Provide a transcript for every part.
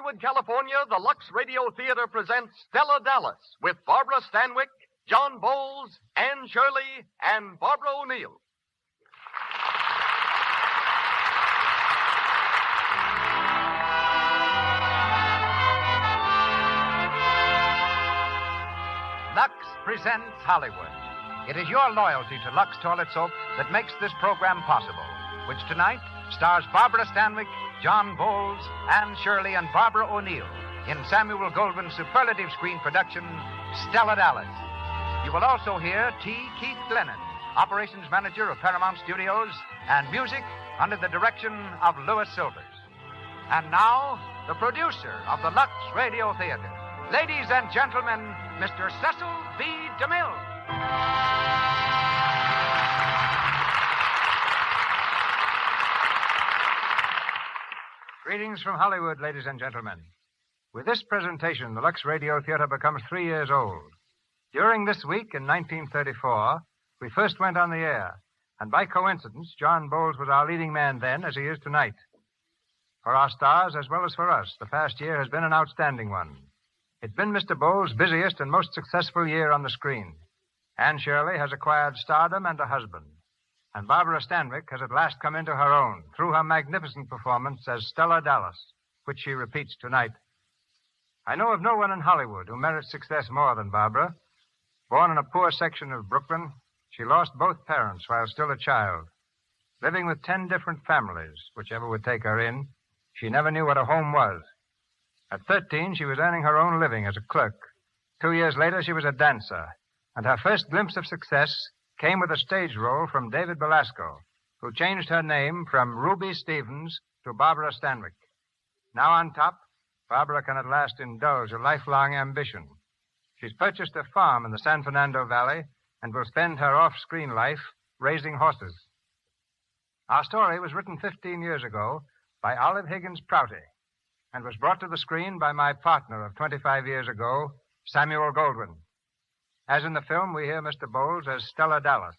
Hollywood, California, the Lux Radio Theater presents Stella Dallas with Barbara Stanwyck, John Boles, Anne Shirley, and Barbara O'Neill. Lux presents Hollywood. It is your loyalty to Lux Toilet Soap that makes this program possible, which tonight stars Barbara Stanwyck, John Boles, Anne Shirley, and Barbara O'Neill in Samuel Goldwyn's superlative screen production, Stella Dallas. You will also hear T. Keith Glennon, operations manager of Paramount Studios, and music under the direction of Louis Silvers. And now, the producer of the Lux Radio Theater. Ladies and gentlemen, Mr. Cecil B. DeMille. Greetings from Hollywood, ladies and gentlemen. With this presentation, the Lux Radio Theater becomes 3 years old. During this week in 1934, we first went on the air, and by coincidence, John Boles was our leading man then, as he is tonight. For our stars, as well as for us, the past year has been an outstanding one. It's been Mr. Boles' busiest and most successful year on the screen. Anne Shirley has acquired stardom and a husband. And Barbara Stanwyck has at last come into her own through her magnificent performance as Stella Dallas, which she repeats tonight. I know of no one in Hollywood who merits success more than Barbara. Born in a poor section of Brooklyn, she lost both parents while still a child. Living with 10 different families, whichever would take her in, she never knew what a home was. At 13, she was earning her own living as a clerk. 2 years later, she was a dancer. And her first glimpse of success came with a stage role from David Belasco, who changed her name from Ruby Stevens to Barbara Stanwyck. Now on top, Barbara can at last indulge a lifelong ambition. She's purchased a farm in the San Fernando Valley and will spend her off-screen life raising horses. Our story was written 15 years ago by Olive Higgins Prouty and was brought to the screen by my partner of 25 years ago, Samuel Goldwyn. As in the film, we hear Mr. Boles as Stella Dallas,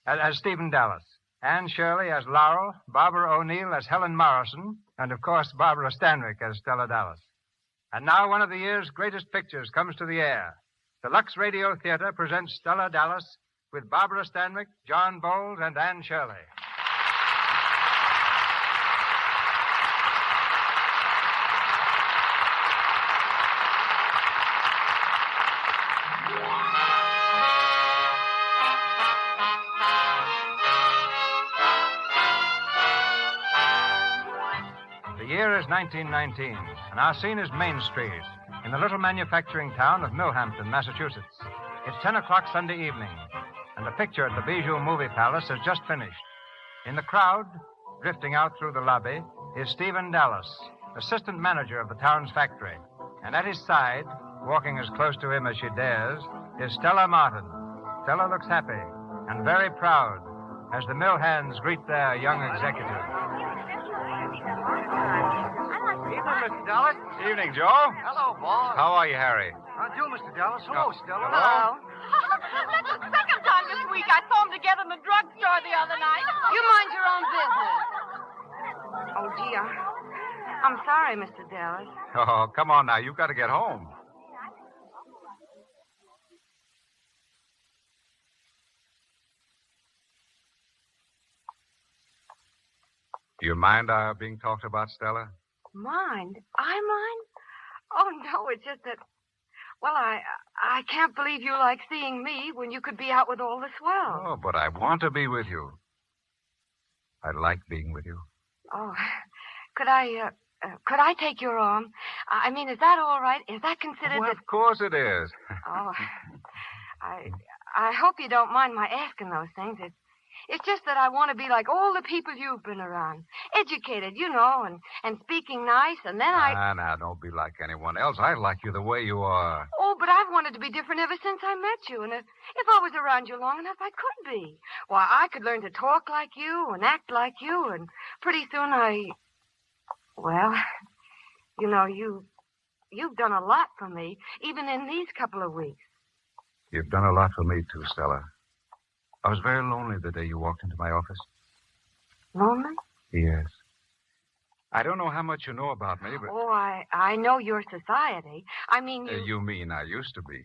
as Stephen Dallas, Anne Shirley as Laurel, Barbara O'Neill as Helen Morrison, and, of course, Barbara Stanwyck as Stella Dallas. And now one of the year's greatest pictures comes to the air. The Lux Radio Theater presents Stella Dallas with Barbara Stanwyck, John Boles, and Anne Shirley. The year is 1919, and our scene is Main Street, in the little manufacturing town of Millhampton, Massachusetts. It's 10 o'clock Sunday evening, and the picture at the Bijou Movie Palace has just finished. In the crowd, drifting out through the lobby, is Stephen Dallas, assistant manager of the town's factory. And at his side, walking as close to him as she dares, is Stella Martin. Stella looks happy and very proud as the mill hands greet their young executive. Evening, Mr. Dallas. Evening, Joe. Hello, boss. How are you, Harry? How do, Mr. Dallas? Hello, Stella. Hello. That's the second time this week I saw them together in the drugstore the other night. You mind your own business. Oh, gee, I'm sorry, Mr. Dallas. Oh, come on now. You've got to get home. Do you mind our being talked about, Stella? Mind? I mind? Oh, no, it's just that... Well, I can't believe you like seeing me when you could be out with all the swell. Oh, but I want to be with you. I like being with you. Oh, could I take your arm? I mean, is that all right? Is that considered... Well, of course it is. Oh, I hope you don't mind my asking those things. It's just that I want to be like all the people you've been around. Educated, you know, and speaking nice, and then Nah, don't be like anyone else. I like you the way you are. Oh, but I've wanted to be different ever since I met you, and if I was around you long enough, I could be. Why, I could learn to talk like you and act like you, and pretty soon well, you know, you've done a lot for me, even in these couple of weeks. You've done a lot for me, too, Stella. I was very lonely the day you walked into my office. Lonely? Yes. I don't know how much you know about me, but... Oh, I know your society. I mean, you mean I used to be.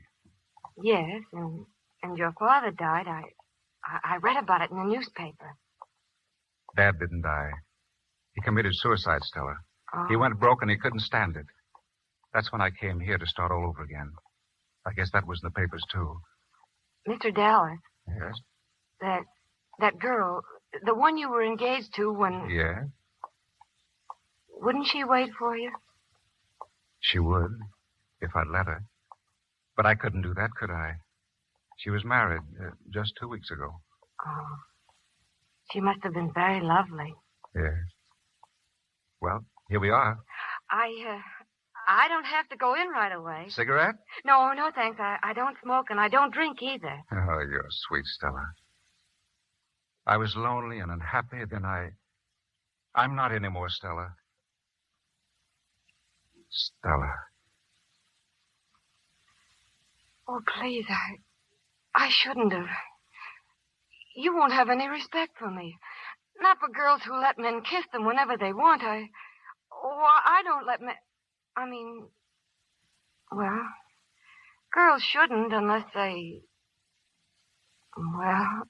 Yes, and your father died. I read about it in the newspaper. Dad didn't die. He committed suicide, Stella. Oh. He went broke and he couldn't stand it. That's when I came here to start all over again. I guess that was in the papers, too. Mr. Dallas. Yes? That girl, the one you were engaged to when... Yes? Wouldn't she wait for you? She would, if I'd let her. But I couldn't do that, could I? She was married just 2 weeks ago. Oh. She must have been very lovely. Yes. Well, here we are. I don't have to go in right away. Cigarette? No, thanks. I don't smoke, and I don't drink either. Oh, you're sweet, Stella. I was lonely and unhappy, then I'm not anymore, Stella. Stella. Oh, please, I shouldn't have. You won't have any respect for me. Not for girls who let men kiss them whenever they want. I don't let men... Well, girls shouldn't unless they... Well,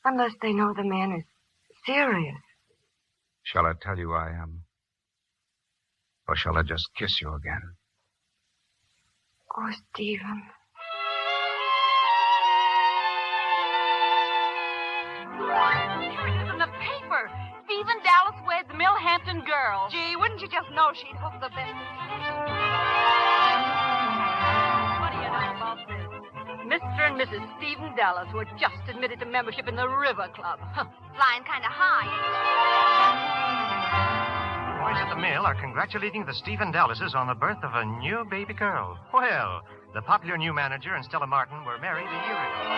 unless they know the man is serious. Shall I tell you I am? Or shall I just kiss you again? Oh, Stephen. In the paper, Stephen Dallas weds Millhampton girl. Gee, wouldn't you just know she'd hook the best? What do you know about this? Mr. and Mrs. Stephen Dallas were just admitted to membership in the River Club. Flying kind of high. Boys at the mill are congratulating the Stephen Dallases on the birth of a new baby girl. Well, the popular new manager and Stella Martin were married a year ago.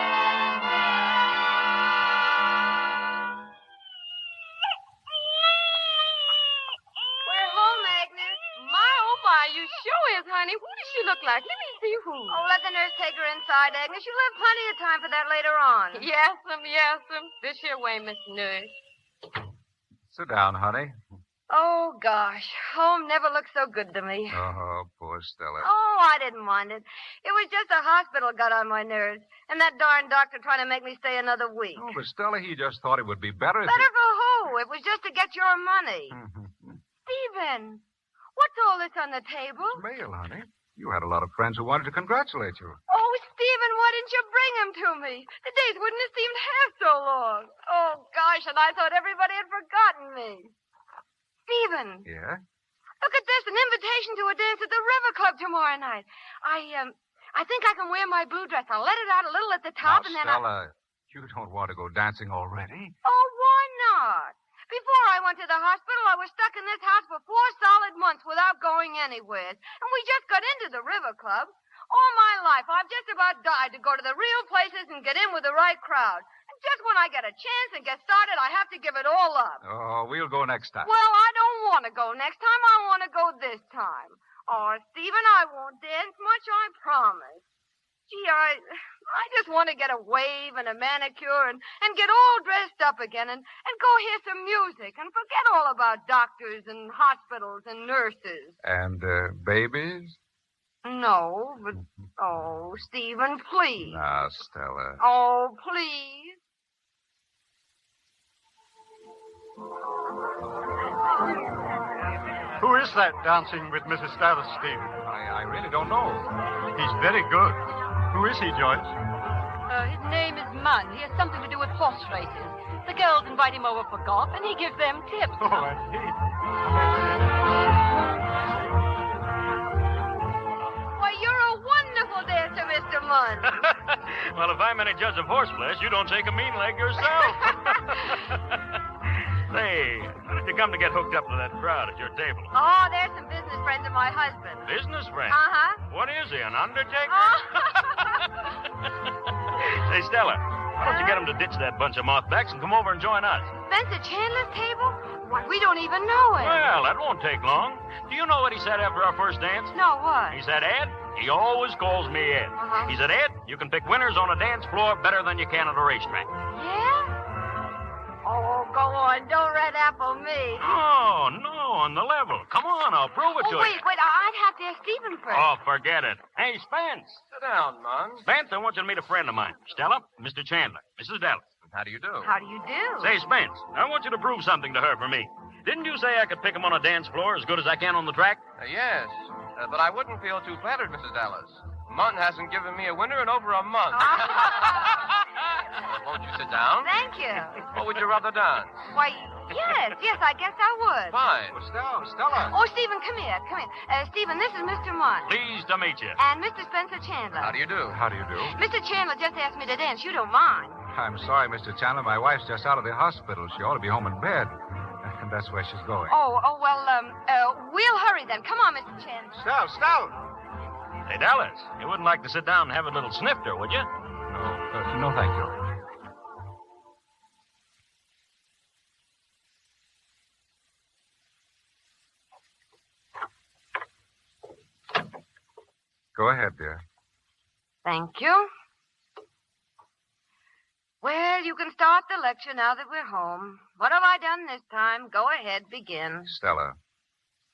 You sure is, honey. Who does she look like? Let me see who. Oh, let the nurse take her inside, Agnes. You'll have plenty of time for that later on. Yes'm. This here way, Miss Nurse. Sit down, honey. Oh, gosh. Home never looked so good to me. Oh, poor Stella. Oh, I didn't mind it. It was just the hospital got on my nerves. And that darn doctor trying to make me stay another week. Oh, but Stella, he just thought it would be better if... Better for who? It was just to get your money. Stephen, what's all this on the table? It's mail, honey. You had a lot of friends who wanted to congratulate you. Oh, Stephen, why didn't you bring him to me? The days wouldn't have seemed half so long. Oh, gosh, and I thought everybody had forgotten me. Stephen. Yeah? Look at this, an invitation to a dance at the River Club tomorrow night. I think I can wear my blue dress. I'll let it out a little at the top, now, and then Stella, you don't want to go dancing already? Oh, why not? Before I went to the hospital, I was stuck in this house for 4 solid months without going anywhere. And we just got into the River Club. All my life, I've just about died to go to the real places and get in with the right crowd. And just when I get a chance and get started, I have to give it all up. Oh, we'll go next time. Well, I don't want to go next time. I want to go this time. Oh, Stephen, I won't dance much, I promise. Gee, I just want to get a wave and a manicure and get all dressed up again and go hear some music and forget all about doctors and hospitals and nurses. And babies? No, but... Oh, Stephen, please. Now, Stella. Oh, please. Who is that dancing with Mrs. Dallas, Steve? I really don't know. He's very good. Who is he, Joyce? His name is Munn. He has something to do with horse races. The girls invite him over for golf, and he gives them tips. Oh, I see. Why, you're a wonderful dancer, Mr. Munn. Well, if I'm any judge of horseflesh, you don't take a mean leg yourself. Say, how did you come to get hooked up to that crowd at your table? Oh, there's some business friends of my husband. Business friend? Uh-huh. What is he, an undertaker? Oh. Say, Stella, why don't you get him to ditch that bunch of mothbacks and come over and join us? Spencer Chandler's table? Why, we don't even know him. Well, that won't take long. Do you know what he said after our first dance? No, what? He said, Ed, he always calls me Ed. Uh-huh. He said, Ed, you can pick winners on a dance floor better than you can at a racetrack. Yeah? Oh, go on. Don't red apple me. Oh, no. on the level. Come on, I'll prove it to you. Wait, I'd have to ask Stephen first. Oh, forget it. Hey, Spence. Sit down, Mon. Spence, I want you to meet a friend of mine. Stella, Mr. Chandler, Mrs. Dallas. How do you do? How do you do? Say, Spence, I want you to prove something to her for me. Didn't you say I could pick 'em on a dance floor as good as I can on the track? Yes, but I wouldn't feel too flattered, Mrs. Dallas. Mon hasn't given me a winner in over a month. Won't you sit down? Thank you. Or would you rather dance? Why, yes, I guess I would. Fine. Well, Stella. Oh, Stephen, come here. Stephen, this is Mr. Munn. Pleased to meet you. And Mr. Spencer Chandler. How do you do? How do you do? Mr. Chandler just asked me to dance. You don't mind. I'm sorry, Mr. Chandler. My wife's just out of the hospital. She ought to be home in bed. And that's where she's going. Well, we'll hurry then. Come on, Mr. Chandler. Stella. Hey, Dallas, you wouldn't like to sit down and have a little snifter, would you? No, thank you. Go ahead, dear. Thank you. Well, you can start the lecture now that we're home. What have I done this time? Go ahead, begin. Stella,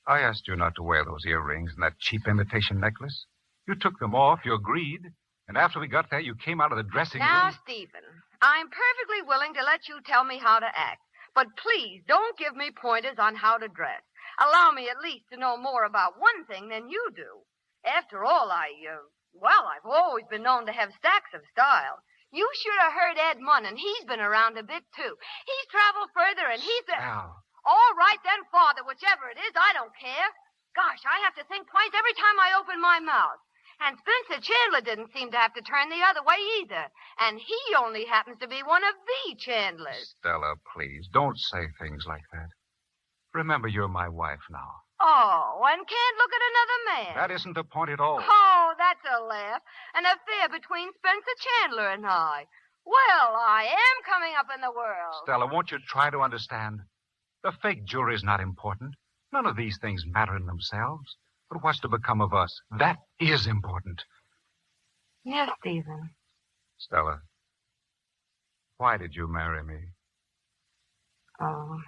I asked you not to wear those earrings and that cheap imitation necklace. You took them off, you agreed, and after we got there, you came out of the dressing Now, room. Stephen, I'm perfectly willing to let you tell me how to act. But please, don't give me pointers on how to dress. Allow me at least to know more about one thing than you do. After all, I've always been known to have stacks of style. You should have heard Ed Munn, and he's been around a bit, too. He's traveled further, and he's a... Al. All right, then, Father, whichever it is, I don't care. Gosh, I have to think twice every time I open my mouth. And Spencer Chandler didn't seem to have to turn the other way either. And he only happens to be one of the Chandlers. Stella, please, don't say things like that. Remember, you're my wife now. Oh, and can't look at another man. That isn't the point at all. Oh, that's a laugh. An affair between Spencer Chandler and I. Well, I am coming up in the world. Stella, won't you try to understand? The fake jury's not important. None of these things matter in themselves. But what's to become of us? That is important. Yes, Stephen. Stella, why did you marry me? Oh,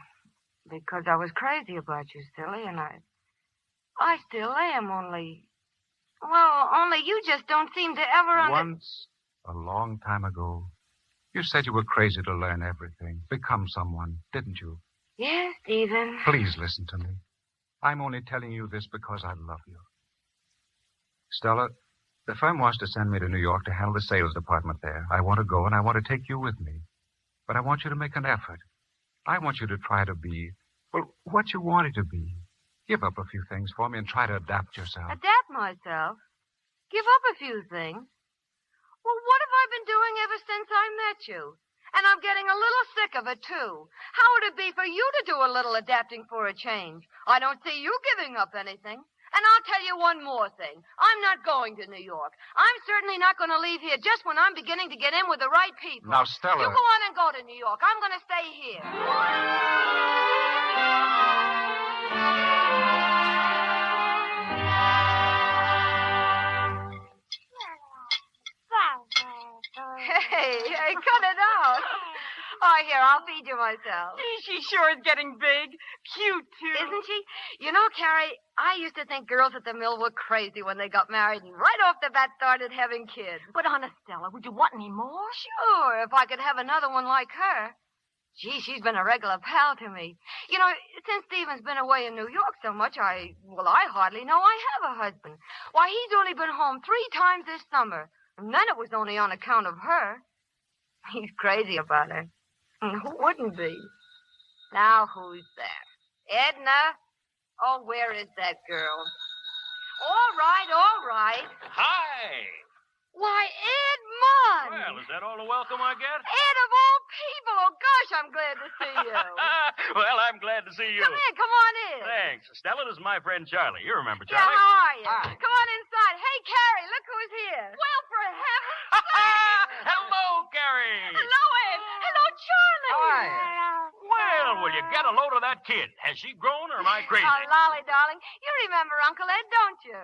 because I was crazy about you, silly, and I still am, only you just don't seem to ever Once, a long time ago, you said you were crazy to learn everything, become someone, didn't you? Yes, Stephen. Please listen to me. I'm only telling you this because I love you. Stella, the firm wants to send me to New York to handle the sales department there. I want to go, and I want to take you with me. But I want you to make an effort. I want you to try to be, what you wanted to be. Give up a few things for me and try to adapt yourself. Adapt myself? Give up a few things? Well, what have I been doing ever since I met you? And I'm getting a little sick of it, too. How would it be for you to do a little adapting for a change? I don't see you giving up anything. And I'll tell you one more thing. I'm not going to New York. I'm certainly not going to leave here just when I'm beginning to get in with the right people. Now, Stella... You go on and go to New York. I'm going to stay here. Hey, cut it out. Oh, here, I'll feed you myself. She sure is getting big. Cute, too. Isn't she? You know, Carrie, I used to think girls at the mill were crazy when they got married and right off the bat started having kids. But, honest, Stella, would you want any more? Sure, if I could have another one like her. Gee, she's been a regular pal to me. You know, since Stephen's been away in New York so much, I hardly know I have a husband. Why, he's only been home 3 times this summer. And then it was only on account of her. He's crazy about her. And who wouldn't be? Now, who's that? Edna? Oh, where is that girl? All right. Hi! Why, Ed Munn! Well, is that all the welcome I get? Ed, of all people! Oh, gosh, I'm glad to see you. Well, I'm glad to see you. Come on in. Thanks. Stella, this is my friend Charlie. You remember Yeah, Charlie? how are you? Hi. Come on inside. Hey, Carrie, look who's here. Well, for heaven's sake! Hello, Carrie. Hello, Ed. Hello, Charlie. Hi. Well, will you get a load of that kid? Has she grown or am I crazy? Oh, Lolly, darling, you remember Uncle Ed, don't you?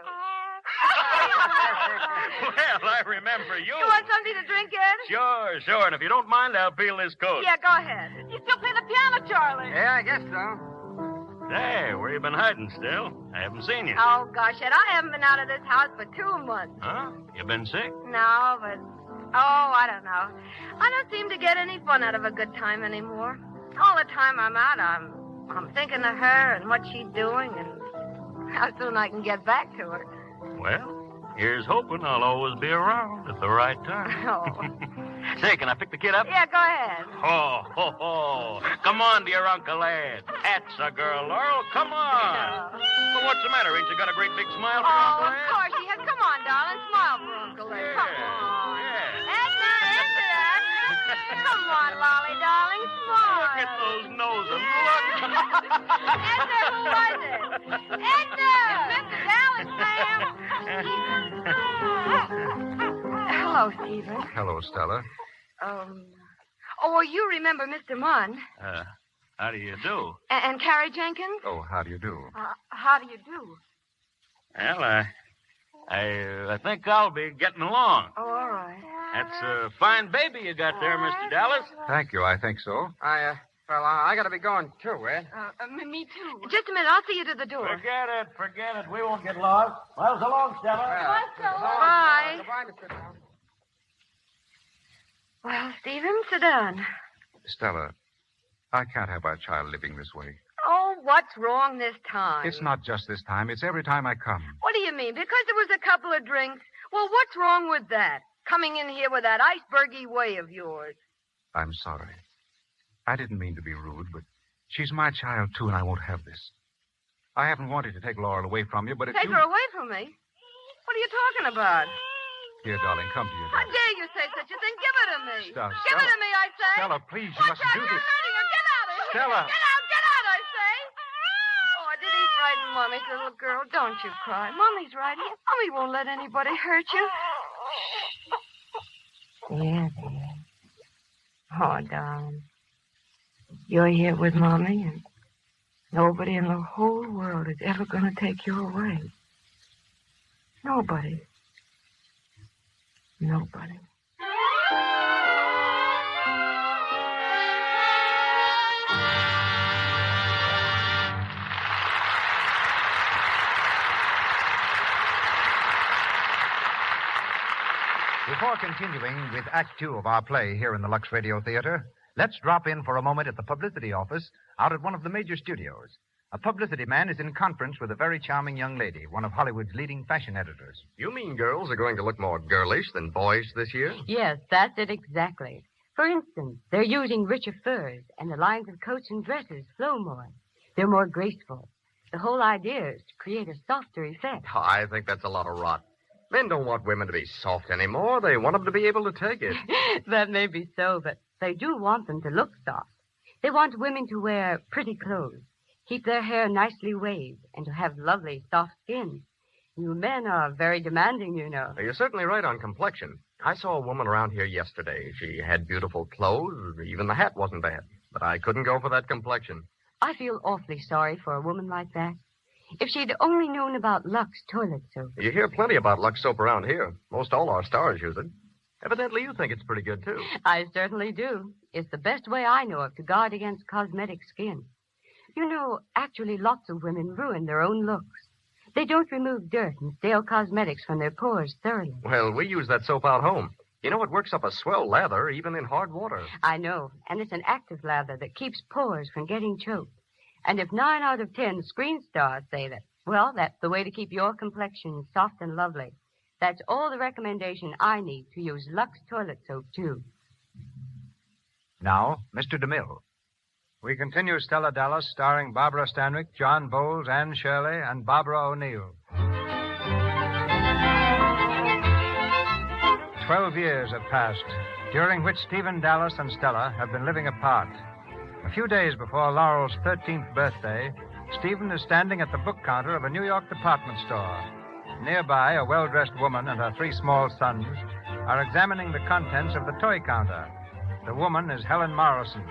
Well, I remember you. You want something to drink, Ed? Sure. And if you don't mind, I'll peel this coat. Yeah, go ahead. You still play the piano, Charlie? Yeah, I guess so. Hey, where you been hiding, Still? I haven't seen you. Oh, gosh, Ed, I haven't been out of this house for 2 months. Huh? You been sick? No, but... Oh, I don't know. I don't seem to get any fun out of a good time anymore. All the time I'm out, I'm thinking of her and what she's doing and how soon I can get back to her. Well, here's hoping I'll always be around at the right time. Oh. Say, can I pick the kid up? Yeah, go ahead. Ho, ho, ho. Come on, dear Uncle Ed. That's a girl, Laurel. Come on. Well, what's the matter? Ain't you got a great big smile for Oh, Uncle of Ed? course she has. Come on, darling. Smile for Uncle Ed. Yeah, Come on. yeah. Edna. Come on, Lolly, darling. Smile. Look at those noses. Look. Edna, who was it? Edna! It's Mr. Dallas, ma'am. Hello, Stephen. Hello, Stella. Oh, you remember Mr. Munn. How do you do? And Carrie Jenkins? Oh, how do you do? How do you do? Well, I think I'll be getting along. Oh, all right. That's a fine baby you got there, Mr. Dallas. Thank you, I think so. I gotta be going too, Ed. Me too. Just a minute. I'll see you to the door. Forget it. We won't get lost. Well, so long, Stella. Bye. Goodbye, Mr. Dallas. Well, Stephen, sit down. Stella, I can't have our child living this way. Oh, what's wrong this time? It's not just this time. It's every time I come. What do you mean? Because there was a couple of drinks? Well, what's wrong with that? Coming in here with that icebergy way of yours. I'm sorry. I didn't mean to be rude, but she's my child, too, and I won't have this. I haven't wanted to take Laurel away from you, but if Take her away from me? What are you talking about? Here, darling, come to your How daddy. dare you say such a thing? Give it to me. Stella. Give it to me, I say. Stella, please, you Watch mustn't out, do you're this. hurting her. Get out of here. Stella. Get out, I say. Oh, did he frighten Mommy's little girl? Don't you cry. Mommy's right here. Mommy won't let anybody hurt you. There. Oh, darling. You're here with Mommy, and nobody in the whole world is ever going to take you away. Nobody. Nobody. Before continuing with Act Two of our play here in the Lux Radio Theater, let's drop in for a moment at the publicity office out at one of the major studios. A publicity man is in conference with a very charming young lady, one of Hollywood's leading fashion editors. You mean girls are going to look more girlish than boyish this year? Yes, that's it exactly. For instance, they're using richer furs, and the lines of coats and dresses flow more. They're more graceful. The whole idea is to create a softer effect. Oh, I think that's a lot of rot. Men don't want women to be soft anymore. They want them to be able to take it. That may be so, but they do want them to look soft. They want women to wear pretty clothes, keep their hair nicely waved, and to have lovely, soft skin. You men are very demanding, you know. You're certainly right on complexion. I saw a woman around here yesterday. She had beautiful clothes. Even the hat wasn't bad. But I couldn't go for that complexion. I feel awfully sorry for a woman like that. If she'd only known about Lux toilet soap. You hear plenty about Lux soap around here. Most all our stars use it. Evidently, you think it's pretty good, too. I certainly do. It's the best way I know of to guard against cosmetic skin. You know, actually, lots of women ruin their own looks. They don't remove dirt and stale cosmetics from their pores thoroughly. Well, we use that soap out home. You know, it works up a swell lather even in hard water. I know, and it's an active lather that keeps pores from getting choked. And if 9 out of 10 screen stars say that, well, that's the way to keep your complexion soft and lovely. That's all the recommendation I need to use Lux toilet soap, too. Now, Mr. DeMille. We continue Stella Dallas, starring Barbara Stanwyck, John Boles, Anne Shirley, and Barbara O'Neill. 12 years have passed, during which Stephen Dallas and Stella have been living apart. A few days before Laurel's 13th birthday, Stephen is standing at the book counter of a New York department store. Nearby, a well-dressed woman and her 3 small sons are examining the contents of the toy counter. The woman is Helen Morrison,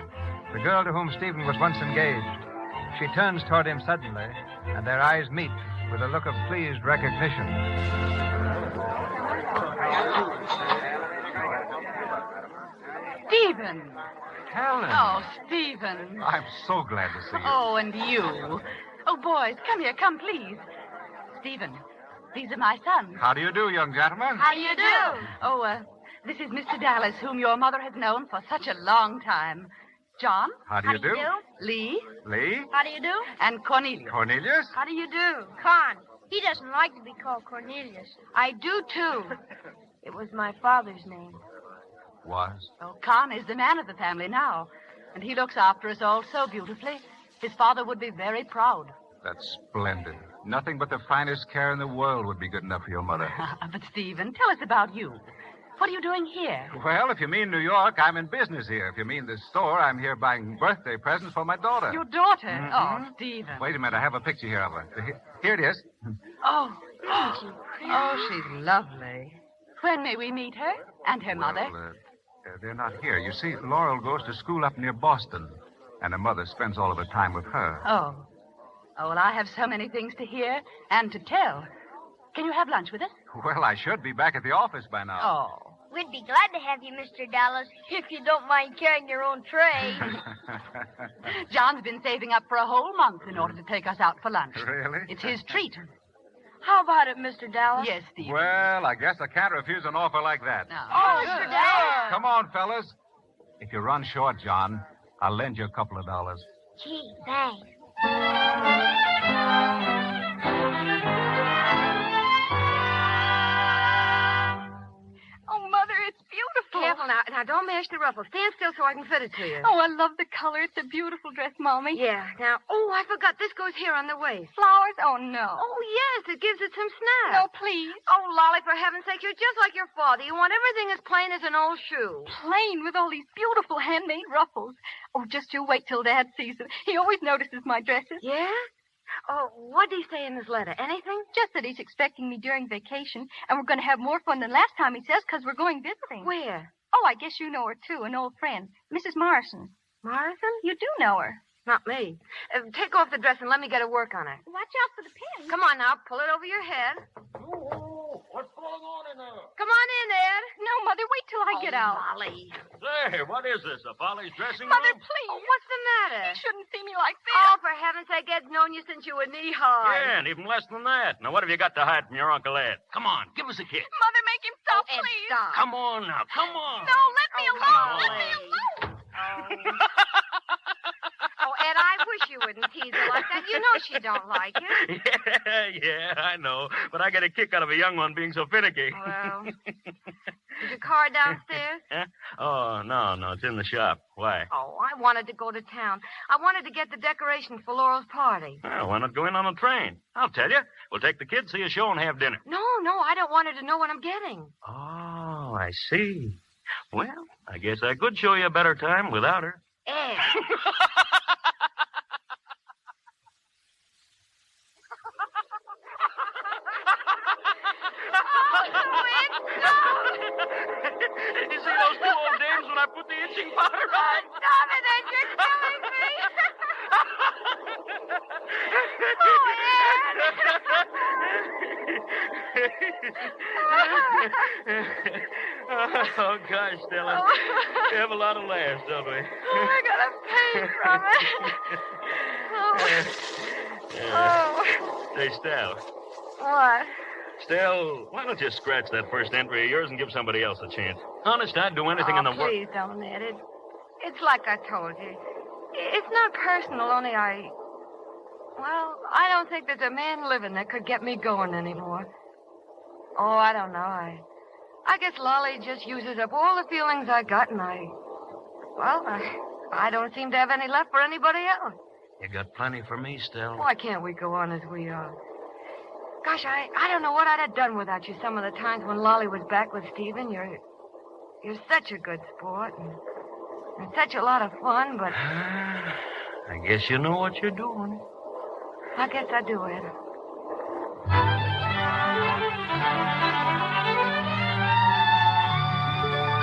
the girl to whom Stephen was once engaged. She turns toward him suddenly, and their eyes meet with a look of pleased recognition. Stephen. Helen. Oh, Stephen. I'm so glad to see you. Oh, and you. Oh, boys, come here. Come, please. Stephen, these are my sons. How do you do, young gentlemen? How do you do? Oh, this is Mr. Dallas, whom your mother has known for such a long time. John. How do you do? Lee. Lee? How do you do? And Cornelius. Cornelius? How do you do? Con. He doesn't like to be called Cornelius. I do, too. It was my father's name. Was? Oh, Con is the man of the family now, and he looks after us all so beautifully. His father would be very proud. That's splendid. Nothing but the finest care in the world would be good enough for your mother. But, Stephen, tell us about you. What are you doing here? Well, if you mean New York, I'm in business here. If you mean this store, I'm here buying birthday presents for my daughter. Your daughter? Mhm. Oh, Stephen. Wait a minute. I have a picture here of her. Here it is. Oh. Oh, she's lovely. When may we meet her and her mother? Well, they're not here. You see, Laurel goes to school up near Boston, and her mother spends all of her time with her. Oh. Oh, well, I have so many things to hear and to tell. Can you have lunch with us? Well, I should be back at the office by now. Oh. We'd be glad to have you, Mr. Dallas, if you don't mind carrying your own tray. John's been saving up for a whole month in order to take us out for lunch. Really? It's his treat. How about it, Mr. Dallas? Yes, Steve. Well, I guess I can't refuse an offer like that. No. Oh, Mr. Dallas. Come on, fellas. If you run short, John, I'll lend you a couple of dollars. Gee, thanks. Oh, Mother, it's beautiful. Careful now. Now, don't mash the ruffle. Stand still so I can fit it to you. Oh, I love the color. It's a beautiful dress, Mommy. Yeah. Now, I forgot. This goes here on the waist. Flowers? Oh, no. Oh, yes. It gives it some snap. No, please. Oh, Lolly, for heaven's sake, you're just like your father. You want everything as plain as an old shoe. Plain with all these beautiful handmade ruffles. Oh, just you wait till Dad sees them. He always notices my dresses. Yeah? Oh, what did he say in his letter? Anything? Just that he's expecting me during vacation, and we're going to have more fun than last time, he says, because we're going visiting. Where? Oh, I guess you know her, too, an old friend, Mrs. Morrison. Morrison? You do know her. Not me. Take off the dress and let me get to work on it. Watch out for the pin. Come on now. Pull it over your head. Oh, what's going on in there? Come on in, Ed. No, Mother, wait till I get out. Lolly. Say, what is this? A Folly's dressing Mother, room? please. Oh, what's the matter? You shouldn't see me like this. Oh, for heaven's sake, Ed's known you since you were knee-high. Yeah, and even less than that. Now, what have you got to hide from your Uncle Ed? Come on, give us a kiss. Mother, make him stop, Ed, please. stop. Come on now, come on. No, let me alone. Let me Lolly. alone. Oh, Ed, I wish you wouldn't tease her like that. You know she don't like it. Yeah, I know. But I get a kick out of a young one being so finicky. Well, is your car downstairs? Huh? Oh, no, it's in the shop. Why? Oh, I wanted to go to town. I wanted to get the decorations for Laurel's party. Well, why not go in on a train? I'll tell you. We'll take the kids, see a show, and have dinner. No, I don't want her to know what I'm getting. Oh, I see. Well, I guess I could show you a better time without her. Ed. You see those two old dames when I put the itching powder on? Stop it, Ed. You're killing me. Oh, gosh, Stella. We have a lot of laughs, don't we? I got a pain from it. Say, Stella. What? Stella, why don't you scratch that first entry of yours and give somebody else a chance? Honest, I'd do anything in the world. Please don't, Ed. It's like I told you. It's not personal, only I don't think there's a man living that could get me going anymore. Oh, I don't know. I guess Lolly just uses up all the feelings I got, and I don't seem to have any left for anybody else. You got plenty for me, Stella. Why can't we go on as we are? Gosh, I don't know what I'd have done without you some of the times when Lolly was back with Stephen. You're such a good sport and such a lot of fun, but I guess you know what you're doing. I guess I do, Ed.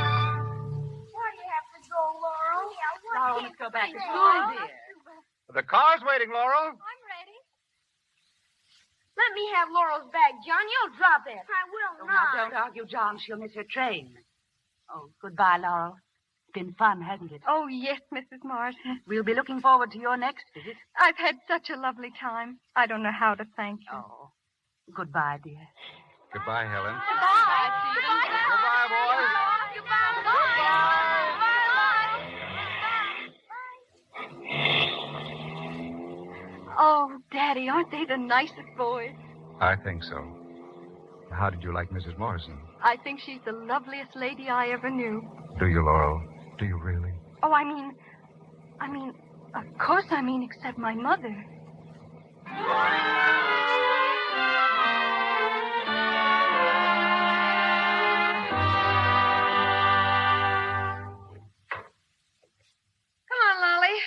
Why do you have to go, Laurel? Laurel, let's go back to school, dear. The car's waiting, Laurel. I'm ready. Let me have Laurel's bag, John. You'll drop it. I will Oh, not. now, don't argue, John. She'll miss her train. Oh, goodbye, Laurel. been fun, hasn't it? Oh, yes, Mrs. Morrison. We'll be looking forward to your next visit. I've had such a lovely time. I don't know how to thank you. Oh, goodbye, dear. Goodbye, Helen. Goodbye, Stephen. Goodbye, boys. Oh, Daddy, aren't they the nicest boys? I think so. How did you like Mrs. Morrison? I think she's the loveliest lady I ever knew. Do you, Laurel? Do you really? Oh, I mean, of course I mean, except my mother. Come on, Lolly.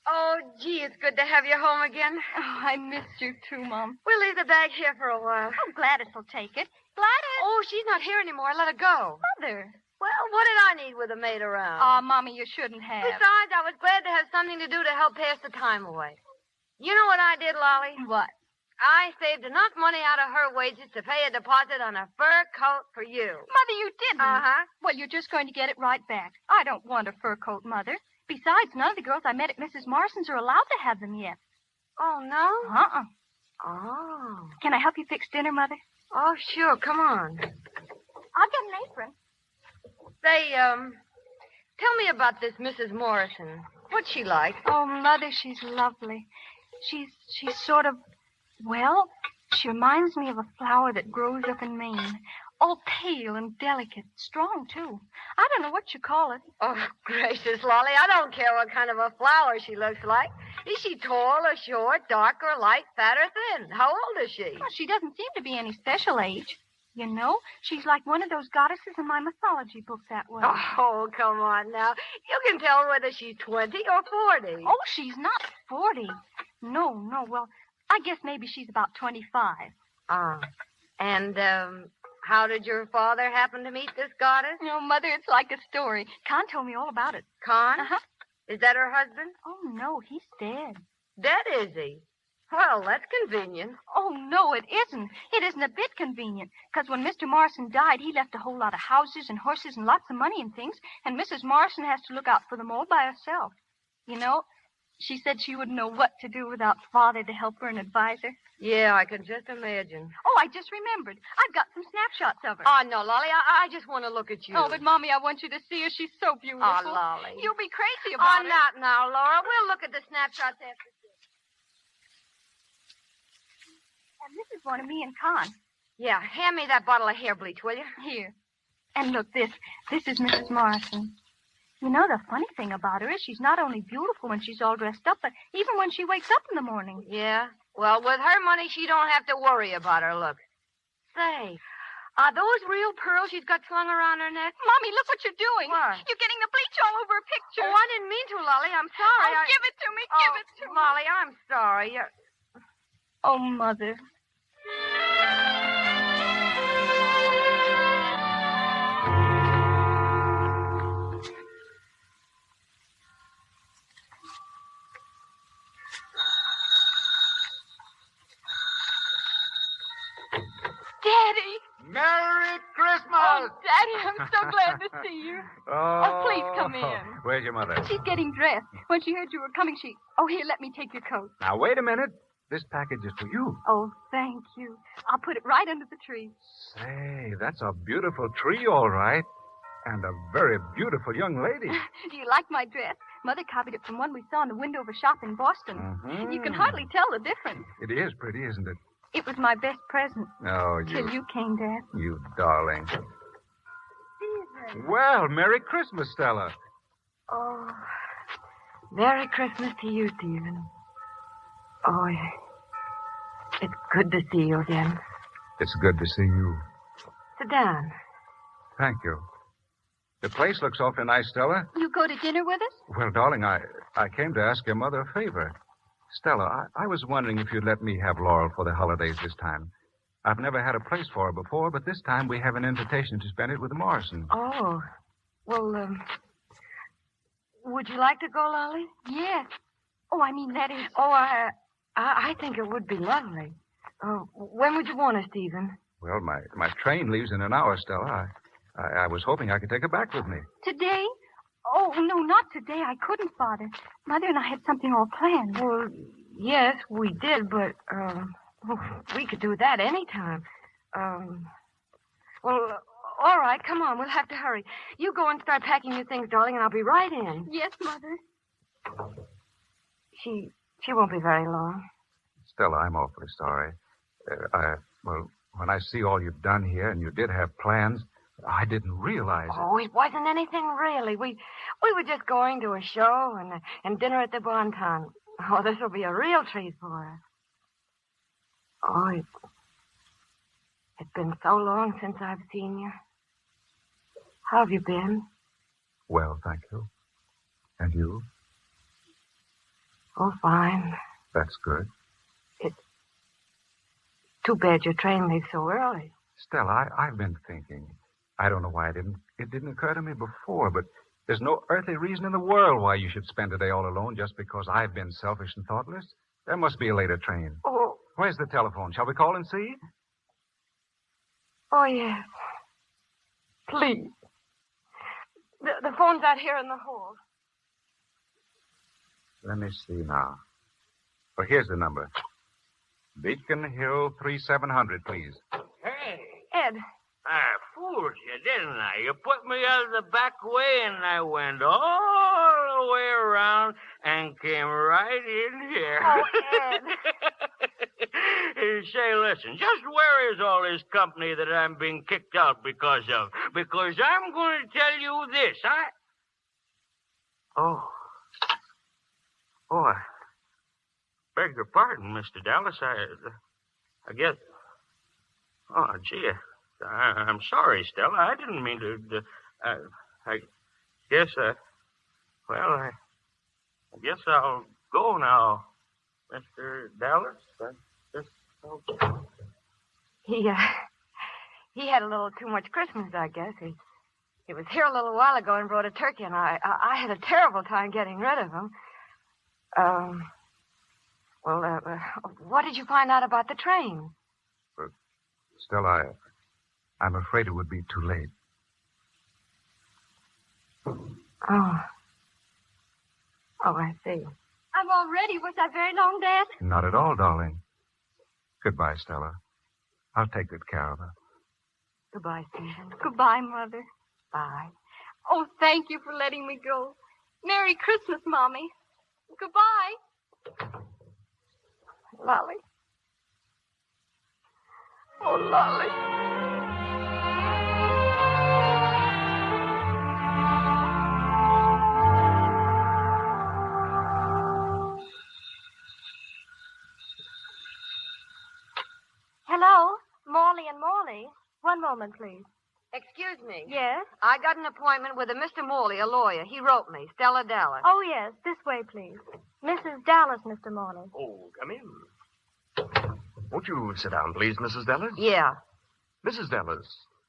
Oh, gee, it's good to have you home again. Oh, I missed you too, Mom. We'll leave the bag here for a while. Oh, Gladys will take it. Gladys! Oh, she's not here anymore. Let her go. Mother. Well, what did I need with a maid around? Oh, Mommy, you shouldn't have. Besides, I was glad to have something to do to help pass the time away. You know what I did, Lolly? What? I saved enough money out of her wages to pay a deposit on a fur coat for you. Mother, you didn't. Uh-huh. Well, you're just going to get it right back. I don't want a fur coat, Mother. Besides, none of the girls I met at Mrs. Morrison's are allowed to have them yet. Oh, no? Uh-uh. Oh. Can I help you fix dinner, Mother? Oh, sure. Come on. I'll get an apron. Say, tell me about this Mrs. Morrison. What's she like? Oh, Mother, she's lovely. She's sort of, well, she reminds me of a flower that grows up in Maine. All pale and delicate. Strong, too. I don't know what you call it. Oh, gracious, Lolly. I don't care what kind of a flower she looks like. Is she tall or short, dark or light, fat or thin? How old is she? Well, she doesn't seem to be any special age. You know, she's like one of those goddesses in my mythology book that way. Oh, come on now. You can tell whether she's 20 or 40. Oh, she's not 40. No. Well, I guess maybe she's about 25. And, how did your father happen to meet this goddess? No, Mother, it's like a story. Con told me all about it. Con? Uh-huh. Is that her husband? Oh, no, he's dead. Dead, is he? Well, that's convenient. Oh, no, it isn't. It isn't a bit convenient. Because when Mr. Morrison died, he left a whole lot of houses and horses and lots of money and things, and Mrs. Morrison has to look out for them all by herself. You know, she said she wouldn't know what to do without Father to help her and advise her. Yeah, I can just imagine. Oh, I just remembered. I've got some snapshots of her. Oh, no, Lolly, I just want to look at you. Oh, but, Mommy, I want you to see her. She's so beautiful. Oh, Lolly. You'll be crazy about her. Oh, not now, Laura. We'll look at the snapshots after this. And this is one of me and Con. Yeah, hand me that bottle of hair bleach, will you? Here. And look, this is Mrs. Morrison. You know, the funny thing about her is she's not only beautiful when she's all dressed up, but even when she wakes up in the morning. Yeah? Well, with her money, she don't have to worry about her looks. Say, are those real pearls she's got slung around her neck? Mommy, look what you're doing. What? You're getting the bleach all over her picture. Oh, I didn't mean to, Lolly. I'm sorry. Oh, give it to me. Oh, Give it to me. Lolly, I'm sorry. Oh, Mother. Daddy! Merry Christmas! Oh, Daddy, I'm so glad to see you. Oh, please come in. Where's your mother? She's getting dressed. When she heard you were coming, Oh, here, let me take your coat. Now, wait a minute. This package is for you. Oh, thank you. I'll put it right under the tree. Say, that's a beautiful tree, all right. And a very beautiful young lady. Do you like my dress? Mother copied it from one we saw in the window of a shop in Boston. Mm-hmm. You can hardly tell the difference. It is pretty, isn't it? It was my best present. Oh, Till you came, Dad. You darling. Stephen. Well, Merry Christmas, Stella. Oh, Merry Christmas to you, Stephen. Oh, it's good to see you again. It's good to see you. Sit down. Thank you. The place looks awfully nice, Stella. You go to dinner with us? Well, darling, I came to ask your mother a favor. Stella, I was wondering if you'd let me have Laurel for the holidays this time. I've never had a place for her before, but this time we have an invitation to spend it with the Morrisons. Oh. Well, would you like to go, Lolly? Yes. Oh, I mean, that is... Oh, I think it would be lovely. When would you want us, Stephen? Well, my train leaves in an hour, Stella. I was hoping I could take her back with me. Today? Oh, no, not today. I couldn't, Father. Mother and I had something all planned. Well, yes, we did, but, we could do that anytime. Well, all right, come on. We'll have to hurry. You go and start packing your things, darling, and I'll be right in. Yes, Mother. She won't be very long. Stella, I'm awfully sorry. When I see all you've done here, and you did have plans, I didn't realize it. Oh, it wasn't anything really. We were just going to a show and dinner at the Bonton. Oh, this will be a real treat for us. Oh, it's been so long since I've seen you. How have you been? Well, thank you. And you? Oh, fine. That's good. It's too bad your train leaves so early. Stella, I've been thinking. I don't know why it didn't occur to me before, but there's no earthly reason in the world why you should spend a day all alone just because I've been selfish and thoughtless. There must be a later train. Oh. Where's the telephone? Shall we call and see? Oh, yes. Please. The phone's out here in the hall. Let me see now. Well, here's the number. Beacon Hill 3700, please. Hey. Ed. I fooled you, didn't I? You put me out of the back way, and I went all the way around and came right in here. Oh, Ed. Say, listen, just where is all this company that I'm being kicked out because of? Because I'm going to tell you this. Oh, I beg your pardon, Mr. Dallas. I guess... Oh, gee, I'm sorry, Stella. I didn't mean to... I guess, I guess I'll go now, Mr. Dallas. He had a little too much Christmas, I guess. He was here a little while ago and brought a turkey, and I had a terrible time getting rid of him. What did you find out about the train? Stella, I'm afraid it would be too late. Oh, I see. I'm all ready. Was that very long, Dad? Not at all, darling. Goodbye, Stella. I'll take good care of her. Goodbye, Stephen. Goodbye, Mother. Bye. Oh, thank you for letting me go. Merry Christmas, Mommy. Goodbye. Lolly. Oh, Lolly. Hello, Morley and Morley. One moment, please. Excuse me. Yes? I got an appointment with a Mr. Morley, a lawyer. He wrote me, Stella Dallas. Oh, yes. This way, please. Mrs. Dallas, Mr. Morley. Oh, come in. Won't you sit down, please, Mrs. Dallas? Yeah. Mrs. Dallas,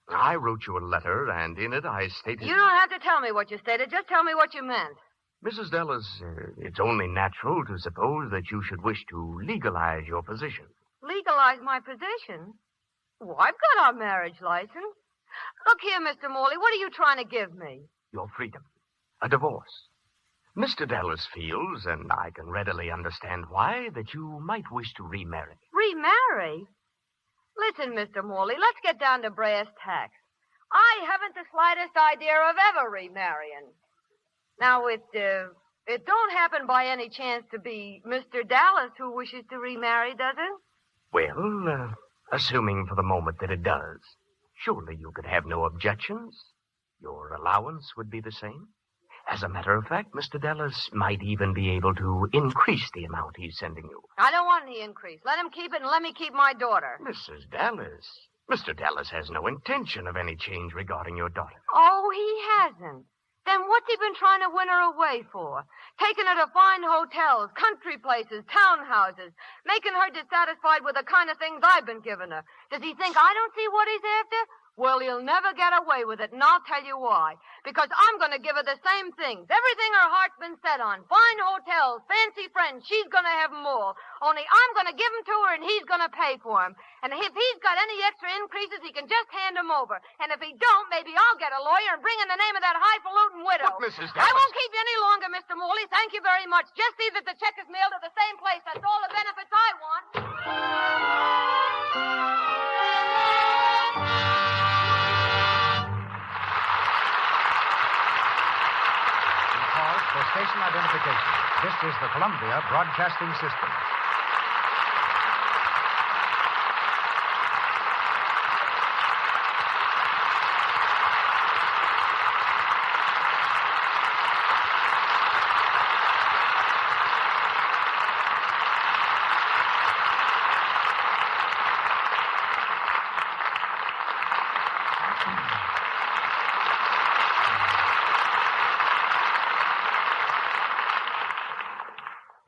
I wrote you a letter, and in it I stated... You don't have to tell me what you stated. Just tell me what you meant. Mrs. Dallas, it's only natural to suppose that you should wish to legalize your position. Legalize my position? Oh, I've got our marriage license. Look here, Mr. Morley, what are you trying to give me? Your freedom. A divorce. Mr. Dallas feels, and I can readily understand why, that you might wish to remarry. Remarry? Listen, Mr. Morley, let's get down to brass tacks. I haven't the slightest idea of ever remarrying. Now, it don't happen by any chance to be Mr. Dallas who wishes to remarry, does it? Well, assuming for the moment that it does, surely you could have no objections. Your allowance would be the same. As a matter of fact, Mr. Dallas might even be able to increase the amount he's sending you. I don't want any increase. Let him keep it and let me keep my daughter. Mrs. Dallas, Mr. Dallas has no intention of any change regarding your daughter. Oh, he hasn't. Then what's he been trying to win her away for? Taking her to fine hotels, country places, townhouses, making her dissatisfied with the kind of things I've been giving her. Does he think I don't see what he's after? Well, you'll never get away with it, and I'll tell you why. Because I'm going to give her the same things. Everything her heart's been set on. Fine hotels, fancy friends, she's going to have them all. Only I'm going to give them to her, and he's going to pay for them. And if he's got any extra increases, he can just hand them over. And if he don't, maybe I'll get a lawyer and bring in the name of that highfalutin widow. But, Mrs. I Dallas... won't keep you any longer, Mr. Morley. Thank you very much. Just see that the check is mailed to the same place. That's all the benefits I want. For station identification, this is the Columbia Broadcasting System.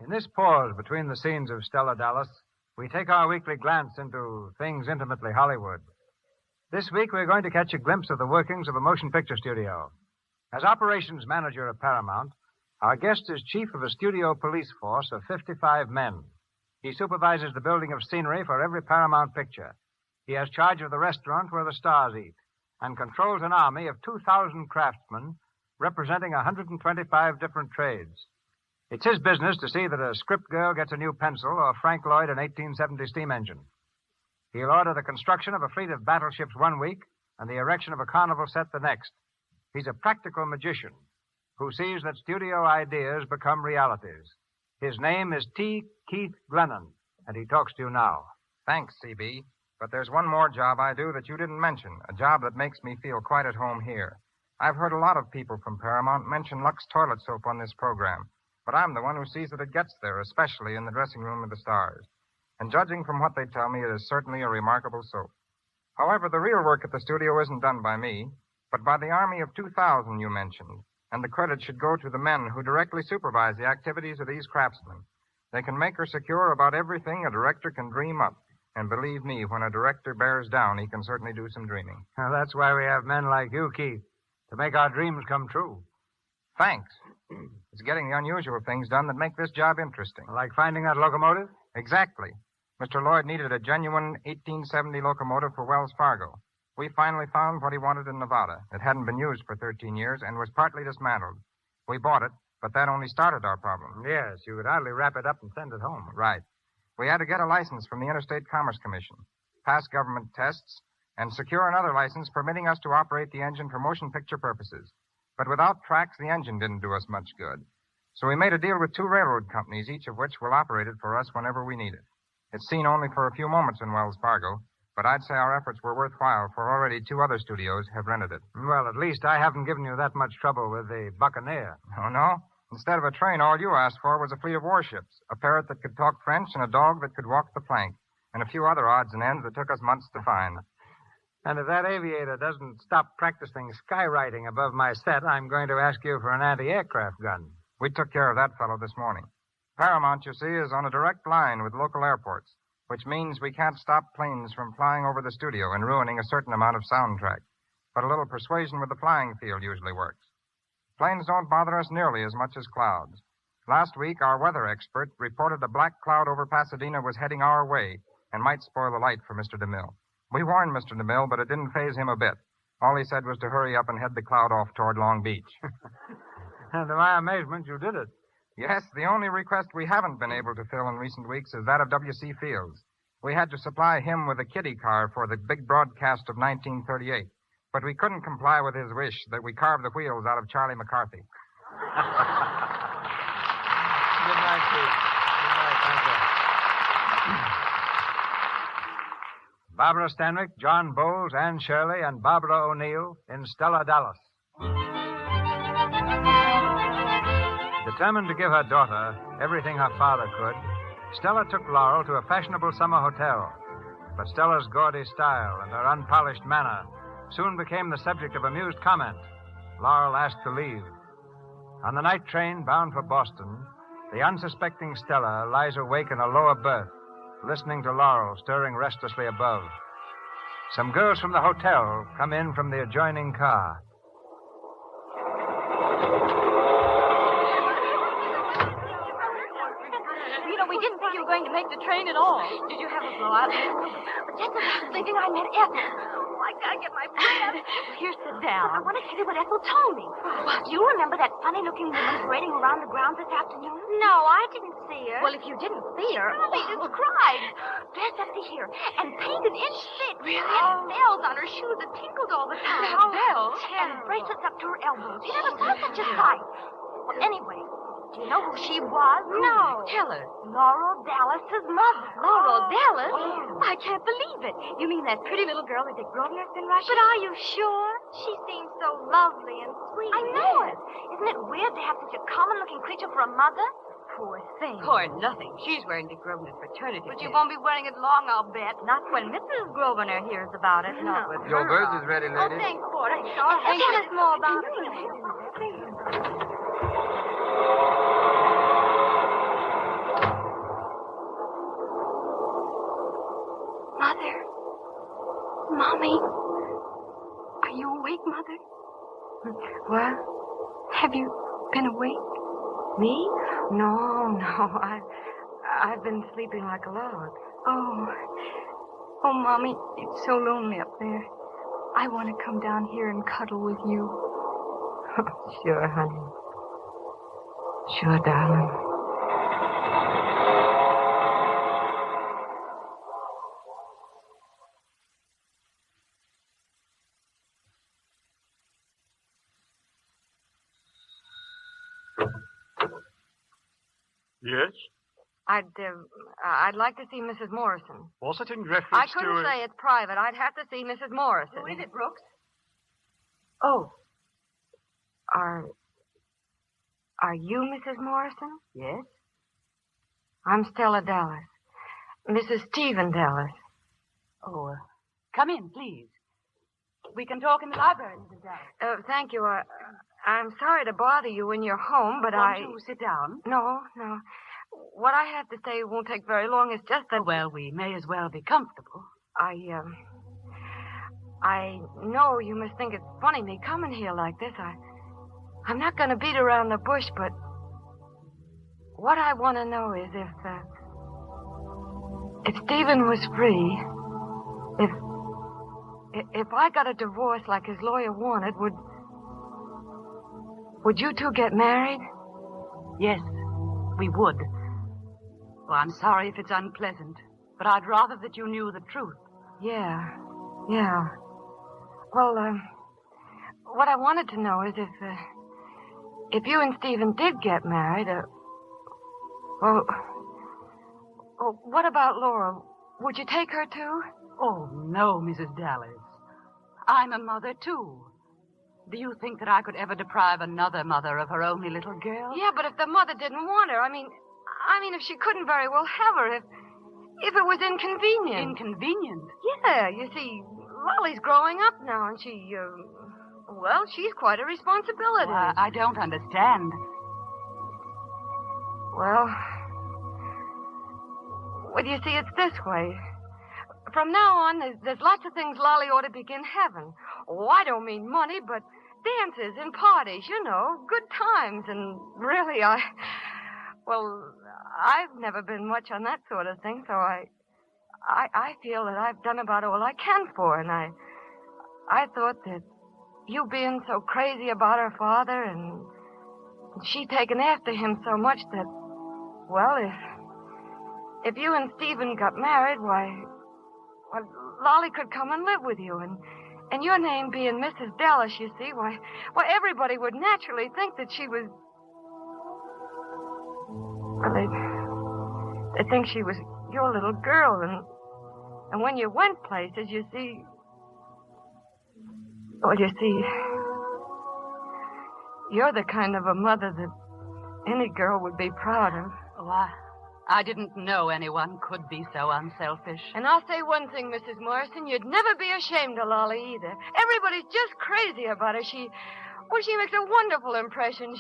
In this pause between the scenes of Stella Dallas, we take our weekly glance into things intimately Hollywood. This week, we're going to catch a glimpse of the workings of a motion picture studio. As operations manager of Paramount, our guest is chief of a studio police force of 55 men. He supervises the building of scenery for every Paramount picture. He has charge of the restaurant where the stars eat and controls an army of 2,000 craftsmen representing 125 different trades. It's his business to see that a script girl gets a new pencil or Frank Lloyd an 1870 steam engine. He'll order the construction of a fleet of battleships one week and the erection of a carnival set the next. He's a practical magician who sees that studio ideas become realities. His name is T. Keith Glennon, and he talks to you now. Thanks, CB. But there's one more job I do that you didn't mention, a job that makes me feel quite at home here. I've heard a lot of people from Paramount mention Lux toilet soap on this program. But I'm the one who sees that it gets there, especially in the dressing room of the stars. And judging from what they tell me, it is certainly a remarkable soap. However, the real work at the studio isn't done by me, but by the army of 2,000 you mentioned. And the credit should go to the men who directly supervise the activities of these craftsmen. They can make or secure about everything a director can dream up. And believe me, when a director bears down, he can certainly do some dreaming. Well, that's why we have men like you, Keith, to make our dreams come true. Thanks. It's getting the unusual things done that make this job interesting. Like finding that locomotive? Exactly. Mr. Lloyd needed a genuine 1870 locomotive for Wells Fargo. We finally found what he wanted in Nevada. It hadn't been used for 13 years and was partly dismantled. We bought it, but that only started our problem. Yes, you would hardly wrap it up and send it home. Right. We had to get a license from the Interstate Commerce Commission, pass government tests, and secure another license permitting us to operate the engine for motion picture purposes. But without tracks, the engine didn't do us much good. So we made a deal with 2 railroad companies, each of which will operate it for us whenever we need it. It's seen only for a few moments in Wells Fargo, but I'd say our efforts were worthwhile, for already 2 other studios have rented it. Well, at least I haven't given you that much trouble with the Buccaneer. Oh, no? Instead of a train, all you asked for was a fleet of warships, a parrot that could talk French, and a dog that could walk the plank, and a few other odds and ends that took us months to find. And if that aviator doesn't stop practicing skywriting above my set, I'm going to ask you for an anti-aircraft gun. We took care of that fellow this morning. Paramount, you see, is on a direct line with local airports, which means we can't stop planes from flying over the studio and ruining a certain amount of soundtrack. But a little persuasion with the flying field usually works. Planes don't bother us nearly as much as clouds. Last week, our weather expert reported a black cloud over Pasadena was heading our way and might spoil the light for Mr. DeMille. We warned Mr. DeMille, but it didn't faze him a bit. All he said was to hurry up and head the cloud off toward Long Beach. And to my amazement, you did it. Yes, the only request we haven't been able to fill in recent weeks is that of W.C. Fields. We had to supply him with a kiddie car for the big broadcast of 1938, but we couldn't comply with his wish that we carve the wheels out of Charlie McCarthy. Good night, Steve. Good night, thank you. Barbara Stanwyck, John Boles, Anne Shirley, and Barbara O'Neill in Stella Dallas. Determined to give her daughter everything her father could, Stella took Laurel to a fashionable summer hotel. But Stella's gaudy style and her unpolished manner soon became the subject of amused comment. Laurel asked to leave. On the night train bound for Boston, the unsuspecting Stella lies awake in a lower berth, listening to Laurel stirring restlessly above. Some girls from the hotel come in from the adjoining car. We didn't think you were going to make the train at all. Did you have a blowout? But just as I was thinking, I met Ethel. Oh, I gotta get my breath. Here, sit down. I want to tell you what Ethel told me. Do you remember that funny-looking woman parading around the grounds this afternoon? No, I didn't see her. Well, if you didn't see her... They described. Dressed up to here and painted in thick. Really? And bells on her shoes that tinkled all the time. Bells? And bracelets up to her elbows. You never saw such a sight. Well, anyway... Do you know who she was? No. Tell her. Laurel Dallas's mother. Laurel Dallas? Oh. I can't believe it. You mean that pretty little girl that Dick Grosvenor's been rushing? But are you sure? She seems so lovely and sweet. I know it. Isn't it weird to have such a common-looking creature for a mother? Poor thing. Poor nothing. She's wearing Dick Grosvenor's fraternity But kit. you won't be wearing it long, I'll bet. Not when Mrs. Grosvenor hears about it. Not with Your her. berth is ready, Oh, ladies. thanks, Porter. Tell us more about it. Mother. Mommy. Are you awake, Mother? What? Have you been awake? Me? No. I've been sleeping like a log. Oh, Mommy, it's so lonely up there. I want to come down here and cuddle with you. Sure, honey. Sure, darling. Yes? I'd like to see Mrs. Morrison. Was it in reference I to... couldn't say it's private. I'd have to see Mrs. Morrison. Who is it, Brooks? Oh. Are you Mrs. Morrison? Yes? I'm Stella Dallas. Mrs. Stephen Dallas. Oh, come in, please. We can talk in the library, Mrs. Dallas. Thank you. I'm sorry to bother you in your home, but Won't you sit down? No. What I have to say won't take very long. It's just that... Well, we may as well be comfortable. I know you must think it's funny me coming here like this. I'm not going to beat around the bush, but what I want to know is if Stephen was free, if I got a divorce like his lawyer wanted, would you two get married? Yes, we would. Well, I'm sorry if it's unpleasant, but I'd rather that you knew the truth. Yeah. Well, what I wanted to know is if you and Stephen did get married, what about Laura? Would you take her too? Oh, no, Mrs. Dallas. I'm a mother, too. Do you think that I could ever deprive another mother of her only little girl? Yeah, but if the mother didn't want her, I mean, if she couldn't very well have her, if it was inconvenient. Inconvenient? Yeah, you see, Lolly's growing up now, and she's quite a responsibility. Well, I don't understand. Well, you see, it's this way. From now on, there's lots of things Lolly ought to begin having. Oh, I don't mean money, but dances and parties, good times. And really, I've never been much on that sort of thing, so I feel that I've done about all I can for her, and I thought that you being so crazy about her father and she taking after him so much that, well, if you and Stephen got married, why, Lolly could come and live with you, and your name being Mrs. Dallas, you see, why, everybody would naturally think that she was... Well, they'd think she was your little girl, and when you went places, you see... Well, you see, you're the kind of a mother that any girl would be proud of. Oh, I didn't know anyone could be so unselfish. And I'll say one thing, Mrs. Morrison, you'd never be ashamed of Lolly either. Everybody's just crazy about her. She makes a wonderful impression.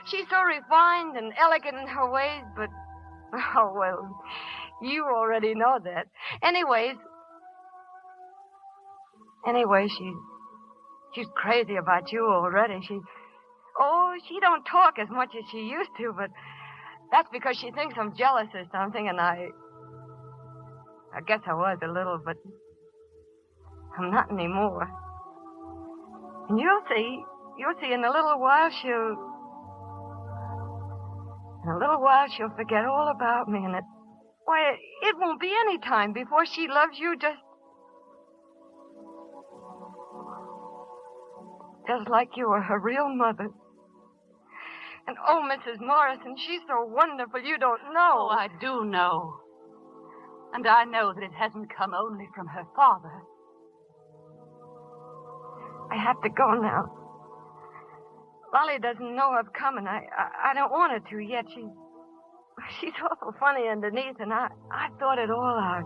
She's so refined and elegant in her ways, but... Oh, well, you already know that. Anyways, Anyway, she's crazy about you already. She don't talk as much as she used to, but that's because she thinks I'm jealous or something, and I guess I was a little, but I'm not anymore. And you'll see in a little while she'll forget all about me, and it won't be any time before she loves you just like you were her real mother. And oh, Mrs. Morrison, she's so wonderful, you don't know. Oh, I do know. And I know that it hasn't come only from her father. I have to go now. Lolly doesn't know I've come, and I don't want her to yet. She's awful funny underneath, and I thought it all out.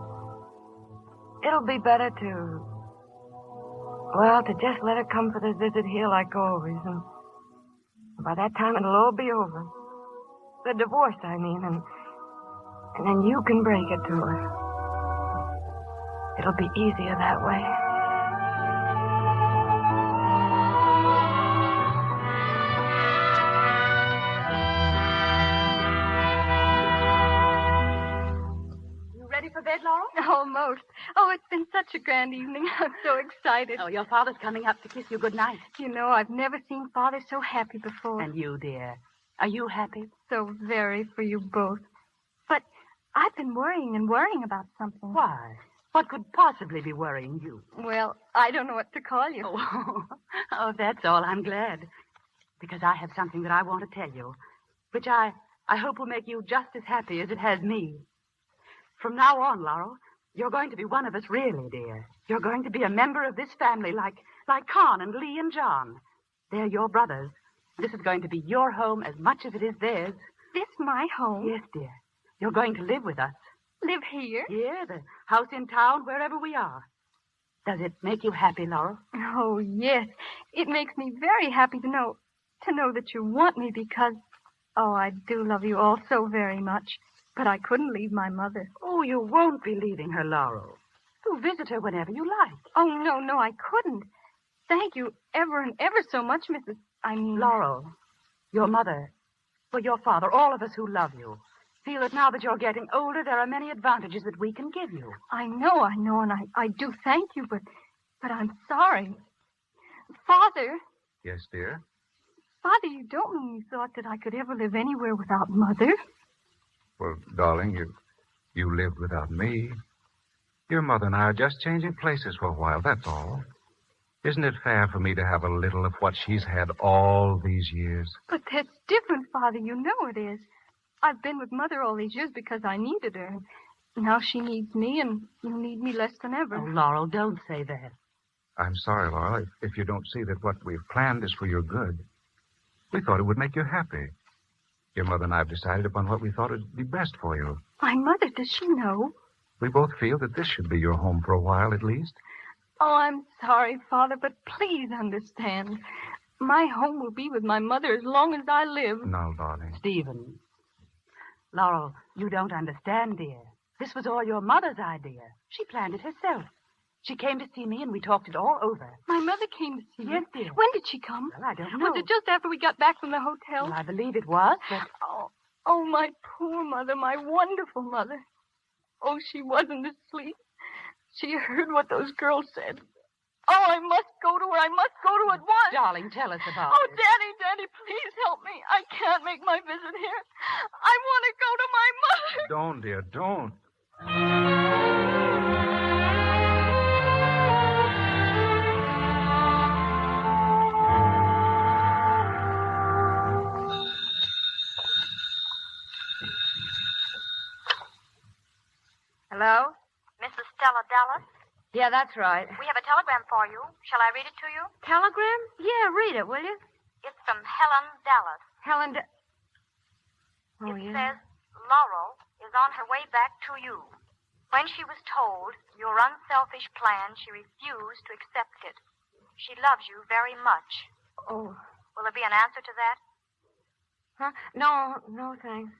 It'll be better to just let her come for the visit here like always, and by that time it'll all be over. The divorce, I mean, and then you can break it to her. It'll be easier that way. For bed, Laurel? Almost. Oh, it's been such a grand evening. I'm so excited. Oh, your father's coming up to kiss you good night. You know, I've never seen Father so happy before. And you, dear, are you happy? So very for you both. But I've been worrying about something. Why? What could possibly be worrying you? Well, I don't know what to call you. Oh, that's all. I'm glad. Because I have something that I want to tell you, which I hope will make you just as happy as it has me. From now on, Laurel, you're going to be one of us, really, dear. You're going to be a member of this family like Con and Lee and John. They're your brothers. This is going to be your home as much as it is theirs. This my home? Yes, dear. You're going to live with us. Live here? Here, the house in town, wherever we are. Does it make you happy, Laurel? Oh, yes. It makes me very happy to know that you want me because, I do love you all so very much. But I couldn't leave my mother. Oh, you won't be leaving her, Laurel. You'll visit her whenever you like. Oh, no, I couldn't. Thank you ever and ever so much, Laurel, your mother, your father, all of us who love you, feel that now that you're getting older, there are many advantages that we can give you. I know, and I do thank you, but I'm sorry. Father. Yes, dear? Father, you don't mean you thought that I could ever live anywhere without Mother? Well, darling, you lived without me. Your mother and I are just changing places for a while, that's all. Isn't it fair for me to have a little of what she's had all these years? But that's different, Father. You know it is. I've been with Mother all these years because I needed her. Now she needs me, and you need me less than ever. Oh, Laurel, don't say that. I'm sorry, Laura, if you don't see that what we've planned is for your good. We thought it would make you happy. Your mother and I have decided upon what we thought would be best for you. My mother, does she know? We both feel that this should be your home for a while, at least. Oh, I'm sorry, Father, but please understand. My home will be with my mother as long as I live. No, darling. Stephen. Laurel, you don't understand, dear. This was all your mother's idea. She planned it herself. She came to see me, and we talked it all over. My mother came to see you? Yes, dear. When did she come? Well, I don't know. Was it just after we got back from the hotel? Well, I believe it was, but... Oh, my poor mother, my wonderful mother. Oh, she wasn't asleep. She heard what those girls said. Oh, I must go to her. I must go to her at once. Darling, tell us about it. Oh, it. Daddy, please help me. I can't make my visit here. I want to go to my mother. Don't, dear, don't. Hello? Mrs. Stella Dallas? Yeah, that's right. We have a telegram for you. Shall I read it to you? Telegram? Yeah, read it, will you? It's from Helen Dallas. It says, Laurel is on her way back to you. When she was told your unselfish plan, she refused to accept it. She loves you very much. Oh. Will there be an answer to that? Huh? No, thanks.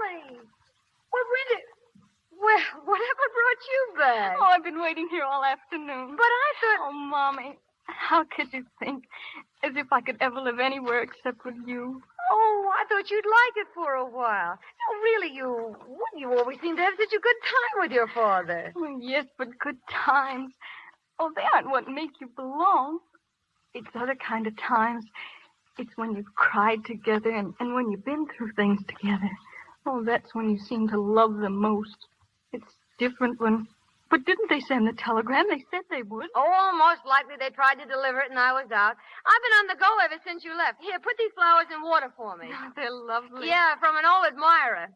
Lolly. Well, whatever brought you back? Oh, I've been waiting here all afternoon. But I thought... Oh, Mommy, how could you think? As if I could ever live anywhere except with you. Oh, I thought you'd like it for a while. No, really, you always seem to have such a good time with your father. Oh, yes, but good times. Oh, they aren't what make you belong. It's other kind of times. It's when you've cried together and when you've been through things together. Oh, that's when you seem to love them most. It's different when... But didn't they send the telegram? They said they would. Oh, most likely they tried to deliver it and I was out. I've been on the go ever since you left. Here, put these flowers in water for me. Oh, they're lovely. Yeah, from an old admirer.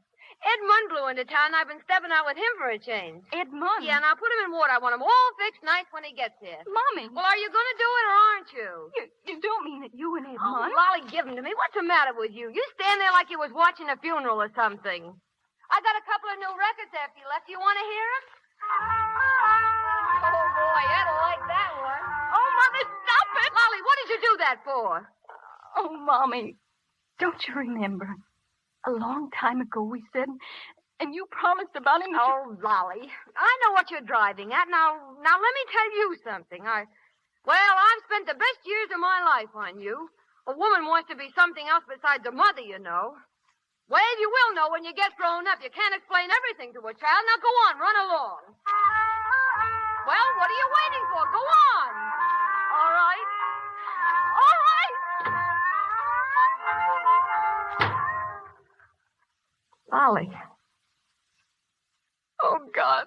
Ed Munn blew into town and I've been stepping out with him for a change. Ed Munn? Yeah, now put him in water. I want him all fixed nice when he gets here. Mommy. Well, are you going to do it or aren't you? You don't mean that you and Ed Oh, Munn? Lolly, give him to me. What's the matter with you? You stand there like you was watching a funeral or something. I got a couple of new records after you left. You want to hear them? Oh, boy, I don't like that one. Oh, Mother, stop it. Lolly, what did you do that for? Oh, Mommy, don't you remember? A long time ago we said, and you promised about him. Oh, Lolly, I know what you're driving at. Now let me tell you something. I've spent the best years of my life on you. A woman wants to be something else besides a mother, you know. Well, you will know when you get grown up. You can't explain everything to a child. Now, go on, run along. Well, what are you waiting for? Go on. All right. All right. Lolly. Oh, God.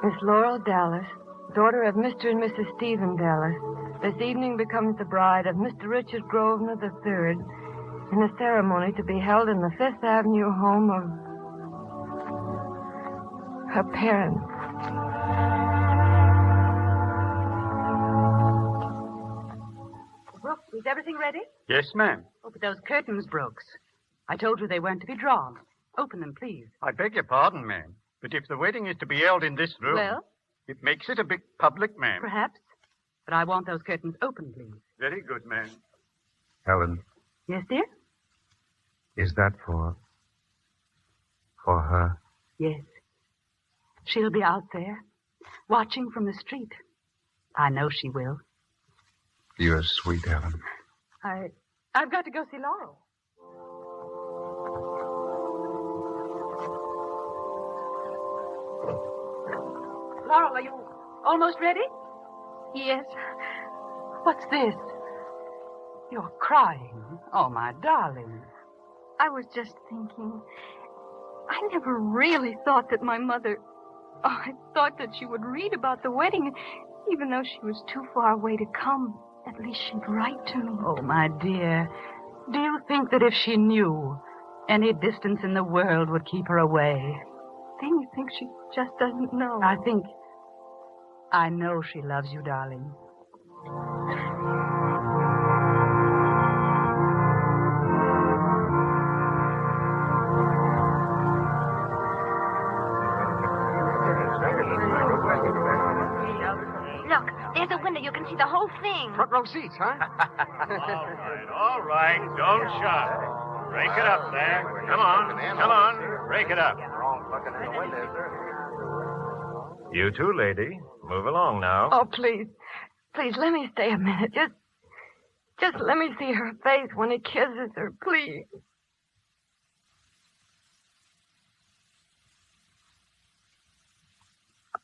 Miss Laurel Dallas, daughter of Mr. and Mrs. Stephen Dallas, this evening becomes the bride of Mr. Richard Grosvenor III in a ceremony to be held in the Fifth Avenue home of her parents. Brooks, is everything ready? Yes, ma'am. Oh, but those curtains, Brooks. I told you they weren't to be drawn. Open them, please. I beg your pardon, ma'am. But if the wedding is to be held in this room... Well? It makes it a bit public, ma'am. Perhaps. But I want those curtains open, please. Very good, ma'am. Helen, Yes, dear? is that for her? Yes. She'll be out there, watching from the street. I know she will. You're sweet, Helen. I've got to go see Laurel. Laurel, are you almost ready? Yes. What's this? You're crying. Oh, my darling. I was just thinking. I never really thought that my mother... Oh, I thought that she would read about the wedding, even though she was too far away to come. At least she'd write to me. Oh, my dear. Do you think that if she knew, any distance in the world would keep her away? Then you think she just doesn't know. I know she loves you, darling. Look, there's a window. You can see the whole thing. Front row seats, huh? All right. Don't shout. Break it up there. Come on. Break it up. You too, lady. Move along now. Oh, please. Please, let me stay a minute. Just let me see her face when he kisses her, please.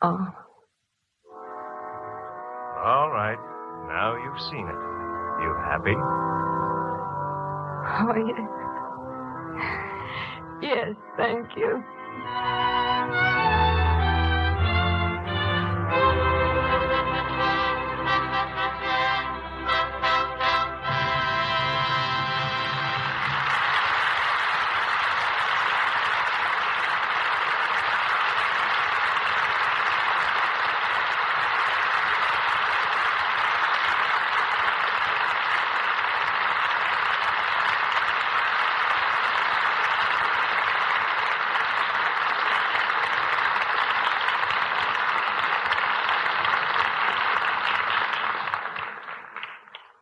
Oh. All right. Now you've seen it. You happy? Oh, yes. Yes, thank you.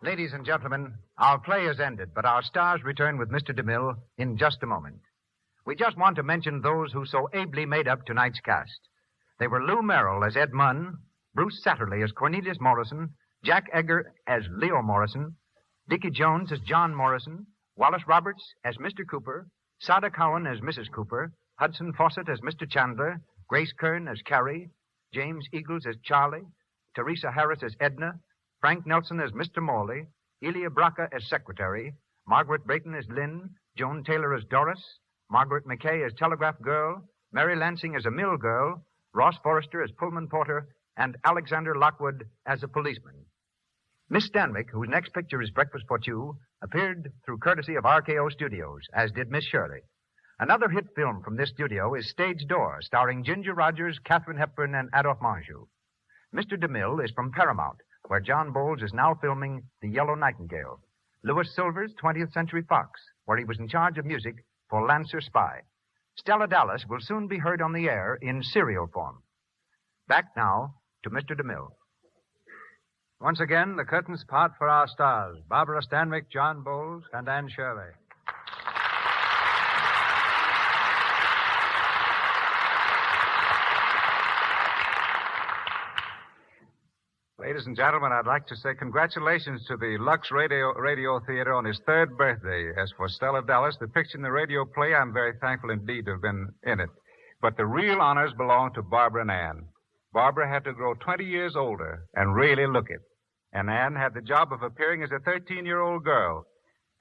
Ladies and gentlemen, our play has ended, but our stars return with Mr. DeMille in just a moment. We just want to mention those who so ably made up tonight's cast. They were Lou Merrill as Ed Munn, Bruce Satterley as Cornelius Morrison, Jack Egger as Leo Morrison, Dickie Jones as John Morrison, Wallace Roberts as Mr. Cooper, Sada Cowan as Mrs. Cooper, Hudson Fawcett as Mr. Chandler, Grace Kern as Carrie, James Eagles as Charlie, Teresa Harris as Edna, Frank Nelson as Mr. Morley, Elia Braca as Secretary, Margaret Brayton as Lynn, Joan Taylor as Doris, Margaret McKay as Telegraph Girl, Mary Lansing as a Mill Girl, Ross Forrester as Pullman Porter, and Alexander Lockwood as a policeman. Miss Stanwyck, whose next picture is Breakfast for Two, appeared through courtesy of RKO Studios, as did Miss Shirley. Another hit film from this studio is Stage Door, starring Ginger Rogers, Katharine Hepburn, and Adolphe Menjou. Mr. DeMille is from Paramount, where John Boles is now filming The Yellow Nightingale. Louis Silver's 20th Century Fox, where he was in charge of music for Lancer Spy. Stella Dallas will soon be heard on the air in serial form. Back now to Mr. DeMille. Once again, the curtains part for our stars, Barbara Stanwyck, John Boles, and Anne Shirley. Ladies and gentlemen, I'd like to say congratulations to the Lux Radio Theater on his third birthday. As for Stella Dallas, the picture in the radio play, I'm very thankful indeed to have been in it. But the real honors belong to Barbara and Anne. Barbara had to grow 20 years older and really look it. And Anne had the job of appearing as a 13-year-old girl.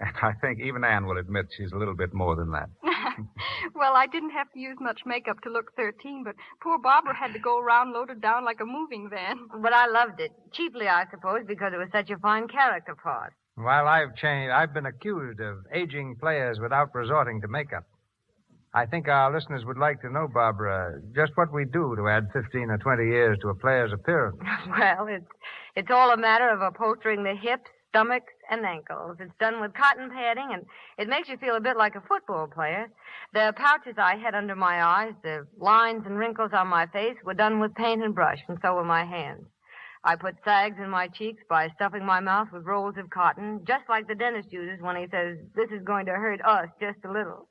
And I think even Anne will admit she's a little bit more than that. Well, I didn't have to use much makeup to look 13, but poor Barbara had to go around loaded down like a moving van. But I loved it. Chiefly, I suppose, because it was such a fine character part. While I've changed, I've been accused of aging players without resorting to makeup. I think our listeners would like to know, Barbara, just what we do to add 15 or 20 years to a player's appearance. Well, it's all a matter of upholstering the hips, stomachs, and ankles. It's done with cotton padding, and it makes you feel a bit like a football player. The pouches I had under my eyes, the lines and wrinkles on my face were done with paint and brush, and so were my hands. I put sags in my cheeks by stuffing my mouth with rolls of cotton, just like the dentist uses when he says, "This is going to hurt us just a little."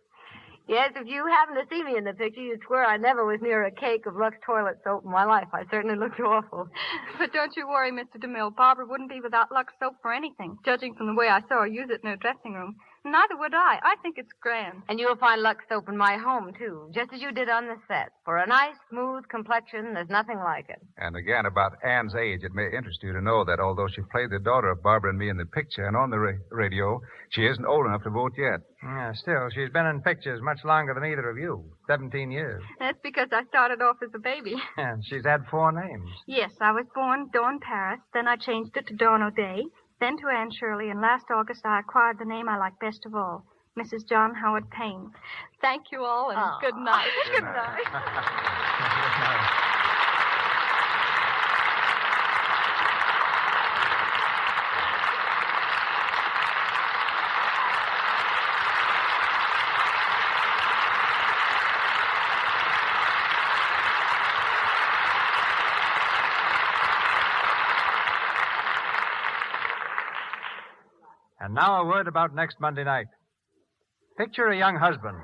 Yes, if you happened to see me in the picture, you'd swear I never was near a cake of Lux toilet soap in my life. I certainly looked awful. But don't you worry, Mr. DeMille. Barbara wouldn't be without Lux soap for anything, judging from the way I saw her use it in her dressing room. Neither would I. I think it's grand. And you'll find Lux soap in my home, too, just as you did on the set. For a nice, smooth complexion, there's nothing like it. And again, about Anne's age, it may interest you to know that although she played the daughter of Barbara and me in the picture and on the radio, she isn't old enough to vote yet. Yeah, still, she's been in pictures much longer than either of you. 17 years. That's because I started off as a baby. And she's had 4 names. Yes, I was born Dawn Paris, then I changed it to Dawn O'Day, then to Anne Shirley, and last August I acquired the name I like best of all, Mrs. John Howard Payne. Thank you all, and good night. Good night. Good night. And now a word about next Monday night. Picture a young husband.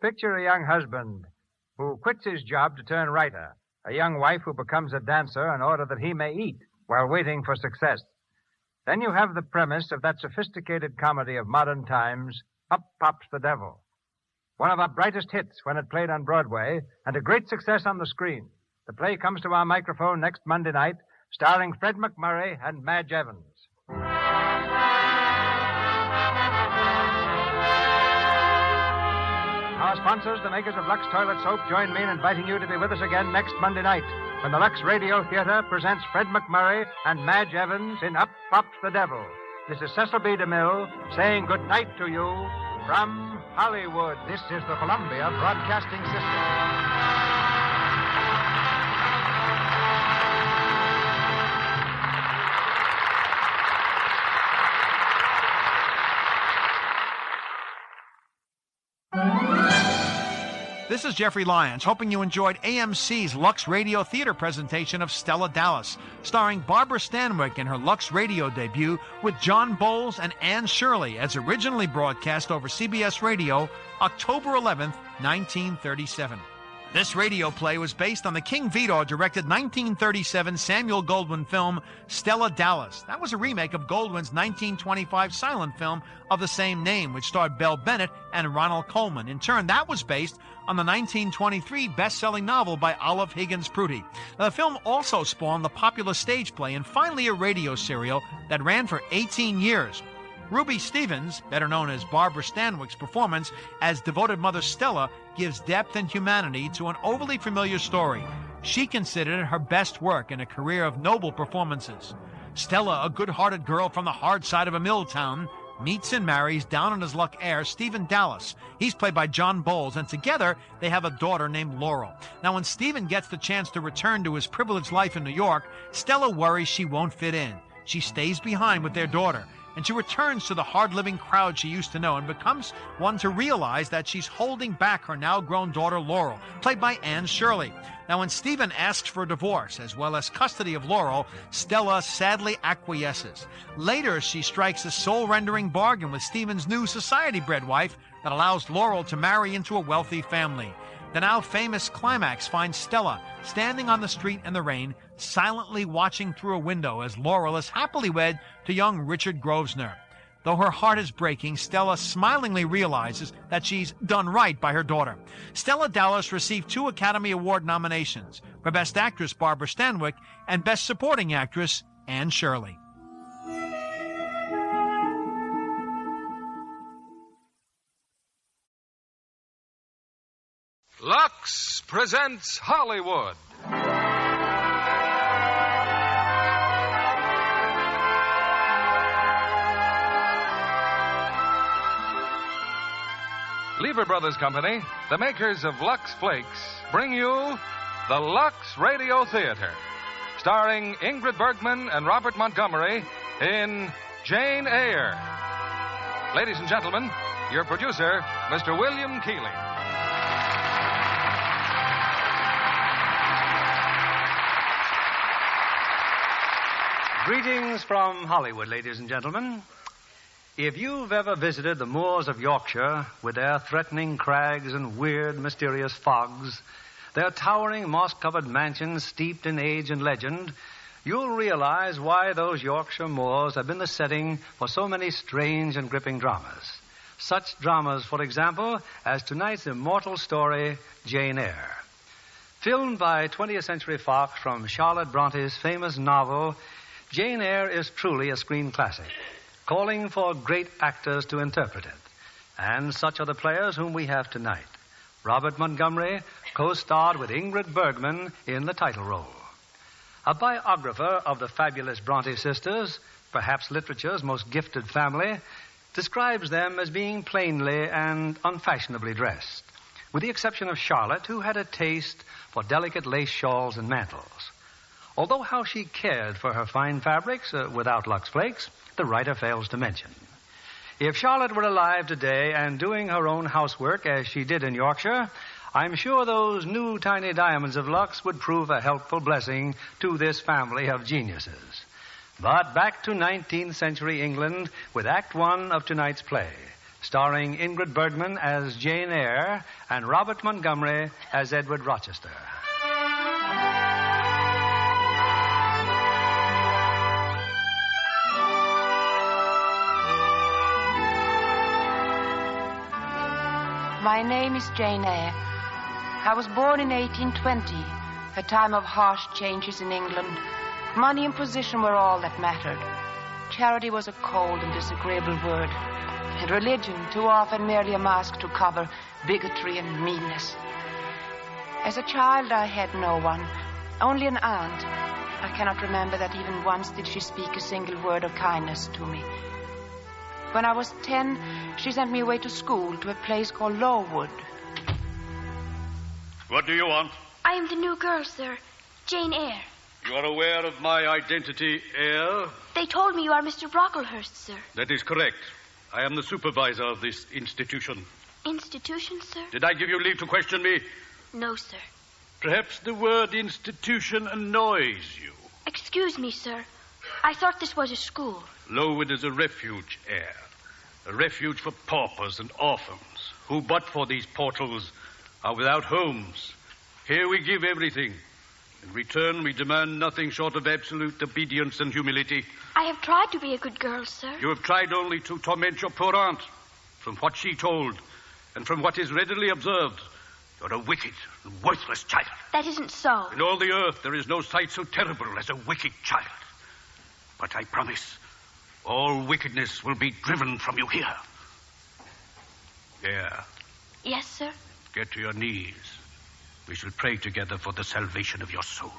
Picture a young husband who quits his job to turn writer. A young wife who becomes a dancer in order that he may eat while waiting for success. Then you have the premise of that sophisticated comedy of modern times, Up Pops the Devil. One of our brightest hits when it played on Broadway, and a great success on the screen. The play comes to our microphone next Monday night, starring Fred McMurray and Madge Evans. Our sponsors, the makers of Lux Toilet Soap, join me in inviting you to be with us again next Monday night when the Lux Radio Theater presents Fred McMurray and Madge Evans in Up Pops the Devil. This is Cecil B. DeMille saying good night to you from Hollywood. This is the Columbia Broadcasting System. This is Jeffrey Lyons, hoping you enjoyed AMC's Lux Radio Theater presentation of Stella Dallas, starring Barbara Stanwyck in her Lux Radio debut with John Boles and Anne Shirley, as originally broadcast over CBS Radio October 11th, 1937. This radio play was based on the King Vidor-directed 1937 Samuel Goldwyn film Stella Dallas. That was a remake of Goldwyn's 1925 silent film of the same name, which starred Belle Bennett and Ronald Colman. In turn, that was based on the 1923 best-selling novel by Olive Higgins Prudy. Now, the film also spawned the popular stage play and finally a radio serial that ran for 18 years. Ruby Stevens, better known as Barbara Stanwyck's performance as devoted mother Stella, gives depth and humanity to an overly familiar story. She considered it her best work in a career of noble performances. Stella, a good-hearted girl from the hard side of a mill town, meets and marries down on his luck heir, Stephen Dallas. He's played by John Boles, and together they have a daughter named Laurel. Now, when Stephen gets the chance to return to his privileged life in New York, Stella worries she won't fit in. She stays behind with their daughter, and she returns to the hard-living crowd she used to know and becomes one to realize that she's holding back her now-grown daughter, Laurel, played by Anne Shirley. Now, when Stephen asks for a divorce, as well as custody of Laurel, Stella sadly acquiesces. Later, she strikes a soul-rendering bargain with Stephen's new society-bred wife that allows Laurel to marry into a wealthy family. The now famous climax finds Stella standing on the street in the rain, silently watching through a window as Laurel is happily wed to young Richard Grosvenor. Though her heart is breaking, Stella smilingly realizes that she's done right by her daughter. Stella Dallas received 2 Academy Award nominations for Best Actress Barbara Stanwyck and Best Supporting Actress Anne Shirley. Lux presents Hollywood. Lever Brothers Company, the makers of Lux Flakes, bring you the Lux Radio Theater, starring Ingrid Bergman and Robert Montgomery in Jane Eyre. Ladies and gentlemen, your producer, Mr. William Keighley. Greetings from Hollywood, ladies and gentlemen. If you've ever visited the moors of Yorkshire with their threatening crags and weird, mysterious fogs, their towering, moss-covered mansions steeped in age and legend, you'll realize why those Yorkshire moors have been the setting for so many strange and gripping dramas. Such dramas, for example, as tonight's immortal story, Jane Eyre. Filmed by 20th Century Fox from Charlotte Bronte's famous novel, Jane Eyre is truly a screen classic, calling for great actors to interpret it. And such are the players whom we have tonight. Robert Montgomery co-starred with Ingrid Bergman in the title role. A biographer of the fabulous Bronte sisters, perhaps literature's most gifted family, describes them as being plainly and unfashionably dressed, with the exception of Charlotte, who had a taste for delicate lace shawls and mantles. Although how she cared for her fine fabrics without Lux Flakes, the writer fails to mention. If Charlotte were alive today and doing her own housework as she did in Yorkshire, I'm sure those new tiny diamonds of Lux would prove a helpful blessing to this family of geniuses. But back to 19th century England with Act One of tonight's play, starring Ingrid Bergman as Jane Eyre and Robert Montgomery as Edward Rochester. My name is Jane Eyre. I was born in 1820, a time of harsh changes in England. Money and position were all that mattered. Charity was a cold and disagreeable word, and religion too often merely a mask to cover bigotry and meanness. As a child, I had no one, only an aunt. I cannot remember that even once did she speak a single word of kindness to me. When I was 10, she sent me away to school to a place called Lowood. What do you want? I am the new girl, sir. Jane Eyre. You are aware of my identity, Eyre? They told me you are Mr. Brocklehurst, sir. That is correct. I am the supervisor of this institution. Institution, sir? Did I give you leave to question me? No, sir. Perhaps the word institution annoys you. Excuse me, sir. I thought this was a school. Lowood is a refuge, Eyre. A refuge for paupers and orphans, who, but for these portals, are without homes. Here we give everything. In return, we demand nothing short of absolute obedience and humility. I have tried to be a good girl, sir. You have tried only to torment your poor aunt. From what she told, and from what is readily observed, you're a wicked and worthless child. That isn't so. In all the earth, there is no sight so terrible as a wicked child. But I promise, all wickedness will be driven from you here. Yeah. Yes, sir. Get to your knees. We shall pray together for the salvation of your soul.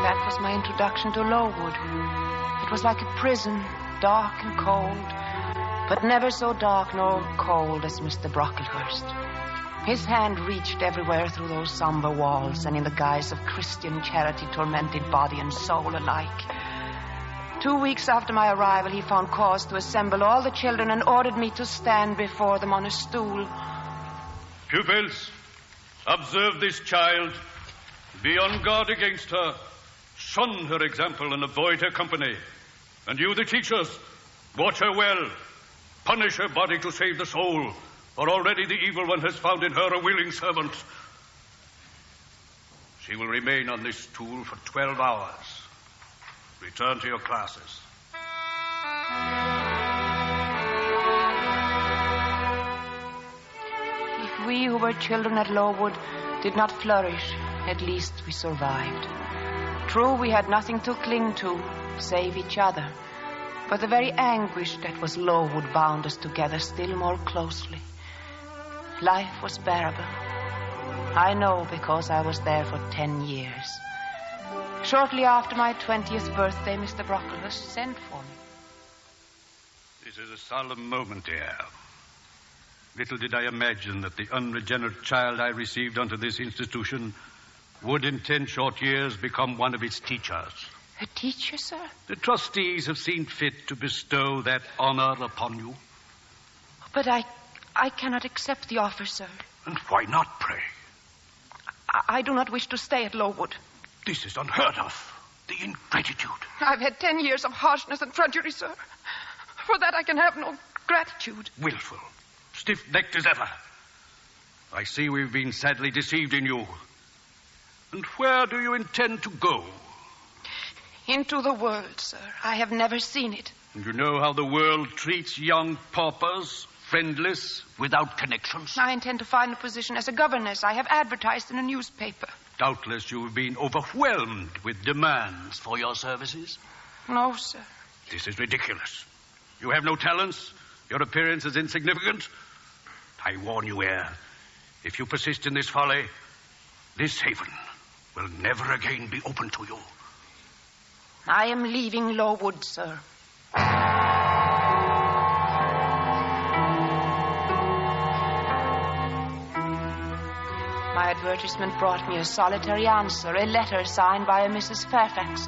That was my introduction to Lowood. It was like a prison, dark and cold, but never so dark nor cold as Mr. Brocklehurst. His hand reached everywhere through those somber walls, and in the guise of Christian charity tormented body and soul alike. 2 weeks after my arrival, he found cause to assemble all the children and ordered me to stand before them on a stool. Pupils, observe this child. Be on guard against her. Shun her example and avoid her company. And you, the teachers, watch her well. Punish her body to save the soul, for already the evil one has found in her a willing servant. She will remain on this stool for 12 hours. Return to your classes. If we who were children at Lowood did not flourish, at least we survived. True, we had nothing to cling to, save each other. But the very anguish that was Lowood bound us together still more closely. Life was bearable. I know because I was there for 10 years. Shortly after my 20th birthday, Mr. Brocklehurst sent for me. This is a solemn moment, Eyre. Little did I imagine that the unregenerate child I received unto this institution would in 10 short years become one of its teachers. A teacher, sir? The trustees have seen fit to bestow that honor upon you. But I cannot accept the offer, sir. And why not, pray? I do not wish to stay at Lowood. This is unheard of. The ingratitude. I've had 10 years of harshness and drudgery, sir. For that I can have no gratitude. Willful. Stiff-necked as ever. I see we've been sadly deceived in you. And where do you intend to go? Into the world, sir. I have never seen it. And you know how the world treats young paupers? Friendless, without connections? I intend to find a position as a governess. I have advertised in a newspaper. Doubtless you have been overwhelmed with demands for your services. No, sir. This is ridiculous. You have no talents. Your appearance is insignificant. I warn you, Eyre, if you persist in this folly, this haven will never again be open to you. I am leaving Lowood, sir. My advertisement brought me a solitary answer, a letter signed by a Mrs. Fairfax.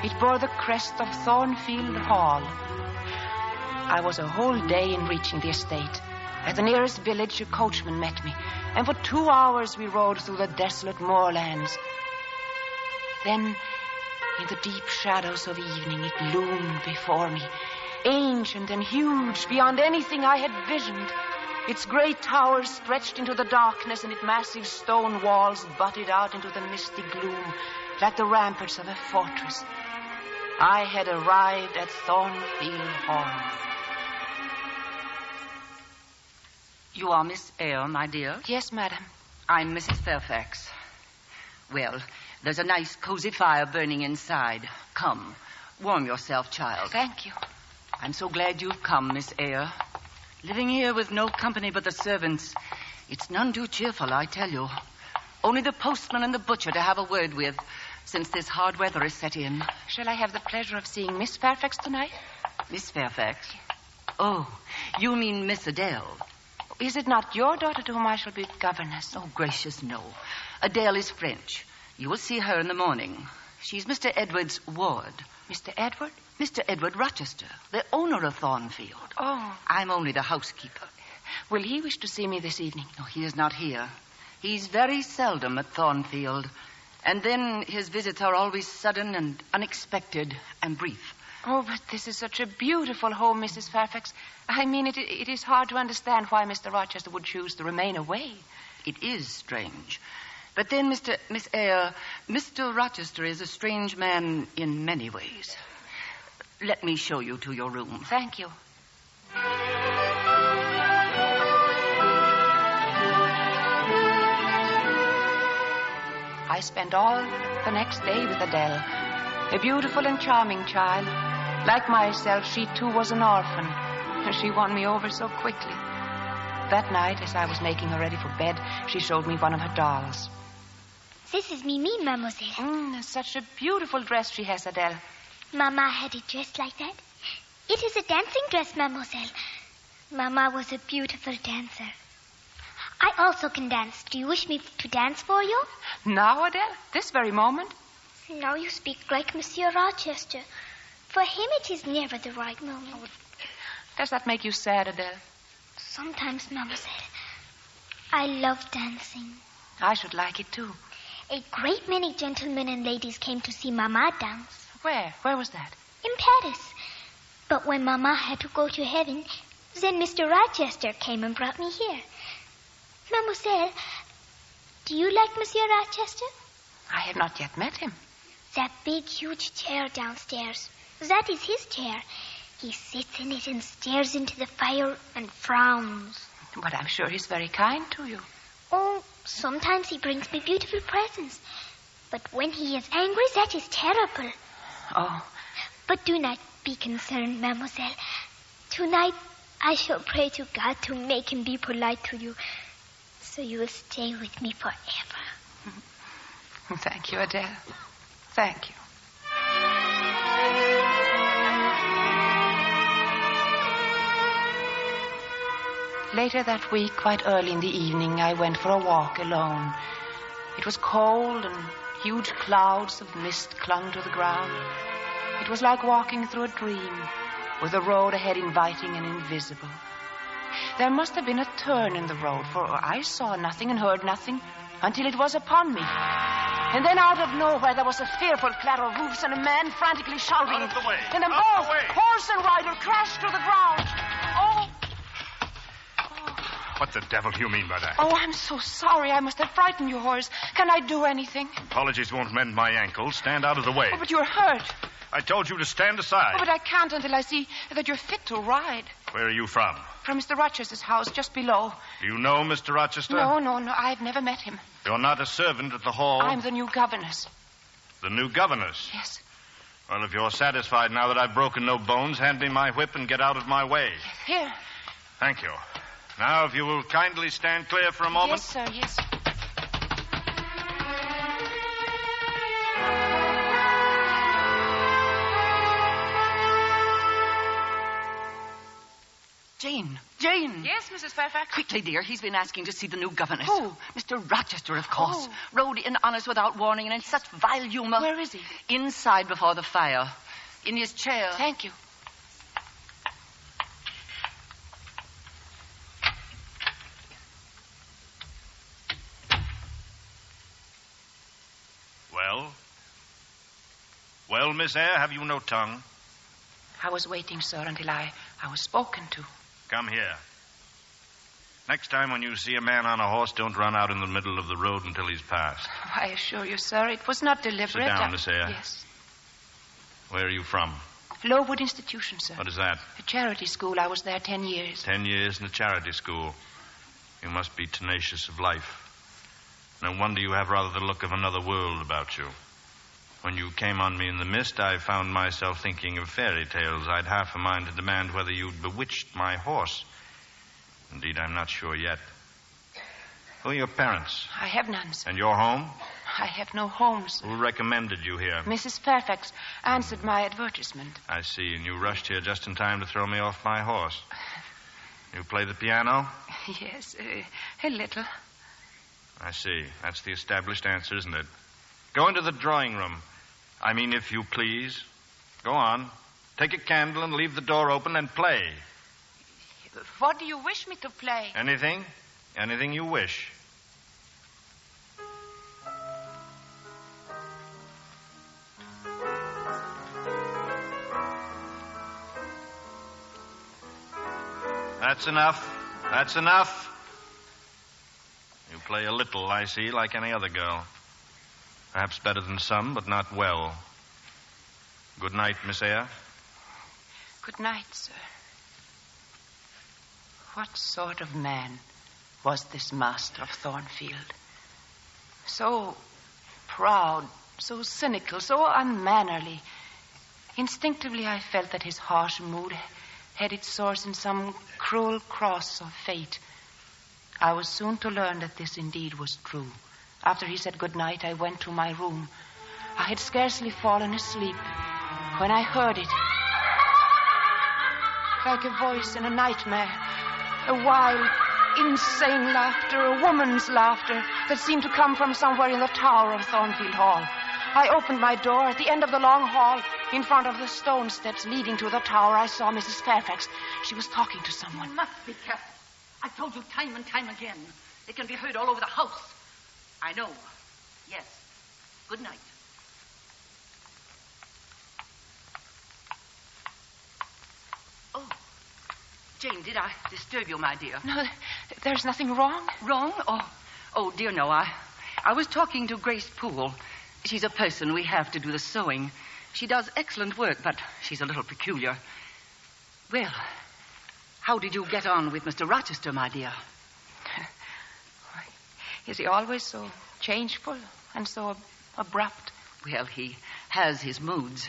It bore the crest of Thornfield Hall. I was a whole day in reaching the estate. At the nearest village, a coachman met me, and for 2 hours we rode through the desolate moorlands. Then, in the deep shadows of evening, it loomed before me, ancient and huge beyond anything I had visioned. Its great towers stretched into the darkness, and its massive stone walls butted out into the misty gloom like the ramparts of a fortress. I had arrived at Thornfield Hall. You are Miss Eyre, my dear? Yes, madam. I'm Mrs. Fairfax. Well, there's a nice cozy fire burning inside. Come, warm yourself, child. Thank you. I'm so glad you've come, Miss Eyre. Living here with no company but the servants, it's none too cheerful, I tell you. Only the postman and the butcher to have a word with, since this hard weather is set in. Shall I have the pleasure of seeing Miss Fairfax tonight? Miss Fairfax? Oh, you mean Miss Adele. Is it not your daughter to whom I shall be governess? Oh, gracious, no. Adele is French. You will see her in the morning. She's Mr. Edward's ward. Mr. Edward? Mr. Edward Rochester, the owner of Thornfield. Oh. I'm only the housekeeper. Will he wish to see me this evening? No, he is not here. He's very seldom at Thornfield. And then his visits are always sudden and unexpected and brief. Oh, but this is such a beautiful home, Mrs. Fairfax. I mean, it is hard to understand why Mr. Rochester would choose to remain away. It is strange. But then, Miss Eyre, Mr. Rochester is a strange man in many ways. Let me show you to your room. Thank you. I spent all the next day with Adele, a beautiful and charming child. Like myself, she too was an orphan, and she won me over so quickly. That night, as I was making her ready for bed, she showed me one of her dolls. This is Mimi, mademoiselle. Such a beautiful dress she has, Adele. Mama had it dressed like that. It is a dancing dress, mademoiselle. Mama was a beautiful dancer. I also can dance. Do you wish me to dance for you? Now, Adele? This very moment? Now you speak like Monsieur Rochester. For him, it is never the right moment. Oh, does that make you sad, Adele? Sometimes, mademoiselle. I love dancing. I should like it, too. A great many gentlemen and ladies came to see Mama dance. Where? Where was that? In Paris. But when Mama had to go to heaven, then Mr. Rochester came and brought me here. Mademoiselle, do you like Monsieur Rochester? I have not yet met him. That big, huge chair downstairs. That is his chair. He sits in it and stares into the fire and frowns. But I'm sure he's very kind to you. Oh, sometimes he brings me beautiful presents. But when he is angry, that is terrible. Oh. But do not be concerned, mademoiselle. Tonight, I shall pray to God to make him be polite to you, so you will stay with me forever. Thank you, Adele. Thank you. Later that week, quite early in the evening, I went for a walk alone. It was cold and huge clouds of mist clung to the ground. It was like walking through a dream, with the road ahead inviting and invisible. There must have been a turn in the road, for I saw nothing and heard nothing until it was upon me. And then out of nowhere there was a fearful clatter of hoofs and a man frantically shouting. Out of the way! And then both, horse and rider, crashed to the ground. Oh! What the devil do you mean by that? Oh, I'm so sorry. I must have frightened you, Horace. Can I do anything? Apologies won't mend my ankle. Stand out of the way. Oh, but you're hurt. I told you to stand aside. Oh, but I can't until I see that you're fit to ride. Where are you from? From Mr. Rochester's house, just below. Do you know Mr. Rochester? No. I've never met him. You're not a servant at the hall? I'm the new governess. The new governess? Yes. Well, if you're satisfied now that I've broken no bones, hand me my whip and get out of my way. Here. Thank you. Now, if you will kindly stand clear for a moment. Yes, sir, yes. Jane. Yes, Mrs. Fairfax? Quickly, dear. He's been asking to see the new governess. Who? Mr. Rochester, of course. Oh. Rode in on us without warning and in such vile humor. Where is he? Inside before the fire. In his chair. Thank you. Well, Miss Eyre, have you no tongue? I was waiting, sir, until I was spoken to. Come here. Next time when you see a man on a horse, don't run out in the middle of the road until he's passed. I assure you, sir, it was not deliberate. Sit down, Miss Eyre. Yes. Where are you from? Lowood Institution, sir. What is that? A charity school. I was there 10 years. 10 years in a charity school. You must be tenacious of life. No wonder you have rather the look of another world about you. When you came on me in the mist, I found myself thinking of fairy tales. I'd half a mind to demand whether you'd bewitched my horse. Indeed, I'm not sure yet. Who are your parents? I have none, sir. And your home? I have no home, sir. Who recommended you here? Mrs. Fairfax answered my advertisement. I see, and you rushed here just in time to throw me off my horse. You play the piano? Yes, a little. I see. That's the established answer, isn't it? Go into the drawing room. I mean, if you please. Go on. Take a candle and leave the door open and play. What do you wish me to play? Anything? Anything you wish. That's enough. That's enough. You play a little, I see, like any other girl. Perhaps better than some, but not well. Good night, Miss Eyre. Good night, sir. What sort of man was this master of Thornfield? So proud, so cynical, so unmannerly. Instinctively, I felt that his harsh mood had its source in some cruel cross of fate. I was soon to learn that this indeed was true. After he said good night, I went to my room. I had scarcely fallen asleep when I heard it. Like a voice in a nightmare. A wild, insane laughter, a woman's laughter that seemed to come from somewhere in the tower of Thornfield Hall. I opened my door. At the end of the long hall, in front of the stone steps leading to the tower, I saw Mrs. Fairfax. She was talking to someone. You must be careful. I've told you time and time again. It can be heard all over the house. I know. Yes. Good night. Oh, Jane, did I disturb you, my dear? No, there's nothing wrong. Wrong? Oh, dear, no. I was talking to Grace Poole. She's a person we have to do the sewing. She does excellent work, but she's a little peculiar. Well, how did you get on with Mr. Rochester, my dear? Is he always so changeful and so abrupt? Well, he has his moods.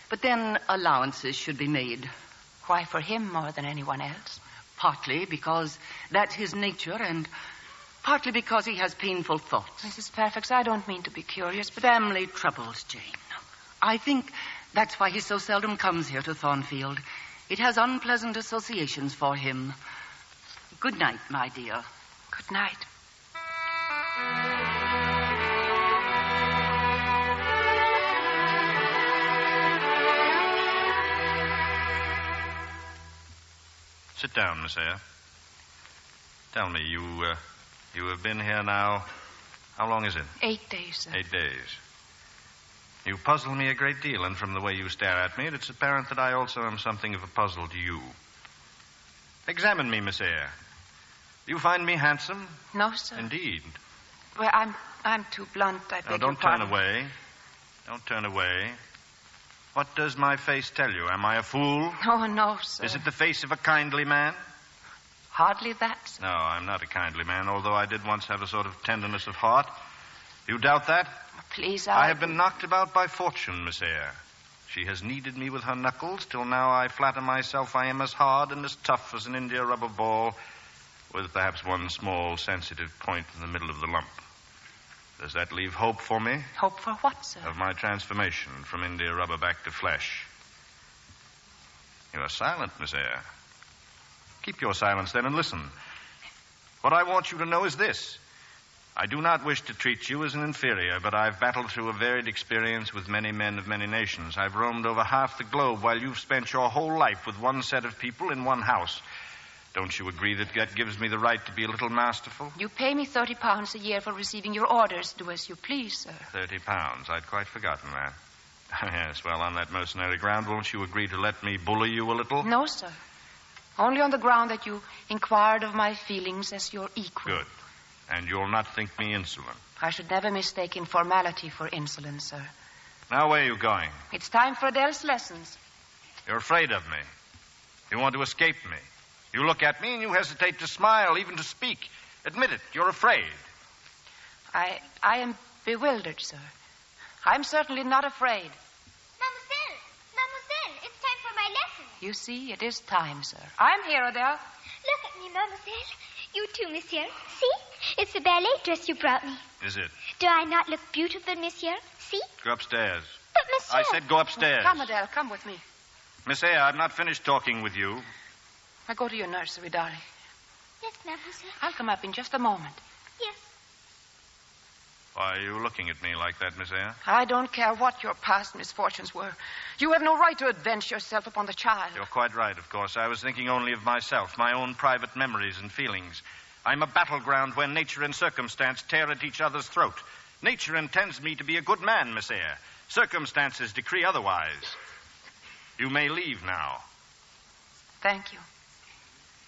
But then allowances should be made. Why, for him more than anyone else? Partly because that's his nature, and partly because he has painful thoughts. Mrs. Fairfax, I don't mean to be curious, but... Family troubles, Jane. I think that's why he so seldom comes here to Thornfield. It has unpleasant associations for him. Good night, my dear. Good night. Sit down, Miss Eyre. Tell me, you have been here now... How long is it? 8 days, sir. 8 days. You puzzle me a great deal, and from the way you stare at me, it's apparent that I also am something of a puzzle to you. Examine me, Miss Eyre. Do you find me handsome? No, sir. Indeed. Well, I'm too blunt, I beg your don't pardon. turn away. Don't turn away. What does my face tell you? Am I a fool? Oh, no, sir. Is it the face of a kindly man? Hardly that, sir. No, I'm not a kindly man, although I did once have a sort of tenderness of heart. You doubt that? Please, I have been knocked about by fortune, Miss Eyre. She has kneaded me with her knuckles, till now I flatter myself I am as hard and as tough as an India rubber ball, with perhaps one small sensitive point in the middle of the lump. Does that leave hope for me? Hope for what, sir? Of my transformation from India rubber back to flesh. You are silent, Miss Eyre. Keep your silence, then, and listen. What I want you to know is this. I do not wish to treat you as an inferior, but I've battled through a varied experience with many men of many nations. I've roamed over half the globe while you've spent your whole life with one set of people in one house. Don't you agree that that gives me the right to be a little masterful? You pay me £30 a year for receiving your orders. Do as you please, sir. £30. I'd quite forgotten that. Yes, well, on that mercenary ground, won't you agree to let me bully you a little? No, sir. Only on the ground that you inquired of my feelings as your equal. Good. And you'll not think me insolent. I should never mistake informality for insolence, sir. Now, where are you going? It's time for Adele's lessons. You're afraid of me. You want to escape me. You look at me and you hesitate to smile, even to speak. Admit it. You're afraid. I am bewildered, sir. I'm certainly not afraid. Mademoiselle, it's time for my lesson. You see, it is time, sir. I'm here, Adele. Look at me, mademoiselle. You too, monsieur. See? It's the ballet dress you brought me. Is it? Do I not look beautiful, monsieur? See? Go upstairs. But, monsieur... I said go upstairs. Come, Adele, come with me. Miss Eyre, I've not finished talking with you. Now go to your nursery, darling. Yes, mademoiselle. I'll come up in just a moment. Yes. Why are you looking at me like that, Miss Eyre? I don't care what your past misfortunes were. You have no right to avenge yourself upon the child. You're quite right, of course. I was thinking only of myself, my own private memories and feelings. I'm a battleground where nature and circumstance tear at each other's throat. Nature intends me to be a good man, Miss Eyre. Circumstances decree otherwise. You may leave now. Thank you.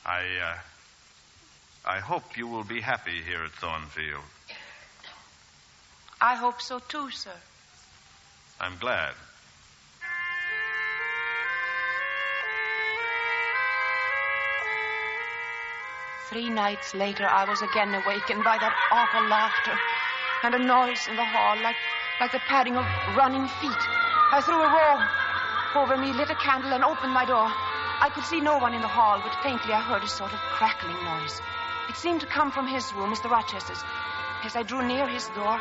I hope you will be happy here at Thornfield. I hope so, too, sir. I'm glad. Three nights later, I was again awakened by that awful laughter and a noise in the hall like the padding of running feet. I threw a robe over me, lit a candle, and opened my door. I could see no one in the hall, but faintly I heard a sort of crackling noise. It seemed to come from his room, Mr. Rochester's. As I drew near his door,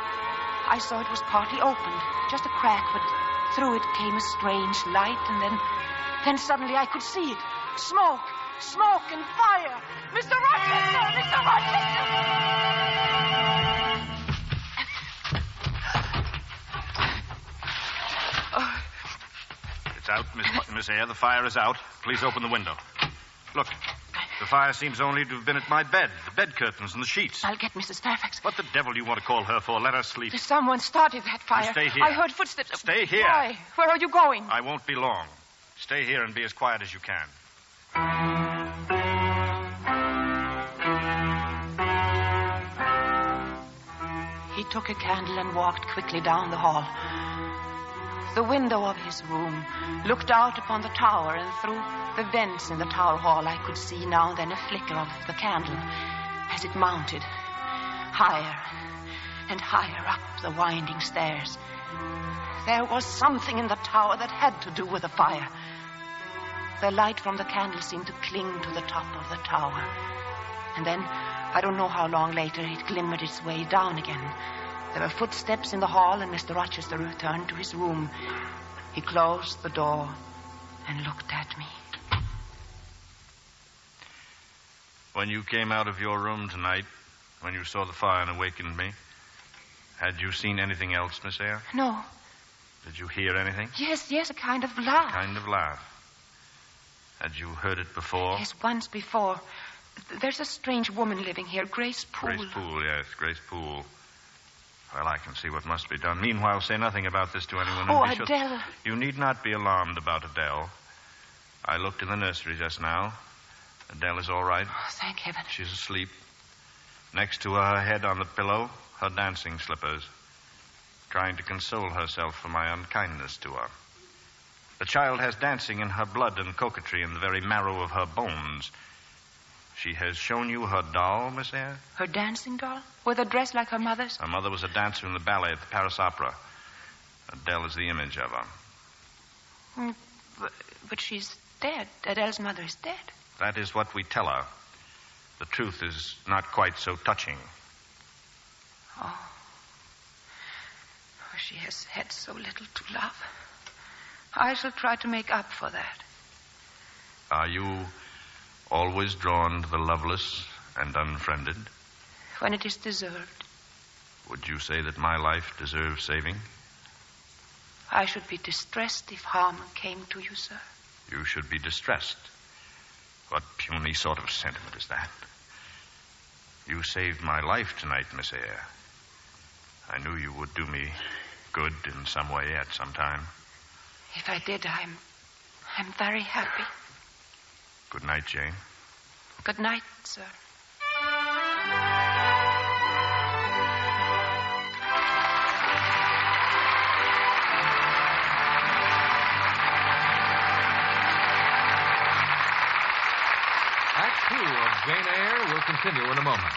I saw it was partly opened, just a crack, but through it came a strange light, and then suddenly I could see it. Smoke and fire! Mr. Rochester! Mr. Rochester! It's out, Miss Eyre. The fire is out. Please open the window. Look, the fire seems only to have been at my bed, the bed curtains and the sheets. I'll get Mrs. Fairfax. What the devil do you want to call her for? Let her sleep. Someone started that fire. You stay here. I heard footsteps. Stay here. Why? Where are you going? I won't be long. Stay here and be as quiet as you can. He took a candle and walked quickly down the hall. The window of his room looked out upon the tower, and through the vents in the tower hall I could see now and then a flicker of the candle as it mounted higher and higher up the winding stairs. There was something in the tower that had to do with the fire. The light from the candle seemed to cling to the top of the tower. And then, I don't know how long later, it glimmered its way down again. There were footsteps in the hall, and Mr. Rochester returned to his room. He closed the door and looked at me. When you came out of your room tonight, when you saw the fire and awakened me, had you seen anything else, Miss Eyre? No. Did you hear anything? Yes, a kind of laugh. Kind of laugh. Had you heard it before? Yes, once before. There's a strange woman living here, Grace Poole. Grace Poole, yes, Grace Poole. Well, I can see what must be done. Meanwhile, say nothing about this to anyone. Oh, Adele. You need not be alarmed about Adele. I looked in the nursery just now. Adele is all right. Oh, thank heaven. She's asleep. Next to her head on the pillow, her dancing slippers, trying to console herself for my unkindness to her. The child has dancing in her blood and coquetry in the very marrow of her bones. She has shown you her doll, Miss Eyre? Her dancing doll? With a dress like her mother's? Her mother was a dancer in the ballet at the Paris Opera. Adele is the image of her. But she's dead. Adele's mother is dead. That is what we tell her. The truth is not quite so touching. Oh. She has had so little to love. I shall try to make up for that. Are you always drawn to the loveless and unfriended? When it is deserved. Would you say that my life deserves saving? I should be distressed if harm came to you, sir. You should be distressed. What puny sort of sentiment is that? You saved my life tonight, Miss Eyre. I knew you would do me good in some way at some time. If I did, I'm very happy. Good night, Jane. Good night, sir. Act 2 of Jane Eyre will continue in a moment.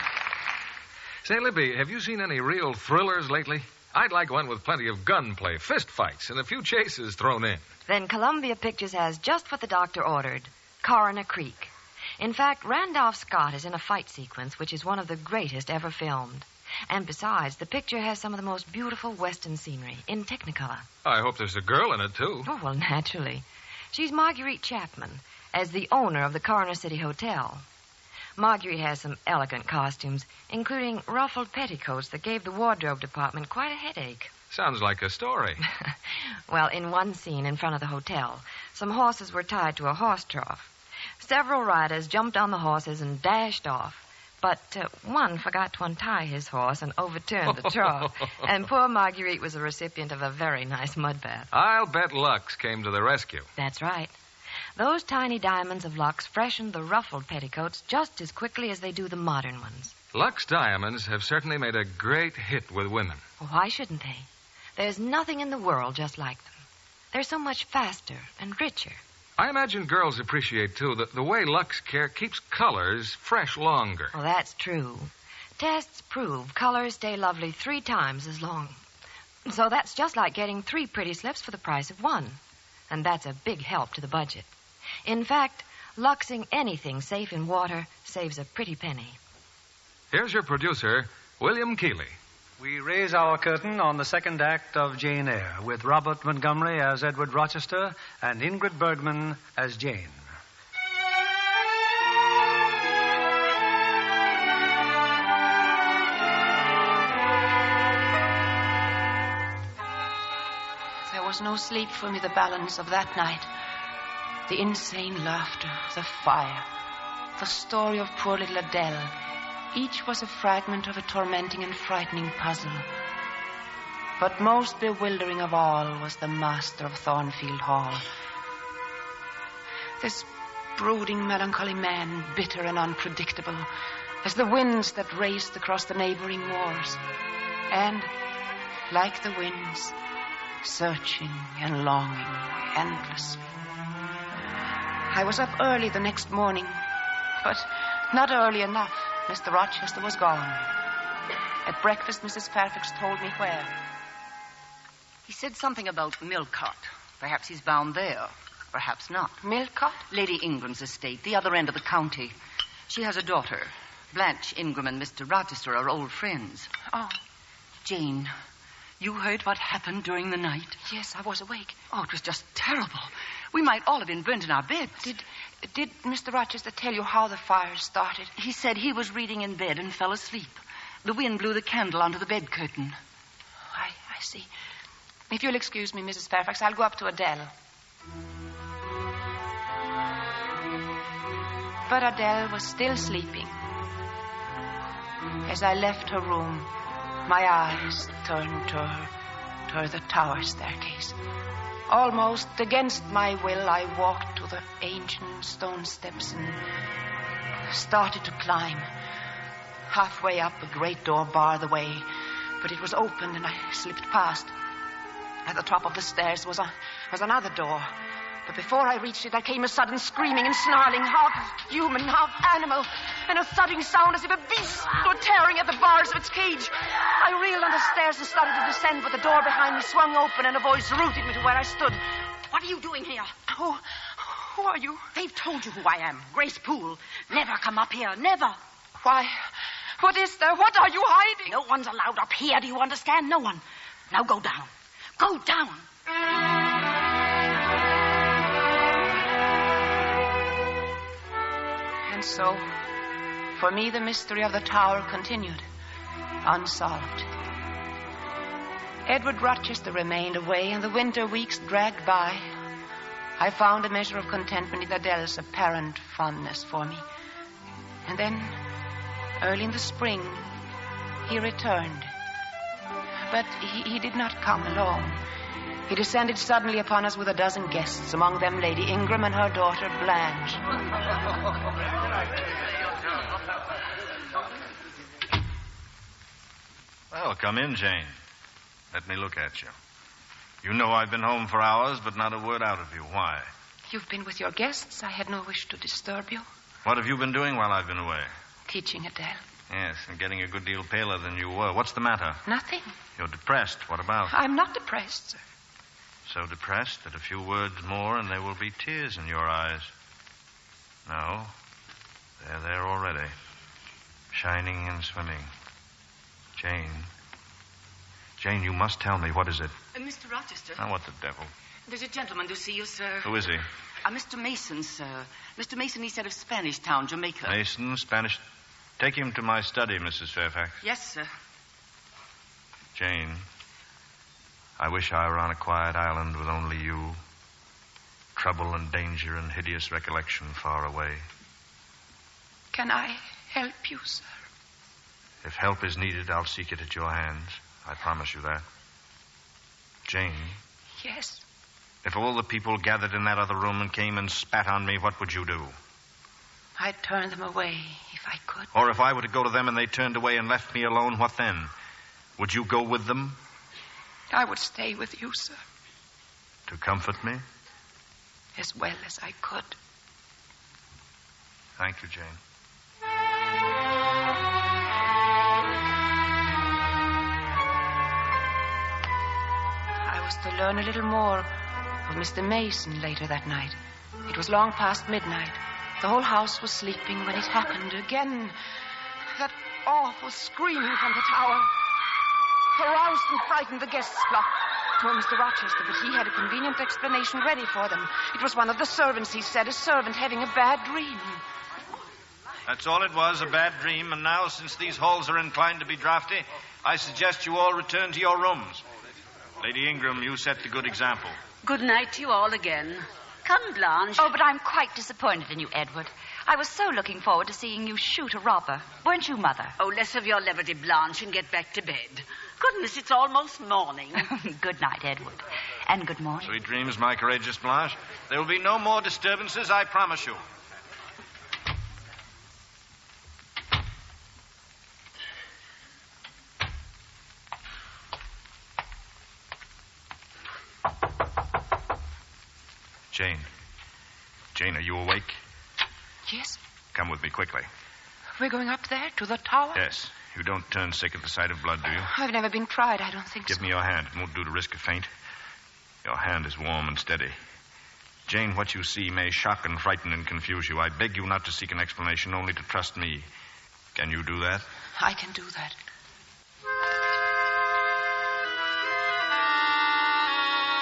Say, Libby, have you seen any real thrillers lately? I'd like one with plenty of gunplay, fist fights, and a few chases thrown in. Then Columbia Pictures has just what the doctor ordered, Coroner Creek. In fact, Randolph Scott is in a fight sequence which is one of the greatest ever filmed. And besides, the picture has some of the most beautiful Western scenery in Technicolor. I hope there's a girl in it, too. Oh, well, naturally. She's Marguerite Chapman, as the owner of the Coroner City Hotel. Marguerite has some elegant costumes, including ruffled petticoats that gave the wardrobe department quite a headache. Sounds like a story. Well, in one scene in front of the hotel, some horses were tied to a horse trough. Several riders jumped on the horses and dashed off. But one forgot to untie his horse and overturned the trough. And poor Marguerite was the recipient of a very nice mud bath. I'll bet Lux came to the rescue. That's right. Those tiny diamonds of Lux freshened the ruffled petticoats just as quickly as they do the modern ones. Lux diamonds have certainly made a great hit with women. Well, why shouldn't they? There's nothing in the world just like them. They're so much faster and richer. I imagine girls appreciate, too, the way Lux Care keeps colors fresh longer. Well, that's true. Tests prove colors stay lovely 3 times as long. So that's just like getting 3 pretty slips for the price of 1. And that's a big help to the budget. In fact, Luxing anything safe in water saves a pretty penny. Here's your producer, William Keeley. We raise our curtain on the second act of Jane Eyre, with Robert Montgomery as Edward Rochester and Ingrid Bergman as Jane. There was no sleep for me the balance of that night. The insane laughter, the fire, the story of poor little Adele. Each was a fragment of a tormenting and frightening puzzle. But most bewildering of all was the master of Thornfield Hall. This brooding, melancholy man, bitter and unpredictable, as the winds that raced across the neighboring moors. And, like the winds, searching and longing endlessly. I was up early the next morning, but not early enough. Mr. Rochester was gone. At breakfast, Mrs. Fairfax told me where. He said something about Millcote. Perhaps he's bound there. Perhaps not. Millcote? Lady Ingram's estate, the other end of the county. She has a daughter. Blanche Ingram and Mr. Rochester are old friends. Oh. Jane, you heard what happened during the night? Yes, I was awake. Oh, it was just terrible. We might all have been burnt in our beds. Did Mr. Rochester tell you how the fire started? He said he was reading in bed and fell asleep. The wind blew the candle onto the bed curtain. I see. If you'll excuse me, Mrs. Fairfax, I'll go up to Adele. But Adele was still sleeping. As I left her room, my eyes turned toward the tower staircase. Almost against my will, I walked to the ancient stone steps and started to climb. Halfway up, a great door barred the way, but it was open and I slipped past. At the top of the stairs was another door. But before I reached it, there came a sudden screaming and snarling, half human, half animal, and a thudding sound as if a beast were tearing at the bars of its cage. I reeled on the stairs and started to descend, but the door behind me swung open and a voice rooted me to where I stood. What are you doing here? Who are you? They've told you who I am. Grace Poole. Never come up here. Never. Why? What is there? What are you hiding? No one's allowed up here. Do you understand? No one. Now go down. Go down. And so, for me, the mystery of the tower continued, unsolved. Edward Rochester remained away, and the winter weeks dragged by. I found a measure of contentment in Adele's apparent fondness for me. And then, early in the spring, he returned. But he did not come alone. He descended suddenly upon us with a dozen guests, among them Lady Ingram and her daughter Blanche. Well, come in, Jane. Let me look at you. You know I've been home for hours, but not a word out of you. Why? You've been with your guests. I had no wish to disturb you. What have you been doing while I've been away? Teaching Adele. Yes, and getting a good deal paler than you were. What's the matter? Nothing. You're depressed. What about? I'm not depressed, sir. So depressed that a few words more and there will be tears in your eyes. No, they're there already. Shining and swimming. Jane, you must tell me. What is it? Mr. Rochester. Now, what the devil? There's a gentleman to see you, sir. Who is he? Mr. Mason, sir. Mr. Mason, he said of Spanish Town, Jamaica. Mason, Spanish. Take him to my study, Mrs. Fairfax. Yes, sir. Jane, I wish I were on a quiet island with only you. Trouble and danger and hideous recollection far away. Can I help you, sir? If help is needed, I'll seek it at your hands. I promise you that. Jane. Yes. If all the people gathered in that other room and came and spat on me, what would you do? I'd turn them away if I could. Or if I were to go to them and they turned away and left me alone, what then? Would you go with them? I would stay with you, sir. To comfort me? As well as I could. Thank you, Jane. I was to learn a little more of Mr. Mason later that night. It was long past midnight. The whole house was sleeping when it happened again. That awful screaming from the tower aroused and frightened the guests. Poor Mr. Rochester, but he had a convenient explanation ready for them. It was one of the servants, he said, a servant having a bad dream. That's all it was, a bad dream. And now, since these halls are inclined to be draughty, I suggest you all return to your rooms. Lady Ingram, you set the good example. Good night to you all again. Come, Blanche. Oh, but I'm quite disappointed in you, Edward. I was so looking forward to seeing you shoot a robber. Weren't you, Mother? Oh, less of your levity, Blanche, and get back to bed. Goodness, it's almost morning. Good night, Edward. And good morning. Sweet dreams, my courageous Blanche. There will be no more disturbances, I promise you. Jane. Jane, are you awake? Yes. Come with me quickly. We're going up there to the tower? Yes. You don't turn sick at the sight of blood, do you? I've never been tried, I don't think so. Give me your hand. It won't do to risk a faint. Your hand is warm and steady. Jane, what you see may shock and frighten and confuse you. I beg you not to seek an explanation, only to trust me. Can you do that? I can do that.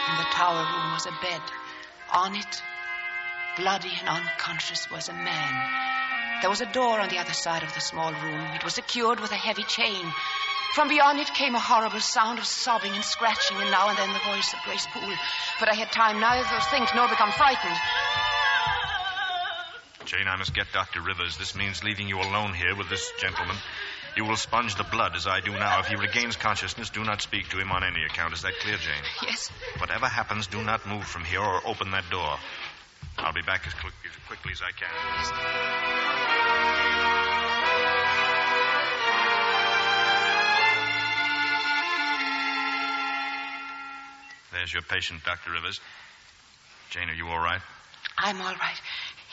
In the tower room was a bed. On it, bloody and unconscious, was a man. There was a door on the other side of the small room. It was secured with a heavy chain. From beyond it came a horrible sound of sobbing and scratching, and now and then the voice of Grace Poole. But I had time neither of those things nor become frightened. Jane, I must get Dr. Rivers. This means leaving you alone here with this gentleman. You will sponge the blood as I do now. If he regains consciousness, do not speak to him on any account. Is that clear, Jane? Yes. Whatever happens, do not move from here or open that door. I'll be back as quickly as I can. There's your patient, Dr. Rivers. Jane, are you all right? I'm all right.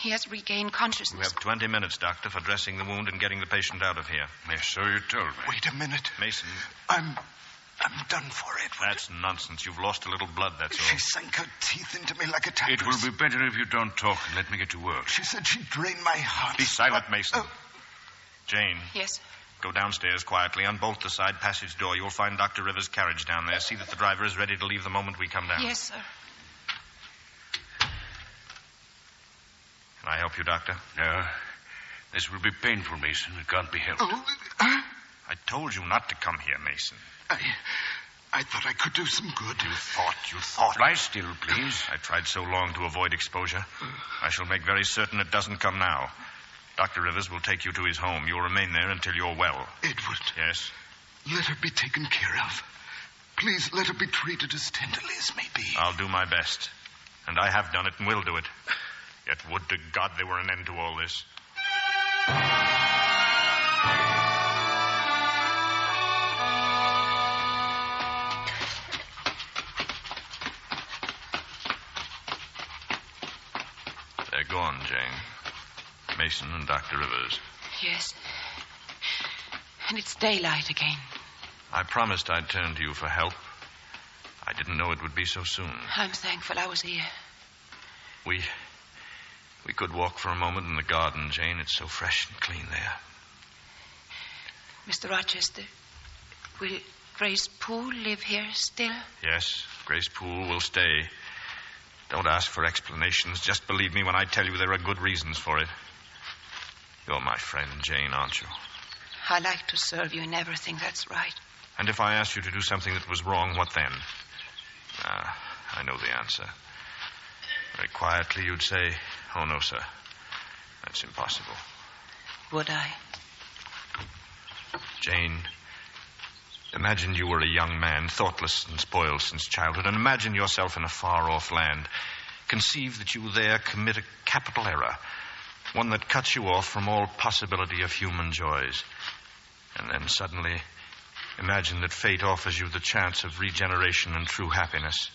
He has regained consciousness. You have 20 minutes, Doctor, for dressing the wound and getting the patient out of here. Yes, so you told me. Wait a minute. Mason. I'm done for, Edward. That's nonsense. You've lost a little blood, that's all. She sank her teeth into me like a tigress. It will be better if you don't talk and let me get to work. She said she'd drain my heart. Be silent, Mason. Jane. Yes? Go downstairs quietly, unbolt the side passage door. You'll find Dr. Rivers' carriage down there. See that the driver is ready to leave the moment we come down. Yes, sir. Can I help you, Doctor? No. This will be painful, Mason. It can't be helped. I told you not to come here, Mason. I thought I could do some good. You thought. Lie still, please. I tried so long to avoid exposure. I shall make very certain it doesn't come now. Dr. Rivers will take you to his home. You'll remain there until you're well. Edward. Yes? Let her be taken care of. Please let her be treated as tenderly as may be. I'll do my best. And I have done it and will do it. Yet would to God there were an end to all this. They're gone, Jane. Mason and Dr. Rivers. Yes. And it's daylight again. I promised I'd turn to you for help. I didn't know it would be so soon. I'm thankful I was here. We could walk for a moment in the garden, Jane. It's so fresh and clean there. Mr. Rochester, will Grace Poole live here still? Yes, Grace Poole will stay. Don't ask for explanations. Just believe me when I tell you there are good reasons for it. You're my friend, Jane, aren't you? I like to serve you in everything that's right. And if I asked you to do something that was wrong, what then? I know the answer. Very quietly, you'd say, "Oh, no, sir. That's impossible." Would I? Jane, imagine you were a young man, thoughtless and spoiled since childhood, and imagine yourself in a far-off land. Conceive that you there commit a capital error, one that cuts you off from all possibility of human joys. And then suddenly, imagine that fate offers you the chance of regeneration and true happiness.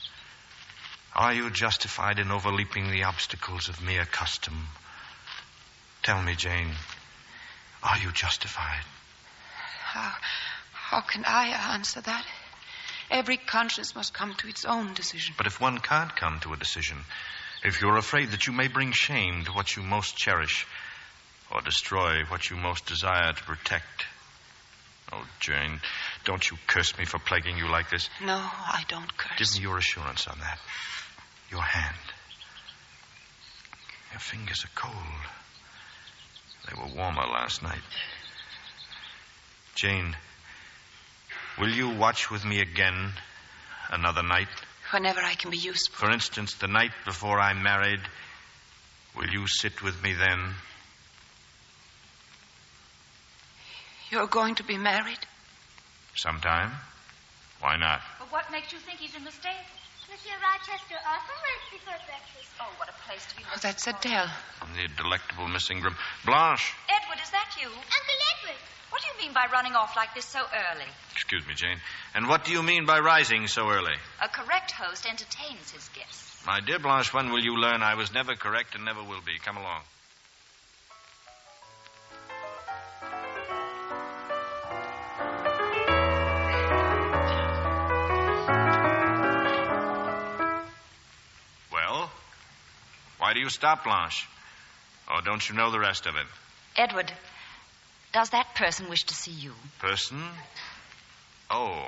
Are you justified in overleaping the obstacles of mere custom? Tell me, Jane, are you justified? How can I answer that? Every conscience must come to its own decision. But if one can't come to a decision, if you're afraid that you may bring shame to what you most cherish or destroy what you most desire to protect... Oh, Jane, don't you curse me for plaguing you like this. No, I don't curse. Give me your assurance on that. Your hand. Your fingers are cold. They were warmer last night. Jane, will you watch with me again another night? Whenever I can be useful. For instance, the night before I'm married, will you sit with me then? You're going to be married? Sometime. Why not? But what makes you think he's in the States? Monsieur Rochester often went before breakfast. Oh, what a place to be looking That's for. Adele. The delectable Miss Ingram. Blanche! Edward, is that you? Uncle Edward. What do you mean by running off like this so early? Excuse me, Jane. And what do you mean by rising so early? A correct host entertains his guests. My dear Blanche, when will you learn I was never correct and never will be? Come along. Well, why do you stop, Blanche? Or don't you know the rest of it? Edward, does that person wish to see you? Person? Oh.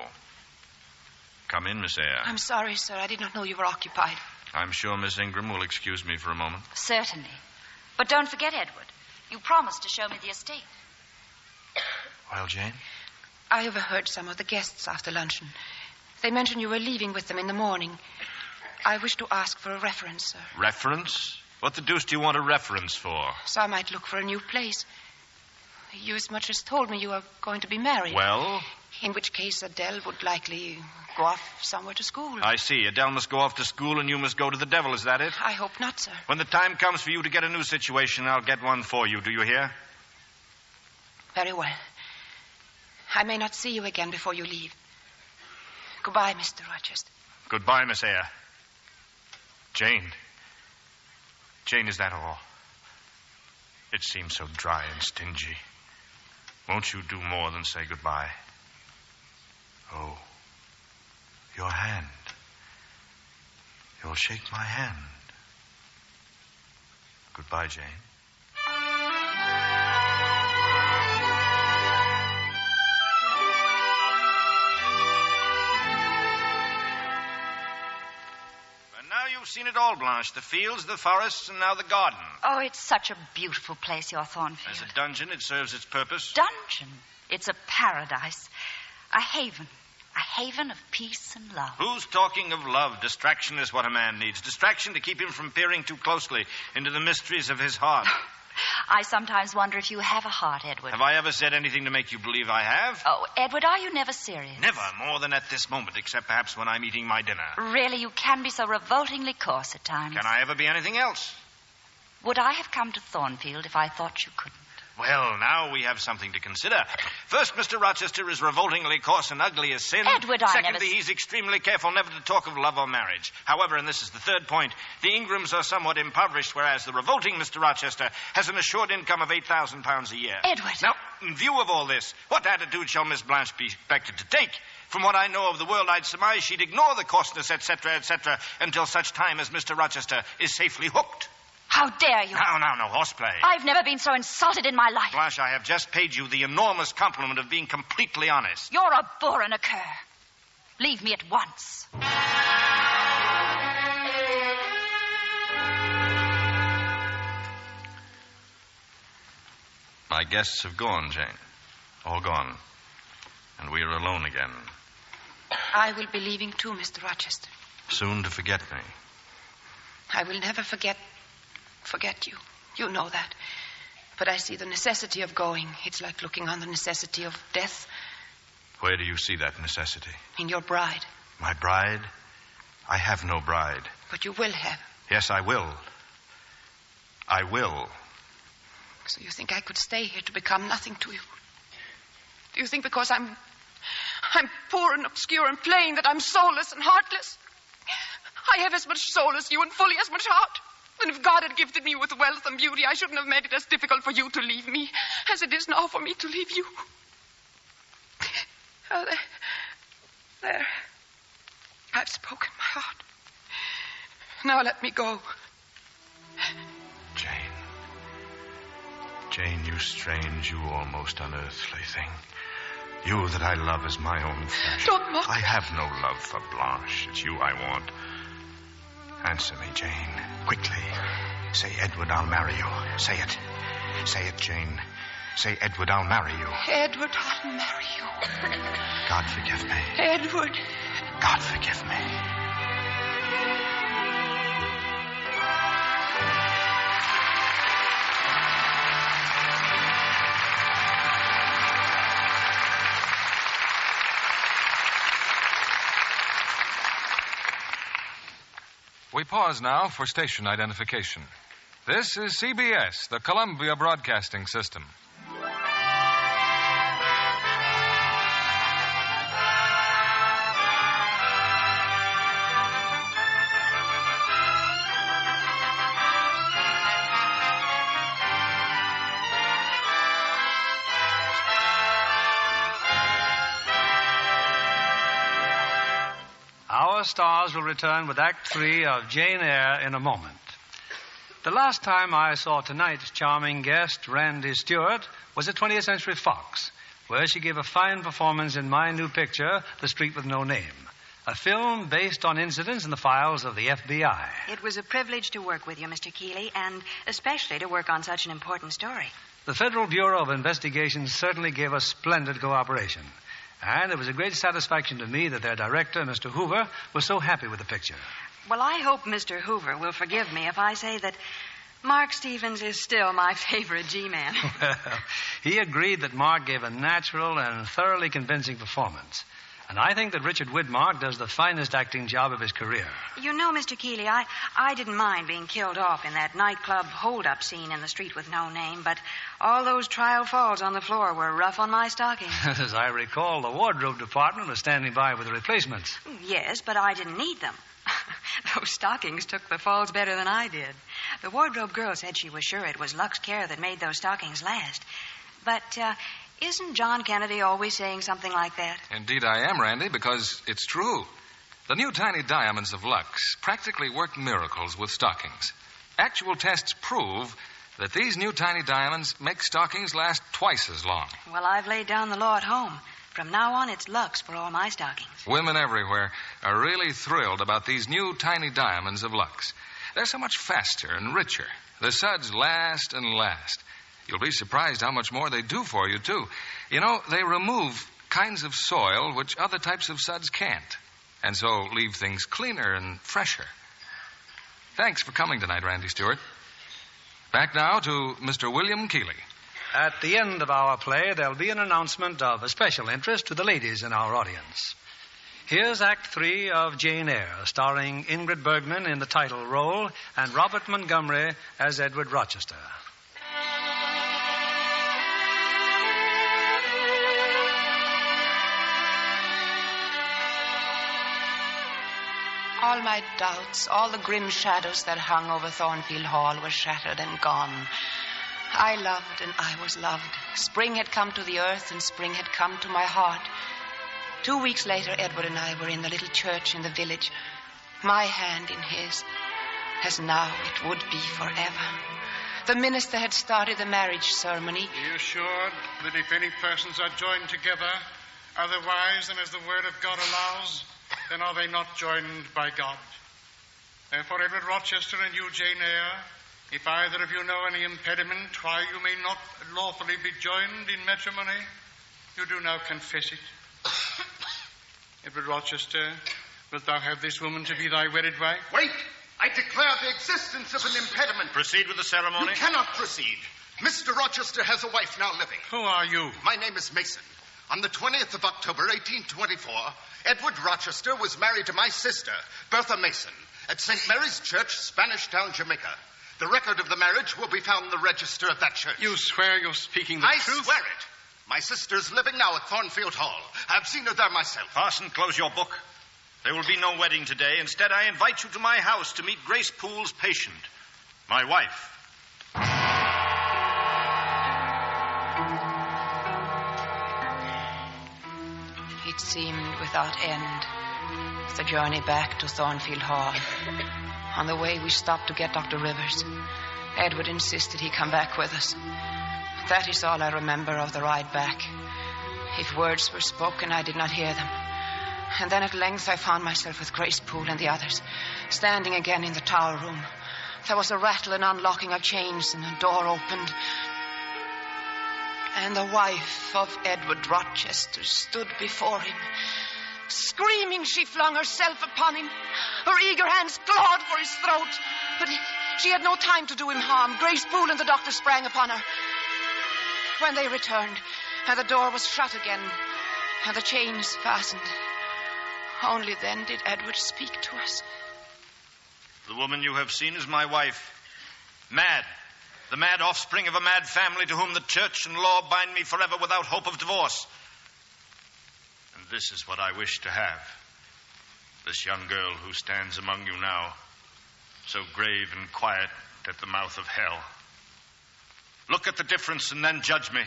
Come in, Miss Eyre. I'm sorry, sir. I did not know you were occupied. I'm sure Miss Ingram will excuse me for a moment. Certainly. But don't forget, Edward, you promised to show me the estate. Well, Jane? I overheard some of the guests after luncheon. They mentioned you were leaving with them in the morning. I wish to ask for a reference, sir. Reference? What the deuce do you want a reference for? So I might look for a new place. You as much as told me you are going to be married. Well? In which case Adele would likely go off somewhere to school. I see. Adele must go off to school and you must go to the devil. Is that it? I hope not, sir. When the time comes for you to get a new situation, I'll get one for you. Do you hear? Very well. I may not see you again before you leave. Goodbye, Mr. Rochester. Goodbye, Miss Eyre. Jane. Jane, is that all? It seems so dry and stingy. Won't you do more than say goodbye? Oh, your hand. You'll shake my hand. Goodbye, Jane. You've seen it all, Blanche. The fields, the forests, and now the garden. Oh, it's such a beautiful place, your Thornfield. As a dungeon, it serves its purpose. Dungeon? It's a paradise. A haven. A haven of peace and love. Who's talking of love? Distraction is what a man needs. Distraction to keep him from peering too closely into the mysteries of his heart. I sometimes wonder if you have a heart, Edward. Have I ever said anything to make you believe I have? Oh, Edward, are you never serious? Never, more than at this moment, except perhaps when I'm eating my dinner. Really, you can be so revoltingly coarse at times. Can I ever be anything else? Would I have come to Thornfield if I thought you couldn't? Well, now we have something to consider. First, Mr. Rochester is revoltingly coarse and ugly as sin. Edward, I Secondly, he's extremely careful never to talk of love or marriage. However, and this is the third point, the Ingrams are somewhat impoverished, whereas the revolting Mr. Rochester has an assured income of £8,000 a year. Edward! Now, in view of all this, what attitude shall Miss Blanche be expected to take? From what I know of the world, I'd surmise she'd ignore the coarseness, etc., until such time as Mr. Rochester is safely hooked. How dare you? No, horseplay. I've never been so insulted in my life. Blanche, I have just paid you the enormous compliment of being completely honest. You're a bore and a cur. Leave me at once. My guests have gone, Jane. All gone. And we are alone again. I will be leaving too, Mr. Rochester. Soon to forget me. I will never forget you. You know that. But I see the necessity of going. It's like looking on the necessity of death. Where do you see that necessity? In your bride. My bride? I have no bride. But you will have. Yes, I will. I will. So you think I could stay here to become nothing to you? Do you think because I'm poor and obscure and plain that I'm soulless and heartless? I have as much soul as you and fully as much heart. And if God had gifted me with wealth and beauty, I shouldn't have made it as difficult for you to leave me as it is now for me to leave you. Oh, there. I've spoken my heart. Now let me go. Jane, you strange, you almost unearthly thing. You that I love as my own flesh. Don't mock. I have no love for Blanche. It's you I want. Answer me, Jane, quickly. Say, Edward, I'll marry you. Say it. Say it, Jane. Say, Edward, I'll marry you. Edward, I'll marry you. God forgive me. Edward. God forgive me. We pause now for station identification. This is CBS, the Columbia Broadcasting System. Our stars will return with Act 3 of Jane Eyre in a moment. The last time I saw tonight's charming guest, Randy Stewart, was at 20th Century Fox, where she gave a fine performance in my new picture, The Street with No Name, a film based on incidents in the files of the FBI. It was a privilege to work with you, Mr. Keeley, and especially to work on such an important story. The Federal Bureau of Investigation certainly gave us splendid cooperation. And it was a great satisfaction to me that their director, Mr. Hoover, was so happy with the picture. Well, I hope Mr. Hoover will forgive me if I say that Mark Stevens is still my favorite G-man. Well, he agreed that Mark gave a natural and thoroughly convincing performance. And I think that Richard Widmark does the finest acting job of his career. You know, Mr. Keeley, I didn't mind being killed off in that nightclub hold-up scene in The Street with No Name, but all those trial falls on the floor were rough on my stockings. As I recall, the wardrobe department was standing by with the replacements. Yes, but I didn't need them. Those stockings took the falls better than I did. The wardrobe girl said she was sure it was Lux Care that made those stockings last. But, isn't John Kennedy always saying something like that? Indeed I am, Randy, because it's true. The new tiny diamonds of Lux practically work miracles with stockings. Actual tests prove that these new tiny diamonds make stockings last twice as long. Well, I've laid down the law at home. From now on, it's Lux for all my stockings. Women everywhere are really thrilled about these new tiny diamonds of Lux. They're so much faster and richer. The suds last and last. You'll be surprised how much more they do for you, too. You know, they remove kinds of soil which other types of suds can't, and so leave things cleaner and fresher. Thanks for coming tonight, Randy Stewart. Back now to Mr. William Keeley. At the end of our play, there'll be an announcement of a special interest to the ladies in our audience. Here's Act 3 of Jane Eyre, starring Ingrid Bergman in the title role and Robert Montgomery as Edward Rochester. All my doubts, all the grim shadows that hung over Thornfield Hall were shattered and gone. I loved and I was loved. Spring had come to the earth and spring had come to my heart. 2 weeks later, Edward and I were in the little church in the village, my hand in his, as now it would be forever. The minister had started the marriage ceremony. Be assured that if any persons are joined together otherwise than as the word of God allows, then are they not joined by God. Therefore, Edward Rochester and you, Jane Eyre, If either of you know any impediment why you may not lawfully be joined in matrimony, you do now confess it. Edward Rochester, wilt thou have this woman to be thy wedded wife? Wait! I declare the existence of an impediment. Proceed with the ceremony. You cannot proceed. Mr. Rochester has a wife now living. Who are you? My name is Mason. On the 20th of October, 1824, Edward Rochester was married to my sister, Bertha Mason, at St. Mary's Church, Spanish Town, Jamaica. The record of the marriage will be found in the register of that church. You swear you're speaking the truth? I swear it. My sister's living now at Thornfield Hall. I've seen her there myself. Parson, close your book. There will be no wedding today. Instead, I invite you to my house to meet Grace Poole's patient, my wife. It seemed without end, the journey back to Thornfield Hall. On the way, we stopped to get Dr. Rivers. Edward insisted he come back with us. That is all I remember of the ride back. If words were spoken, I did not hear them. And then at length I found myself with Grace Poole and the others, standing again in the tower room. There was a rattle and unlocking of chains, and a door opened. And the wife of Edward Rochester stood before him. Screaming, she flung herself upon him. Her eager hands clawed for his throat. But she had no time to do him harm. Grace Poole and the doctor sprang upon her. When they returned, and the door was shut again, and the chains fastened, only then did Edward speak to us. The woman you have seen is my wife. Mad. The mad offspring of a mad family to whom the church and law bind me forever without hope of divorce. And this is what I wish to have. This young girl who stands among you now, so grave and quiet at the mouth of hell. Look at the difference and then judge me.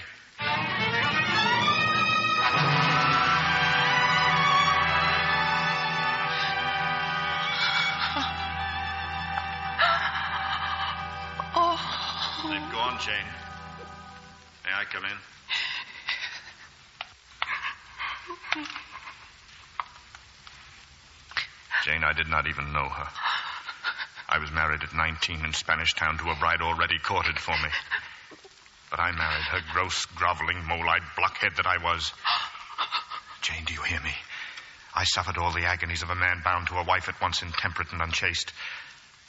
Go on, Jane. May I come in? Jane, I did not even know her. I was married at 19 in Spanish Town to a bride already courted for me. But I married her gross, groveling, mole-eyed blockhead that I was. Jane, do you hear me? I suffered all the agonies of a man bound to a wife at once intemperate and unchaste.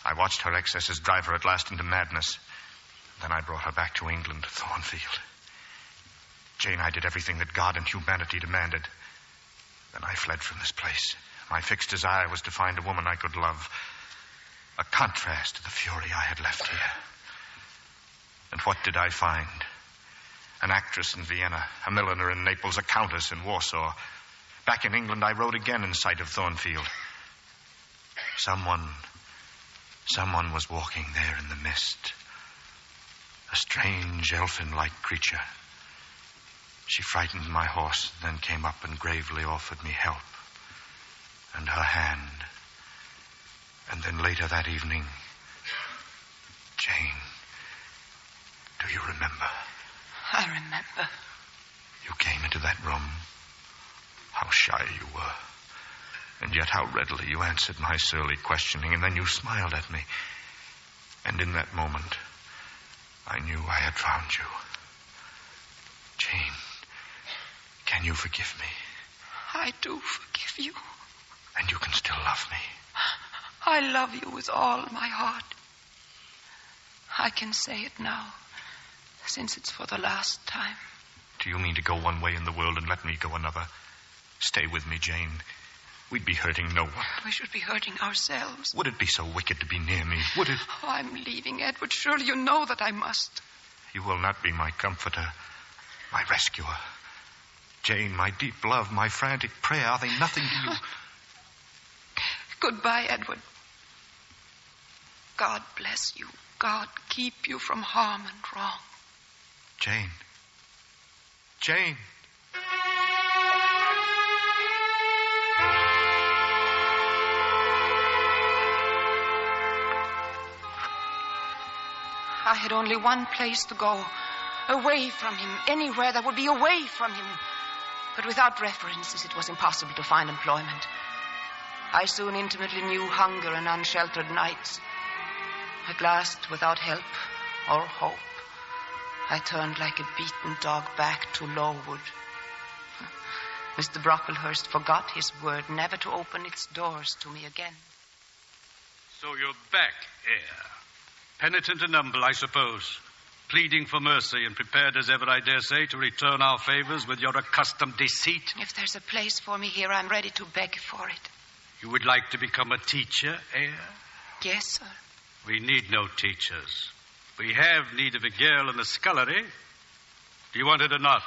I watched her excesses drive her at last into madness. Then I brought her back to England, Thornfield. Jane, I did everything that God and humanity demanded. Then I fled from this place. My fixed desire was to find a woman I could love. A contrast to the fury I had left here. And what did I find? An actress in Vienna, a milliner in Naples, a countess in Warsaw. Back in England, I rode again in sight of Thornfield. Someone was walking there in the mist. A strange, elfin-like creature. She frightened my horse, then came up and gravely offered me help. And her hand. And then later that evening, Jane, do you remember? I remember. You came into that room. How shy you were. And yet how readily you answered my surly questioning, and then you smiled at me. And in that moment, I knew I had found you. Jane, can you forgive me? I do forgive you. And you can still love me. I love you with all my heart. I can say it now, since it's for the last time. Do you mean to go one way in the world and let me go another? Stay with me, Jane. We'd be hurting no one. We should be hurting ourselves. Would it be so wicked to be near me? Would it? Oh, I'm leaving, Edward. Surely you know that I must. You will not be my comforter, my rescuer. Jane, my deep love, my frantic prayer, are they nothing to you? Goodbye, Edward. God bless you. God keep you from harm and wrong. Jane. Jane. I had only one place to go. Away from him. Anywhere that would be away from him. But without references, it was impossible to find employment. I soon intimately knew hunger and unsheltered nights. At last, without help or hope, I turned like a beaten dog back to Lowood. Mr. Brocklehurst forgot his word never to open its doors to me again. So you're back, Eyre. Penitent and humble, I suppose. Pleading for mercy and prepared as ever, I dare say, to return our favors with your accustomed deceit. If there's a place for me here, I'm ready to beg for it. You would like to become a teacher, Eyre? Yes, sir. We need no teachers. We have need of a girl in the scullery. Do you want it or not?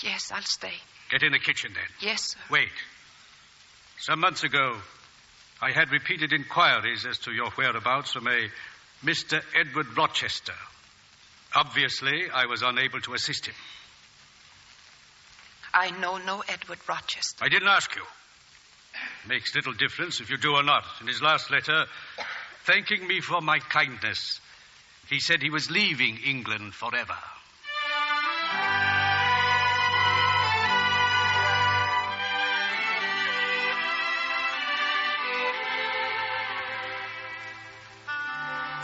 Yes, I'll stay. Get in the kitchen, then. Yes, sir. Wait. Some months ago, I had repeated inquiries as to your whereabouts from a Mr. Edward Rochester. Obviously, I was unable to assist him. I know no Edward Rochester. I didn't ask you. Makes little difference if you do or not. In his last letter, thanking me for my kindness, he said he was leaving England forever.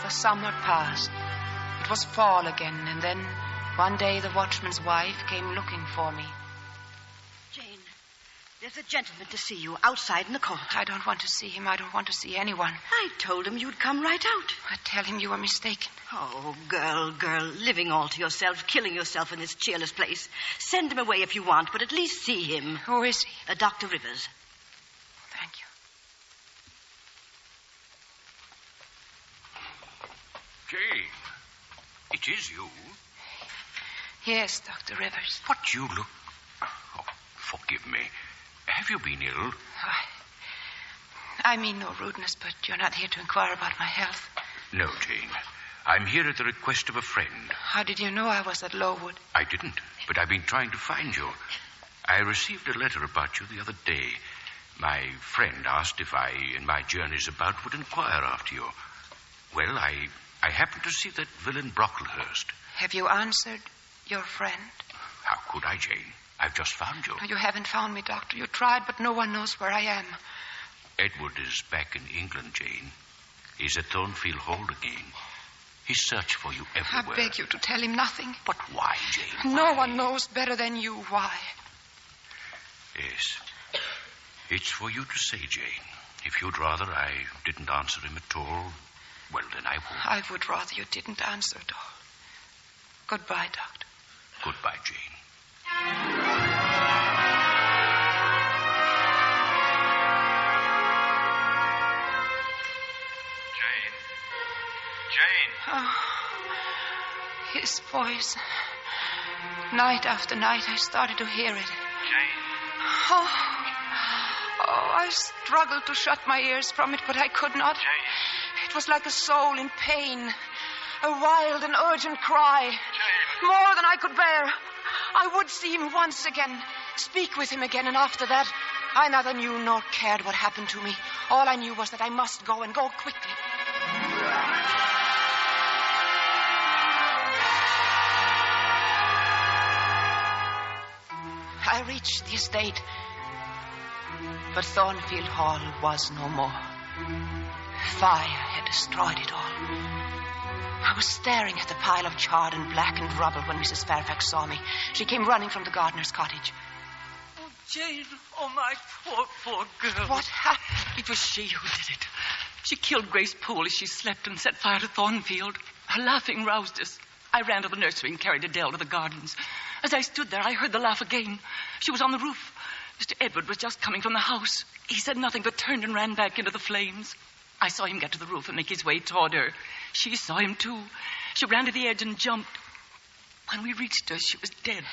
The summer passed. It was fall again, and then one day the watchman's wife came looking for me. Jane, there's a gentleman to see you outside in the court. I don't want to see him. I don't want to see anyone. I told him you'd come right out. I tell him you were mistaken. Oh, girl, living all to yourself, killing yourself in this cheerless place. Send him away if you want, but at least see him. Who is he? Dr. Rivers. Thank you. Jane, it is you. Yes, Dr. Rivers. But you look... Oh, forgive me. Have you been ill? I mean no rudeness, but you're not here to inquire about my health. No, Jane. I'm here at the request of a friend. How did you know I was at Lowood? I didn't, but I've been trying to find you. I received a letter about you the other day. My friend asked if I, in my journeys about, would inquire after you. Well, I happened to see that villain Brocklehurst. Have you answered your friend? How could I, Jane? I've just found you. No, you haven't found me, Doctor. You tried, but no one knows where I am. Edward is back in England, Jane. He's at Thornfield Hall again. He's searched for you everywhere. I beg you to tell him nothing. But why, Jane? No one knows better than you why. Yes. It's for you to say, Jane. If you'd rather I didn't answer him at all, well, then I won't. I would rather you didn't answer at all. Goodbye, Doctor. Goodbye, Jane. Jane. Oh, his voice. Night after night, I started to hear it. Jane. Oh, I struggled to shut my ears from it, but I could not. Jane. It was like a soul in pain. A wild and urgent cry. Jane. More than I could bear. I would see him once again, speak with him again, and after that, I neither knew nor cared what happened to me. All I knew was that I must go, and go quickly. I reached the estate, but Thornfield Hall was no more. Fire had destroyed it all. I was staring at the pile of charred and blackened rubble when Mrs. Fairfax saw me. She came running from the gardener's cottage. Oh, Jane, oh, my poor girl. What happened? It was she who did it. She killed Grace Poole as she slept and set fire to Thornfield. Her laughing roused us. I ran to the nursery and carried Adele to the gardens. As I stood there, I heard the laugh again. She was on the roof. Mr. Edward was just coming from the house. He said nothing but turned and ran back into the flames. I saw him get to the roof and make his way toward her. She saw him, too. She ran to the edge and jumped. When we reached her, she was dead.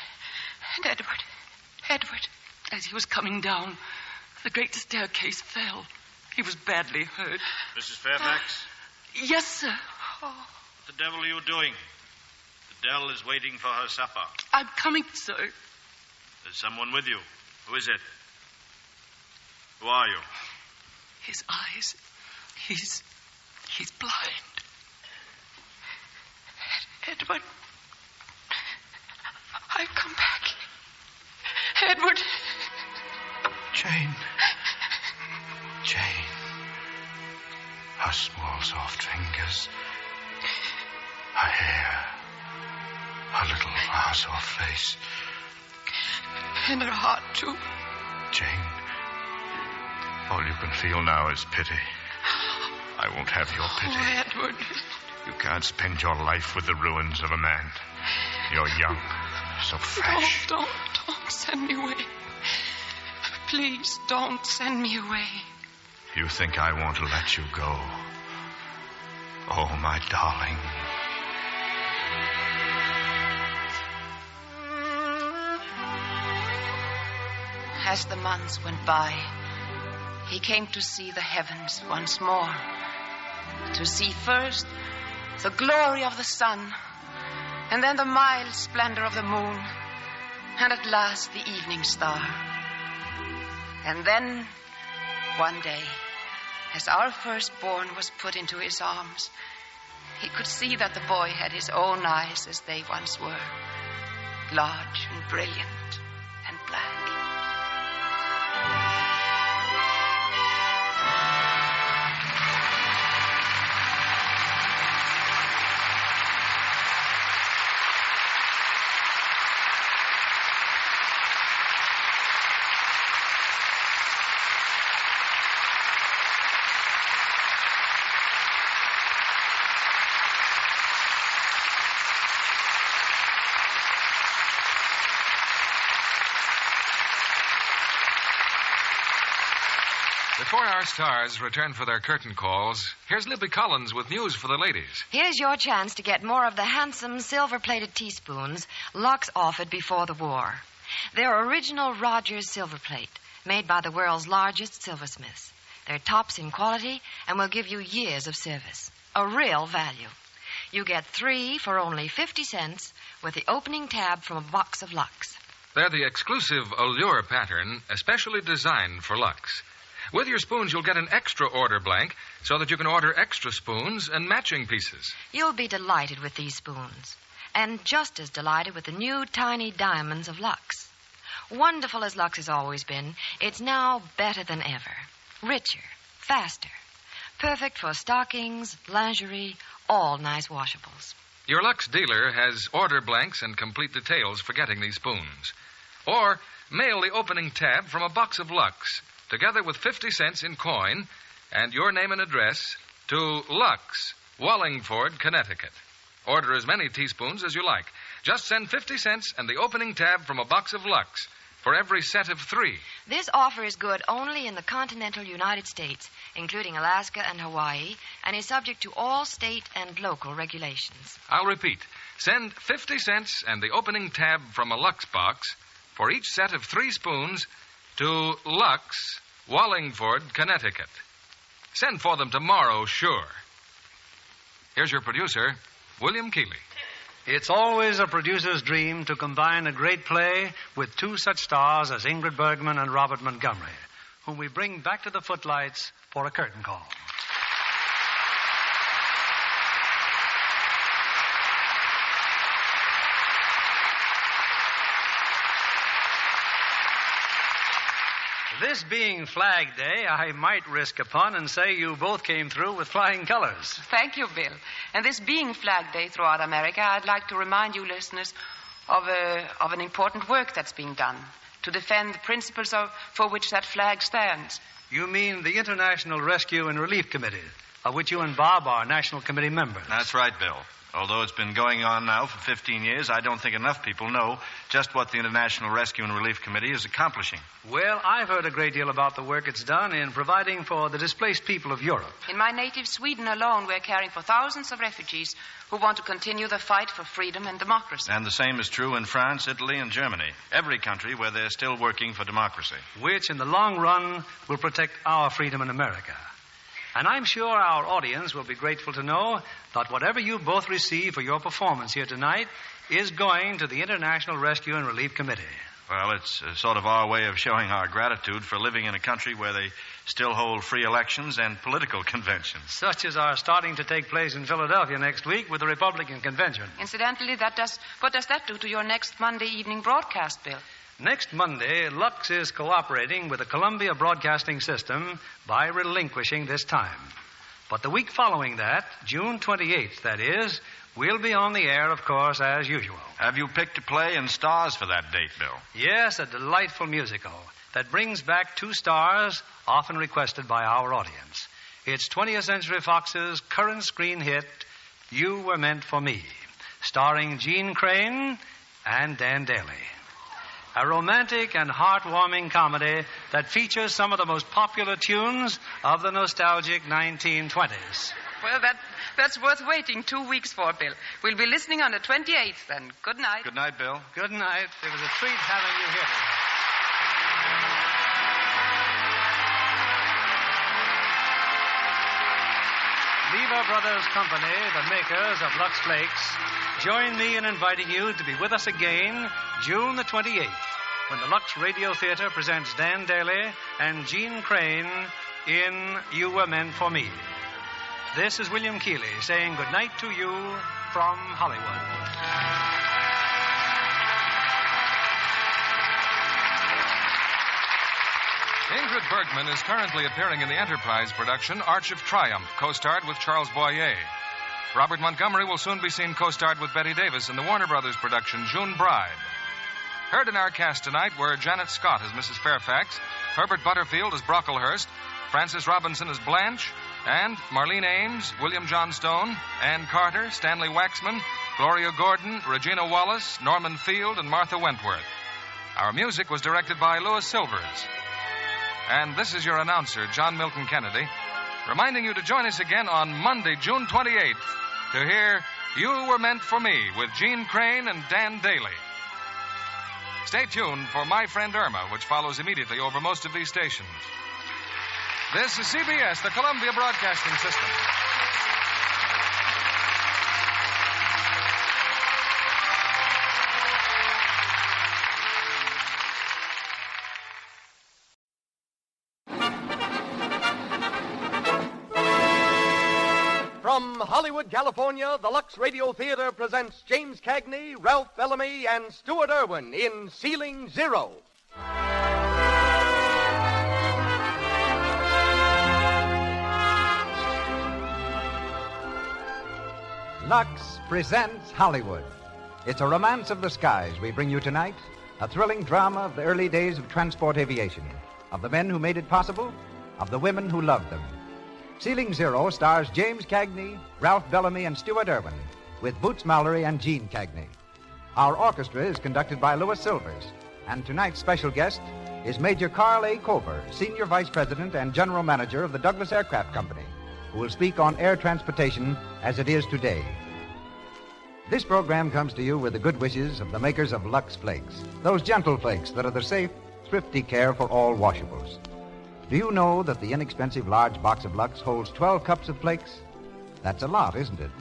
And Edward. As he was coming down, the great staircase fell. He was badly hurt. Mrs. Fairfax? Yes, sir. Oh. What the devil are you doing? Adele is waiting for her supper. I'm coming, sir. There's someone with you. Who is it? Who are you? His eyes. He's blind. Edward. I've come back. Edward. Jane. Her small, soft fingers stars her face. And her heart, too. Jane, all you can feel now is pity. I won't have your pity. Oh, Edward. You can't spend your life with the ruins of a man. You're young, so fresh. Don't send me away. Please, don't send me away. You think I want to let you go? Oh, my darling. As the months went by, he came to see the heavens once more. To see first the glory of the sun, and then the mild splendor of the moon, and at last the evening star. And then, one day, as our firstborn was put into his arms, he could see that the boy had his own eyes as they once were, large and brilliant and black. Before our stars return for their curtain calls, here's Libby Collins with news for the ladies. Here's your chance to get more of the handsome silver-plated teaspoons Lux offered before the war. They're original Rogers silver plate, made by the world's largest silversmiths. They're tops in quality and will give you years of service. A real value. You get 3 for only 50 cents with the opening tab from a box of Lux. They're the exclusive Allure pattern, especially designed for Lux. With your spoons, you'll get an extra order blank so that you can order extra spoons and matching pieces. You'll be delighted with these spoons, and just as delighted with the new tiny diamonds of Lux. Wonderful as Lux has always been, it's now better than ever. Richer, faster, perfect for stockings, lingerie, all nice washables. Your Lux dealer has order blanks and complete details for getting these spoons. Or mail the opening tab from a box of Lux, together with 50 cents in coin and your name and address to Lux, Wallingford, Connecticut. Order as many teaspoons as you like. Just send 50 cents and the opening tab from a box of Lux for every set of 3. This offer is good only in the continental United States, including Alaska and Hawaii, and is subject to all state and local regulations. I'll repeat. Send 50 cents and the opening tab from a Lux box for each set of 3 spoons to Lux, Wallingford, Connecticut. Send for them tomorrow, sure. Here's your producer, William Keeley. It's always a producer's dream to combine a great play with 2 such stars as Ingrid Bergman and Robert Montgomery, whom we bring back to the footlights for a curtain call. This being Flag Day, I might risk a pun and say you both came through with flying colors. Thank you, Bill. And this being Flag Day throughout America, I'd like to remind you listeners of an important work that's being done to defend the principles for which that flag stands. You mean the International Rescue and Relief Committee, of which you and Bob are National Committee members. That's right, Bill. Although it's been going on now for 15 years, I don't think enough people know just what the International Rescue and Relief Committee is accomplishing. Well, I've heard a great deal about the work it's done in providing for the displaced people of Europe. In my native Sweden alone, we're caring for thousands of refugees who want to continue the fight for freedom and democracy. And the same is true in France, Italy, and Germany. Every country where they're still working for democracy. Which, in the long run, will protect our freedom in America. And I'm sure our audience will be grateful to know that whatever you both receive for your performance here tonight is going to the International Rescue and Relief Committee. Well, it's sort of our way of showing our gratitude for living in a country where they still hold free elections and political conventions. Such as are starting to take place in Philadelphia next week with the Republican convention. Incidentally, what does that do to your next Monday evening broadcast, Bill? Next Monday, Lux is cooperating with the Columbia Broadcasting System by relinquishing this time. But the week following that, June 28th, that is, we'll be on the air, of course, as usual. Have you picked a play and stars for that date, Bill? Yes, a delightful musical that brings back two stars often requested by our audience. It's 20th Century Fox's current screen hit, You Were Meant for Me, starring Jean Crane and Dan Daly. A romantic and heartwarming comedy that features some of the most popular tunes of the nostalgic 1920s. Well, that's worth waiting 2 weeks for, Bill. We'll be listening on the 28th, then. Good night. Good night, Bill. Good night. It was a treat having you here tonight. Viva Brothers Company, the makers of Lux Flakes, join me in inviting you to be with us again June the 28th, when the Lux Radio Theater presents Dan Daly and Jean Crane in You Were Meant for Me. This is William Keeley saying good night to you from Hollywood. Ingrid Bergman is currently appearing in the Enterprise production Arch of Triumph, co-starred with Charles Boyer. Robert Montgomery will soon be seen co-starred with Betty Davis in the Warner Brothers production June Bride. Heard in our cast tonight were Janet Scott as Mrs. Fairfax, Herbert Butterfield as Brocklehurst, Frances Robinson as Blanche, and Marlene Ames, William Johnstone, Ann Carter, Stanley Waxman, Gloria Gordon, Regina Wallace, Norman Field, and Martha Wentworth. Our music was directed by Louis Silvers. And this is your announcer, John Milton Kennedy, reminding you to join us again on Monday, June 28th, to hear You Were Meant for Me with Jean Crane and Dan Daly. Stay tuned for My Friend Irma, which follows immediately over most of these stations. This is CBS, the Columbia Broadcasting System. From Hollywood, California, the Lux Radio Theater presents James Cagney, Ralph Bellamy, and Stuart Irwin in Ceiling Zero. Lux presents Hollywood. It's a romance of the skies we bring you tonight, a thrilling drama of the early days of transport aviation, of the men who made it possible, of the women who loved them. Ceiling Zero stars James Cagney, Ralph Bellamy, and Stuart Irwin, with Boots Mallory and Jean Cagney. Our orchestra is conducted by Louis Silvers, and tonight's special guest is Major Carl A. Culver, Senior Vice President and General Manager of the Douglas Aircraft Company, who will speak on air transportation as it is today. This program comes to you with the good wishes of the makers of Lux Flakes, those gentle flakes that are the safe, thrifty care for all washables. Do you know that the inexpensive large box of Lux holds 12 cups of flakes? That's a lot, isn't it?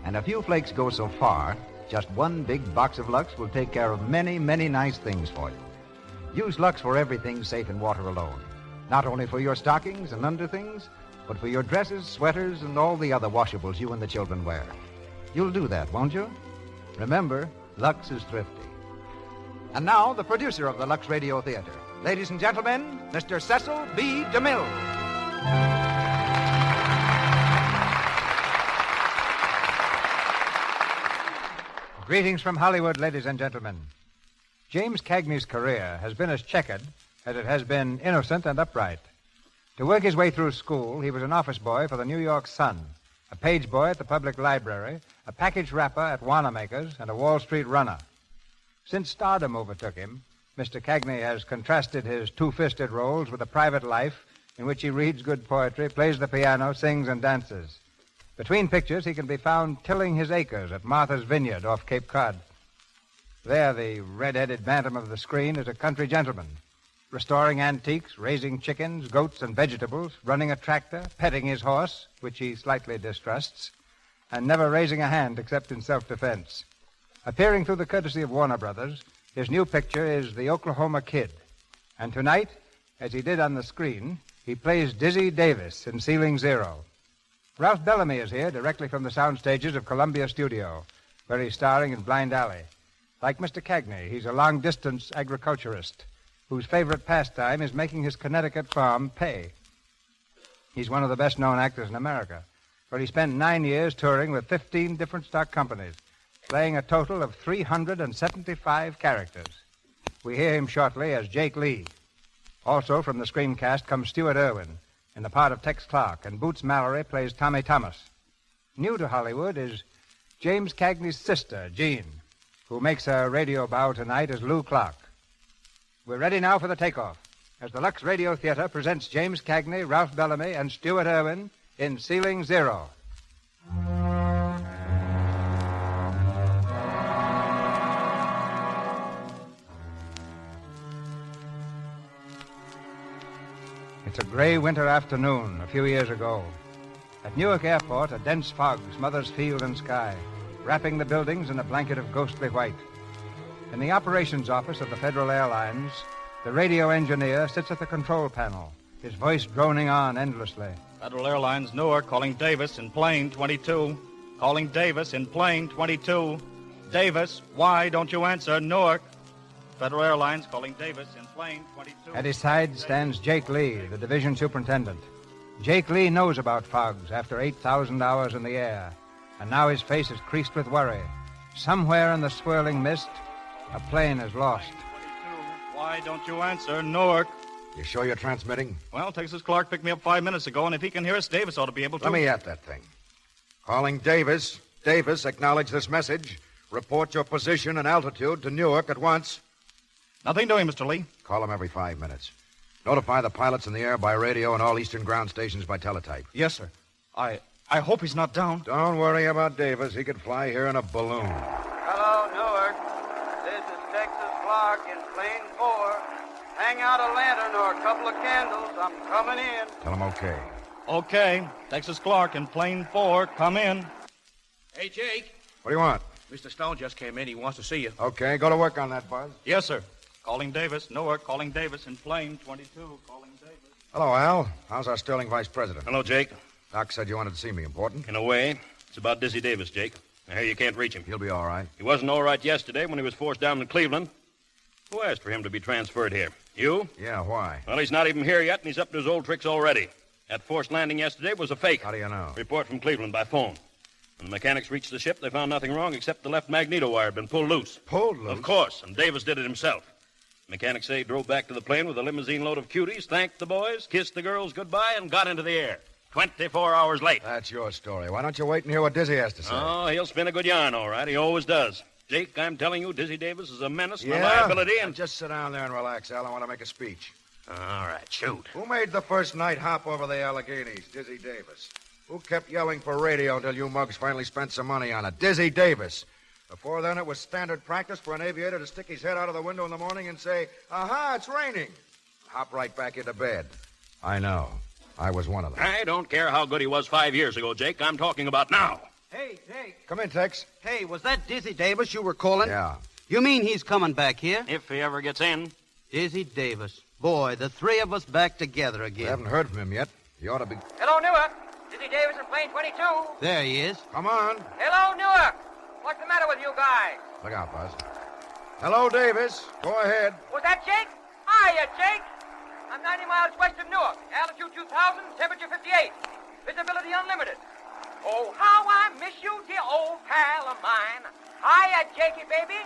And a few flakes go so far, just one big box of Lux will take care of many, many nice things for you. Use Lux for everything safe in water alone. Not only for your stockings and underthings, but for your dresses, sweaters, and all the other washables you and the children wear. You'll do that, won't you? Remember, Lux is thrifty. And now, the producer of the Lux Radio Theater. Ladies and gentlemen, Mr. Cecil B. DeMille. Greetings from Hollywood, ladies and gentlemen. James Cagney's career has been as checkered as it has been innocent and upright. To work his way through school, he was an office boy for the New York Sun, a page boy at the public library, a package wrapper at Wanamaker's, and a Wall Street runner. Since stardom overtook him, Mr. Cagney has contrasted his two-fisted roles with a private life in which he reads good poetry, plays the piano, sings, and dances. Between pictures, he can be found tilling his acres at Martha's Vineyard off Cape Cod. There, the red-headed bantam of the screen is a country gentleman, restoring antiques, raising chickens, goats, and vegetables, running a tractor, petting his horse, which he slightly distrusts, and never raising a hand except in self-defense. Appearing through the courtesy of Warner Brothers, his new picture is The Oklahoma Kid. And tonight, as he did on the screen, he plays Dizzy Davis in Ceiling Zero. Ralph Bellamy is here directly from the sound stages of Columbia Studio, where he's starring in Blind Alley. Like Mr. Cagney, he's a long-distance agriculturist whose favorite pastime is making his Connecticut farm pay. He's one of the best-known actors in America, where he spent 9 years touring with 15 different stock companies, playing a total of 375 characters. We hear him shortly as Jake Lee. Also from the screencast comes Stuart Irwin in the part of Tex Clark, and Boots Mallory plays Tommy Thomas. New to Hollywood is James Cagney's sister, Jean, who makes her radio bow tonight as Lou Clark. We're ready now for the takeoff, as the Lux Radio Theater presents James Cagney, Ralph Bellamy, and Stuart Irwin in Ceiling Zero. It's a gray winter afternoon a few years ago. At Newark Airport, a dense fog smothers field and sky, wrapping the buildings in a blanket of ghostly white. In the operations office of the Federal Airlines, the radio engineer sits at the control panel, his voice droning on endlessly. Federal Airlines, Newark, calling Davis in plane 22. Calling Davis in plane 22. Davis, why don't you answer, Newark? Federal Airlines, calling Davis in plane 22. At his side stands Jake Lee, the division superintendent. Jake Lee knows about fogs after 8,000 hours in the air, and now his face is creased with worry. Somewhere in the swirling mist, a plane is lost. Why don't you answer, Newark? You sure you're transmitting? Well, Texas Clark picked me up 5 minutes ago, and if he can hear us, Davis ought to be able to. Let me at that thing. Calling Davis. Davis, acknowledge this message. Report your position and altitude to Newark at once. Nothing doing, Mr. Lee. Call him every 5 minutes. Notify the pilots in the air by radio and all eastern ground stations by teletype. Yes, sir. I hope he's not down. Don't worry about Davis. He could fly here in a balloon. Hello, Newark. This is Texas Clark in plane 4. Hang out a lantern or a couple of candles. I'm coming in. Tell him okay. Okay. Texas Clark in plane 4. Come in. Hey, Jake. What do you want? Mr. Stone just came in. He wants to see you. Okay, go to work on that, Buzz. Yes, sir. Calling Davis, Newark, calling Davis in plane 22, calling Davis. Hello, Al. How's our Sterling vice president? Hello, Jake. Doc said you wanted to see me. Important? In a way. It's about Dizzy Davis, Jake. I hear you can't reach him. He'll be all right. He wasn't all right yesterday when he was forced down in Cleveland. Who asked for him to be transferred here? You? Yeah, why? Well, he's not even here yet, and he's up to his old tricks already. That forced landing yesterday was a fake. How do you know? Report from Cleveland by phone. When the mechanics reached the ship, they found nothing wrong except the left magneto wire had been pulled loose. Pulled loose? Of course, and Davis did it himself. Mechanics say he drove back to the plane with a limousine load of cuties, thanked the boys, kissed the girls goodbye, and got into the air. 24 hours late. That's your story. Why don't you wait and hear what Dizzy has to say? Oh, he'll spin a good yarn, all right. He always does. Jake, I'm telling you, Dizzy Davis is a menace and a liability, and... Just sit down there and relax, Al. I want to make a speech. All right, shoot. Who made the first night hop over the Alleghenies? Dizzy Davis. Who kept yelling for radio until you mugs finally spent some money on it? Dizzy Davis. Before then, it was standard practice for an aviator to stick his head out of the window in the morning and say, "Aha, it's raining." Hop right back into bed. I know. I was one of them. I don't care how good he was 5 years ago, Jake. I'm talking about now. Hey, Jake. Come in, Tex. Hey, was that Dizzy Davis you were calling? Yeah. You mean he's coming back here? If he ever gets in. Dizzy Davis. Boy, the three of us back together again. We haven't heard from him yet. He ought to be... Hello, Newark. Dizzy Davis in plane 22. There he is. Come on. Hello, Newark. What's the matter with you guys? Look out, Buzz. Hello, Davis. Go ahead. Was that Jake? Hiya, Jake. I'm 90 miles west of Newark. Altitude 2,000, temperature 58. Visibility unlimited. Oh, how I miss you, dear old pal of mine. Hiya, Jakey, baby.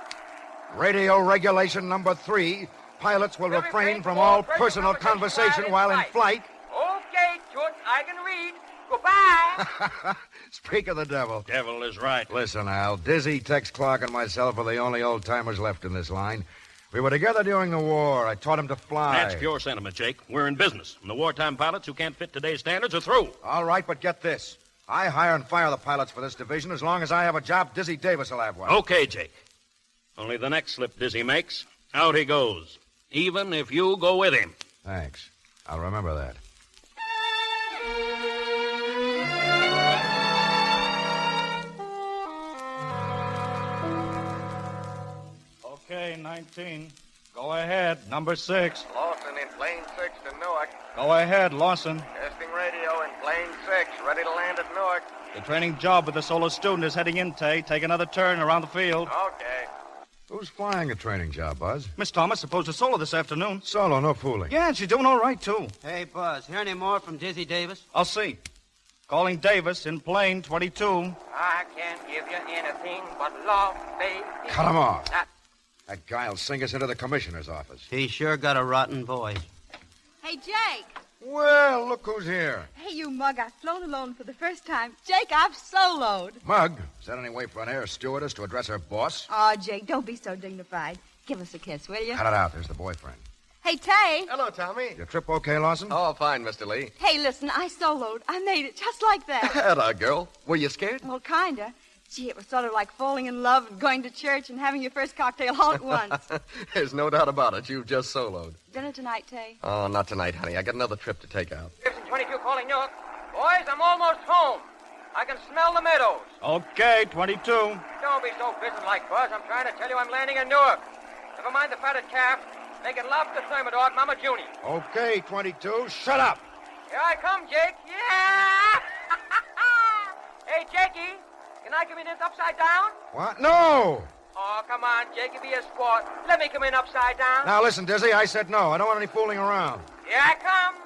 Radio regulation number 3. Pilots will refrain from all personal conversation while in flight. Okay, Toots, I can read. Goodbye. Speak of the devil. Devil is right. Listen, Al. Dizzy, Tex Clark, and myself are the only old-timers left in this line. We were together during the war. I taught him to fly. That's pure sentiment, Jake. We're in business, and the wartime pilots who can't fit today's standards are through. All right, but get this. I hire and fire the pilots for this division. As long as I have a job, Dizzy Davis will have one. Okay, Jake. Only the next slip Dizzy makes, out he goes. Even if you go with him. Thanks. I'll remember that. Okay, 19. Go ahead, number 6. Lawson in plane 6 to Newark. Go ahead, Lawson. Testing radio in plane 6, ready to land at Newark. The training job with the solo student is heading in, Tay. Take another turn around the field. Okay. Who's flying a training job, Buzz? Miss Thomas supposed to solo this afternoon. Solo, no fooling. Yeah, and she's doing all right, too. Hey, Buzz, hear any more from Dizzy Davis? I'll see. Calling Davis in plane 22. I can't give you anything but love, baby. Cut him off. That guy'll sing us into the commissioner's office. He sure got a rotten voice. Hey, Jake. Well, look who's here. Hey, you mug, I've flown alone for the first time. Jake, I've soloed. Mug, is that any way for an air stewardess to address her boss? Oh, Jake, don't be so dignified. Give us a kiss, will you? Cut it out. There's the boyfriend. Hey, Tay. Hello, Tommy. Your trip okay, Lawson? Oh, fine, Mr. Lee. Hey, listen, I soloed. I made it just like that. Hello, girl. Were you scared? Well, kinda. Gee, it was sort of like falling in love and going to church and having your first cocktail all at once. There's no doubt about it. You've just soloed. Dinner tonight, Tay? Oh, not tonight, honey. I got another trip to take out. Gibson 22 calling Newark. Boys, I'm almost home. I can smell the meadows. Okay, 22. Don't be so businesslike, Buzz. I'm trying to tell you I'm landing in Newark. Never mind the fatted calf. Making love to Thermidor, Mama Junie. Okay, 22. Shut up. Here I come, Jake. Yeah! Hey, Jakey, can I come in upside down? What? No! Oh, come on, Jakey, be a sport. Let me come in upside down. Now, listen, Dizzy, I said no. I don't want any fooling around. Here I come.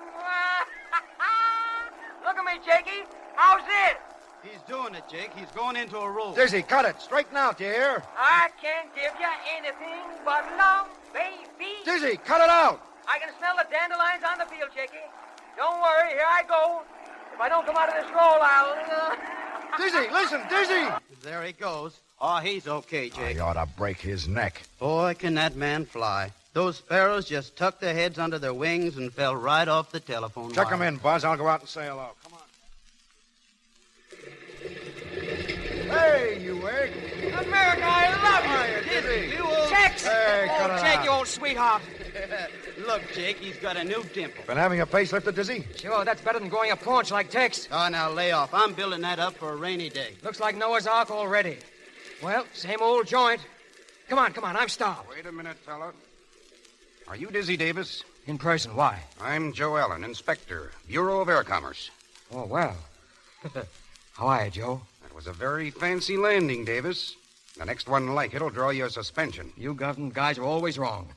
Look at me, Jakey. How's it? He's doing it, Jake. He's going into a roll. Dizzy, cut it. Straighten out, you hear? I can't give you anything but love, baby. Dizzy, cut it out. I can smell the dandelions on the field, Jakey. Don't worry, here I go. If I don't come out of this roll, I'll... Dizzy, listen, Dizzy. There he goes. Oh, he's okay, Jake. I ought to break his neck. Boy, can that man fly. Those sparrows just tucked their heads under their wings and fell right off the telephone Check wire. him in, Buzz. I'll go out and say hello. Come on. Hey, you egg. America, I love you. Dizzy. You old... Tex. Hey, cut it Jake, out. you old sweetheart. Look, Jake, he's got a new dimple. Been having a facelift, Dizzy? Sure, that's better than going up paunch like Tex. Oh, now lay off. I'm building that up for a rainy day. Looks like Noah's Ark already. Well, same old joint. Come on, I'm starved. Wait a minute, fella. Are you Dizzy Davis? In person, why? I'm Joe Allen, Inspector, Bureau of Air Commerce. Oh, well. How are you, Joe? That was a very fancy landing, Davis. The next one like it'll draw you a suspension. You government guys are always wrong.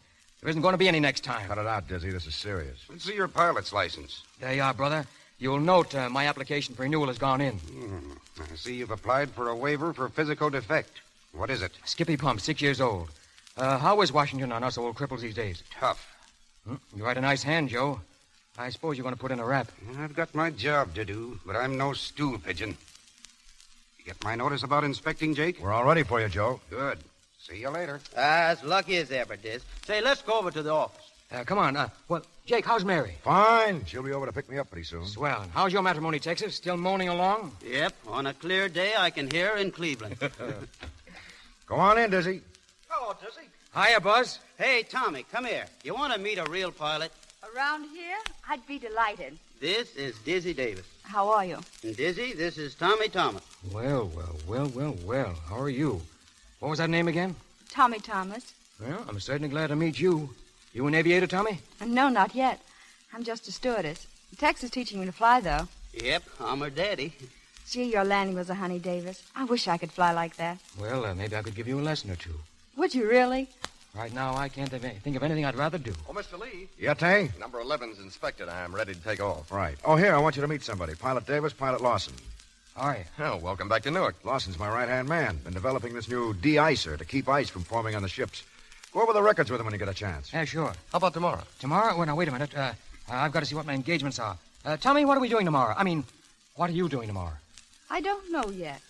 There isn't going to be any next time. Cut it out, Dizzy. This is serious. Let's see your pilot's license. There you are, brother. You'll note my application for renewal has gone in. I see you've applied for a waiver for physical defect. What is it? Skippy Pump, 6 years old. How is Washington on us old cripples these days? Tough. You write a nice hand, Joe. I suppose you're going to put in a rap. I've got my job to do, but I'm no stool pigeon. You get my notice about inspecting, Jake? We're all ready for you, Joe. Good. See you later. As lucky as ever, Diz. Say, let's go over to the office. Come on. Well, Jake, how's Mary? Fine. She'll be over to pick me up pretty soon. Swell. And how's your matrimony, Texas? Still moaning along? Yep. On a clear day, I can hear her in Cleveland. Go on in, Dizzy. Hello, Dizzy. Hiya, Buzz. Hey, Tommy, come here. You want to meet a real pilot? Around here? I'd be delighted. This is Dizzy Davis. How are you? And Dizzy, this is Tommy Thomas. Well. How are you? What was that name again? Tommy Thomas. Well, I'm certainly glad to meet you. You an aviator, Tommy? No, not yet. I'm just a stewardess. Tex is teaching me to fly, though. Yep, I'm her daddy. Gee, your landing was a honey, Davis. I wish I could fly like that. Well, maybe I could give you a lesson or two. Would you really? Right now, I can't think of anything I'd rather do. Oh, Mr. Lee. Yeah, Tay? Number 11's inspected. I'm ready to take off. Right. Oh, here, I want you to meet somebody. Pilot Davis, Pilot Lawson. All right. Oh, welcome back to Newark. Lawson's my right-hand man. Been developing this new de-icer to keep ice from forming on the ships. Go over the records with him when you get a chance. Yeah, sure. How about tomorrow? Tomorrow? Well, now, wait a minute. I've got to see what my engagements are. Tommy, what are we doing tomorrow? I mean, what are you doing tomorrow? I don't know yet.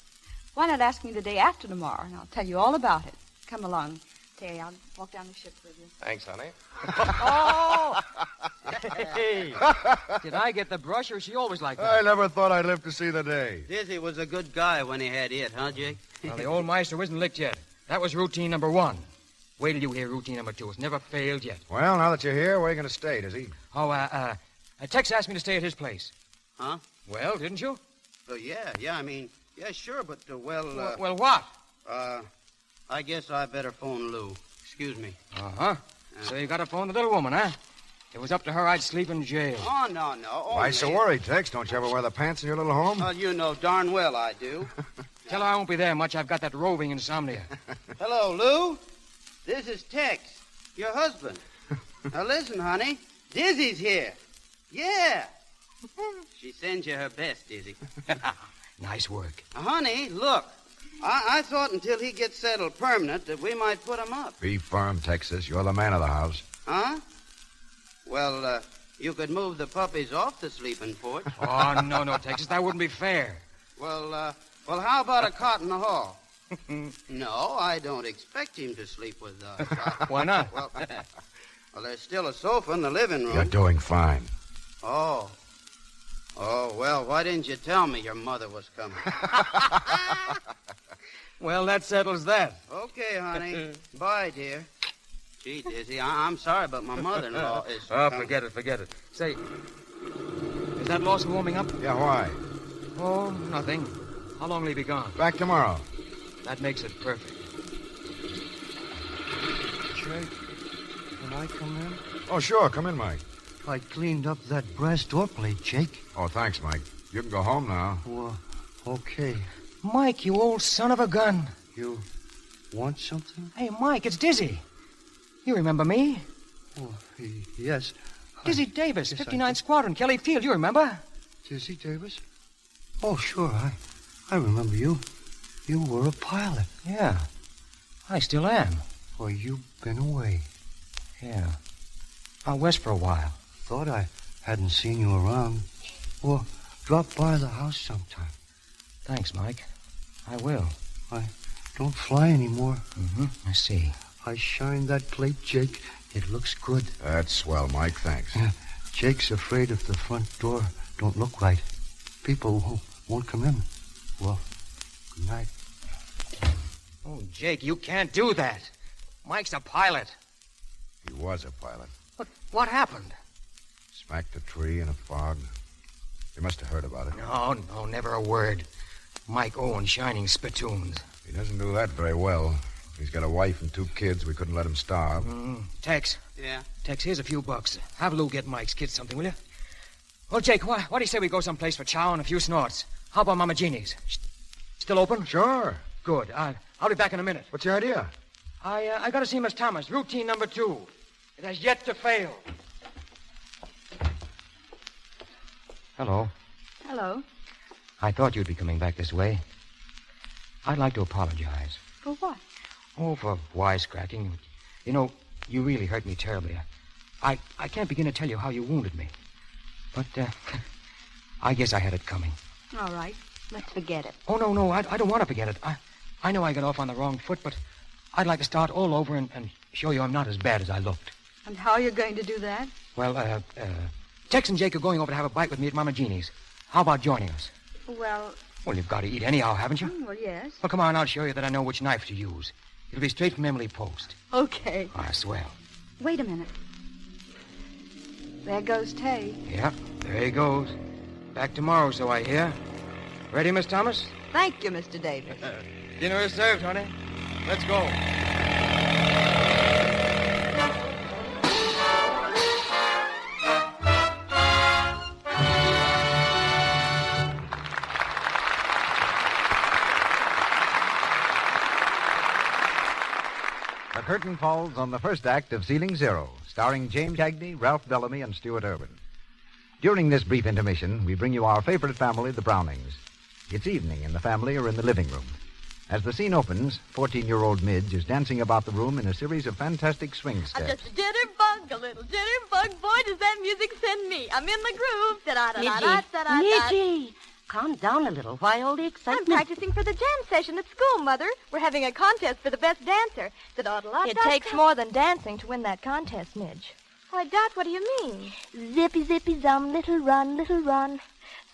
Why not ask me the day after tomorrow, and I'll tell you all about it. Come along, Terry. I'll walk down the ship with you. Thanks, honey. Oh! Hey! Did I get the brush, or is she always like that? I never thought I'd live to see the day. Dizzy was a good guy when he had it, huh, Jake? Well, the old meister isn't licked yet. That was routine number 1. Wait till you hear routine number 2. It's never failed yet. Well, now that you're here, where are you going to stay, Dizzy? Oh, Tex asked me to stay at his place. Huh? Well, didn't you? Yeah, I mean, yeah, sure, but, Well, what? I guess I better phone Lou. Excuse me. Uh-huh. So you got to phone the little woman, huh? If it was up to her, I'd sleep in jail. Oh, no. Why so worried, Tex? Don't you ever wear the pants in your little home? Well, you know darn well I do. Tell her I won't be there much. I've got that roving insomnia. Hello, Lou. This is Tex, your husband. Now, listen, honey. Dizzy's here. Yeah. She sends you her best, Dizzy. Nice work. Honey, look. I thought until he gets settled permanent that we might put him up. Be firm, Texas. You're the man of the house. Huh? Well, you could move the puppies off the sleeping porch. Oh, no, Texas. That wouldn't be fair. Well, how about a cot in the hall? No, I don't expect him to sleep with us. Why not? Well, there's still a sofa in the living room. You're doing fine. Oh, well, why didn't you tell me your mother was coming? Well, that settles that. Okay, honey. Bye, dear. Gee, Dizzy, I'm sorry, but my mother-in-law is... Oh, forget it. Say, is that Lawson warming up? Yeah, why? Oh, nothing. How long will he be gone? Back tomorrow. That makes it perfect. Jake, can I come in? Oh, sure. Come in, Mike. I cleaned up that brass door plate, Jake. Oh, thanks, Mike. You can go home now. Well, okay. Mike, you old son of a gun. You want something? Hey, Mike, it's Dizzy. You remember me? Oh, yes. Dizzy Davis, 59th Squadron, Kelly Field. You remember? Dizzy Davis? Oh, sure. I remember you. You were a pilot. Yeah. I still am. Well, you've been away. Yeah. Out west for a while. Thought I hadn't seen you around. Well, drop by the house sometime. Thanks, Mike. I will. I don't fly anymore. Mm-hmm. I see. I shined that plate, Jake. It looks good. That's swell, Mike. Thanks. Jake's afraid if the front door don't look right. People won't come in. Well, good night. Oh, Jake, you can't do that. Mike's a pilot. He was a pilot. But what happened? Smacked a tree in a fog. You must have heard about it. No, never a word. Mike Owen shining spittoons. He doesn't do that very well. He's got a wife and 2 kids. We couldn't let him starve. Tex. Yeah? Tex, here's a few bucks. Have Lou get Mike's kids something, will you? Well, Jake, what do you say we go someplace for chow and a few snorts? How about Mama Jeannie's? Still open? Sure. Good. I'll be back in a minute. What's your idea? I got to see Miss Thomas. Routine number 2. It has yet to fail. Hello. Hello. I thought you'd be coming back this way. I'd like to apologize. For what? Oh, for wisecracking. You know, you really hurt me terribly. I can't begin to tell you how you wounded me. But, I guess I had it coming. All right. Let's forget it. Oh, no, I don't want to forget it. I know I got off on the wrong foot, but I'd like to start all over and show you I'm not as bad as I looked. And how are you going to do that? Well, Tex and Jake are going over to have a bite with me at Mama Jeannie's. How about joining us? Well, you've got to eat anyhow, haven't you? Well, yes. Well, come on, I'll show you that I know which knife to use. It'll be straight from Emily Post. Okay. Ah, swell. Wait a minute. There goes Tay. Yeah, there he goes. Back tomorrow, so I hear. Ready, Miss Thomas? Thank you, Mr. Davis. Dinner is served, honey. Let's go. The curtain falls on the first act of Ceiling Zero, starring James Cagney, Ralph Bellamy, and Stuart Irwin. During this brief intermission, we bring you our favorite family, the Brownings. It's evening, and the family are in the living room. As the scene opens, 14-year-old Midge is dancing about the room in a series of fantastic swing steps. I'm just a jitterbug, a little jitterbug. Boy, does that music send me. I'm in the groove. Da-da-da-da-da-da-da. Midgie, calm down a little. Why all the excitement? I'm practicing for the jam session at school, Mother. We're having a contest for the best dancer. It takes more than dancing to win that contest, Midge. Why, Dot, what do you mean? Zippy, zippy, zum, little run, little run.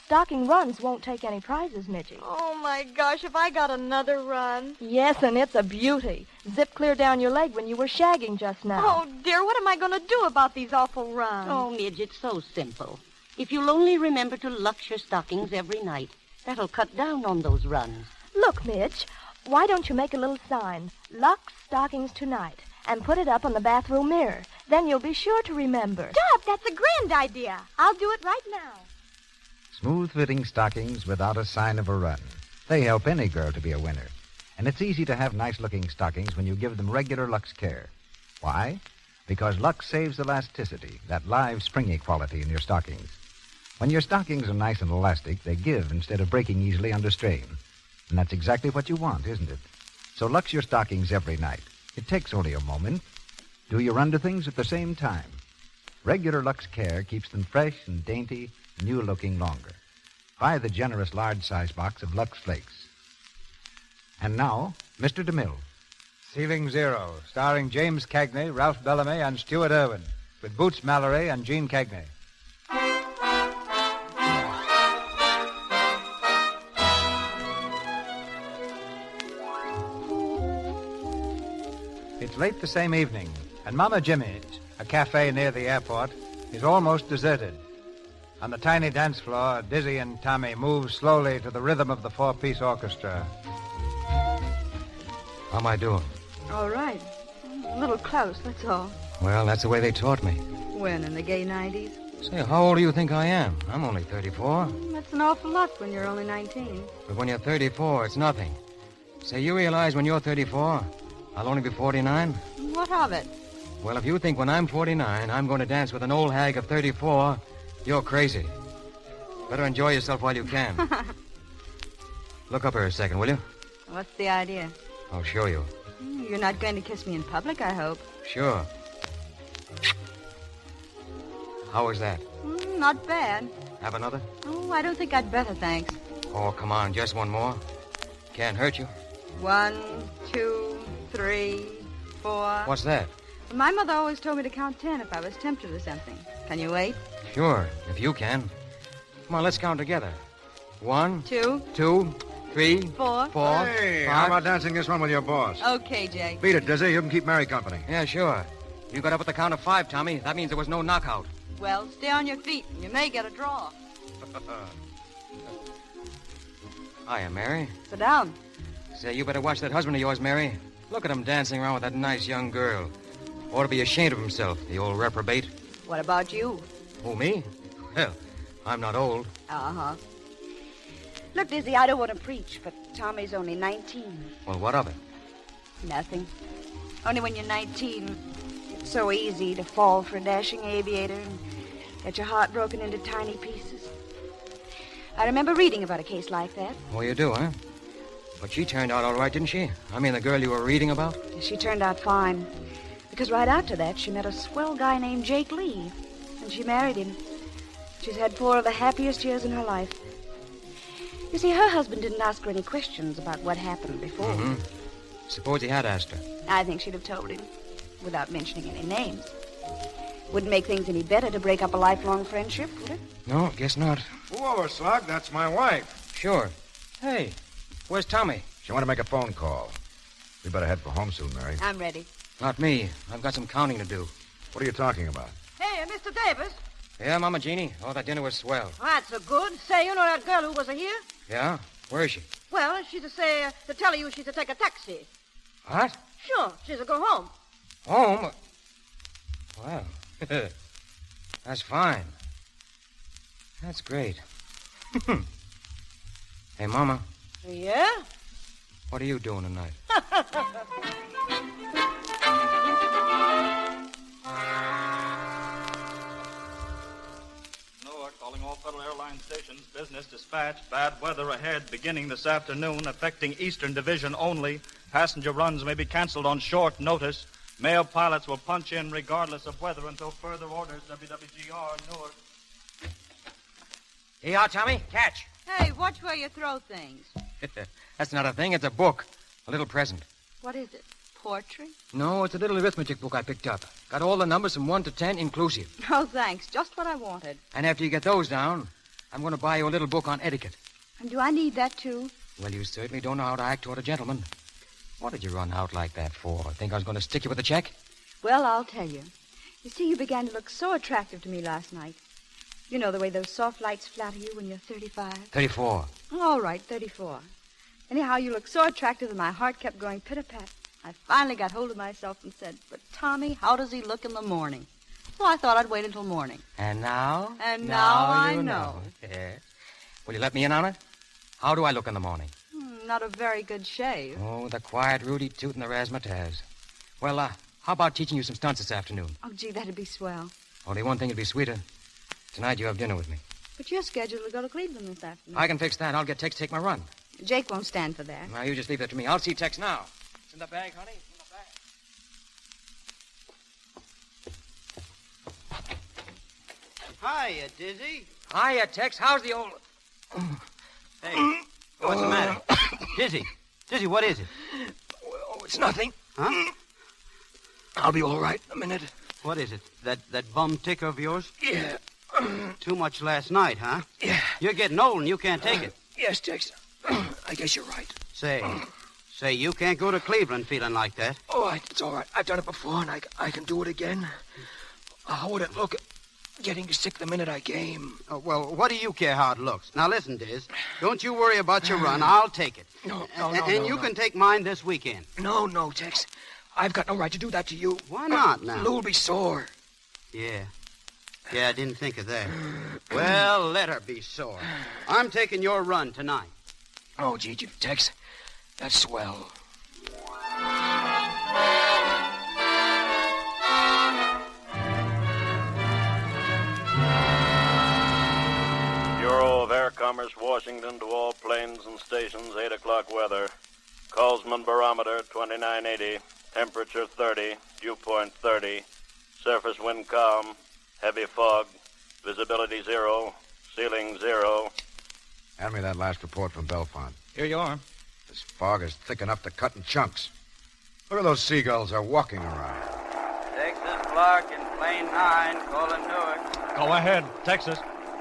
Stocking runs won't take any prizes, Midgie. Oh, my gosh, have I got another run? Yes, and it's a beauty. Zip clear down your leg when you were shagging just now. Oh, dear, what am I going to do about these awful runs? Oh, Midge, it's so simple. If you'll only remember to lux your stockings every night, that'll cut down on those runs. Look, Midge, why don't you make a little sign, Lux Stockings Tonight, and put it up on the bathroom mirror. Then you'll be sure to remember. Dot, that's a grand idea. I'll do it right now. Smooth-fitting stockings without a sign of a run. They help any girl to be a winner. And it's easy to have nice-looking stockings when you give them regular Lux care. Why? Because Lux saves elasticity, that live, springy quality in your stockings. When your stockings are nice and elastic, they give instead of breaking easily under strain. And that's exactly what you want, isn't it? So Lux your stockings every night. It takes only a moment. Do your under-things at the same time. Regular Lux care keeps them fresh and dainty, new-looking longer. Buy the generous large-size box of Lux Flakes. And now, Mr. DeMille. Ceiling Zero, starring James Cagney, Ralph Bellamy, and Stuart Irwin, with Boots Mallory and Gene Cagney. It's late the same evening, and Mama Jimmy's, a cafe near the airport, is almost deserted. On the tiny dance floor, Dizzy and Tommy move slowly to the rhythm of the four-piece orchestra. How am I doing? All right. A little close, that's all. Well, that's the way they taught me. When, in the gay 90s? Say, how old do you think I am? I'm only 34. That's an awful lot when you're only 19. But when you're 34, it's nothing. Say, you realize when you're 34, I'll only be 49? What of it? Well, if you think when I'm 49, I'm going to dance with an old hag of 34, you're crazy. Better enjoy yourself while you can. Look up here a second, will you? What's the idea? I'll show you. You're not going to kiss me in public, I hope. Sure. How was that? Not bad. Have another? Oh, I don't think I'd better, thanks. Oh, come on, just one more. Can't hurt you. 1, 2, 3, 4. What's that? My mother always told me to count 10 if I was tempted with something. Can you wait? Sure, if you can. Come on, let's count together. 1, 2, 3, 4. Hey, 5. how about dancing this one with your boss? Okay, Jake. Beat it, Dizzy. You can keep Mary company. Yeah, sure. You got up at the count of 5, Tommy. That means there was no knockout. Well, stay on your feet. You may get a draw. Hiya, Mary. Sit down. Say, you better watch that husband of yours, Mary. Look at him dancing around with that nice young girl. Ought to be ashamed of himself, the old reprobate. What about you? Who, me? Well, I'm not old. Uh-huh. Look, Dizzy, I don't want to preach, but Tommy's only 19. Well, what of it? Nothing. Only when you're 19, it's so easy to fall for a dashing aviator and get your heart broken into tiny pieces. I remember reading about a case like that. Oh, you do, huh? But she turned out all right, didn't she? I mean, the girl you were reading about? She turned out fine. Because right after that, she met a swell guy named Jake Lee. And she married him. She's had 4 of the happiest years in her life. You see, her husband didn't ask her any questions about what happened before. Mm-hmm. Suppose he had asked her. I think she'd have told him, without mentioning any names. Wouldn't make things any better to break up a lifelong friendship, would it? No, guess not. Whoa, Slug, that's my wife. Sure. Hey, where's Tommy? She wanted to make a phone call. We better head for home soon, Mary. I'm ready. Not me. I've got some counting to do. What are you talking about? Hey, Mr. Davis. Yeah, Mama Jeannie? Oh, that dinner was swell. That's a good. Say, you know that girl who was here? Yeah? Where is she? Well, she's to tell you she's to take a taxi. What? Sure, she's to go home. Home? Well, that's fine. That's great. Hey, Mama. Yeah? What are you doing tonight? Calling all Federal Airlines stations. Business dispatch. Bad weather ahead beginning this afternoon, affecting Eastern Division only. Passenger runs may be canceled on short notice. Male pilots will punch in regardless of weather until further orders. WWGR, Newark. Here you are, Tommy. Catch. Hey, watch where you throw things. That's not a thing. It's a book. A little present. What is it? Poetry? No, it's a little arithmetic book I picked up. Got all the numbers from 1 to 10 inclusive. Oh, thanks. Just what I wanted. And after you get those down, I'm going to buy you a little book on etiquette. And do I need that, too? Well, you certainly don't know how to act toward a gentleman. What did you run out like that for? Think I was going to stick you with a check? Well, I'll tell you. You see, you began to look so attractive to me last night. You know the way those soft lights flatter you when you're 35? 34. All right, 34. Anyhow, you look so attractive that my heart kept going pit-a-pat. I finally got hold of myself and said, but Tommy, how does he look in the morning? So I thought I'd wait until morning. And now? And now I know. Yeah. Will you let me in on it? How do I look in the morning? Not a very good shave. Oh, the quiet, rooty toot and the razzmatazz. Well, how about teaching you some stunts this afternoon? Oh, gee, that'd be swell. Only one thing would be sweeter. Tonight you have dinner with me. But you're scheduled to go to Cleveland this afternoon. I can fix that. I'll get Tex to take my run. Jake won't stand for that. Now, you just leave that to me. I'll see Tex now. It's in the bag, honey. Hiya, Dizzy. Hiya, Tex. How's the old... Hey, what's the matter? Dizzy, what is it? Oh, it's nothing. Huh? I'll be all right in a minute. What is it? That bum ticker of yours? Yeah. Too much last night, huh? Yeah. You're getting old and you can't take it. Yes, Tex. I guess you're right. Say, you can't go to Cleveland feeling like that. Oh, it's all right. I've done it before, and I can do it again. How would it look getting sick the minute I came? Oh, well, what do you care how it looks? Now, listen, Diz. Don't you worry about your run. I'll take it. No, And you can take mine this weekend. No, Tex. I've got no right to do that to you. Why not, now? Lou'll be sore. Yeah, I didn't think of that. Well, let her be sore. I'm taking your run tonight. Oh, gee, Tex. That's swell. Bureau of Air Commerce, Washington, to all planes and stations, 8 o'clock weather. Colsman barometer, 2980. Temperature, 30. Dew point, 30. Surface wind calm. Heavy fog. Visibility 0. Ceiling 0. Hand me that last report from Belfont. Here you are. This fog is thick enough to cut in chunks. Look at those seagulls are walking around. Texas Clark in plane 9, calling Newark. Go ahead, Texas.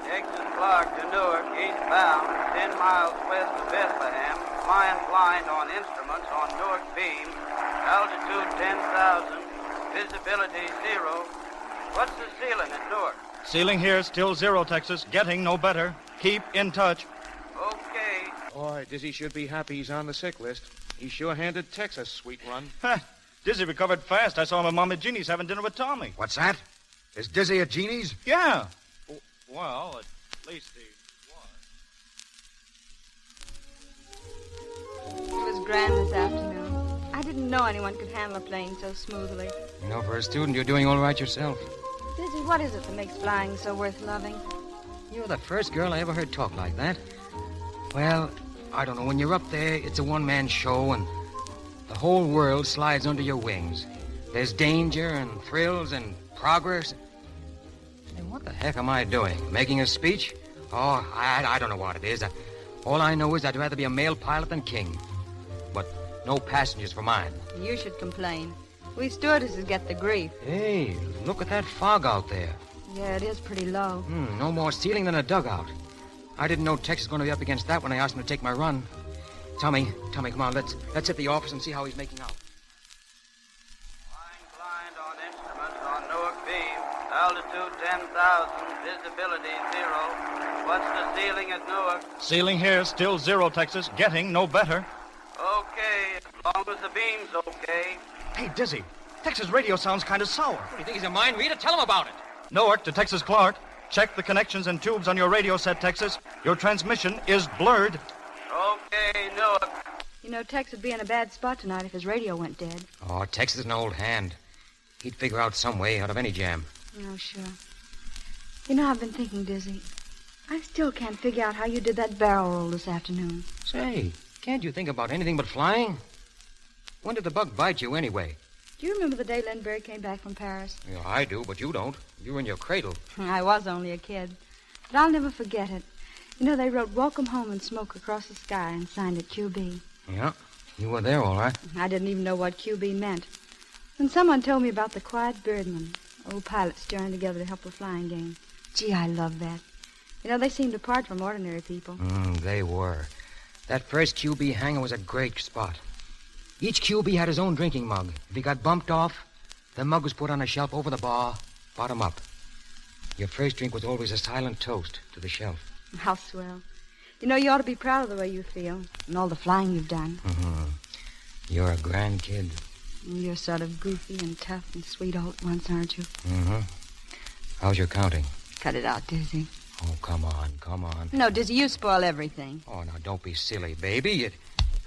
Texas Clark to Newark, eastbound, 10 miles west of Bethlehem. Flying blind on instruments on Newark beam. Altitude 10,000. Visibility 0. What's the ceiling at Newark? Ceiling here, still 0, Texas. Getting no better. Keep in touch. Okay. Boy, Dizzy should be happy he's on the sick list. He sure handed Tex a sweet run. Dizzy recovered fast. I saw him at Mama Jeannie's having dinner with Tommy. What's that? Is Dizzy at Jeannie's? Yeah. Well, at least he It was grand this afternoon. I didn't know anyone could handle a plane so smoothly. You know, for a student, you're doing all right yourself. Dizzy, what is it that makes flying so worth loving? You're the first girl I ever heard talk like that. Well, I don't know. When you're up there, it's a one-man show, and the whole world slides under your wings. There's danger and thrills and progress. And what the heck am I doing? Making a speech? Oh, I don't know what it is. All I know is I'd rather be a male pilot than king. But no passengers for mine. You should complain. We stewardesses get the grief. Hey, look at that fog out there. Yeah, it is pretty low. No more ceiling than a dugout. I didn't know Tex was going to be up against that when I asked him to take my run. Tommy, come on, let's hit the office and see how he's making out. Flying blind on instruments on Newark beam. Altitude 10,000. Visibility 0. What's the ceiling at Newark? Ceiling here, still 0, Texas. Getting no better. Okay, as long as the beam's okay. Hey, Dizzy, Texas radio sounds kind of sour. What do you think, he's a mind reader? Tell him about it. Newark to Texas Clark. Check the connections and tubes on your radio set, Texas. Your transmission is blurred. Okay, Newark. You know, Tex would be in a bad spot tonight if his radio went dead. Oh, Tex is an old hand. He'd figure out some way out of any jam. Oh, sure. You know, I've been thinking, Dizzy. I still can't figure out how you did that barrel roll this afternoon. Say, can't you think about anything but flying? When did the bug bite you, anyway? Do you remember the day Lynn came back from Paris? Yeah, I do, but you don't. You were in your cradle. I was only a kid. But I'll never forget it. You know, they wrote Welcome Home in smoke across the sky and signed it QB. Yeah, you were there, all right. I didn't even know what QB meant. Then someone told me about the quiet birdmen, old pilots joining together to help the flying game. Gee, I love that. You know, they seemed apart from ordinary people. They were. That first QB hangar was a great spot. Each QB had his own drinking mug. If he got bumped off, the mug was put on a shelf over the bar, bottom up. Your first drink was always a silent toast to the shelf. How swell. You know, you ought to be proud of the way you feel and all the flying you've done. You're a grand kid. You're sort of goofy and tough and sweet all at once, aren't you? How's your counting? Cut it out, Dizzy. Oh, come on. No, Dizzy, you spoil everything. Oh, now, don't be silly, baby.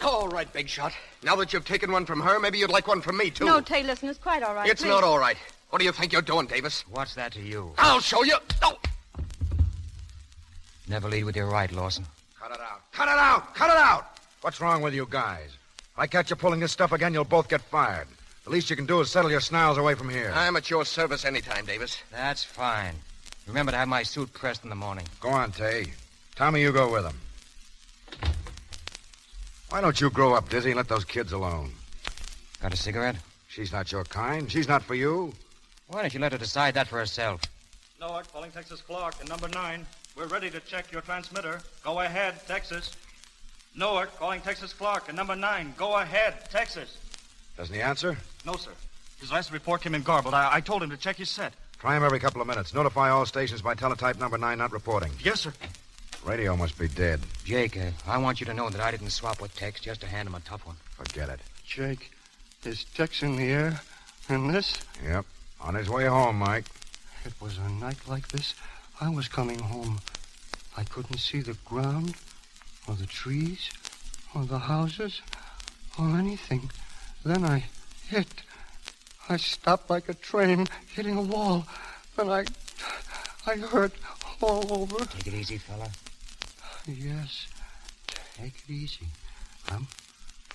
All right, Big Shot. Now that you've taken one from her, maybe you'd like one from me, too. No, Tay, listen, it's quite all right. It's Please. not all right. What do you think you're doing, Davis? What's that to you? I'll show you. Oh. Never lead with your right, Lawson. Cut it out. Cut it out! Cut it out! What's wrong with you guys? If I catch you pulling this stuff again, you'll both get fired. The least you can do is settle your snarls away from here. I'm at your service anytime, Davis. That's fine. Remember to have my suit pressed in the morning. Go on, Tay. Tommy, you go with him. Why don't you grow up, Dizzy, and let those kids alone? Got a cigarette? She's not your kind. She's not for you. Why don't you let her decide that for herself? Newark, calling Texas Clark and number 9. We're ready to check your transmitter. Go ahead, Texas. Newark, calling Texas Clark and number 9. Go ahead, Texas. Doesn't he answer? No, sir. His last report came in garbled. I told him to check his set. Try him every couple of minutes. Notify all stations by teletype number 9 not reporting. Yes, sir. Radio must be dead. Jake, I want you to know that I didn't swap with Tex just to hand him a tough one. Forget it. Jake, is Tex in the air? And this? Yep. On his way home, Mike. It was a night like this. I was coming home. I couldn't see the ground, or the trees, or the houses, or anything. Then I hit. I stopped like a train hitting a wall. Then I hurt all over. Take it easy, fella. Yes. Take it easy. I'm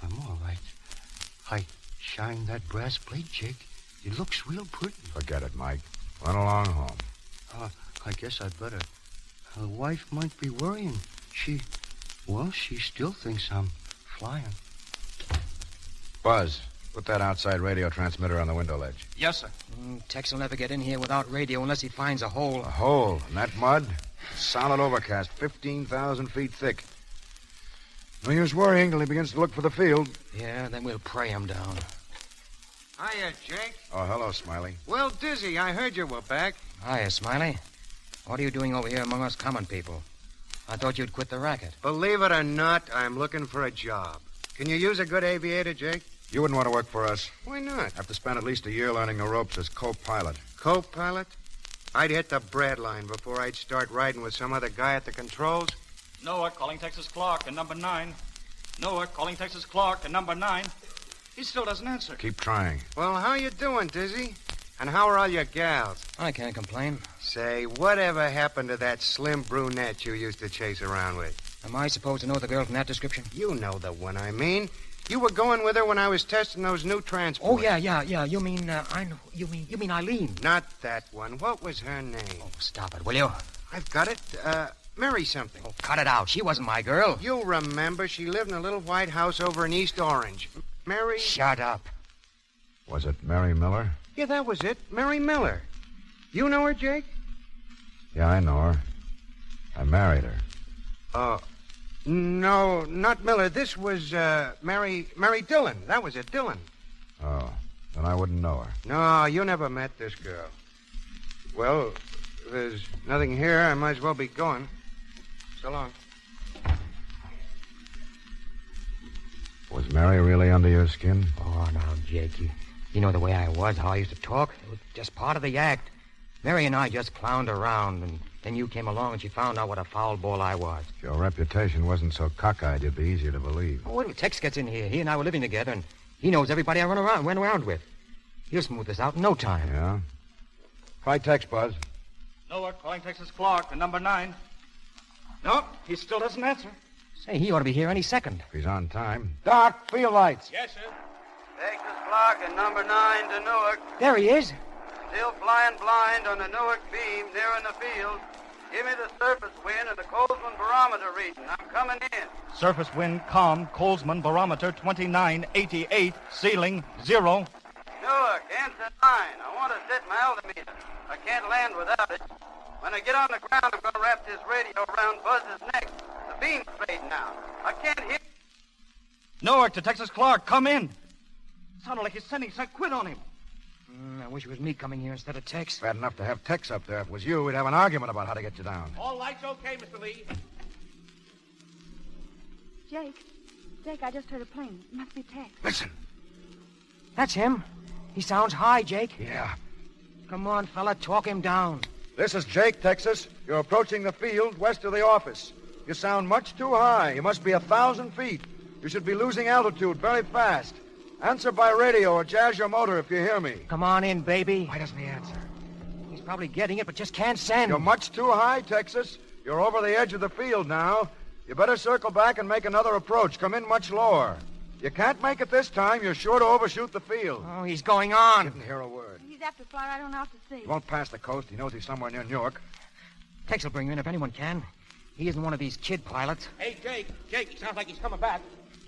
all right. I shined that brass plate, Jake. It looks real pretty. Forget it, Mike. Run along home. I guess I'd better. The wife might be worrying. She still thinks I'm flying. Buzz, put that outside radio transmitter on the window ledge. Yes, sir. Tex will never get in here without radio unless he finds a hole. A hole? In that mud? Solid overcast, 15,000 feet thick. No use worrying till he begins to look for the field. Yeah, then we'll pray him down. Hiya, Jake. Oh, hello, Smiley. Well, Dizzy, I heard you were back. Hiya, Smiley. What are you doing over here among us common people? I thought you'd quit the racket. Believe it or not, I'm looking for a job. Can you use a good aviator, Jake? You wouldn't want to work for us. Why not? Have to spend at least a year learning the ropes as co-pilot. Co-pilot? I'd hit the bread line before I'd start riding with some other guy at the controls. Newark, calling Texas Clark and number 9. Newark, calling Texas Clark and number 9. He still doesn't answer. Keep trying. Well, how you doing, Dizzy? And how are all your gals? I can't complain. Say, whatever happened to that slim brunette you used to chase around with? Am I supposed to know the girl from that description? You know the one I mean. You were going with her when I was testing those new transports. Oh, yeah. You mean, I know. You mean Eileen? Not that one. What was her name? Oh, stop it, will you? I've got it. Mary something. Oh, cut it out. She wasn't my girl. You remember she lived in a little white house over in East Orange. Mary... Shut up. Was it Mary Miller? Yeah, that was it. Mary Miller. You know her, Jake? Yeah, I know her. I married her. No, not Miller. This was, Mary Dillon. That was it, Dillon. Oh, then I wouldn't know her. No, you never met this girl. Well, if there's nothing here, I might as well be going. So long. Was Mary really under your skin? Oh, now, Jake, you know the way I was, how I used to talk. It was just part of the act. Mary and I just clowned around, and then you came along and she found out what a foul ball I was. If your reputation wasn't so cockeyed, you'd be easier to believe. Oh, when Tex gets in here, he and I were living together, and he knows everybody I went around with. He'll smooth this out in no time. Yeah? Try Tex, Buzz. Newark, calling Texas Clark and number 9. No, he still doesn't answer. Say, he ought to be here any second. If he's on time. Doc, field lights. Yes, sir. Texas Clark and number 9 to Newark. There he is. Still flying blind on the Newark beam near in the field. Give me the surface wind and the Colesman barometer reading. I'm coming in. Surface wind calm, Colesman barometer 2988, ceiling 0. Newark, answer 9. I want to set my altimeter. I can't land without it. When I get on the ground, I'm going to wrap this radio around Buzz's neck. The beam's fading out. I can't hear... Newark to Texas Clark, come in. Sounded like he's sending some quit on him. I wish it was me coming here instead of Tex. Bad enough to have Tex up there. If it was you, we'd have an argument about how to get you down. All lights okay, Mr. Lee? Jake, I just heard a plane. It must be Tex. Listen. That's him. He sounds high, Jake. Yeah. Come on, fella, talk him down. This is Jake, Texas. You're approaching the field west of the office. You sound much too high. You must be 1,000 feet. You should be losing altitude very fast. Answer by radio or jazz your motor if you hear me. Come on in, baby. Why doesn't he answer? He's probably getting it, but just can't send. You're much too high, Texas. You're over the edge of the field now. You better circle back and make another approach. Come in much lower. You can't make it this time. You're sure to overshoot the field. Oh, he's going on. Didn't hear a word. He's after fly right on out to sea. He won't pass the coast. He knows he's somewhere near Newark. Tex will bring you in if anyone can. He isn't one of these kid pilots. Hey, Jake, sounds like he's coming back.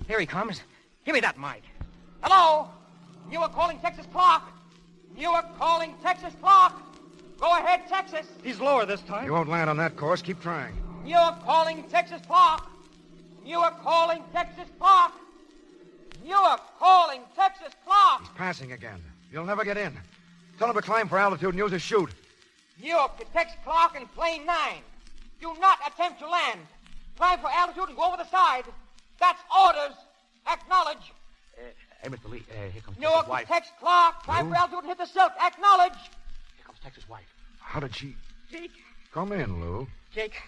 Here he comes. Give me that mic. Hello? Newark calling Texas Clark. Newark calling Texas Clark. Go ahead, Texas. He's lower this time. You won't land on that course. Keep trying. Newark calling Texas Clark. Newark calling Texas Clark. Newark calling Texas Clark. He's passing again. You'll never get in. Tell him to climb for altitude and use his chute. Newark to Tex Clark in plane 9. Do not attempt to land. Climb for altitude and go over the side. That's orders. Acknowledge. Hey, Mr. Lee, here comes Newark Tex's wife. to Tex Clark. Climb for altitude and hit the silk. Acknowledge. Here comes Tex's wife. How did she... Jake, Come in, Lou. Jake,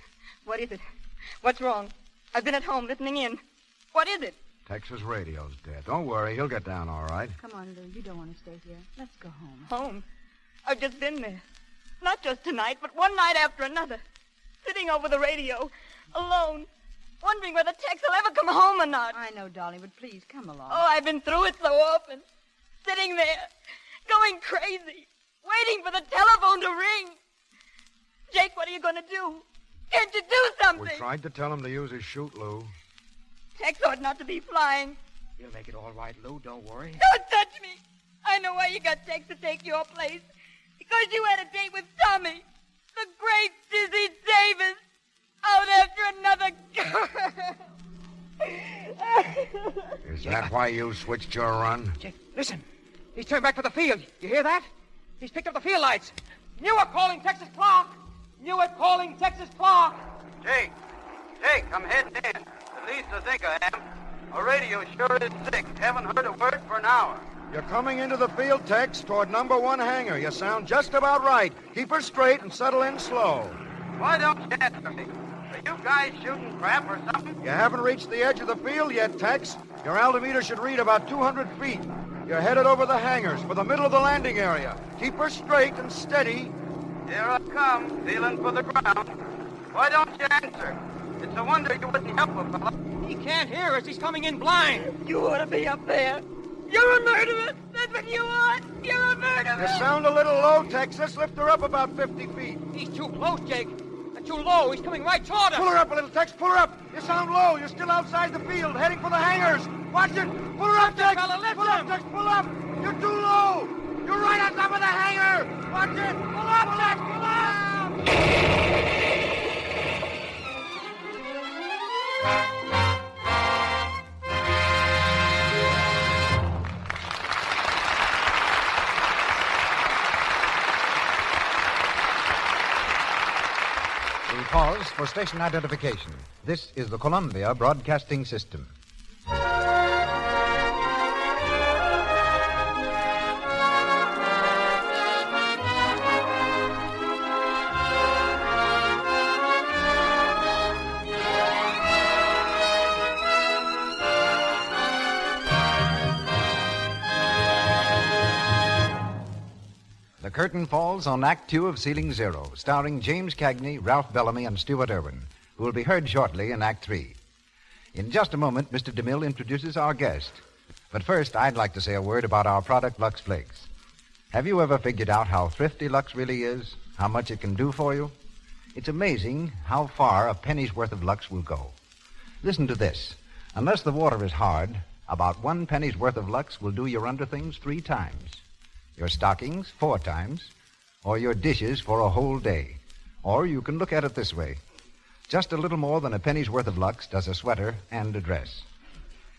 what is it? What's wrong? I've been at home listening in. What is it? Texas radio's dead. Don't worry. He'll get down all right. Come on, Lou. You don't want to stay here. Let's go home. Home? I've just been there. Not just tonight, but one night after another. Sitting over the radio, alone, wondering whether Tex will ever come home or not. I know, darling, but please, come along. Oh, I've been through it so often. Sitting there, going crazy, waiting for the telephone to ring. Jake, what are you going to do? Can't you do something? We tried to tell him to use his chute, Lou. Tex ought not to be flying. You'll make it all right, Lou. Don't worry. Don't touch me. I know why you got Tex to take your place. Because you had a date with Tommy, the great Dizzy Davis, out after another girl. Is that why you switched your run? Jake, listen. He's turned back for the field. You hear that? He's picked up the field lights. Newark calling Texas Clark. Newark calling Texas Clark. Jake, I'm heading in. At least I think I am. My radio sure is sick. Haven't heard a word for an hour. You're coming into the field, Tex, toward number 1 hangar. You sound just about right. Keep her straight and settle in slow. Why don't you answer me? Are you guys shooting crap or something? You haven't reached the edge of the field yet, Tex. Your altimeter should read about 200 feet. You're headed over the hangars for the middle of the landing area. Keep her straight and steady. Here I come, feeling for the ground. Why don't you answer? It's a wonder you wouldn't help a fella. He can't hear us. He's coming in blind. You ought to be up there. You're a murderer. That's what you are. You're a murderer. You sound a little low, Tex. Let's lift her up about 50 feet. He's too close, Jake. Too low. He's coming right toward us. Pull her up a little, Tex. Pull her up. You sound low. You're still outside the field, heading for the hangars. Watch it. Pull her up, Tex. Pull up, Tex. Pull up. You're too low. You're right on top of the hangar. Watch it. Pull up, Tex. Pull up. We pause for station identification. This is the Columbia Broadcasting System. The curtain falls on Act 2 of Ceiling Zero, starring James Cagney, Ralph Bellamy, and Stuart Irwin, who will be heard shortly in Act 3. In just a moment, Mr. DeMille introduces our guest. But first, I'd like to say a word about our product, Lux Flakes. Have you ever figured out how thrifty Lux really is? How much it can do for you? It's amazing how far a penny's worth of Lux will go. Listen to this. Unless the water is hard, about 1 penny's worth of Lux will do your underthings 3 times. Your stockings 4 times, or your dishes for a whole day. Or you can look at it this way. Just a little more than a penny's worth of Lux does a sweater and a dress.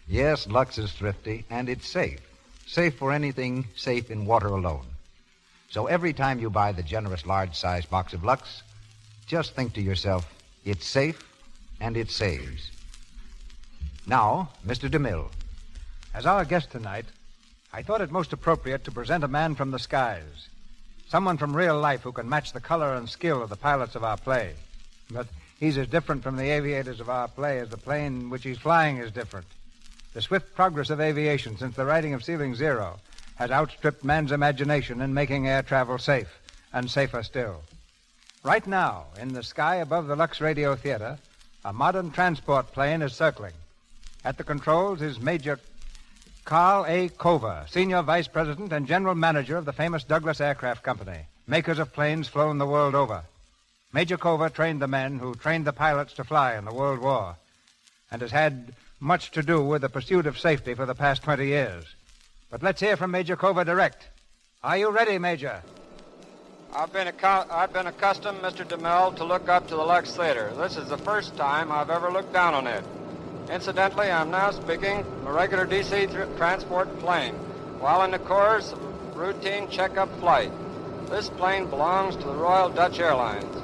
Yes, Lux is thrifty, and it's safe. Safe for anything, safe in water alone. So every time you buy the generous large-sized box of Lux, just think to yourself, it's safe and it saves. Now, Mr. DeMille. As our guest tonight, I thought it most appropriate to present a man from the skies. Someone from real life who can match the color and skill of the pilots of our play. But he's as different from the aviators of our play as the plane which he's flying is different. The swift progress of aviation since the writing of Ceiling Zero has outstripped man's imagination in making air travel safe, and safer still. Right now, in the sky above the Lux Radio Theater, a modern transport plane is circling. At the controls is Major Carl A. Cover, Senior Vice President and General Manager of the famous Douglas Aircraft Company, makers of planes flown the world over. Major Cover trained the men who trained the pilots to fly in the World War and has had much to do with the pursuit of safety for the past 20 years. But let's hear from Major Cover direct. Are you ready, Major? I've been accustomed, Mr. DeMille, to look up to the Lux Theater. This is the first time I've ever looked down on it. Incidentally, I'm now speaking from a regular DC transport plane, while in the course of a routine checkup flight. This plane belongs to the Royal Dutch Airlines.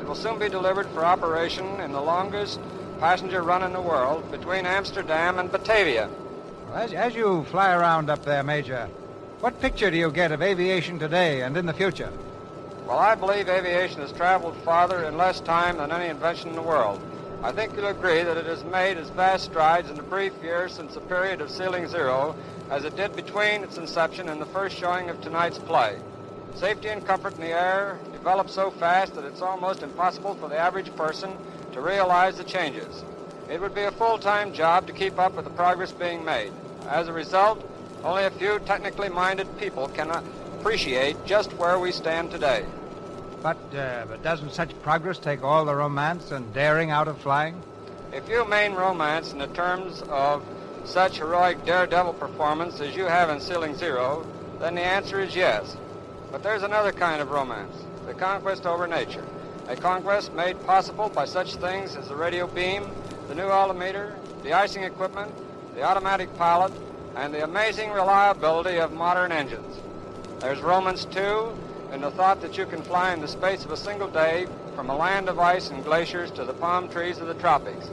It will soon be delivered for operation in the longest passenger run in the world between Amsterdam and Batavia. As you fly around up there, Major, what picture do you get of aviation today and in the future? Well, I believe aviation has traveled farther in less time than any invention in the world. I think you'll agree that it has made as vast strides in the brief years since the period of Ceiling Zero as it did between its inception and the first showing of tonight's play. Safety and comfort in the air develop so fast that it's almost impossible for the average person to realize the changes. It would be a full-time job to keep up with the progress being made. As a result, only a few technically minded people can appreciate just where we stand today. But doesn't such progress take all the romance and daring out of flying? If you mean romance in the terms of such heroic daredevil performance as you have in Ceiling Zero, then the answer is yes. But there's another kind of romance, the conquest over nature. A conquest made possible by such things as the radio beam, the new altimeter, the icing equipment, the automatic pilot, and the amazing reliability of modern engines. There's romance, too, in the thought that you can fly in the space of a single day from a land of ice and glaciers to the palm trees of the tropics.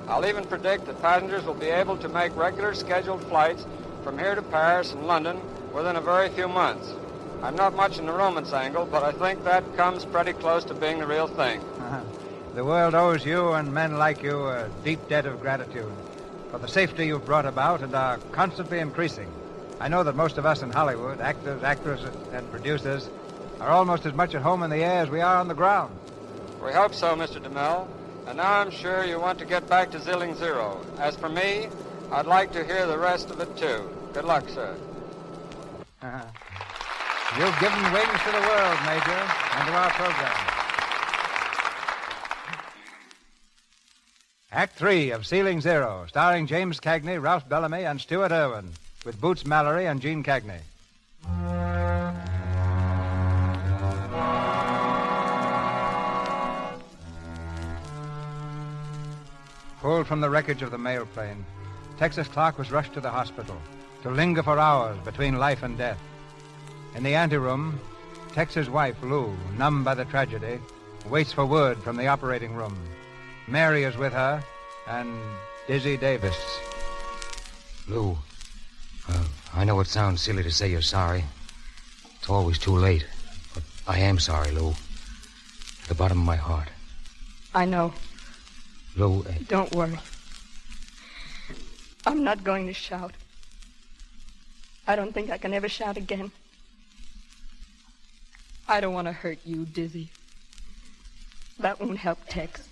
I'll even predict that passengers will be able to make regular scheduled flights from here to Paris and London within a very few months. I'm not much in the romance angle, but I think that comes pretty close to being the real thing. The world owes you and men like you a deep debt of gratitude for the safety you've brought about and are constantly increasing. I know that most of us in Hollywood, actors, actresses, and producers, are almost as much at home in the air as we are on the ground. We hope so, Mr. DeMille. And now I'm sure you want to get back to Ceiling Zero. As for me, I'd like to hear the rest of it, too. Good luck, sir. You've given wings to the world, Major, and to our program. Act 3 of Ceiling Zero, starring James Cagney, Ralph Bellamy, and Stuart Irwin, with Boots Mallory and Gene Cagney. Pulled from the wreckage of the mail plane, Texas Clark was rushed to the hospital to linger for hours between life and death. In the anteroom, Tex's wife, Lou, numb by the tragedy, waits for word from the operating room. Mary is with her, and Dizzy Davis. Lou, I know it sounds silly to say you're sorry. It's always too late. But I am sorry, Lou. To the bottom of my heart. I know. Lou... Don't worry. I'm not going to shout. I don't think I can ever shout again. I don't want to hurt you, Dizzy. That won't help Tex.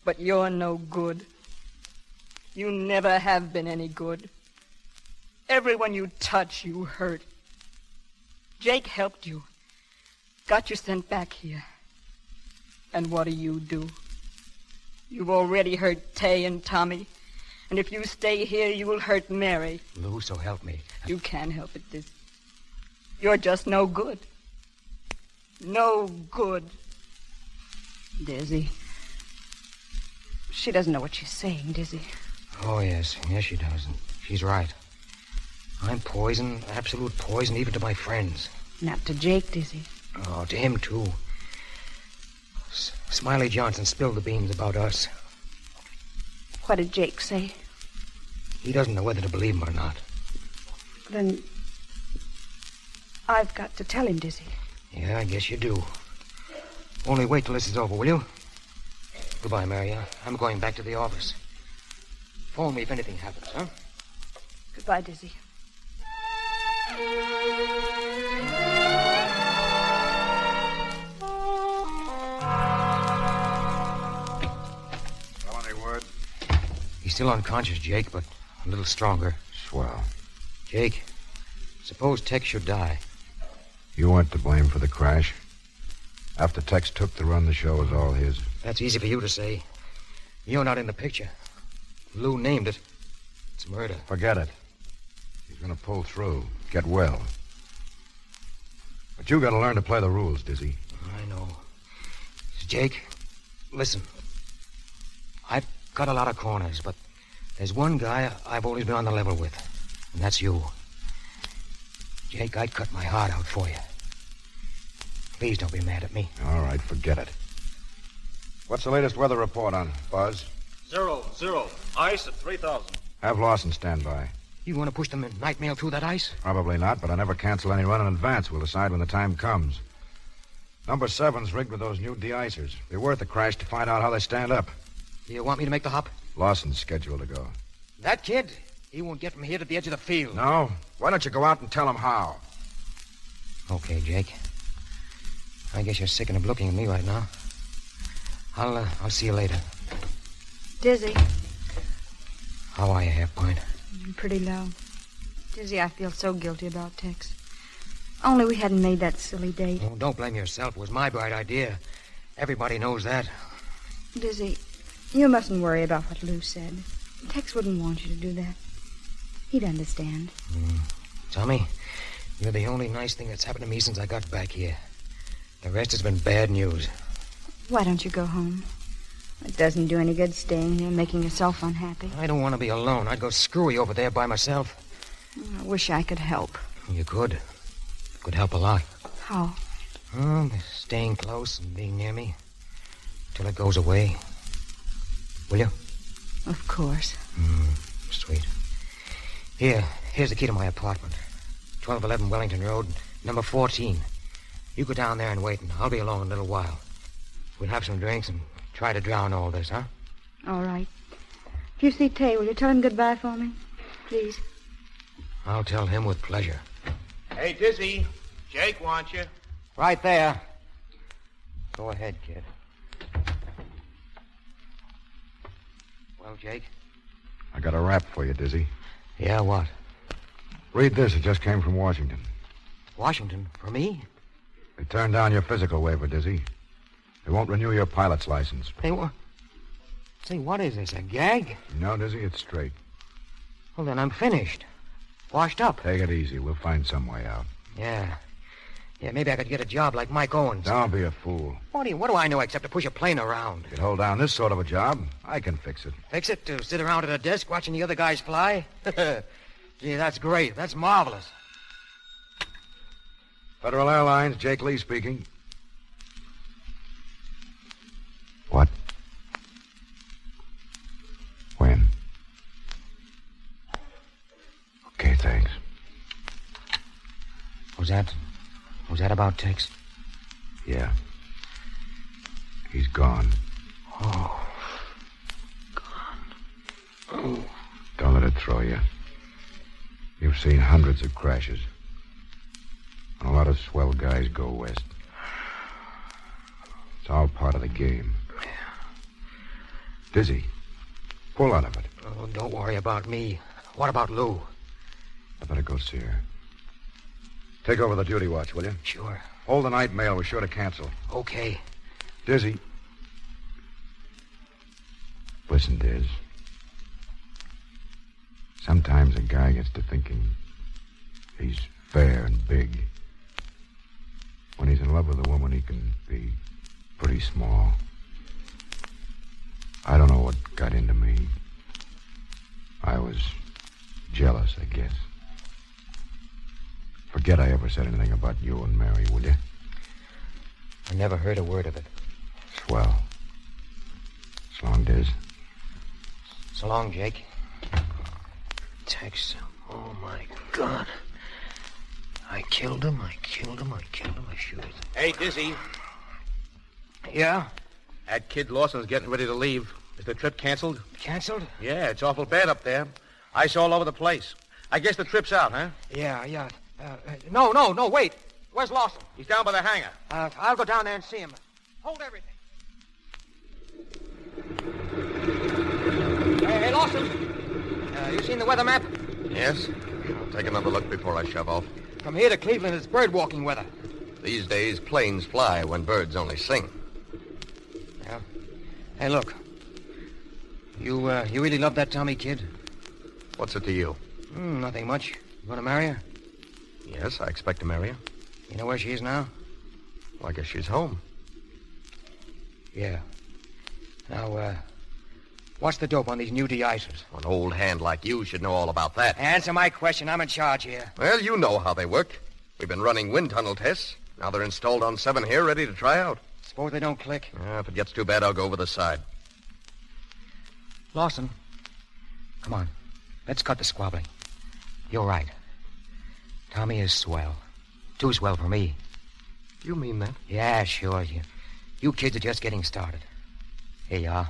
But you're no good. You never have been any good. Everyone you touch, you hurt. Jake helped you. Got you sent back here. And what do? You've already hurt Tay and Tommy. And if you stay here, you will hurt Mary. Lou, so help me. You can't help it, Dizzy. You're just no good. No good. Dizzy. She doesn't know what she's saying, Dizzy. Oh, yes. Yes, she does. And she's right. I'm poison, absolute poison, even to my friends. Not to Jake, Dizzy. Oh, to him, too. Smiley Johnson spilled the beans about us. What did Jake say? He doesn't know whether to believe him or not. Then I've got to tell him, Dizzy. Yeah, I guess you do. Only wait till this is over, will you? Goodbye, Mary. I'm going back to the office. Phone me if anything happens, huh? Goodbye, Dizzy. still unconscious, Jake, but a little stronger. Swell. Jake, suppose Tex should die. You weren't to blame for the crash. After Tex took the run, the show was all his. That's easy for you to say. You're not in the picture. Lou named it. It's murder. Forget it. He's going to pull through, get well. But you got to learn to play the rules, Dizzy. I know. Jake, listen. I've got a lot of corners, but there's one guy I've always been on the level with, and that's you. Jake, I'd cut my heart out for you. Please don't be mad at me. All right, forget it. What's the latest weather report on Buzz? 0. Ice at 3,000. Have Lawson stand by. You want to push the night mail through that ice? Probably not, but I never cancel any run in advance. We'll decide when the time comes. Number 7's rigged with those new de-icers. Be worth the crash to find out how they stand up. You want me to make the hop? Lawson's scheduled to go. That kid? He won't get from here to the edge of the field. No? Why don't you go out and tell him how? Okay, Jake. I guess you're sick of looking at me right now. I'll see you later. Dizzy. How are you, Half-Pint? I'm pretty low. Dizzy, I feel so guilty about Tex. Only we hadn't made that silly date. Oh, don't blame yourself. It was my bright idea. Everybody knows that. Dizzy, you mustn't worry about what Lou said. Tex wouldn't want you to do that. He'd understand. Tommy, you're the only nice thing that's happened to me since I got back here. The rest has been bad news. Why don't you go home? It doesn't do any good staying here, making yourself unhappy. I don't want to be alone. I'd go screwy over there by myself. I wish I could help. You could. Could help a lot. How? Staying close and being near me. Till it goes away. Will you? Of course. Sweet. Here's the key to my apartment. 1211 Wellington Road, number 14. You go down there and wait, and I'll be along in a little while. We'll have some drinks and try to drown all this, huh? All right. If you see Tay, will you tell him goodbye for me? Please. I'll tell him with pleasure. Hey, Dizzy. Jake wants you. Right there. Go ahead, kid. Well, Jake? I got a rap for you, Dizzy. Yeah, what? Read this. It just came from Washington. Washington? For me? They turned down your physical waiver, Dizzy. They won't renew your pilot's license. They won't? Say, what is this, a gag? No, Dizzy, it's straight. Well, then I'm finished. Washed up. Take it easy. We'll find some way out. Yeah, maybe I could get a job like Mike Owens. Don't be a fool. What do I know except to push a plane around? You could hold down this sort of a job. I can fix it. Fix it? To sit around at a desk watching the other guys fly? Gee, that's great. That's marvelous. Federal Airlines, Jake Lee speaking. What? When? Okay, thanks. Was that about Tex? Yeah. He's gone. Oh. Gone. Don't let it throw you. You've seen hundreds of crashes. And a lot of swell guys go west. It's all part of the game. Dizzy, pull out of it. Oh, don't worry about me. What about Lou? I better go see her. Take over the duty watch, will you? Sure. Hold the night mail. We're sure to cancel. Okay. Dizzy. Listen, Diz. Sometimes a guy gets to thinking he's fair and big. When he's in love with a woman, he can be pretty small. I don't know what got into me. I was jealous, I guess. Forget I ever said anything about you and Mary, will you? I never heard a word of it. Swell. So long, Diz. So long, Jake. Tex. Oh, my God. I killed him. I shoot it. Hey, Dizzy. Yeah? That kid Lawson's getting ready to leave. Is the trip canceled? Canceled? Yeah, it's awful bad up there. Ice all over the place. I guess the trip's out, huh? Yeah. No, wait. Where's Lawson? He's down by the hangar. I'll go down there and see him. Hold everything. Hey, Lawson! Lawson, you seen the weather map? Yes? I'll take another look before I shove off. From here to Cleveland, it's bird walking weather. These days, planes fly when birds only sing. Yeah. Hey, look. You really love that Tommy kid? What's it to you? Nothing much. You want to marry her? Yes, I expect to marry her. You know where she is now? Well, I guess she's home. Yeah. Now, what's the dope on these new de-icers? An old hand like you should know all about that. Answer my question. I'm in charge here. Well, you know how they work. We've been running wind tunnel tests. Now they're installed on 7 here, ready to try out. Suppose they don't click? If it gets too bad, I'll go over the side. Lawson, come on. Let's cut the squabbling. You're right. Tommy is swell. Too swell for me. You mean that? Yeah, sure. You kids are just getting started. Here you are.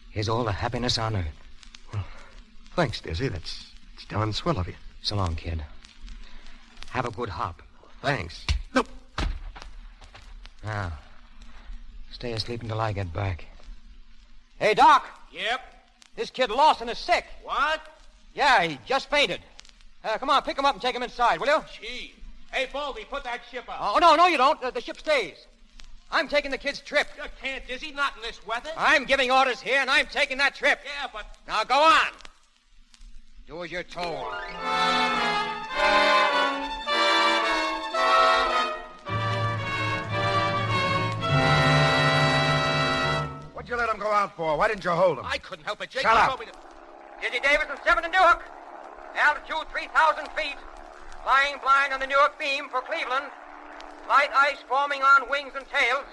Here's all the happiness on earth. Well, thanks, Dizzy. That's darn swell of you. So long, kid. Have a good hop. Thanks. Nope. Now, stay asleep until I get back. Hey, Doc. Yep. This kid Lawson is sick. What? Yeah, he just fainted. Come on, pick him up and take him inside, will you? Gee. Hey, Baldy, put that ship up. Oh, no, you don't. The ship stays. I'm taking the kid's trip. You can't, Dizzy, not in this weather. I'm giving orders here, and I'm taking that trip. Yeah, but... Now, go on. Do as you're told. What'd you let him go out for? Why didn't you hold him? I couldn't help it, Jake. Shut up. Dizzy Davis and 7 to Newark. Altitude 3,000 feet. Flying blind on the Newark beam for Cleveland. Light ice forming on wings and tails.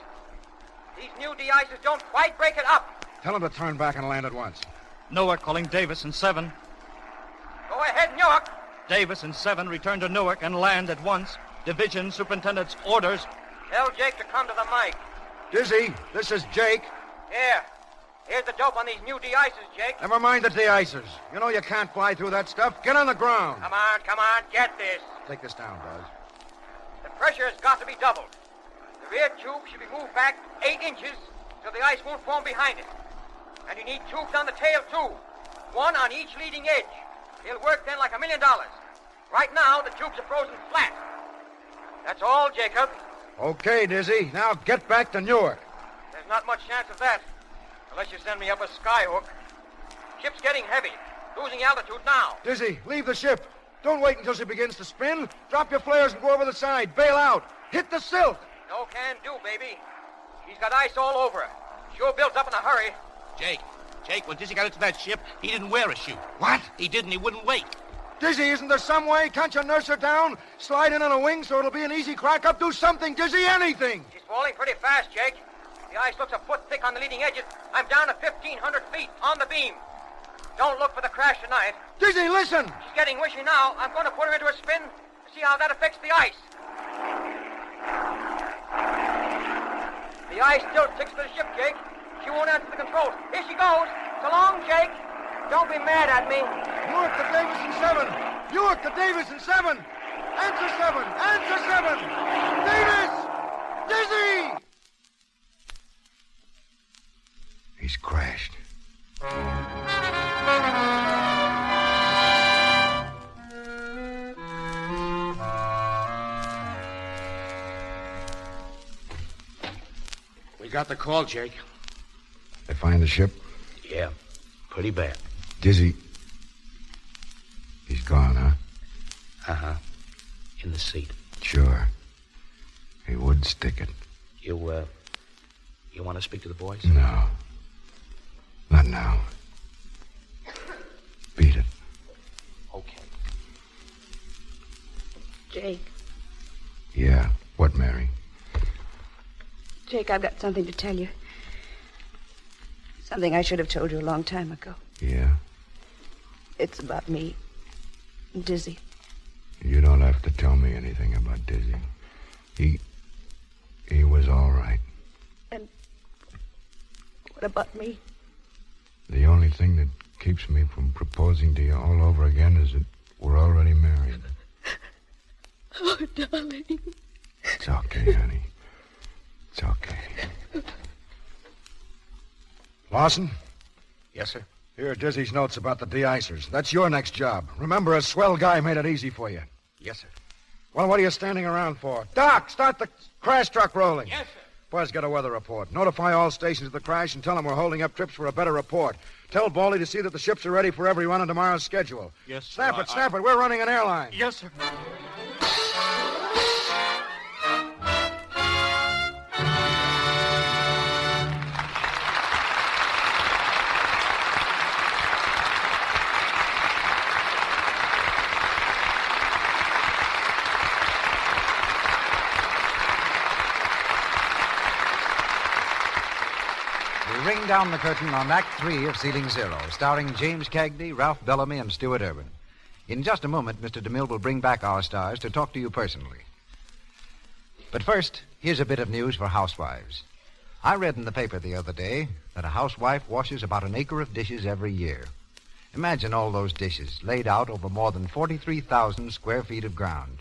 These new de-ices don't quite break it up. Tell him to turn back and land at once. Newark calling Davis and 7. Go ahead, Newark. Davis and 7 return to Newark and land at once. Division Superintendent's orders. Tell Jake to come to the mic. Dizzy, this is Jake. Here. Here's the dope on these new de-ices, Jake. Never mind the de-icers. You know you can't fly through that stuff. Get on the ground. Come on, get this. Take this down, Buzz. The pressure has got to be doubled. The rear tube should be moved back 8 inches so the ice won't form behind it. And you need tubes on the tail, too. 1 on each leading edge. It'll work then like $1 million. Right now, the tubes are frozen flat. That's all, Jacob. Okay, Dizzy. Now get back to Newark. There's not much chance of that. Unless you send me up a skyhook. Ship's getting heavy. Losing altitude now. Dizzy, leave the ship. Don't wait until she begins to spin. Drop your flares and go over the side. Bail out. Hit the silk. No can do, baby. He's got ice all over her. Sure builds up in a hurry. Jake, when Dizzy got into that ship, he didn't wear a chute. What? He didn't. He wouldn't wait. Dizzy, isn't there some way? Can't you nurse her down? Slide in on a wing so it'll be an easy crack up? Do something, Dizzy, anything. She's falling pretty fast, Jake. The ice looks a foot thick on the leading edges. I'm down to 1,500 feet on the beam. Don't look for the crash tonight. Dizzy, listen! She's getting wishy now. I'm going to put her into a spin to see how that affects the ice. The ice still ticks to the ship, Jake. She won't answer the controls. Here she goes. So long, Jake. Don't be mad at me. Newark to Davis and 7. Newark to Davis and 7. Answer 7. Answer 7. Davis! Dizzy! He's crashed. We got the call, Jake. They find the ship? Yeah, pretty bad. Dizzy. He's gone, huh? Uh-huh. In the seat. Sure. He would stick it. You want to speak to the boys? No. Not now. Beat it. Okay. Jake. Yeah. What, Mary? Jake, I've got something to tell you. Something I should have told you a long time ago. Yeah? It's about me. Dizzy. You don't have to tell me anything about Dizzy. He was all right. And what about me? The only thing that keeps me from proposing to you all over again is that we're already married. Oh, darling. It's okay, honey. It's okay. Lawson, Yes, sir. Here are Dizzy's notes about the de-icers. That's your next job. Remember, a swell guy made it easy for you. Yes, sir. Well, what are you standing around for? Doc, start the crash truck rolling. Yes, sir. Buzz, get a weather report. Notify all stations of the crash and tell them we're holding up trips for a better report. Tell Baldy to see that the ships are ready for every run on tomorrow's schedule. Yes, sir. Snap it. We're running an airline. Yes, sir. Ring down the curtain on Act 3 of Ceiling Zero, starring James Cagney, Ralph Bellamy, and Stuart Irwin. In just a moment, Mr. DeMille will bring back our stars to talk to you personally. But first, here's a bit of news for housewives. I read in the paper the other day that a housewife washes about an acre of dishes every year. Imagine all those dishes laid out over more than 43,000 square feet of ground.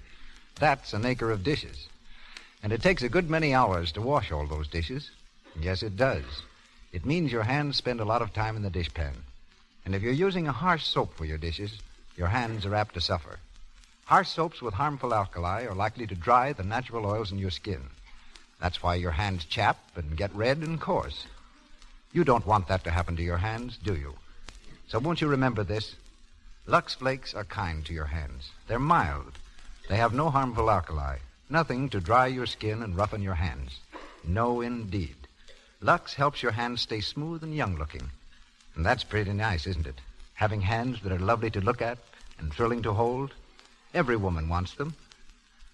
That's an acre of dishes. And it takes a good many hours to wash all those dishes. Yes, it does. It means your hands spend a lot of time in the dishpan. And if you're using a harsh soap for your dishes, your hands are apt to suffer. Harsh soaps with harmful alkali are likely to dry the natural oils in your skin. That's why your hands chap and get red and coarse. You don't want that to happen to your hands, do you? So won't you remember this? Lux Flakes are kind to your hands. They're mild. They have no harmful alkali, nothing to dry your skin and roughen your hands. No, indeed. Lux helps your hands stay smooth and young-looking. And that's pretty nice, isn't it? Having hands that are lovely to look at and thrilling to hold. Every woman wants them.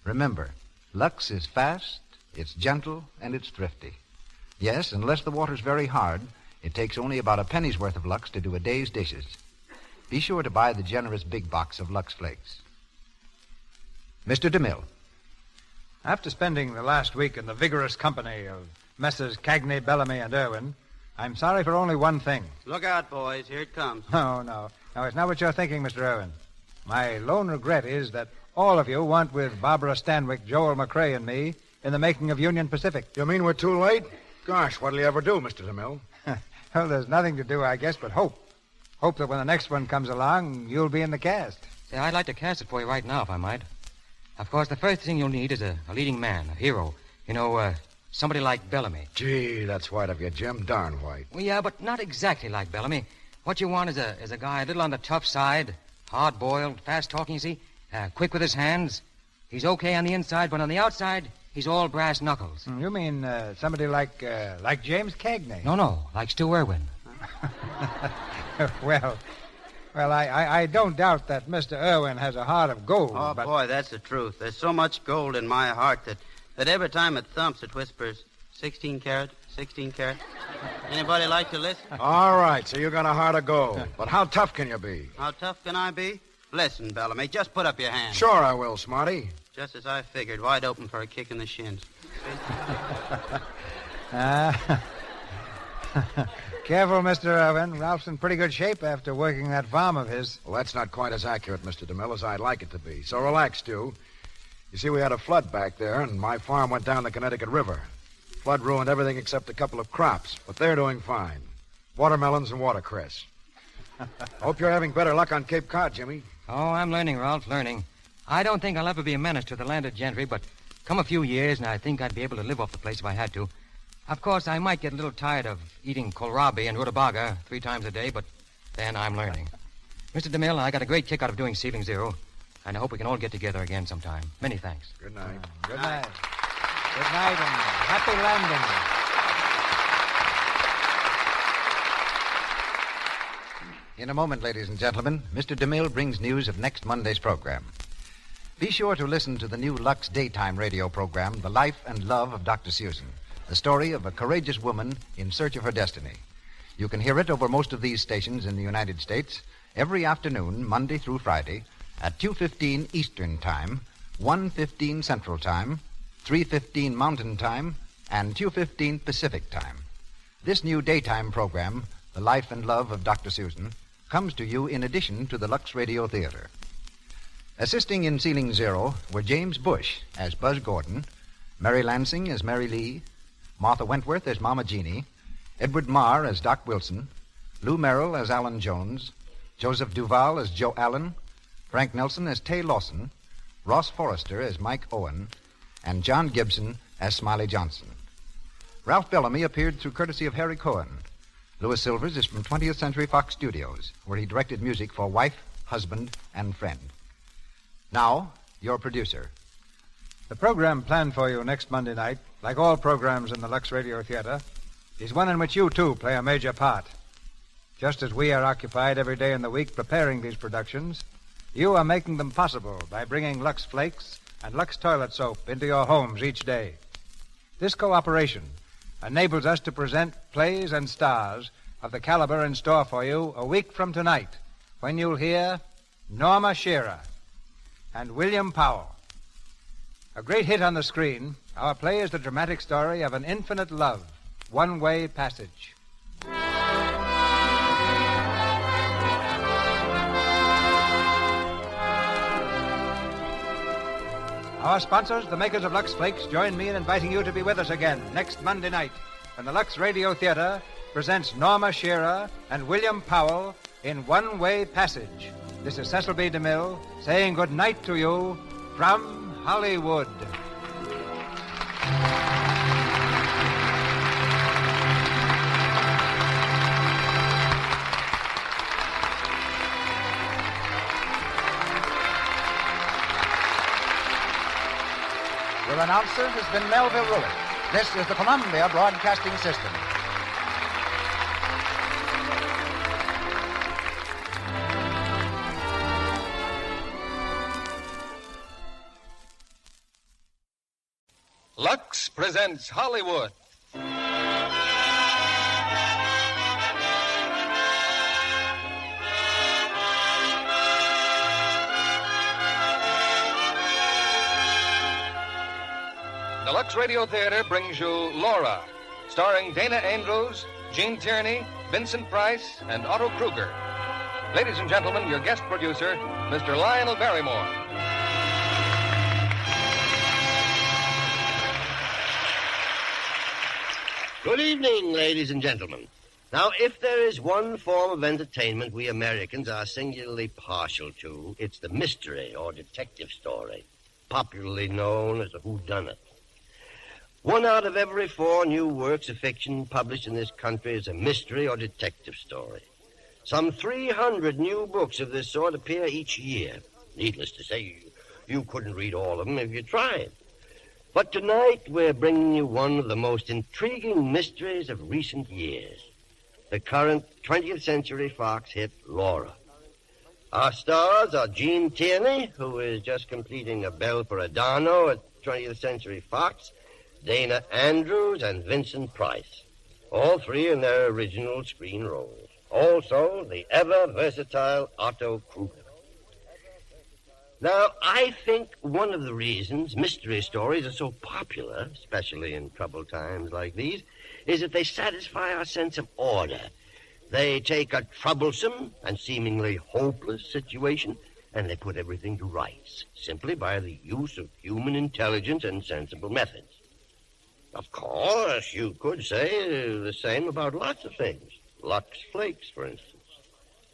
Remember, Lux is fast, it's gentle, and it's thrifty. Yes, unless the water's very hard, it takes only about a penny's worth of Lux to do a day's dishes. Be sure to buy the generous big box of Lux Flakes. Mr. DeMille. After spending the last week in the vigorous company of Messrs. Cagney, Bellamy, and Irwin, I'm sorry for only one thing. Look out, boys. Here it comes. No, it's not what you're thinking, Mr. Irwin. My lone regret is that all of you went with Barbara Stanwyck, Joel McCrae, and me in the making of Union Pacific. You mean we're too late? Gosh, what'll you ever do, Mr. DeMille? Well, there's nothing to do, I guess, but hope. Hope that when the next one comes along, you'll be in the cast. Yeah, I'd like to cast it for you right now, if I might. Of course, the first thing you'll need is a leading man, a hero. You know, somebody like Bellamy. Gee, that's white of you, Jim. Darn white. Well, yeah, but not exactly like Bellamy. What you want is a guy a little on the tough side, hard-boiled, fast-talking, you see, quick with his hands. He's okay on the inside, but on the outside, he's all brass knuckles. You mean somebody like James Cagney? No, like Stu Irwin. Well, I don't doubt that Mr. Irwin has a heart of gold. Oh, but... boy, that's the truth. There's so much gold in my heart that every time it thumps, it whispers, 16 karat, 16 karat. Anybody like to listen? All right, so you got a heart of gold. But how tough can you be? How tough can I be? Listen, Bellamy, just put up your hand. Sure I will, Smarty. Just as I figured, wide open for a kick in the shins. Careful, Mr. Irwin. Ralph's in pretty good shape after working that farm of his. Well, that's not quite as accurate, Mr. DeMille, as I'd like it to be. So relax, Stu. You see, we had a flood back there, and my farm went down the Connecticut River. Flood ruined everything except a couple of crops, but they're doing fine. Watermelons and watercress. Hope you're having better luck on Cape Cod, Jimmy. Oh, I'm learning, Ralph, learning. I don't think I'll ever be a menace to the landed gentry, but come a few years, and I think I'd be able to live off the place if I had to. Of course, I might get a little tired of eating kohlrabi and rutabaga 3 times a day, but then I'm learning. Mr. DeMille, I got a great kick out of doing Ceiling Zero, and I hope we can all get together again sometime. Many thanks. Good night. Good night. Good night and happy landing. In a moment, ladies and gentlemen, Mr. DeMille brings news of next Monday's program. Be sure to listen to the new Lux daytime radio program, The Life and Love of Dr. Susan, the story of a courageous woman in search of her destiny. You can hear it over most of these stations in the United States every afternoon, Monday through Friday, at 2:15 Eastern Time, 1:15 Central Time, 3:15 Mountain Time, and 2:15 Pacific Time. This new daytime program, The Life and Love of Dr. Susan, comes to you in addition to the Lux Radio Theater. Assisting in Ceiling Zero were James Bush as Buzz Gordon, Mary Lansing as Mary Lee, Martha Wentworth as Mama Jeannie, Edward Marr as Doc Wilson, Lou Merrill as Alan Jones, Joseph Duvall as Joe Allen, Frank Nelson as Tay Lawson, Ross Forrester as Mike Owen, and John Gibson as Smiley Johnson. Ralph Bellamy appeared through courtesy of Harry Cohen. Louis Silvers is from 20th Century Fox Studios, where he directed music for Wife, Husband, and Friend. Now, your producer. The program planned for you next Monday night, like all programs in the Lux Radio Theater, is one in which you, too, play a major part. Just as we are occupied every day in the week preparing these productions, you are making them possible by bringing Lux Flakes and Lux Toilet Soap into your homes each day. This cooperation enables us to present plays and stars of the caliber in store for you a week from tonight, when you'll hear Norma Shearer and William Powell. A great hit on the screen, our play is the dramatic story of an infinite love, one-way passage. Our sponsors, the makers of Lux Flakes, join me in inviting you to be with us again next Monday night when the Lux Radio Theater presents Norma Shearer and William Powell in One-Way Passage. This is Cecil B. DeMille saying good night to you from Hollywood. Your announcer has been Melville Ruick. This is the Columbia Broadcasting System. Lux presents Hollywood. The Lux Radio Theater brings you Laura, starring Dana Andrews, Gene Tierney, Vincent Price, and Otto Kruger. Ladies and gentlemen, your guest producer, Mr. Lionel Barrymore. Good evening, ladies and gentlemen. Now, if there is one form of entertainment we Americans are singularly partial to, it's the mystery or detective story, popularly known as a whodunit. 1 out of every 4 new works of fiction published in this country is a mystery or detective story. Some 300 new books of this sort appear each year. Needless to say, you couldn't read all of them if you tried. But tonight, we're bringing you one of the most intriguing mysteries of recent years, the current 20th Century Fox hit Laura. Our stars are Gene Tierney, who is just completing a Bell for Adano at 20th Century Fox, Dana Andrews, and Vincent Price, all 3 in their original screen roles. Also, the ever-versatile Otto Kruger. Now, I think one of the reasons mystery stories are so popular, especially in troubled times like these, is that they satisfy our sense of order. They take a troublesome and seemingly hopeless situation, and they put everything to rights, simply by the use of human intelligence and sensible methods. Of course, you could say the same about lots of things. Lux Flakes, for instance.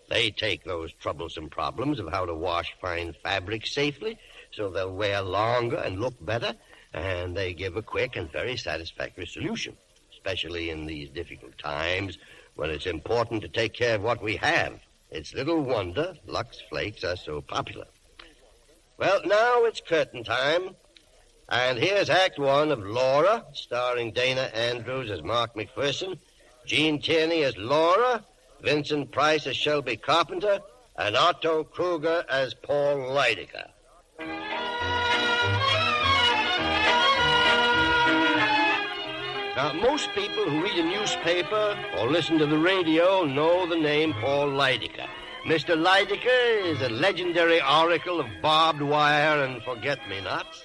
They take those troublesome problems of how to wash fine fabric safely so they'll wear longer and look better, and they give a quick and very satisfactory solution, especially in these difficult times when it's important to take care of what we have. It's little wonder Lux Flakes are so popular. Well, now it's curtain time. And here's Act 1 of Laura, starring Dana Andrews as Mark McPherson, Gene Tierney as Laura, Vincent Price as Shelby Carpenter, and Otto Kruger as Paul Lydecker. Now, most people who read a newspaper or listen to the radio know the name Paul Lydecker. Mr. Lydecker is a legendary oracle of barbed wire and forget-me-nots,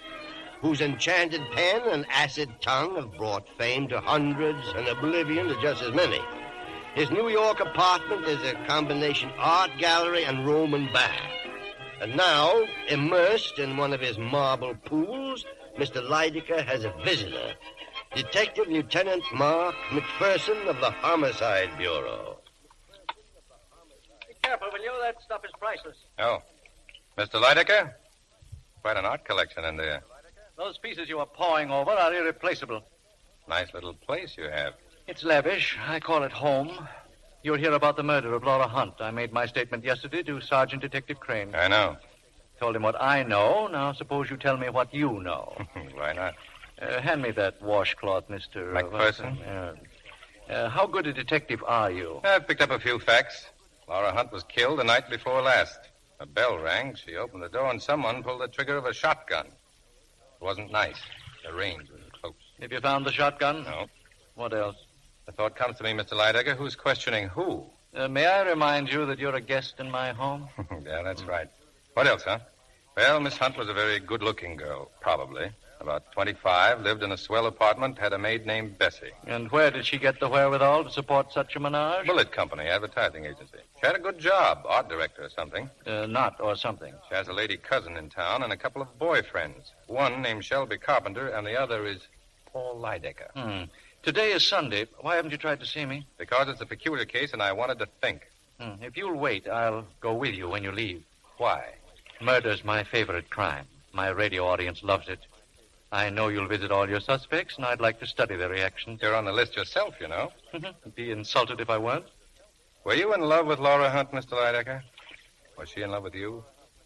whose enchanted pen and acid tongue have brought fame to hundreds and oblivion to just as many. His New York apartment is a combination art gallery and Roman bath. And now, immersed in one of his marble pools, Mr. Lydecker has a visitor, Detective Lieutenant Mark McPherson of the Homicide Bureau. will you? That stuff is priceless. Oh. Mr. Lydecker? Quite an art collection in there. Those pieces you are pawing over are irreplaceable. Nice little place you have. It's lavish. I call it home. You'll hear about the murder of Laura Hunt. I made my statement yesterday to Sergeant Detective Crane. I know. Told him what I know. Now suppose you tell me what you know. Why not? Hand me that washcloth, Mr. McPherson? How good a detective are you? I've picked up a few facts. Laura Hunt was killed the night before last. A bell rang. She opened the door, and someone pulled the trigger of a shotgun. It wasn't nice. The range was close. Have you found the shotgun? No. What else? The thought comes to me, Mr. Lydecker, who's questioning who? May I remind you that you're a guest in my home? Yeah, that's right. What else, huh? Well, Miss Hunt was a very good-looking girl, probably. About 25, lived in a swell apartment, had a maid named Bessie. And where did she get the wherewithal to support such a menage? Bullet Company, advertising agency. She had a good job, art director or something. Not or something. She has a lady cousin in town and a couple of boyfriends. One named Shelby Carpenter, and the other is Paul Lydecker. Today is Sunday. Why haven't you tried to see me? Because it's a peculiar case, and I wanted to think. If you'll wait, I'll go with you when you leave. Why? Murder's my favorite crime. My radio audience loves it. I know you'll visit all your suspects, and I'd like to study their reactions. You're on the list yourself, you know. Be insulted if I weren't. Were you in love with Laura Hunt, Mr. Lydecker? Was she in love with you?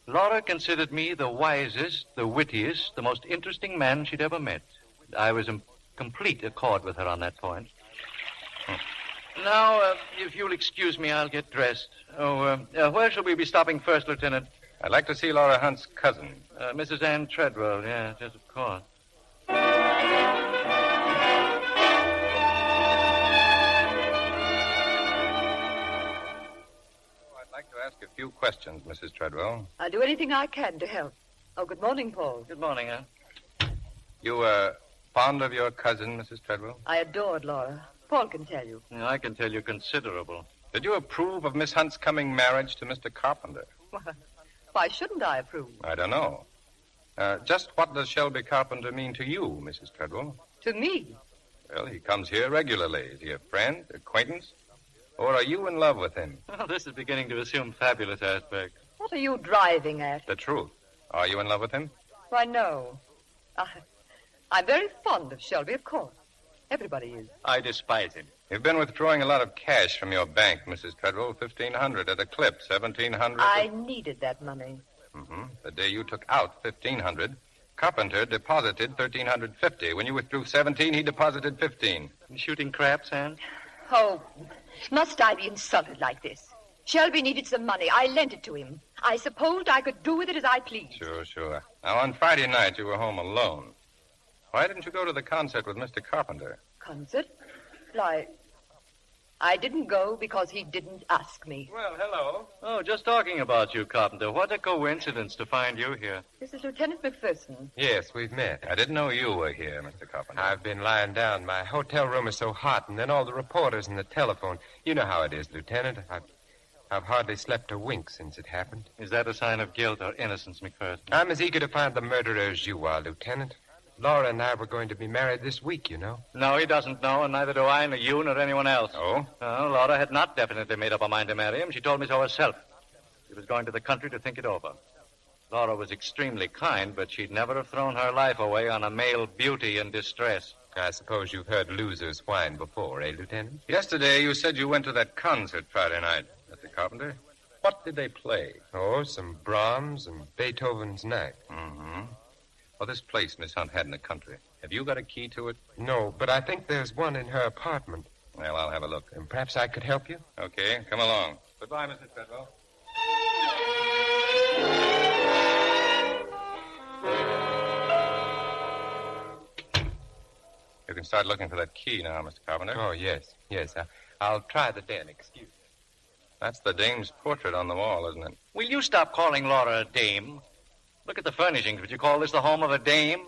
Laura considered me the wisest, the wittiest, the most interesting man she'd ever met. I was in complete accord with her on that point. Now, if you'll excuse me, I'll get dressed. Where shall we be stopping first, Lieutenant? I'd like to see Laura Hunt's cousin. Mrs. Ann Treadwell, yes, of course. I'd like to ask a few questions, Mrs. Treadwell. I'll do anything I can to help. Oh, good morning, Paul. Good morning, Ann. You were fond of your cousin, Mrs. Treadwell? I adored Laura. Paul can tell you. Yeah, I can tell you considerable. Did you approve of Miss Hunt's coming marriage to Mr. Carpenter? Why shouldn't I approve? I don't know. Just what does Shelby Carpenter mean to you, Mrs. Treadwell? To me? Well, he comes here regularly. Is he a friend, acquaintance? Or are you in love with him? Well, this is beginning to assume fabulous aspects. What are you driving at? The truth. Are you in love with him? Why, no. I'm very fond of Shelby, of course. Everybody is. I despise him. You've been withdrawing a lot of cash from your bank, Mrs. Treadwell. $1,500 at a clip. $1,700. I needed that money. The day you took out $1,500, Carpenter deposited $1,350. When you withdrew $17, he deposited $15. You shooting craps, Ann? Oh, must I be insulted like this? Shelby needed some money. I lent it to him. I supposed I could do with it as I pleased. Sure. Now, on Friday night, you were home alone. Why didn't you go to the concert with Mr. Carpenter? Concert? Why, I didn't go because he didn't ask me. Well, hello. Oh, just talking about you, Carpenter. What a coincidence to find you here. This is Lieutenant McPherson. Yes, we've met. I didn't know you were here, Mr. Carpenter. I've been lying down. My hotel room is so hot, and then all the reporters and the telephone. You know how it is, Lieutenant. I've hardly slept a wink since it happened. Is that a sign of guilt or innocence, McPherson? I'm as eager to find the murderer as you are, Lieutenant. Laura and I were going to be married this week, you know. No, he doesn't know, and neither do I, nor you, nor anyone else. Oh? Laura had not definitely made up her mind to marry him. She told me so herself. She was going to the country to think it over. Laura was extremely kind, but she'd never have thrown her life away on a male beauty in distress. I suppose you've heard losers whine before, eh, Lieutenant? Yesterday, you said you went to that concert Friday night, Mr. Carpenter. What did they play? Oh, some Brahms and Beethoven's Ninth. Well, this place Miss Hunt had in the country. Have you got a key to it? No, but I think there's one in her apartment. Well, I'll have a look. And perhaps I could help you? Okay, come along. Goodbye, Mrs. Treadwell. You can start looking for that key now, Mr. Carpenter. Oh, yes. I'll try the den. Excuse me. That's the dame's portrait on the wall, isn't it? Will you stop calling Laura a dame? Look at the furnishings. Would you call this the home of a dame?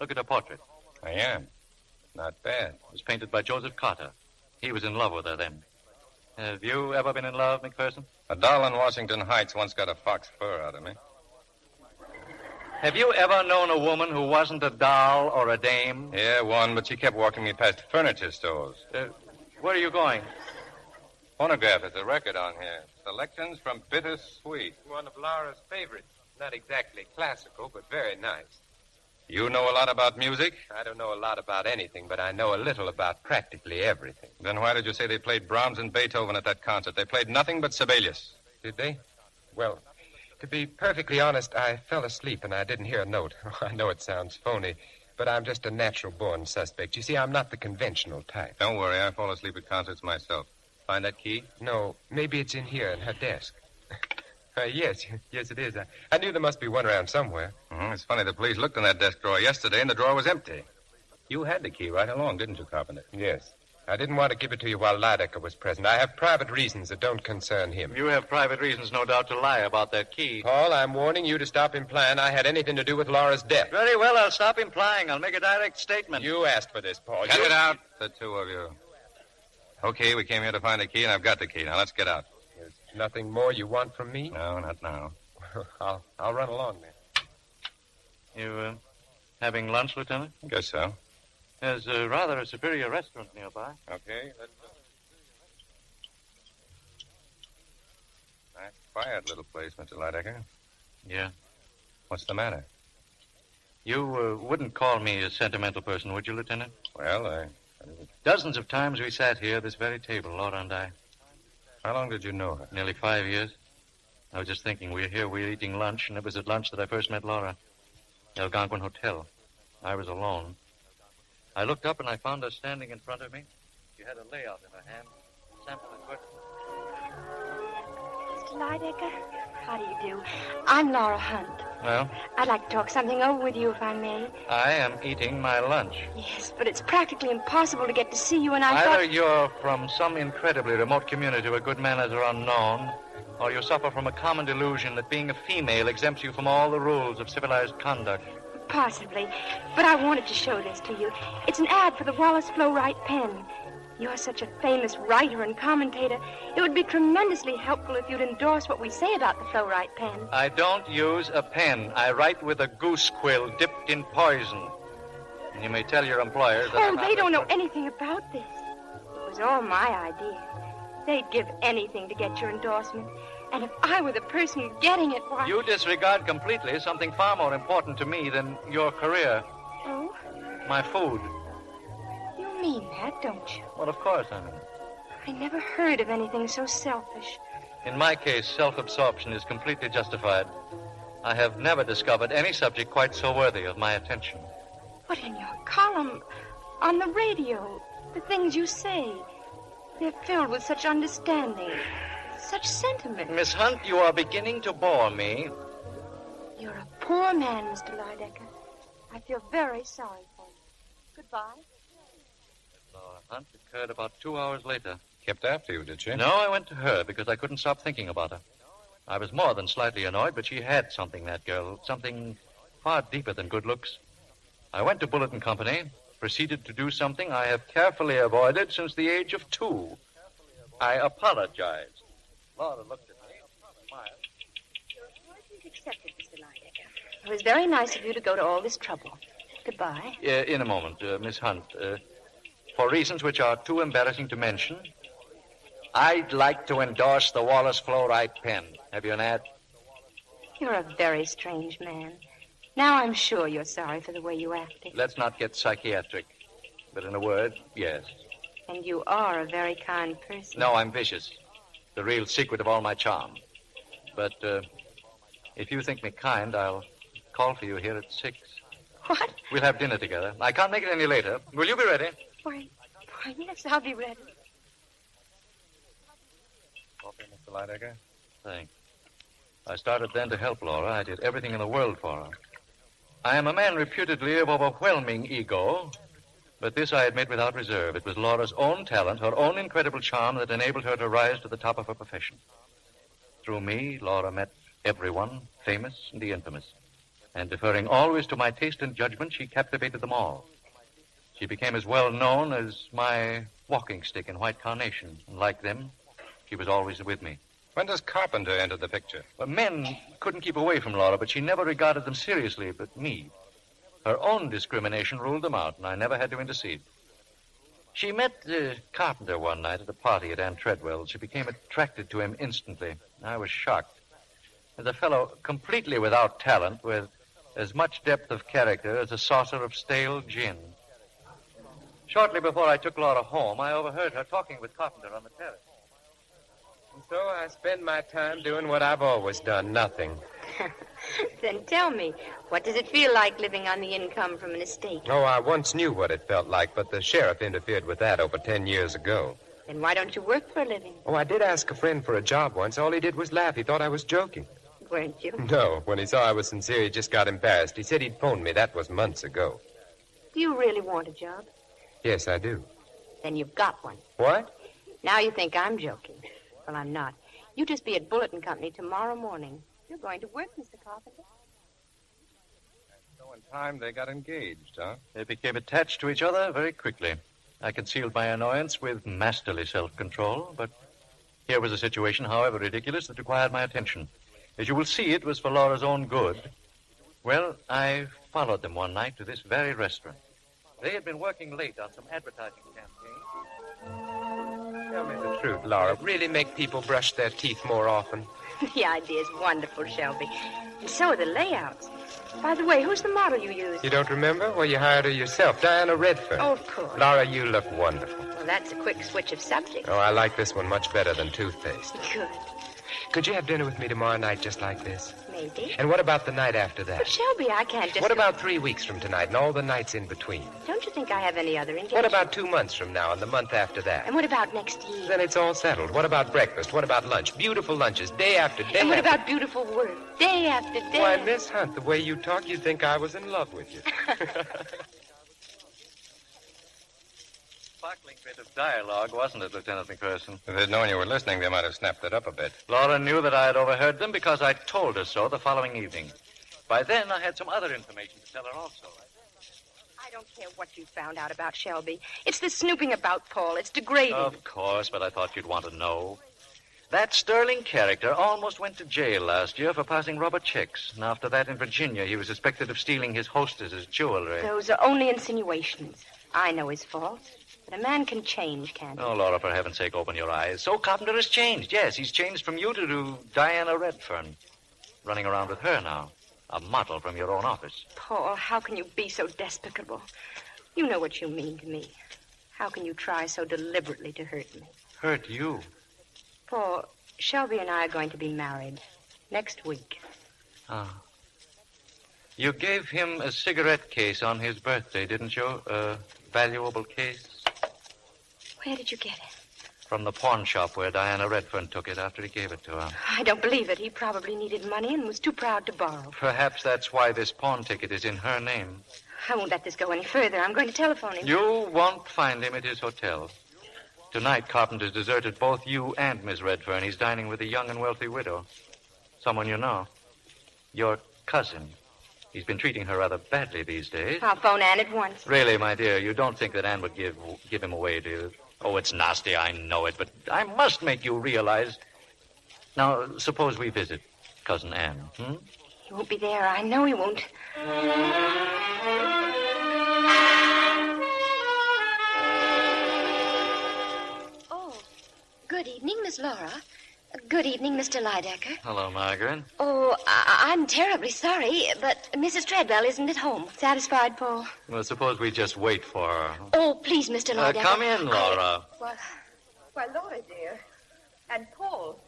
Look at her portrait. I am. Not bad. It was painted by Joseph Carter. He was in love with her then. Have you ever been in love, McPherson? A doll in Washington Heights once got a fox fur out of me. Have you ever known a woman who wasn't a doll or a dame? Yeah, one, but she kept walking me past furniture stores. Where are you going? Phonograph. There's a record on here. Selections from Bittersweet. One of Laura's favorites. Not exactly classical, but very nice. You know a lot about music? I don't know a lot about anything, but I know a little about practically everything. Then why did you say they played Brahms and Beethoven at that concert? They played nothing but Sibelius. Did they? Well, to be perfectly honest, I fell asleep and I didn't hear a note. I know it sounds phony, but I'm just a natural-born suspect. You see, I'm not the conventional type. Don't worry, I fall asleep at concerts myself. Find that key? No, maybe it's in here in her desk. Yes, it is. I knew there must be one around somewhere. It's funny, the police looked in that desk drawer yesterday, and the drawer was empty. You had the key right along, didn't you, Carpenter? Yes. I didn't want to give it to you while Lydecker was present. I have private reasons that don't concern him. You have private reasons, no doubt, to lie about that key. Paul, I'm warning you to stop implying I had anything to do with Laura's death. Very well, I'll stop implying. I'll make a direct statement. You asked for this, Paul. Get it out, the two of you. Okay, we came here to find a key, and I've got the key. Now, let's get out. There's nothing more you want from me? No, not now. I'll run along then. You, having lunch, Lieutenant? Guess so. There's rather a superior restaurant nearby. Okay, let's go. Nice, quiet little place, Mr. Lydecker. Yeah. What's the matter? You wouldn't call me a sentimental person, would you, Lieutenant? Well, Dozens of times we sat here at this very table, Laura and I. How long did you know her? Nearly 5 years. I was just thinking, we're eating lunch, and it was at lunch that I first met Laura. The Algonquin Hotel. I was alone. I looked up and I found her standing in front of me. She had a layout in her hand. Sample the curtain. Mr. Lydecker, how do you do? I'm Laura Hunt. Well? I'd like to talk something over with you, if I may. I am eating my lunch. Yes, but it's practically impossible to get to see you, and I Either thought... you're from some incredibly remote community where good manners are unknown, or you suffer from a common delusion that being a female exempts you from all the rules of civilized conduct. Possibly. But I wanted to show this to you. It's an ad for the Wallace Flow-Right pen. You're such a famous writer and commentator. It would be tremendously helpful if you'd endorse what we say about the Flow-Right pen. I don't use a pen. I write with a goose quill dipped in poison. And you may tell your employers that... Oh, they don't know anything about this. It was all my idea. They'd give anything to get your endorsement. And if I were the person getting it, why... You disregard completely something far more important to me than your career. Oh? My food. You mean that, don't you? Well, of course I mean. I never heard of anything so selfish. In my case, self-absorption is completely justified. I have never discovered any subject quite so worthy of my attention. But in your column, on the radio, the things you say, they're filled with such understanding, such sentiment. Miss Hunt, you are beginning to bore me. You're a poor man, Mr. Lydecker. I feel very sorry for you. Goodbye. Laura Hunt occurred about 2 hours later. Kept after you, did she? No, I went to her because I couldn't stop thinking about her. I was more than slightly annoyed, but she had something, that girl. Something far deeper than good looks. I went to Bulletin Company, proceeded to do something I have carefully avoided since the age of 2. I apologized. Laura looked at me, smiled. Your apology is accepted, Mr. Lydecker. It was very nice of you to go to all this trouble. Goodbye. In a moment, Miss Hunt. For reasons which are too embarrassing to mention, I'd like to endorse the Wallace Flow-Right pen. Have you an ad? You're a very strange man. Now I'm sure you're sorry for the way you acted. Let's not get psychiatric. But in a word, yes. And you are a very kind person. No, I'm vicious. The real secret of all my charm. But if you think me kind, I'll call for you here at 6. What? We'll have dinner together. I can't make it any later. Will you be ready? Why, yes, I'll be ready. Coffee, Mr. Lydecker? Thanks. I started then to help Laura. I did everything in the world for her. I am a man reputedly of overwhelming ego, but this I admit without reserve. It was Laura's own talent, her own incredible charm that enabled her to rise to the top of her profession. Through me, Laura met everyone, famous and the infamous. And deferring always to my taste and judgment, she captivated them all. She became as well known as my walking stick in white carnation. And like them, she was always with me. When does Carpenter enter the picture? Well, men couldn't keep away from Laura, but she never regarded them seriously, but me. Her own discrimination ruled them out, and I never had to intercede. She met Carpenter one night at a party at Ann Treadwell's. She became attracted to him instantly. I was shocked. As a fellow completely without talent, with as much depth of character as a saucer of stale gin. Shortly before I took Laura home, I overheard her talking with Carpenter on the terrace. And so I spend my time doing what I've always done, nothing. Then tell me, what does it feel like living on the income from an estate? Oh, I once knew what it felt like, but the sheriff interfered with that over 10 years ago. Then why don't you work for a living? Oh, I did ask a friend for a job once. All he did was laugh. He thought I was joking. Weren't you? No, when he saw I was sincere, he just got embarrassed. He said he'd phoned me. That was months ago. Do you really want a job? Yes, I do. Then you've got one. What? Now you think I'm joking. Well, I'm not. You just be at Bulletin Company tomorrow morning. You're going to work, Mr. Carpenter. So in time, they got engaged, huh? They became attached to each other very quickly. I concealed my annoyance with masterly self-control, but here was a situation, however ridiculous, that required my attention. As you will see, it was for Laura's own good. Well, I followed them one night to this very restaurant. They had been working late on some advertising campaign. Tell me the truth, Laura. Really make people brush their teeth more often? The idea's wonderful, Shelby. And so are the layouts. By the way, who's the model you used? You don't remember? Well, you hired her yourself, Diana Redfern. Oh, of course. Laura, you look wonderful. Well, that's a quick switch of subject. Oh, I like this one much better than toothpaste. Good. Could you have dinner with me tomorrow night just like this? Maybe. And what about the night after that? Well, Shelby, I can't just... What about 3 weeks from tonight and all the nights in between? Don't you think I have any other engagement? What about 2 months from now and the month after that? And what about next year? Then it's all settled. What about breakfast? What about lunch? Beautiful lunches, day after day. And what about beautiful work? Day after day. Why, Miss Hunt, the way you talk, you'd think I was in love with you. Sparkling bit of dialogue, wasn't it, Lieutenant McPherson? If they'd known you were listening, they might have snapped it up a bit. Laura knew that I had overheard them because I told her so the following evening. By then, I had some other information to tell her also. I don't care what you found out about Shelby. It's the snooping about Paul. It's degrading. Of course, but I thought you'd want to know. That sterling character almost went to jail last year for passing rubber checks. And after that, in Virginia, he was suspected of stealing his hostess's jewelry. Those are only insinuations. I know his faults. But a man can change, can't he? Oh, Laura, for heaven's sake, open your eyes. So Carpenter has changed. Yes, he's changed from you to Diana Redfern. Running around with her now. A model from your own office. Paul, how can you be so despicable? You know what you mean to me. How can you try so deliberately to hurt me? Hurt you? Paul, Shelby and I are going to be married next week. Ah. You gave him a cigarette case on his birthday, didn't you? A valuable case? Where did you get it? From the pawn shop where Diana Redfern took it after he gave it to her. I don't believe it. He probably needed money and was too proud to borrow. Perhaps that's why this pawn ticket is in her name. I won't let this go any further. I'm going to telephone him. You won't find him at his hotel. Tonight, Carpenter's deserted both you and Miss Redfern. He's dining with a young and wealthy widow. Someone you know. Your cousin. He's been treating her rather badly these days. I'll phone Anne at once. Really, my dear, you don't think that Anne would give him away, do you? Oh, it's nasty, I know it, but I must make you realize. Now, suppose we visit Cousin Anne, He won't be there. I know he won't. Oh, good evening, Miss Laura. Good evening, Mr. Lydecker. Hello, Margaret. Oh, I'm terribly sorry, but Mrs. Treadwell isn't at home. Satisfied, Paul? Well, suppose we just wait for her. Oh, please, Mr. Lydecker. Come in, Laura. Why, Laura, dear. And Paul.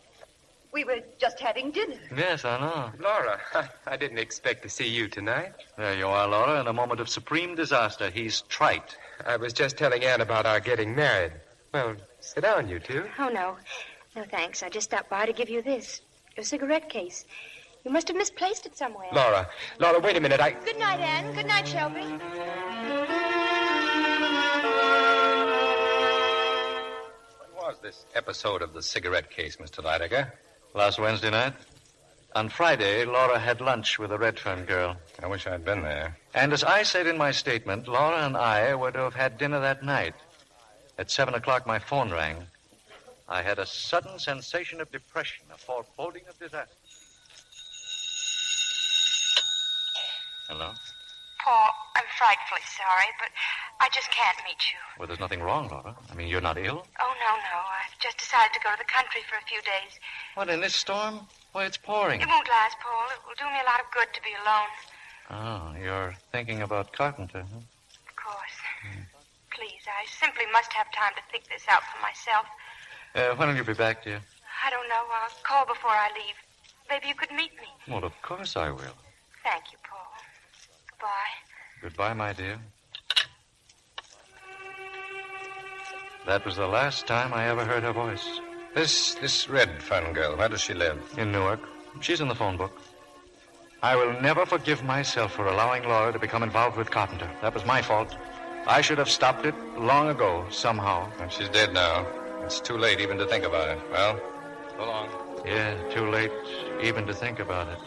We were just having dinner. Yes, I know. Laura, I didn't expect to see you tonight. There you are, Laura, in a moment of supreme disaster. He's trite. I was just telling Anne about our getting married. Well, sit down, you two. Oh, no. No, thanks. I just stopped by to give you this. Your cigarette case. You must have misplaced it somewhere. Laura, wait a minute. Good night, Anne. Good night, Shelby. When was this episode of the cigarette case, Mr. Lydecker? Last Wednesday night. On Friday, Laura had lunch with a Redfern girl. I wish I'd been there. And as I said in my statement, Laura and I were to have had dinner that night. At 7 o'clock, my phone rang. I had a sudden sensation of depression, a foreboding of disaster. Hello? Paul, I'm frightfully sorry, but I just can't meet you. Well, there's nothing wrong, Laura. I mean, you're not ill. Oh, no. I've just decided to go to the country for a few days. What, in this storm? Why, it's pouring. It won't last, Paul. It will do me a lot of good to be alone. Oh, you're thinking about Carpenter, huh? Of course. Please, I simply must have time to think this out for myself. When will you be back, dear? I don't know. I'll call before I leave. Maybe you could meet me. Well, of course I will. Thank you, Paul. Goodbye. Goodbye, my dear. That was the last time I ever heard her voice. This Redfern girl, where does she live? In Newark. She's in the phone book. I will never forgive myself for allowing Laura to become involved with Carpenter. That was my fault. I should have stopped it long ago, somehow. And she's dead now. It's too late even to think about it. Well, so long. Yeah, too late even to think about it.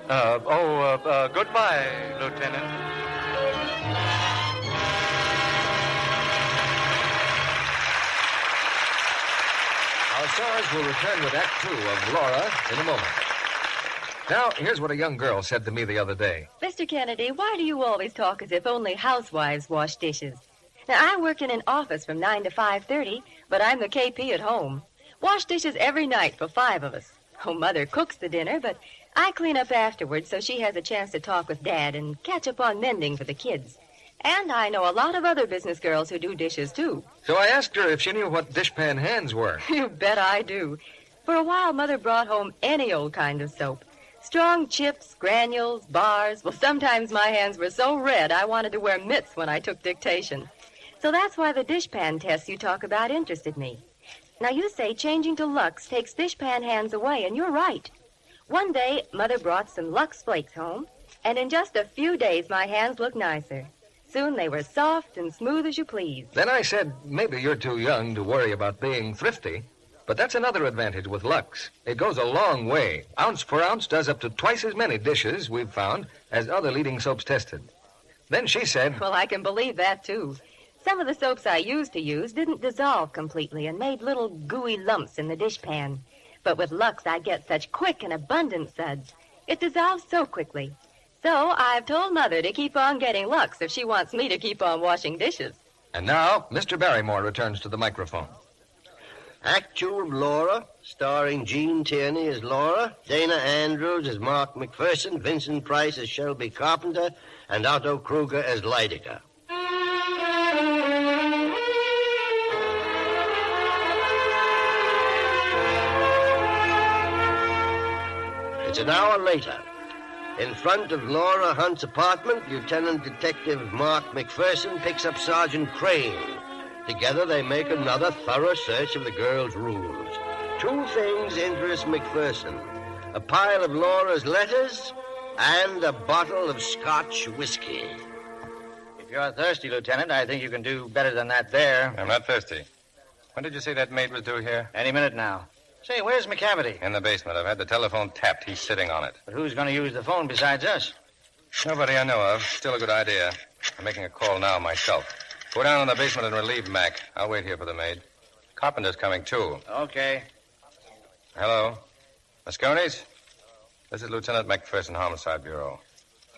Goodbye, Lieutenant. Our stars will return with Act 2 of Laura in a moment. Now, here's what a young girl said to me the other day. Mr. Kennedy, why do you always talk as if only housewives wash dishes? Now, I work in an office from 9 to 5:30, but I'm the KP at home. Wash dishes every night for 5 of us. Oh, Mother cooks the dinner, but I clean up afterwards so she has a chance to talk with Dad and catch up on mending for the kids. And I know a lot of other business girls who do dishes, too. So I asked her if she knew what dishpan hands were. You bet I do. For a while, Mother brought home any old kind of soap. Strong chips, granules, bars. Well, sometimes my hands were so red I wanted to wear mitts when I took dictation. So that's why the dishpan tests you talk about interested me. Now, you say changing to Lux takes dishpan hands away, and you're right. One day, Mother brought some Lux Flakes home, and in just a few days, my hands looked nicer. Soon they were soft and smooth as you please. Then I said, maybe you're too young to worry about being thrifty. But that's another advantage with Lux. It goes a long way. Ounce for ounce does up to twice as many dishes, we've found, as other leading soaps tested. Then she said... Well, I can believe that, too. Some of the soaps I used to use didn't dissolve completely and made little gooey lumps in the dishpan. But with Lux, I get such quick and abundant suds. It dissolves so quickly. So I've told Mother to keep on getting Lux if she wants me to keep on washing dishes. And now, Mr. Barrymore returns to the microphone. Act 2 of Laura, starring Jean Tierney as Laura, Dana Andrews as Mark McPherson, Vincent Price as Shelby Carpenter, and Otto Kruger as Lydica. It's an hour later. In front of Laura Hunt's apartment, Lieutenant Detective Mark McPherson picks up Sergeant Crane. Together, they make another thorough search of the girl's rooms. 2 things interest McPherson: a pile of Laura's letters and a bottle of Scotch whiskey. If you're thirsty, Lieutenant, I think you can do better than that there. I'm not thirsty. When did you say that maid was due here? Any minute now. Say, where's McCavity? In the basement. I've had the telephone tapped. He's sitting on it. But who's going to use the phone besides us? Nobody I know of. Still a good idea. I'm making a call now myself. Go down in the basement and relieve Mac. I'll wait here for the maid. Carpenter's coming, too. Okay. Hello. Moscone's? This is Lieutenant McPherson, Homicide Bureau.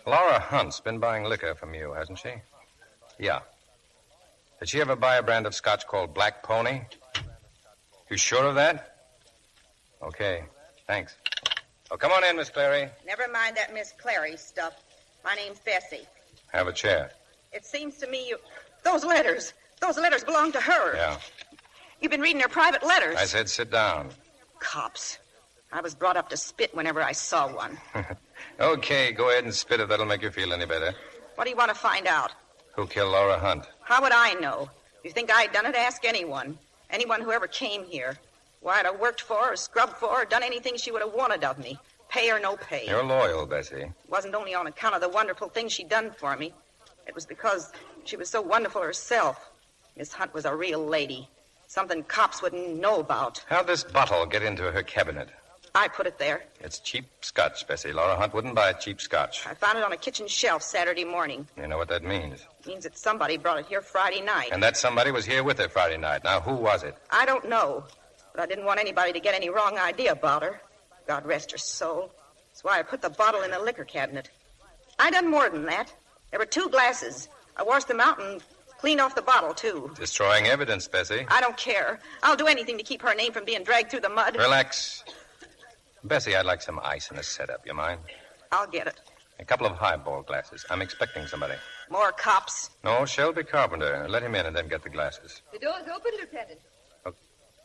Laura Hunt's been buying liquor from you, hasn't she? Yeah. Did she ever buy a brand of scotch called Black Pony? You sure of that? Okay. Thanks. Oh, come on in, Miss Clary. Never mind that Miss Clary stuff. My name's Bessie. Have a chair. It seems to me you... Those letters belong to her. Yeah. You've been reading her private letters. I said sit down. Cops. I was brought up to spit whenever I saw one. Okay, go ahead and spit if that'll make you feel any better. What do you want to find out? Who killed Laura Hunt? How would I know? You think I'd done it? Ask anyone. Anyone who ever came here. Why, I'd have worked for her, scrubbed for her, done anything she would have wanted of me. Pay or no pay. You're loyal, Bessie. It wasn't only on account of the wonderful things she'd done for me. It was because she was so wonderful herself. Miss Hunt was a real lady. Something cops wouldn't know about. How'd this bottle get into her cabinet? I put it there. It's cheap scotch, Bessie. Laura Hunt wouldn't buy cheap scotch. I found it on a kitchen shelf Saturday morning. You know what that means? It means that somebody brought it here Friday night. And that somebody was here with her Friday night. Now, who was it? I don't know. But I didn't want anybody to get any wrong idea about her. God rest her soul. That's why I put the bottle in the liquor cabinet. I done more than that. There were 2 glasses. I washed them out and cleaned off the bottle, too. Destroying evidence, Bessie. I don't care. I'll do anything to keep her name from being dragged through the mud. Relax. Bessie, I'd like some ice in the setup. You mind? I'll get it. A couple of highball glasses. I'm expecting somebody. More cops. No, Shelby Carpenter. Let him in and then get the glasses. The door's open, Lieutenant.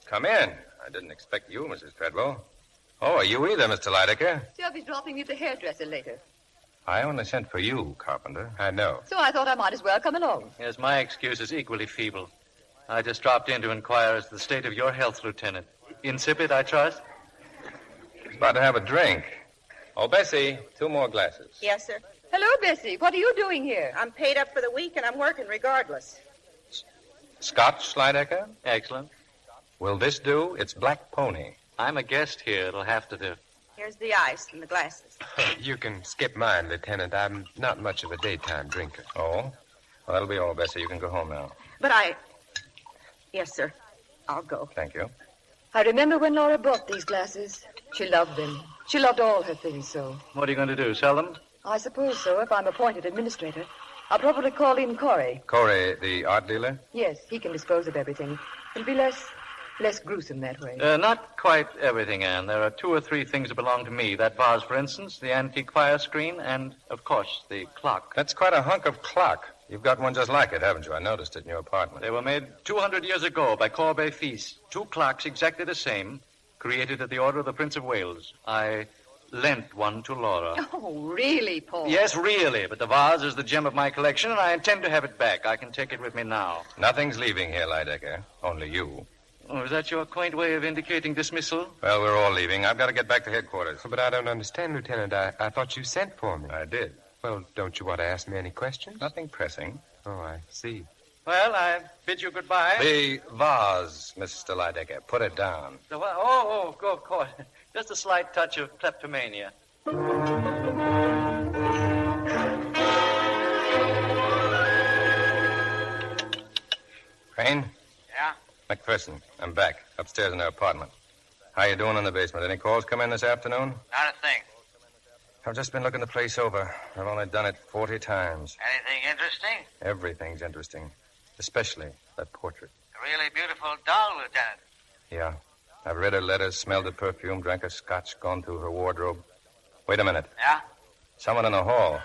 Come in. I didn't expect you, Mrs. Treadwell. Oh, you either, Mr. Lydecker. Shelby's dropping me at the hairdresser later. I only sent for you, Carpenter. I know. So I thought I might as well come along. Yes, my excuse is equally feeble. I just dropped in to inquire as to the state of your health, Lieutenant. Insipid, I trust? He's about to have a drink. Oh, Bessie, 2 more glasses. Yes, sir. Hello, Bessie. What are you doing here? I'm paid up for the week, and I'm working regardless. Scotch, Lydecker? Excellent. Will this do? It's Black Pony. I'm a guest here. It'll have to do. Here's the ice and the glasses. You can skip mine, Lieutenant. I'm not much of a daytime drinker. Oh? Well, that'll be all, Bessie. You can go home now. But Yes, sir. I'll go. Thank you. I remember when Laura bought these glasses. She loved them. She loved all her things so. What are you going to do, sell them? I suppose so, if I'm appointed administrator. I'll probably call in Corey. Corey, the art dealer? Yes, he can dispose of everything. It'll be less gruesome that way. Not quite everything, Anne. There are 2 or 3 things that belong to me. That vase, for instance, the antique fire screen, and, of course, the clock. That's quite a hunk of clock. You've got one just like it, haven't you? I noticed it in your apartment. They were made 200 years ago by Corbeil Fils. 2 clocks exactly the same, created at the order of the Prince of Wales. I lent one to Laura. Oh, really, Paul? Yes, really, but the vase is the gem of my collection, and I intend to have it back. I can take it with me now. Nothing's leaving here, Lydecker. Only you. Oh, is that your quaint way of indicating dismissal? Well, we're all leaving. I've got to get back to headquarters. But I don't understand, Lieutenant. I thought you sent for me. I did. Well, don't you want to ask me any questions? Nothing pressing. Oh, I see. Well, I bid you goodbye. The vase, Mr. Lydecker. Put it down. Oh, of course. Just a slight touch of kleptomania. Crane? Yeah? McPherson, I'm back. Upstairs in their apartment. How you doing in the basement? Any calls come in this afternoon? Not a thing. I've just been looking the place over. I've only done it 40 times. Anything interesting? Everything's interesting. Especially that portrait. A really beautiful doll, Lieutenant. Yeah. I've read her letters, smelled her perfume, drank her scotch, gone through her wardrobe. Wait a minute. Yeah? Someone in the hall.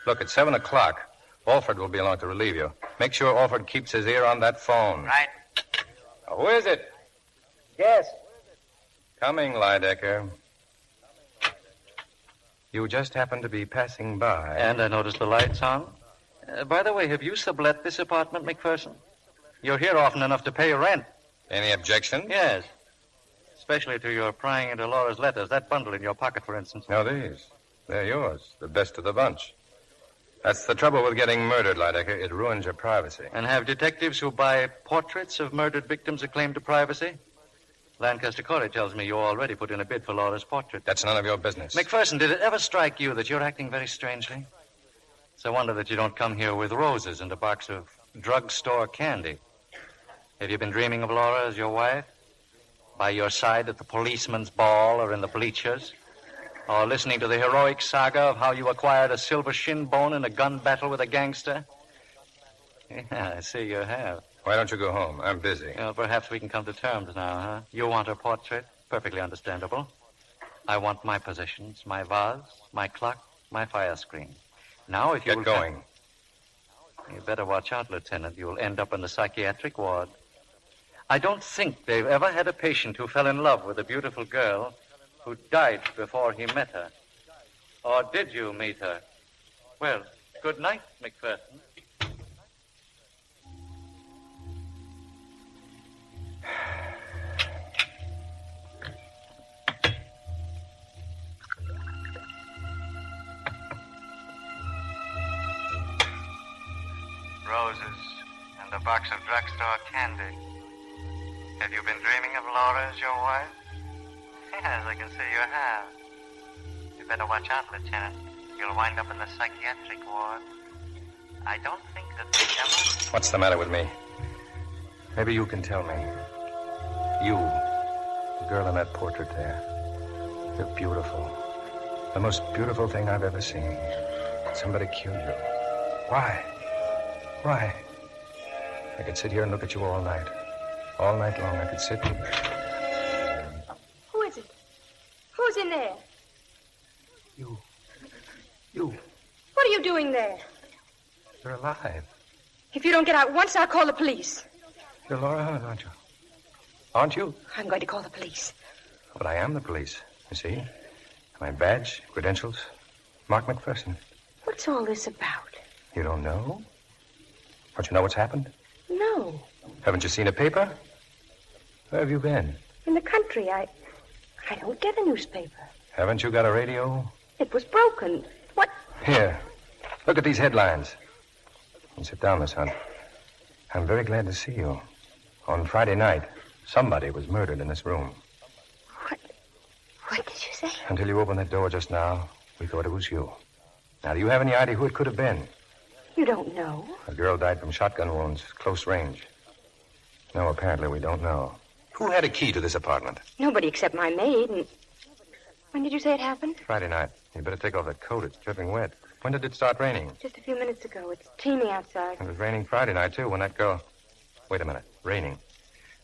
Look, it's 7 o'clock. Alford will be along to relieve you. Make sure Alford keeps his ear on that phone. Right. Who is it? Yes. Coming, Lydecker. You just happened to be passing by. And I noticed the lights on. By the way, have you sublet this apartment, McPherson? You're here often enough to pay rent. Any objection? Yes. Especially to your prying into Laura's letters. That bundle in your pocket, for instance. No, these. They're yours. The best of the bunch. That's the trouble with getting murdered, Lydecker. It ruins your privacy. And have detectives who buy portraits of murdered victims a claim to privacy? Lancaster Corey tells me you already put in a bid for Laura's portrait. That's none of your business. McPherson, did it ever strike you that you're acting very strangely? It's a wonder that you don't come here with roses and a box of drugstore candy. Have you been dreaming of Laura as your wife? By your side at the policeman's ball or in the bleachers? Or listening to the heroic saga of how you acquired a silver shin bone in a gun battle with a gangster? Yeah, I see you have. Why don't you go home? I'm busy. Well, perhaps we can come to terms now, huh? You want her portrait? Perfectly understandable. I want my possessions, my vase, my clock, my fire screen. Now, if you Get going. You better watch out, Lieutenant. You'll end up in the psychiatric ward. I don't think they've ever had a patient who fell in love with a beautiful girl who died before he met her. Or did you meet her? Well, good night, McPherson. Roses and a box of drugstore candy. Have you been dreaming of Laura as your wife? Yes, I can see you have. You better watch out, Lieutenant. You'll wind up in the psychiatric ward. I don't think that they ever... What's the matter with me? Maybe you can tell me. You, the girl in that portrait there. You're beautiful. The most beautiful thing I've ever seen. Somebody killed you. Why? Why? I could sit here and look at you all night. All night long, I could sit here. Who is it? Who's in there? You. What are you doing there? You're alive. If you don't get out once, I'll call the police. You're Laura, aren't you? Aren't you? I'm going to call the police. But I am the police, you see. My badge, credentials, Mark McPherson. What's all this about? You don't know? Don't you know what's happened? No. Haven't you seen a paper? Where have you been? In the country, I don't get a newspaper. Haven't you got a radio? It was broken. What? Here. Look at these headlines. And sit down, Miss Hunt. I'm very glad to see you. On Friday night, somebody was murdered in this room. What did you say? Until you opened that door just now, we thought it was you. Now, do you have any idea who it could have been? You don't know? A girl died from shotgun wounds, close range. No, apparently we don't know. Who had a key to this apartment? Nobody except my maid. And when did you say it happened? Friday night. You'd better take off that coat. It's dripping wet. When did it start raining? Just a few minutes ago. It's teeming outside. It was raining Friday night, too, when that girl... Wait a minute. Raining.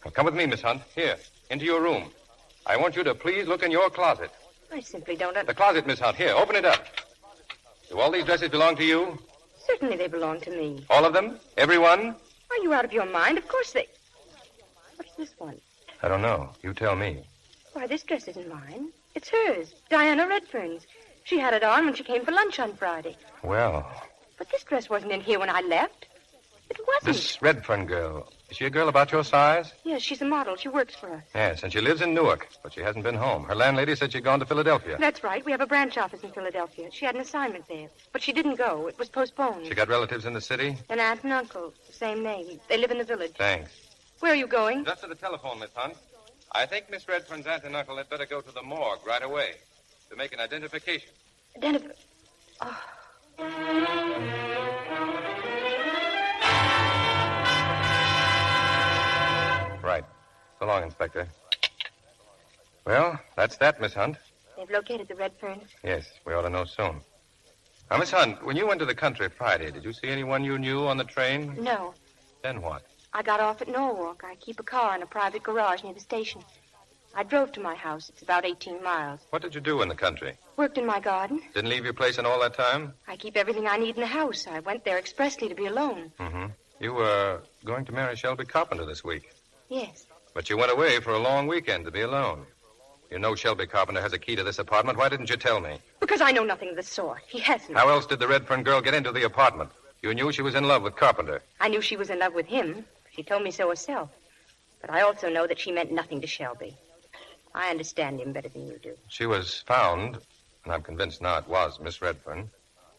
Now, come with me, Miss Hunt. Here, into your room. I want you to please look in your closet. I simply don't... The closet, Miss Hunt. Here, open it up. Do all these dresses belong to you? Certainly they belong to me. All of them? Every one? Are you out of your mind? Of course they... What's this one? I don't know. You tell me. Why, this dress isn't mine. It's hers. Diana Redfern's. She had it on when she came for lunch on Friday. Well... But this dress wasn't in here when I left. It wasn't. This Redfern girl, is she a girl about your size? Yes, she's a model. She works for us. Yes, and she lives in Newark, but she hasn't been home. Her landlady said she'd gone to Philadelphia. That's right. We have a branch office in Philadelphia. She had an assignment there, but she didn't go. It was postponed. She got relatives in the city? An aunt and uncle, the same name. They live in the village. Thanks. Where are you going? Just to the telephone, Miss Hunt. I think Miss Redfern's aunt and uncle had better go to the morgue right away to make an identification. Oh. Right. So long, Inspector. Well, that's that, Miss Hunt. They've located the Redferns. Yes, we ought to know soon. Now, Miss Hunt, when you went to the country Friday, did you see anyone you knew on the train? No. Then what? I got off at Norwalk. I keep a car in a private garage near the station. I drove to my house. It's about 18 miles. What did you do in the country? Worked in my garden. Didn't leave your place in all that time? I keep everything I need in the house. I went there expressly to be alone. Mm-hmm. You were going to marry Shelby Carpenter this week. Yes. But you went away for a long weekend to be alone. You know Shelby Carpenter has a key to this apartment. Why didn't you tell me? Because I know nothing of the sort. He hasn't. How else did the Redfern girl get into the apartment? You knew she was in love with Carpenter. I knew she was in love with him. She told me so herself. But I also know that she meant nothing to Shelby. I understand him better than you do. She was found, and I'm convinced now it was Miss Redfern.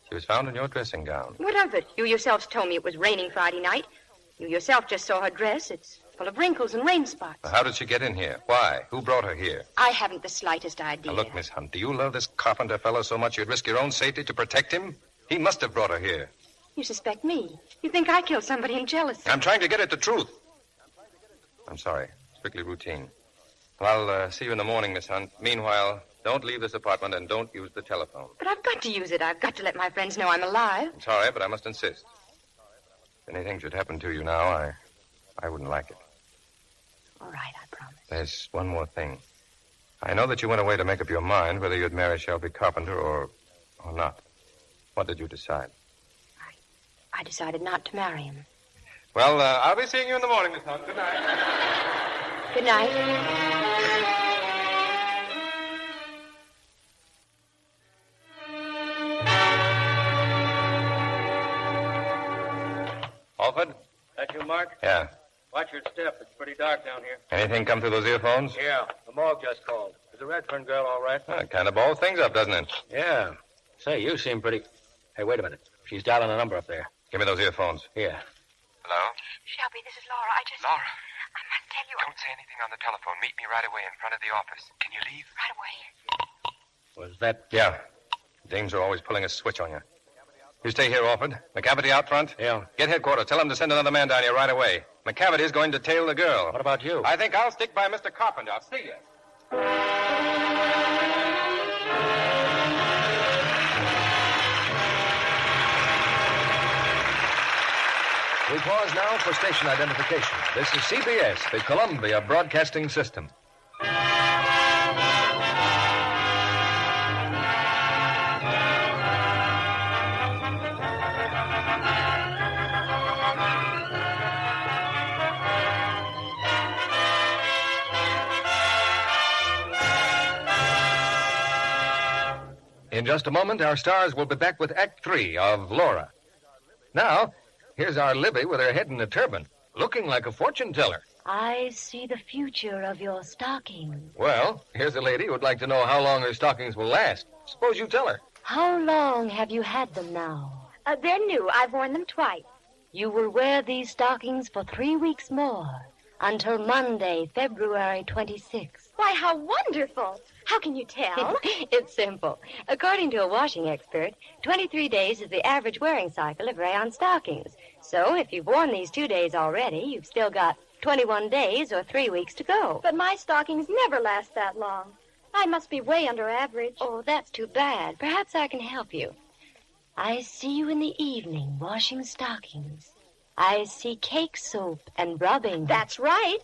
She was found in your dressing gown. What of it? You yourselves told me it was raining Friday night. You yourself just saw her dress. It's full of wrinkles and rain spots. How did she get in here? Why? Who brought her here? I haven't the slightest idea. Now, look, Miss Hunt, do you love this Carpenter fellow so much you'd risk your own safety to protect him? He must have brought her here. You suspect me. You think I killed somebody in jealousy. I'm trying to get at the truth. I'm sorry. Strictly routine. Well, I'll see you in the morning, Miss Hunt. Meanwhile, don't leave this apartment and don't use the telephone. But I've got to use it. I've got to let my friends know I'm alive. I'm sorry, but I must insist. If anything should happen to you now, I wouldn't like it. All right, I promise. There's one more thing. I know that you went away to make up your mind whether you'd marry Shelby Carpenter or not. What did you decide? I decided not to marry him. Well, I'll be seeing you in the morning, Miss Hunt. Good night. Good night. Alford? That you, Mark? Yeah. Watch your step. It's pretty dark down here. Anything come through those earphones? Yeah. The morgue just called. Is the Redfern girl all right? It kind of balls things up, doesn't it? Yeah. Say, you seem pretty... Hey, wait a minute. She's dialing a number up there. Give me those earphones. Here. Hello? Shelby, this is Laura. Laura. I must tell you... Don't say anything on the telephone. Meet me right away in front of the office. Can you leave? Right away. Was that... Yeah. Dames are always pulling a switch on you. You stay here, Alford. McCavity out front? Yeah. Get headquarters. Tell them to send another man down here right away. McCavity is going to tail the girl. What about you? I think I'll stick by Mr. Carpenter. I'll see you. We pause now for station identification. This is CBS, the Columbia Broadcasting System. In just a moment, our stars will be back with Act 3 of Laura. Now, here's our Libby with her head in a turban, looking like a fortune teller. I see the future of your stockings. Well, here's a lady who would like to know how long her stockings will last. Suppose you tell her. How long have you had them now? They're new. I've worn them twice. You will wear these stockings for 3 weeks more, until Monday, February 26th. Why, how wonderful. How can you tell? It's simple. According to a washing expert, 23 days is the average wearing cycle of rayon stockings. So if you've worn these 2 days already, you've still got 21 days or 3 weeks to go. But my stockings never last that long. I must be way under average. Oh, that's too bad. Perhaps I can help you. I see you in the evening washing stockings. I see cake soap and rubbing. That's right.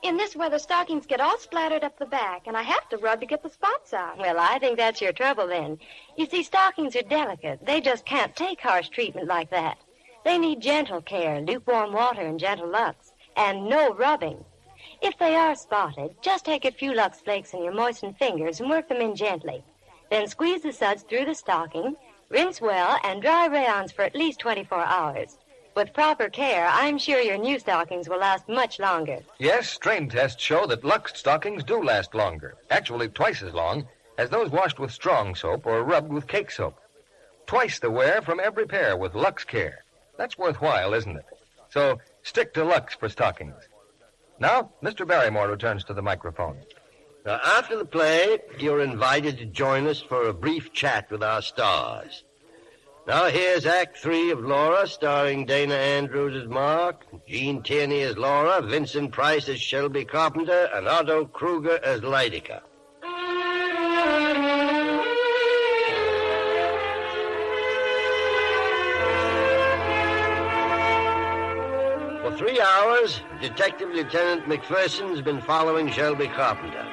In this weather, stockings get all splattered up the back, and I have to rub to get the spots out. Well, I think that's your trouble then. You see, stockings are delicate. They just can't take harsh treatment like that. They need gentle care, lukewarm water and gentle Lux, and no rubbing. If they are spotted, just take a few Lux flakes in your moistened fingers and work them in gently. Then squeeze the suds through the stocking, rinse well, and dry rayons for at least 24 hours. With proper care, I'm sure your new stockings will last much longer. Yes, strain tests show that Lux stockings do last longer, actually twice as long as those washed with strong soap or rubbed with cake soap. Twice the wear from every pair with Lux Care. That's worthwhile, isn't it? So stick to Lux for stockings. Now, Mr. Barrymore returns to the microphone. Now, after the play, you're invited to join us for a brief chat with our stars. Now, here's Act 3 of Laura, starring Dana Andrews as Mark, Jean Tierney as Laura, Vincent Price as Shelby Carpenter, and Otto Kruger as Lydica. For 3 hours, Detective Lieutenant McPherson's been following Shelby Carpenter.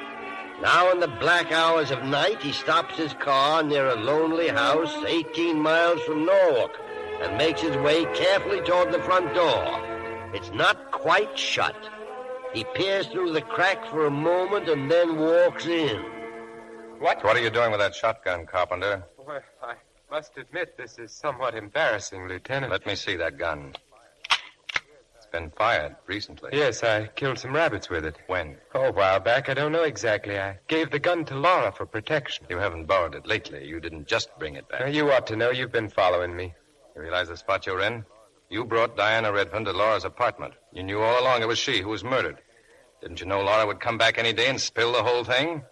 Now in the black hours of night, he stops his car near a lonely house 18 miles from Norwalk and makes his way carefully toward the front door. It's not quite shut. He peers through the crack for a moment and then walks in. What are you doing with that shotgun, Carpenter? Well, I must admit this is somewhat embarrassing, Lieutenant. Let me see that gun. Been fired recently. Yes, I killed some rabbits with it. When? Oh, a while back. I don't know exactly. I gave the gun to Laura for protection. You haven't borrowed it lately. You didn't just bring it back. Now, you ought to know. You've been following me. You realize the spot you're in? You brought Diana Redfern to Laura's apartment. You knew all along it was she who was murdered. Didn't you know Laura would come back any day and spill the whole thing?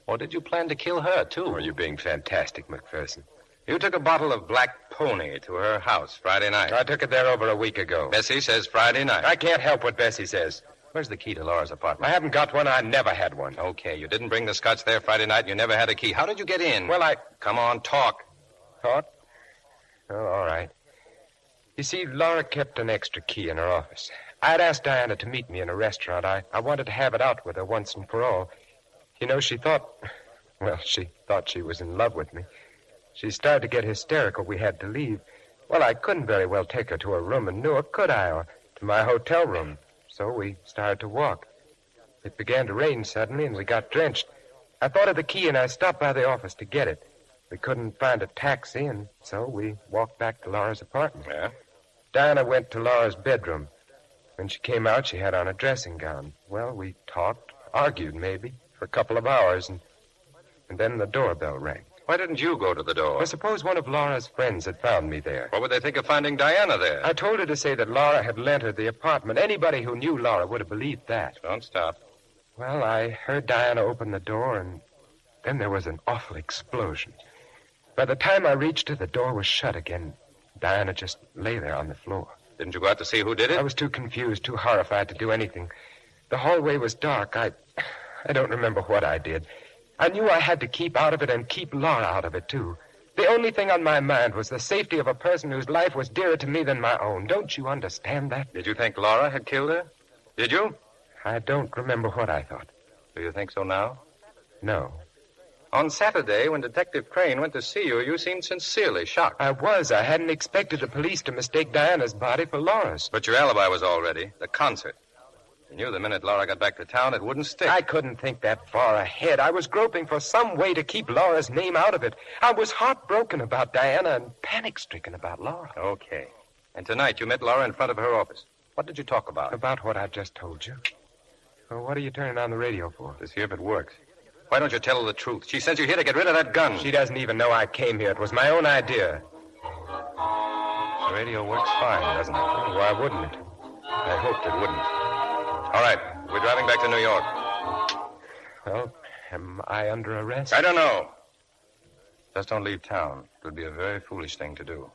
Or did you plan to kill her, too? Oh, you're being fantastic, McPherson. You took a bottle of Black Pony to her house Friday night. I took it there over a week ago. Bessie says Friday night. I can't help what Bessie says. Where's the key to Laura's apartment? I haven't got one. I never had one. Okay, you didn't bring the scotch there Friday night. You never had a key. How did you get in? Well, Come on, talk. Talk? Oh, all right. You see, Laura kept an extra key in her office. I'd asked Diana to meet me in a restaurant. I wanted to have it out with her once and for all. You know, she thought she was in love with me. She started to get hysterical. We had to leave. Well, I couldn't very well take her to her room in Newark, could I, or to my hotel room. So we started to walk. It began to rain suddenly, and we got drenched. I thought of the key, and I stopped by the office to get it. We couldn't find a taxi, and so we walked back to Laura's apartment. Yeah? Diana went to Laura's bedroom. When she came out, she had on a dressing gown. Well, we talked, argued maybe, for a couple of hours, and then the doorbell rang. Why didn't you go to the door? Well, suppose one of Laura's friends had found me there. What would they think of finding Diana there? I told her to say that Laura had lent her the apartment. Anybody who knew Laura would have believed that. Don't stop. Well, I heard Diana open the door, and then there was an awful explosion. By the time I reached her, the door was shut again. Diana just lay there on the floor. Didn't you go out to see who did it? I was too confused, too horrified to do anything. The hallway was dark. I don't remember what I did. I knew I had to keep out of it and keep Laura out of it, too. The only thing on my mind was the safety of a person whose life was dearer to me than my own. Don't you understand that? Did you think Laura had killed her? Did you? I don't remember what I thought. Do you think so now? No. On Saturday, when Detective Crane went to see you, you seemed sincerely shocked. I was. I hadn't expected the police to mistake Diana's body for Laura's. But your alibi was all ready. The concert. You knew the minute Laura got back to town, it wouldn't stick. I couldn't think that far ahead. I was groping for some way to keep Laura's name out of it. I was heartbroken about Diana and panic-stricken about Laura. Okay. And tonight you met Laura in front of her office. What did you talk about? About what I just told you. Well, what are you turning on the radio for? To see if it works. Why don't you tell her the truth? She sent you here to get rid of that gun. She doesn't even know I came here. It was my own idea. The radio works fine, doesn't it? Why wouldn't it? I hoped it wouldn't. All right, we're driving back to New York. Well, am I under arrest? I don't know. Just don't leave town. It would be a very foolish thing to do.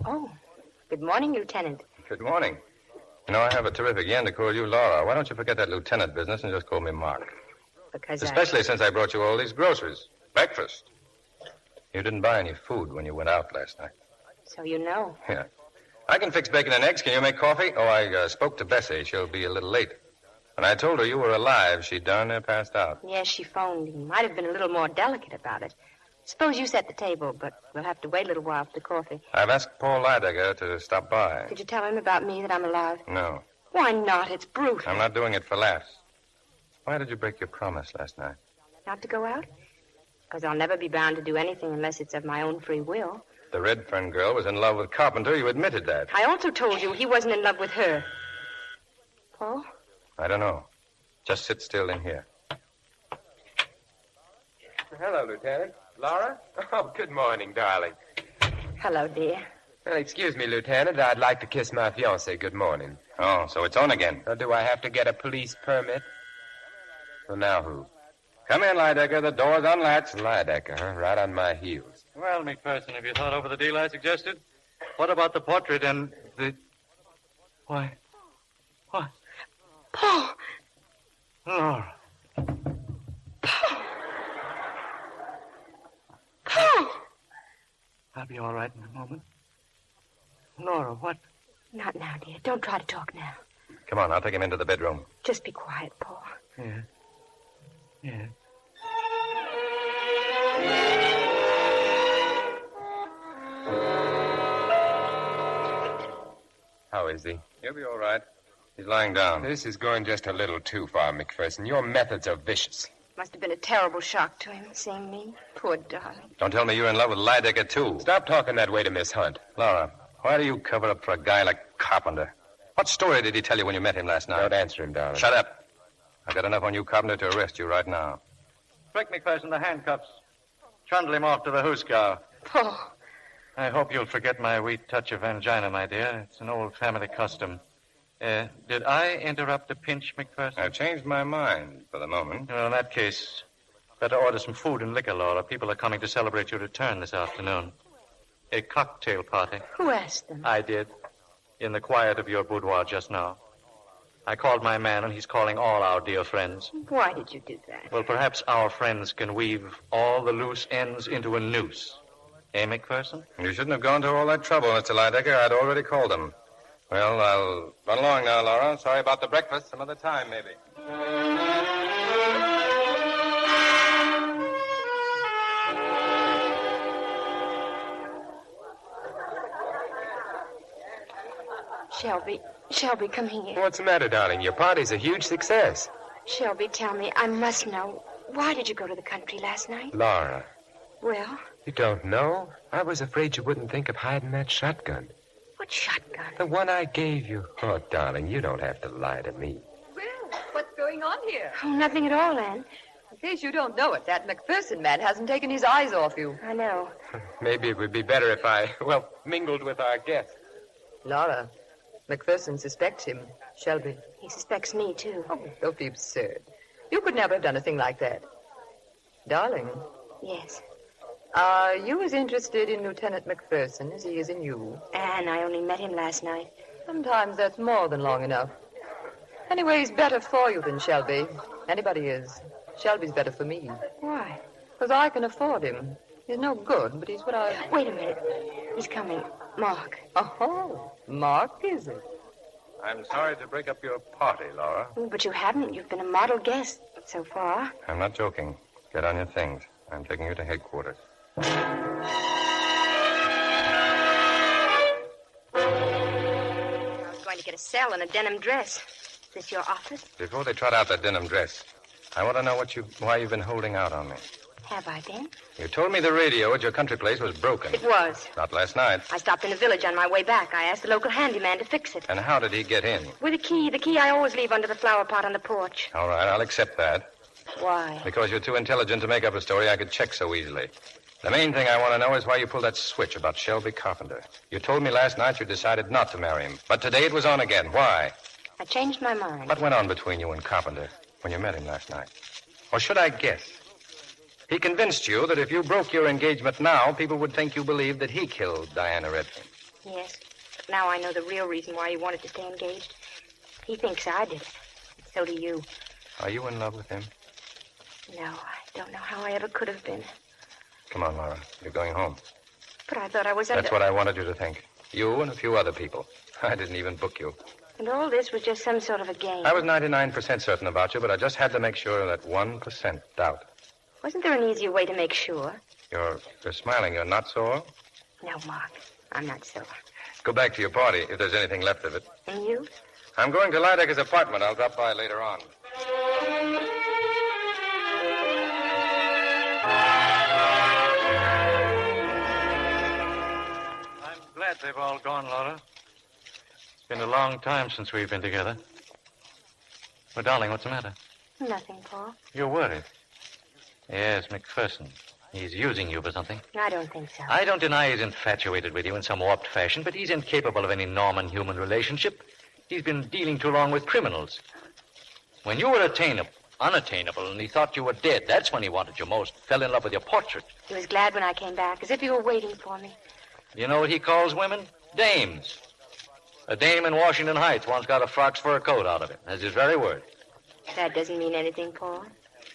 Oh, good morning, Lieutenant. Good morning. You know, I have a terrific yen to call you Laura. Why don't you forget that lieutenant business and just call me Mark? Because Especially since I brought you all these groceries. Breakfast. You didn't buy any food when you went out last night. So you know. Yeah. I can fix bacon and eggs. Can you make coffee? Oh, I spoke to Bessie. She'll be a little late. When I told her you were alive, she darn near passed out. Yes, she phoned. You might have been a little more delicate about it. Suppose you set the table, but we'll have to wait a little while for the coffee. I've asked Paul Lydecker to stop by. Did you tell him about me, that I'm alive? No. Why not? It's brutal. I'm not doing it for laughs. Why did you break your promise last night? Not to go out? Because I'll never be bound to do anything unless it's of my own free will. The Redfern girl was in love with Carpenter. You admitted that. I also told you he wasn't in love with her. Paul? I don't know. Just sit still in here. Hello, Lieutenant. Laura? Oh, good morning, darling. Hello, dear. Well, excuse me, Lieutenant. I'd like to kiss my fiancée good morning. Oh, so it's on again. Or do I have to get a police permit? Well, now who? Come in, Lydecker. The door's unlatched. Lydecker, huh? Right on my heels. Well, McPherson, have you thought over the deal I suggested? What about the portrait and the... Why? What? Paul! Laura. Paul! Paul! I'll be all right in a moment. Laura, what? Not now, dear. Don't try to talk now. Come on, I'll take him into the bedroom. Just be quiet, Paul. Yeah. Yeah. How is he? He'll be all right. He's lying down. This is going just a little too far, McPherson. Your methods are vicious. Must have been a terrible shock to him, seeing me. Poor darling. Don't tell me you're in love with Lydecker, too. Stop talking that way to Miss Hunt. Laura, why do you cover up for a guy like Carpenter? What story did he tell you when you met him last night? Don't answer him, darling. Shut up. I've got enough on you, Carpenter, to arrest you right now. Break McPherson the handcuffs. Trundle him off to the hoosegow. Paul. I hope you'll forget my weak touch of angina, my dear. It's an old family custom. Did I interrupt a pinch, McPherson? I've changed my mind for the moment. Well, in that case, better order some food and liquor, Laura. People are coming to celebrate your return this afternoon. A cocktail party. Who asked them? I did. In the quiet of your boudoir just now. I called my man, and he's calling all our dear friends. Why did you do that? Well, perhaps our friends can weave all the loose ends into a noose. Eh, McPherson? You shouldn't have gone to all that trouble, Mr. Lydecker. I'd already called him. Well, I'll run along now, Laura. Sorry about the breakfast. Some other time, maybe. Shelby, come here. What's the matter, darling? Your party's a huge success. Shelby, tell me, I must know. Why did you go to the country last night? Laura. Well? You don't know? I was afraid you wouldn't think of hiding that shotgun. What shotgun? The one I gave you. Oh, darling, you don't have to lie to me. Well, what's going on here? Oh, nothing at all, Anne. In case you don't know it, that McPherson man hasn't taken his eyes off you. I know. Maybe it would be better if I, mingled with our guests. Laura, McPherson suspects him. Shelby. He suspects me, too. Oh, don't be absurd. You could never have done a thing like that. Darling. Yes. Are you as interested in Lieutenant McPherson as he is in you? Anne, I only met him last night. Sometimes that's more than long enough. Anyway, he's better for you than Shelby. Anybody is. Shelby's better for me. Why? Because I can afford him. He's no good, but he's what I... Wait a minute. He's coming. Mark. Oh, Mark, is it? I'm sorry to break up your party, Laura. But you haven't. You've been a model guest so far. I'm not joking. Get on your things. I'm taking you to headquarters. I was going to get a cell and a denim dress. Is this your office? Before they trot out that denim dress, I want to know why you've been holding out on me. Have I been? You told me the radio at your country place was broken. It was. Not last night. I stopped in the village on my way back. I asked the local handyman to fix it. And how did he get in? With a key. The key I always leave under the flower pot on the porch. All right, I'll accept that. Why? Because you're too intelligent to make up a story I could check so easily. The main thing I want to know is why you pulled that switch about Shelby Carpenter. You told me last night you decided not to marry him. But today it was on again. Why? I changed my mind. What went on between you and Carpenter when you met him last night? Or should I guess? He convinced you that if you broke your engagement now, people would think you believed that he killed Diana Redfern. Yes. But now I know the real reason why he wanted to stay engaged. He thinks I did it. And so do you. Are you in love with him? No, I don't know how I ever could have been. Come on, Laura. You're going home. But I thought I was under... That's what I wanted you to think. You and a few other people. I didn't even book you. And all this was just some sort of a game. I was 99% certain about you, but I just had to make sure of that 1% doubt. Wasn't there an easier way to make sure? You're smiling. You're not sore? No, Mark. I'm not sore. Go back to your party, if there's anything left of it. And you? I'm going to Lydecker's apartment. I'll drop by later on. I'm glad they've all gone, Laura. It's been a long time since we've been together. Well, darling, what's the matter? Nothing, Paul. You're worried. Yes, McPherson. He's using you for something. I don't think so. I don't deny he's infatuated with you in some warped fashion, but he's incapable of any normal human relationship. He's been dealing too long with criminals. When you were unattainable, and he thought you were dead, that's when he wanted you most. Fell in love with your portrait. He was glad when I came back, as if he were waiting for me. You know what he calls women? Dames. A dame in Washington Heights once got a frock's fur coat out of it. That's his very word. That doesn't mean anything, Paul.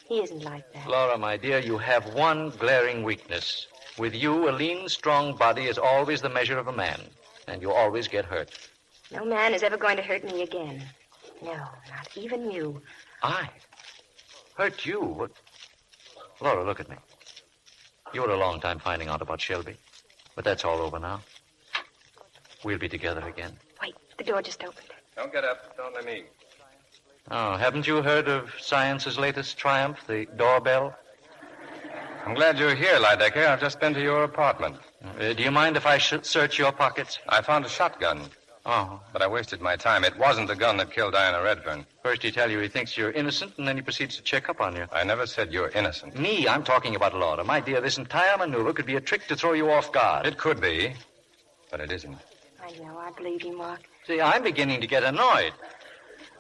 He isn't like that. Laura, my dear, you have one glaring weakness. With you, a lean, strong body is always the measure of a man, and you always get hurt. No man is ever going to hurt me again. No, not even you. I? Hurt you? What? Laura, look at me. You were a long time finding out about Shelby, but that's all over now. We'll be together again. Wait, the door just opened. Don't get up. Don't let me. Oh, haven't you heard of science's latest triumph, the doorbell? I'm glad you're here, Lydecker. I've just been to your apartment. Do you mind if I search your pockets? I found a shotgun. Oh. But I wasted my time. It wasn't the gun that killed Diana Redfern. First he tells you he thinks you're innocent, and then he proceeds to check up on you. I never said you're innocent. Me? I'm talking about Laura. My dear, this entire maneuver could be a trick to throw you off guard. It could be, but it isn't. I know. I believe you, Mark. See, I'm beginning to get annoyed.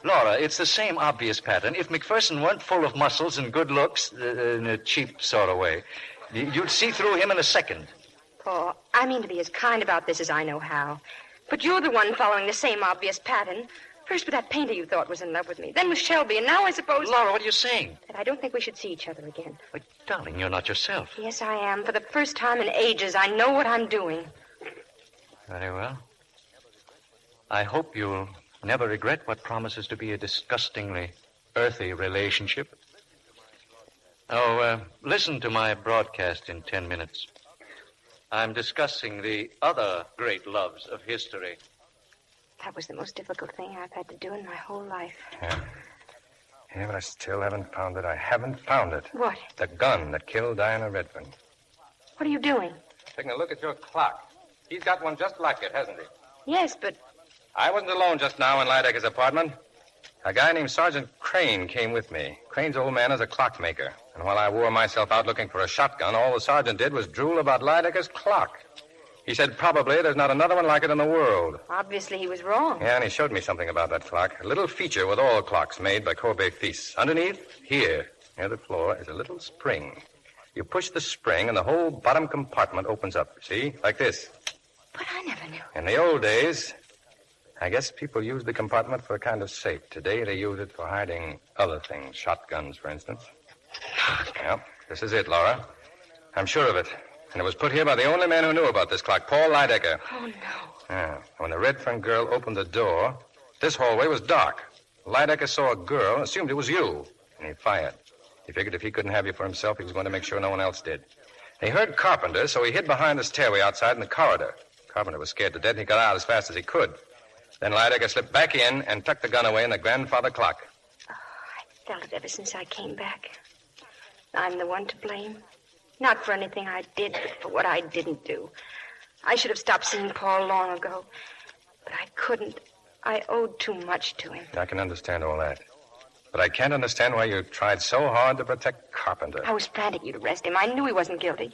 Laura, it's the same obvious pattern. If McPherson weren't full of muscles and good looks, in a cheap sort of way, you'd see through him in a second. Paul, I mean to be as kind about this as I know how. But you're the one following the same obvious pattern. First with that painter you thought was in love with me. Then with Shelby, and now I suppose... Laura, what are you saying? That I don't think we should see each other again. But, darling, you're not yourself. Yes, I am. For the first time in ages, I know what I'm doing. Very well. I hope you'll never regret what promises to be a disgustingly earthy relationship. Oh, listen to my broadcast in 10 minutes. I'm discussing the other great loves of history. That was the most difficult thing I've had to do in my whole life. Yeah. Yeah, but I still haven't found it. I haven't found it. What? The gun that killed Diana Redfern. What are you doing? Taking a look at your clock. He's got one just like it, hasn't he? Yes, but... I wasn't alone just now in Lydecker's apartment. A guy named Sergeant Crane came with me. Crane's old man is a clockmaker. And while I wore myself out looking for a shotgun, all the sergeant did was drool about Lydecker's clock. He said probably there's not another one like it in the world. Obviously he was wrong. Yeah, and he showed me something about that clock. A little feature with all clocks made by Courbet-Fils. Underneath, here, near the floor, is a little spring. You push the spring and the whole bottom compartment opens up. See? Like this. But I never knew. In the old days, I guess people use the compartment for a kind of safe. Today, they use it for hiding other things. Shotguns, for instance. Well, this is it, Laura. I'm sure of it. And it was put here by the only man who knew about this clock, Paul Lydecker. Oh, no. Yeah. When the Redfern girl opened the door, this hallway was dark. Lydecker saw a girl, assumed it was you, and he fired. He figured if he couldn't have you for himself, he was going to make sure no one else did. He heard Carpenter, so he hid behind the stairway outside in the corridor. Carpenter was scared to death, and he got out as fast as he could. Then Lydecker slipped back in and tucked the gun away in the grandfather clock. Oh, I felt it ever since I came back. I'm the one to blame. Not for anything I did, but for what I didn't do. I should have stopped seeing Paul long ago. But I couldn't. I owed too much to him. I can understand all that. But I can't understand why you tried so hard to protect Carpenter. I was frantic you'd arrest him. I knew he wasn't guilty.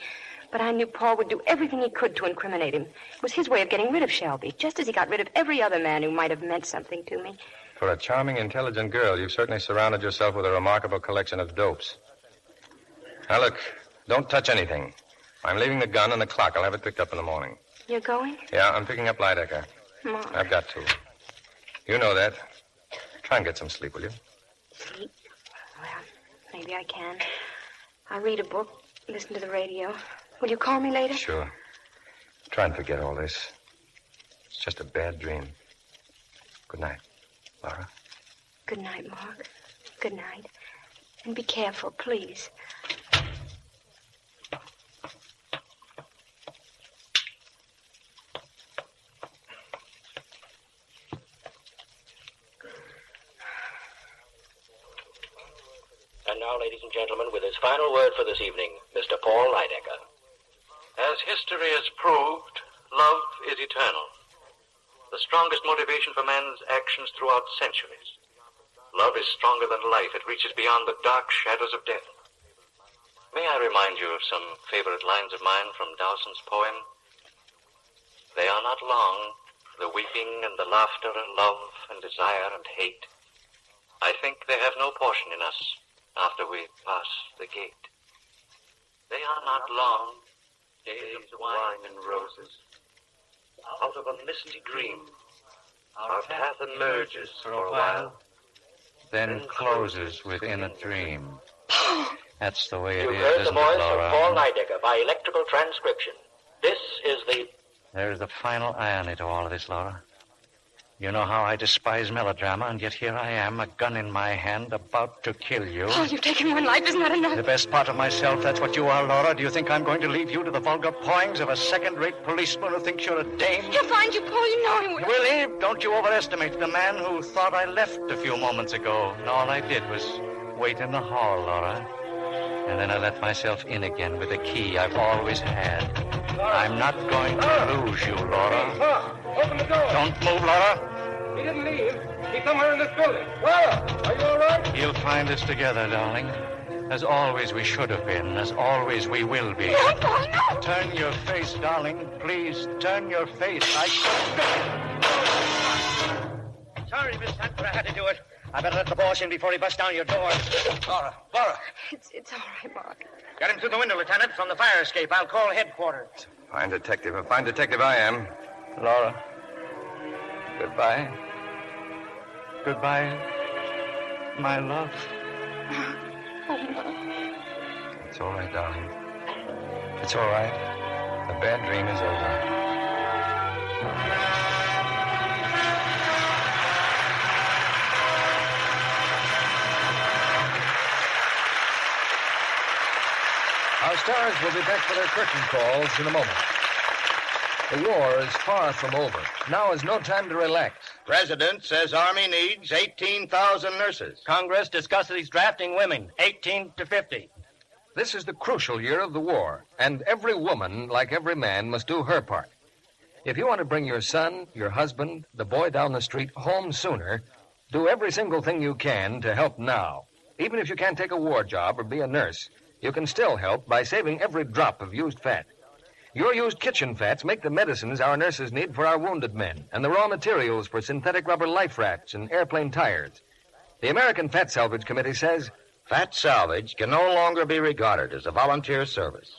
But I knew Paul would do everything he could to incriminate him. It was his way of getting rid of Shelby, just as he got rid of every other man who might have meant something to me. For a charming, intelligent girl, you've certainly surrounded yourself with a remarkable collection of dopes. Now, look, don't touch anything. I'm leaving the gun and the clock. I'll have it picked up in the morning. You're going? Yeah, I'm picking up Lydecker. Mark. I've got to. You know that. Try and get some sleep, will you? Sleep? Well, maybe I can. I'll read a book, listen to the radio. Will you call me later? Sure. Try and forget all this. It's just a bad dream. Good night, Laura. Good night, Mark. Good night. And be careful, please. And now, ladies and gentlemen, with his final word for this evening, Mr. Paul Lydecker. As history has proved, love is eternal. The strongest motivation for man's actions throughout centuries. Love is stronger than life. It reaches beyond the dark shadows of death. May I remind you of some favorite lines of mine from Dowson's poem? They are not long, the weeping and the laughter, love and desire and hate. I think they have no portion in us after we pass the gate. They are not long, days of wine and roses. Out of a misty dream, our path emerges for a while, then closes within a dream. That's the way it You've is, heard the isn't voice it, Laura? of Paul Lydecker by electrical transcription. This is the... There's the final irony to all of this, Laura. You know how I despise melodrama, and yet here I am, a gun in my hand, about to kill you. Oh, you've taken one life. Isn't that enough? The best part of myself, that's what you are, Laura. Do you think I'm going to leave you to the vulgar pawings of a second-rate policeman who thinks you're a dame? He'll find you, Paul. You know he will. Willie, don't you overestimate the man who thought I left a few moments ago. And all I did was wait in the hall, Laura. And then I let myself in again with a key I've always had. I'm not going to lose you, Laura. Open the door. Don't move, Laura. He didn't leave. He's somewhere in this building. Laura, are you all right? He'll find us together, darling. As always we should have been. As always we will be. No, Paul, no. Turn your face, darling. Please, turn your face. Sorry, Vincent, but I had to do it. I better let the boss in before he busts down your door. Laura. It's all right, Mark. Get him through the window, Lieutenant, from the fire escape. I'll call headquarters. Fine detective. A fine detective I am. Laura. Goodbye. Goodbye, my love. It's all right, darling. It's all right. The bad dream is over. Our stars will be back for their curtain calls in a moment. The war is far from over. Now is no time to relax. President says Army needs 18,000 nurses. Congress discusses drafting women, 18 to 50. This is the crucial year of the war, and every woman, like every man, must do her part. If you want to bring your son, your husband, the boy down the street home sooner, do every single thing you can to help now. Even if you can't take a war job or be a nurse, you can still help by saving every drop of used fat. Your used kitchen fats make the medicines our nurses need for our wounded men and the raw materials for synthetic rubber life rafts and airplane tires. The American Fat Salvage Committee says, Fat salvage can no longer be regarded as a volunteer service.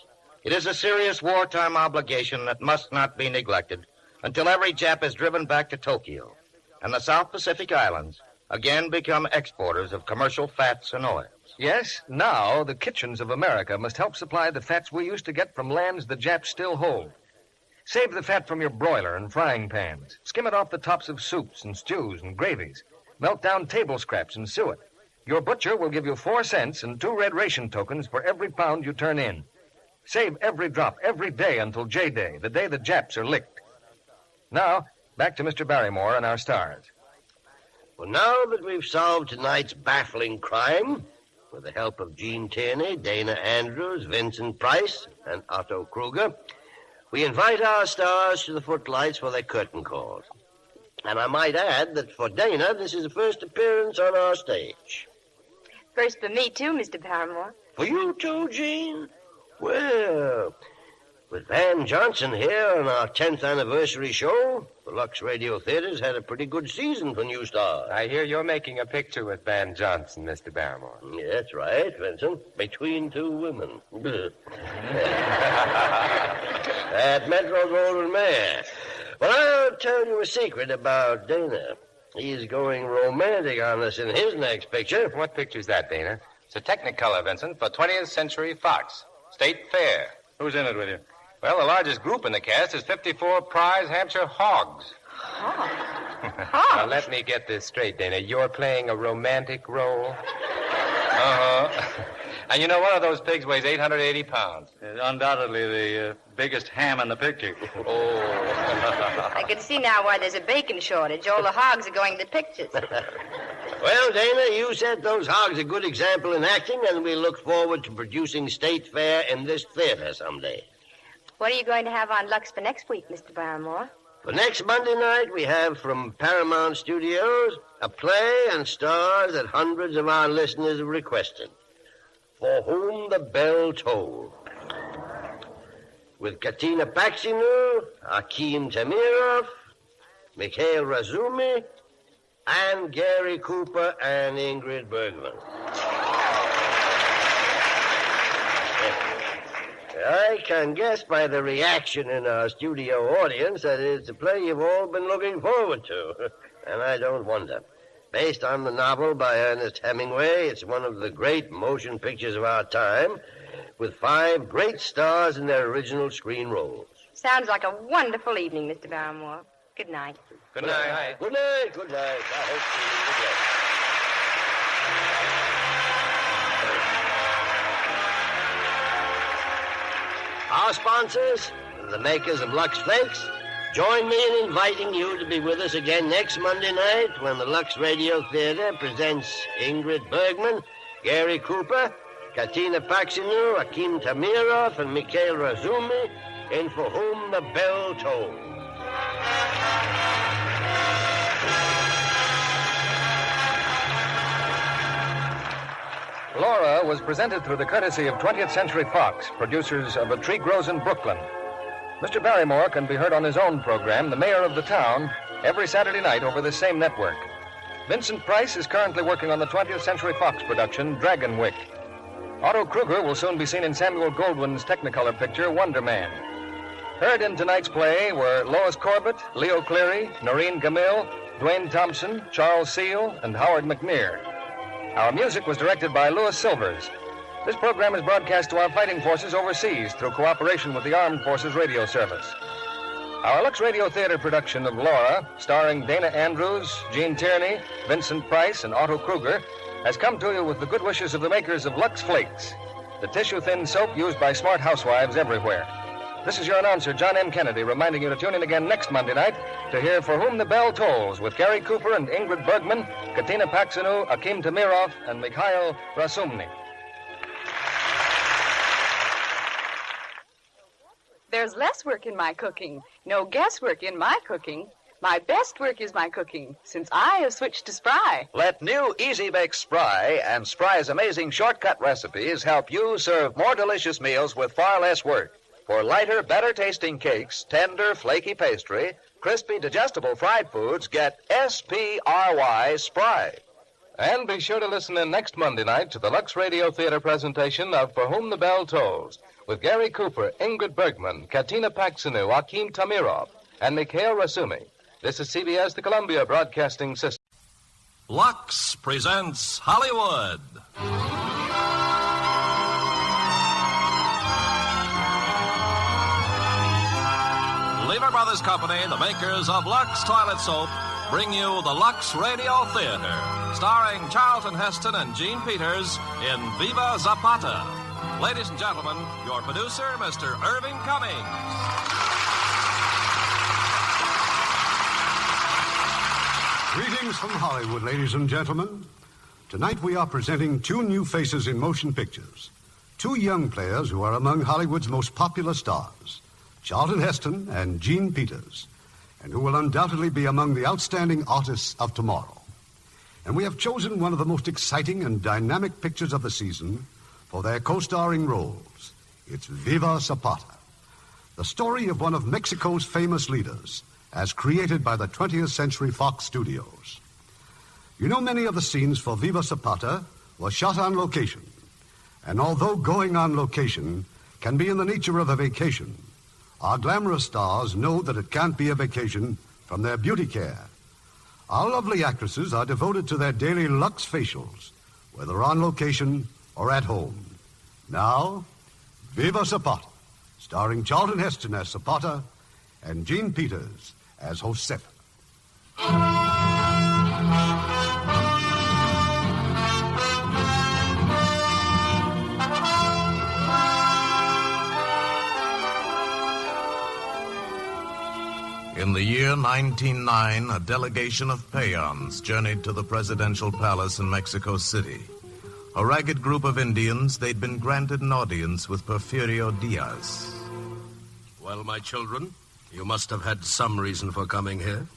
It is a serious wartime obligation that must not be neglected until every Jap is driven back to Tokyo. and the South Pacific Islands again become exporters of commercial fats and oils. Yes, now the kitchens of America must help supply the fats we used to get from lands the Japs still hold. Save the fat from your broiler and frying pans. Skim it off the tops of soups and stews and gravies. Melt down table scraps and suet. Your butcher will give you 4 cents and 2 red ration tokens for every pound you turn in. Save every drop, every day until J-Day, the day the Japs are licked. Now, back to Mr. Barrymore and our stars. Well, now that we've solved tonight's baffling crime, with the help of Jean Tierney, Dana Andrews, Vincent Price, and Otto Kruger, we invite our stars to the footlights for their curtain calls. And I might add that for Dana, this is the first appearance on our stage. First for me, too, Mr. Barrymore. For you, too, Jean? Well, with Van Johnson here on our 10th anniversary show, the Lux Radio Theater's had a pretty good season for new stars. I hear you're making a picture with Van Johnson, Mr. Barrymore. Yeah, that's right, Vincent. Between 2 women. That Metro Golden Mare. Well, I'll tell you a secret about Dana. He's going romantic on us in his next picture. What picture's that, Dana? It's a Technicolor, Vincent, for 20th Century Fox. State Fair. Who's in it with you? Well, the largest group in the cast is 54 prize Hampshire hogs. Now, let me get this straight, Dana. You're playing a romantic role? And you know, one of those pigs weighs 880 pounds. Undoubtedly the biggest ham in the picture. I can see now why there's a bacon shortage. All the hogs are going to pictures. Well, Dana, you set those hogs a good example in acting, and we look forward to producing State Fair in this theater someday. What are you going to have on Lux for next week, Mr. Barrymore? For next Monday night, we have from Paramount Studios a play and stars that hundreds of our listeners have requested. For Whom the Bell Tolls. With Katina Paxinu, Akim Tamirov, Mikhail Razumi, and Gary Cooper and Ingrid Bergman. I can guess by the reaction in our studio audience that it's a play you've all been looking forward to. And I don't wonder. Based on the novel by Ernest Hemingway, it's one of the great motion pictures of our time, with 5 great stars in their original screen roles. Sounds like a wonderful evening, Mr. Barrymore. Good night. Good night. Good night. Good night. I hope to see you again. Our sponsors, the makers of Lux Flakes, join me in inviting you to be with us again next Monday night when the Lux Radio Theater presents Ingrid Bergman, Gary Cooper, Katina Paxinu, Akim Tamirov, and Mikhail Razumi in For Whom the Bell Tolls. Laura was presented through the courtesy of 20th Century Fox, producers of A Tree Grows in Brooklyn. Mr. Barrymore can be heard on his own program, The Mayor of the Town, every Saturday night over the same network. Vincent Price is currently working on the 20th Century Fox production, Dragonwyck. Otto Kruger will soon be seen in Samuel Goldwyn's Technicolor picture, Wonder Man. Heard in tonight's play were Lois Corbett, Leo Cleary, Noreen Gamil, Dwayne Thompson, Charles Seal, and Howard McNear. Our music was directed by Louis Silvers. This program is broadcast to our fighting forces overseas through cooperation with the Armed Forces Radio Service. Our Lux Radio Theater production of Laura, starring Dana Andrews, Jean Tierney, Vincent Price, and Otto Kruger, has come to you with the good wishes of the makers of Lux Flakes, the tissue-thin soap used by smart housewives everywhere. This is your announcer, John M. Kennedy, reminding you to tune in again next Monday night to hear For Whom the Bell Tolls with Gary Cooper and Ingrid Bergman, Katina Paxinu, Akim Tamirov, and Mikhail Rasumny. There's less work in my cooking. No guesswork in my cooking. My best work is my cooking, since I have switched to Spry. Let new Easy Bake Spry and Spry's amazing shortcut recipes help you serve more delicious meals with far less work. For lighter, better-tasting cakes, tender, flaky pastry, crispy, digestible fried foods, get S-P-R-Y Spry. And be sure to listen in next Monday night to the Lux Radio Theater presentation of For Whom the Bell Tolls, with Gary Cooper, Ingrid Bergman, Katina Paxinu, Akim Tamirov, and Mikhail Rasumi, This is CBS, the Columbia Broadcasting System. Lux presents Hollywood. Lever Brothers Company, the makers of Lux Toilet Soap, bring you the Lux Radio Theater, starring Charlton Heston and Gene Peters in Viva Zapata. Ladies and gentlemen, your producer, Mr. Irving Cummings. Greetings from Hollywood, ladies and gentlemen. Tonight we are presenting two new faces in motion pictures. Two young players who are among Hollywood's most popular stars, Charlton Heston and Gene Peters, and who will undoubtedly be among the outstanding artists of tomorrow. And we have chosen one of the most exciting and dynamic pictures of the season for their co-starring roles. It's Viva Zapata, the story of one of Mexico's famous leaders, as created by the 20th Century Fox Studios. You know, many of the scenes for Viva Zapata were shot on location. And although going on location can be in the nature of a vacation, our glamorous stars know that it can't be a vacation from their beauty care. Our lovely actresses are devoted to their daily Lux facials, whether on location or at home. Now, Viva Zapata, starring Charlton Heston as Zapata and Gene Peters as Josefa. In the year 1909, a delegation of peons journeyed to the presidential palace in Mexico City. A ragged group of Indians, they'd been granted an audience with Porfirio Diaz. Well, my children, you must have had some reason for coming here.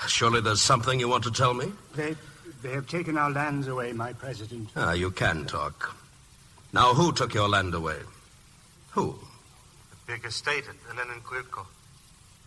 Surely there's something you want to tell me? They have taken our lands away, my president. You can talk. Now, who took your land away? Who? The big estate at Eleninquilco.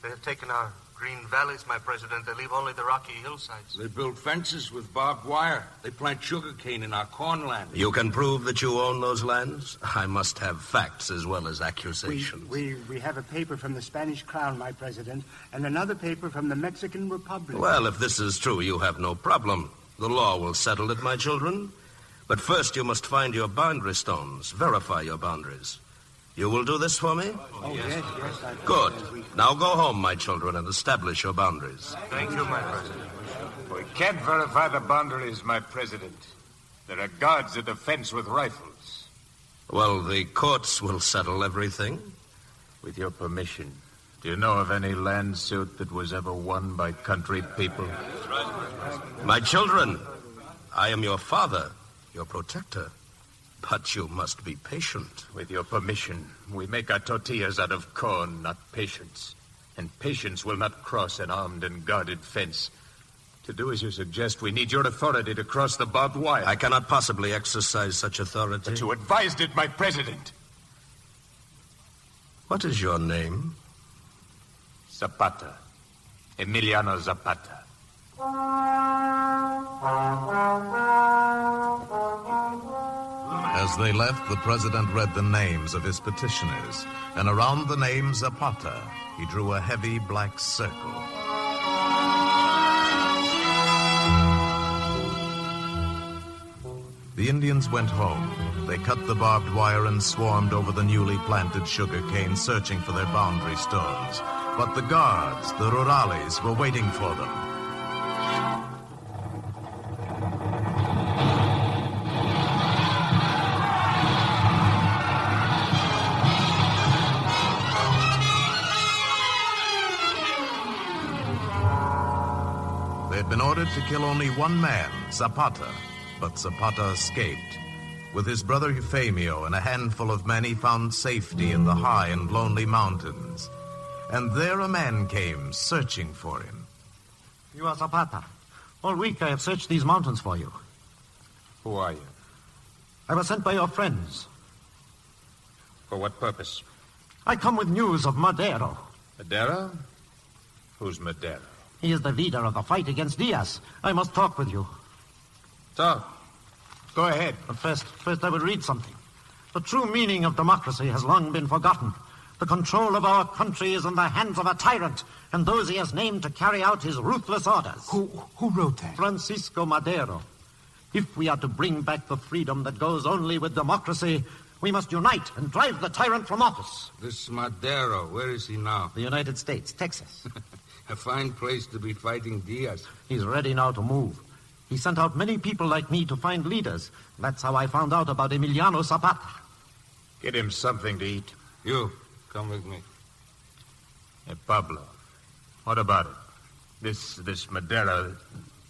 They have taken our green valleys, my president. They leave only the rocky hillsides. They build fences with barbed wire. They plant sugarcane in our cornland. You can prove that you own those lands? I must have facts as well as accusations. We have a paper from the Spanish crown, my president, and another paper from the Mexican Republic. Well, if this is true, you have no problem. The law will settle it, my children. But first you must find your boundary stones, verify your boundaries. You will do this for me? Oh, yes. Good. Now go home, my children, and establish your boundaries. Thank you, my president. We can't verify the boundaries, my president. There are guards at the fence with rifles. Well, the courts will settle everything. With your permission, do you know of any land suit that was ever won by country people? My children, I am your father, your protector. But you must be patient. With your permission, we make our tortillas out of corn, not patience. And patience will not cross an armed and guarded fence. To do as you suggest, we need your authority to cross the barbed wire. I cannot possibly exercise such authority. But you advised it, my president. What is your name? Zapata. Emiliano Zapata. As they left, the president read the names of his petitioners, and around the name Zapata, he drew a heavy black circle. The Indians went home. They cut the barbed wire and swarmed over the newly planted sugar cane, searching for their boundary stones. But the guards, the rurales, were waiting for them. Been ordered to kill only one man, Zapata, but Zapata escaped. With his brother Euphemio and a handful of men, he found safety in the high and lonely mountains. And there a man came, searching for him. You are Zapata. All week I have searched these mountains for you. Who are you? I was sent by your friends. For what purpose? I come with news of Madero. Madero? Who's Madero? He is the leader of the fight against Diaz. I must talk with you. Talk. Go ahead. But first I will read something. The true meaning of democracy has long been forgotten. The control of our country is in the hands of a tyrant and those he has named to carry out his ruthless orders. Who wrote that? Francisco Madero. If we are to bring back the freedom that goes only with democracy, we must unite and drive the tyrant from office. This Madero, where is he now? The United States, Texas. A fine place to be fighting Diaz. He's ready now to move. He sent out many people like me to find leaders. That's how I found out about Emiliano Zapata. Get him something to eat. You, come with me. Hey, Pablo, what about it? This Madero,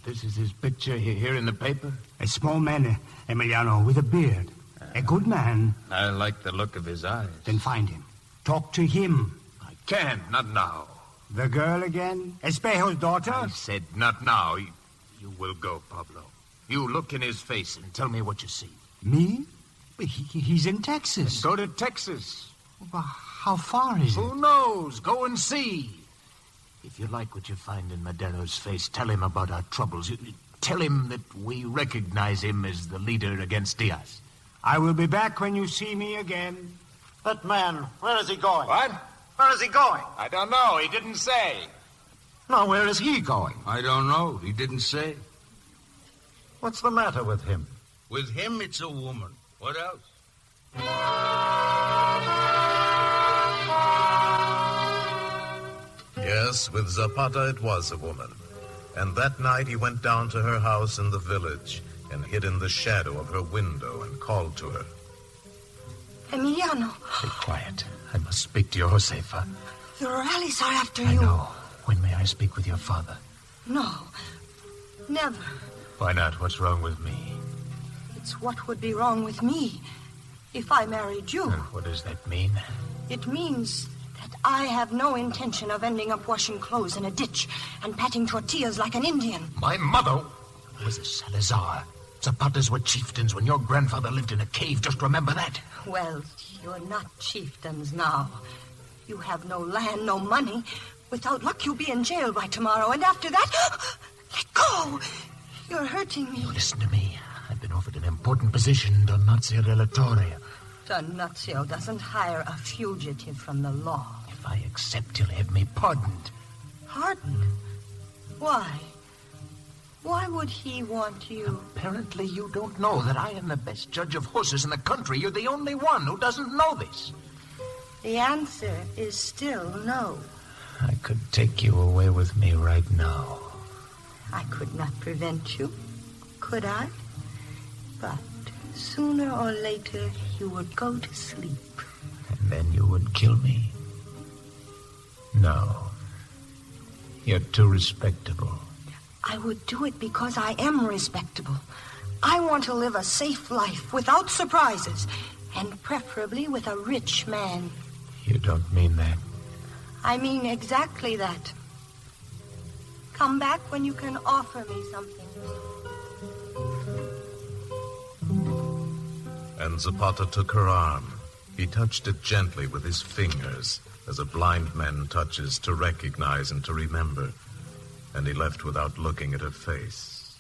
this is his picture here in the paper? A small man, Emiliano, with a beard. A good man. I like the look of his eyes. Then find him. Talk to him. I can't, not now. The girl again? Espejo's daughter? I said not now. You will go, Pablo. You look in his face and tell me what you see. Me? But he's in Texas. Go to Texas. Well, how far is it? Who knows? Go and see. If you like what you find in Madero's face, tell him about our troubles. Tell him that we recognize him as the leader against Diaz. I will be back when you see me again. That man, where is he going? What? Where is he going? I don't know. He didn't say. No, where is he going? I don't know. He didn't say. What's the matter with him? With him, it's a woman. What else? Yes, with Zapata it was a woman. And that night he went down to her house in the village and hid in the shadow of her window and called to her. Emiliano. Be quiet. I must speak to you, Josefa. The rallies are after I you. know. When may I speak with your father? No. Never. Why not? What's wrong with me? It's what would be wrong with me if I married you. What does that mean? It means that I have no intention of ending up washing clothes in a ditch and patting tortillas like an Indian. My mother was a Salazar. Zapatas were chieftains when your grandfather lived in a cave. Just remember that. Well, you're not chieftains now. You have no land, no money. Without luck, you'll be in jail by tomorrow. And after that, let go. You're hurting me. You listen to me. I've been offered an important position, Donazio Relatore. Donazio doesn't hire a fugitive from the law. If I accept, he'll have me pardoned. Pardoned? Why? Why would he want you? Apparently you don't know that I am the best judge of horses in the country. You're the only one who doesn't know this. The answer is still no. I could take you away with me right now. I could not prevent you, could I? But sooner or later you would go to sleep. And then you would kill me? No. You're too respectable. I would do it because I am respectable. I want to live a safe life without surprises, and preferably with a rich man. You don't mean that. I mean exactly that. Come back when you can offer me something. And Zapata took her arm. He touched it gently with his fingers, as a blind man touches to recognize and to remember. And he left without looking at her face.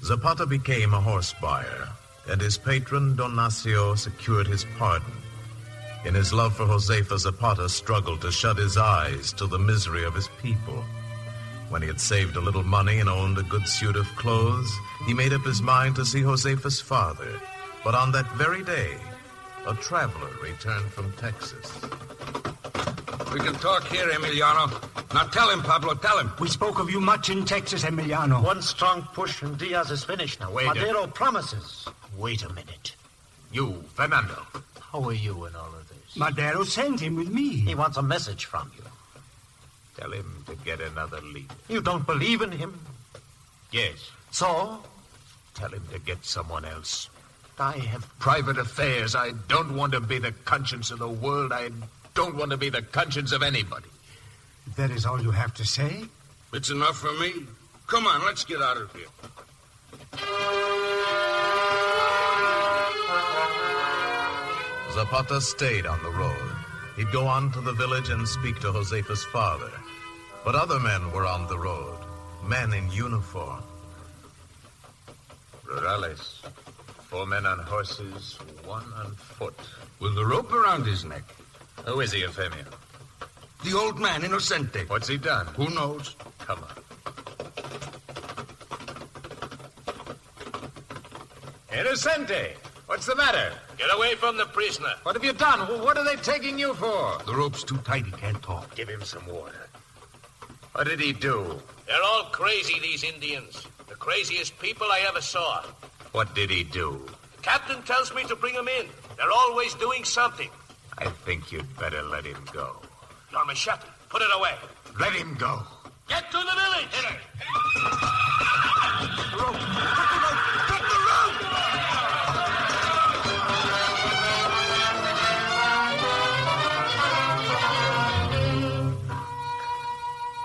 Zapata became a horse buyer, and his patron, Donazio, secured his pardon. In his love for Josefa, Zapata struggled to shut his eyes to the misery of his people. When he had saved a little money and owned a good suit of clothes, he made up his mind to see Josefa's father. But on that very day, a traveler returned from Texas. We can talk here, Emiliano. Now tell him, Pablo, tell him. We spoke of you much in Texas, Emiliano. One strong push and Diaz is finished. Now, wait. Madero promises. Wait a minute. You, Fernando, how are you in all of this? Madero sent him with me. He wants a message from you. Tell him to get another leader. You don't believe in him? Yes. So? Tell him to get someone else. I have private affairs. I don't want to be the conscience of the world. I don't want to be the conscience of anybody. That is all you have to say? It's enough for me. Come on, let's get out of here. Zapata stayed on the road. He'd go on to the village and speak to Josefa's father. But other men were on the road, men in uniform. Rurales, 4 men on horses, 1 on foot. With the rope around his neck. Who is he, Euphemio? The old man, Innocente. What's he done? Who knows? Come on. Innocente! What's the matter? Get away from the prisoner. What have you done? What are they taking you for? The rope's too tight. He can't talk. Give him some water. What did he do? They're all crazy, these Indians. The craziest people I ever saw. What did he do? The captain tells me to bring them in. They're always doing something. I think you'd better let him go. Your machete. Put it away. Let him go. Get to the village. The rope. Cut the rope. Cut the rope.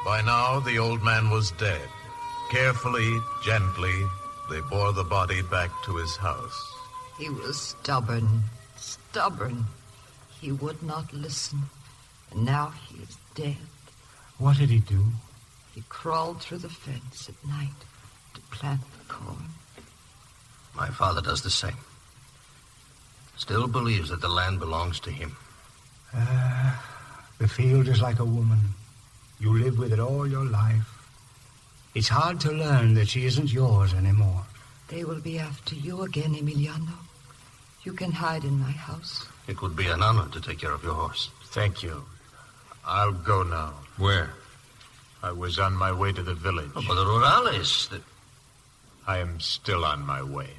By now, the old man was dead. Carefully, gently, they bore the body back to his house. He was stubborn. He would not listen. And now he is dead. What did he do? He crawled through the fence at night to plant the corn. My father does the same. Still believes that the land belongs to him. The field is like a woman. You live with it all your life. It's hard to learn that she isn't yours anymore. They will be after you again, Emiliano. You can hide in my house. It would be an honor to take care of your horse. Thank you. I'll go now. Where? I was on my way to the village. Oh, but the Rurales. I am still on my way.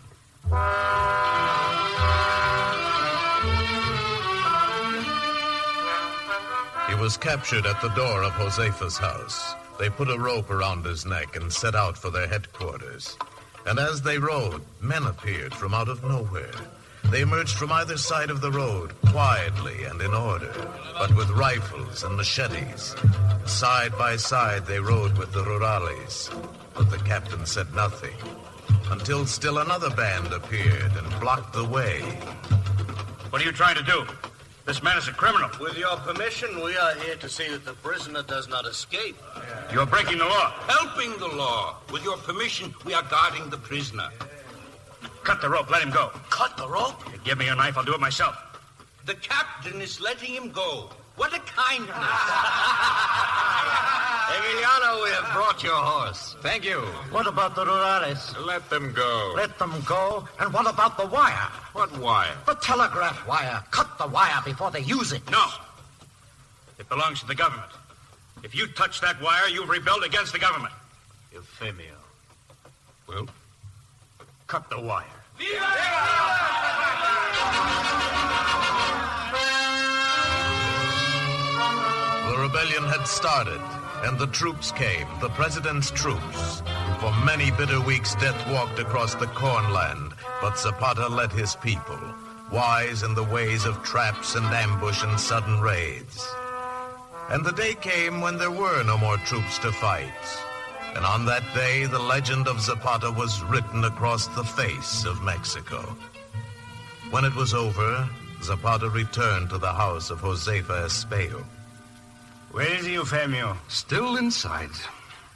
He was captured at the door of Josefa's house. They put a rope around his neck and set out for their headquarters. And as they rode, men appeared from out of nowhere. They emerged from either side of the road, quietly and in order, but with rifles and machetes. Side by side, they rode with the Rurales. But the captain said nothing, until still another band appeared and blocked the way. What are you trying to do? This man is a criminal. With your permission, we are here to see that the prisoner does not escape. You're breaking the law. Helping the law. With your permission, we are guarding the prisoner. Cut the rope. Let him go. Cut the rope? Give me your knife. I'll do it myself. The captain is letting him go. What a kindness. Emiliano, we have brought your horse. Thank you. What about the Rurales? Let them go. Let them go? And what about the wire? What wire? The telegraph wire. Cut the wire before they use it. No. It belongs to the government. If you touch that wire, you've rebelled against the government. Euphemio. Well? Cut the wire. The rebellion had started, and the troops came, the president's troops. For many bitter weeks, death walked across the cornland, but Zapata led his people, wise in the ways of traps and ambush and sudden raids. And the day came when there were no more troops to fight. And on that day, the legend of Zapata was written across the face of Mexico. When it was over, Zapata returned to the house of Josefa Espejo. Where is he, Euphemio? Still inside.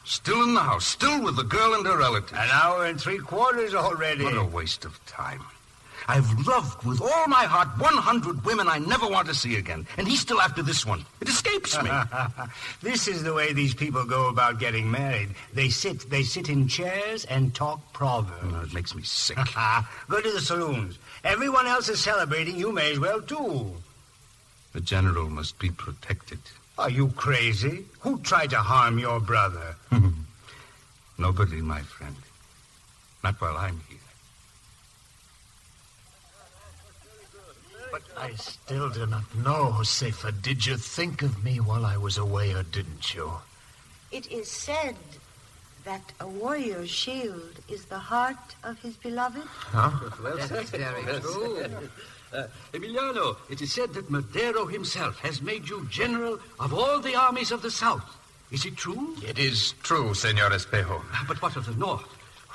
Still in the house. Still with the girl and her relatives. An hour and 3/4 already. What a waste of time. I've loved with all my heart 100 women I never want to see again. And he's still after this one. It escapes me. This is the way these people go about getting married. They sit in chairs and talk proverbs. Oh, it makes me sick. Go to the saloons. Everyone else is celebrating. You may as well, too. The general must be protected. Are you crazy? Who tried to harm your brother? Nobody, my friend. Not while I'm here. But I still do not know, Josefa. Did you think of me while I was away, or didn't you? It is said that a warrior's shield is the heart of his beloved. Huh? Well, that's very true. Emiliano, it is said that Madero himself has made you general of all the armies of the South. Is it true? It is true, Senor Espejo. But what of the North?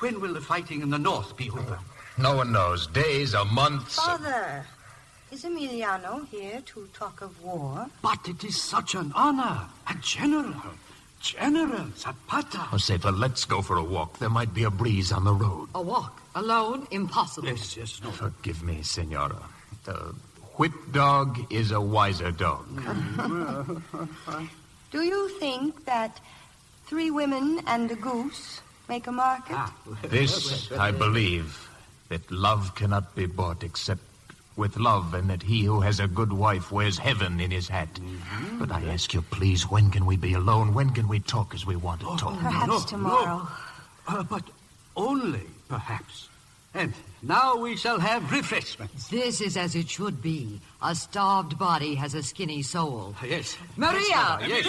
When will the fighting in the North be over? No one knows. Days or months. Father, is Emiliano here to talk of war? But it is such an honor. A general. General Zapata. Josefa, let's go for a walk. There might be a breeze on the road. A walk? Alone? Impossible. Yes, no. Forgive me, Senora. whipped dog is a wiser dog. Do you think that 3 women and a goose make a market? This, I believe, that love cannot be bought except with love, and that he who has a good wife wears heaven in his hat. But I ask you, please, when can we be alone? When can we talk as we want to talk? Perhaps tomorrow. But only perhaps. And now we shall have refreshments. This is as it should be. A starved body has a skinny soul. Yes. Maria! Yes.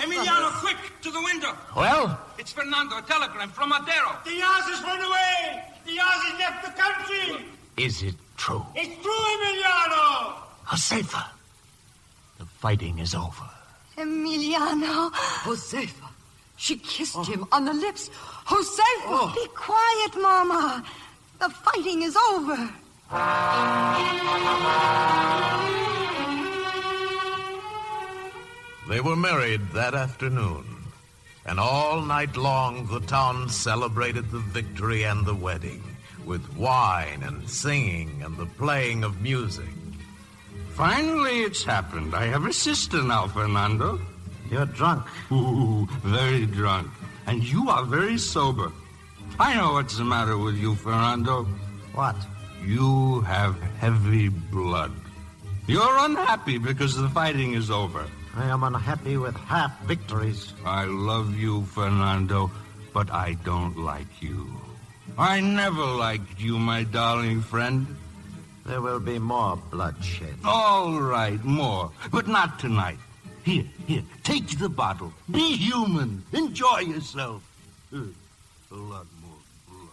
Emiliano, quick, to the window. Well? It's Fernando, a telegram from Madero. Diaz has run away. Diaz has left the country. Is it true? It's true, Emiliano. Josefa, the fighting is over. Emiliano. Josefa. She kissed him on the lips. Josefa! Be quiet, Mama. The fighting is over. They were married that afternoon, and all night long the town celebrated the victory and the wedding, with wine and singing and the playing of music. Finally, it's happened. I have a sister now, Fernando. You're drunk. Ooh, very drunk. And you are very sober. I know what's the matter with you, Fernando. What? You have heavy blood. You're unhappy because the fighting is over. I am unhappy with half victories. I love you, Fernando, but I don't like you. I never liked you, my darling friend. There will be more bloodshed. All right, more, but not tonight. Here, take the bottle. Be human. Enjoy yourself. A lot more blood.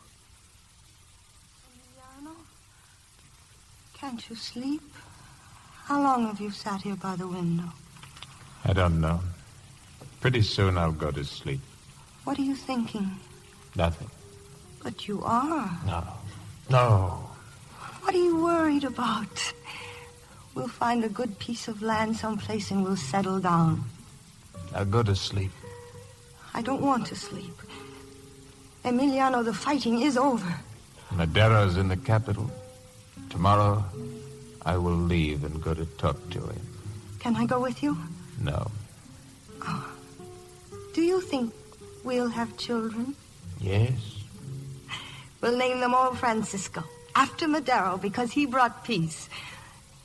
Emiliano, can't you sleep? How long have you sat here by the window? I don't know. Pretty soon I'll go to sleep. What are you thinking? Nothing. But you are. No. What are you worried about? We'll find a good piece of land someplace and we'll settle down. I'll go to sleep. I don't want to sleep. Emiliano, the fighting is over. Madero's in the capital. Tomorrow, I will leave and go to talk to him. Can I go with you? No. Oh. Do you think we'll have children? Yes. We'll name them all Francisco, after Madero, because he brought peace.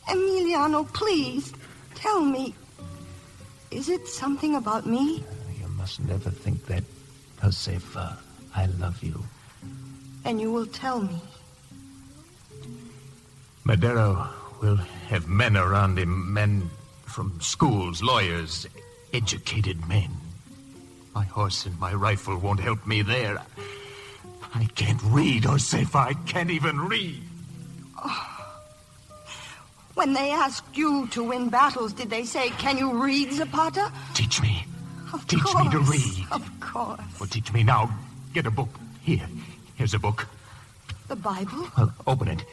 Emiliano, please, tell me, is it something about me? You must never think that, Josefa. I love you. And you will tell me. Madero will have men around him, men from schools, lawyers, educated men. My horse and my rifle won't help me there. I can't read, Josefa. I can't even read. Oh. When they asked you to win battles, did they say, can you read, Zapata? Teach me. Teach me to read. Of course. Well, teach me now. Get a book. Here's a book. The Bible? Well, open it.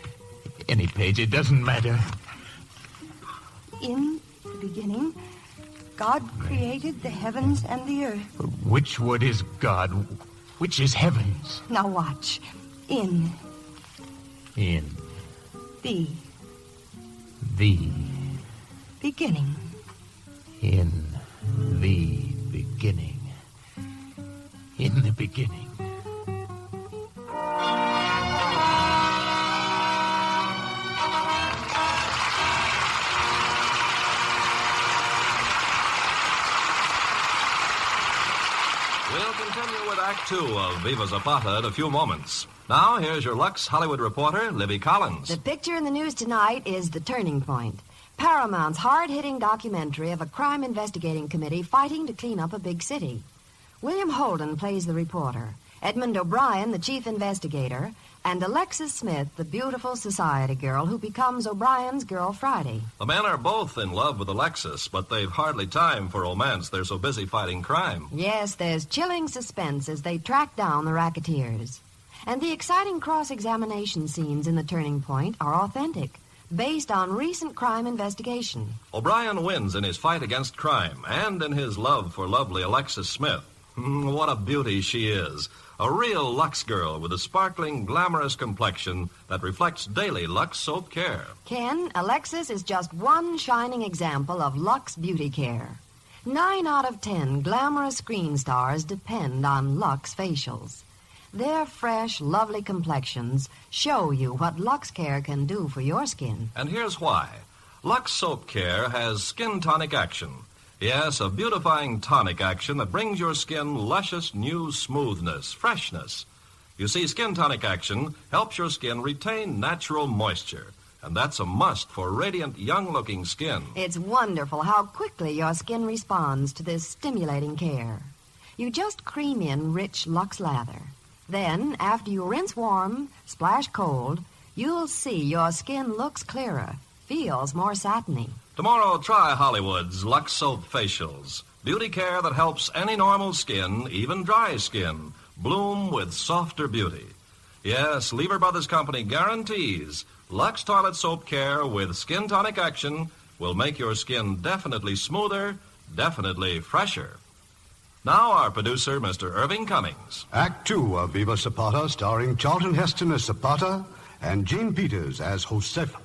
Any page, it doesn't matter. In the beginning, God created the heavens and the earth. Which word is God? Which is heavens? Now watch. In. The. Beginning. In the beginning. In the beginning. We'll continue with Act Two of Viva Zapata in a few moments. Now, here's your Lux Hollywood reporter, Libby Collins. The picture in the news tonight is The Turning Point, Paramount's hard-hitting documentary of a crime investigating committee fighting to clean up a big city. William Holden plays the reporter, Edmund O'Brien, the chief investigator, and Alexis Smith, the beautiful society girl who becomes O'Brien's Girl Friday. The men are both in love with Alexis, but they've hardly time for romance. They're so busy fighting crime. Yes, there's chilling suspense as they track down the racketeers. And the exciting cross-examination scenes in The Turning Point are authentic, based on recent crime investigation. O'Brien wins in his fight against crime and in his love for lovely Alexis Smith. What a beauty she is. A real Lux girl with a sparkling, glamorous complexion that reflects daily Lux soap care. Ken, Alexis is just one shining example of Lux beauty care. 9 out of 10 glamorous screen stars depend on Lux facials. Their fresh, lovely complexions show you what Lux Care can do for your skin. And here's why. Lux Soap Care has skin tonic action. Yes, a beautifying tonic action that brings your skin luscious new smoothness, freshness. You see, skin tonic action helps your skin retain natural moisture. And that's a must for radiant, young-looking skin. It's wonderful how quickly your skin responds to this stimulating care. You just cream in rich Lux lather. Then, after you rinse warm, splash cold, you'll see your skin looks clearer, feels more satiny. Tomorrow, try Hollywood's Lux Soap Facials. Beauty care that helps any normal skin, even dry skin, bloom with softer beauty. Yes, Lever Brothers Company guarantees Lux Toilet Soap Care with skin tonic action will make your skin definitely smoother, definitely fresher. Now our producer, Mr. Irving Cummings. Act 2 of Viva Zapata, starring Charlton Heston as Zapata and Jean Peters as Josefa.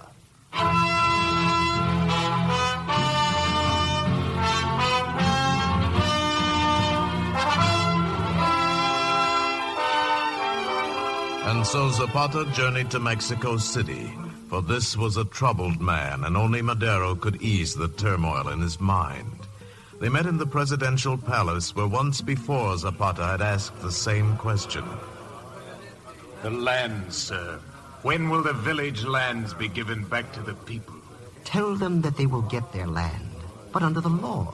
And so Zapata journeyed to Mexico City, for this was a troubled man, and only Madero could ease the turmoil in his mind. They met in the presidential palace, where once before Zapata had asked the same question. The lands, sir. When will the village lands be given back to the people? Tell them that they will get their land, but under the law.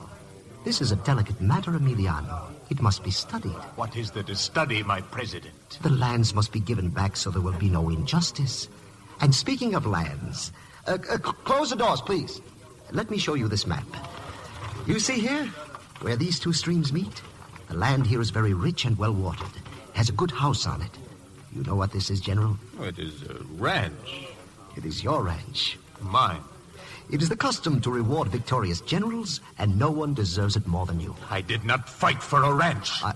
This is a delicate matter, Emiliano. It must be studied. What is there to study, my president? The lands must be given back so there will be no injustice. And speaking of lands, close the doors, please. Let me show you this map. You see here, where these two streams meet? The land here is very rich and well-watered. It has a good house on it. You know what this is, General? Oh, it is a ranch. It is your ranch. Mine. It is the custom to reward victorious generals, and no one deserves it more than you. I did not fight for a ranch. I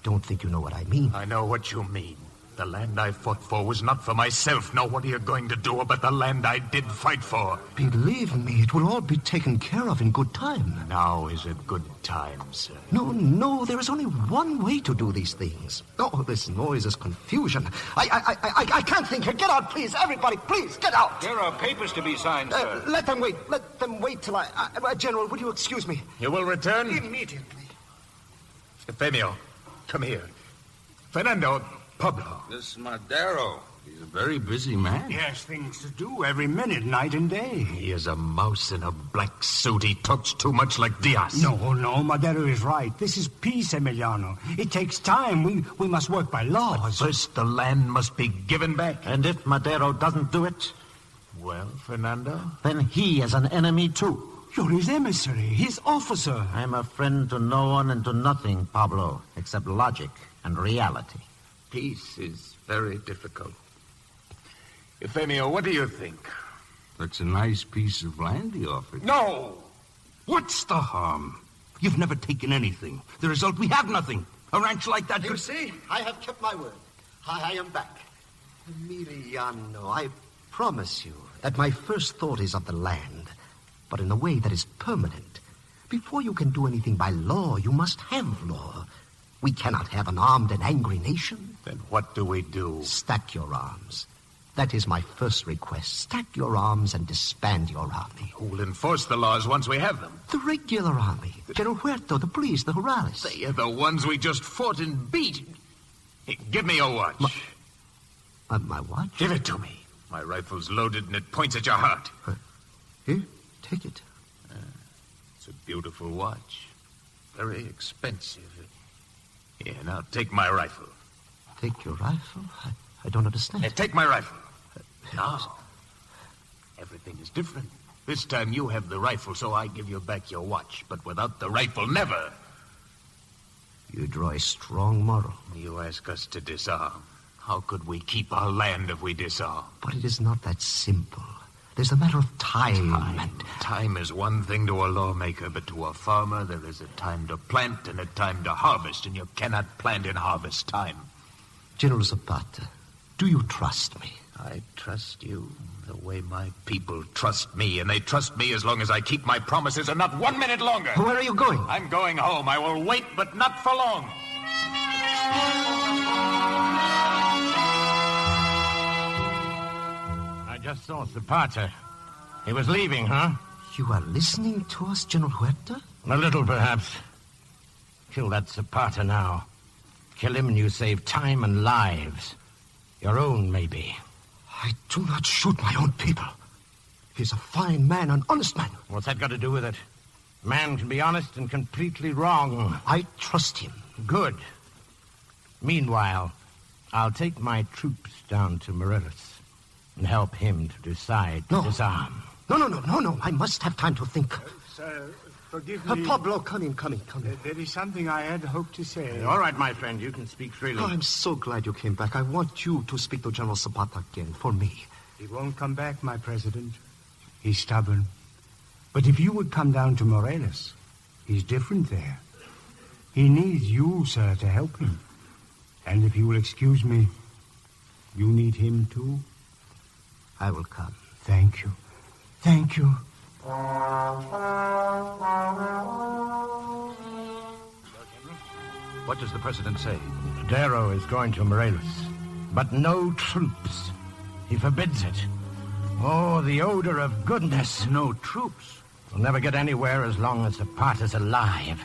don't think you know what I mean. I know what you mean. The land I fought for was not for myself. Now, what are you going to do about the land I did fight for? Believe me, it will all be taken care of in good time. Now is a good time, sir. No, there is only one way to do these things. Oh, this noise is confusion. I can't think. Get out, please. Everybody, please, get out. There are papers to be signed, sir. Let them wait. Let them wait till General, would you excuse me? You will return? Immediately. Femio, come here. Fernando, Pablo. This Madero. He's a very busy man. He has things to do every minute, night and day. He is a mouse in a black suit. He talks too much like Diaz. No, Madero is right. This is peace, Emiliano. It takes time. We must work by laws. But first, the land must be given back. And if Madero doesn't do it? Well, Fernando? Then he is an enemy, too. You're his emissary, his officer. I'm a friend to no one and to nothing, Pablo, except logic and reality. Peace is very difficult. Euphemio, what do you think? That's a nice piece of land he offered. No! What's the harm? You've never taken anything. The result, we have nothing. A ranch like that You see, I have kept my word. I am back. Emiliano, I promise you that my first thought is of the land, but in a way that is permanent. Before you can do anything by law, you must have law. We cannot have an armed and angry nation. Then what do we do? Stack your arms. That is my first request. Stack your arms and disband your army. Who will enforce the laws once we have them? The regular army. General Huerto, the police, the Rurales. They are the ones we just fought and beat. Hey, give me your watch. My watch? Give it to me. My rifle's loaded and it points at your heart. Here, take it. It's a beautiful watch. Very expensive. Here, now take my rifle. Take your rifle? I don't understand. Hey, take my rifle. Now, everything is different. This time you have the rifle, so I give you back your watch. But without the rifle, never. You draw a strong moral. You ask us to disarm. How could we keep our land if we disarm? But it is not that simple. There's a matter of time. Time is one thing to a lawmaker, but to a farmer there is a time to plant and a time to harvest, and you cannot plant in harvest time. General Zapata, do you trust me? I trust you the way my people trust me, and they trust me as long as I keep my promises and not 1 minute longer. Where are you going? I'm going home. I will wait, but not for long. I just saw Zapata. He was leaving, huh? You are listening to us, General Huerta? A little, perhaps. Kill that Zapata now. Kill him and you save time and lives. Your own, maybe. I do not shoot my own people. He's a fine man, an honest man. What's that got to do with it? A man can be honest and completely wrong. I trust him. Good. Meanwhile, I'll take my troops down to Morelos and help him to decide to disarm. No. I must have time to think. Sir, forgive me. Pablo, come in. There is something I had hoped to say. All right, my friend, you can speak freely. Oh, I'm so glad you came back. I want you to speak to General Zapata again, for me. He won't come back, my president. He's stubborn. But if you would come down to Morelos, he's different there. He needs you, sir, to help him. And if you will excuse me, you need him too? I will come. Thank you. Thank you. What does the president say? Madero is going to Morelos, but no troops. He forbids it. Oh, the odor of goodness. No troops? We'll never get anywhere as long as Zapata's alive.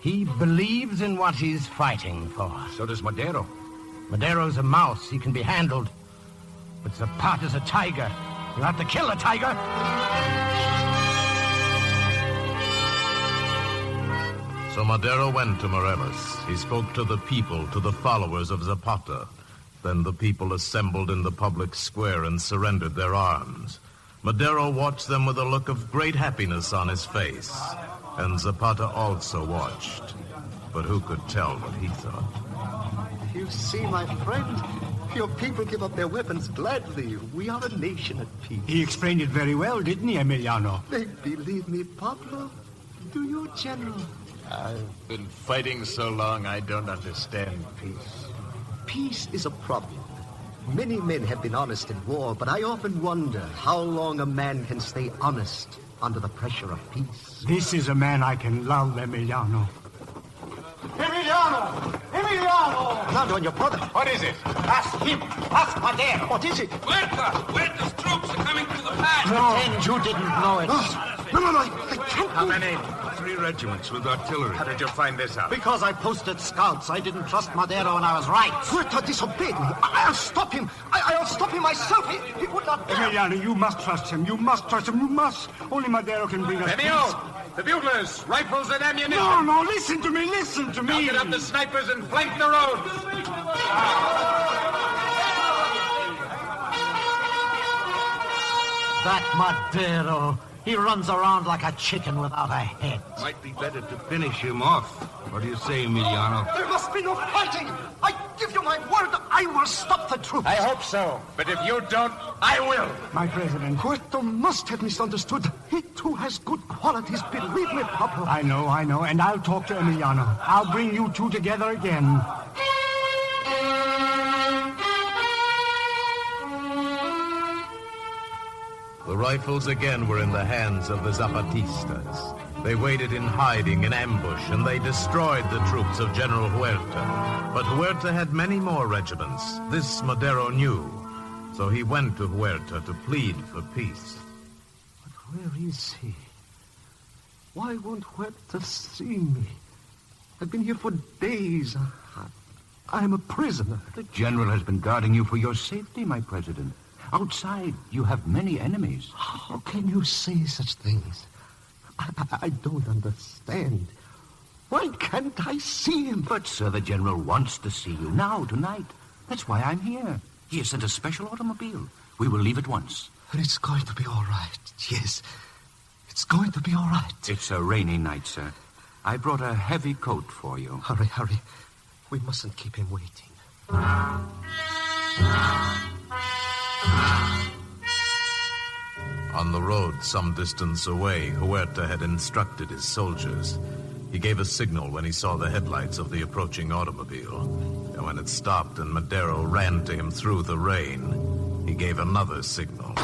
He believes in what he's fighting for. So does Madero. Madero's a mouse. He can be handled. But Zapata's a tiger. You'll have to kill a tiger. So Madero went to Morelos. He spoke to the people, to the followers of Zapata. Then the people assembled in the public square and surrendered their arms. Madero watched them with a look of great happiness on his face. And Zapata also watched. But who could tell what he thought? You see, my friend, your people give up their weapons gladly. We are a nation at peace. He explained it very well, didn't he, Emiliano? They believe me, Pablo. Do you, General? I've been fighting so long I don't understand peace. Peace is a problem. Many men have been honest in war, but I often wonder how long a man can stay honest under the pressure of peace. This is a man I can love, Emiliano. Emiliano! Not on your brother. What is it? Ask him. Ask Madero. What is it? Huerta's troops are coming through the pass. Pretend you didn't know it. No, I can't. How many? 3 regiments with artillery. How did you find this out? Because I posted scouts. I didn't trust Madero and I was right. Huerta disobeyed me. I'll stop him. I'll stop him myself. He would not dare. Emiliano, you must trust him. You must trust him. You must. Only Madero can bring us peace. The buglers, rifles and ammunition. No, listen to me. Now get up the snipers and flank the road. That Madero, he runs around like a chicken without a head. Might be better to finish him off. What do you say, Emiliano? There must be no fighting. I give you my word, I will stop the troops. I hope so. But if you don't, I will. My president. Huerta must have misunderstood. He, too, has good qualities. Believe me, Pablo. I know. And I'll talk to Emiliano. I'll bring you two together again. The rifles again were in the hands of the Zapatistas. They waited in hiding, in ambush, and they destroyed the troops of General Huerta. But Huerta had many more regiments. This Madero knew. So he went to Huerta to plead for peace. But where is he? Why won't Huerta see me? I've been here for days. I'm a prisoner. The general has been guarding you for your safety, my president. Outside, you have many enemies. How can you say such things? I don't understand. Why can't I see him? But, sir, the general wants to see you now, tonight. That's why I'm here. He has sent a special automobile. We will leave at once. It's going to be all right. Yes, it's going to be all right. It's a rainy night, sir. I brought a heavy coat for you. Hurry. We mustn't keep him waiting. On the road, some distance away, Huerta had instructed his soldiers. He gave a signal when he saw the headlights of the approaching automobile. And when it stopped and Madero ran to him through the rain, he gave another signal.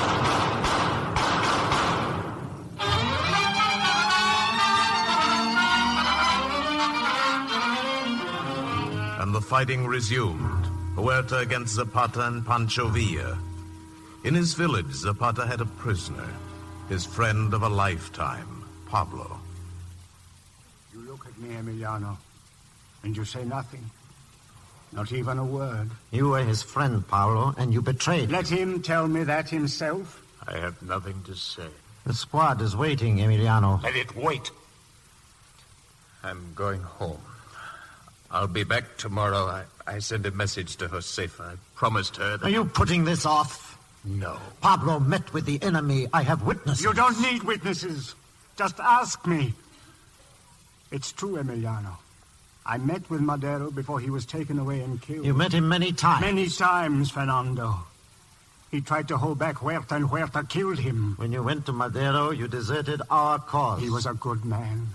And the fighting resumed, Huerta against Zapata and Pancho Villa. In his village, Zapata had a prisoner, his friend of a lifetime, Pablo. You look at me, Emiliano, and you say nothing. Not even a word. You were his friend, Pablo, and you betrayed him. Let him tell me that himself. I have nothing to say. The squad is waiting, Emiliano. Let it wait. I'm going home. I'll be back tomorrow. I sent a message to Josefa. I promised her that... Are you putting this off? No. Pablo met with the enemy. I have witnesses. You don't need witnesses. Just ask me. It's true, Emiliano. I met with Madero before he was taken away and killed. You met him many times? Many times, Fernando. He tried to hold back Huerta, and Huerta killed him. When you went to Madero, you deserted our cause. He was a good man.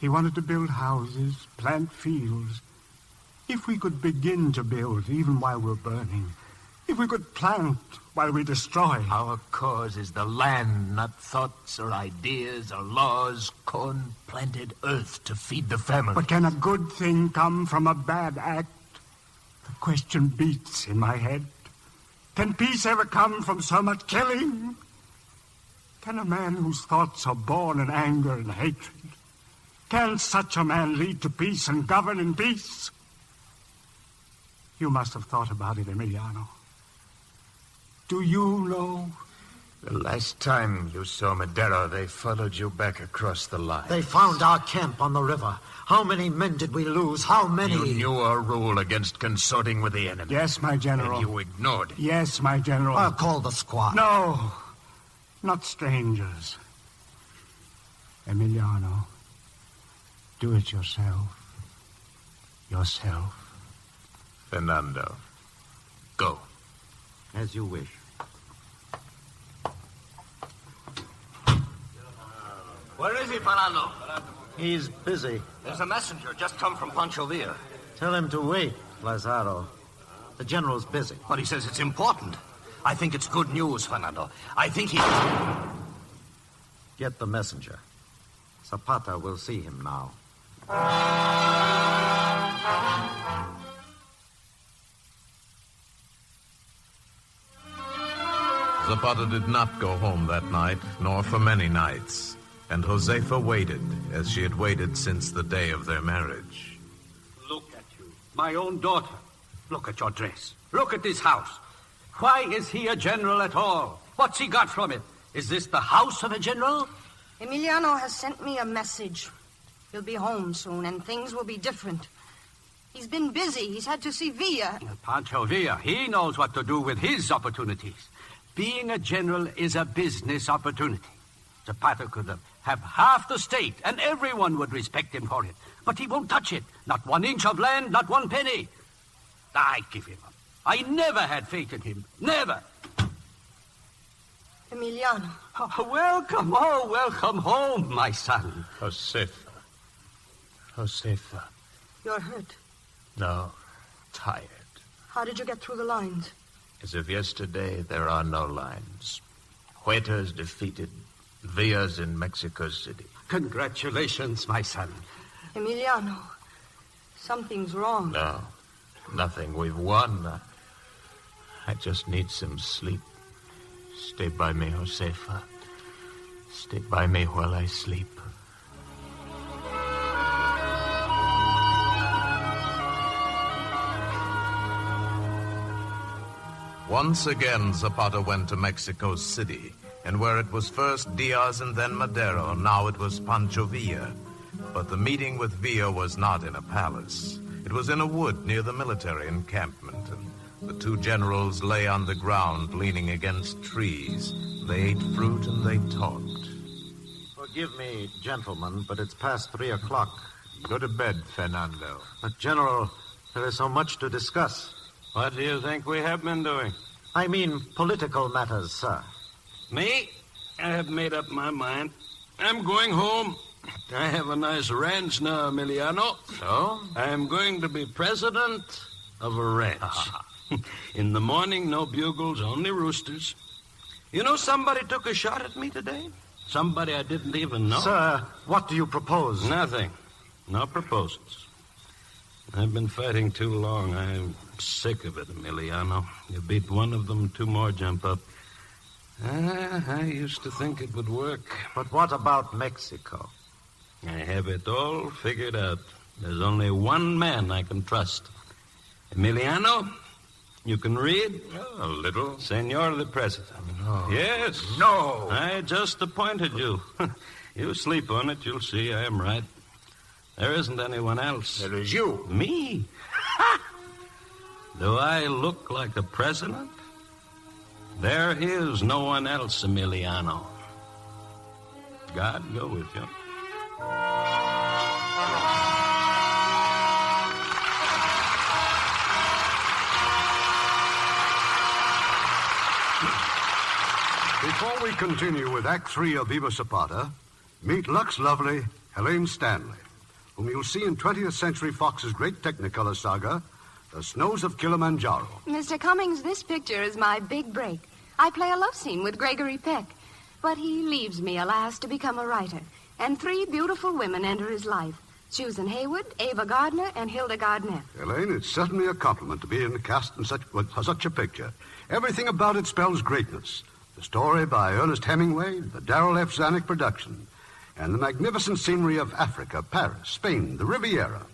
He wanted to build houses, plant fields. If we could begin to build, even while we're burning. If we could plant while we destroy. Our cause is the land, not thoughts or ideas or laws. Corn planted earth to feed the family. But can a good thing come from a bad act? The question beats in my head. Can peace ever come from so much killing? Can a man whose thoughts are born in anger and hatred, can such a man lead to peace and govern in peace? You must have thought about it, Emiliano. Do you know? The last time you saw Madero, they followed you back across the line. They found our camp on the river. How many men did we lose? How many? You knew our rule against consorting with the enemy. Yes, my general. And you ignored it. Yes, my general. I'll call the squad. No, not strangers. Emiliano, do it yourself. Yourself. Fernando, go. As you wish. Where is he, Fernando? He's busy. There's a messenger just come from Pancho Villa. Tell him to wait, Lazaro. The general's busy. But he says it's important. I think it's good news, Fernando. I think he... Get the messenger. Zapata will see him now. Zapata did not go home that night, nor for many nights. And Josefa waited, as she had waited since the day of their marriage. Look at you, my own daughter. Look at your dress. Look at this house. Why is he a general at all? What's he got from it? Is this the house of a general? Emiliano has sent me a message. He'll be home soon, and things will be different. He's been busy. He's had to see Villa. Pancho Villa, he knows what to do with his opportunities. Being a general is a business opportunity. Zapata could have half the state, and everyone would respect him for it. But he won't touch it. Not 1 inch of land, not 1 penny. I give him up. I never had faith in him. Never. Emiliano. Oh, welcome home, my son. Josefa. You're hurt. No, tired. How did you get through the lines? As of yesterday, there are no lines. Huerta's defeated. Villa's in Mexico City. Congratulations, my son. Emiliano, something's wrong. No, nothing. We've won. I just need some sleep. Stay by me, Josefa. Stay by me while I sleep. Once again, Zapata went to Mexico City, and where it was first Diaz and then Madero, now it was Pancho Villa. But the meeting with Villa was not in a palace. It was in a wood near the military encampment, and the two generals lay on the ground, leaning against trees. They ate fruit and they talked. Forgive me, gentlemen, but it's past 3 o'clock. Go to bed, Fernando. But, General, there is so much to discuss. What do you think we have been doing? I mean political matters, sir. Me? I have made up my mind. I'm going home. I have a nice ranch now, Emiliano. So? I'm going to be president of a ranch. In the morning, no bugles, only roosters. You know, somebody took a shot at me today. Somebody I didn't even know. Sir, what do you propose? Nothing. No proposals. I've been fighting too long. I'm sick of it, Emiliano. You beat one of them, two more jump up. I used to think it would work. But what about Mexico? I have it all figured out. There's only one man I can trust. Emiliano, you can read? A little. Senor the President. No. Yes. No. I just appointed you. You sleep on it, you'll see I am right. There isn't anyone else. There is you. Me? Do I look like a president? There is no one else, Emiliano. God go with you. Before we continue with Act 3 of Viva Zapata, meet Lux Lovely, Helene Stanley, whom you'll see in 20th Century Fox's great Technicolor saga, The Snows of Kilimanjaro. Mr. Cummings, this picture is my big break. I play a love scene with Gregory Peck, but he leaves me, alas, to become a writer. And 3 beautiful women enter his life. Susan Hayward, Ava Gardner, and Hilda Gardner. Helene, it's certainly a compliment to be in the cast in such a picture. Everything about it spells greatness. The story by Ernest Hemingway, the Darrell F. Zanuck production, and the magnificent scenery of Africa, Paris, Spain, the Riviera.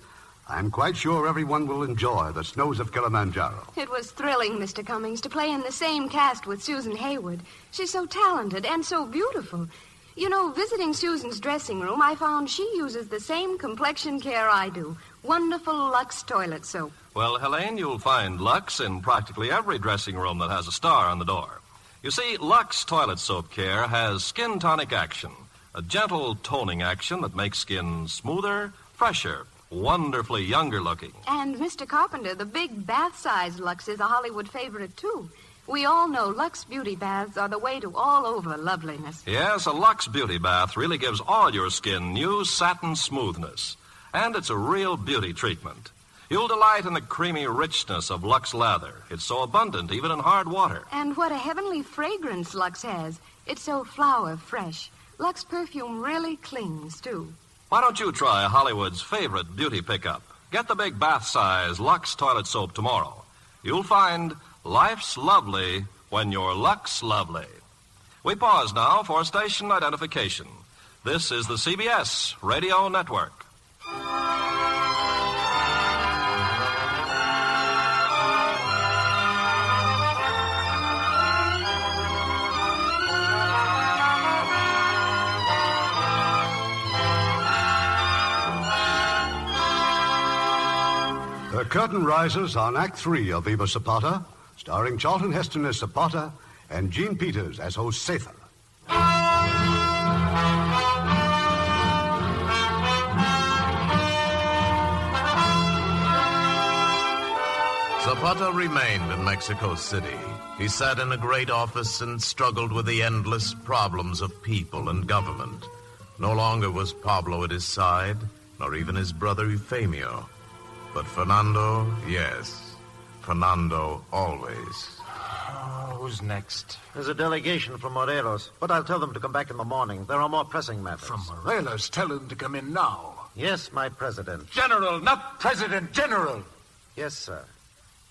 I'm quite sure everyone will enjoy The Snows of Kilimanjaro. It was thrilling, Mr. Cummings, to play in the same cast with Susan Hayward. She's so talented and so beautiful. You know, visiting Susan's dressing room, I found she uses the same complexion care I do. Wonderful Lux toilet soap. Well, Helene, you'll find Lux in practically every dressing room that has a star on the door. You see, Lux Toilet Soap Care has skin tonic action, a gentle toning action that makes skin smoother, fresher, wonderfully younger looking. And, Mr. Carpenter, the big bath-size Lux is a Hollywood favorite, too. We all know Lux beauty baths are the way to all-over loveliness. Yes, a Lux beauty bath really gives all your skin new satin smoothness. And it's a real beauty treatment. You'll delight in the creamy richness of Lux lather. It's so abundant, even in hard water. And what a heavenly fragrance Lux has. It's so flower fresh. Lux perfume really clings, too. Why don't you try Hollywood's favorite beauty pickup? Get the big bath-size Lux toilet soap tomorrow. You'll find life's lovely when you're Lux lovely. We pause now for station identification. This is the CBS Radio Network. The curtain rises on Act 3 of Viva Zapata, starring Charlton Heston as Zapata and Jean Peters as Josefa. Zapata remained in Mexico City. He sat in a great office and struggled with the endless problems of people and government. No longer was Pablo at his side, nor even his brother Euphemio. But Fernando, yes. Fernando always. Who's next? There's a delegation from Morelos, but I'll tell them to come back in the morning. There are more pressing matters. From Morelos, tell them to come in now. Yes, my president. General, not president, general. Yes, sir.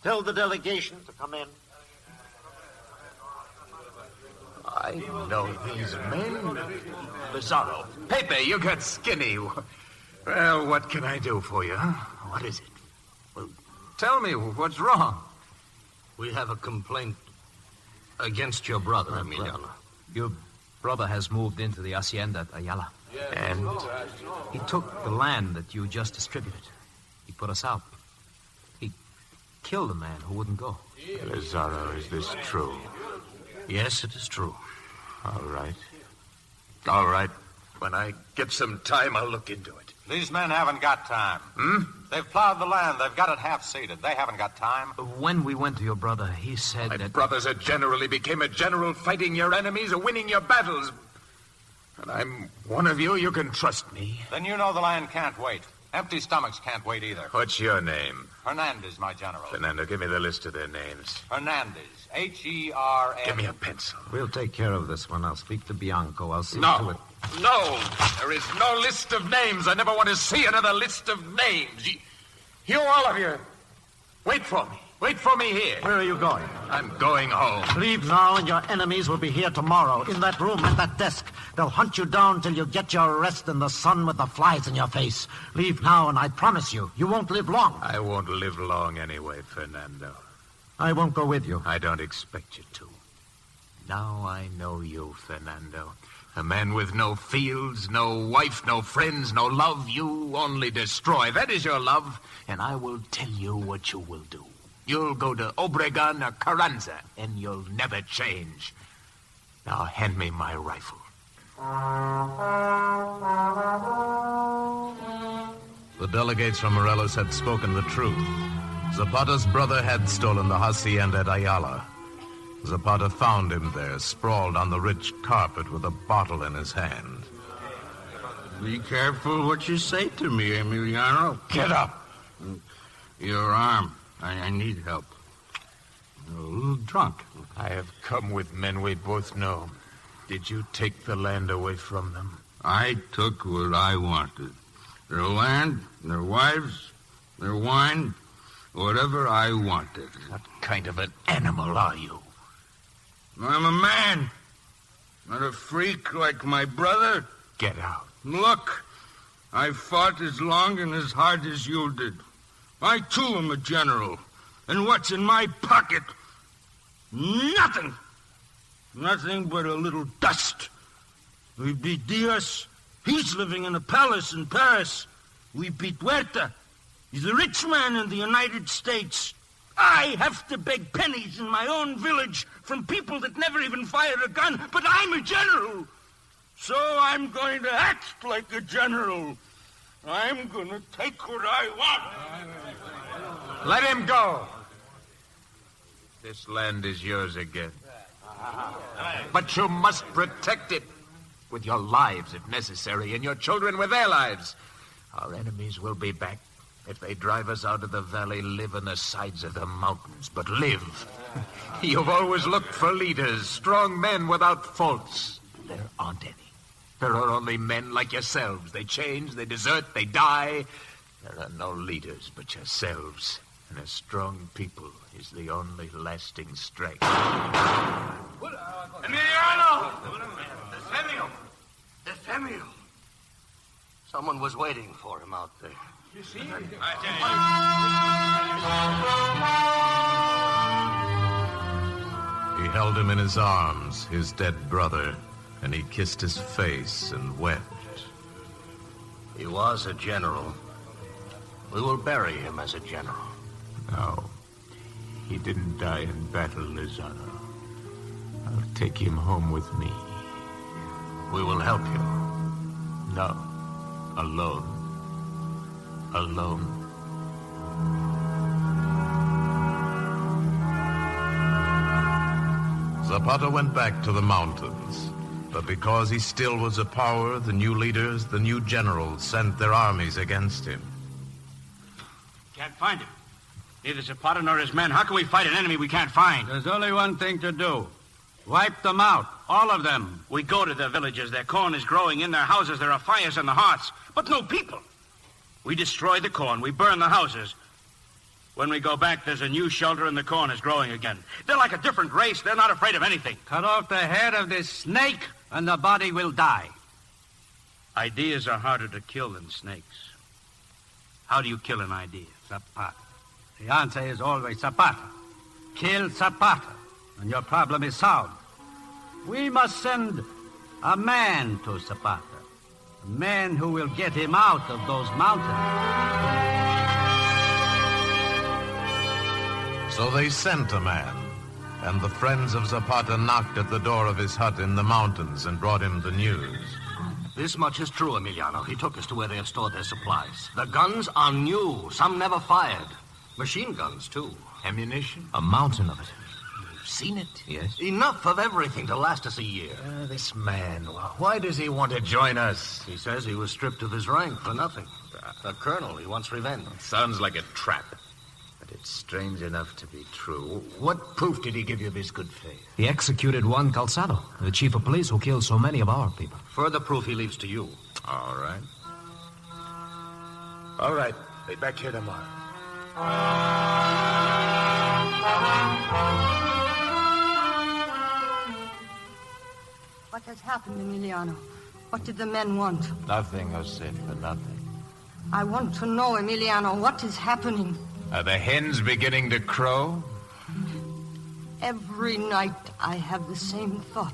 Tell the delegation to come in. I know these men. Lazaro. Pepe, you got skinny. Well, what can I do for you, huh? What is it? Well, tell me, what's wrong? We have a complaint against your brother, Emiliano. Your brother has moved into the hacienda at Ayala. And? He took the land that you just distributed. He put us out. He killed a man who wouldn't go. Lazaro, is this true? Yes, it is true. All right. All right. When I get some time, I'll look into it. These men haven't got time. They've plowed the land. They've got it half-seeded. They haven't got time. When we went to your brother, he said My that... brother's a general. He became a general fighting your enemies or winning your battles. And I'm one of you. You can trust me. Then you know the land can't wait. Empty stomachs can't wait either. What's your name? Hernandez, my general. Fernando, give me the list of their names. Hernandez. H-E-R-N... Give me a pencil. We'll take care of this one. I'll speak to Bianco. I'll see No. to it. No, there is no list of names. I never want to see another list of names. You all of you, wait for me. Wait for me here. Where are you going? I'm going home. Leave now, and your enemies will be here tomorrow, in that room at that desk. They'll hunt you down till you get your rest in the sun with the flies in your face. Leave now, and I promise you, you won't live long. I won't live long anyway, Fernando. I won't go with you. I don't expect you to. Now I know you, Fernando. A man with no fields, no wife, no friends, no love. You only destroy. That is your love. And I will tell you what you will do. You'll go to Obregon or Carranza, and you'll never change. Now hand me my rifle. The delegates from Morelos had spoken the truth. Zapata's brother had stolen the hacienda at Ayala. Zapata found him there, sprawled on the rich carpet with a bottle in his hand. Be careful what you say to me, Emiliano. Get up. Your arm. I need help. You're a little drunk. I have come with men we both know. Did you take the land away from them? I took what I wanted. Their land, their wives, their wine, whatever I wanted. What kind of an animal are you? I'm a man. Not a freak like my brother. Get out. Look, I fought as long and as hard as you did. I, too, am a general. And what's in my pocket? Nothing. Nothing but a little dust. We beat Diaz. He's living in a palace in Paris. We beat Huerta. He's a rich man in the United States. I have to beg pennies in my own village from people that never even fired a gun, but I'm a general. So I'm going to act like a general. I'm going to take what I want. Let him go. This land is yours again. But you must protect it with your lives if necessary, and your children with their lives. Our enemies will be back. If they drive us out of the valley, live on the sides of the mountains, but live. You've always looked for leaders, strong men without faults. There aren't any. There are only men like yourselves. They change, they desert, they die. There are no leaders but yourselves. And a strong people is the only lasting strength. Emiliano! Defemio! Someone was waiting for him out there. You see? He held him in his arms, his dead brother, and he kissed his face and wept. He was a general. We will bury him as a general. No, he didn't die in battle, Lizardo. I'll take him home with me. We will help you. No, alone. Alone. Zapata went back to the mountains. But because he still was a power, the new leaders, the new generals, sent their armies against him. Can't find him. Neither Zapata nor his men. How can we fight an enemy we can't find? There's only one thing to do. Wipe them out. All of them. We go to their villages. Their corn is growing. In their houses, there are fires in the hearths. But no people. We destroy the corn. We burn the houses. When we go back, there's a new shelter and the corn is growing again. They're like a different race. They're not afraid of anything. Cut off the head of this snake and the body will die. Ideas are harder to kill than snakes. How do you kill an idea? Zapata. The answer is always Zapata. Kill Zapata, and your problem is solved. We must send a man to Zapata. A man who will get him out of those mountains. So they sent a man, and the friends of Zapata knocked at the door of his hut in the mountains and brought him the news. This much is true, Emiliano. He took us to where they have stored their supplies. The guns are new. Some never fired. Machine guns, too. Ammunition? A mountain of it. seen it? Yes. Enough of everything to last us a year. This man, why does he want to join us? He says he was stripped of his rank for nothing. A colonel, he wants revenge. Sounds like a trap. But it's strange enough to be true. What proof did he give you of his good faith? He executed Juan Calzado, the chief of police who killed so many of our people. Further proof he leaves to you. All right. All right. Be back here tomorrow. What has happened, Emiliano? What did the men want? Nothing, Josefa, nothing. I want to know, Emiliano, what is happening? Are the hens beginning to crow? Every night I have the same thought.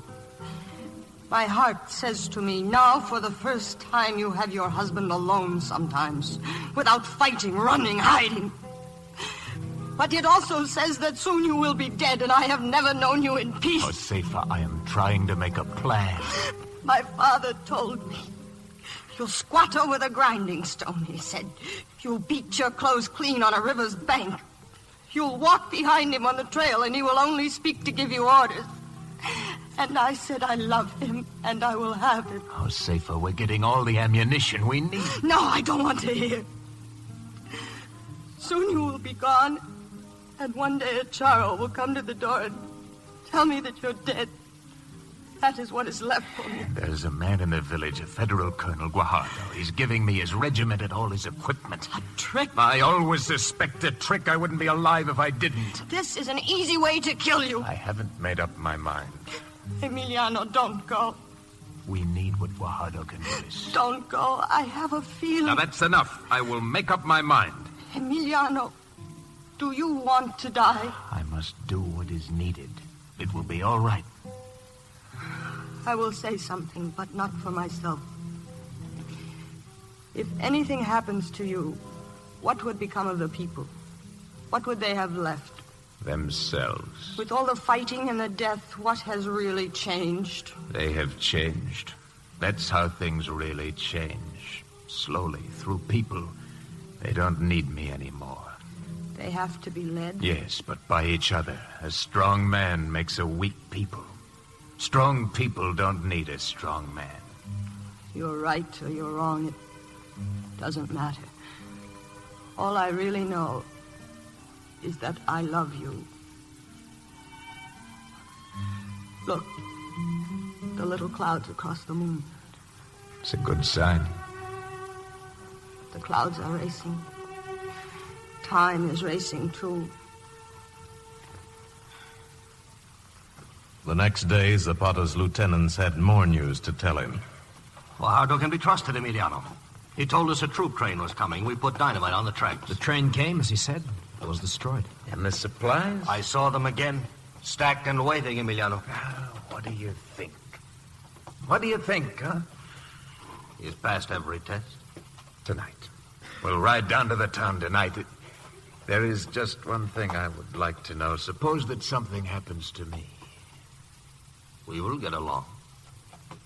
My heart says to me, now for the first time you have your husband alone sometimes, without fighting, running, hiding. But it also says that soon you will be dead, and I have never known you in peace. Josefa, I am trying to make a plan. My father told me. You'll squat over the grinding stone, he said. You'll beat your clothes clean on a river's bank. You'll walk behind him on the trail, and he will only speak to give you orders. And I said I love him, and I will have him. Josefa, we're getting all the ammunition we need. No, I don't want to hear. Soon you will be gone, and one day a charo will come to the door and tell me that you're dead. That is what is left for me. There's a man in the village, a federal colonel, Guajardo. He's giving me his regiment and all his equipment. A trick? I always suspect a trick. I wouldn't be alive if I didn't. This is an easy way to kill you. I haven't made up my mind. Emiliano, don't go. We need what Guajardo can give us. Don't go. I have a feeling. Now, that's enough. I will make up my mind. Emiliano, do you want to die? I must do what is needed. It will be all right. I will say something, but not for myself. If anything happens to you, what would become of the people? What would they have left? Themselves. With all the fighting and the death, what has really changed? They have changed. That's how things really change. Slowly, through people. They don't need me anymore. They have to be led? Yes, but by each other. A strong man makes a weak people. Strong people don't need a strong man. You're right or you're wrong. It doesn't matter. All I really know is that I love you. Look, the little clouds across the moon. It's a good sign. The clouds are racing. Time is racing, too. The next day, Zapata's lieutenants had more news to tell him. Guajardo can be trusted, Emiliano. He told us a troop train was coming. We put dynamite on the tracks. The train came, as he said. It was destroyed. And the supplies? I saw them again, stacked and waiting, Emiliano. What do you think? What do you think, huh? He's passed every test. Tonight. We'll ride down to the town tonight. There is just one thing I would like to know. Suppose that something happens to me. We will get along.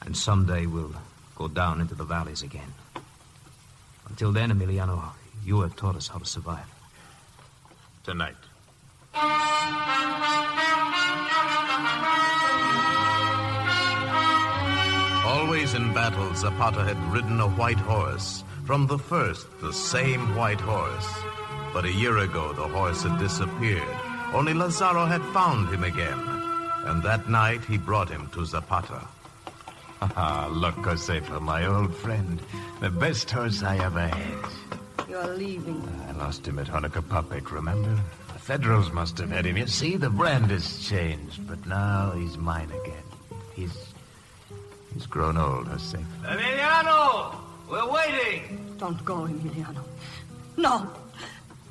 And someday we'll go down into the valleys again. Until then, Emiliano, you have taught us how to survive. Tonight. Always in battle, Zapata had ridden a white horse. From the first, the same white horse. But a year ago, the horse had disappeared. Only Lazaro had found him again. And that night, he brought him to Zapata. Look, Josefa, my old friend. The best horse I ever had. You're leaving. I lost him at Honokapapek, remember? The Federals must have had him. You see, the brand has changed, but now he's mine again. He's grown old, Josefa. Emiliano! We're waiting! Don't go, Emiliano. No!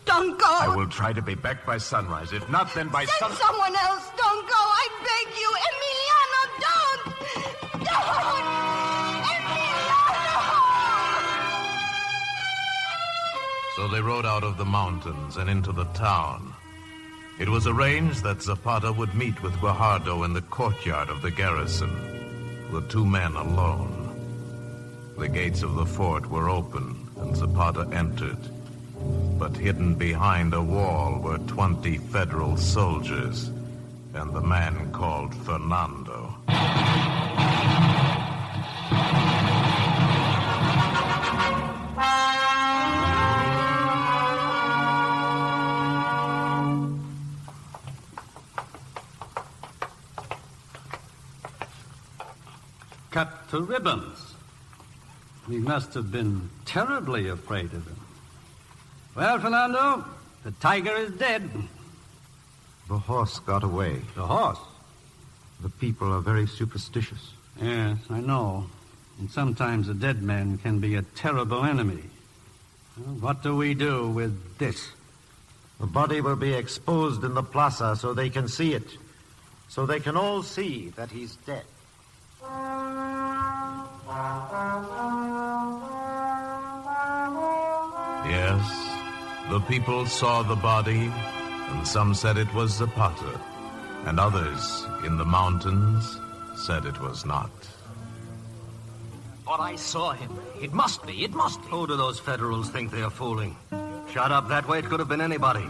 Don't go! I will try to be back by sunrise. If not, then by Send someone else! Don't go! I beg you! Emiliano, don't! Don't! Emiliano! So they rode out of the mountains and into the town. It was arranged that Zapata would meet with Guajardo in the courtyard of the garrison, the two men alone. The gates of the fort were open, and Zapata entered. But hidden behind a wall were 20 Federal soldiers, and the man called Fernando. Cut to ribbons. We must have been terribly afraid of him. Well, Fernando, the tiger is dead. The horse got away. The horse? The people are very superstitious. Yes, I know. And sometimes a dead man can be a terrible enemy. Well, what do we do with this? The body will be exposed in the plaza so they can see it. So they can all see that he's dead. Yes, the people saw the body, and some said it was Zapata, and others in the mountains said it was not. But I saw him. It must be. Who do those Federals think they're fooling? Shot up that way, it could have been anybody.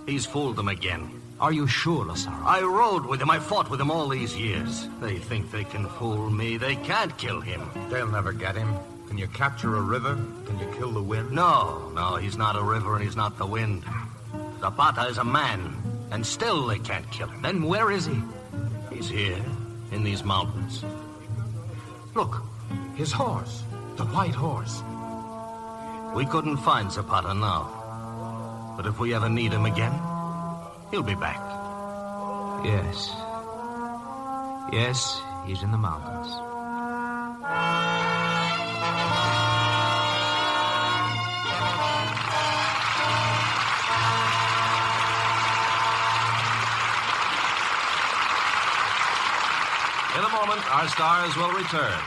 He's fooled them again. Are you sure, Lazaro? I rode with him. I fought with him all these years. They think they can fool me. They can't kill him. They'll never get him. Can you capture a river? Can you kill the wind? No, he's not a river and he's not the wind. Zapata is a man, and still they can't kill him. Then where is he? He's here, in these mountains. Look, his horse, the white horse. We couldn't find Zapata now. But if we ever need him again, he'll be back. Yes. Yes, he's in the mountains. In a moment, our stars will return.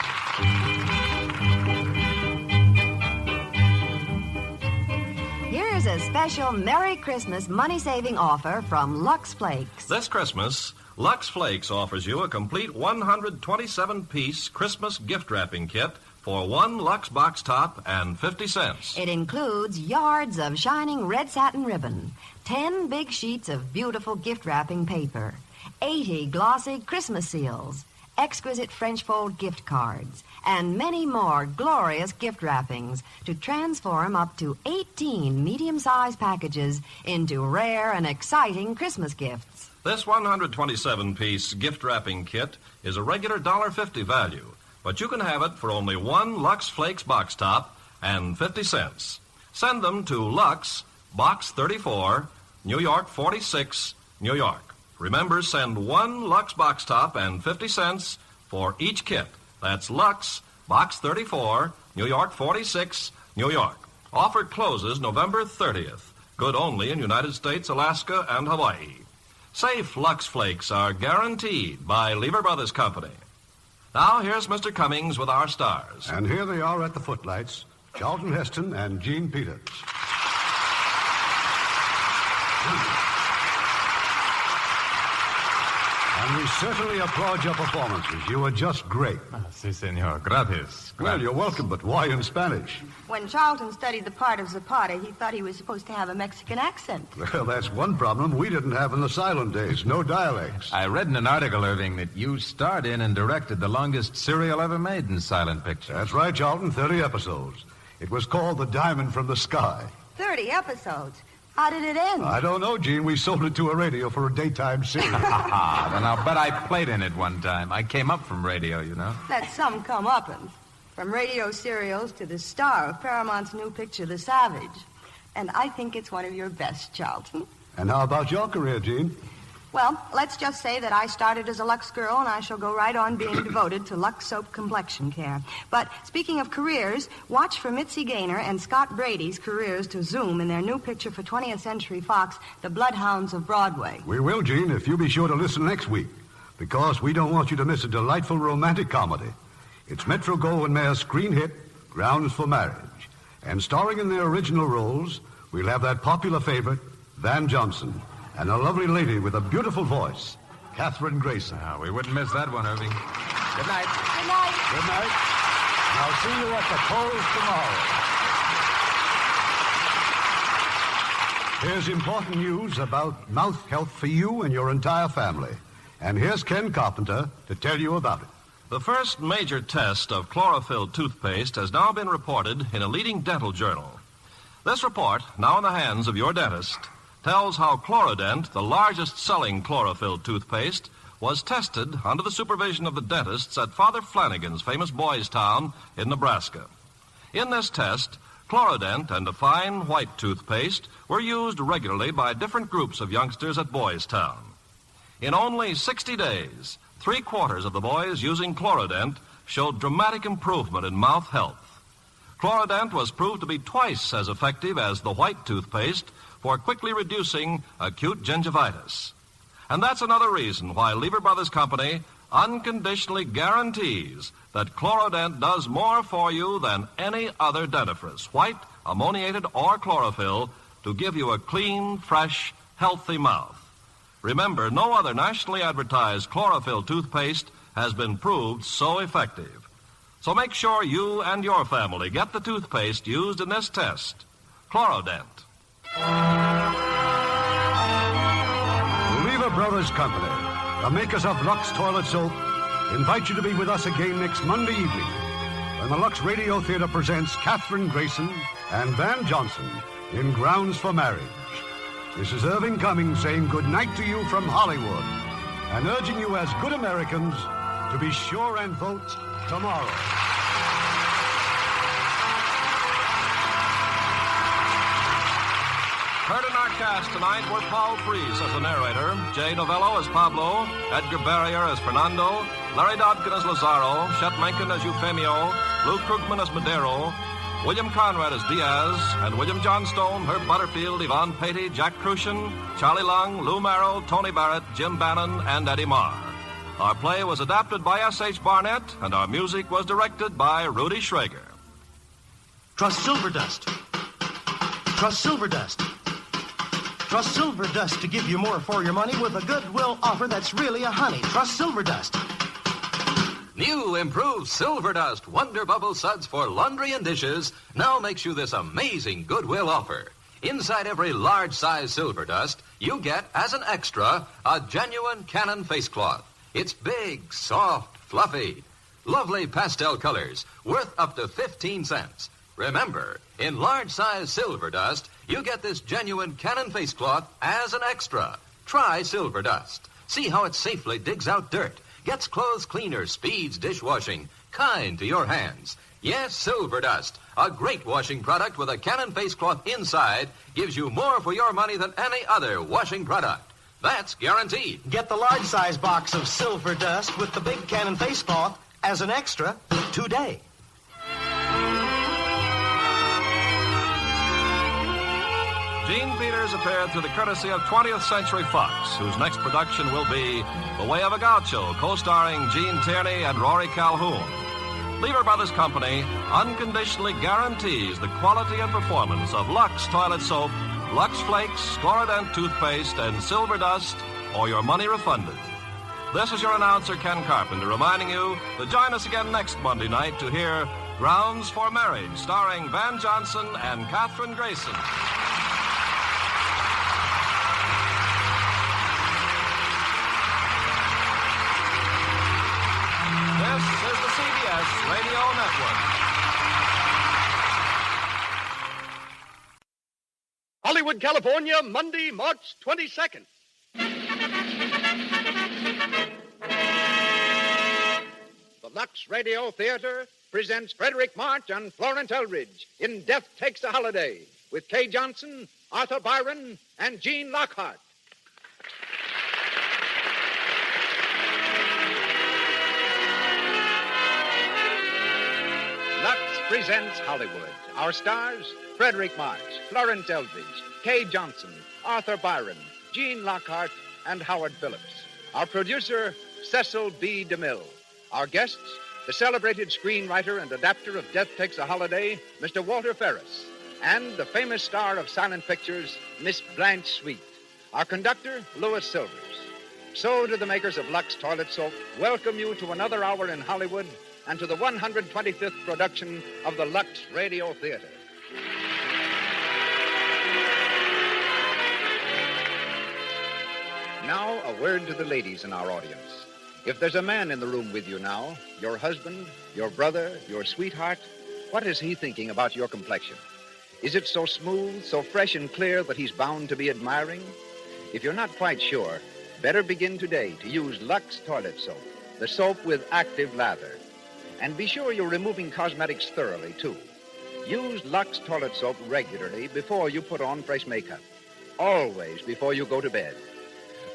Here's a special Merry Christmas money-saving offer from Lux Flakes. This Christmas, Lux Flakes offers you a complete 127-piece Christmas gift wrapping kit for one Lux box top and 50 cents. It includes yards of shining red satin ribbon, 10 big sheets of beautiful gift wrapping paper, 80 glossy Christmas seals, exquisite French fold gift cards, and many more glorious gift wrappings to transform up to 18 medium-sized packages into rare and exciting Christmas gifts. This 127-piece gift wrapping kit is a regular $1.50 value, but you can have it for only one Lux Flakes box top and 50 cents. Send them to Lux, Box 34, New York 46, New York. Remember, send one Lux box top and 50 cents for each kit. That's Lux, Box 34, New York 46, New York. Offer closes November 30th. Good only in United States, Alaska, and Hawaii. Safe Lux Flakes are guaranteed by Lever Brothers Company. Now, here's Mr. Cummings with our stars. And here they are at the footlights, Charlton Heston and Jean Peters. And we certainly applaud your performances. You were just great. Si, senor. Gracias. Well, you're welcome, but why in Spanish? When Charlton studied the part of Zapata, he thought he was supposed to have a Mexican accent. Well, that's one problem we didn't have in the silent days. No dialects. I read in an article, Irving, that you starred in and directed the longest serial ever made in silent pictures. That's right, Charlton. 30 episodes. It was called The Diamond from the Sky. 30 episodes. How did it end? I don't know, Gene. We sold it to a radio for a daytime series. Then I'll bet I played in it one time. I came up from radio, you know. That's some comeuppance. From radio serials to the star of Paramount's new picture, The Savage. And I think it's one of your best, Charlton. And how about your career, Gene? Well, let's just say that I started as a Lux girl, and I shall go right on being devoted to Lux soap complexion care. But speaking of careers, watch for Mitzi Gaynor and Scott Brady's careers to zoom in their new picture for 20th Century Fox, The Bloodhounds of Broadway. We will, Gene, if you be sure to listen next week, because we don't want you to miss a delightful romantic comedy. It's Metro-Goldwyn-Mayer's screen hit, Grounds for Marriage. And starring in their original roles, we'll have that popular favorite, Van Johnson, and a lovely lady with a beautiful voice, Catherine Grayson. We wouldn't miss that one, Irving. Good night. Good night. Good night. And I'll see you at the polls tomorrow. Here's important news about mouth health for you and your entire family. And here's Ken Carpenter to tell you about it. The first major test of chlorophyll toothpaste has now been reported in a leading dental journal. This report, now in the hands of your dentist, tells how Chlorodent, the largest selling chlorophyll toothpaste, was tested under the supervision of the dentists at Father Flanagan's famous Boys Town in Nebraska. In this test, Chlorodent and a fine white toothpaste were used regularly by different groups of youngsters at Boys Town. In only 60 days, 3/4 of the boys using Chlorodent showed dramatic improvement in mouth health. Chlorodent was proved to be twice as effective as the white toothpaste for quickly reducing acute gingivitis. And that's another reason why Lever Brothers Company unconditionally guarantees that Chlorodent does more for you than any other dentifrice, white, ammoniated, or chlorophyll, to give you a clean, fresh, healthy mouth. Remember, no other nationally advertised chlorophyll toothpaste has been proved so effective. So make sure you and your family get the toothpaste used in this test, Chlorodent. Lever Brothers Company, the makers of Lux Toilet Soap, invite you to be with us again next Monday evening when the Lux Radio Theater presents Katherine Grayson and Van Johnson in Grounds for Marriage. This is Irving Cummings saying good night to you from Hollywood and urging you as good Americans to be sure and vote tomorrow. Heard in our cast tonight were Paul Frees as the narrator, Jay Novello as Pablo, Edgar Barrier as Fernando, Larry Dodkin as Lazaro, Chet Mencken as Eufemio, Lou Krugman as Madero, William Conrad as Diaz, and William Johnstone, Herb Butterfield, Yvonne Patey, Jack Crucian, Charlie Lung, Lou Merrill, Tony Barrett, Jim Bannon, and Eddie Marr. Our play was adapted by S.H. Barnett, and our music was directed by Rudy Schrager. Trust Silver Dust. Trust Silver Dust. Trust Silver Dust to give you more for your money with a goodwill offer that's really a honey. Trust Silver Dust. New improved Silver Dust Wonder Bubble Suds for laundry and dishes now makes you this amazing goodwill offer. Inside every large-size Silver Dust, you get, as an extra, a genuine Cannon face cloth. It's big, soft, fluffy, lovely pastel colors, worth up to 15 cents. Remember, in large-size Silver Dust, you get this genuine Cannon face cloth as an extra. Try Silver Dust. See how it safely digs out dirt, gets clothes cleaner, speeds dishwashing, kind to your hands. Yes, Silver Dust, a great washing product with a Cannon face cloth inside, gives you more for your money than any other washing product. That's guaranteed. Get the large-size box of Silver Dust with the big Cannon face cloth as an extra today. Gene Peters appeared through the courtesy of 20th Century Fox, whose next production will be The Way of a Gaucho, co-starring Gene Tierney and Rory Calhoun. Lever Brothers Company unconditionally guarantees the quality and performance of Lux Toilet Soap, Lux Flakes, Chlorodent Toothpaste, and Silver Dust, or your money refunded. This is your announcer, Ken Carpenter, reminding you to join us again next Monday night to hear Grounds for Marriage, starring Van Johnson and Katherine Grayson. This is the CBS Radio Network. Hollywood, California, Monday, March 22nd. The Lux Radio Theater presents Frederick March and Florence Eldridge in Death Takes a Holiday with Kay Johnson, Arthur Byron, and Gene Lockhart. Lux presents Hollywood. Our stars, Frederick March, Florence Eldridge, Kay Johnson, Arthur Byron, Gene Lockhart, and Howard Phillips. Our producer, Cecil B. DeMille. Our guests, the celebrated screenwriter and adapter of Death Takes a Holiday, Mr. Walter Ferris, and the famous star of silent pictures, Miss Blanche Sweet. Our conductor, Louis Silvers. So do the makers of Lux Toilet Soap welcome you to another hour in Hollywood and to the 125th production of the Lux Radio Theater. Now, a word to the ladies in our audience. If there's a man in the room with you now, your husband, your brother, your sweetheart, what is he thinking about your complexion? Is it so smooth, so fresh and clear that he's bound to be admiring? If you're not quite sure, better begin today to use Lux toilet soap, the soap with active lather. And be sure you're removing cosmetics thoroughly, too. Use Lux toilet soap regularly before you put on fresh makeup. Always before you go to bed.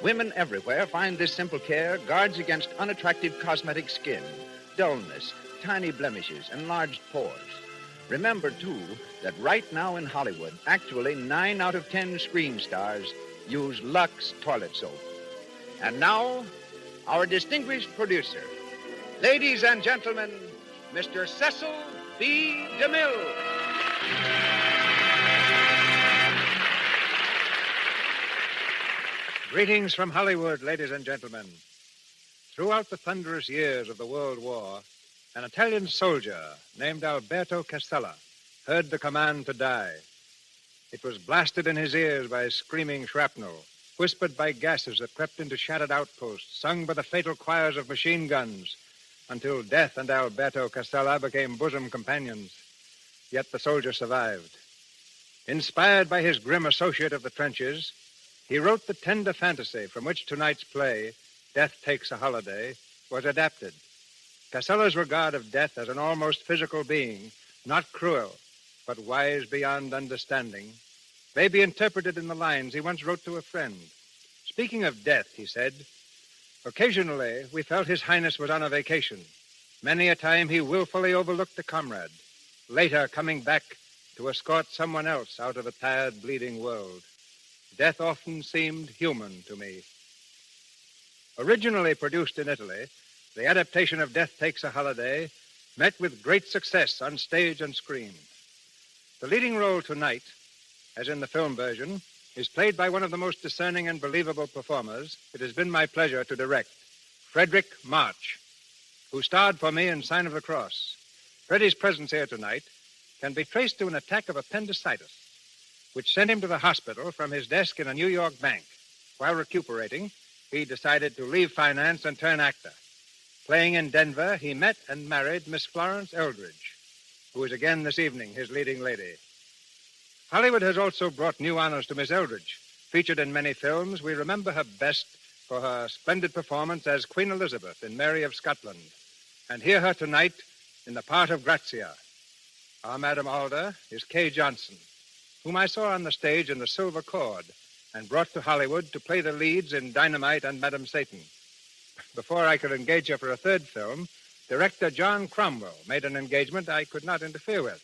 Women everywhere find this simple care guards against unattractive cosmetic skin, dullness, tiny blemishes, enlarged pores. Remember, too, that right now in Hollywood, actually 9 out of 10 screen stars use Lux toilet soap. And now, our distinguished producer. Ladies and gentlemen, Mr. Cecil B. DeMille. Greetings from Hollywood, ladies and gentlemen. Throughout the thunderous years of the World War, an Italian soldier named Alberto Castella heard the command to die. It was blasted in his ears by screaming shrapnel, whispered by gases that crept into shattered outposts, sung by the fatal choirs of machine guns, until death and Alberto Castella became bosom companions. Yet the soldier survived. Inspired by his grim associate of the trenches, he wrote the tender fantasy from which tonight's play, Death Takes a Holiday, was adapted. Castella's regard of death as an almost physical being, not cruel, but wise beyond understanding, may be interpreted in the lines he once wrote to a friend. Speaking of death, he said, occasionally we felt His Highness was on a vacation. Many a time he willfully overlooked a comrade, later coming back to escort someone else out of the tired, bleeding world. Death often seemed human to me. Originally produced in Italy, the adaptation of Death Takes a Holiday met with great success on stage and screen. The leading role tonight, as in the film version, is played by one of the most discerning and believable performers it has been my pleasure to direct, Frederick March, who starred for me in Sign of the Cross. Freddie's presence here tonight can be traced to an attack of appendicitis, which sent him to the hospital from his desk in a New York bank. While recuperating, he decided to leave finance and turn actor. Playing in Denver, he met and married Miss Florence Eldridge, who is again this evening his leading lady. Hollywood has also brought new honors to Miss Eldridge. Featured in many films, we remember her best for her splendid performance as Queen Elizabeth in Mary of Scotland, and hear her tonight in the part of Grazia. Our Madam Alder is Kay Johnson, whom I saw on the stage in The Silver Cord and brought to Hollywood to play the leads in Dynamite and Madam Satan. Before I could engage her for a third film, director John Cromwell made an engagement I could not interfere with.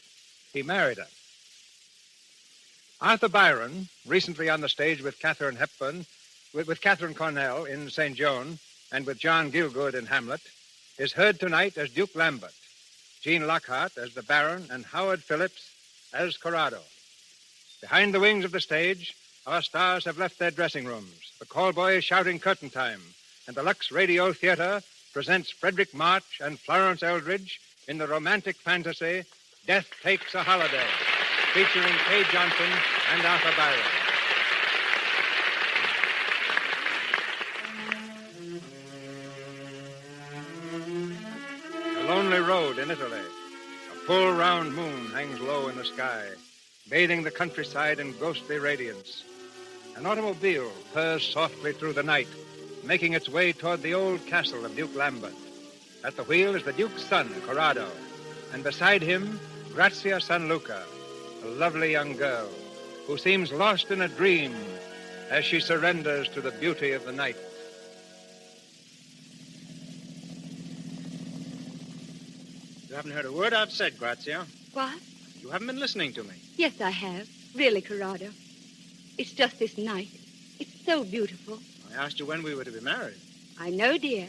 He married her. Arthur Byron, recently on the stage with Katharine Hepburn, with Catherine Cornell in St. Joan, and with John Gielgud in Hamlet, is heard tonight as Duke Lambert, Gene Lockhart as the Baron, and Howard Phillips as Corrado. Behind the wings of the stage, our stars have left their dressing rooms. The call boy is shouting curtain time, and the Lux Radio Theater presents Frederick March and Florence Eldridge in the romantic fantasy Death Takes a Holiday, featuring Kay Johnson and Arthur Byron. A lonely road in Italy. A full round moon hangs low in the sky, bathing the countryside in ghostly radiance. An automobile purrs softly through the night, making its way toward the old castle of Duke Lambert. At the wheel is the Duke's son, Corrado, and beside him, Grazia Sanluca, a lovely young girl who seems lost in a dream as she surrenders to the beauty of the night. You haven't heard a word I've said, Grazia. What? You haven't been listening to me. Yes, I have. Really, Corrado. It's just this night. It's so beautiful. I asked you when we were to be married. I know, dear.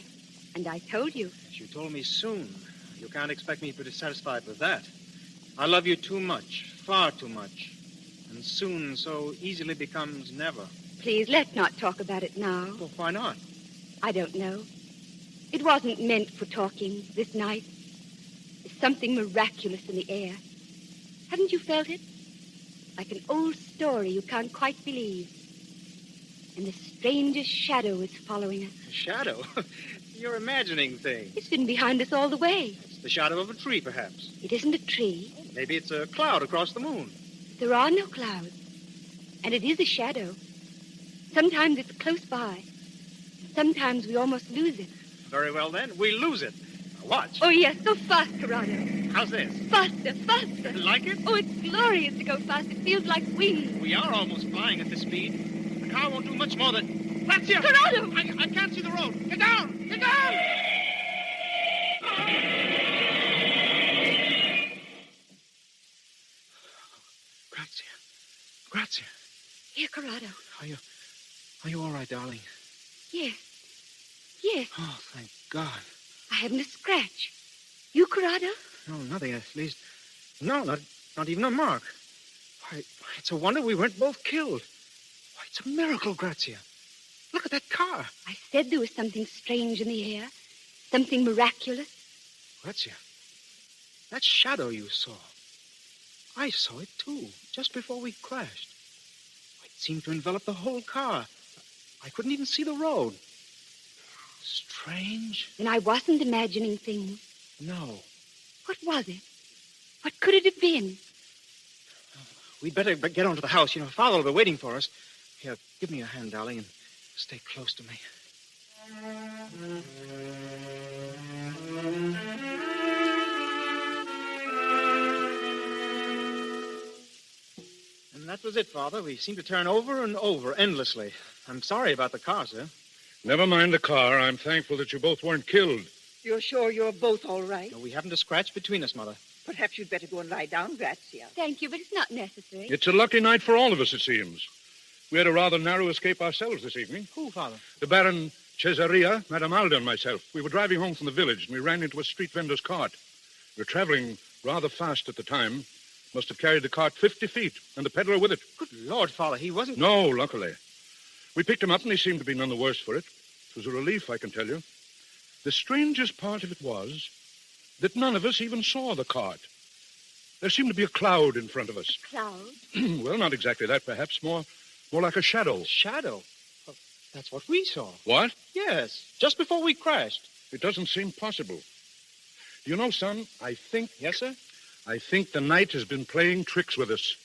And I told you. Yes, you told me soon. You can't expect me to be satisfied with that. I love you too much, far too much. And soon so easily becomes never. Please, let's not talk about it now. Well, why not? I don't know. It wasn't meant for talking this night. There's something miraculous in the air. Haven't you felt it? Like an old story you can't quite believe. And the strangest shadow is following us. A shadow? You're imagining things. It's been behind us all the way. It's the shadow of a tree, perhaps. It isn't a tree. Maybe it's a cloud across the moon. There are no clouds. And it is a shadow. Sometimes it's close by. Sometimes we almost lose it. Very well, then. We lose it. Watch. Oh, yes, go fast, Corrado. How's this? Faster, faster. Like it? Oh, it's glorious to go fast. It feels like wings. We are almost flying at this speed. The car won't do much more than... Grazia! Corrado! I can't see the road. Get down! Get down! Grazia. Here, Corrado. Are you all right, darling? Yes. Yes. Oh, thank God. I haven't a scratch. You, Corrado? No, nothing, at least. No, not even a mark. Why, it's a wonder we weren't both killed. Why, it's a miracle, Grazia. Look at that car. I said there was something strange in the air. Something miraculous. Grazia, that shadow you saw. I saw it, too, just before we crashed. It seemed to envelop the whole car. I couldn't even see the road. Strange. And I wasn't imagining things. No. What was it? What could it have been? We'd better get on to the house. You know, Father will be waiting for us. Here, give me your hand, darling, and stay close to me. And that was it, Father. We seemed to turn over and over endlessly. I'm sorry about the car, sir. Never mind the car. I'm thankful that you both weren't killed. You're sure you're both all right? No, we haven't a scratch between us, Mother. Perhaps you'd better go and lie down, Grazia. Thank you, but it's not necessary. It's a lucky night for all of us, it seems. We had a rather narrow escape ourselves this evening. Who, Father? The Baron Cesaria, Madame Alda, and myself. We were driving home from the village, and we ran into a street vendor's cart. We were traveling rather fast at the time. Must have carried the cart 50 feet, and the peddler with it. Good Lord, Father, he wasn't... No, luckily. We picked him up, and he seemed to be none the worse for it. It was a relief, I can tell you. The strangest part of it was that none of us even saw the cart. There seemed to be a cloud in front of us. A cloud? Well, not exactly that, perhaps. More like a shadow. Shadow? Well, that's what we saw. What? Yes, just before we crashed. It doesn't seem possible. You know, son, I think... Yes, sir? I think the night has been playing tricks with us.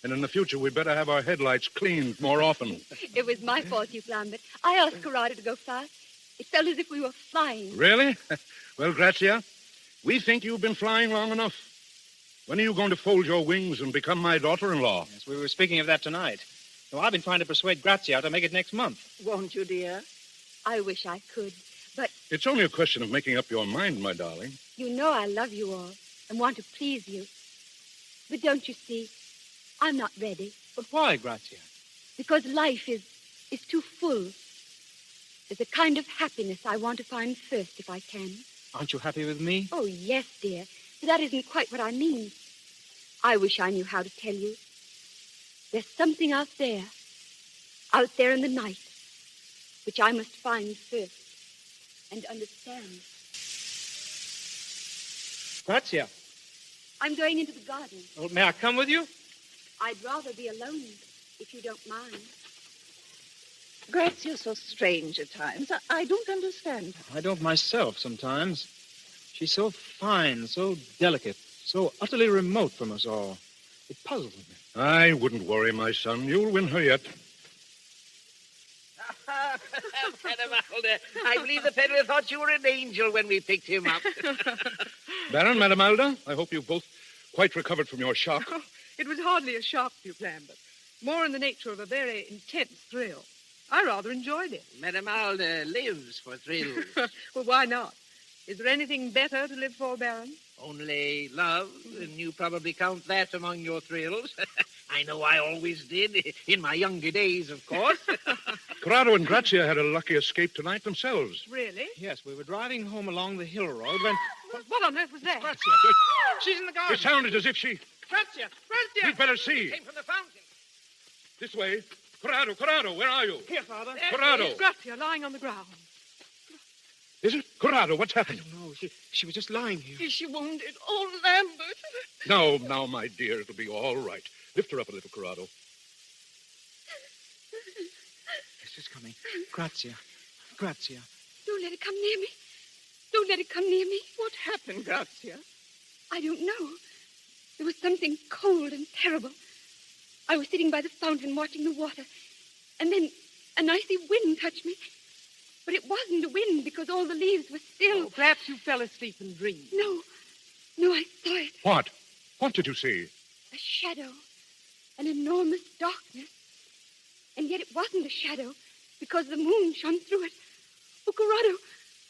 And in the future, we'd better have our headlights cleaned more often. It was my fault you floundered. I asked Corrado to go fast. It felt as if we were flying. Really? Well, Grazia, we think you've been flying long enough. When are you going to fold your wings and become my daughter-in-law? Yes, we were speaking of that tonight. No, I've been trying to persuade Grazia to make it next month. Won't you, dear? I wish I could, but... It's only a question of making up your mind, my darling. You know I love you all and want to please you. But don't you see, I'm not ready. But why, Grazia? Because life is too full. There's a kind of happiness I want to find first if I can. Aren't you happy with me? Oh, yes, dear. But that isn't quite what I mean. I wish I knew how to tell you. There's something out there in the night, which I must find first and understand. Grazia. I'm going into the garden. Well, may I come with you? I'd rather be alone, if you don't mind. Grazia's so strange at times. I don't understand her. I don't myself sometimes. She's so fine, so delicate, so utterly remote from us all. It puzzles me. I wouldn't worry, my son. You'll win her yet. I believe the peddler thought you were an angel when we picked him up. Baron, Madame Alda, I hope you've both quite recovered from your shock. Oh, it was hardly a shock, Duplan, but more in the nature of a very intense thrill. I rather enjoyed it. Madame Alda lives for thrills. Well, why not? Is there anything better to live for, Baron? Only love, and you probably count that among your thrills. I know I always did, in my younger days, of course. Corrado and Grazia had a lucky escape tonight themselves. Really? Yes, we were driving home along the hill road when... What on earth was that? Grazia. She's in the garden. It sounded as if she... Grazia! We'd better see. Came from the fountain. This way. Corrado, where are you? Here, Father. Corrado. Grazia lying on the ground. Is it? Corrado, what's happened? I don't know. She was just lying here. Is she wounded? Oh, Lambert. Now, my dear, it'll be all right. Lift her up a little, Corrado. She's coming. Grazia. Grazia. Don't let it come near me. Don't let it come near me. What happened, Grazia? I don't know. There was something cold and terrible. I was sitting by the fountain watching the water, and then an icy wind touched me. But it wasn't a wind because all the leaves were still. Oh, perhaps you fell asleep and dreamed. No, I saw it. What? What did you see? A shadow. An enormous darkness. And yet it wasn't a shadow because the moon shone through it. Oh, Corrado,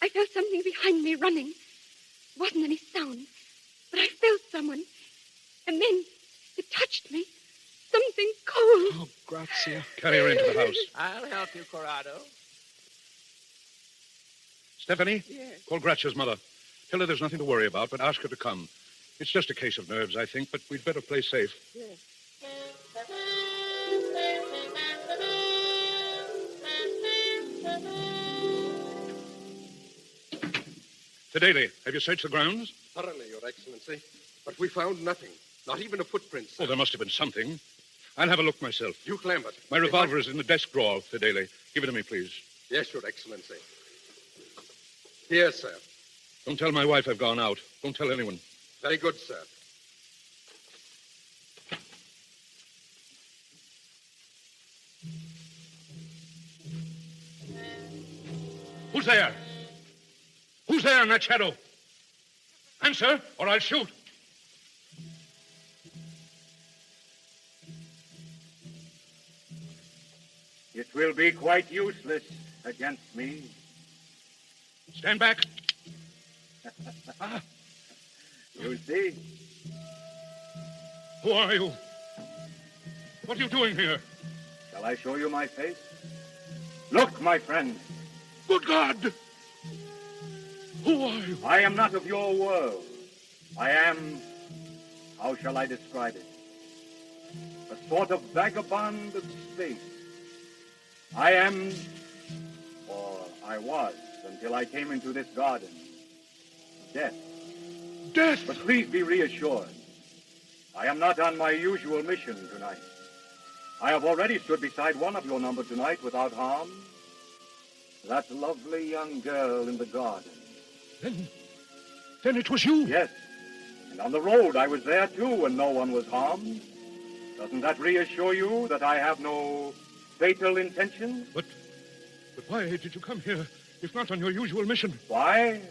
I felt something behind me running. It wasn't any sound, but I felt someone. And then it touched me. Something cold. Oh, Grazia. Carry her into the house. I'll help you, Corrado. Stephanie? Yes. Call Grazia's mother. Tell her there's nothing to worry about, but ask her to come. It's just a case of nerves, I think, but we'd better play safe. Yes. Fidele, have you searched the grounds? Thoroughly, Your Excellency. But we found nothing. Not even a footprint, sir. Oh, there must have been something. I'll have a look myself. Duke Lambert. My revolver is in the desk drawer, Fidele. Give it to me, please. Yes, Your Excellency. Here, sir. Don't tell my wife I've gone out. Don't tell anyone. Very good, sir. Who's there? Who's there in that shadow? Answer, or I'll shoot. It will be quite useless against me. Stand back. You see? Who are you? What are you doing here? Shall I show you my face? Look, my friend. Good God! Who are you? I am not of your world. I am, how shall I describe it? A sort of vagabond of space. I am, or I was, until I came into this garden. Death. Death? But please be reassured. I am not on my usual mission tonight. I have already stood beside one of your number tonight without harm. That lovely young girl in the garden. Then it was you? Yes. And on the road I was there too, and no one was harmed. Doesn't that reassure you that I have no fatal intentions? But why did you come here, if not on your usual mission? Why?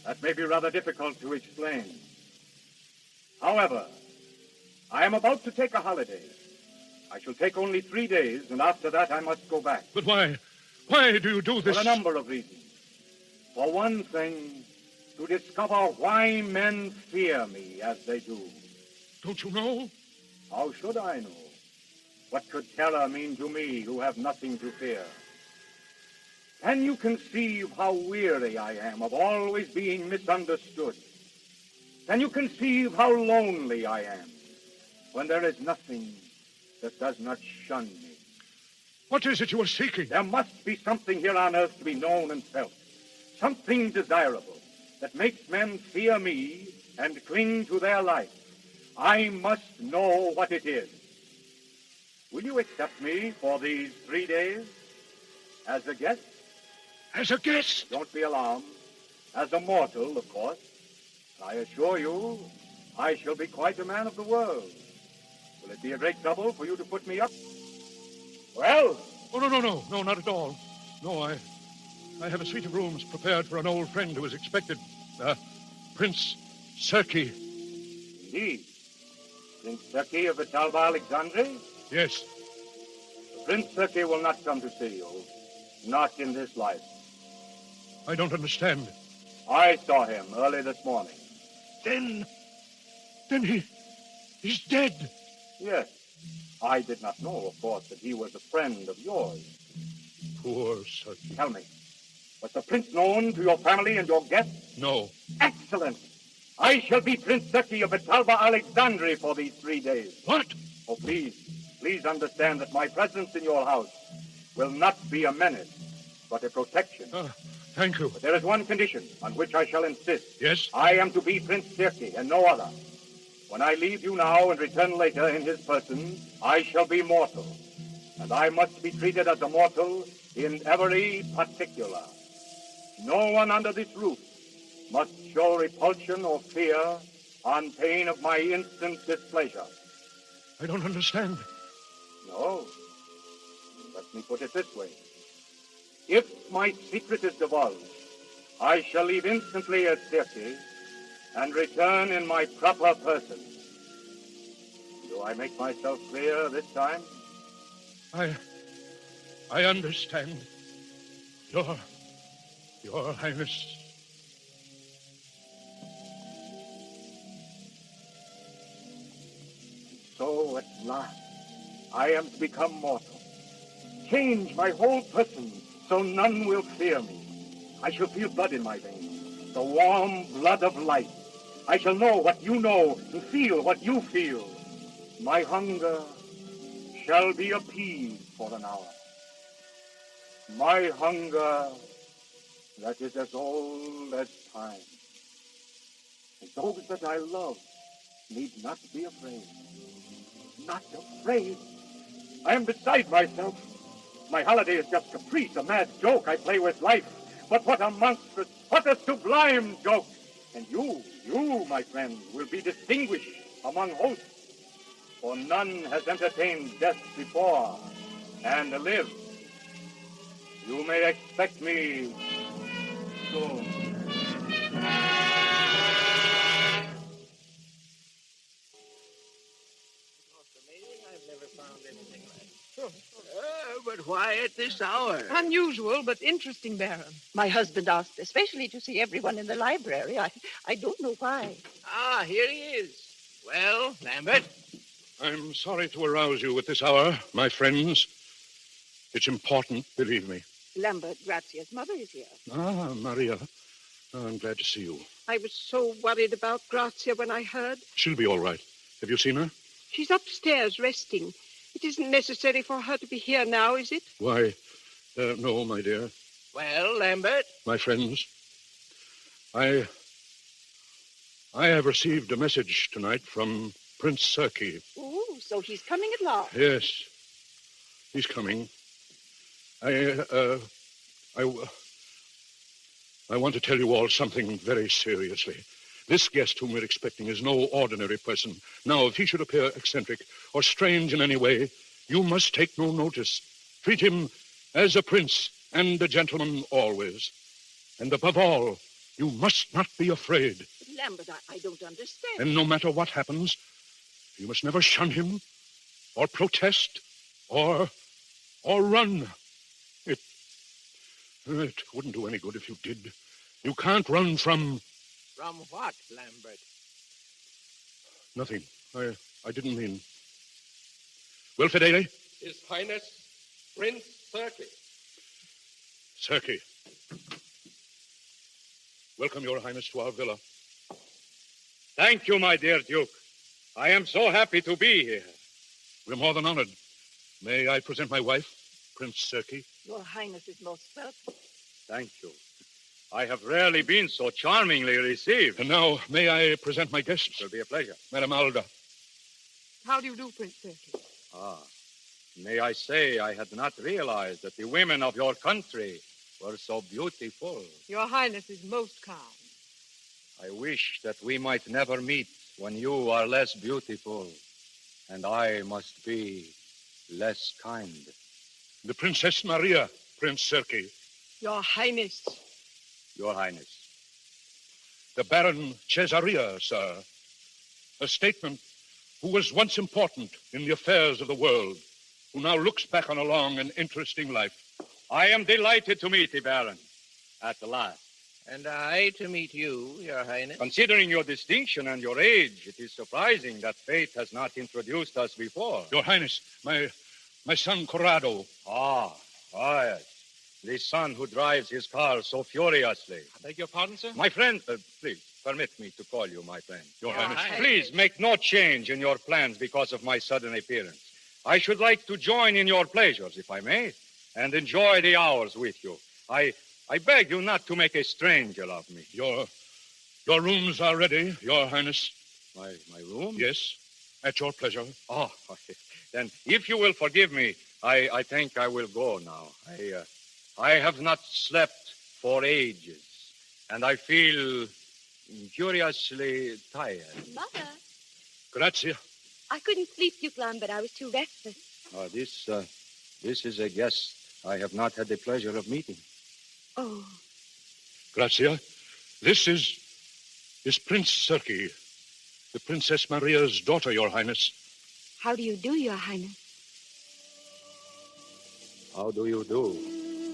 That may be rather difficult to explain. However, I am about to take a holiday. I shall take only 3 days, and after that I must go back. But why? Why do you do this? For a number of reasons. For one thing, to discover why men fear me as they do. Don't you know? How should I know? What could terror mean to me who have nothing to fear? Can you conceive how weary I am of always being misunderstood? Can you conceive how lonely I am when there is nothing that does not shun me? What is it you are seeking? There must be something here on earth to be known and felt. Something desirable that makes men fear me and cling to their life. I must know what it is. Will you accept me for these 3 days? As a guest? As a guest? Don't be alarmed. As a mortal, of course. I assure you, I shall be quite a man of the world. Will it be a great trouble for you to put me up? Well? Oh, no, not at all. No, I have a suite of rooms prepared for an old friend who is expected. Prince Serki. Indeed. Prince Serki of Vitalba Alexandri? Yes. Prince Serki will not come to see you. Not in this life. I don't understand. I saw him early this morning. Then he's dead. Yes. I did not know, of course, that he was a friend of yours. Poor Serki. Tell me, was the prince known to your family and your guests? No. Excellent. I shall be Prince Serki of Vitalba Alexandri for these 3 days. What? Oh, please understand that my presence in your house will not be a menace, but a protection. Thank you. But there is one condition on which I shall insist. Yes? I am to be Prince Serki and no other. When I leave you now and return later in his person, I shall be mortal. and I must be treated as a mortal in every particular. No one under this roof must show repulsion or fear on pain of my instant displeasure. I don't understand. No. Let me put it this way. If my secret is divulged, I shall leave instantly at Tierney and return in my proper person. Do I make myself clear this time? I understand. Your Highness. So at last, I am to become mortal. Change my whole person so none will fear me. I shall feel blood in my veins, the warm blood of life. I shall know what you know and feel what you feel. My hunger shall be appeased for an hour. My hunger that is as old as time. And those that I love need not be afraid. Not afraid. I am beside myself. My holiday is just caprice, a mad joke I play with life. But what a monstrous, what a sublime joke. And you, my friend, will be distinguished among hosts. For none has entertained death before and lived. You may expect me soon. But why at this hour? Unusual, but interesting, Baron. My husband asked especially to see everyone in the library. I don't know why. Ah, here he is. Well, Lambert? I'm sorry to arouse you at this hour, my friends. It's important, believe me. Lambert, Grazia's mother is here. Ah, Maria. Oh, I'm glad to see you. I was so worried about Grazia when I heard. She'll be all right. Have you seen her? She's upstairs resting. It isn't necessary for her to be here now, is it? Why, no, my dear. Well, Lambert? My friends, I have received a message tonight from Prince Serki. Oh, so he's coming at last. Yes, he's coming. I want to tell you all something very seriously. This guest whom we're expecting is no ordinary person. Now, if he should appear eccentric or strange in any way, you must take no notice. Treat him as a prince and a gentleman always. And above all, you must not be afraid. But Lambert, I don't understand. And no matter what happens, you must never shun him or protest or run. It wouldn't do any good if you did. You can't run from... From what, Lambert? Nothing. I didn't mean... Well, Fidele? His Highness, Prince Serki. Serki. Welcome, Your Highness, to our villa. Thank you, my dear Duke. I am so happy to be here. We're more than honored. May I present my wife, Prince Serki? Your Highness is most welcome. Thank you. I have rarely been so charmingly received. And now, may I present my guests? It'll be a pleasure. Madam Alda. How do you do, Prince Serki? May I say I had not realized that the women of your country were so beautiful. Your Highness is most kind. I wish that we might never meet when you are less beautiful and I must be less kind. The Princess Maria, Prince Serki. Your Highness. Your Highness. The Baron Cesaria, sir. A statesman who was once important in the affairs of the world, who now looks back on a long and interesting life. I am delighted to meet the Baron at last. And I to meet you, Your Highness. Considering your distinction and your age, it is surprising that fate has not introduced us before. Your Highness, my son Corrado. Yes. The son who drives his car so furiously. I beg your pardon, sir? My friend, please, permit me to call you my friend. Your Highness. Please, make no change in your plans because of my sudden appearance. I should like to join in your pleasures, if I may, and enjoy the hours with you. I beg you not to make a stranger of me. Your rooms are ready, Your Highness. My room? Yes, at your pleasure. Then, if you will forgive me, I think I will go now. I have not slept for ages, and I feel curiously tired. Mother, Grazie. I couldn't sleep, Duke but I was too restless. This is a guest I have not had the pleasure of meeting. Oh. Grazie. This is Prince Serki, the Princess Maria's daughter, Your Highness. How do you do, Your Highness? How do you do?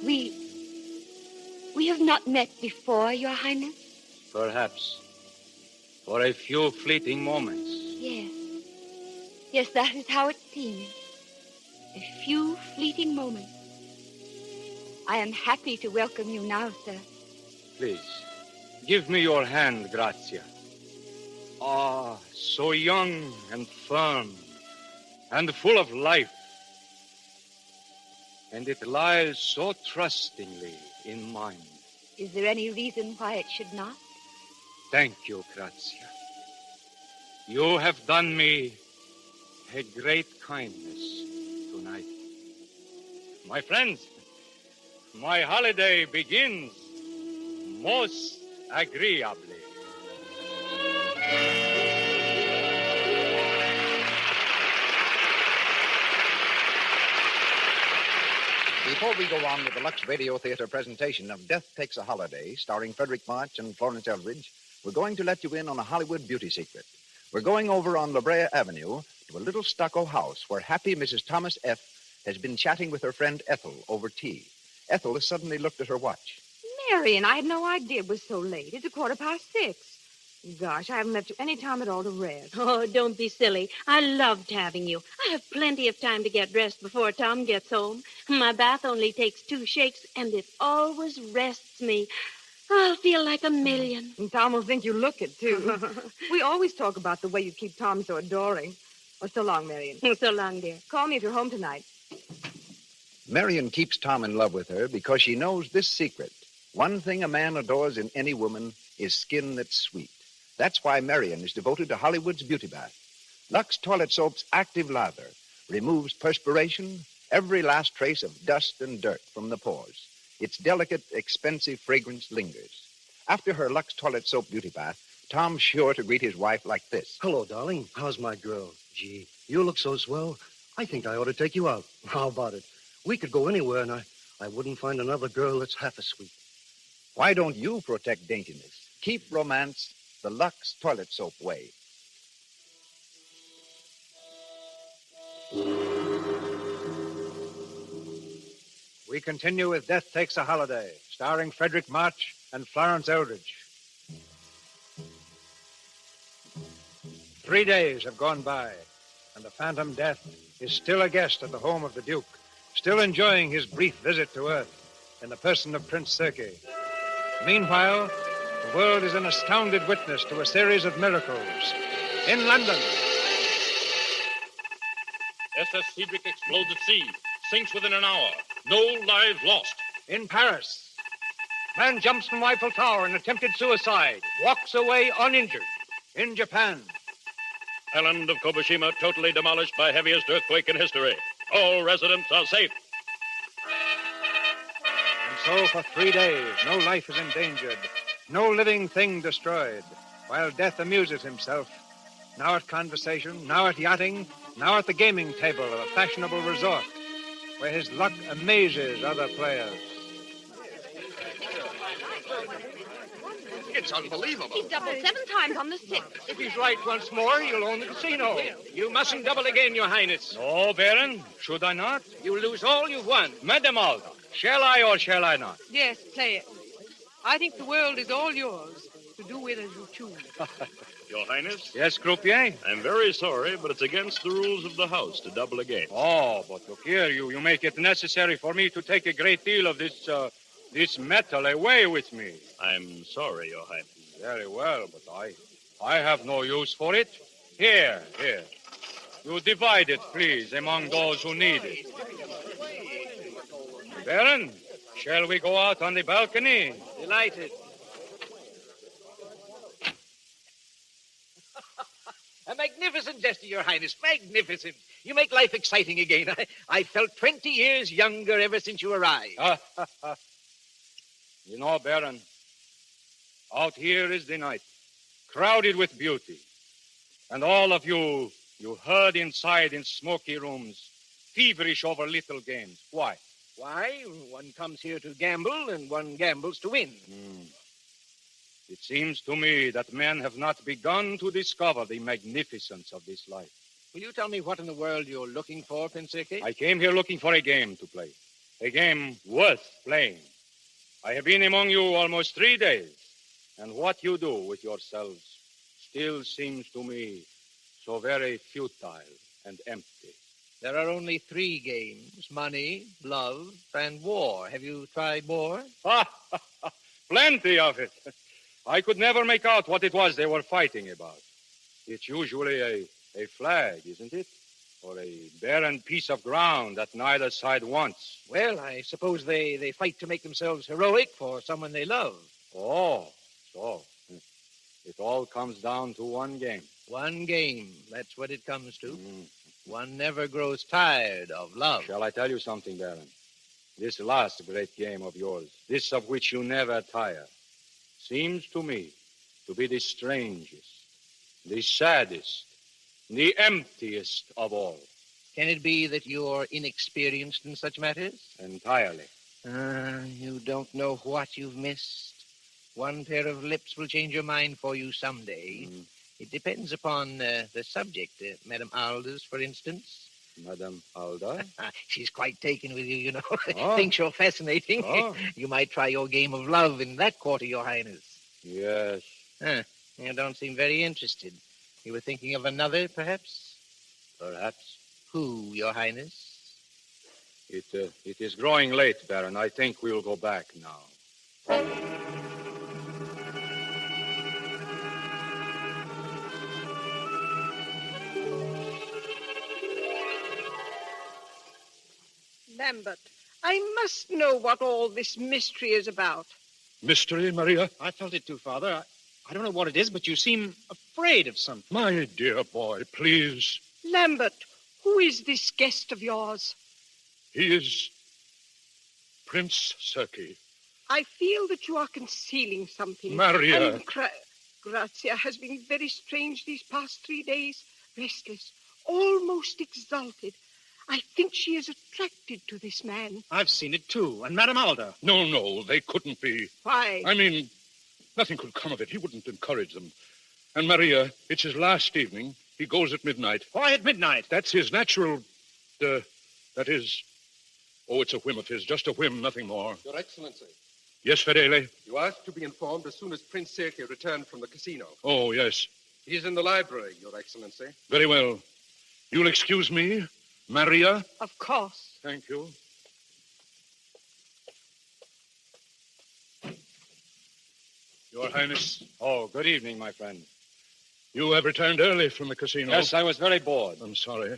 We have not met before, Your Highness. Perhaps. For a few fleeting moments. Yes. Yes, that is how it seems. A few fleeting moments. I am happy to welcome you now, sir. Please, give me your hand, Grazia. Ah, so young and firm and full of life. And it lies so trustingly in mine. Is there any reason why it should not? Thank you, Grazia. You have done me a great kindness tonight. My friends, my holiday begins most agreeably. Before we go on with the Lux Radio Theater presentation of Death Takes a Holiday, starring Frederick March and Florence Eldridge, we're going to let you in on a Hollywood beauty secret. We're going over on La Brea Avenue to a little stucco house where happy Mrs. Thomas F. has been chatting with her friend Ethel over tea. Ethel has suddenly looked at her watch. Marion, I had no idea it was so late. It's 6:15. Gosh, I haven't left you any time at all to rest. Oh, don't be silly. I loved having you. I have plenty of time to get dressed before Tom gets home. My bath only takes 2 shakes, and it always rests me. I'll feel like a million. And Tom will think you look it, too. We always talk about the way you keep Tom so adoring. Oh, so long, Marion. So long, dear. Call me if you're home tonight. Marion keeps Tom in love with her because she knows this secret. One thing a man adores in any woman is skin that's sweet. That's why Marion is devoted to Hollywood's beauty bath. Lux Toilet Soap's active lather removes perspiration, every last trace of dust and dirt from the pores. Its delicate, expensive fragrance lingers. After her Lux Toilet Soap beauty bath, Tom's sure to greet his wife like this. Hello, darling. How's my girl? Gee, you look so swell. I think I ought to take you out. How about it? We could go anywhere, and I wouldn't find another girl that's half as sweet. Why don't you protect daintiness? Keep romance the Lux Toilet Soap way. We continue with Death Takes a Holiday, starring Frederick March and Florence Eldridge. 3 days have gone by, and the Phantom Death is still a guest at the home of the Duke, still enjoying his brief visit to Earth in the person of Prince Serki. Meanwhile, the world is an astounded witness to a series of miracles. In London, SS Cedric explodes at sea, sinks within an hour. No lives lost. In Paris, man jumps from Eiffel Tower in attempted suicide, walks away uninjured. In Japan, Island of Kobushima totally demolished by heaviest earthquake in history. All residents are safe. And so for 3 days, no life is endangered, no living thing destroyed, while death amuses himself, now at conversation, now at yachting, now at the gaming table of a fashionable resort, where his luck amazes other players. It's unbelievable. He doubled 7 times on the 6th. If he's right once more, you'll own the casino. You mustn't double again, Your Highness. Oh, Baron, should I not? You lose all you've won. Mademoiselle, shall I or shall I not? Yes, play it. I think the world is all yours to do with as you choose. Your Highness? Yes, croupier? I'm very sorry, but it's against the rules of the house to double again. Oh, but look here, you make it necessary for me to take a great deal of this metal away with me. I'm sorry, Your Highness. Very well, but I have no use for it. Here. You divide it, please, among those who need it. Baron, shall we go out on the balcony? Delighted. A magnificent gesture, Your Highness. Magnificent. You make life exciting again. I felt 20 years younger ever since you arrived. You know, Baron, out here is the night, crowded with beauty. And all of you herd inside in smoky rooms, feverish over little games. Why? Why? One comes here to gamble, and one gambles to win. It seems to me that men have not begun to discover the magnificence of this life. Will you tell me what in the world you're looking for, Pinsirke? I came here looking for a game to play. A game worth playing. I have been among you almost 3 days, and what you do with yourselves still seems to me so very futile and empty. There are only 3 games: money, love, and war. Have you tried war? Plenty of it. I could never make out what it was they were fighting about. It's usually a flag, isn't it? Or a barren piece of ground that neither side wants. Well, I suppose they fight to make themselves heroic for someone they love. Oh, so it all comes down to one game. One game, that's what it comes to. One never grows tired of love. Shall I tell you something, Baron? This last great game of yours, this of which you never tire, seems to me to be the strangest, the saddest, the emptiest of all. Can it be that you're inexperienced in such matters? Entirely. You don't know what you've missed. One pair of lips will change your mind for you someday. It depends upon the subject. Madame Aldous, for instance. Madame Alda? She's quite taken with you, you know. Thinks you're fascinating. You might try your game of love in that quarter, Your Highness. Yes. You don't seem very interested. You were thinking of another, perhaps? Perhaps. Who, Your Highness? It is growing late, Baron. I think we'll go back now. Lambert, I must know what all this mystery is about. Mystery, Maria? I felt it too, Father. I don't know what it is, but you seem afraid of something. My dear boy, please. Lambert, who is this guest of yours? He is Prince Serki. I feel that you are concealing something. Maria. And Grazia has been very strange these past 3 days. Restless, almost exalted. I think she is attracted to this man. I've seen it, too. And Madame Alda. No, they couldn't be. Why? I mean, nothing could come of it. He wouldn't encourage them. And Maria, it's his last evening. He goes at midnight. Why at midnight? That's his natural... that is... Oh, it's a whim of his. Just a whim, nothing more. Your Excellency. Yes, Fedele? You asked to be informed as soon as Prince Serki returned from the casino. Oh, yes. He's in the library, Your Excellency. Very well. You'll excuse me, Maria? Of course. Thank you. Your Highness. Oh, good evening, my friend. You have returned early from the casino. Yes, I was very bored. I'm sorry.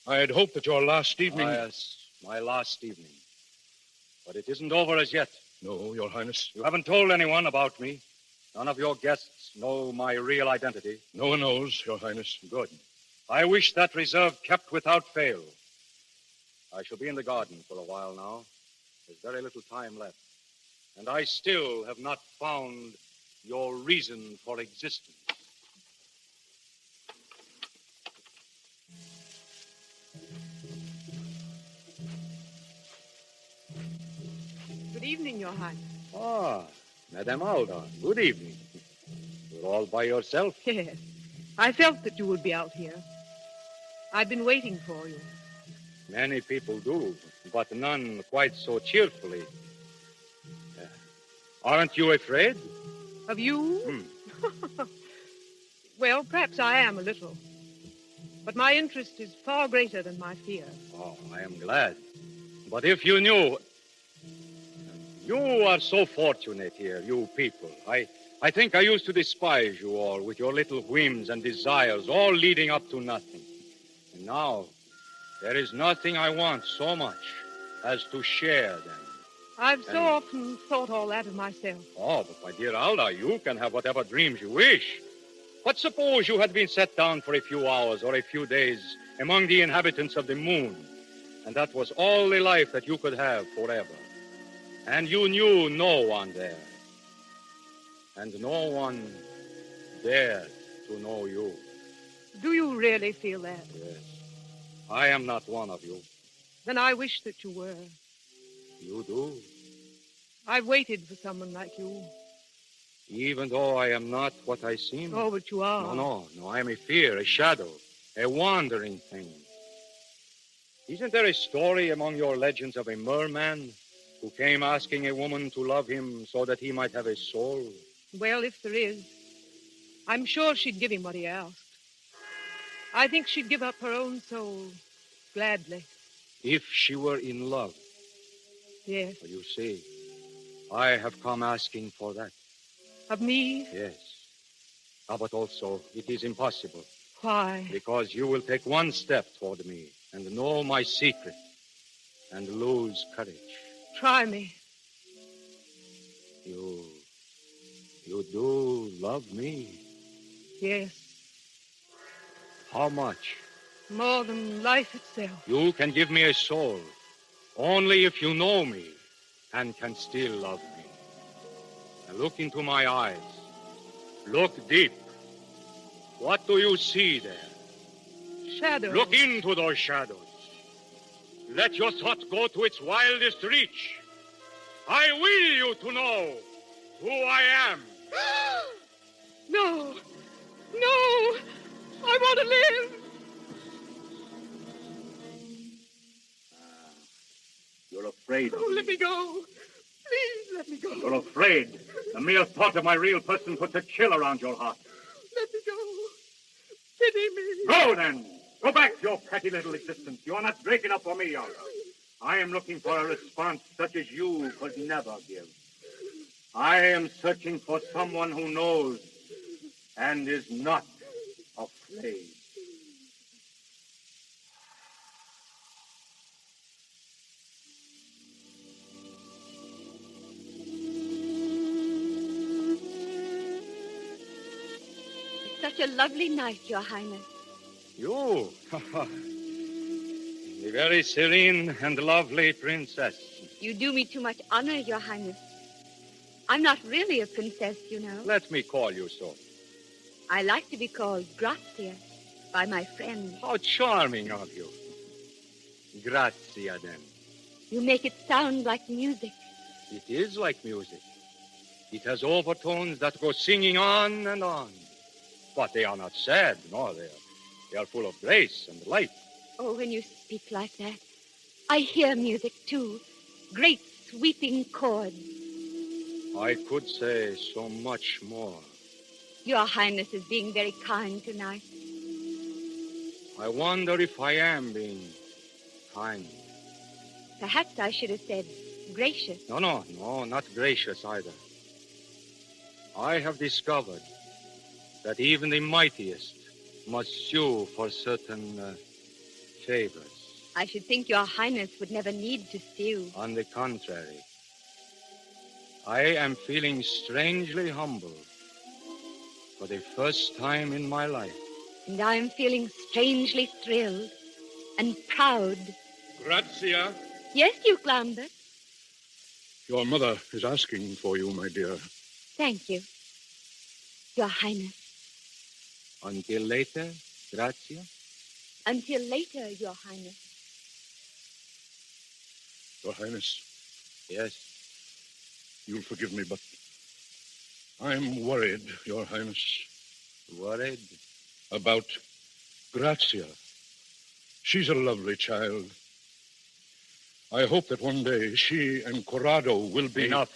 I had hoped that your last evening... Yes, my last evening. But it isn't over as yet. No, Your Highness. You haven't told anyone about me. None of your guests know my real identity. No one knows, Your Highness. Good. I wish that reserve kept without fail. I shall be in the garden for a while now. There's very little time left. And I still have not found your reason for existence. Good evening, Your Highness. Ah, Madame Alda, good evening. You're all by yourself? Yes. I felt that you would be out here. I've been waiting for you. Many people do, but none quite so cheerfully. Aren't you afraid? Of you? Well, perhaps I am a little. But my interest is far greater than my fear. Oh, I am glad. But if you knew... You are so fortunate here, you people. I think I used to despise you all with your little whims and desires, all leading up to nothing. And now, there is nothing I want so much as to share them. I've so often thought all that of myself. Oh, but my dear Alda, you can have whatever dreams you wish. But suppose you had been set down for a few hours or a few days among the inhabitants of the moon. And that was all the life that you could have forever. And you knew no one there. And no one dared to know you. Do you really feel that? Yes. I am not one of you. Then I wish that you were. You do? I've waited for someone like you. Even though I am not what I seem? Oh, but you are. No, I am a fear, a shadow, a wandering thing. Isn't there a story among your legends of a merman who came asking a woman to love him so that he might have a soul? Well, if there is, I'm sure she'd give him what he asked. I think she'd give up her own soul gladly. If she were in love. Yes. You see, I have come asking for that. Of me? Yes. But also, it is impossible. Why? Because you will take one step toward me and know my secret and lose courage. Try me. You do love me? Yes. How much? More than life itself. You can give me a soul only if you know me and can still love me. Now look into my eyes. Look deep. What do you see there? Shadows. Look into those shadows. Let your thought go to its wildest reach. I will you to know who I am. No. No. I want to live. You're afraid of Oh, me. let me go. Please, let me go. You're afraid. The mere thought of my real person puts a chill around your heart. Let me go. Pity me. Go, then. Go back to your petty little existence. You are not great enough for me, Eyre. I am looking for a response such as you could never give. I am searching for someone who knows and is not afraid. It's such a lovely night, Your Highness. You? The very serene and lovely princess. You do me too much honor, Your Highness. I'm not really a princess, you know. Let me call you so. I like to be called Grazia by my friends. How charming of you. Grazia, then. You make it sound like music. It is like music. It has overtones that go singing on and on. But they are not sad, no, they are full of grace and light. Oh, when you speak like that, I hear music, too. Great sweeping chords. I could say so much more. Your Highness is being very kind tonight. I wonder if I am being kind. Perhaps I should have said gracious. No, not gracious either. I have discovered that even the mightiest must sue for certain favors. I should think Your Highness would never need to sue. On the contrary, I am feeling strangely humble for the first time in my life. And I'm feeling strangely thrilled and proud. Grazia. Yes, Duke Lambert. Your mother is asking for you, my dear. Thank you, Your Highness. Until later, Grazia? Until later, Your Highness. Your Highness. Yes? You'll forgive me, but I'm worried, Your Highness. Worried? About Grazia. She's a lovely child. I hope that one day she and Corrado will be... Enough.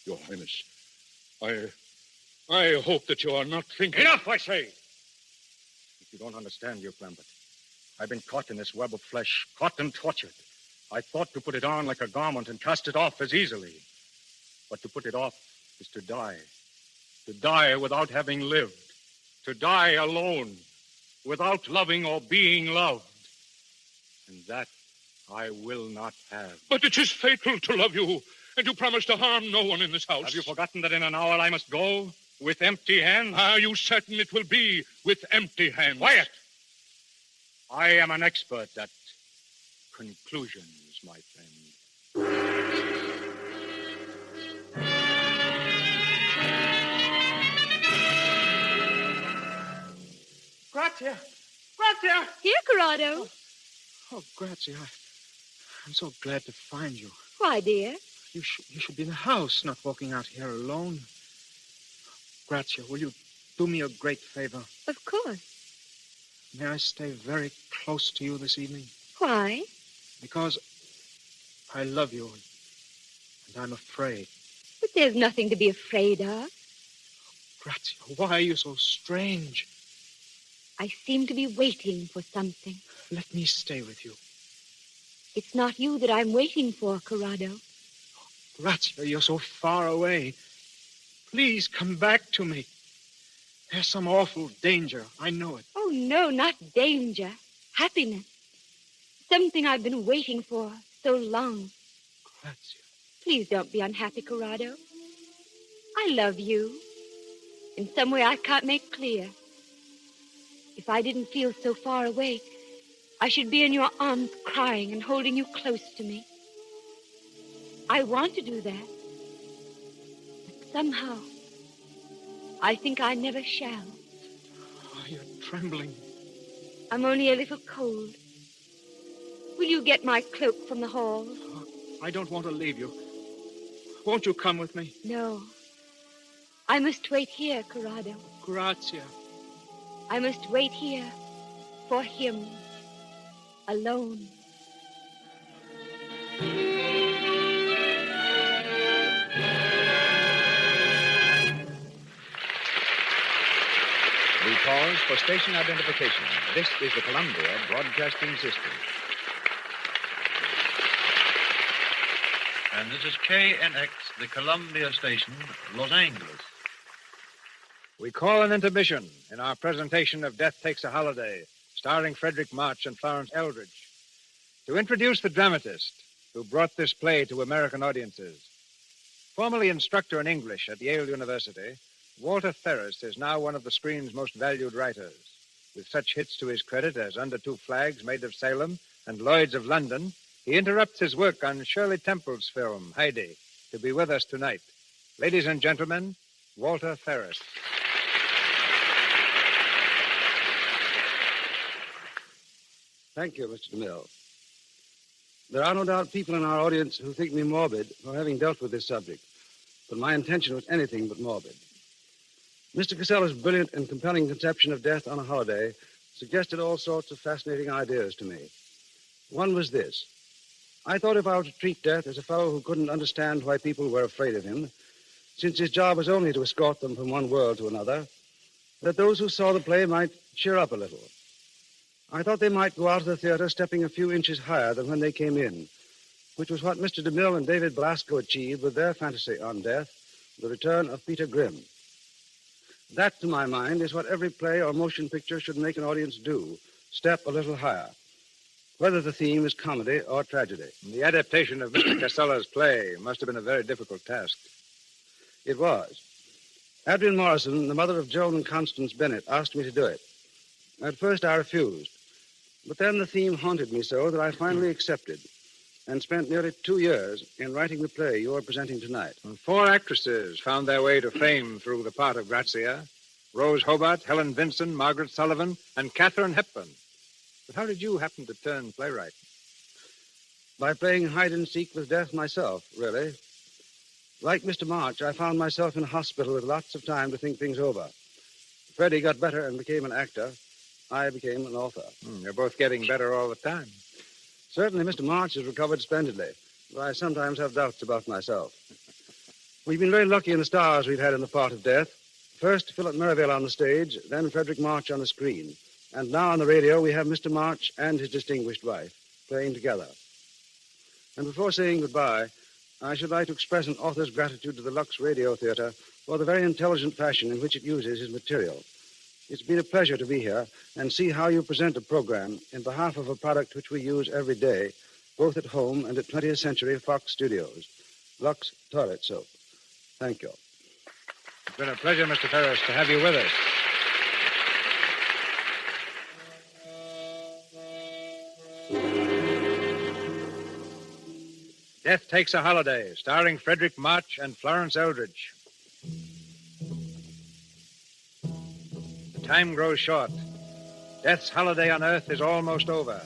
Your Highness, I hope that you are not thinking... Enough, I say! If you don't understand, Duke Lambert, I've been caught in this web of flesh, caught and tortured. I thought to put it on like a garment and cast it off as easily. But to put it off is to die. To die without having lived. To die alone, without loving or being loved. And that I will not have. But it is fatal to love you, and you promised to harm no one in this house. Have you forgotten that in an hour I must go with empty hands? Are you certain it will be with empty hands? Quiet! I am an expert at conclusions, my friend. Grazia! Grazia! Here, Corrado. Oh, Grazia, I'm so glad to find you. Why, dear? You should be in the house, not walking out here alone. Grazia, will you do me a great favor? Of course. May I stay very close to you this evening? Why? Because I love you, and I'm afraid. But there's nothing to be afraid of. Grazia, why are you so strange? I seem to be waiting for something. Let me stay with you. It's not you that I'm waiting for, Corrado. Grazia, you're so far away. Please come back to me. There's some awful danger. I know it. Oh, no, not danger. Happiness. Something I've been waiting for so long. Grazia. Please don't be unhappy, Corrado. I love you. In some way I can't make clear. If I didn't feel so far away, I should be in your arms crying and holding you close to me. I want to do that. But somehow, I think I never shall. Oh, you're trembling. I'm only a little cold. Will you get my cloak from the hall? Oh, I don't want to leave you. Won't you come with me? No. I must wait here, Corrado. Grazia. I must wait here for him, alone. We pause for station identification. This is the Columbia Broadcasting System. And this is KNX, the Columbia Station, Los Angeles. We call an intermission in our presentation of Death Takes a Holiday, starring Frederick March and Florence Eldridge, to introduce the dramatist who brought this play to American audiences. Formerly instructor in English at Yale University, Walter Ferris is now one of the screen's most valued writers. With such hits to his credit as Under Two Flags, Maid of Salem, and Lloyd's of London, he interrupts his work on Shirley Temple's film, Heidi, to be with us tonight. Ladies and gentlemen, Walter Ferris. Thank you, Mr. DeMille. There are no doubt people in our audience who think me morbid for having dealt with this subject, but my intention was anything but morbid. Mr. Casella's brilliant and compelling conception of death on a holiday suggested all sorts of fascinating ideas to me. One was this. I thought if I were to treat death as a fellow who couldn't understand why people were afraid of him, since his job was only to escort them from one world to another, that those who saw the play might cheer up a little. I thought they might go out of the theater stepping a few inches higher than when they came in, which was what Mr. DeMille and David Blasco achieved with their fantasy on death, The Return of Peter Grimm. That, to my mind, is what every play or motion picture should make an audience do, step a little higher, whether the theme is comedy or tragedy. The adaptation of Mr. Casella's play must have been a very difficult task. It was. Adrienne Morrison, the mother of Joan and Constance Bennett, asked me to do it. At first, I refused. But then the theme haunted me so that I finally accepted and spent nearly 2 years in writing the play you are presenting tonight. And 4 actresses found their way to fame through the part of Grazia: Rose Hobart, Helen Vincent, Margaret Sullivan, and Katharine Hepburn. But how did you happen to turn playwright? By playing hide-and-seek with death myself, really. Like Mr. March, I found myself in a hospital with lots of time to think things over. Freddie got better and became an actor. I became an author. You're both getting better all the time. Certainly, Mr. March has recovered splendidly, but I sometimes have doubts about myself. We've been very lucky in the stars we've had in the part of death. First, Philip Merivale on the stage, then Frederick March on the screen. And now on the radio, we have Mr. March and his distinguished wife playing together. And before saying goodbye, I should like to express an author's gratitude to the Lux Radio Theater for the very intelligent fashion in which it uses his material. It's been a pleasure to be here and see how you present a program in behalf of a product which we use every day, both at home and at 20th Century Fox Studios. Lux Toilet Soap. Thank you. It's been a pleasure, Mr. Ferris, to have you with us. Death Takes a Holiday, starring Frederick March and Florence Eldridge. The time grows short. Death's holiday on Earth is almost over,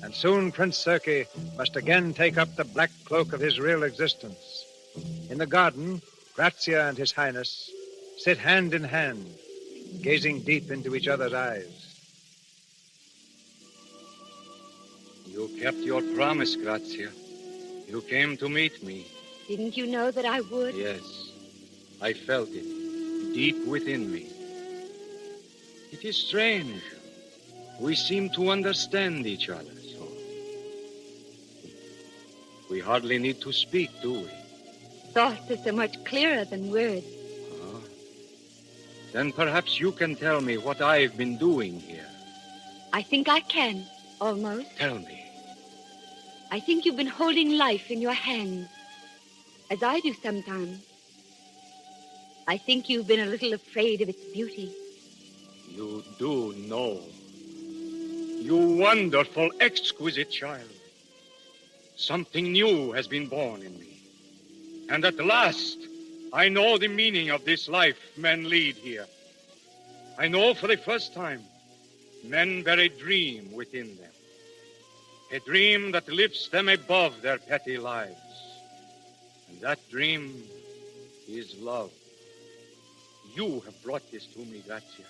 and soon Prince Circe must again take up the black cloak of his real existence. In the garden, Grazia and His Highness sit hand in hand, gazing deep into each other's eyes. You kept your promise, Grazia. You came to meet me. Didn't you know that I would? Yes, I felt it deep within me. It is strange. We seem to understand each other so. We hardly need to speak, do we? Thoughts are so much clearer than words. Then perhaps you can tell me what I've been doing here. I think I can, almost. Tell me. I think you've been holding life in your hands, as I do sometimes. I think you've been a little afraid of its beauty. You do know. You wonderful, exquisite child. Something new has been born in me. And at last, I know the meaning of this life men lead here. I know for the first time, men bear a dream within them. A dream that lifts them above their petty lives. And that dream is love. You have brought this to me, Grazia.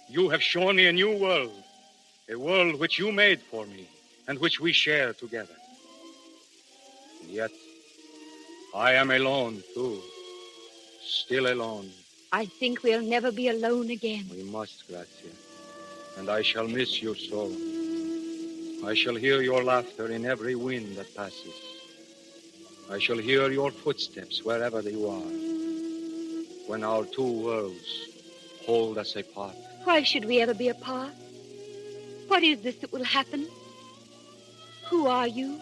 You have shown me a new world. A world which you made for me and which we share together. And yet, I am alone, too. Still alone. I think we'll never be alone again. We must, Grazia. And I shall miss you so. I shall hear your laughter in every wind that passes. I shall hear your footsteps wherever you are. When our two worlds hold us apart. Why should we ever be apart? What is this that will happen? Who are you?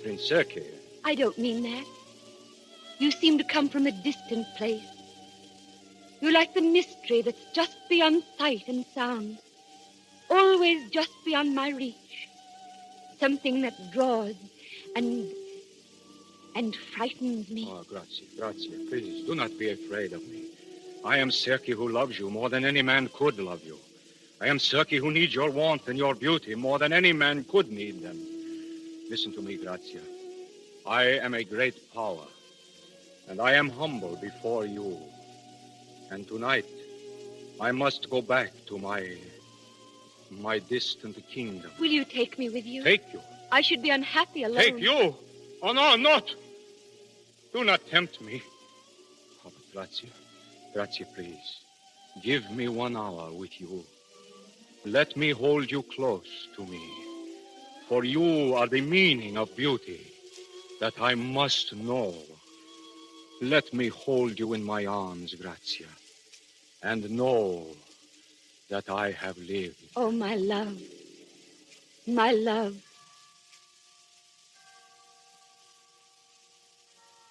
Prince Circe. I don't mean that. You seem to come from a distant place. You're like the mystery that's just beyond sight and sound. Always just beyond my reach. Something that draws and frightens me. Oh, Grazia, please, do not be afraid of me. I am Circe who loves you more than any man could love you. I am Circe who needs your warmth and your beauty more than any man could need them. Listen to me, Grazia. I am a great power, and I am humble before you. And tonight, I must go back to my distant kingdom. Will you take me with you? Take you? I should be unhappy alone. Take you? Oh, no, not. Do not tempt me. Oh, but Grazia, please. Give me 1 hour with you. Let me hold you close to me. For you are the meaning of beauty that I must know. Let me hold you in my arms, Grazia, and know that I have lived. Oh, my love. My love.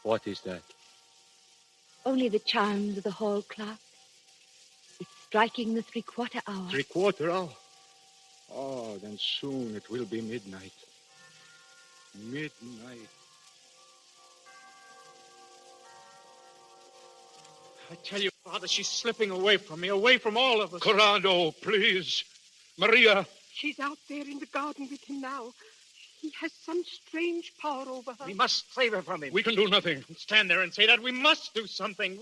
What is that? Only the chimes of the hall clock. It's striking the 3/4 hour. 3/4 hour? Oh, then soon it will be midnight. Midnight. I tell you, Father, she's slipping away from me, away from all of us. Corrado, please. Maria. She's out there in the garden with him now. He has some strange power over her. We must save her from him. We can do nothing. Stand there and say that. We must do something.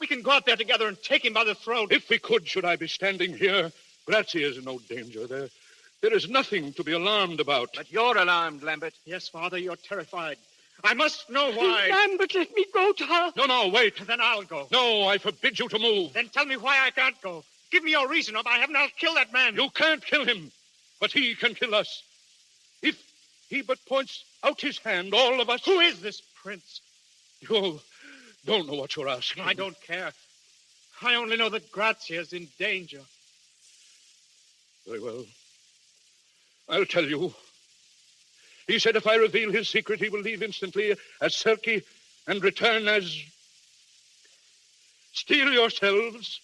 We can go out there together and take him by the throat. If we could, should I be standing here? Grazia is in no danger. There is nothing to be alarmed about. But you're alarmed, Lambert. Yes, Father, you're terrified. I must know why. Lambert, let me go to her. No, wait. Then I'll go. No, I forbid you to move. Then tell me why I can't go. Give me your reason, or by heaven, I'll kill that man. You can't kill him, but he can kill us. If he but points out his hand, all of us... Who is this prince? You don't know what you're asking. I don't care. I only know that Grazia's in danger. Very well. I'll tell you. He said if I reveal his secret, he will leave instantly as Circe and return as... Steel yourselves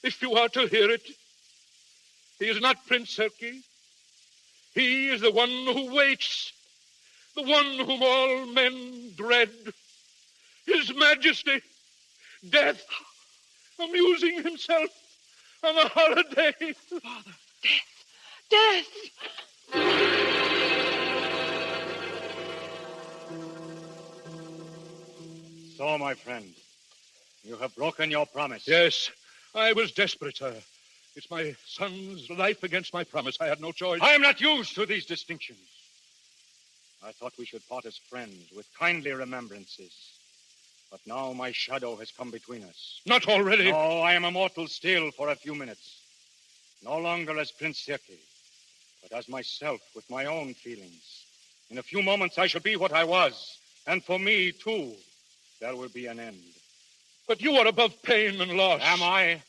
if you are to hear it. He is not Prince Circe. He is the one who waits. The one whom all men dread. His Majesty, Death, amusing himself on a holiday. Father, Death! So, my friend, you have broken your promise. Yes, I was desperate, sir. It's my son's life against my promise. I had no choice. I am not used to these distinctions. I thought we should part as friends with kindly remembrances. But now my shadow has come between us. Not already. No, I am immortal still for a few minutes. No longer as Prince Circe, but as myself with my own feelings. In a few moments I shall be what I was. And for me, too, there will be an end. But you are above pain and loss. Am I?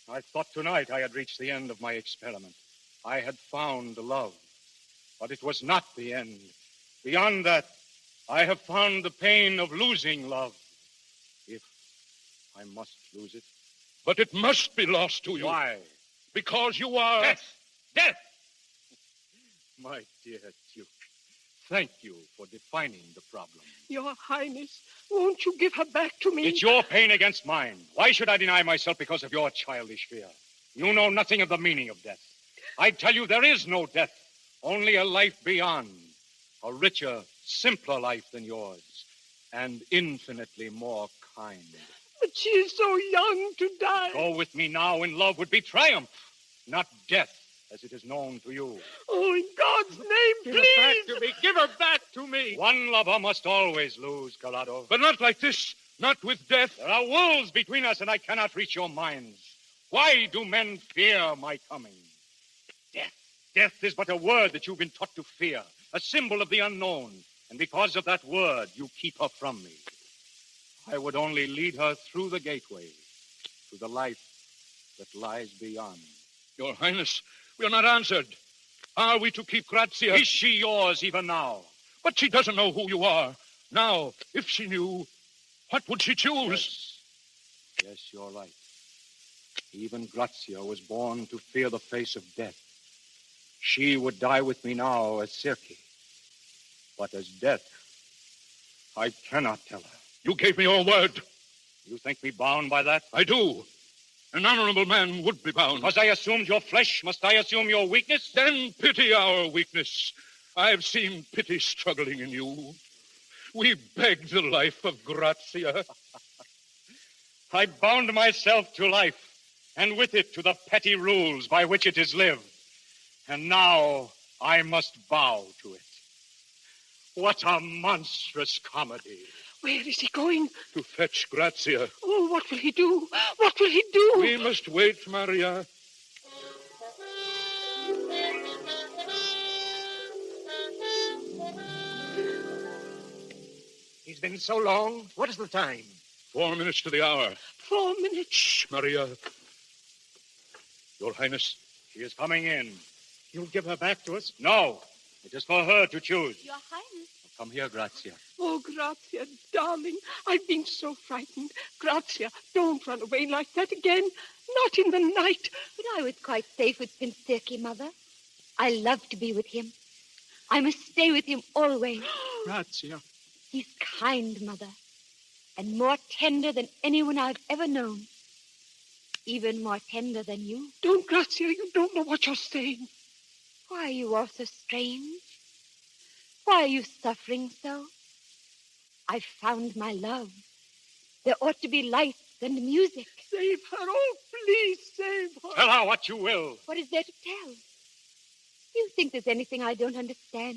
I thought tonight I had reached the end of my experiment. I had found love. But it was not the end. Beyond that, I have found the pain of losing love. If I must lose it. But it must be lost to you. Why? Because you are... Death! Death! My dear Duke, thank you for defining the problem. Your Highness, won't you give her back to me? It's your pain against mine. Why should I deny myself because of your childish fear? You know nothing of the meaning of death. I tell you there is no death, only a life beyond. A richer, simpler life than yours, and infinitely more kind. But she is so young to die. Go with me now in love would be triumph, not death, as it is known to you. Oh, in God's name, Give please! her back to me! Give her back to me! One lover must always lose, Colado. But not like this, not with death. There are wolves between us, and I cannot reach your minds. Why do men fear my coming? Death. Death is but a word that you've been taught to fear, a symbol of the unknown. And because of that word, you keep her from me. I would only lead her through the gateway to the life that lies beyond. Your Highness, we are not answered. Are we to keep Grazia? Is she yours even now? But she doesn't know who you are. Now, if she knew, what would she choose? Yes, you're right. Even Grazia was born to fear the face of death. She would die with me now as Circe. But as death, I cannot tell her. You gave me your word. You think me bound by that? I do. An honorable man would be bound. Because I assumed your flesh, must I assume your weakness? Then pity our weakness. I've seen pity struggling in you. We begged the life of Grazia. I bound myself to life, and with it to the petty rules by which it is lived. And now I must bow to it. What a monstrous comedy. Where is he going? To fetch Grazia. Oh, what will he do? What will he do? We must wait, Maria. He's been so long. What is the time? 4 minutes to the hour. 4 minutes. Shh, Maria. Your Highness. She is coming in. You'll give her back to us? No. It is for her to choose. Your Highness. Come here, Grazia. Oh, Grazia, darling, I've been so frightened. Grazia, don't run away like that again. Not in the night. But I was quite safe with Prince Circe, Mother. I love to be with him. I must stay with him always. Grazia. He's kind, Mother, and more tender than anyone I've ever known. Even more tender than you. Don't, Grazia, you don't know what you're saying. Why are you all so strange? Why are you suffering so? I've found my love. There ought to be lights and music. Save her. Oh, please save her. Tell her what you will. What is there to tell? You think there's anything I don't understand?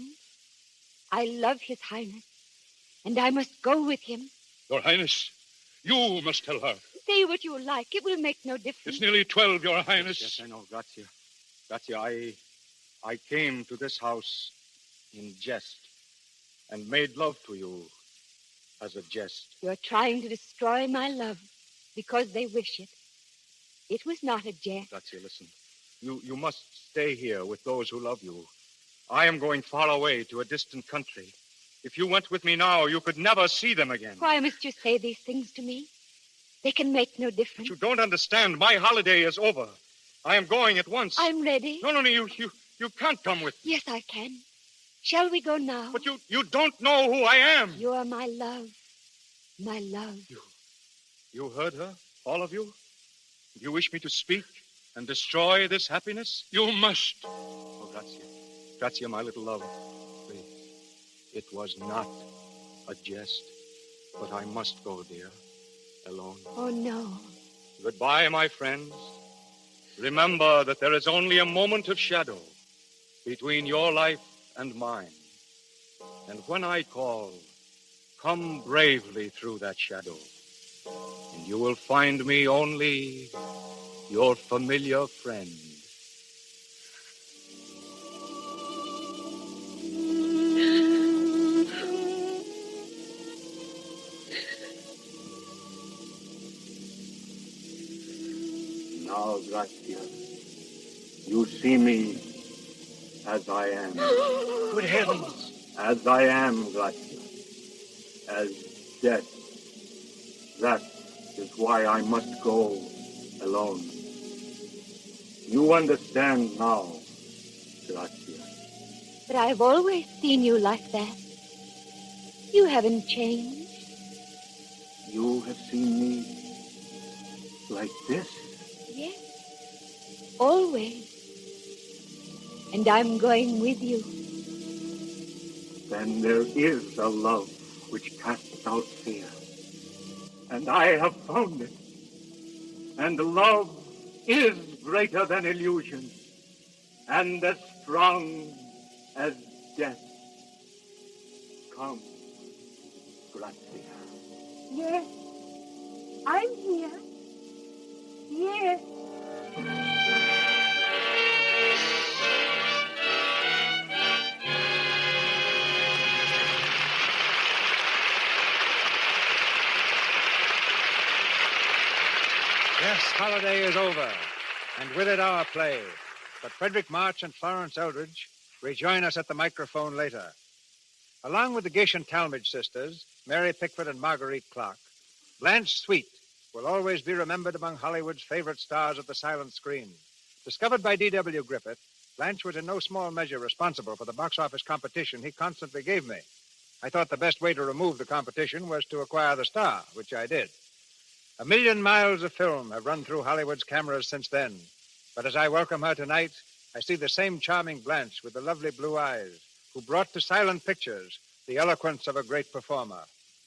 I love His Highness, and I must go with him. Your Highness, you must tell her. Say what you like. It will make no difference. It's nearly 12, Your Highness. Yes, I know, Grazia. Grazia, I came to this house in jest and made love to you as a jest. You're trying to destroy my love because they wish it. It was not a jest. Grazia, listen. You must stay here with those who love you. I am going far away to a distant country. If you went with me now, you could never see them again. Why must you say these things to me? They can make no difference. You don't understand. My holiday is over. I am going at once. I'm ready. No, you can't come with me. Yes, I can. Shall we go now? But you don't know who I am. You are my love. My love. You heard her, all of you? You wish me to speak and destroy this happiness? You must. Oh, Grazia. Grazia, my little love. Please. It was not a jest. But I must go, dear. Alone. Oh, no. Goodbye, my friends. Remember that there is only a moment of shadow between your life and mine. And when I call, come bravely through that shadow. And you will find me only your familiar friend. Now, Grazia, you see me as I am. Good heavens. As I am, Grazia. As death. That is why I must go alone. You understand now, Grazia. But I've always seen you like that. You haven't changed. You have seen me like this? Yes. Always. And I'm going with you. Then there is a love which casts out fear. And I have found it. And love is greater than illusion. And as strong as death. Come, Grazia. Yes. I'm here. Yes. Yes, holiday is over, and with it our play. But Frederick March and Florence Eldridge rejoin us at the microphone later. Along with the Gish and Talmadge sisters, Mary Pickford and Marguerite Clark, Blanche Sweet will always be remembered among Hollywood's favorite stars of the silent screen. Discovered by D.W. Griffith, Blanche was in no small measure responsible for the box office competition he constantly gave me. I thought the best way to remove the competition was to acquire the star, which I did. 1,000,000 miles of film have run through Hollywood's cameras since then. But as I welcome her tonight, I see the same charming Blanche with the lovely blue eyes who brought to silent pictures the eloquence of a great performer.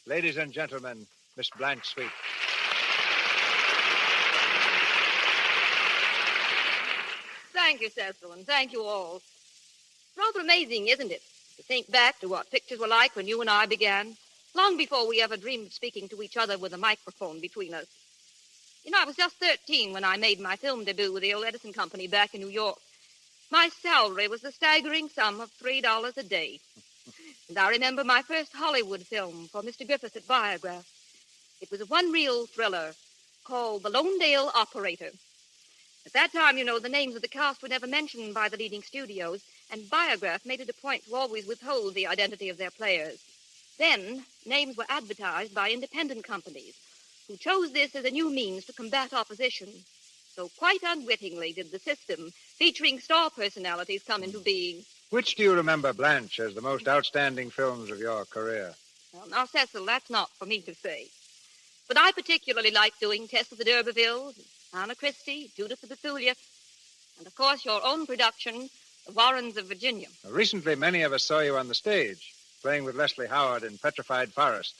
Ladies and gentlemen, Miss Blanche Sweet. Thank you, Cecil, and thank you all. Rather amazing, isn't it, to think back to what pictures were like when you and I began, long before we ever dreamed of speaking to each other with a microphone between us. You know, I was just 13 when I made my film debut with the old Edison Company back in New York. My salary was the staggering sum of $3 a day. And I remember my first Hollywood film for Mr. Griffith at Biograph. It was a one-reel thriller called The Lonedale Operator. At that time, you know, the names of the cast were never mentioned by the leading studios, and Biograph made it a point to always withhold the identity of their players. Then, names were advertised by independent companies, who chose this as a new means to combat opposition. So quite unwittingly did the system, featuring star personalities, come into being. Which do you remember, Blanche, as the most outstanding films of your career? Well, now, Cecil, that's not for me to say. But I particularly like doing Tess of the D'Urbervilles, Anna Christie, Judith of Bethulia, and, of course, your own production, The Warrens of Virginia. Recently, many of us saw you on the stage, playing with Leslie Howard in Petrified Forest.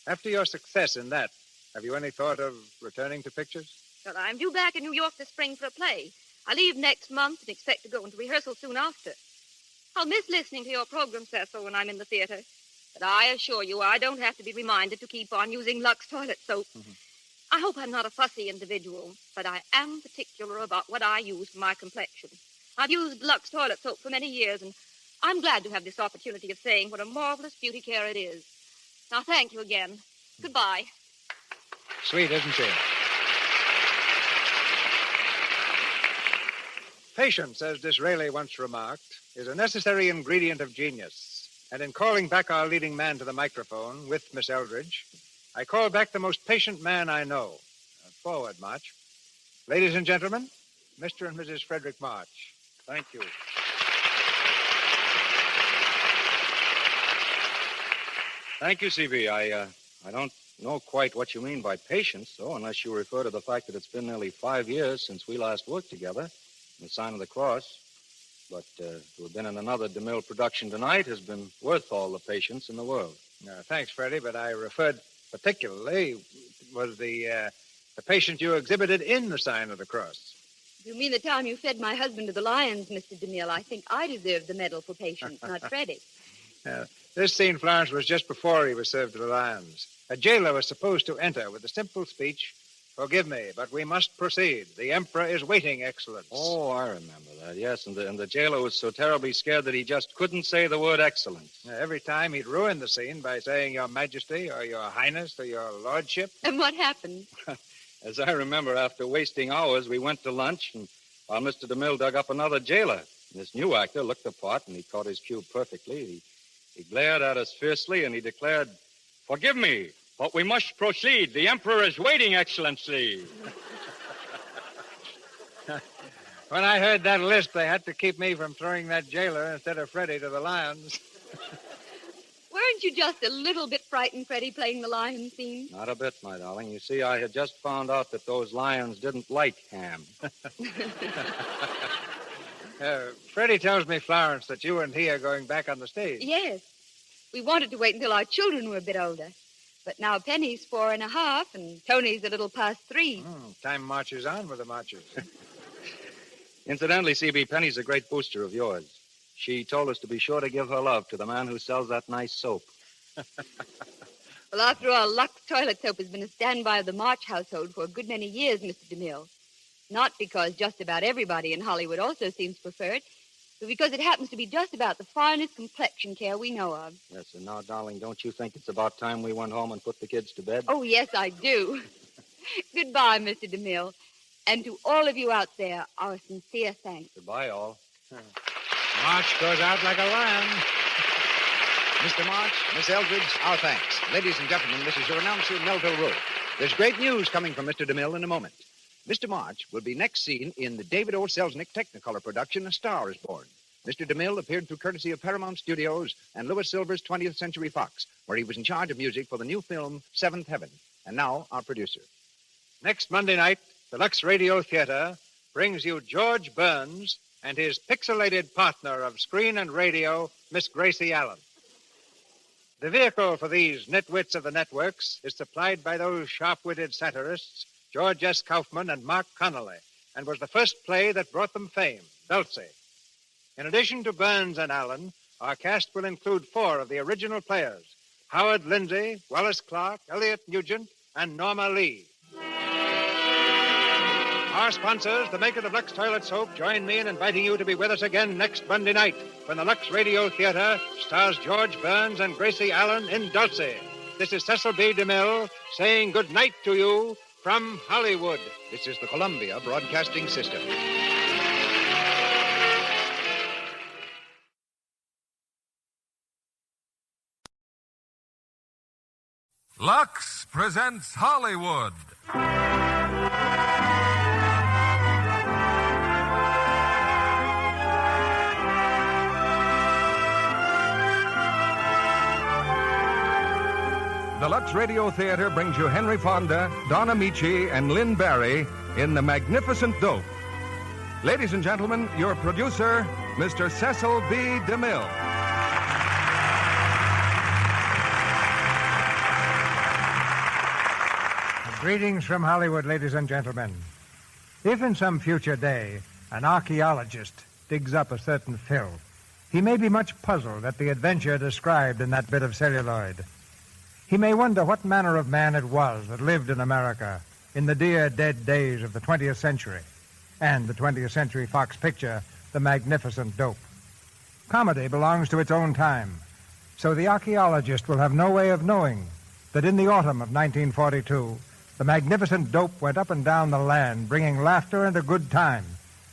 After your success in that, have you any thought of returning to pictures? Well, I'm due back in New York this spring for a play. I leave next month and expect to go into rehearsal soon after. I'll miss listening to your program, Cecil, when I'm in the theater. But I assure you, I don't have to be reminded to keep on using Lux toilet soap. Mm-hmm. I hope I'm not a fussy individual, but I am particular about what I use for my complexion. I've used Lux toilet soap for many years, and I'm glad to have this opportunity of saying what a marvelous beauty care it is. Now, thank you again. Goodbye. Sweet, isn't she? Patience, as Disraeli once remarked, is a necessary ingredient of genius. And in calling back our leading man to the microphone with Miss Eldridge, I call back the most patient man I know. Forward, March. Ladies and gentlemen, Mr. and Mrs. Frederick March. Thank you. Thank you, C.B. I don't know quite what you mean by patience, though, unless you refer to the fact that it's been nearly 5 years since we last worked together. The Sign of the Cross. But to have been in another DeMille production tonight has been worth all the patience in the world. Thanks, Freddie, but I referred particularly was the patience you exhibited in The Sign of the Cross. You mean the time you fed my husband to the lions, Mr. DeMille? I think I deserve the medal for patience, not Freddie. This scene, Florence, was just before he was served to the lions. A jailer was supposed to enter with the simple speech, "Forgive me, but we must proceed. The Emperor is waiting, Excellence." Oh, I remember that, yes. And the jailer was so terribly scared that he just couldn't say the word Excellence. Every time he'd ruin the scene by saying Your Majesty or Your Highness or Your Lordship. And what happened? As I remember, after wasting hours, we went to lunch, and while Mr. DeMille dug up another jailer. This new actor looked the part, and he caught his cue perfectly. He glared at us fiercely, and he declared, "Forgive me, but we must proceed. The Emperor is waiting, Excellency." When I heard that list, they had to keep me from throwing that jailer instead of Freddie to the lions. Weren't you just a little bit frightened, Freddie, playing the lion scene? Not a bit, my darling. You see, I had just found out that those lions didn't like ham. Freddie tells me, Florence, that you and he are going back on the stage. Yes. We wanted to wait until our children were a bit older. But now Penny's 4 1/2, and Tony's a little past 3. Time marches on with the marchers. Incidentally, C.B., Penny's a great booster of yours. She told us to be sure to give her love to the man who sells that nice soap. Well, after all, Lux toilet soap has been a standby of the March household for a good many years, Mr. DeMille. Not because just about everybody in Hollywood also seems to prefer it, but because it happens to be just about the finest complexion care we know of. Yes, and now, darling, don't you think it's about time we went home and put the kids to bed? Oh, yes, I do. Goodbye, Mr. DeMille. And to all of you out there, our sincere thanks. Goodbye, all. March goes out like a lion. Mr. March, Miss Eldridge, our thanks. Ladies and gentlemen, this is your announcer, Melville Rowe. There's great news coming from Mr. DeMille in a moment. Mr. March will be next seen in the David O. Selznick Technicolor production, A Star is Born. Mr. DeMille appeared through courtesy of Paramount Studios and Louis Silver's 20th Century Fox, where he was in charge of music for the new film, Seventh Heaven. And now, our producer. Next Monday night, the Lux Radio Theater brings you George Burns and his pixelated partner of screen and radio, Miss Gracie Allen. The vehicle for these nitwits of the networks is supplied by those sharp-witted satirists, George S. Kaufman and Mark Connolly, and was the first play that brought them fame, Dulce. In addition to Burns and Allen, our cast will include 4 of the original players, Howard Lindsay, Wallace Clark, Elliot Nugent, and Norma Lee. Our sponsors, the makers of Lux Toilet Soap, join me in inviting you to be with us again next Monday night when the Lux Radio Theater stars George Burns and Gracie Allen in Dulce. This is Cecil B. DeMille saying good night to you from Hollywood. This is the Columbia Broadcasting System. Lux presents Hollywood. The Lux Radio Theater brings you Henry Fonda, Don Ameche, and Lynn Bari in The Magnificent Dope. Ladies and gentlemen, your producer, Mr. Cecil B. DeMille. Greetings from Hollywood, ladies and gentlemen. If in some future day an archaeologist digs up a certain film, he may be much puzzled at the adventure described in that bit of celluloid. He may wonder what manner of man it was that lived in America in the dear dead days of the 20th century and the 20th Century Fox picture, The Magnificent Dope. Comedy belongs to its own time, so the archaeologist will have no way of knowing that in the autumn of 1942, The Magnificent Dope went up and down the land, bringing laughter and a good time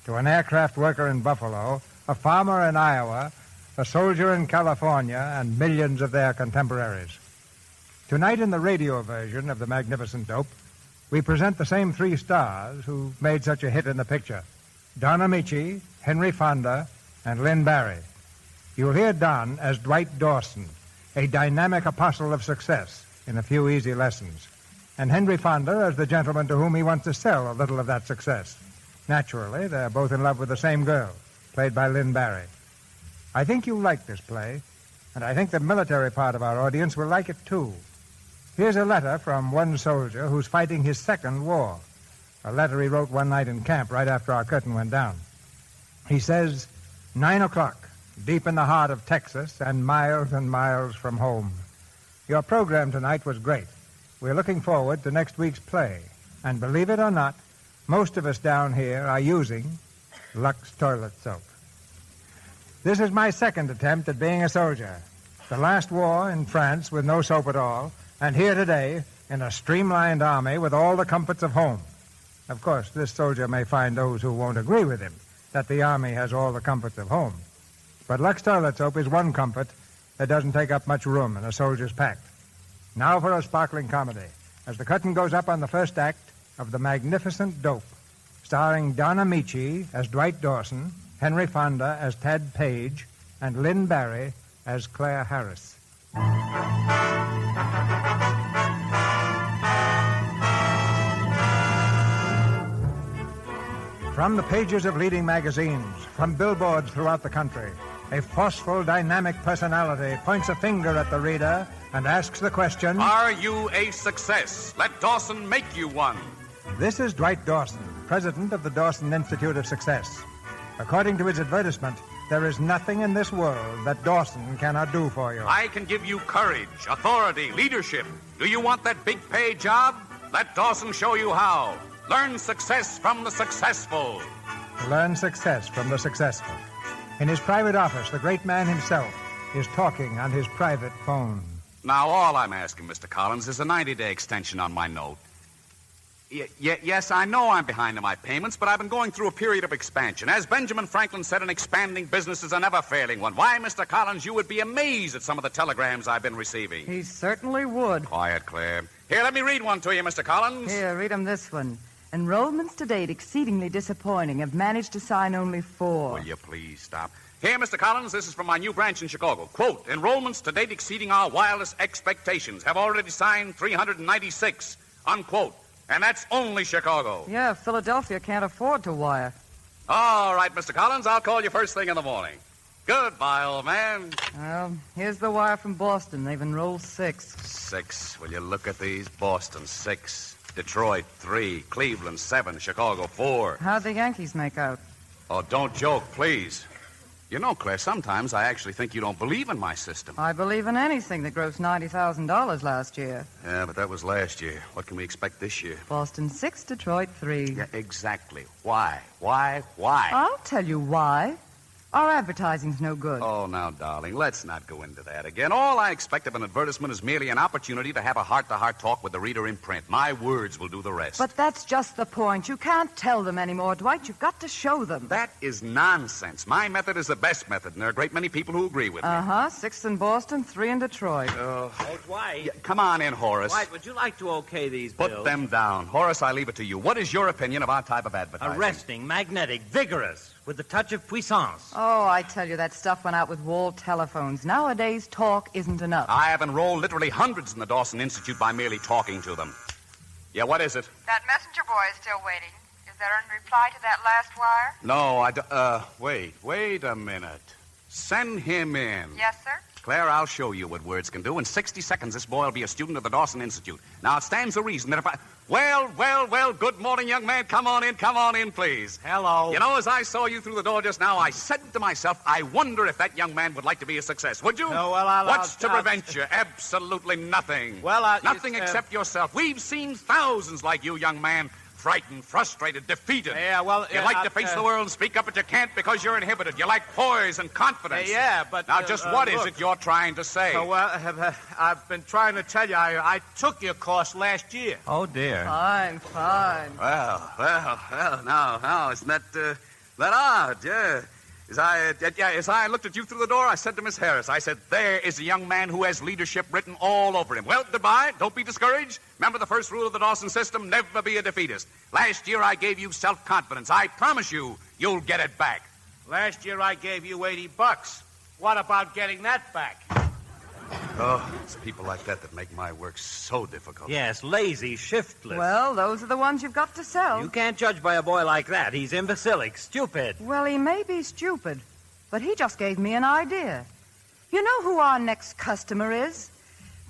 to an aircraft worker in Buffalo, a farmer in Iowa, a soldier in California, and millions of their contemporaries. Tonight in the radio version of The Magnificent Dope, we present the same 3 stars who made such a hit in the picture, Don Ameche, Henry Fonda, and Lynn Bari. You'll hear Don as Dwight Dawson a dynamic apostle of success in a few easy lessons, and Henry Fonda as the gentleman to whom he wants to sell a little of that success. Naturally, they're both in love with the same girl, played by Lynn Bari. I think you'll like this play, and I think the military part of our audience will like it, too. Here's a letter from one soldier who's fighting his second war, a letter he wrote one night in camp right after our curtain went down. He says, 9 o'clock, deep in the heart of Texas and miles from home. Your program tonight was great. We're looking forward to next week's play. And believe it or not, most of us down here are using Lux toilet soap. This is my second attempt at being a soldier. The last war in France with no soap at all, and here today in a streamlined army with all the comforts of home. Of course, this soldier may find those who won't agree with him that the army has all the comforts of home. But Lux toilet soap is one comfort that doesn't take up much room in a soldier's pack. Now for a sparkling comedy, as the curtain goes up on the first act of The Magnificent Dope, starring Don Ameche as Dwight Dawson, Henry Fonda as Tad Page, and Lynn Bari as Claire Harris. From the pages of leading magazines, from billboards throughout the country, a forceful, dynamic personality points a finger at the reader and asks the question, are you a success? Let Dawson make you one. This is Dwight Dawson, president of the Dawson Institute of Success. According to his advertisement, there is nothing in this world that Dawson cannot do for you. I can give you courage, authority, leadership. Do you want that big pay job? Let Dawson show you how. Learn success from the successful. Learn success from the successful. In his private office, the great man himself is talking on his private phone. Now, all I'm asking, Mr. Collins, is a 90-day extension on my note. Yes, I know I'm behind in my payments, but I've been going through a period of expansion. As Benjamin Franklin said, an expanding business is a never-failing one. Why, Mr. Collins, you would be amazed at some of the telegrams I've been receiving. He certainly would. Quiet, Claire. Here, let me read one to you, Mr. Collins. Here, read him this one. Enrollments to date exceedingly disappointing. Have managed to sign only 4. Will you please stop? Here, Mr. Collins, this is from my new branch in Chicago. Quote, enrollments to date exceeding our wildest expectations. Have already signed 396. Unquote. And that's only Chicago. Yeah, Philadelphia can't afford to wire. All right, Mr. Collins, I'll call you first thing in the morning. Goodbye, old man. Well, here's the wire from Boston. They've enrolled 6. 6. Will you look at these? Boston, 6. Detroit, 3. Cleveland, 7. Chicago, 4. How'd the Yankees make out? Oh, don't joke, please. You know, Claire, sometimes I actually think you don't believe in my system. I believe in anything that grossed $90,000 last year. Yeah, but that was last year. What can we expect this year? Boston 6, Detroit 3. Yeah, exactly. Why? I'll tell you why. Our advertising's no good. Oh, now, darling, let's not go into that again. All I expect of an advertisement is merely an opportunity to have a heart-to-heart talk with the reader in print. My words will do the rest. But that's just the point. You can't tell them anymore, Dwight. You've got to show them. That is nonsense. My method is the best method, and there are a great many people who agree with me. 6 in Boston, 3 in Detroit. Oh, Dwight. Yeah, come on in, Horace. Dwight, would you like to okay these bills? Put them down. Horace, I leave it to you. What is your opinion of our type of advertising? Arresting, magnetic, vigorous, with a touch of puissance. Oh, I tell you, that stuff went out with wall telephones. Nowadays, talk isn't enough. I have enrolled literally hundreds in the Dawson Institute by merely talking to them. Yeah, what is it? That messenger boy is still waiting. Is there any reply to that last wire? No, I don't. Wait a minute. Send him in. Yes, sir? Claire, I'll show you what words can do. In 60 seconds, this boy will be a student of the Dawson Institute. Now, it stands to reason that if I... Well, good morning, young man. Come on in, please. Hello. You know, as I saw you through the door just now, I said to myself, I wonder if that young man would like to be a success. Would you? No, well, What's to prevent you? Absolutely nothing. Well, nothing except yourself. We've seen thousands like you, young man. Frightened, frustrated, defeated. Yeah, well... You like to face the world and speak up, but you can't because you're inhibited. You like poise and confidence. Yeah, but... Now, just what is it you're trying to say? I've been trying to tell you, I took your course last year. Oh, dear. Fine. Well, now, isn't that odd, yeah. As I looked at you through the door, I said to Miss Harris, I said, there is a young man who has leadership written all over him. Well, goodbye. Don't be discouraged. Remember the first rule of the Dawson system, never be a defeatist. Last year I gave you self-confidence. I promise you, you'll get it back. Last year I gave you $80. What about getting that back? Oh, it's people like that make my work so difficult. Yes, lazy, shiftless. Well, those are the ones you've got to sell. You can't judge by a boy like that. He's imbecilic, stupid. Well, he may be stupid, but he just gave me an idea. You know who our next customer is?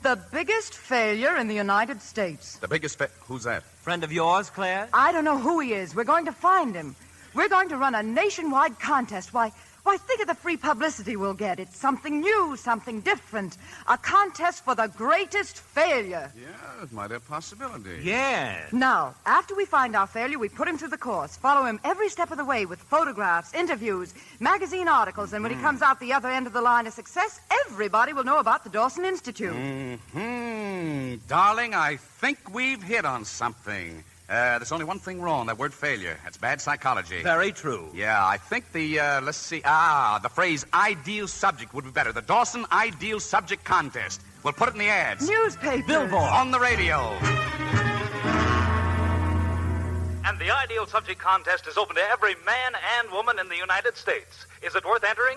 The biggest failure in the United States. The biggest Who's that? Friend of yours, Claire? I don't know who he is. We're going to find him. We're going to run a nationwide contest. Why, think of the free publicity we'll get. It's something new, something different. A contest for the greatest failure. Yeah, it might have possibility. Yeah. Now, after we find our failure, we put him through the course, follow him every step of the way with photographs, interviews, magazine articles, and when he comes out the other end of the line of success, everybody will know about the Dawson Institute. Darling, I think we've hit on something. There's only one thing wrong, that word failure. That's bad psychology. Very true. Yeah, I think the phrase ideal subject would be better. The Dawson Ideal Subject Contest. We'll put it in the ads. Newspaper. Billboard. On the radio. And the Ideal Subject Contest is open to every man and woman in the United States. Is it worth entering?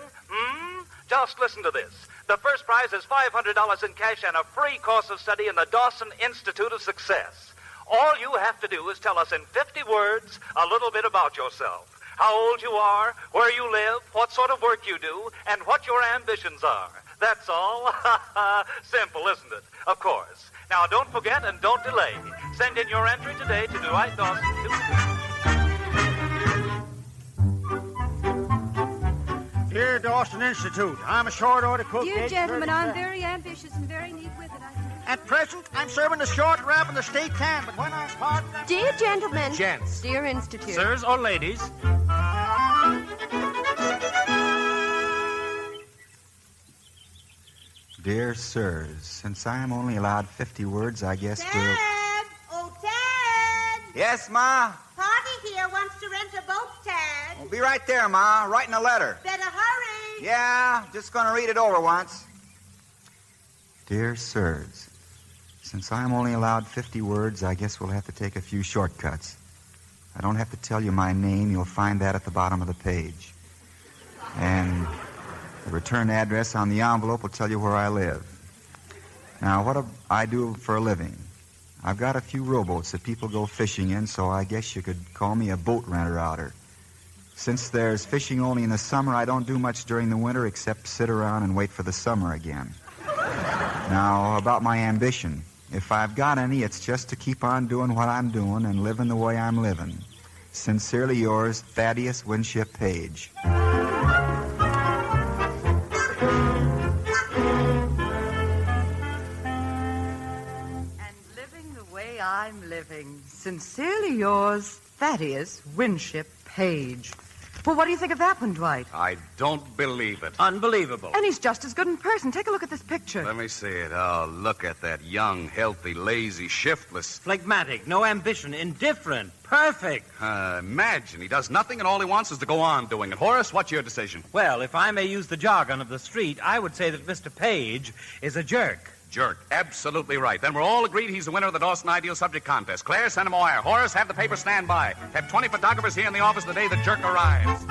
Just listen to this. The first prize is $500 in cash and a free course of study in the Dawson Institute of Success. All you have to do is tell us in 50 words a little bit about yourself. How old you are, where you live, what sort of work you do, and what your ambitions are. That's all. Simple, isn't it? Of course. Now, don't forget and don't delay. Send in your entry today to Dwight Dawson. Dear Dawson Institute, I'm a short-order cook. Dear gentlemen, I'm very ambitious and very neat with it. At present, I'm serving the short wrap in the state can, but when I'm pardoned... Dear gentlemen. Gents. Dear Institute. Sirs or ladies. Dear sirs, since I am only allowed 50 words, I guess Dad! Oh, Dad! Yes, Ma? Party here wants to rent a boat, Dad. I'll be right there, Ma. Writing a letter. Better hurry. Yeah, just going to read it over once. Dear sirs, since I'm only allowed 50 words, I guess we'll have to take a few shortcuts. I don't have to tell you my name. You'll find that at the bottom of the page. And the return address on the envelope will tell you where I live. Now, what do I do for a living? I've got a few rowboats that people go fishing in, so I guess you could call me a boat renter-outer. Since there's fishing only in the summer, I don't do much during the winter except sit around and wait for the summer again. Now, about my ambition. If I've got any, it's just to keep on doing what I'm doing and living the way I'm living. Sincerely yours, Thaddeus Winship Page. I'm living. Sincerely yours, Thaddeus Winship Page. Well, what do you think of that one, Dwight? I don't believe it. Unbelievable. And he's just as good in person. Take a look at this picture. Let me see it. Oh, look at that. Young, healthy, lazy, shiftless. Phlegmatic, no ambition, indifferent, perfect. Imagine. He does nothing and all he wants is to go on doing it. Horace, what's your decision? Well, if I may use the jargon of the street, I would say that Mr. Page is a jerk. Jerk. Absolutely right. Then we're all agreed he's the winner of the Dawson Ideal Subject Contest. Claire, send him a wire. Horace, have the paper stand by. Have 20 photographers here in the office the day the jerk arrives.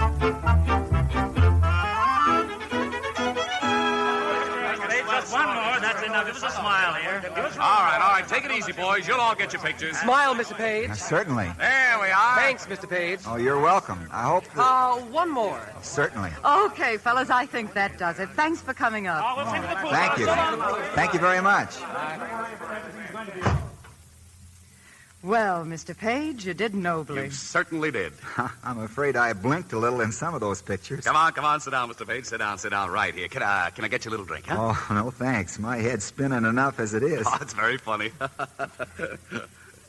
Just one more. That's enough. Give us a smile here. All right. Take it easy, boys. You'll all get your pictures. Smile, Mr. Page. Certainly. There we are. Thanks, Mr. Page. Oh, you're welcome. I hope that... one more. Certainly. Okay, fellas, I think that does it. Thanks for coming up. Thank you. Thank you very much. Well, Mr. Page, you did nobly. You certainly did. I'm afraid I blinked a little in some of those pictures. Come on. Sit down, Mr. Page. Sit down right here. Can I get you a little drink, huh? Oh, no, thanks. My head's spinning enough as it is. Oh, it's very funny.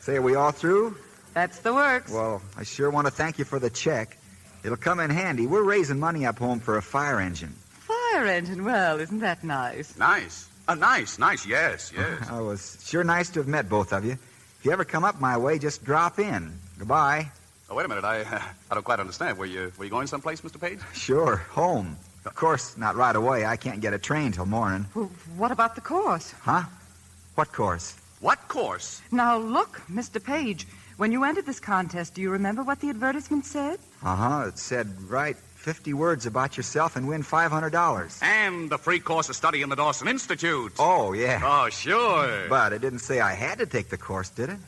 Say, are we all through? That's the works. Well, I sure want to thank you for the check. It'll come in handy. We're raising money up home for a fire engine. Fire engine? Well, isn't that nice? Nice. Nice. Yes. Oh, it was sure nice to have met both of you. If you ever come up my way, just drop in. Goodbye. Oh, wait a minute. I don't quite understand. Were you going someplace, Mr. Page? Sure. Home. Of course, not right away. I can't get a train till morning. Well, what about the course? Huh? What course? What course? Now, look, Mr. Page, when you entered this contest, do you remember what the advertisement said? It said, write 50 words about yourself and win $500. And the free course of study in the Dawson Institute. Oh, yeah. Oh, sure. But it didn't say I had to take the course, did it?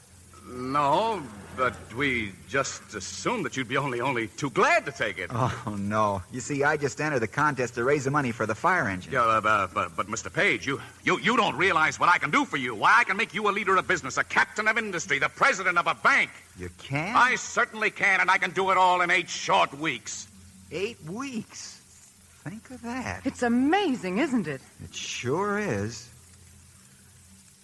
No, but we just assumed that you'd be only too glad to take it. Oh, no. You see, I just entered the contest to raise the money for the fire engine. Yeah, but Mr. Page, you don't realize what I can do for you. Why, I can make you a leader of business, a captain of industry, the president of a bank. You can? I certainly can, and I can do it all in 8 short weeks. 8 weeks? Think of that. It's amazing, isn't it? It sure is.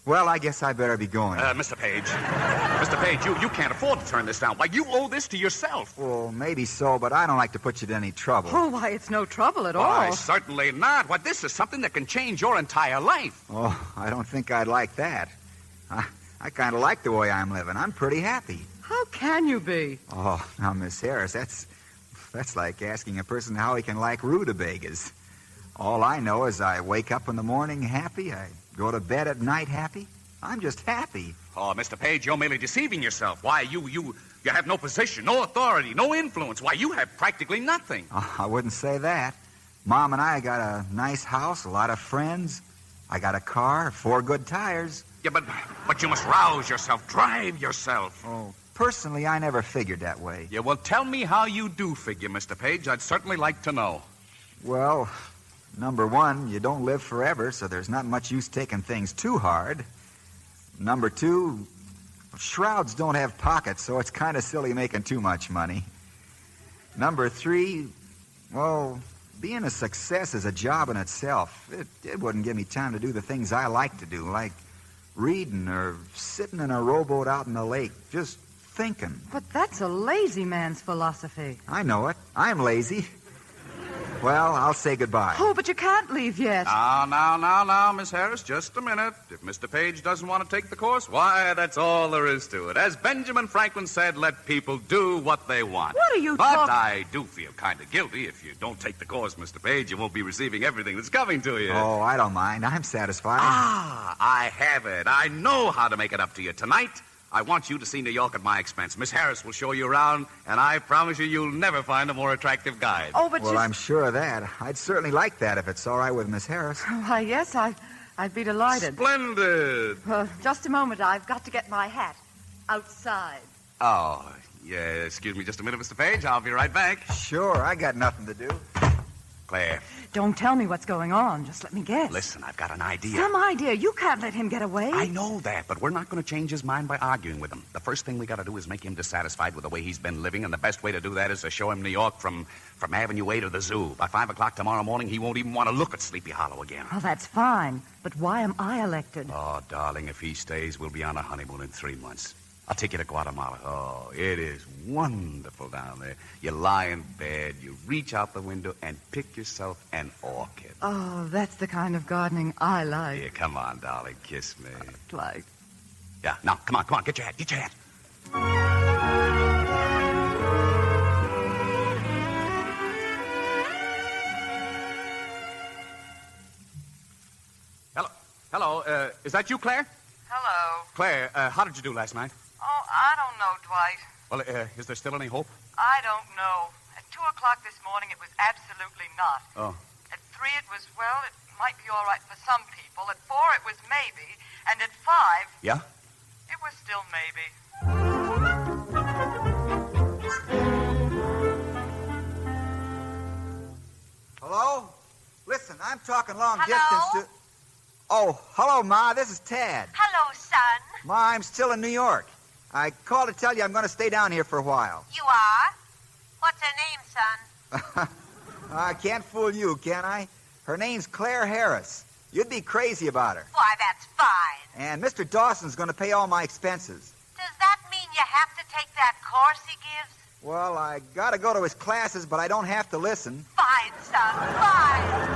Well, I guess I better be going. Mr. Page. Mr. Page, you can't afford to turn this down. Why, you owe this to yourself. Well, maybe so, but I don't like to put you to any trouble. Oh, why, it's no trouble at all. Why, certainly not. Why, this is something that can change your entire life. Oh, I don't think I'd like that. I kind of like the way I'm living. I'm pretty happy. How can you be? Oh, now, Miss Harris, that's like asking a person how he can like rutabagas. All I know is I wake up in the morning happy, I go to bed at night happy. I'm just happy. Oh, Mr. Page, you're merely deceiving yourself. Why, you have no position, no authority, no influence. Why, you have practically nothing. Oh, I wouldn't say that. Mom and I got a nice house, a lot of friends. I got a car, 4 good tires. Yeah, but you must rouse yourself, drive yourself. Oh, personally, I never figured that way. Yeah, well, tell me how you do figure, Mr. Page. I'd certainly like to know. Well, number 1, you don't live forever, so there's not much use taking things too hard. Number 2, shrouds don't have pockets, so it's kind of silly making too much money. Number 3, well, being a success is a job in itself. It wouldn't give me time to do the things I like to do, like reading or sitting in a rowboat out in the lake, just thinking. But that's a lazy man's philosophy. I know it. I'm lazy. Well, I'll say goodbye. Oh, but you can't leave yet. Now, Miss Harris, just a minute. If Mr. Page doesn't want to take the course, why, that's all there is to it. As Benjamin Franklin said, let people do what they want. What are you But talking... I do feel kind of guilty. If you don't take the course, Mr. Page, you won't be receiving everything that's coming to you. Oh, I don't mind. I'm satisfied. I have it. I know how to make it up to you. Tonight, I want you to see New York at my expense. Miss Harris will show you around, and I promise you'll never find a more attractive guide. Oh, but Well, I'm sure of that. I'd certainly like that if it's all right with Miss Harris. Why, yes, I'd be delighted. Splendid. Just a moment. I've got to get my hat outside. Oh, yeah, excuse me just a minute, Mr. Page. I'll be right back. Sure, I got nothing to do. Claire. Don't tell me what's going on. Just let me guess. Listen, I've got an idea. Some idea. You can't let him get away. I know that, but we're not going to change his mind by arguing with him. The first thing we got to do is make him dissatisfied with the way he's been living, and the best way to do that is to show him New York from Avenue A to the zoo. By 5 o'clock tomorrow morning, he won't even want to look at Sleepy Hollow again. Oh, that's fine. But why am I elected? Oh, darling, if he stays, we'll be on a honeymoon in 3 months. I'll take you to Guatemala. Oh, it is wonderful down there. You lie in bed, you reach out the window and pick yourself an orchid. Oh, that's the kind of gardening I like. Yeah, come on, darling, kiss me. Like. Yeah, now, come on, get your hat. Hello, is that you, Claire? Hello. Claire, how did you do last night? Oh, I don't know, Dwight. Well, is there still any hope? I don't know. At 2 o'clock this morning, it was absolutely not. Oh. At 3, it was, well, it might be all right for some people. At 4, it was maybe. And at 5... Yeah? It was still maybe. Hello? Listen, I'm talking long Hello? distance to... Oh, hello, Ma. This is Tad. Hello, son. Ma, I'm still in New York. I called to tell you I'm going to stay down here for a while. You are? What's her name, son? I can't fool you, can I? Her name's Claire Harris. You'd be crazy about her. Why, that's fine. And Mr. Dawson's going to pay all my expenses. Does that mean you have to take that course he gives? Well, I got to go to his classes, but I don't have to listen. Fine, son, fine.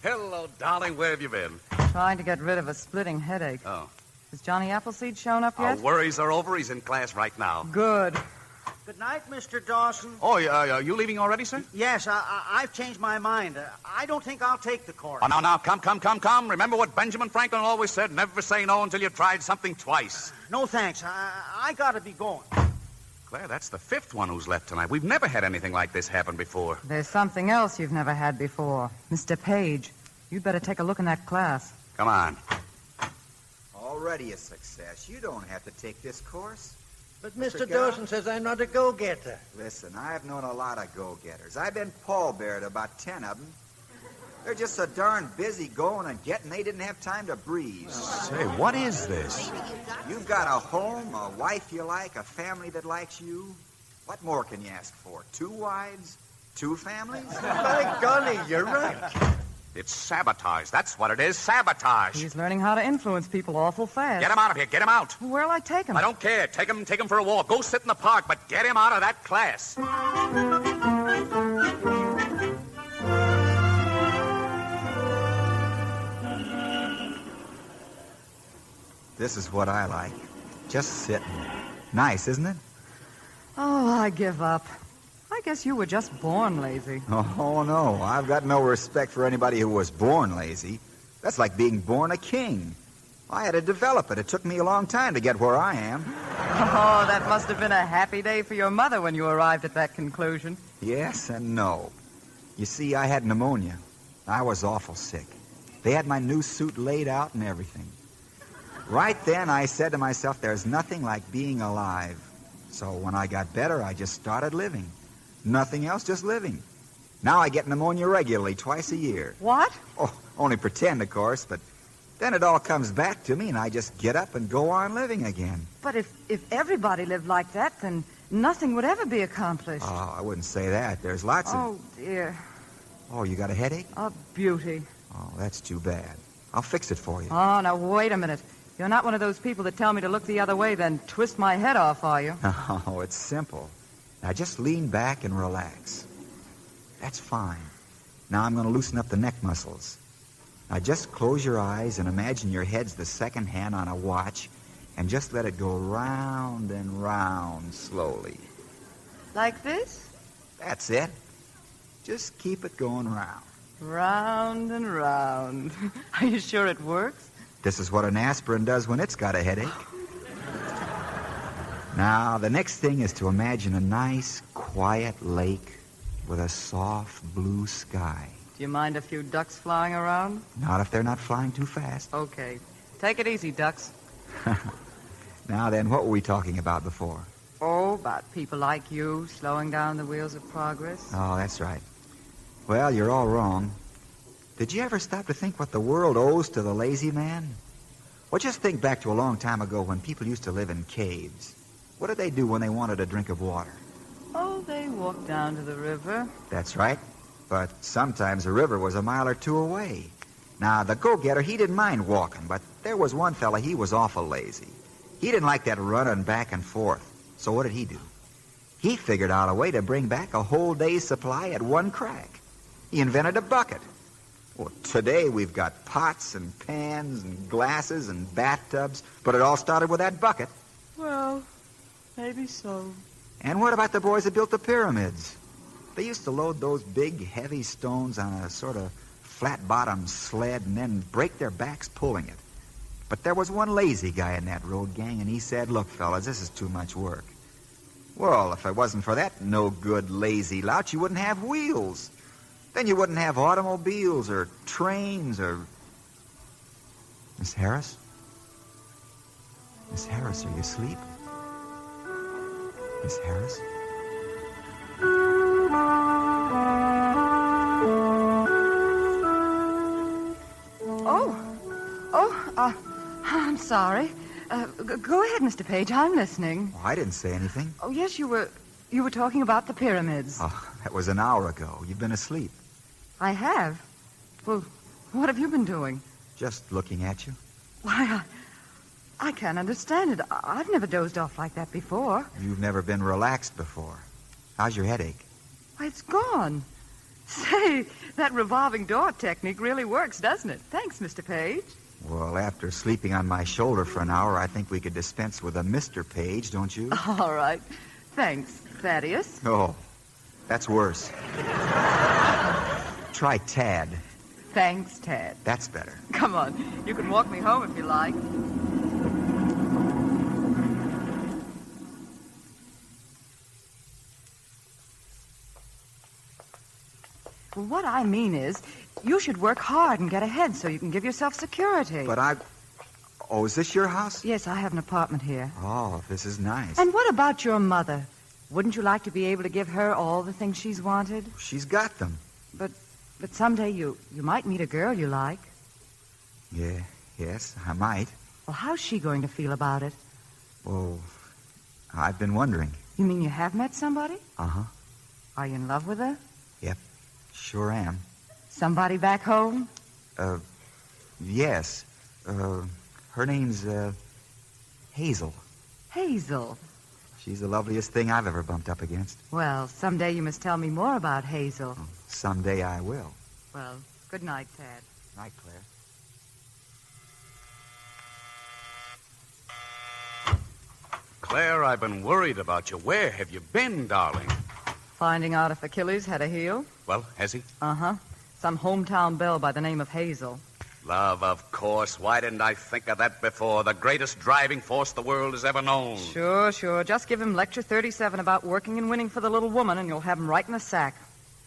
Hello, darling. Where have you been? Trying to get rid of a splitting headache. Oh. Has Johnny Appleseed shown up yet? Our worries are over. He's in class right now. Good. Good night, Mr. Dawson. Oh, are you leaving already, sir? Yes, I've changed my mind. I don't think I'll take the course. Oh, now, come. Remember what Benjamin Franklin always said, never say no until you've tried something twice. No, thanks. I gotta be going. Claire, that's the fifth one who's left tonight. We've never had anything like this happen before. There's something else you've never had before. Mr. Page, you'd better take a look in that class. Come on. Already a success. You don't have to take this course. But Mr. Dawson says I'm not a go-getter. Listen, I've known a lot of go-getters. I've been pallbearer to about 10 of them. They're just so darn busy going and getting, they didn't have time to breathe. Say, what is this? You've got a home, a wife you like, a family that likes you. What more can you ask for? 2 wives? 2 families? By golly, you're right. It's sabotage. That's what it is, sabotage. He's learning how to influence people awful fast. Get him out of here. Get him out. Where'll I take him? I don't care. Take him for a walk. Go sit in the park, but get him out of that class. This is what I like. Just sitting. Nice, isn't it? Oh, I give up. I guess you were just born lazy. Oh, no. I've got no respect for anybody who was born lazy. That's like being born a king. I had to develop it. It took me a long time to get where I am. Oh, that must have been a happy day for your mother when you arrived at that conclusion. Yes and no. You see, I had pneumonia. I was awful sick. They had my new suit laid out and everything. Right then, I said to myself, there's nothing like being alive. So when I got better, I just started living. Nothing else, just living. Now I get pneumonia regularly, twice a year. What? Oh, only pretend, of course, but then it all comes back to me, and I just get up and go on living again. But if everybody lived like that, then nothing would ever be accomplished. Oh, I wouldn't say that. There's lots of... Oh, dear. Oh, you got a headache? A beauty. Oh, that's too bad. I'll fix it for you. Oh, now, wait a minute. You're not one of those people that tell me to look the other way, then twist my head off, are you? Oh, it's simple. Now, just lean back and relax. That's fine. Now I'm going to loosen up the neck muscles. Now, just close your eyes and imagine your head's the second hand on a watch and just let it go round and round slowly. Like this? That's it. Just keep it going round. Round and round. Are you sure it works? This is what an aspirin does when it's got a headache. Now, the next thing is to imagine a nice, quiet lake with a soft blue sky. Do you mind a few ducks flying around? Not if they're not flying too fast. Okay. Take it easy, ducks. Now then, what were we talking about before? Oh, about people like you slowing down the wheels of progress. Oh, that's right. Well, you're all wrong. Did you ever stop to think what the world owes to the lazy man? Well, just think back to a long time ago when people used to live in caves. What did they do when they wanted a drink of water? Oh, they walked down to the river. That's right. But sometimes the river was a mile or 2 away. Now, the go-getter, he didn't mind walking, but there was one fella, he was awful lazy. He didn't like that running back and forth. So what did he do? He figured out a way to bring back a whole day's supply at one crack. He invented a bucket. Well, today we've got pots and pans and glasses and bathtubs, but it all started with that bucket. Well, maybe so. And what about the boys that built the pyramids? They used to load those big, heavy stones on a sort of flat-bottom sled and then break their backs pulling it. But there was one lazy guy in that road gang, and he said, look, fellas, this is too much work. Well, if it wasn't for that no-good, lazy lout, you wouldn't have wheels. Then you wouldn't have automobiles or trains or... Miss Harris? Miss Harris, are you asleep? Miss Harris? I'm sorry. Go ahead, Mr. Page. I'm listening. Oh, I didn't say anything. Oh, yes, you were talking about the pyramids. Oh, that was an hour ago. You've been asleep. I have? Well, what have you been doing? Just looking at you. Why, I can't understand it. I've never dozed off like that before. You've never been relaxed before. How's your headache? Why, it's gone. Say, that revolving door technique really works, doesn't it? Thanks, Mr. Page. Well, after sleeping on my shoulder for an hour, I think we could dispense with a Mr. Page, don't you? All right. Thanks. Thaddeus. Oh, that's worse. Try Tad. Thanks, Tad. That's better. Come on. You can walk me home if you like. Well, what I mean is, you should work hard and get ahead so you can give yourself security. But Oh, is this your house? Yes, I have an apartment here. Oh, this is nice. And what about your mother? Wouldn't you like to be able to give her all the things she's wanted? She's got them. But someday you might meet a girl you like. Yeah, yes, I might. Well, how's she going to feel about it? Oh, I've been wondering. You mean you have met somebody? Uh-huh. Are you in love with her? Yep, sure am. Somebody back home? Yes. Her name's, Hazel. Hazel? She's the loveliest thing I've ever bumped up against. Well, someday you must tell me more about Hazel. Oh, someday I will. Well, good night, Tad. Night, Claire. Claire, I've been worried about you. Where have you been, darling? Finding out if Achilles had a heel? Well, has he? Uh-huh. Some hometown belle by the name of Hazel. Love, of course. Why didn't I think of that before? The greatest driving force the world has ever known. Sure. Just give him lecture 37 about working and winning for the little woman, and you'll have him right in the sack.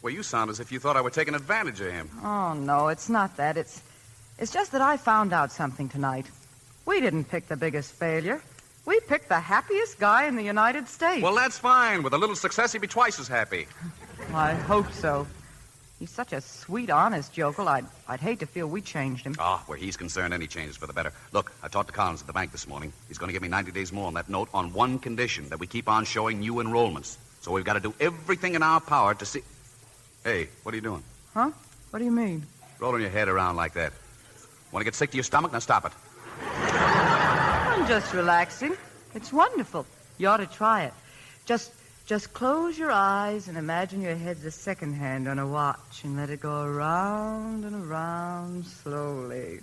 Well, you sound as if you thought I were taking advantage of him. Oh, no, it's not that. It's just that I found out something tonight. We didn't pick the biggest failure. We picked the happiest guy in the United States. Well, that's fine. With a little success, he'd be twice as happy. I hope so. He's such a sweet, honest yokel. I'd hate to feel we changed him. Oh, where he's concerned, any change is for the better. Look, I talked to Collins at the bank this morning. He's going to give me 90 days more on that note on one condition, that we keep on showing new enrollments. So we've got to do everything in our power to see... Hey, what are you doing? Huh? What do you mean? Rolling your head around like that. Want to get sick to your stomach? Now stop it. I'm just relaxing. It's wonderful. You ought to try it. Just close your eyes and imagine your head's a second hand on a watch and let it go around and around slowly.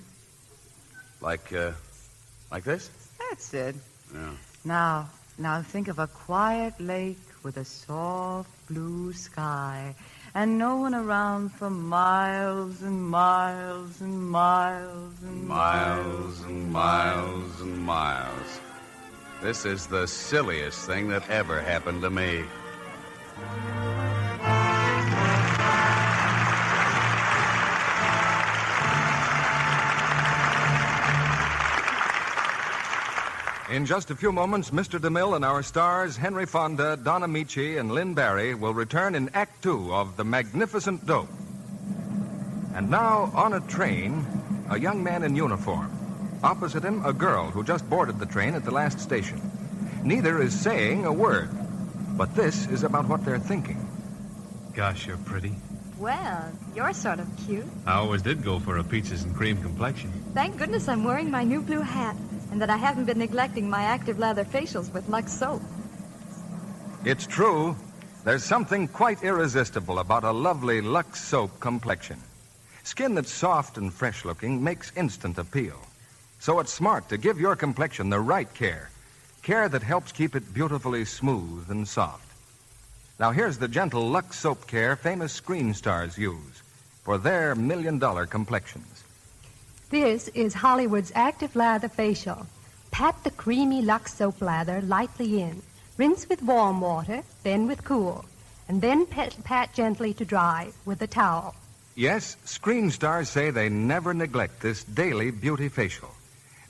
Like this? That's it. Yeah. Now think of a quiet lake with a soft blue sky and no one around for miles and miles and miles and miles and miles and miles. This is the silliest thing that ever happened to me. In just a few moments, Mr. DeMille and our stars, Henry Fonda, Don Ameche, and Lynn Bari, will return in Act Two of The Magnificent Dope. And now, on a train, a young man in uniform. Opposite him, a girl who just boarded the train at the last station. Neither is saying a word, but this is about what they're thinking. Gosh, you're pretty. Well, you're sort of cute. I always did go for a peaches and cream complexion. Thank goodness I'm wearing my new blue hat and that I haven't been neglecting my active lather facials with Lux soap. It's true. There's something quite irresistible about a lovely Lux soap complexion. Skin that's soft and fresh-looking makes instant appeal. So it's smart to give your complexion the right care. Care that helps keep it beautifully smooth and soft. Now here's the gentle Lux soap care famous screen stars use for their million-dollar complexions. This is Hollywood's Active Lather Facial. Pat the creamy Lux soap lather lightly in. Rinse with warm water, then with cool. And then pat gently to dry with a towel. Yes, screen stars say they never neglect this daily beauty facial,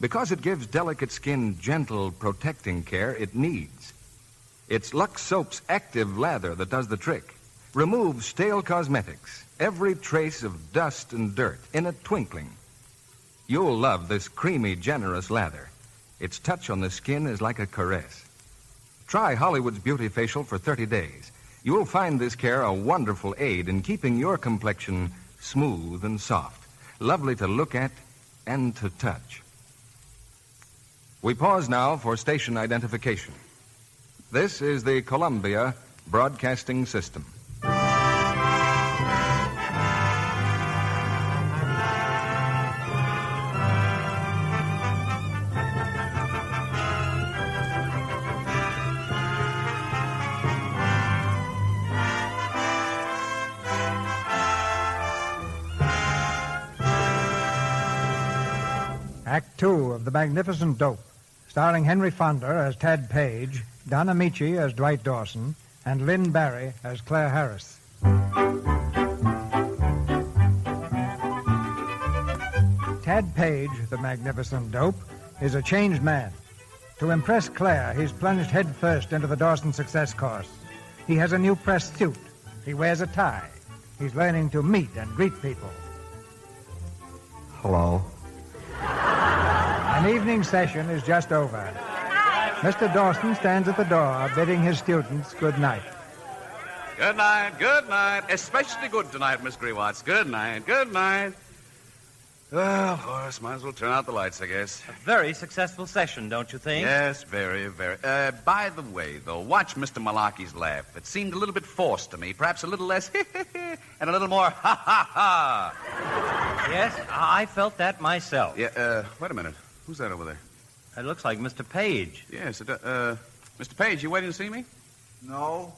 because it gives delicate skin gentle, protecting care it needs. It's Lux Soap's active lather that does the trick. Removes stale cosmetics, every trace of dust and dirt in a twinkling. You'll love this creamy, generous lather. Its touch on the skin is like a caress. Try Hollywood's Beauty Facial for 30 days. You'll find this care a wonderful aid in keeping your complexion smooth and soft, lovely to look at and to touch. We pause now for station identification. This is the Columbia Broadcasting System. Act 2 of The Magnificent Dope, starring Henry Fonda as Tad Page, Don Ameche as Dwight Dawson, and Lynn Bari as Claire Harris. Tad Page, the magnificent dope, is a changed man. To impress Claire, he's plunged headfirst into the Dawson success course. He has a new pressed suit. He wears a tie. He's learning to meet and greet people. Hello. An evening session is just over. Mr. Dawson stands at the door, bidding his students good night. Good night, good night. Especially good tonight, Miss Grewatts. Good night, good night. Well, Horace, might as well turn out the lights, I guess. A very successful session, don't you think? Yes, very, very. By the way, though, watch Mr. Malaki's laugh. It seemed a little bit forced to me. Perhaps a little less and a little more ha-ha-ha. Yes, I felt that myself. Yeah, wait a minute. Who's that over there? It looks like Mr. Page. Yes, Mr. Page, you waiting to see me? No,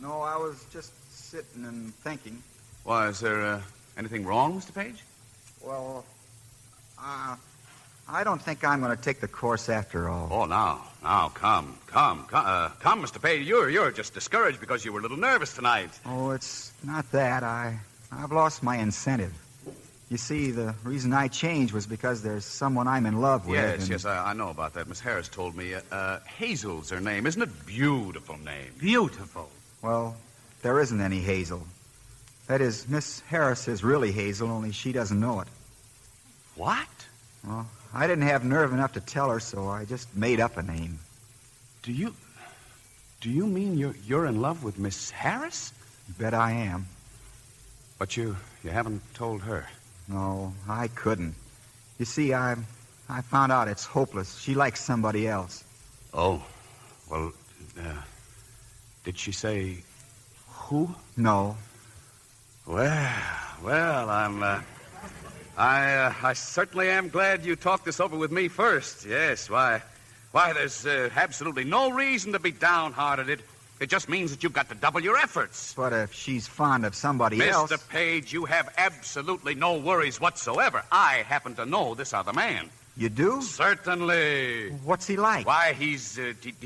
I was just sitting and thinking. Why, is there anything wrong, Mr. Page? Well, I don't think I'm going to take the course after all. Oh, now, come, Mr. Page. You're just discouraged because you were a little nervous tonight. Oh, it's not that. I've lost my incentive. You see, the reason I changed was because there's someone I'm in love with. Yes, I know about that. Miss Harris told me. Hazel's her name. Isn't it beautiful name? Beautiful. Well, there isn't any Hazel. That is, Miss Harris is really Hazel, only she doesn't know it. What? Well, I didn't have nerve enough to tell her, so I just made up a name. Do you mean you're in love with Miss Harris? Bet I am. But you haven't told her. No, I couldn't. You see, I found out it's hopeless. She likes somebody else. Oh, well, did she say who? No. Well, I certainly am glad you talked this over with me first. Yes, why, there's absolutely no reason to be downhearted. It just means that you've got to double your efforts. But if she's fond of somebody else... Mr. Page, you have absolutely no worries whatsoever. I happen to know this other man. You do? Certainly. What's he like? Why, he's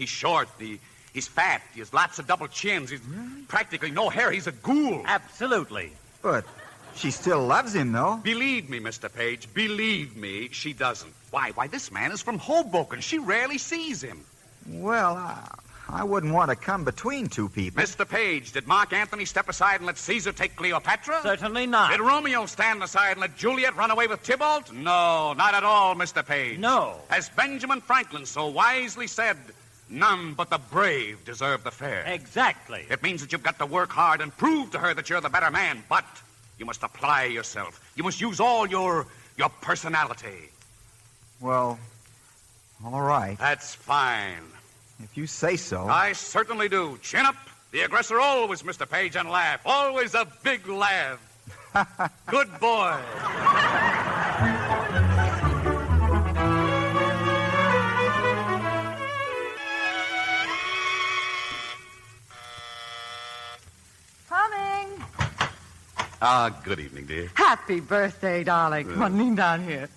short. He's fat. He has lots of double chins. He's practically no hair. He's a ghoul. Absolutely. But she still loves him, though. Believe me, Mr. Page. Believe me, she doesn't. Why, this man is from Hoboken. She rarely sees him. Well, I wouldn't want to come between two people. Mr. Page, did Mark Antony step aside and let Caesar take Cleopatra? Certainly not. Did Romeo stand aside and let Juliet run away with Tybalt? No, not at all, Mr. Page. No. As Benjamin Franklin so wisely said, none but the brave deserve the fair. Exactly. It means that you've got to work hard and prove to her that you're the better man, but you must apply yourself. You must use all your personality. Well, all right. That's fine. If you say so. I certainly do. Chin up. The aggressor always, Mr. Page, and laugh. Always a big laugh. Good boy. Coming. Good evening, dear. Happy birthday, darling. Come on, lean down here.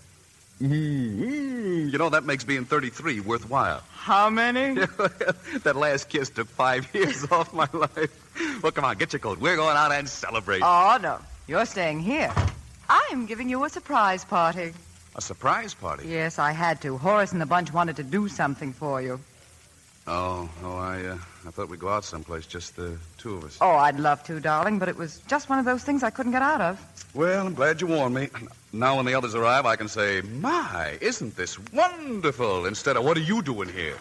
You know, that makes being 33 worthwhile. How many? That last kiss took 5 years off my life. Well, come on, get your coat. We're going out and celebrate. Oh, no. You're staying here. I am giving you a surprise party. A surprise party? Yes, I had to. Horace and the bunch wanted to do something for you. I thought we'd go out someplace, just the two of us. Oh, I'd love to, darling, but it was just one of those things I couldn't get out of. Well, I'm glad you warned me. Now when the others arrive, I can say, my, isn't this wonderful, instead of, what are you doing here?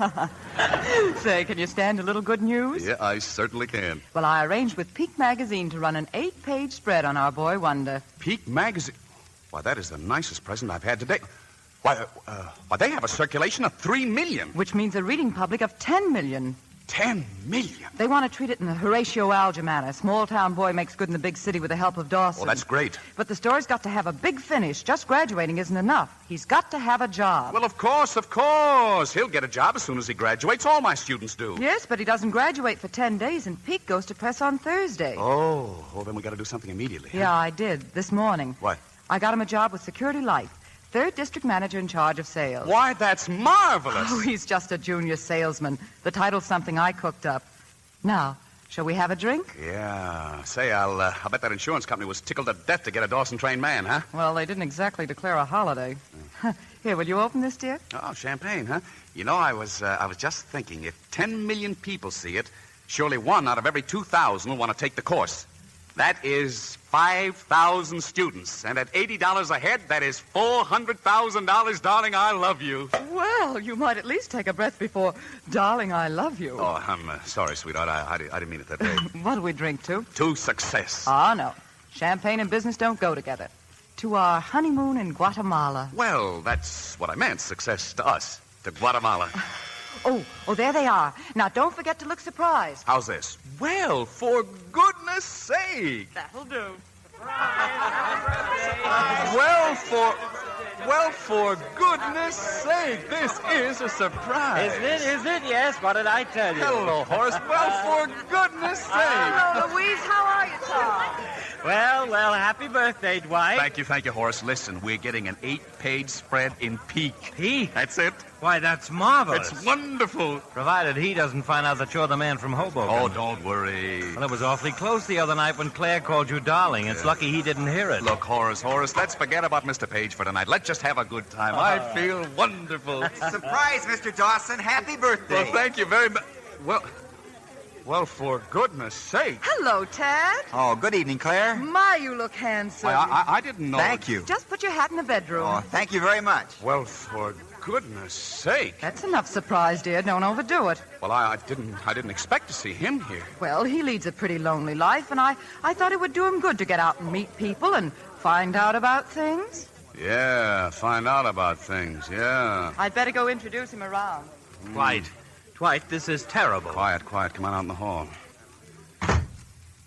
Say, can you stand a little good news? Yeah, I certainly can. Well, I arranged with Peak Magazine to run an 8-page spread on our boy Wonder. Peak Magazine? Why, that is the nicest present I've had today. Why, they have a circulation of 3 million. Which means a reading public of 10 million. 10 million? They want to treat it in the Horatio Alger manner. Small-town boy makes good in the big city with the help of Dawson. Well, that's great. But the story's got to have a big finish. Just graduating isn't enough. He's got to have a job. Well, of course. He'll get a job as soon as he graduates. All my students do. Yes, but he doesn't graduate for 10 days, and Peak goes to press on Thursday. Oh, then we got to do something immediately. Yeah, I did. This morning. What? I got him a job with Security Life. 3rd District Manager in charge of sales. Why, that's marvelous. Oh, he's just a junior salesman. The title's something I cooked up. Now, shall we have a drink? Yeah. Say, I'll bet that insurance company was tickled to death to get a Dawson-trained man, huh? Well, they didn't exactly declare a holiday. Here, will you open this, dear? Oh, champagne, huh? You know, I was just thinking, if 10 million people see it, surely 1 out of every 2,000 will want to take the course. That is 5,000 students. And at $80 a head, that is $400,000. Darling, I love you. Well, you might at least take a breath before, darling, I love you. Oh, I'm sorry, sweetheart. I didn't mean it that way. What do we drink to? To success. Ah, no. Champagne and business don't go together. To our honeymoon in Guatemala. Well, that's what I meant. Success to us. To Guatemala. Oh, there they are. Now, don't forget to look surprised. How's this? Well, for goodness sake. That'll do. Well, for goodness sake, this is a surprise. Is it? Yes. What did I tell you? Hello, Horace. Well, for goodness sake. Hello, Louise. How are you, Tom? Well, happy birthday, Dwight. Thank you, Horace. Listen, we're getting an 8-page spread in Peak. Peak? That's it. Why, that's marvelous. It's wonderful. Provided he doesn't find out that you're the man from Hoboken. Oh, don't worry. Well, it was awfully close the other night when Claire called you darling. It's lucky he didn't hear it. Look, Horace, let's forget about Mr. Page for tonight. Let's just have a good time. I feel wonderful. Surprise, Mr. Dawson. Happy birthday. Well, thank you very much. Well, for goodness sake. Hello, Ted. Oh, good evening, Claire. My, you look handsome. I didn't know. Thank you. Just put your hat in the bedroom. Oh, thank you very much. Well, for goodness sake. That's enough surprise, dear. Don't overdo it. Well, I didn't expect to see him here. Well, he leads a pretty lonely life, and I thought it would do him good to get out and meet people and find out about things. Yeah, find out about things, yeah. I'd better go introduce him around. Dwight, this is terrible. Quiet. Come on out in the hall.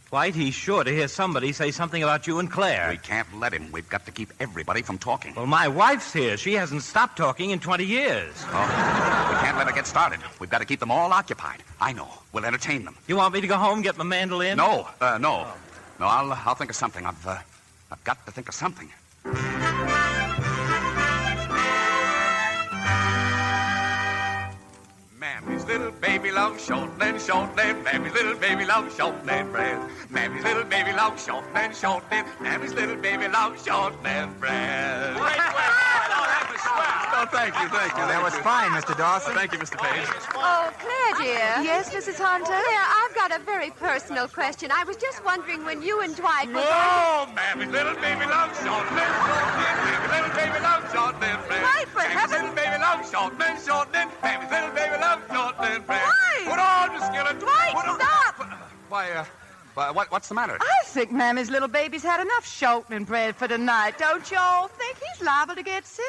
Dwight, he's sure to hear somebody say something about you and Claire. We can't let him. We've got to keep everybody from talking. Well, my wife's here. She hasn't stopped talking in 20 years. Oh, we can't let her get started. We've got to keep them all occupied. I know. We'll entertain them. You want me to go home and get my mandolin? No. No, I'll think of something. I've got to think of something. Mammy's little baby loves shortening. Mammy's little baby loves shortening bread. Mammy's little baby loves shortening. Mammy's little baby loves shortening bread. Oh, thank you. That was fine, Mr. Dawson. Thank you, Mr. Page. Oh, Claire, dear. Yes, Mrs. Hunter? Claire, I've got a very personal question. I was just wondering when you and Dwight were... Oh, Mammy's little baby loves shortening. Mammy's little baby loves shortening bread. Dwight, for Mammy's little baby loves shortening. Mammy's little baby loves shortening bread. Dwight! Put on the skillet. Dwight, stop! Why, what's the matter? I think Mammy's little baby's had enough shortening bread for tonight. Don't you all think he's liable to get sick?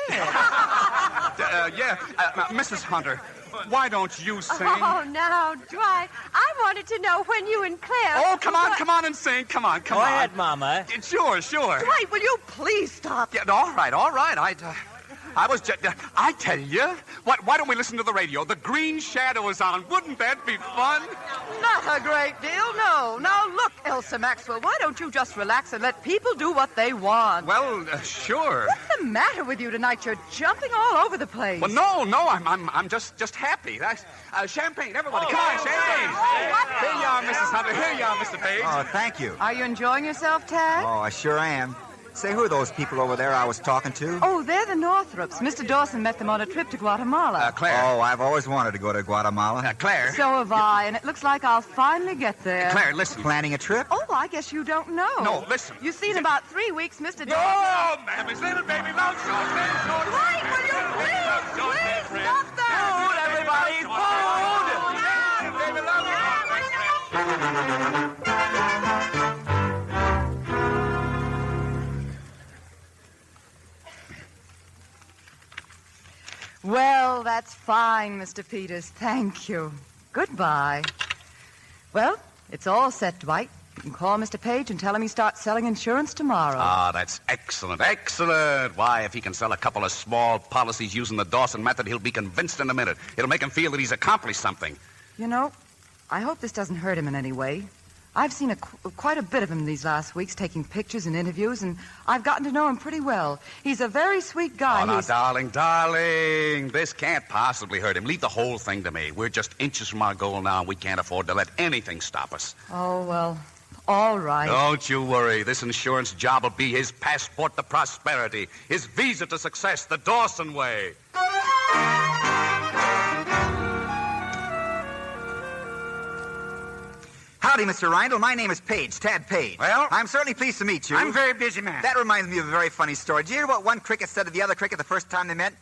Mrs. Hunter, why don't you sing? Oh, now, Dwight, I wanted to know when you and Claire... Oh, come on and sing. Come on. Go ahead, Mama. Sure. Dwight, will you please stop? Yeah, all right. I was just... I tell you, why don't we listen to the radio? The Green Shadow is on. Wouldn't that be fun? Not a great deal, no. Now, look, Elsa Maxwell, why don't you just relax and let people do what they want? Well, sure. What's the matter with you tonight? You're jumping all over the place. Well, no, I'm just happy. Champagne, everybody, come on, champagne. Here you are, Mrs. Hunter. Here you are, Mr. Page. Oh, thank you. Are you enjoying yourself, Tad? Oh, I sure am. Say, who are those people over there I was talking to? Oh, they're the Northrops. Mr. Dawson met them on a trip to Guatemala. Claire. Oh, I've always wanted to go to Guatemala. Claire. So have I, and it looks like I'll finally get there. Claire, listen. Planning a trip? Oh, I guess you don't know. No, listen. You see, in about 3 weeks, Mr. Dawson... Oh, Mammy's little baby loves shortening. Dwight, will you please stop that? Food, everybody, food! Baby loves shortening. Well, that's fine, Mr. Peters. Thank you. Goodbye. Well, it's all set, Dwight. You can call Mr. Page and tell him he starts selling insurance tomorrow. Ah, that's excellent. Why, if he can sell a couple of small policies using the Dawson method, he'll be convinced in a minute. It'll make him feel that he's accomplished something. You know, I hope this doesn't hurt him in any way. I've seen quite a bit of him these last weeks, taking pictures and interviews, and I've gotten to know him pretty well. He's a very sweet guy. Oh, now, darling, this can't possibly hurt him. Leave the whole thing to me. We're just inches from our goal now, and we can't afford to let anything stop us. Oh, well, all right. Don't you worry. This insurance job will be his passport to prosperity, his visa to success, the Dawson way. Howdy, Mr. Rindle. My name is Page, Tad Page. Well? I'm certainly pleased to meet you. I'm a very busy man. That reminds me of a very funny story. Did you hear what one cricket said to the other cricket the first time they met?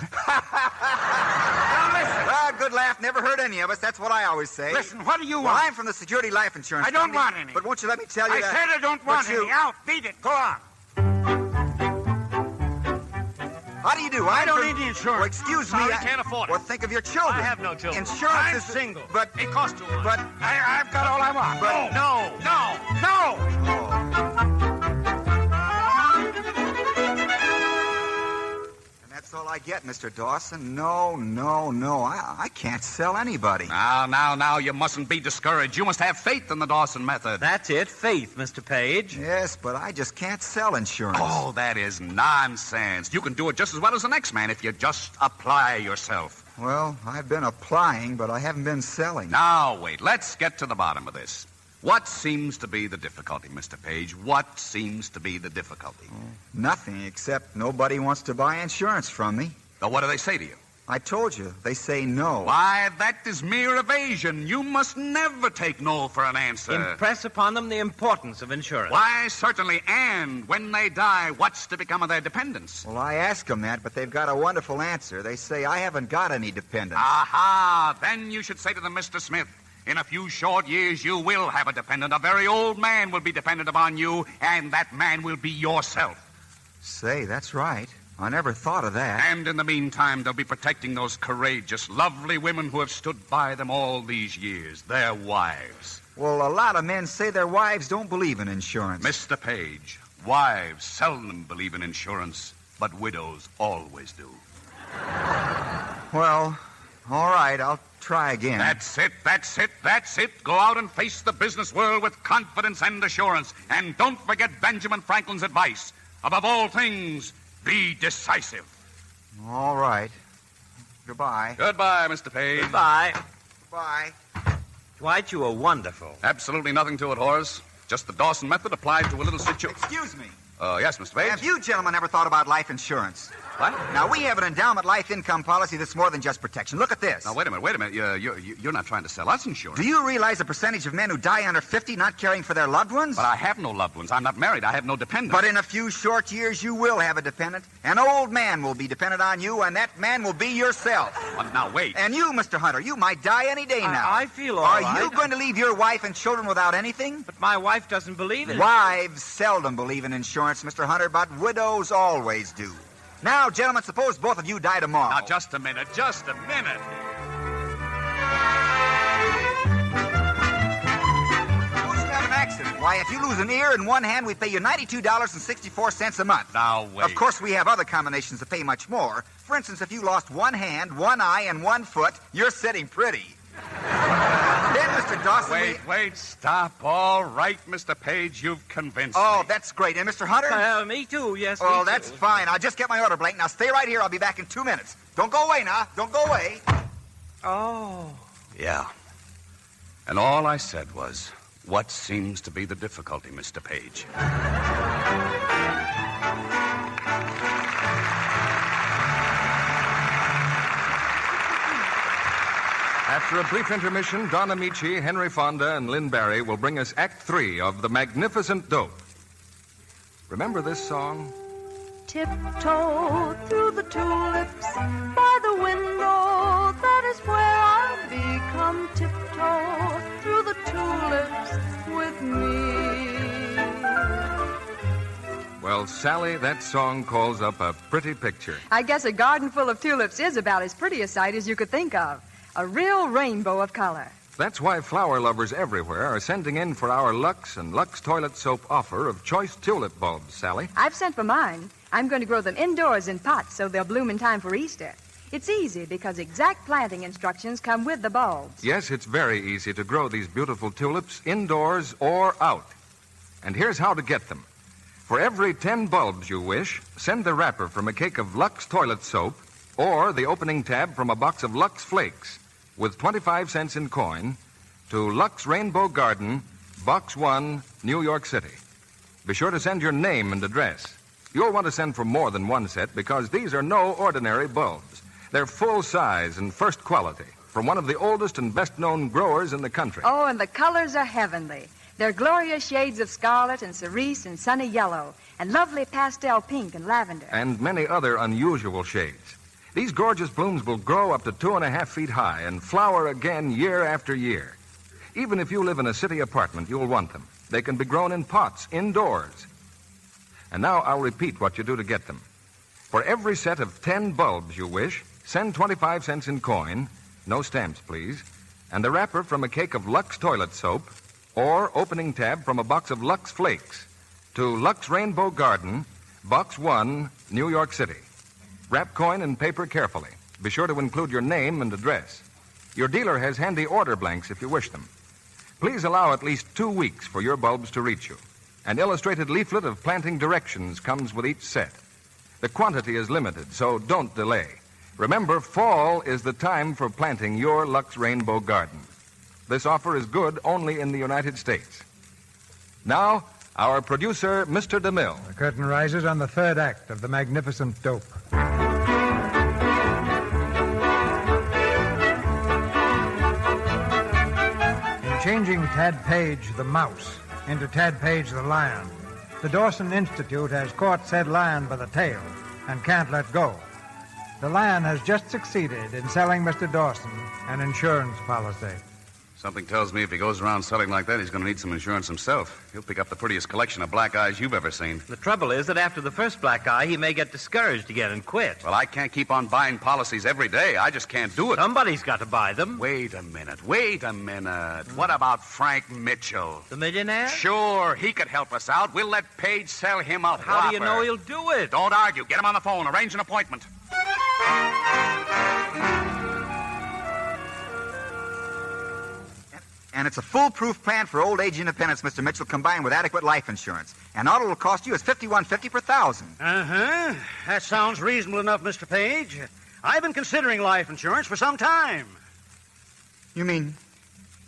Now, listen. Well, good laugh. Never hurt any of us. That's what I always say. Listen, what do you Well, want? I'm from the Security Life Insurance I don't Company, want any. But won't you let me tell you I that... said I don't want any. Out. Beat it. Go on. How do you do? I don't need the insurance. Well, excuse me. Sorry, can't afford it. Well, think of your children. I have no children. Insurance I'm is... single. But... It costs too much. But... I've got all I want. But... And that's all I get, Mr. Dawson. No. I can't sell anybody. Now, you mustn't be discouraged. You must have faith in the Dawson method. That's it, faith, Mr. Page. Yes, but I just can't sell insurance. Oh, that is nonsense. You can do it just as well as the next man if you just apply yourself. Well, I've been applying, but I haven't been selling. Now, wait. Let's get to the bottom of this. What seems to be the difficulty, Mr. Page? What seems to be the difficulty? Nothing, except nobody wants to buy insurance from me. Now, what do they say to you? I told you. They say no. Why, that is mere evasion. You must never take no for an answer. Impress upon them the importance of insurance. Why, certainly. And when they die, what's to become of their dependents? Well, I ask them that, but they've got a wonderful answer. They say, I haven't got any dependents. Aha! Then you should say to them, Mr. Smith, in a few short years, you will have a dependent. A very old man will be dependent upon you, and that man will be yourself. Say, that's right. I never thought of that. And in the meantime, they'll be protecting those courageous, lovely women who have stood by them all these years, their wives. Well, a lot of men say their wives don't believe in insurance. Mr. Page, wives seldom believe in insurance, but widows always do. Well, all right, I'll try again. That's it. Go out and face the business world with confidence and assurance. And don't forget Benjamin Franklin's advice. Above all things, be decisive. All right. Goodbye. Goodbye, Mr. Page. Goodbye. Bye. Dwight, you are wonderful. Absolutely nothing to it, Horace. Just the Dawson method applied to a little situation. Excuse me. Yes, Mr. Page? Have you gentlemen ever thought about life insurance? What? Now, we have an endowment life income policy that's more than just protection. Look at this. Now, wait a minute. You're not trying to sell us insurance. Do you realize the percentage of men who die under 50 not caring for their loved ones? But I have no loved ones. I'm not married. I have no dependents. But in a few short years, you will have a dependent. An old man will be dependent on you, and that man will be yourself. Now, wait. And you, Mr. Hunter, you might die any day now. I feel all right. Are you going to leave your wife and children without anything? But my wife doesn't believe in it. Wives seldom believe in insurance, Mr. Hunter, but widows always do. Now, gentlemen, suppose both of you die tomorrow. Now, just a minute. Suppose you have an accident. Why, if you lose an ear in one hand, we pay you $92.64 a month. Now, wait. Of course, we have other combinations that pay much more. For instance, if you lost one hand, one eye, and one foot, you're sitting pretty. Then, Mr. Dawson... Wait, stop. All right, Mr. Page, you've convinced me. Oh, that's great. And Mr. Hunter? Me too, yes, Oh, me that's too. fine. I'll just get my order blank. Now, stay right here. I'll be back in 2 minutes. Don't go away now. Don't go away. Oh. Yeah. And all I said was, what seems to be the difficulty, Mr. Page? After a brief intermission, Don Ameche, Henry Fonda, and Lynn Bari will bring us Act 3 of The Magnificent Dope. Remember this song? Tiptoe through the tulips by the window, that is where I'll be. Come tiptoe through the tulips with me. Well, Sally, that song calls up a pretty picture. I guess a garden full of tulips is about as pretty a sight as you could think of. A real rainbow of color. That's why flower lovers everywhere are sending in for our Lux and Lux Toilet Soap offer of choice tulip bulbs, Sally. I've sent for mine. I'm going to grow them indoors in pots so they'll bloom in time for Easter. It's easy because exact planting instructions come with the bulbs. Yes, it's very easy to grow these beautiful tulips indoors or out. And here's how to get them. For every 10 bulbs you wish, send the wrapper from a cake of Lux toilet soap or the opening tab from a box of Lux Flakes with 25 cents in coin to Lux Rainbow Garden, Box 1, New York City. Be sure to send your name and address. You'll want to send for more than one set because these are no ordinary bulbs. They're full size and first quality from one of the oldest and best-known growers in the country. Oh, and the colors are heavenly. They're glorious shades of scarlet and cerise and sunny yellow and lovely pastel pink and lavender. And many other unusual shades. These gorgeous blooms will grow up to 2.5 feet high and flower again year after year. Even if you live in a city apartment, you'll want them. They can be grown in pots, indoors. And now I'll repeat what you do to get them. For every set of 10 bulbs you wish, send 25 cents in coin, no stamps, please, and the wrapper from a cake of Lux toilet soap or opening tab from a box of Lux Flakes to Lux Rainbow Garden, Box 1, New York City. Wrap coin and paper carefully. Be sure to include your name and address. Your dealer has handy order blanks if you wish them. Please allow at least 2 weeks for your bulbs to reach you. An illustrated leaflet of planting directions comes with each set. The quantity is limited, so don't delay. Remember, fall is the time for planting your Lux Rainbow Garden. This offer is good only in the United States. Now, our producer, Mr. DeMille. The curtain rises on the third act of The Magnificent Dope. In changing Tad Page the mouse into Tad Page the lion, the Dawson Institute has caught said lion by the tail and can't let go. The lion has just succeeded in selling Mr. Dawson an insurance policy. Something tells me if he goes around selling like that, he's going to need some insurance himself. He'll pick up the prettiest collection of black eyes you've ever seen. The trouble is that after the first black eye, he may get discouraged again and quit. Well, I can't keep on buying policies every day. I just can't do it. Somebody's got to buy them. Wait a minute. What about Frank Mitchell? The millionaire? Sure, he could help us out. We'll let Page sell him a How do you know he'll do it? Don't argue. Get him on the phone. Arrange an appointment. And it's a foolproof plan for old age independence, Mr. Mitchell, combined with adequate life insurance. And all it'll cost you is $51.50 per thousand. Uh-huh. That sounds reasonable enough, Mr. Page. I've been considering life insurance for some time. You mean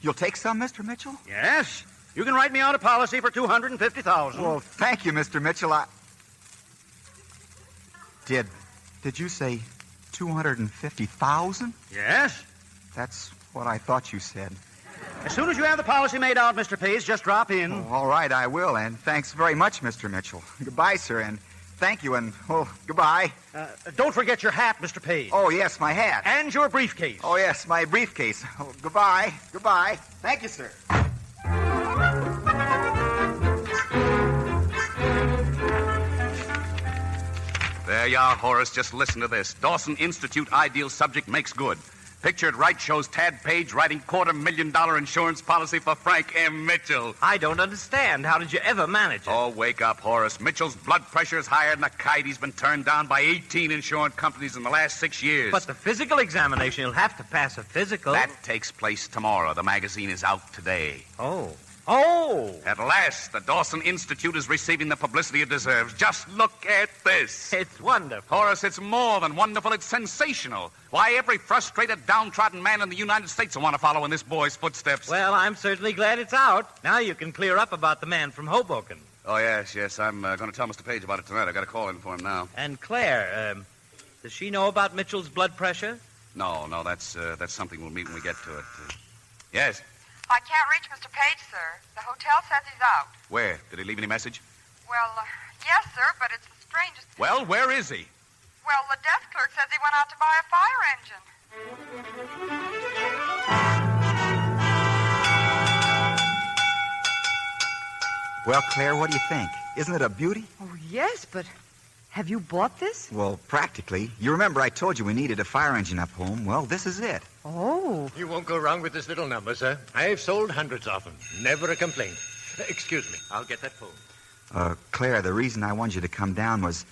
you'll take some, Mr. Mitchell? Yes. You can write me out a policy for $250,000. Well, thank you, Mr. Mitchell. Did you say $250,000? Yes. That's what I thought you said. As soon as you have the policy made out, Mr. Page, just drop in. Oh, all right, I will, and thanks very much, Mr. Mitchell. Goodbye, sir, and thank you, and, goodbye. Don't forget your hat, Mr. Page. Oh, yes, my hat. And your briefcase. Oh, yes, my briefcase. Oh, goodbye. Goodbye. Thank you, sir. There you are, Horace. Just listen to this. Dawson Institute ideal subject makes good. Pictured right shows Tad Page writing $250,000 insurance policy for Frank M. Mitchell. I don't understand. How did you ever manage it? Oh, wake up, Horace. Mitchell's blood pressure is higher than a kite. He's been turned down by 18 insurance companies in the last 6 years. But the physical examination, he'll have to pass a physical. That takes place tomorrow. The magazine is out today. Oh. At last, the Dawson Institute is receiving the publicity it deserves. Just look at this. It's wonderful. Horace, it's more than wonderful. It's sensational. Why, every frustrated, downtrodden man in the United States will want to follow in this boy's footsteps. Well, I'm certainly glad it's out. Now you can clear up about the man from Hoboken. Oh, yes. I'm going to tell Mr. Page about it tonight. I've got a call in for him now. And Claire, does she know about Mitchell's blood pressure? No, that's something we'll meet when we get to it. Yes? I can't reach Mr. Page, sir. The hotel says he's out. Where? Did he leave any message? Well, yes, sir, but it's the strangest... Well, where is he? Well, the desk clerk says he went out to buy a fire engine. Well, Claire, what do you think? Isn't it a beauty? Oh, yes, but have you bought this? Well, practically. You remember I told you we needed a fire engine up home? Well, this is it. Oh. You won't go wrong with this little number, sir. I've sold hundreds of them. Never a complaint. Excuse me. I'll get that phone. Claire, the reason I wanted you to come down was...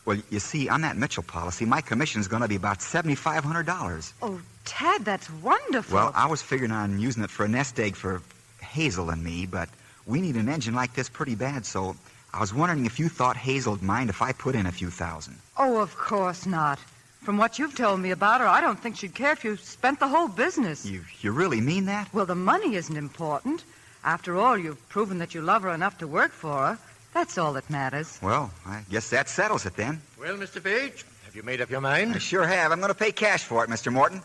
Well, you see, on that Mitchell policy, my commission's going to be about $7,500. Oh, Tad, that's wonderful. Well, I was figuring on using it for a nest egg for Hazel and me, but we need an engine like this pretty bad, so I was wondering if you thought Hazel'd mind if I put in a few thousand. Oh, of course not. From what you've told me about her, I don't think she'd care if you spent the whole business. You really mean that? Well, the money isn't important. After all, you've proven that you love her enough to work for her. That's all that matters. Well, I guess that settles it then. Well, Mr. Page, have you made up your mind? I sure have. I'm going to pay cash for it, Mr. Morton.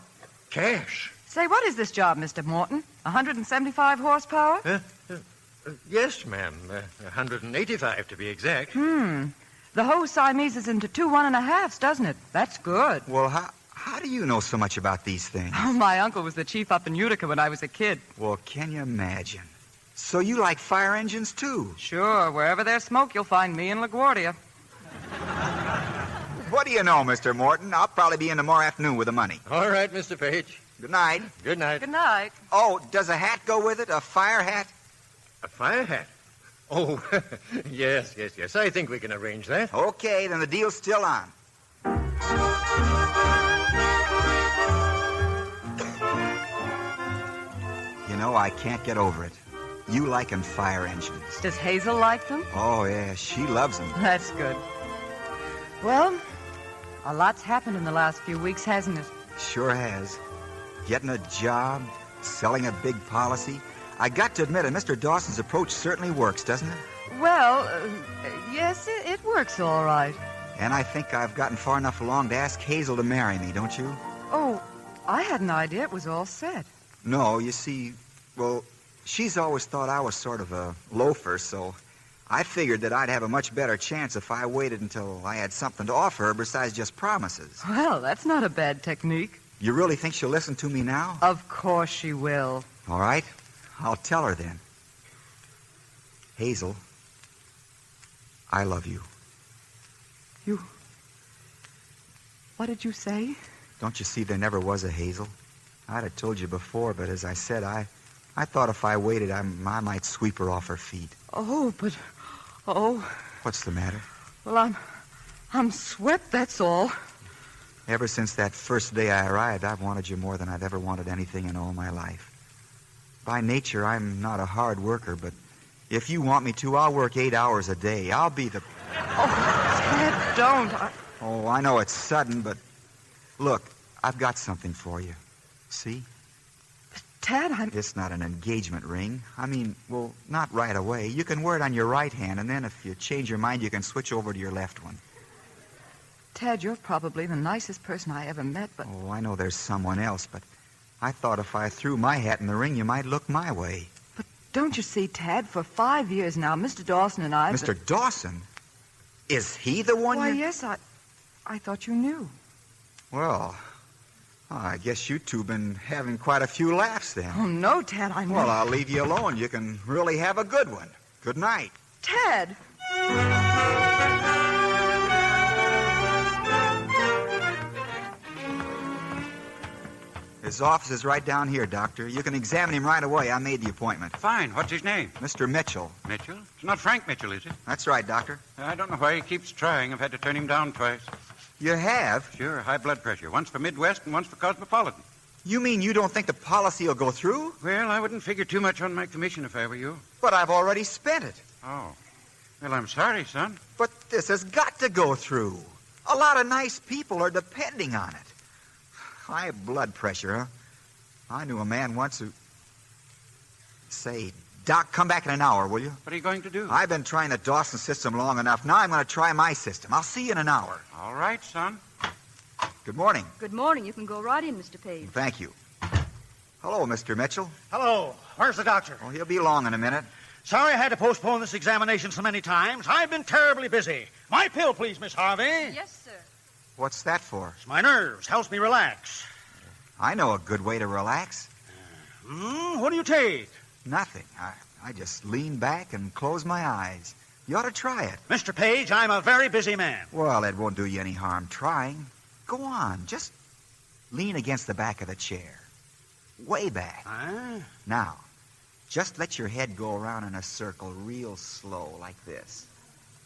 Cash? Say, what is this job, Mr. Morton? 175 horsepower? Yes, ma'am. 185 to be exact. The hose Siameses into 2 1.5s, doesn't it? That's good. Well, how do you know so much about these things? Oh, my uncle was the chief up in Utica when I was a kid. Well, can you imagine? So you like fire engines, too? Sure. Wherever there's smoke, you'll find me in LaGuardia. What do you know, Mr. Morton? I'll probably be in tomorrow afternoon with the money. All right, Mr. Page. Good night. Good night. Good night. Oh, does a hat go with it? A fire hat? A fire hat? Oh, yes. I think we can arrange that. Okay, then the deal's still on. You know, I can't get over it. You liking fire engines. Does Hazel like them? Oh, yeah, she loves them. That's good. Well, a lot's happened in the last few weeks, hasn't it? Sure has. Getting a job, selling a big policy. I got to admit it, Mr. Dawson's approach certainly works, doesn't it? Well, yes, it works all right. And I think I've gotten far enough along to ask Hazel to marry me, don't you? Oh, I had an idea it was all set. No, you see, well, she's always thought I was sort of a loafer, so I figured that I'd have a much better chance if I waited until I had something to offer her besides just promises. Well, that's not a bad technique. You really think she'll listen to me now? Of course she will. All right. I'll tell her then. Hazel, I love you. You... What did you say? Don't you see there never was a Hazel? I'd have told you before, but as I said, I thought if I waited, I might sweep her off her feet. Oh, but... Oh... What's the matter? Well, I'm swept, that's all. Ever since that first day I arrived, I've wanted you more than I've ever wanted anything in all my life. By nature, I'm not a hard worker, but if you want me to, I'll work 8 hours a day. I'll be the... Oh, Ted, don't. Oh, I know it's sudden, but look, I've got something for you. See? Ted, It's not an engagement ring. I mean, well, not right away. You can wear it on your right hand, and then if you change your mind, you can switch over to your left one. Ted, you're probably the nicest person I ever met, but... Oh, I know there's someone else, but I thought if I threw my hat in the ring, you might look my way. But don't you see, Ted, for 5 years now, Mr. Dawson and I... Mr. Dawson? Is he the one Why, yes, I thought you knew. Well, I guess you two been having quite a few laughs then. Oh, no, Ted, I'm Well, not... I'll leave you alone. You can really have a good one. Good night. Ted! His office is right down here, Doctor. You can examine him right away. I made the appointment. Fine. What's his name? Mr. Mitchell. Mitchell? It's not Frank Mitchell, is it? That's right, Doctor. I don't know why he keeps trying. I've had to turn him down twice. You have? Sure, high blood pressure. Once for Midwest and once for Cosmopolitan. You mean you don't think the policy will go through? Well, I wouldn't figure too much on my commission if I were you. But I've already spent it. Oh. Well, I'm sorry, son. But this has got to go through. A lot of nice people are depending on it. High blood pressure, huh? I knew a man once who... Say, Doc, come back in an hour, will you? What are you going to do? I've been trying the Dawson system long enough. Now I'm going to try my system. I'll see you in an hour. All right, son. Good morning. Good morning. You can go right in, Mr. Page. Thank you. Hello, Mr. Mitchell. Hello. Where's the doctor? Oh, he'll be along in a minute. Sorry I had to postpone this examination so many times. I've been terribly busy. My pill, please, Miss Harvey. Yes, sir. What's that for? It's my nerves. Helps me relax. I know a good way to relax. What do you take? Nothing. I just lean back and close my eyes. You ought to try it. Mr. Page, I'm a very busy man. Well, it won't do you any harm trying. Go on. Just lean against the back of the chair. Way back. Now, just let your head go around in a circle real slow like this.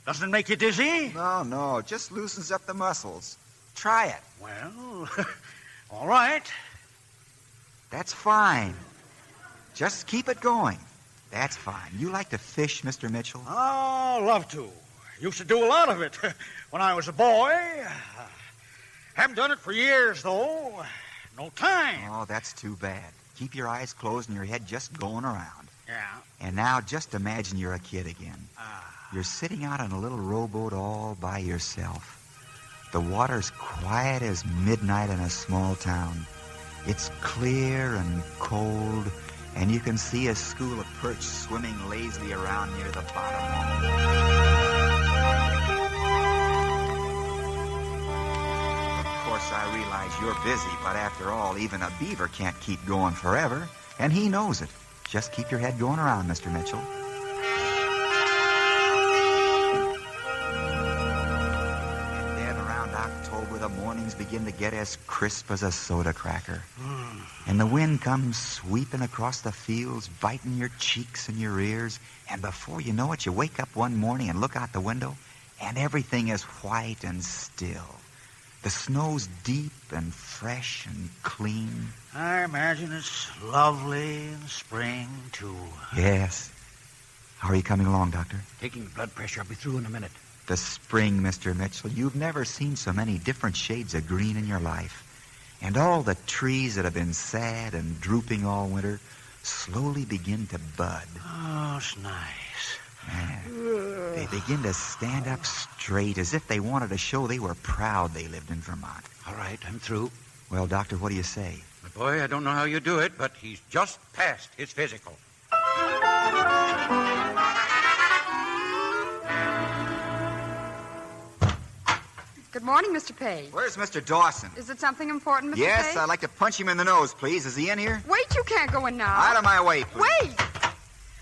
Doesn't it make you dizzy? No, just loosens up the muscles. Try it. Well, all right. That's fine. Just keep it going. That's fine. You like to fish, Mr. Mitchell? Oh, love to. Used to do a lot of it when I was a boy. Haven't done it for years, though. No time. Oh, that's too bad. Keep your eyes closed and your head just going around. Yeah. And now just imagine you're a kid again. You're sitting out on a little rowboat all by yourself. The water's quiet as midnight in a small town. It's clear and cold, and you can see a school of perch swimming lazily around near the bottom. Of course, I realize you're busy, but after all, even a beaver can't keep going forever, and he knows it. Just keep your head going around, Mr. Mitchell. And then around October, the mornings begin to get as crisp as a soda cracker. And the wind comes sweeping across the fields, biting your cheeks and your ears. And before you know it, you wake up one morning and look out the window, and everything is white and still. The snow's deep and fresh and clean. I imagine it's lovely in the spring, too. Yes. How are you coming along, Doctor? Taking the blood pressure. I'll be through in a minute. The spring, Mr. Mitchell. You've never seen so many different shades of green in your life. And all the trees that have been sad and drooping all winter slowly begin to bud. Oh, it's nice. They begin to stand up straight as if they wanted to show they were proud they lived in Vermont. All right, I'm through. Well, Doctor, what do you say? My boy, I don't know how you do it, but he's just passed his physical. Good morning, Mr. Page. Where's Mr. Dawson? Is it something important, Mr. Yes, Page? I'd like to punch him in the nose, please. Is he in here? Wait, you can't go in now. Out of my way, please. Wait!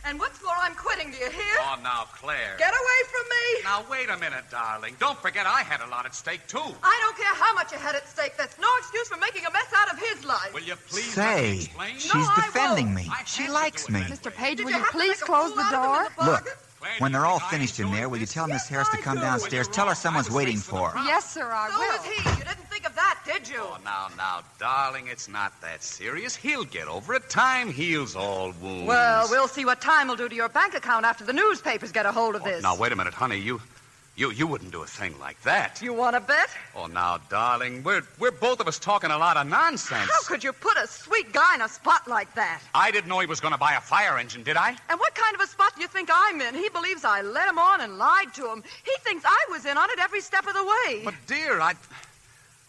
And what's more, I'm quitting, do you hear? Oh, now, Claire. Get away from me! Now, wait a minute, darling. Don't forget I had a lot at stake, too. I don't care how much you had at stake. That's no excuse for making a mess out of his life. Will you please Say, explain? she's defending me. She likes me. Mr. Page, will you please close the door? Look, when they're all finished in there, will you tell Miss Harris to come downstairs? Tell her someone's waiting for her. Yes, sir, I So will. is he. You didn't think of that, did you? Oh, now, darling, it's not that serious. He'll get over it. Time heals all wounds. Well, we'll see what time will do to your bank account after the newspapers get a hold of this. Now, wait a minute, honey. You wouldn't do a thing like that. You want to bet? Oh, now, darling, we're both of us talking a lot of nonsense. How could you put a sweet guy in a spot like that? I didn't know he was going to buy a fire engine, did I? And what kind of a spot do you think I'm in? He believes I led him on and lied to him. He thinks I was in on it every step of the way. But, dear,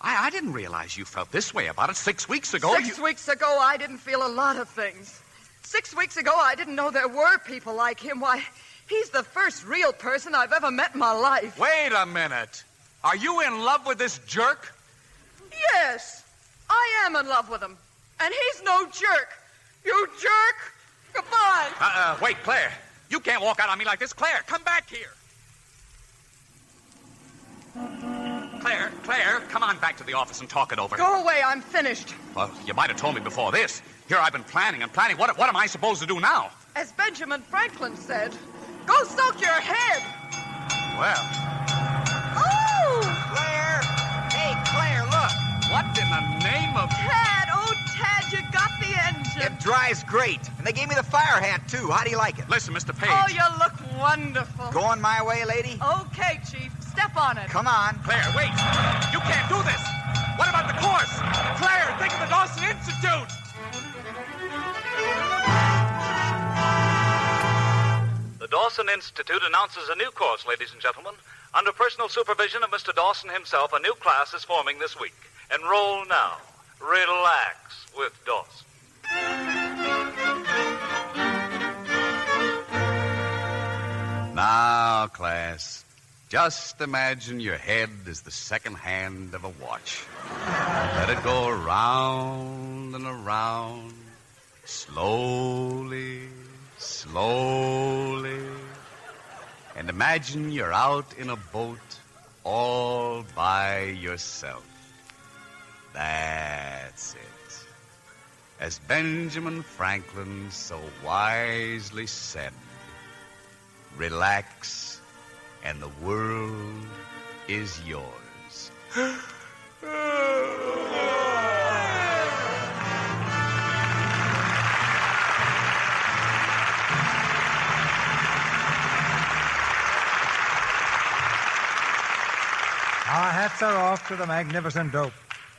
I didn't realize you felt this way about it 6 weeks ago. 6 weeks ago, I didn't feel a lot of things. 6 weeks ago, I didn't know there were people like him. Why, he's the first real person I've ever met in my life. Wait a minute. Are you in love with this jerk? Yes, I am in love with him. And he's no jerk. You jerk! Goodbye. Wait, Claire. You can't walk out on me like this. Claire, come back here. Claire, come on back to the office and talk it over. Go away, I'm finished. Well, you might have told me before this. Here I've been planning and planning. What am I supposed to do now? As Benjamin Franklin said, go soak your head. Well. Oh! Claire! Hey, Claire, look. What in the name of... Tad, oh, Tad, you got the engine. It dries great. And they gave me the fire hat, too. How do you like it? Listen, Mr. Page. Oh, you look wonderful. Going my way, lady? Okay, Chief. Step on it. Come on. Claire, wait. You can't do this. What about the course? Claire, think of the Dawson Institute. The Dawson Institute announces a new course, ladies and gentlemen. Under personal supervision of Mr. Dawson himself, a new class is forming this week. Enroll now. Relax with Dawson. Now, class, just imagine your head is the second hand of a watch. Let it go around and around, slowly, slowly. And imagine you're out in a boat all by yourself. That's it. As Benjamin Franklin so wisely said, relax and the world is yours. Our hats are off to the magnificent dope,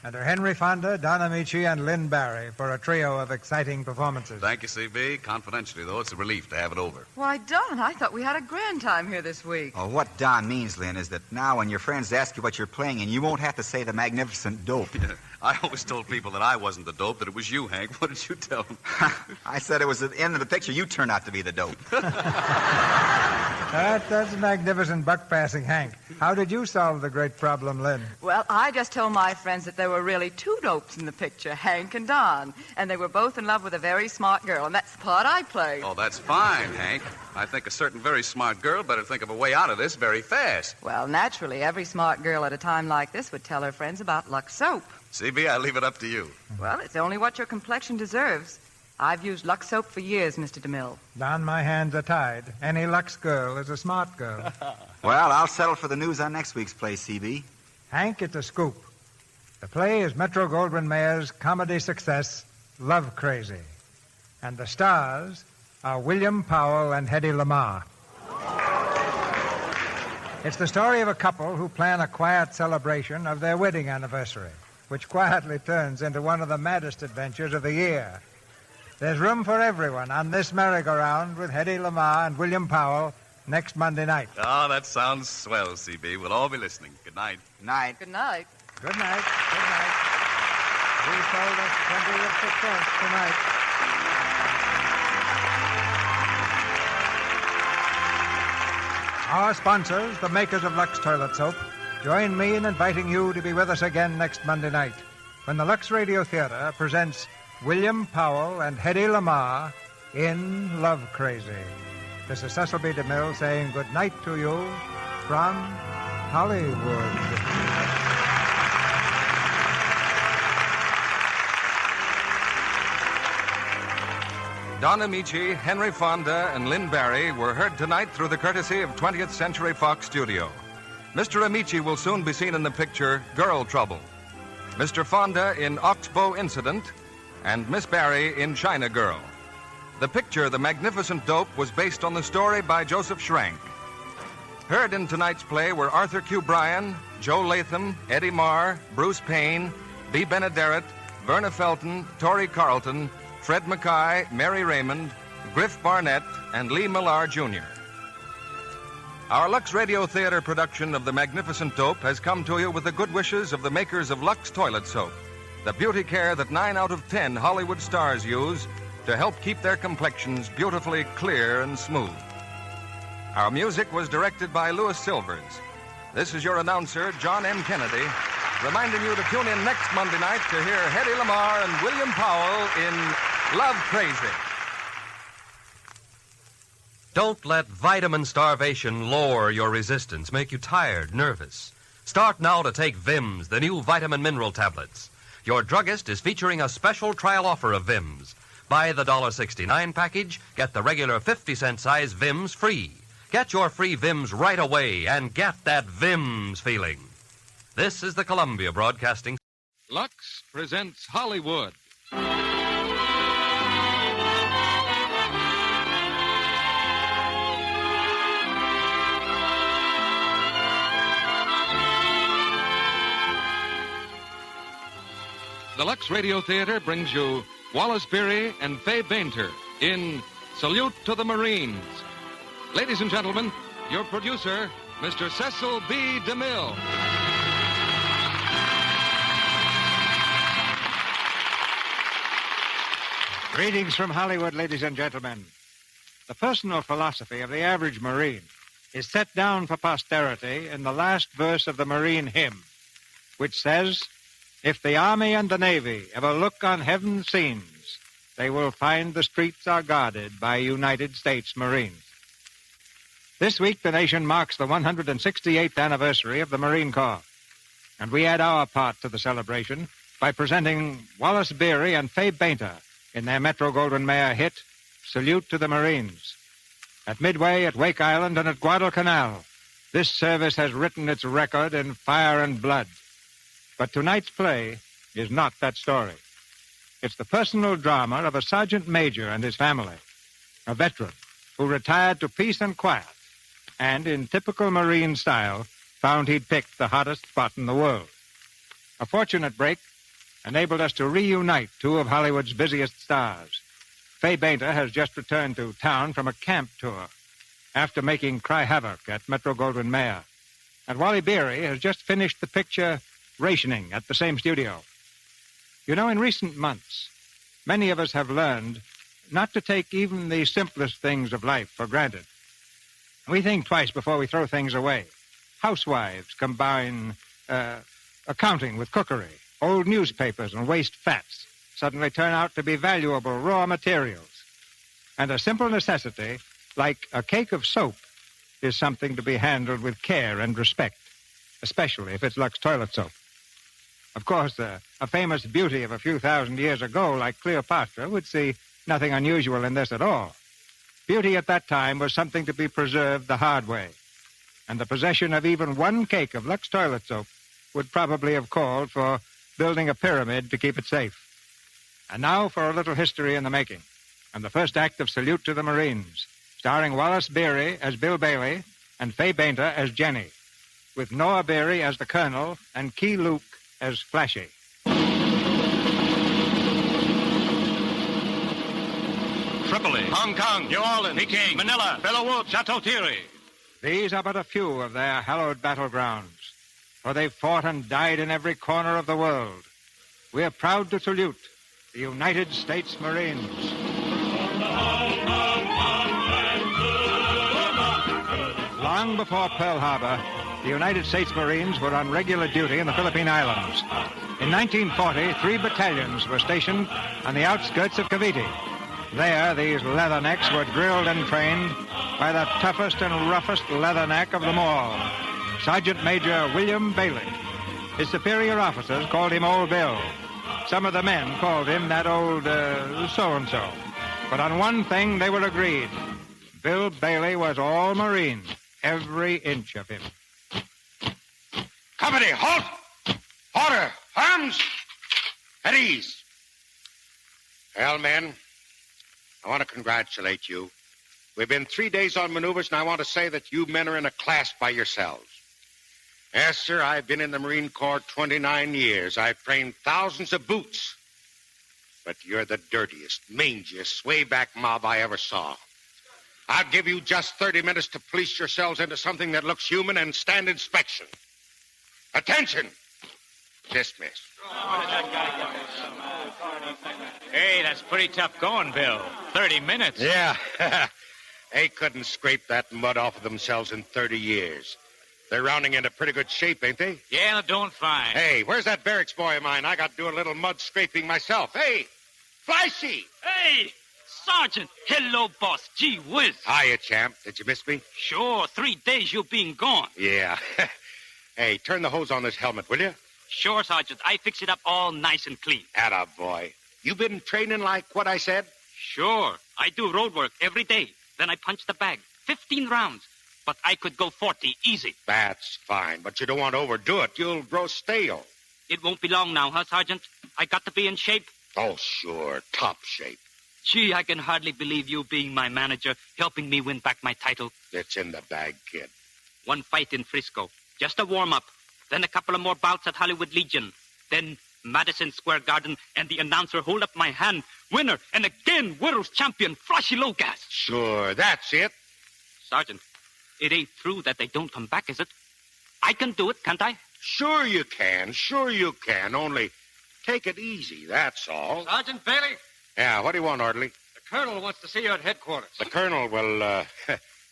and to Henry Fonda, Don Ameche, and Lynn Bari for a trio of exciting performances. Thank you, C.B. Confidentially, though, it's a relief to have it over. Why, Don, I thought we had a grand time here this week. Oh, what Don means, Lynn, is that now when your friends ask you what you're playing, and you won't have to say the magnificent dope. Yeah, I always told people that I wasn't the dope, that it was you, Hank. What did you tell them? I said it was at the end of the picture. You turned out to be the dope. That's magnificent buck-passing, Hank. How did you solve the great problem, Lynn? Well, I just told my friends that there were really two dopes in the picture, Hank and Don, and they were both in love with a very smart girl, and that's the part I played. Oh, that's fine, Hank. I think a certain very smart girl better think of a way out of this very fast. Well, naturally, every smart girl at a time like this would tell her friends about Lux soap. C.B., I leave it up to you. Well, it's only what your complexion deserves. I've used Lux soap for years, Mr. DeMille. Don, my hands are tied. Any Lux girl is a smart girl. Well, I'll settle for the news on next week's play, C.B. Hank, it's a scoop. The play is Metro-Goldwyn-Mayer's comedy success, Love Crazy. And the stars are William Powell and Hedy Lamarr. It's the story of a couple who plan a quiet celebration of their wedding anniversary, which quietly turns into one of the maddest adventures of the year. There's room for everyone on this merry-go-round with Hedy Lamarr and William Powell next Monday night. Oh, that sounds swell, C.B. We'll all be listening. Good night. Good night. Good night. Good night. Good night. We told us plenty of success tonight. Our sponsors, the makers of Lux Toilet Soap, join me in inviting you to be with us again next Monday night when the Lux Radio Theater presents William Powell and Hedy Lamarr in Love Crazy. This is Cecil B. DeMille saying good night to you from Hollywood. Don Ameche, Henry Fonda, and Lynn Bari were heard tonight through the courtesy of 20th Century Fox Studio. Mr. Ameche will soon be seen in the picture Girl Trouble, Mr. Fonda in Oxbow Incident, and Miss Bari in China Girl. The picture, The Magnificent Dope, was based on the story by Joseph Schrank. Heard in tonight's play were Arthur Q. Bryan, Joe Latham, Eddie Marr, Bruce Payne, B. Benaderet, Verna Felton, Torrey Carlton, Fred Mackay, Mary Raymond, Griff Barnett, and Lee Millar, Jr. Our Lux Radio Theater production of The Magnificent Dope has come to you with the good wishes of the makers of Lux Toilet Soap, the beauty care that 9 out of 10 Hollywood stars use to help keep their complexions beautifully clear and smooth. Our music was directed by Louis Silvers. This is your announcer, John M. Kennedy, reminding you to tune in next Monday night to hear Hedy Lamarr and William Powell in Love Crazy. Don't let vitamin starvation lower your resistance, make you tired, nervous. Start now to take Vims, the new vitamin mineral tablets. Your druggist is featuring a special trial offer of Vims. Buy the $1.69 package, get the regular 50-cent size Vims free. Get your free Vims right away and get that Vims feeling. This is the Columbia Broadcasting. Lux presents Hollywood. The Lux Radio Theater brings you Wallace Beery and Fay Bainter in Salute to the Marines. Ladies and gentlemen, your producer, Mr. Cecil B. DeMille. Greetings from Hollywood, ladies and gentlemen. The personal philosophy of the average Marine is set down for posterity in the last verse of the Marine hymn, which says, "If the Army and the Navy ever look on heaven's scenes, they will find the streets are guarded by United States Marines." This week, the nation marks the 168th anniversary of the Marine Corps, and we add our part to the celebration by presenting Wallace Beery and Fay Bainter in their Metro-Goldwyn-Mayer hit, Salute to the Marines. At Midway, at Wake Island, and at Guadalcanal, This service has written its record in fire and blood. But tonight's play is not that story. It's the personal drama of a sergeant major and his family, a veteran who retired to peace and quiet, and in typical Marine style, found he'd picked the hottest spot in the world. A fortunate break enabled us to reunite two of Hollywood's busiest stars. Fay Bainter has just returned to town from a camp tour after making Cry Havoc at Metro-Goldwyn-Mayer. And Wally Beery has just finished the picture Rationing at the same studio. You know, in recent months, many of us have learned not to take even the simplest things of life for granted. We think twice before we throw things away. Housewives combine accounting with cookery. Old newspapers and waste fats suddenly turn out to be valuable raw materials. And a simple necessity, like a cake of soap, is something to be handled with care and respect, especially if it's Lux toilet soap. Of course, a famous beauty of a few thousand years ago, like Cleopatra, would see nothing unusual in this at all. Beauty at that time was something to be preserved the hard way, and the possession of even one cake of Lux toilet soap would probably have called for building a pyramid to keep it safe. And now for a little history in the making, and the first act of Salute to the Marines, starring Wallace Beery as Bill Bailey and Fay Bainter as Jenny, with Noah Beery as the Colonel and Key Luke as Flashy. Tripoli, Hong Kong, New Orleans, Peking, Manila, Belo Wood, Chateau Thierry. These are but a few of their hallowed battlegrounds, for they've fought and died in every corner of the world. We are proud to salute the United States Marines. Long before Pearl Harbor, the United States Marines were on regular duty in the Philippine Islands. In 1940, 3 battalions were stationed on the outskirts of Cavite. There, these leathernecks were drilled and trained by the toughest and roughest leatherneck of them all, Sergeant Major William Bailey. His superior officers called him Old Bill. Some of the men called him that old so-and-so. But on one thing they were agreed. Bill Bailey was all Marine, every inch of him. Company, halt! Order! Arms! At ease. Well, men, I want to congratulate you. We've been 3 days on maneuvers, and I want to say that you men are in a class by yourselves. Yes, sir, I've been in the Marine Corps 29 years. I've trained thousands of boots. But you're the dirtiest, mangiest, swayback mob I ever saw. I'll give you just 30 minutes to police yourselves into something that looks human and stand inspection. Attention! Dismiss. Hey, that's pretty tough going, Bill. 30 minutes. Yeah. They couldn't scrape that mud off of themselves in 30 years. They're rounding into pretty good shape, ain't they? Yeah, they're doing fine. Hey, where's that barracks boy of mine? I got to do a little mud scraping myself. Hey, Flashy! Hey, Sergeant. Hello, boss. Gee whiz. Hiya, champ. Did you miss me? Sure, 3 days you've been gone. Yeah. Hey, turn the hose on this helmet, will you? Sure, Sergeant. I fix it up all nice and clean. Atta boy. You been training like what I said? Sure. I do road work every day. Then I punch the bag. 15 rounds. But I could go 40 easy. That's fine, but you don't want to overdo it. You'll grow stale. It won't be long now, huh, Sergeant? I got to be in shape. Oh, sure. Top shape. Gee, I can hardly believe you being my manager, helping me win back my title. It's in the bag, kid. One fight in Frisco. Just a warm-up. Then a couple of more bouts at Hollywood Legion. Then Madison Square Garden, and the announcer hold up my hand. Winner, and again, World's Champion, Flashy Logas. Sure, that's it. Sergeant, it ain't true that they don't come back, is it? I can do it, can't I? Sure you can. Sure you can. Only take it easy, that's all. Sergeant Bailey? Yeah, what do you want, orderly? The Colonel wants to see you at headquarters. The Colonel, well,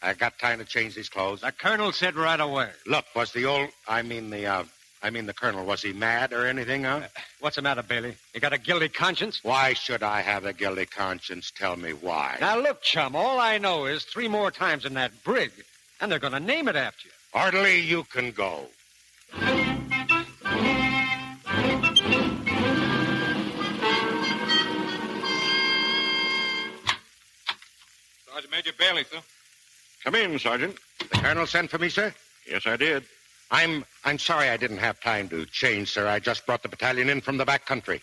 I got time to change these clothes. The Colonel said right away. Look, was the Colonel, was he mad or anything, huh? What's the matter, Bailey? You got a guilty conscience? Why should I have a guilty conscience? Tell me why. Now, look, chum, all I know is 3 more times in that brig, and they're going to name it after you. Orderly, you can go. Sergeant Major Bailey, sir. Come in, Sergeant. The Colonel sent for me, sir? Yes, I did. I'm sorry I didn't have time to change, sir. I just brought the battalion in from the back country.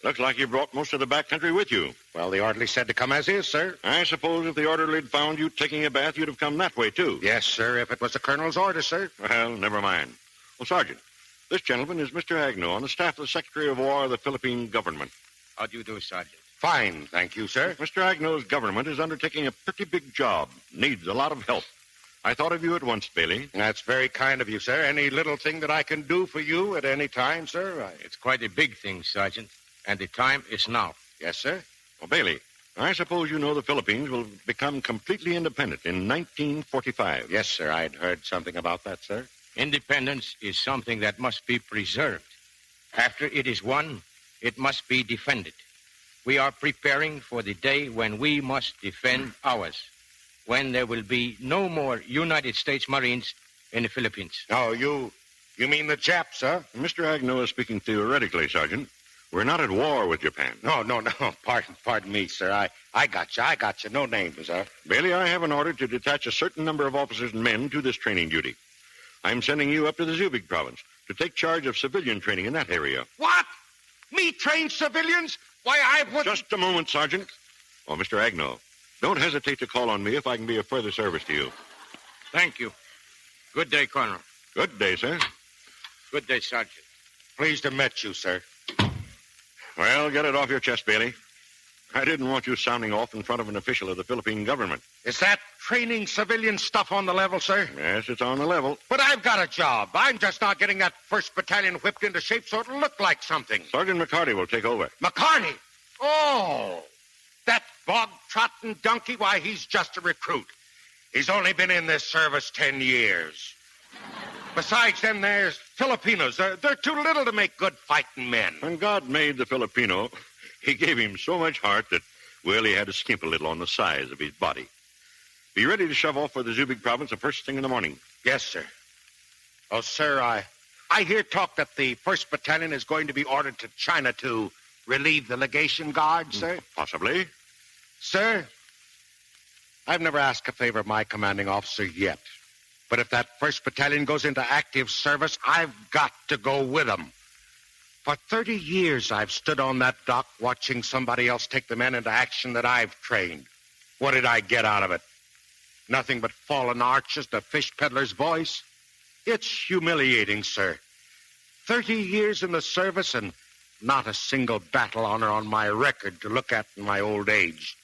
Looks like you brought most of the back country with you. Well, the orderly said to come as is, sir. I suppose if the orderly had found you taking a bath, you'd have come that way, too. Yes, sir, if it was the colonel's order, sir. Well, never mind. Well, Sergeant, this gentleman is Mr. Agnew on the staff of the Secretary of War of the Philippine government. How do you do, Sergeant? Fine, thank you, sir. Mr. Agnew's government is undertaking a pretty big job. Needs a lot of help. I thought of you at once, Bailey. That's very kind of you, sir. Any little thing that I can do for you at any time, sir? It's quite a big thing, Sergeant. And the time is now. Yes, sir. Well, Bailey, I suppose you know the Philippines will become completely independent in 1945. Yes, sir. I'd heard something about that, sir. Independence is something that must be preserved. After it is won, it must be defended. We are preparing for the day when we must defend ours, when there will be no more United States Marines in the Philippines. Oh, you mean the Japs, sir? Mr. Agnew is speaking theoretically, Sergeant. We're not at war with Japan. No. Pardon me, sir. I got you. No names, sir. Bailey, I have an order to detach a certain number of officers and men to this training duty. I'm sending you up to the Zubig province to take charge of civilian training in that area. What? Me train civilians? Why, I would... Just a moment, Sergeant. Oh, Mr. Agnew, don't hesitate to call on me if I can be of further service to you. Thank you. Good day, Colonel. Good day, sir. Good day, Sergeant. Pleased to meet you, sir. Well, get it off your chest, Bailey. I didn't want you sounding off in front of an official of the Philippine government. Is that training civilian stuff on the level, sir? Yes, it's on the level. But I've got a job. I'm just not getting that 1st Battalion whipped into shape so it'll look like something. Sergeant McCarty will take over. McCarty? Oh, that bog-trotting donkey? Why, he's just a recruit. He's only been in this service 10 years. Besides them, there's Filipinos. They're too little to make good fighting men. When God made the Filipino, he gave him so much heart that, well, he had to skimp a little on the size of his body. Be ready to shove off for the Zubig province the first thing in the morning. Yes, sir. Oh, sir, I hear talk that the 1st Battalion is going to be ordered to China to relieve the legation guard, sir. Possibly. Sir, I've never asked a favor of my commanding officer yet. But if that 1st Battalion goes into active service, I've got to go with them. For 30 years, I've stood on that dock watching somebody else take the men into action that I've trained. What did I get out of it? Nothing but fallen arches, the fish peddler's voice. It's humiliating, sir. 30 years in the service and not a single battle honor on my record to look at in my old age.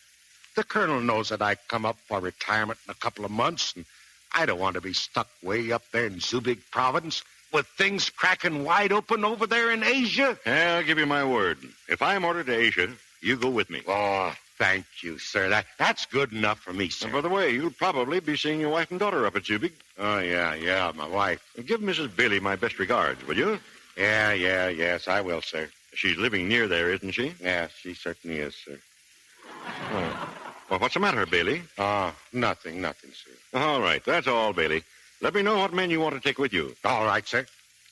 The colonel knows that I come up for retirement in a couple of months, and I don't want to be stuck way up there in Zubig province with things cracking wide open over there in Asia. Yeah, I'll give you my word. If I'm ordered to Asia, you go with me. Oh, thank you, sir. That's good enough for me, sir. And by the way, you'll probably be seeing your wife and daughter up at Zubig. Oh, yeah, my wife. And give Mrs. Bailey my best regards, will you? Yes, I will, sir. She's living near there, isn't she? Yeah, she certainly is, sir. Oh. Well, what's the matter, Bailey? Nothing, sir. All right, that's all, Bailey. Let me know what men you want to take with you. All right, sir.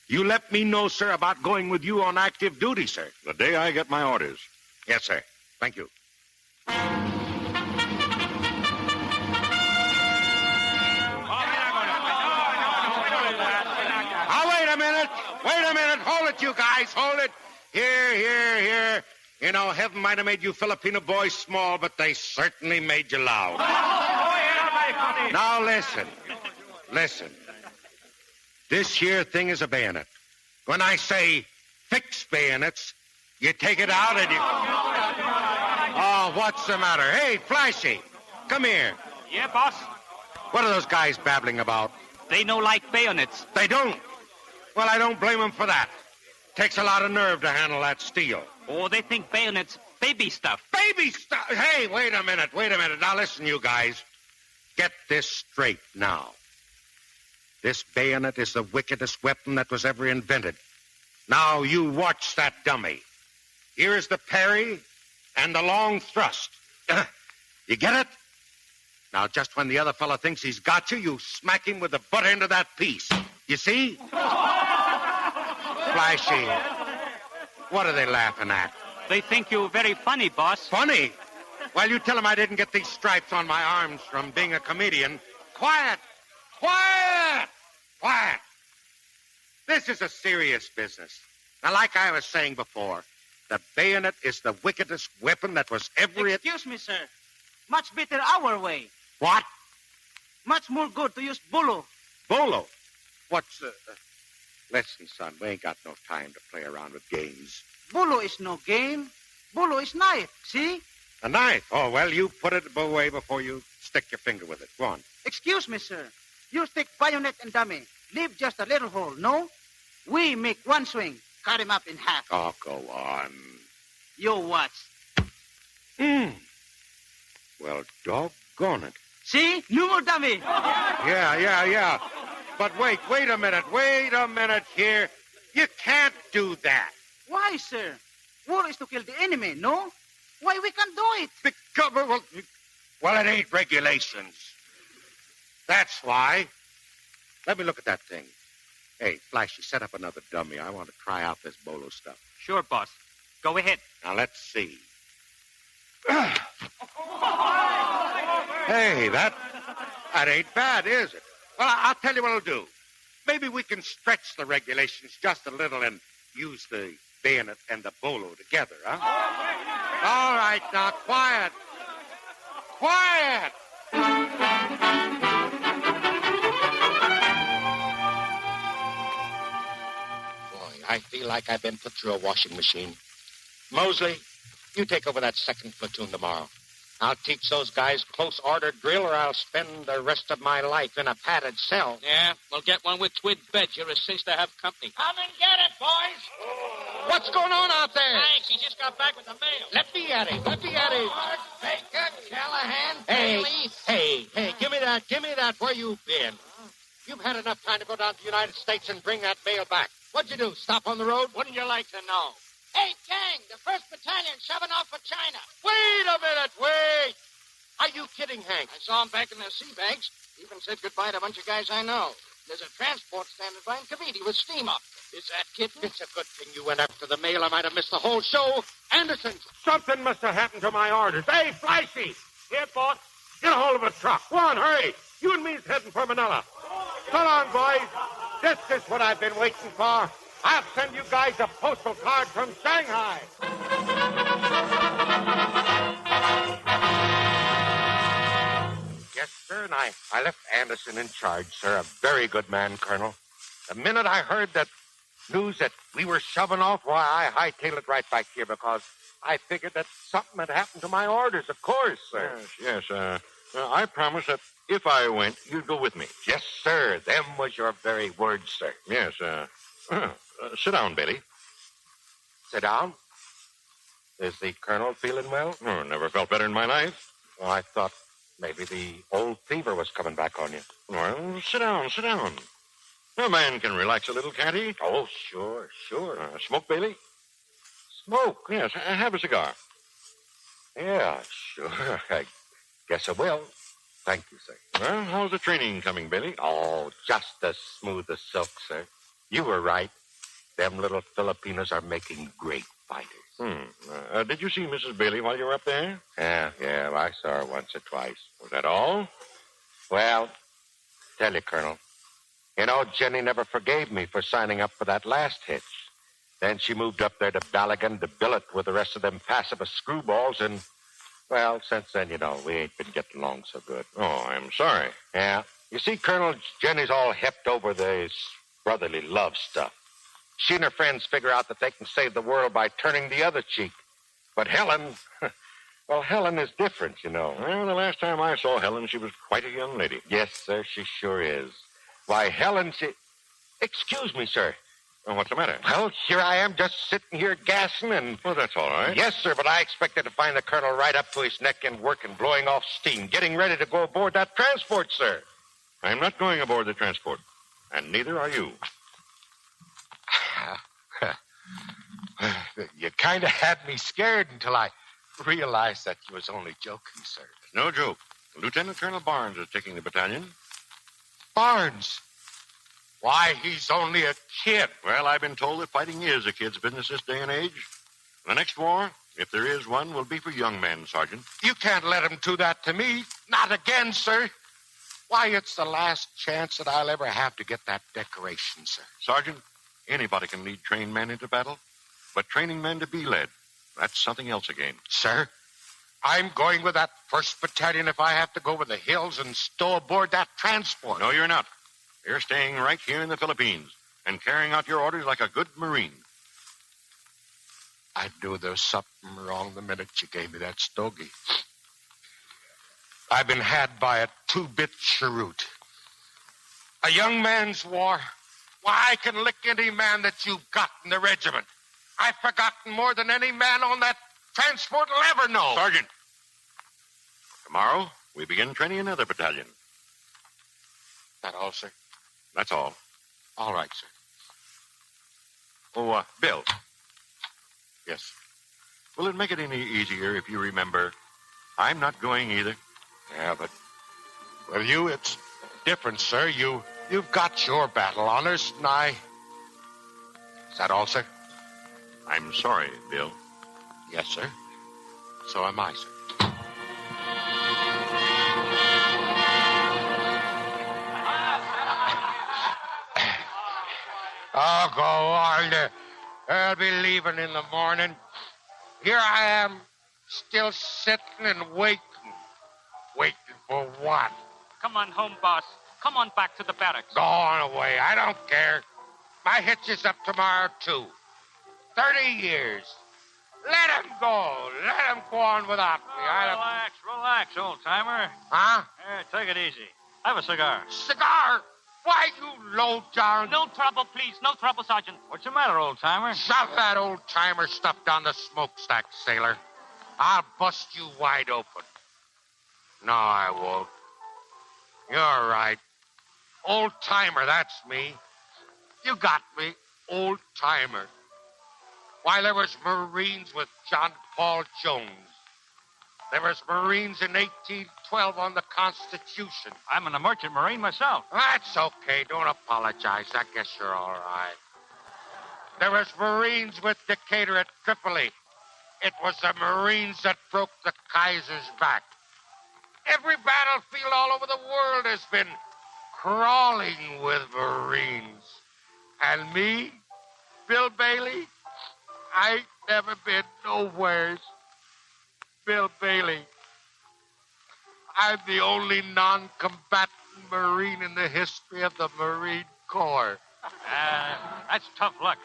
You let me know, sir, about going with you on active duty, sir. The day I get my orders. Yes, sir. Thank you. Wait a minute. Hold it, you guys. Hold it. Here. You know, heaven might have made you Filipino boys small, but they certainly made you loud. Now, listen. This here thing is a bayonet. When I say fix bayonets, you take it out and you... Oh, what's the matter? Hey, Flashy, come here. Yeah, boss? What are those guys babbling about? They no like bayonets. They don't? Well, I don't blame them for that. Takes a lot of nerve to handle that steel. Oh, they think bayonets baby stuff. Baby stuff? Hey, wait a minute. Now, listen, you guys. Get this straight now. This bayonet is the wickedest weapon that was ever invented. Now, you watch that dummy. Here is the parry and the long thrust. You get it? Now, just when the other fella thinks he's got you, you smack him with the butt end of that piece. You see? Flashy. What are they laughing at? They think you're very funny, boss. Funny? Well, you tell them I didn't get these stripes on my arms from being a comedian. Quiet! Quiet. This is a serious business. Now, like I was saying before, the bayonet is the wickedest weapon that was ever... Excuse me, sir. Much better our way. What? Much more good to use bolo. Bolo? What's... Listen, son, we ain't got no time to play around with games. Bolo is no game. Bolo is knife, see? A knife? Oh, well, you put it away before you stick your finger with it. Go on. Excuse me, sir. You stick bayonet and dummy. Leave just a little hole, no? We make one swing. Cut him up in half. Oh, go on. You watch. Well, doggone it. See? No more dummy. Yeah. But wait a minute here. You can't do that. Why, sir? War is to kill the enemy, no? Why we can't do it? Because, well, it ain't regulations. That's why. Let me look at that thing. Hey, Flashy, set up another dummy. I want to try out this bolo stuff. Sure, boss. Go ahead. Now, let's see. Hey, that ain't bad, is it? Well, I'll tell you what I'll do. Maybe we can stretch the regulations just a little and use the bayonet and the bolo together, huh? All right, now, quiet. Quiet! Boy, I feel like I've been put through a washing machine. Mosley, you take over that second platoon tomorrow. I'll teach those guys close order drill, or I'll spend the rest of my life in a padded cell. Yeah, we'll get one with twin beds. You're a cinch to have company. Come and get it, boys. What's going on out there? Thanks, he just got back with the mail. Let me at him. Baker, Callahan, Hey, give me that. Where you been? You've had enough time to go down to the United States and bring that mail back. What'd you do, stop on the road? Wouldn't you like to know? Hey, gang, the 1st Battalion shoving off for China. Wait a minute, wait. Are you kidding, Hank? I saw him back in the sea bags. Even said goodbye to a bunch of guys I know. There's a transport standing by in Cavite with steam up. Is that kitten? It's a good thing you went after the mail. I might have missed the whole show. Anderson. Something must have happened to my orders. Hey, Flashy! Here, boss. Get a hold of a truck. Go on, hurry. You and me's heading for Manila. Come on, boys. This is what I've been waiting for. I'll send you guys a postal card from Shanghai. Yes, sir, and I left Anderson in charge, sir. A very good man, Colonel. The minute I heard that news that we were shoving off, why, I hightailed it right back here because I figured that something had happened to my orders, of course, sir. Yes. I promised that if I went, you'd go with me. Yes, sir. Them was your very words, sir. Yes, sit down, Bailey. Sit down? Is the Colonel feeling well? Oh, never felt better in my life. Oh, I thought maybe the old fever was coming back on you. Well, sit down. A man can relax a little, can't he? Oh, sure. Smoke, Bailey? Smoke? Yes, have a cigar. Yeah, sure. I guess I will. Thank you, sir. Well, how's the training coming, Bailey? Oh, just as smooth as silk, sir. You were right. Them little Filipinos are making great fighters. Did you see Mrs. Bailey while you were up there? Yeah, I saw her once or twice. Was that all? Well, tell you, Colonel, you know, Jenny never forgave me for signing up for that last hitch. Then she moved up there to Ballaghan to billet with the rest of them pacifist screwballs, and, well, since then, you know, we ain't been getting along so good. Oh, I'm sorry. Yeah. You see, Colonel, Jenny's all hepped over this brotherly love stuff. She and her friends figure out that they can save the world by turning the other cheek. But Helen, well, Helen is different, you know. Well, the last time I saw Helen, she was quite a young lady. Yes, sir, she sure is. Why, Helen, she... Excuse me, sir. Well, what's the matter? Well, here I am just sitting here gassing and... Well, that's all right. Yes, sir, but I expected to find the Colonel right up to his neck in work and blowing off steam, getting ready to go aboard that transport, sir. I'm not going aboard the transport, and neither are you. You kind of had me scared until I realized that you was only joking, sir. No joke. Lieutenant Colonel Barnes is taking the battalion. Barnes? Why, he's only a kid. Well, I've been told that fighting is a kid's business this day and age. The next war, if there is one, will be for young men, Sergeant. You can't let him do that to me. Not again, sir. Why, it's the last chance that I'll ever have to get that decoration, sir. Sergeant, anybody can lead trained men into battle, but training men to be led, that's something else again. Sir, I'm going with that 1st Battalion if I have to go over the hills and stow aboard that transport. No, you're not. You're staying right here in the Philippines and carrying out your orders like a good Marine. I knew there was something wrong the minute you gave me that stogie. I've been had by a 2-bit cheroot. A young man's war. Why, I can lick any man that you've got in the regiment. I've forgotten more than any man on that transport will ever know. Sergeant, tomorrow we begin training another battalion. That all, sir? That's all. All right, sir. Oh, Bill. Yes. Will it make it any easier if you remember, I'm not going either? Yeah, but with you, it's different, sir. You've got your battle honors, and I... Is that all, sir? I'm sorry, Bill. Yes, sir. So am I, sir. Oh, go on. I'll be leaving in the morning. Here I am, still sitting and waiting. Waiting for what? Come on home, boss. Come on back to the barracks. Go on away. I don't care. My hitch is up tomorrow, too. 30 years. Let him go. Let him go on without me. Relax, old-timer. Huh? Here, take it easy. Have a cigar. Cigar? Why, you low-down... No trouble, please. No trouble, Sergeant. What's the matter, old-timer? Shove that old-timer stuff down the smokestack, sailor. I'll bust you wide open. No, I won't. You're right. Old-timer, that's me. You got me, old-timer. Why, there was Marines with John Paul Jones. There was Marines in 1812 on the Constitution. I'm a merchant Marine myself. That's okay. Don't apologize. I guess you're all right. There was Marines with Decatur at Tripoli. It was the Marines that broke the Kaiser's back. Every battlefield all over the world has been crawling with Marines. And me, Bill Bailey, I ain't never been nowheres. Bill Bailey. I'm the only non-combatant Marine in the history of the Marine Corps. That's tough luck.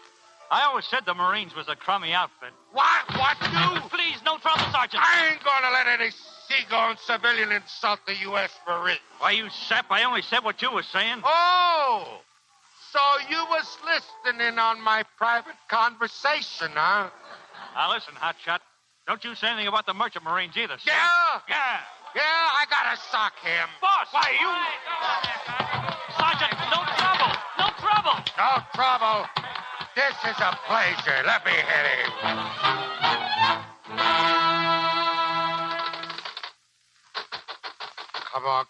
I always said the Marines was a crummy outfit. What? What you? Please, no trouble, Sergeant. I ain't gonna let any seagoing civilian insult the U.S. Marine. Why, you sap, I only said what you was saying. Oh! So you was listening in on my private conversation, huh? Now, listen, hotshot. Don't you say anything about the merchant Marines either, son. Yeah? Yeah, I gotta sock him. Boss! Why, you... Sergeant, no trouble. No trouble. No trouble. This is a pleasure. Let me hit him.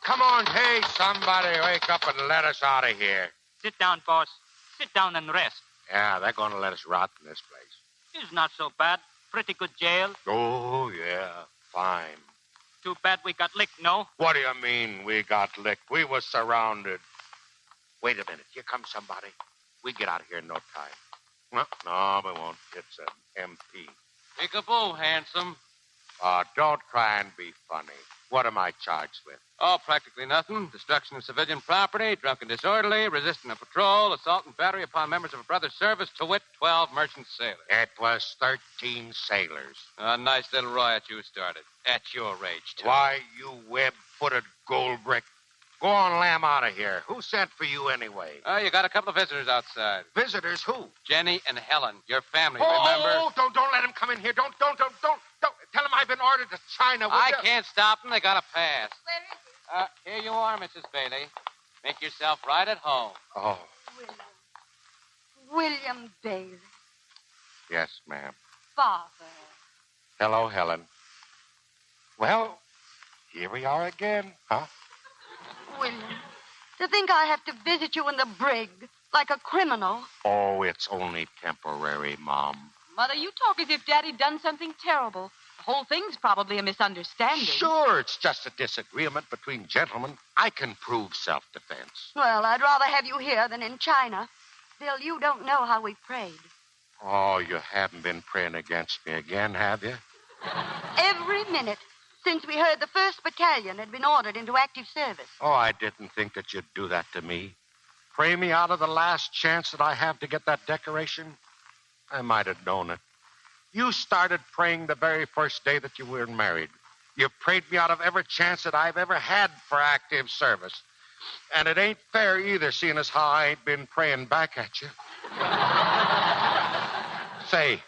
Come on. Hey, somebody, wake up and let us out of here. Sit down, boss. Sit down and rest. Yeah, they're going to let us rot in this place. It's not so bad. Pretty good jail. Oh, yeah, fine. Too bad we got licked, no? What do you mean we got licked? We were surrounded. Wait a minute. Here comes somebody. We get out of here in no time. No, we won't. It's an MP. Peekaboo, handsome. Don't try and be funny. What am I charged with? Oh, practically nothing. Destruction of civilian property, drunken disorderly, resisting a patrol, assault and battery upon members of a brother's service, to wit, 12 merchant sailors. It was 13 sailors. A nice little riot you started. At your age, too. Why, you web-footed gold brick. Go on, lamb out of here. Who sent for you anyway? Oh, you got a couple of visitors outside. Visitors? Who? Jenny and Helen, your family, remember? Oh, don't let them come in here. Don't. Tell them I've been ordered to China. I can't stop them. They got a pass. Here you are, Mrs. Bailey. Make yourself right at home. Oh. William Bailey. Yes, ma'am. Father. Hello, Helen. Well, here we are again, huh? William, to think I have to visit you in the brig like a criminal. Oh, it's only temporary, Mom. Mother, you talk as if Daddy done something terrible. The whole thing's probably a misunderstanding. Sure, it's just a disagreement between gentlemen. I can prove self-defense. Well, I'd rather have you here than in China. Bill, you don't know how we prayed. Oh, you haven't been praying against me again, have you? Every minute since we heard the 1st Battalion had been ordered into active service. Oh, I didn't think that you'd do that to me. Pray me out of the last chance that I have to get that decoration? I might have known it. You started praying the very first day that you were married. You prayed me out of every chance that I've ever had for active service. And it ain't fair either, seeing as how I ain't been praying back at you. Say,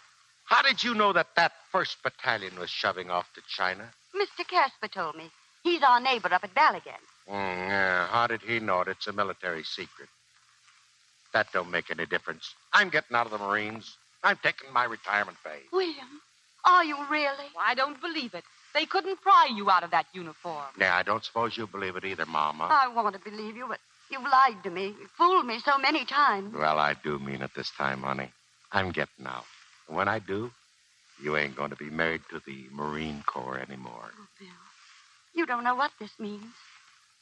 how did you know that 1st Battalion was shoving off to China? Mr. Casper told me. He's our neighbor up at Balligan. Yeah, how did he know it? It's a military secret. That don't make any difference. I'm getting out of the Marines. I'm taking my retirement pay. William, are you really? Well, I don't believe it. They couldn't pry you out of that uniform. Yeah, I don't suppose you believe it either, Mama. I want to believe you, but you've lied to me. You fooled me so many times. Well, I do mean it this time, honey. I'm getting out. And when I do, you ain't going to be married to the Marine Corps anymore. Oh, Bill, you don't know what this means.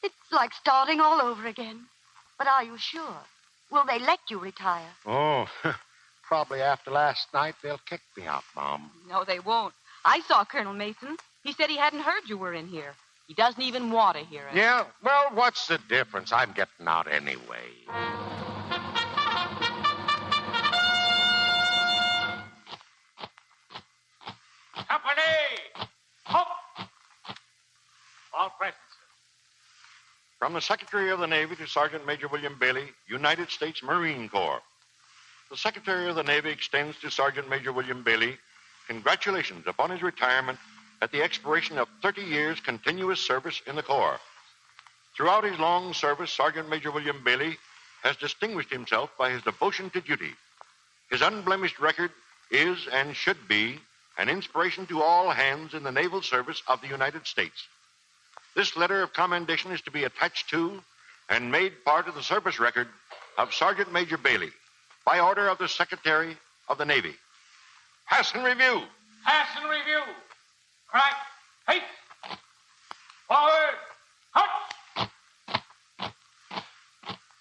It's like starting all over again. But are you sure? Will they let you retire? Oh, probably after last night they'll kick me out, Mom. No, they won't. I saw Colonel Mason. He said he hadn't heard you were in here. He doesn't even want to hear it. Yeah? Well, what's the difference? I'm getting out anyway. Company! Halt! All present, sir. From the Secretary of the Navy to Sergeant Major William Bailey, United States Marine Corps. The Secretary of the Navy extends to Sergeant Major William Bailey congratulations upon his retirement at the expiration of 30 years' continuous service in the Corps. Throughout his long service, Sergeant Major William Bailey has distinguished himself by his devotion to duty. His unblemished record is and should be an inspiration to all hands in the naval service of the United States. This letter of commendation is to be attached to and made part of the service record of Sergeant Major Bailey by order of the Secretary of the Navy. Pass and review. Pass and review. Crack. Hey. Forward. Halt.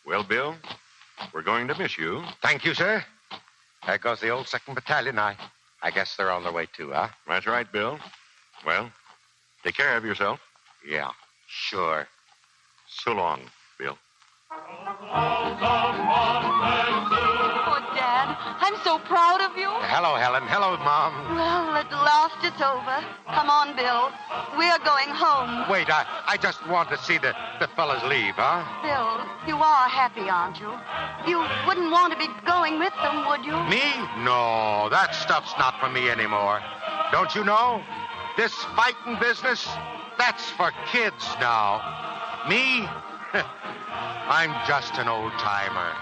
Well, Bill, we're going to miss you. Thank you, sir. There goes the old 2nd Battalion. I guess they're on their way, too, huh? That's right, Bill. Well, take care of yourself. Yeah, sure. So long, Bill. Oh, Dad, I'm so proud of you. Hello, Helen. Hello, Mom. Well, at last it's over. Come on, Bill. We're going home. Wait, I just want to see the fellas leave, huh? Bill, you are happy, aren't you? You wouldn't want to be going with them, would you? Me? No, that stuff's not for me anymore. Don't you know? This fighting business, that's for kids now. Me? I'm just an old-timer.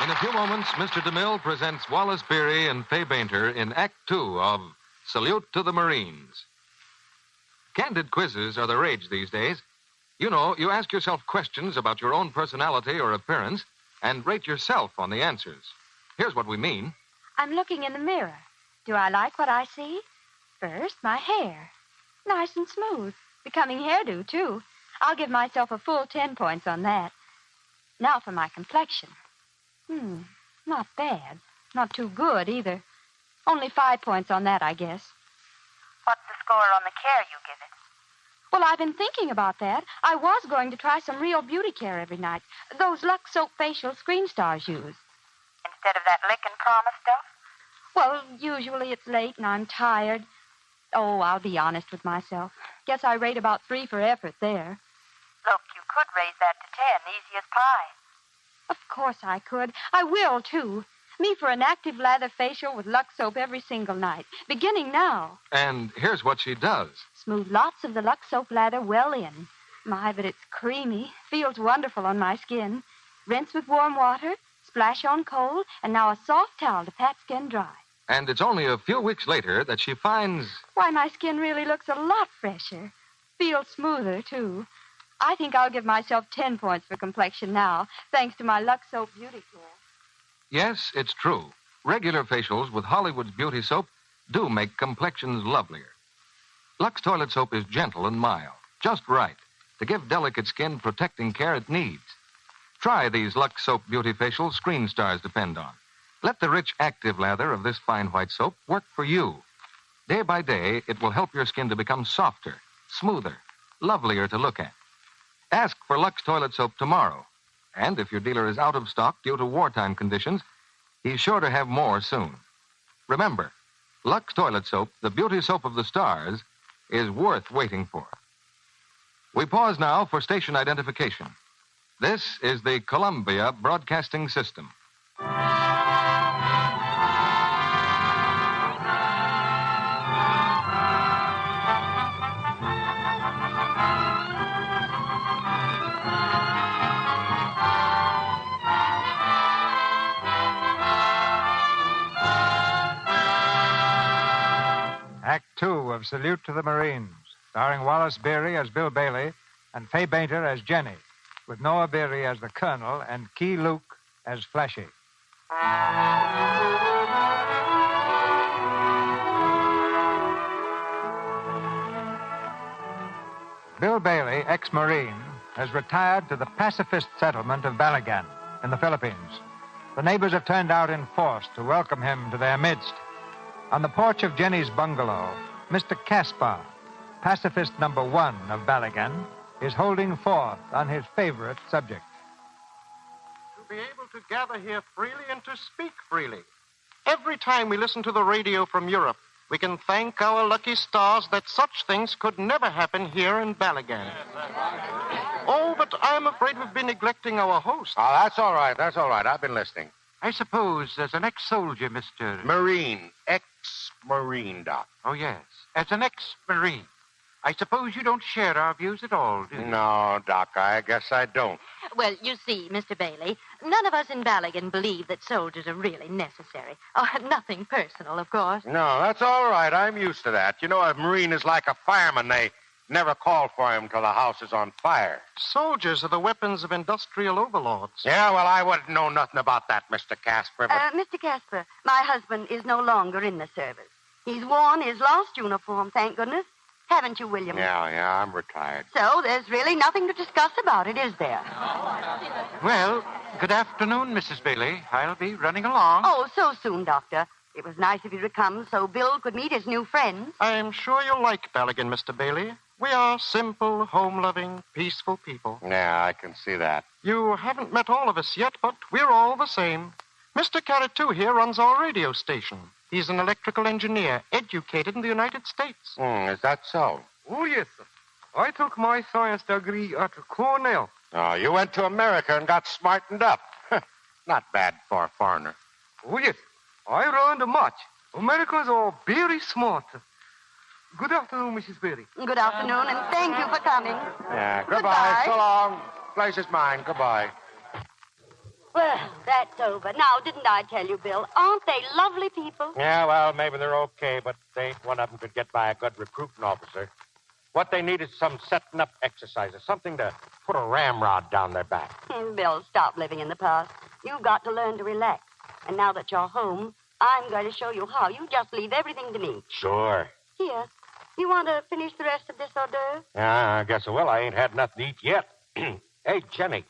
In a few moments, Mr. DeMille presents Wallace Beery and Fay Bainter in Act 2 of Salute to the Marines. Candid quizzes are the rage these days. You know, you ask yourself questions about your own personality or appearance and rate yourself on the answers. Here's what we mean. I'm looking in the mirror. Do I like what I see? First, my hair. Nice and smooth. Becoming hairdo, too. I'll give myself a full 10 points on that. Now for my complexion. Not bad. Not too good, either. Only 5 points on that, I guess. What's the score on the care you give it? Well, I've been thinking about that. I was going to try some real beauty care every night. Those Lux Soap facial screen stars use. Instead of that lick and promise stuff? Well, usually it's late and I'm tired. Oh, I'll be honest with myself. Guess I rate about 3 for effort there. Look, you could raise that to 10, easy as pie. Of course I could. I will, too. Me for an active lather facial with Lux Soap every single night, beginning now. And here's what she does. Smooth lots of the Lux Soap lather well in. My, but it's creamy. Feels wonderful on my skin. Rinse with warm water, splash on cold, and now a soft towel to pat skin dry. And it's only a few weeks later that she finds... Why, my skin really looks a lot fresher. Feels smoother, too. I think I'll give myself 10 points for complexion now, thanks to my Lux Soap Beauty Care. Yes, it's true. Regular facials with Hollywood's beauty soap do make complexions lovelier. Lux toilet soap is gentle and mild, just right, to give delicate skin protecting care it needs. Try these Lux Soap Beauty Facials screen stars depend on. Let the rich, active lather of this fine white soap work for you. Day by day, it will help your skin to become softer, smoother, lovelier to look at. Ask for Lux Toilet Soap tomorrow. And if your dealer is out of stock due to wartime conditions, he's sure to have more soon. Remember, Lux Toilet Soap, the beauty soap of the stars, is worth waiting for. We pause now for station identification. This is the Columbia Broadcasting System. Act 2 of Salute to the Marines, starring Wallace Beery as Bill Bailey and Fay Bainter as Jenny, with Noah Beery as the Colonel and Key Luke as Flashy. Bill Bailey, ex-Marine, has retired to the pacifist settlement of Balagan in the Philippines. The neighbors have turned out in force to welcome him to their midst. On the porch of Jenny's bungalow, Mr. Caspar, pacifist number 1 of Balagan, is holding forth on his favorite subject. To be able to gather here freely and to speak freely. Every time we listen to the radio from Europe, we can thank our lucky stars that such things could never happen here in Balagan. Oh, but I'm afraid we've been neglecting our host. Oh, that's all right. That's all right. I've been listening. I suppose as an ex-soldier, Mr. Marine. Ex-Marine, Doc. Oh, yes. As an ex-Marine. I suppose you don't share our views at all, do you? No, Doc, I guess I don't. Well, you see, Mr. Bailey, none of us in Balagan believe that soldiers are really necessary. Oh, nothing personal, of course. No, that's all right. I'm used to that. You know, a Marine is like a fireman. They never call for him till the house is on fire. Soldiers are the weapons of industrial overlords. Yeah, well, I wouldn't know nothing about that, Mr. Casper, but... Mr. Casper, my husband is no longer in the service. He's worn his last uniform, thank goodness. Haven't you, William? Yeah, I'm retired. So there's really nothing to discuss about it, is there? Well, good afternoon, Mrs. Bailey. I'll be running along. Oh, so soon, Doctor. It was nice of you to come so Bill could meet his new friends. I'm sure you'll like Balagan, Mr. Bailey. We are simple, home-loving, peaceful people. Yeah, I can see that. You haven't met all of us yet, but we're all the same. Mr. Carrot, too, here runs our radio station. He's an electrical engineer, educated in the United States. Is that so? Oh, yes, sir. I took my science degree at Cornell. Oh, you went to America and got smartened up. Not bad for a foreigner. Oh, yes. I learned much. Americans are very smart. Good afternoon, Mrs. Beery. Good afternoon, and thank you for coming. Yeah, goodbye. So long. Place is mine. Goodbye. Well, that's over. Now, didn't I tell you, Bill? Aren't they lovely people? Yeah, well, maybe they're okay, but they ain't one of them could get by a good recruiting officer. What they need is some setting up exercises, something to put a ramrod down their back. Bill, stop living in the past. You've got to learn to relax. And now that you're home, I'm going to show you how. You just leave everything to me. Sure. Here, you want to finish the rest of this hors d'oeuvre? Yeah, I guess I will. I ain't had nothing to eat yet. Hey, Jenny,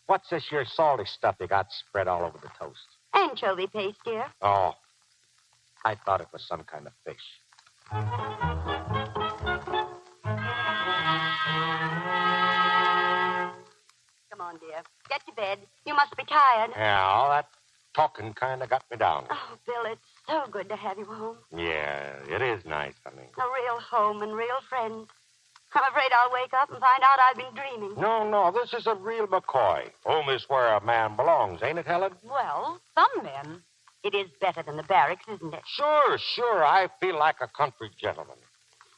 what's this here salty stuff you got spread all over the toast? Anchovy paste, dear. Oh, I thought it was some kind of fish. Come on, dear. Get to bed. You must be tired. Yeah, all that talking kind of got me down. Oh, Bill, it's so good to have you home. Yeah, it is nice, honey. A real home and real friends. I'm afraid I'll wake up and find out I've been dreaming. No, this is a real McCoy. Home is where a man belongs, ain't it, Helen? Well, some men. It is better than the barracks, isn't it? Sure. I feel like a country gentleman.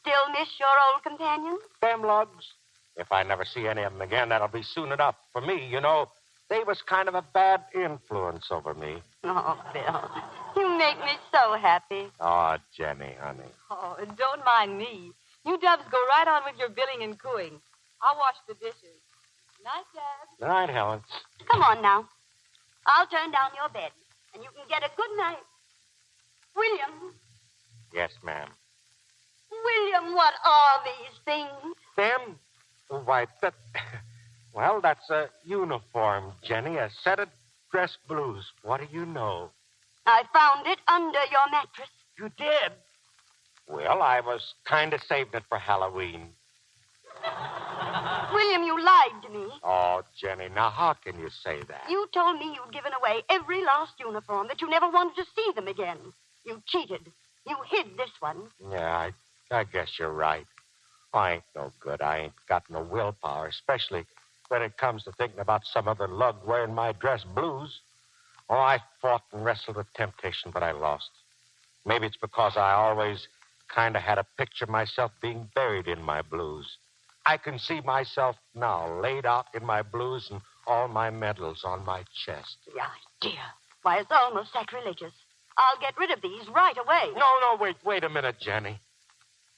Still miss your old companions? Them lugs. If I never see any of them again, that'll be soon enough. For me, you know, they was kind of a bad influence over me. Oh, Bill, you make me so happy. Oh, Jenny, honey. Oh, don't mind me. You dubs go right on with your billing and cooing. I'll wash the dishes. Night, Dad. Good night, Helen. Come on now. I'll turn down your bed, and you can get a good night. William, Yes, ma'am. William, what are these things? Them? Why, well, that's a uniform, Jenny. A set of dress blues. What do you know? I found it under your mattress. You did? Well, I was kind of saving it for Halloween. William, you lied to me. Oh, Jenny, now how can you say that? You told me you'd given away every last uniform, that you never wanted to see them again. You cheated. You hid this one. Yeah, I guess you're right. I ain't no good. I ain't got no willpower, especially when it comes to thinking about some other lug wearing my dress blues. Oh, I fought and wrestled with temptation, but I lost. Maybe it's because I always kind of had a picture of myself being buried in my blues. I can see myself now laid out in my blues and all my medals on my chest. Yeah, dear. Why, it's almost sacrilegious. I'll get rid of these right away. No, wait a minute, Jenny.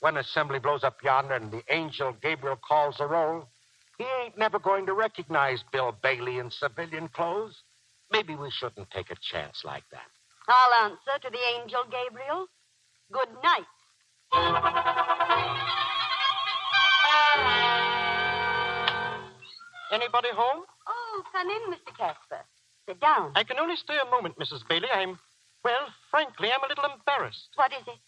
When assembly blows up yonder and the angel Gabriel calls the roll, he ain't never going to recognize Bill Bailey in civilian clothes. Maybe we shouldn't take a chance like that. I'll answer to the angel Gabriel. Good night. Anybody home? Oh, come in, Mr. Casper. Sit down. I can only stay a moment, Mrs. Bailey. Frankly, I'm a little embarrassed. What is it?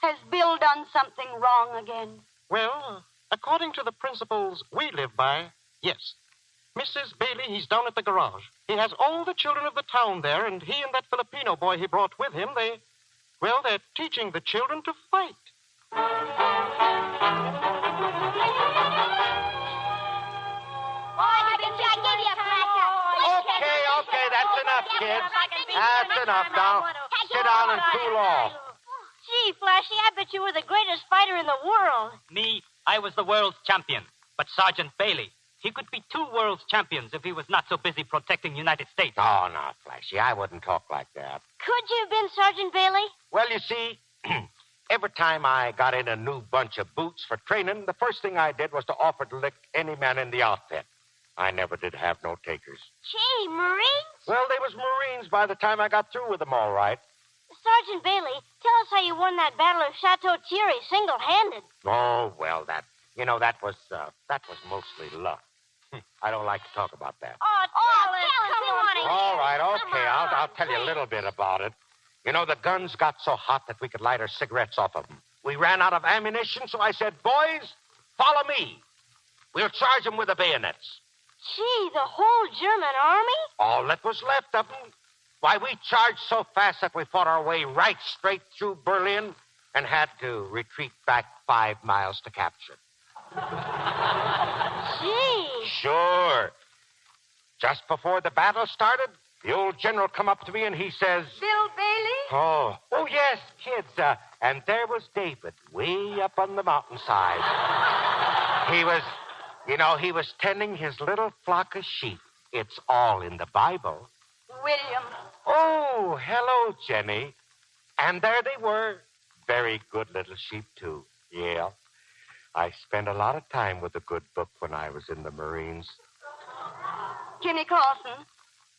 Has Bill done something wrong again? Well, according to the principles we live by, yes. Mrs. Bailey, he's down at the garage. He has all the children of the town there, and he and that Filipino boy he brought with him, they're teaching the children to fight. Okay, that's enough, kids. That's enough. Now, sit down and cool off. Gee, Flashy, I bet you were the greatest fighter in the world. Me, I was the world's champion. But Sergeant Bailey, he could be 2 world's champions if he was not so busy protecting United States. Oh, no, Flashy, I wouldn't talk like that. Could you have been Sergeant Bailey? Well, you see, every time I got in a new bunch of boots for training, the first thing I did was to offer to lick any man in the outfit. I never did have no takers. Gee, Marines? Well, they was Marines by the time I got through with them, all right. Sergeant Bailey, tell us how you won that battle of Chateau Thierry single-handed. Oh, well, that was mostly luck. I don't like to talk about that. Oh, tell us. Come on. All right, okay, I'll tell you a little bit about it. You know, the guns got so hot that we could light our cigarettes off of them. We ran out of ammunition, so I said, boys, follow me. We'll charge them with the bayonets. Gee, the whole German army? All that was left of them. Why, we charged so fast that we fought our way right straight through Berlin and had to retreat back 5 miles to capture. Gee. Sure. Just before the battle started, the old general come up to me and he says... Bill Bailey? Oh, yes, kids. And there was David, way up on the mountainside. He was tending his little flock of sheep. It's all in the Bible. William. Oh, hello, Jenny. And there they were. Very good little sheep, too. Yeah. I spent a lot of time with the good book when I was in the Marines. Jimmy Carson,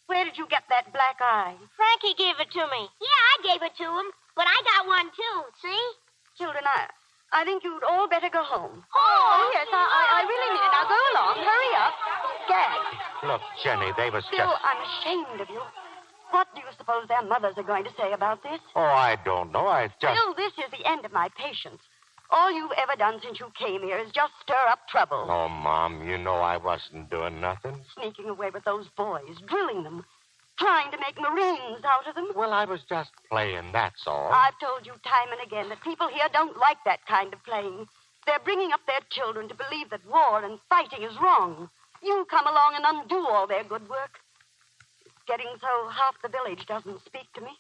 where did you get that black eye? Frankie gave it to me. Yeah, I gave it to him. But I got one, too. See? Children, I think you'd all better go home. Oh, yes, I really mean it. Now, go along. Hurry up. Gag. Look, Jenny, they was Bill, I'm ashamed of you. What do you suppose their mothers are going to say about this? Oh, I don't know. Bill, this is the end of my patience. All you've ever done since you came here is just stir up trouble. Oh, Mom, you know I wasn't doing nothing. Sneaking away with those boys, drilling them, trying to make Marines out of them. Well, I was just playing, that's all. I've told you time and again that people here don't like that kind of playing. They're bringing up their children to believe that war and fighting is wrong. You come along and undo all their good work. It's getting so half the village doesn't speak to me.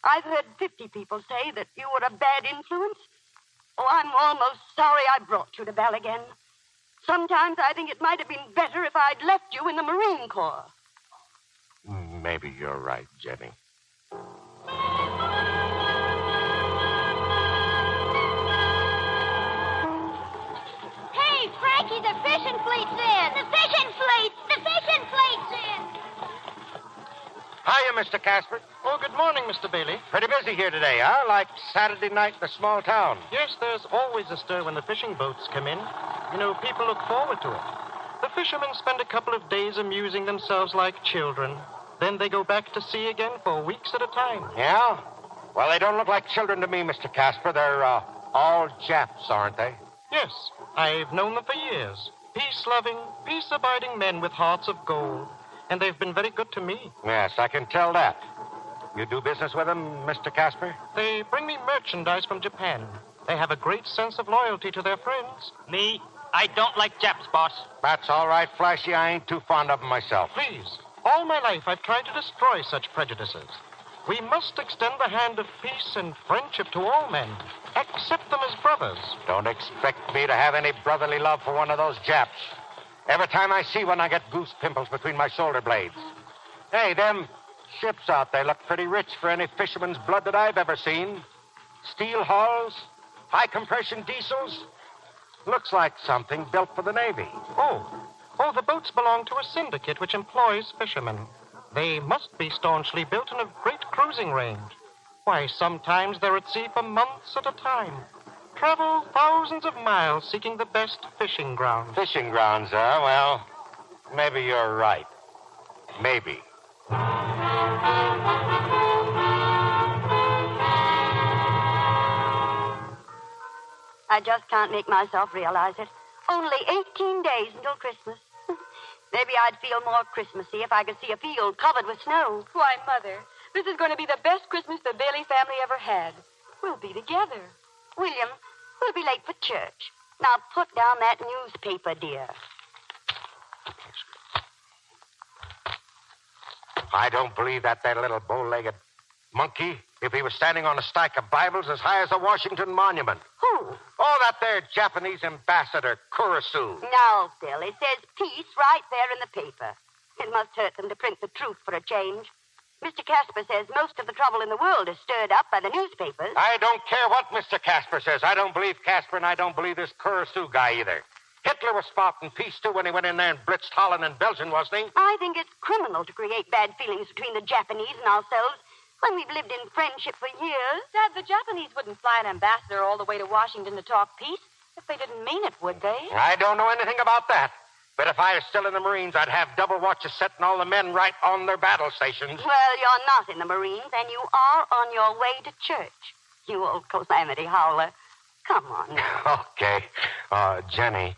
I've heard 50 people say that you were a bad influence. Oh, I'm almost sorry I brought you to Ballaghan. Sometimes I think it might have been better if I'd left you in the Marine Corps. Maybe you're right, Jenny. Hey, Frankie, the fishing fleet's in! The fishing fleet! The fishing fleet's in! Hiya, Mr. Casper. Oh, good morning, Mr. Bailey. Pretty busy here today, huh? Like Saturday night in a small town. Yes, there's always a stir when the fishing boats come in. You know, people look forward to it. The fishermen spend a couple of days amusing themselves like children. Then they go back to sea again for weeks at a time. Yeah? Well, they don't look like children to me, Mr. Casper. They're all Japs, aren't they? Yes, I've known them for years. Peace-loving, peace-abiding men with hearts of gold. And they've been very good to me. Yes, I can tell that. You do business with them, Mr. Casper? They bring me merchandise from Japan. They have a great sense of loyalty to their friends. Me, I don't like Japs, boss. That's all right, Flashy. I ain't too fond of them myself. Please, all my life I've tried to destroy such prejudices. We must extend the hand of peace and friendship to all men. Accept them as brothers. Don't expect me to have any brotherly love for one of those Japs. Every time I see one, I get goose pimples between my shoulder blades. Hey, them ships out there look pretty rich for any fisherman's blood that I've ever seen. Steel hulls, high-compression diesels. Looks like something built for the Navy. Oh, the boats belong to a syndicate which employs fishermen. They must be staunchly built in a great cruising range. Why, sometimes they're at sea for months at a time. Travel thousands of miles seeking the best fishing grounds. Fishing grounds, huh? Well, maybe you're right. Maybe. I just can't make myself realize it. Only 18 days until Christmas. Maybe I'd feel more Christmassy if I could see a field covered with snow. Why, Mother, this is going to be the best Christmas the Bailey family ever had. We'll be together. William, we'll be late for church. Now put down that newspaper, dear. I don't believe that little bow-legged monkey, if he was standing on a stack of Bibles as high as the Washington Monument. Who? Oh, that there Japanese ambassador, Kurisu. No, Bill, it says peace right there in the paper. It must hurt them to print the truth for a change. Mr. Casper says most of the trouble in the world is stirred up by the newspapers. I don't care what Mr. Casper says. I don't believe Casper, and I don't believe this Kurisu guy either. Hitler was spouting peace, too, when he went in there and blitzed Holland and Belgium, wasn't he? I think it's criminal to create bad feelings between the Japanese and ourselves when we've lived in friendship for years. Dad, the Japanese wouldn't fly an ambassador all the way to Washington to talk peace if they didn't mean it, would they? I don't know anything about that. But if I was still in the Marines, I'd have double watches setting all the men right on their battle stations. Well, you're not in the Marines, and you are on your way to church. You old calamity howler. Come on now. Okay. Jenny,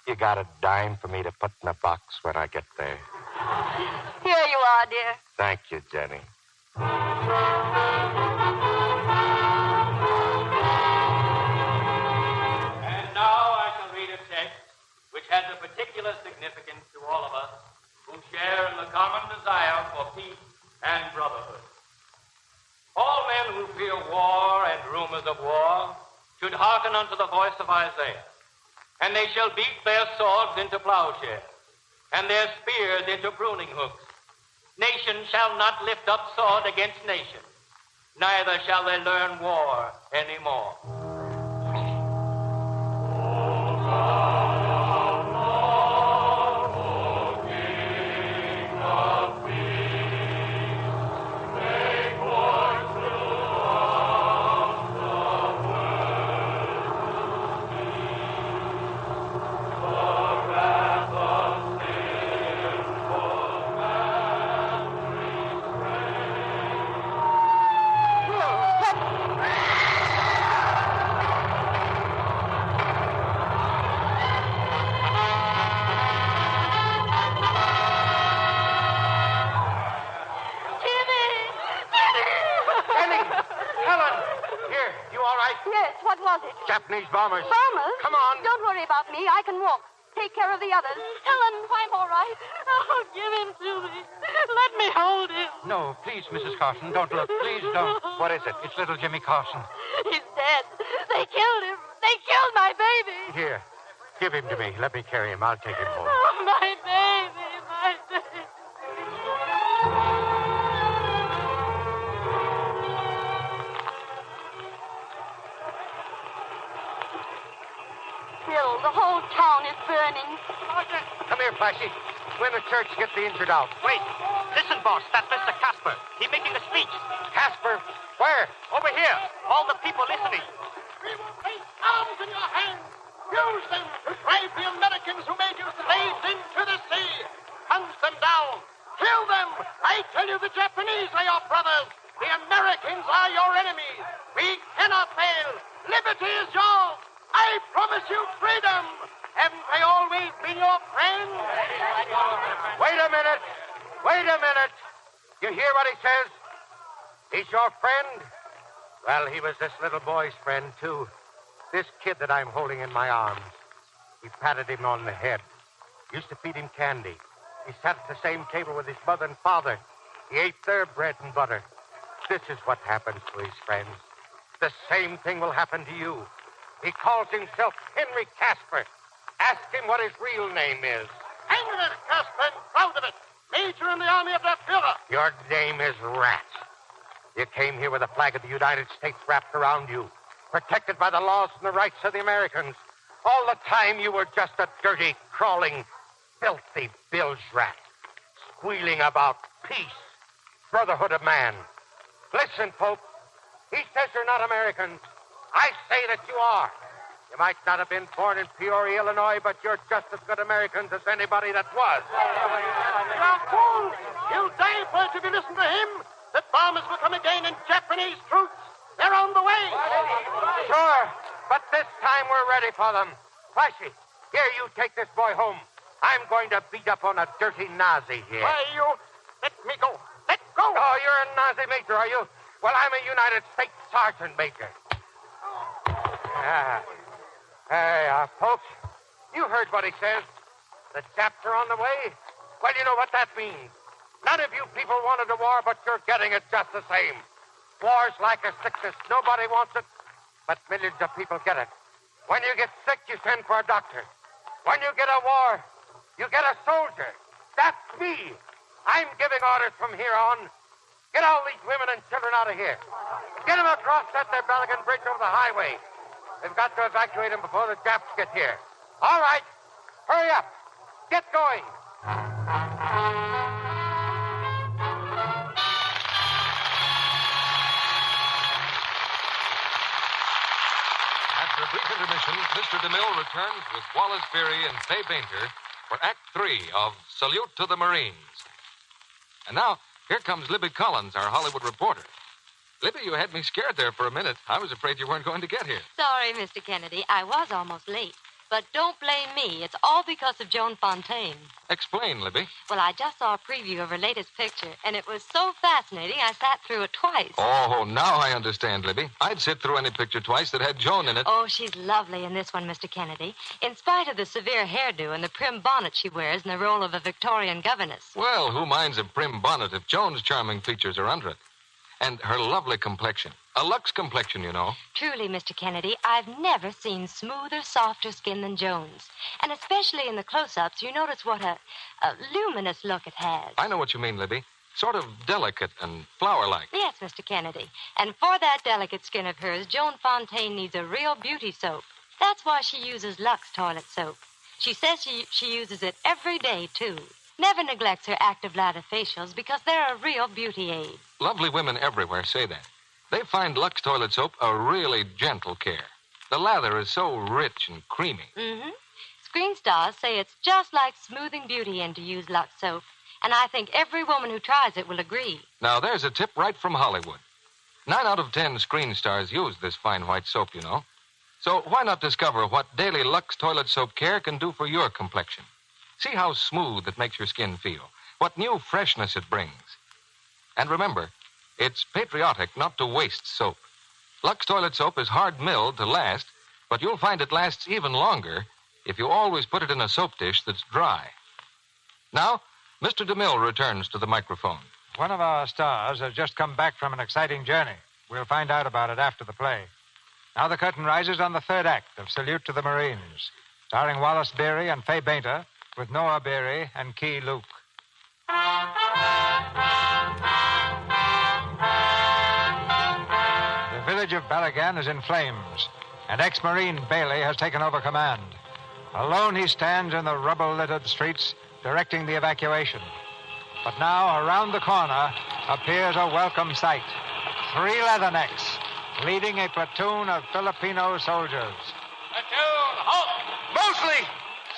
you got a dime for me to put in a box when I get there? Here you are, dear. Thank you, Jenny. And now I shall read a text which has a particular significance to all of us who share in the common desire for peace and brotherhood. All men who fear war and rumors of war should hearken unto the voice of Isaiah. And they shall beat their swords into plowshares, and their spears into pruning hooks. Nation shall not lift up sword against nation, neither shall they learn war any more. Japanese bombers. Bombers? Come on. Don't worry about me. I can walk. Take care of the others. Helen, I'm all right. Oh, give him to me. Let me hold him. No, please, Mrs. Carson, don't look. Please don't. What is it? It's little Jimmy Carson. He's dead. They killed him. They killed my baby. Here, give him to me. Let me carry him. I'll take him home. Oh, my baby, my baby. killed. The whole town is burning. Come here, Flashy. Go in the church, get the injured out. Wait. Listen, boss. That's Mr. Casper. He's making a speech. Casper? Where? Over here. All the people listening. We will place arms in your hands. Use them to drive the Americans who made you slaves into the sea. Hunt them down. Kill them. I tell you, the Japanese are your brothers. The Americans are your enemies. We cannot fail. Liberty is yours. I promise you freedom. Haven't they always been your friends? Wait a minute. Wait a minute. You hear what he says? He's your friend? Well, he was this little boy's friend, too. This kid that I'm holding in my arms. He patted him on the head. Used to feed him candy. He sat at the same table with his mother and father. He ate their bread and butter. This is what happens to his friends. The same thing will happen to you. He calls himself Henry Casper. Ask him what his real name is. Henry Casper, and proud of it. Major in the Army of the Führer. Your name is Rat. You came here with the flag of the United States wrapped around you, protected by the laws and the rights of the Americans. All the time you were just a dirty, crawling, filthy bilge rat, squealing about peace, brotherhood of man. Listen, folks, he says you're not Americans. I say that you are. You might not have been born in Peoria, Illinois, but you're just as good Americans as anybody that was. You're fools. You die first if you listen to him. The bombers will come again, and Japanese troops, they're on the way. Sure, but this time we're ready for them. Flashy, here, you take this boy home. I'm going to beat up on a dirty Nazi here. Why, you... Let me go. Let go. Oh, you're a Nazi major, are you? Well, I'm a United States Sergeant Major. Hey, folks, you heard what he says. The Japs are on the way. Well, you know what that means. None of you people wanted a war, but you're getting it just the same. War's like a sickness. Nobody wants it, but millions of people get it. When you get sick, you send for a doctor. When you get a war, you get a soldier. That's me. I'm giving orders from here on. Get all these women and children out of here. Get them across that there Belgian bridge over the highway. They've got to evacuate them before the Japs get here. All right. Hurry up. Get going. After a brief intermission, Mr. DeMille returns with Wallace, Beery, and Fay Bainter for Act 3 of Salute to the Marines. And now, here comes Libby Collins, our Hollywood reporter. Libby, you had me scared there for a minute. I was afraid you weren't going to get here. Sorry, Mr. Kennedy. I was almost late. But don't blame me. It's all because of Joan Fontaine. Explain, Libby. Well, I just saw a preview of her latest picture, and it was so fascinating I sat through it twice. Oh, now I understand, Libby. I'd sit through any picture twice that had Joan in it. Oh, she's lovely in this one, Mr. Kennedy. In spite of the severe hairdo and the prim bonnet she wears in the role of a Victorian governess. Well, who minds a prim bonnet if Joan's charming features are under it? And her lovely complexion. A Lux complexion, you know. Truly, Mr. Kennedy, I've never seen smoother, softer skin than Joan's. And especially in the close-ups, you notice what a luminous look it has. I know what you mean, Libby. Sort of delicate and flower-like. Yes, Mr. Kennedy. And for that delicate skin of hers, Joan Fontaine needs a real beauty soap. That's why she uses Lux toilet soap. She says she uses it every day, too. Never neglects her active lather facials because they're a real beauty aid. Lovely women everywhere say that. They find Lux toilet soap a really gentle care. The lather is so rich and creamy. Mm-hmm. Screen stars say it's just like smoothing beauty in to use Lux soap. And I think every woman who tries it will agree. Now, there's a tip right from Hollywood. 9 out of 10 screen stars use this fine white soap, you know. So why not discover what daily Lux toilet soap care can do for your complexion? See how smooth it makes your skin feel, what new freshness it brings. And remember, it's patriotic not to waste soap. Lux toilet soap is hard milled to last, but you'll find it lasts even longer if you always put it in a soap dish that's dry. Now, Mr. DeMille returns to the microphone. One of our stars has just come back from an exciting journey. We'll find out about it after the play. Now the curtain rises on the third act of Salute to the Marines, starring Wallace Beery and Fay Bainter, with Noah Beery and Key Luke. The village of Balagan is in flames, and ex-Marine Bailey has taken over command. Alone he stands in the rubble-littered streets, directing the evacuation. But now, around the corner, appears a welcome sight. 3 leathernecks, leading a platoon of Filipino soldiers. Platoon, halt! Mosley!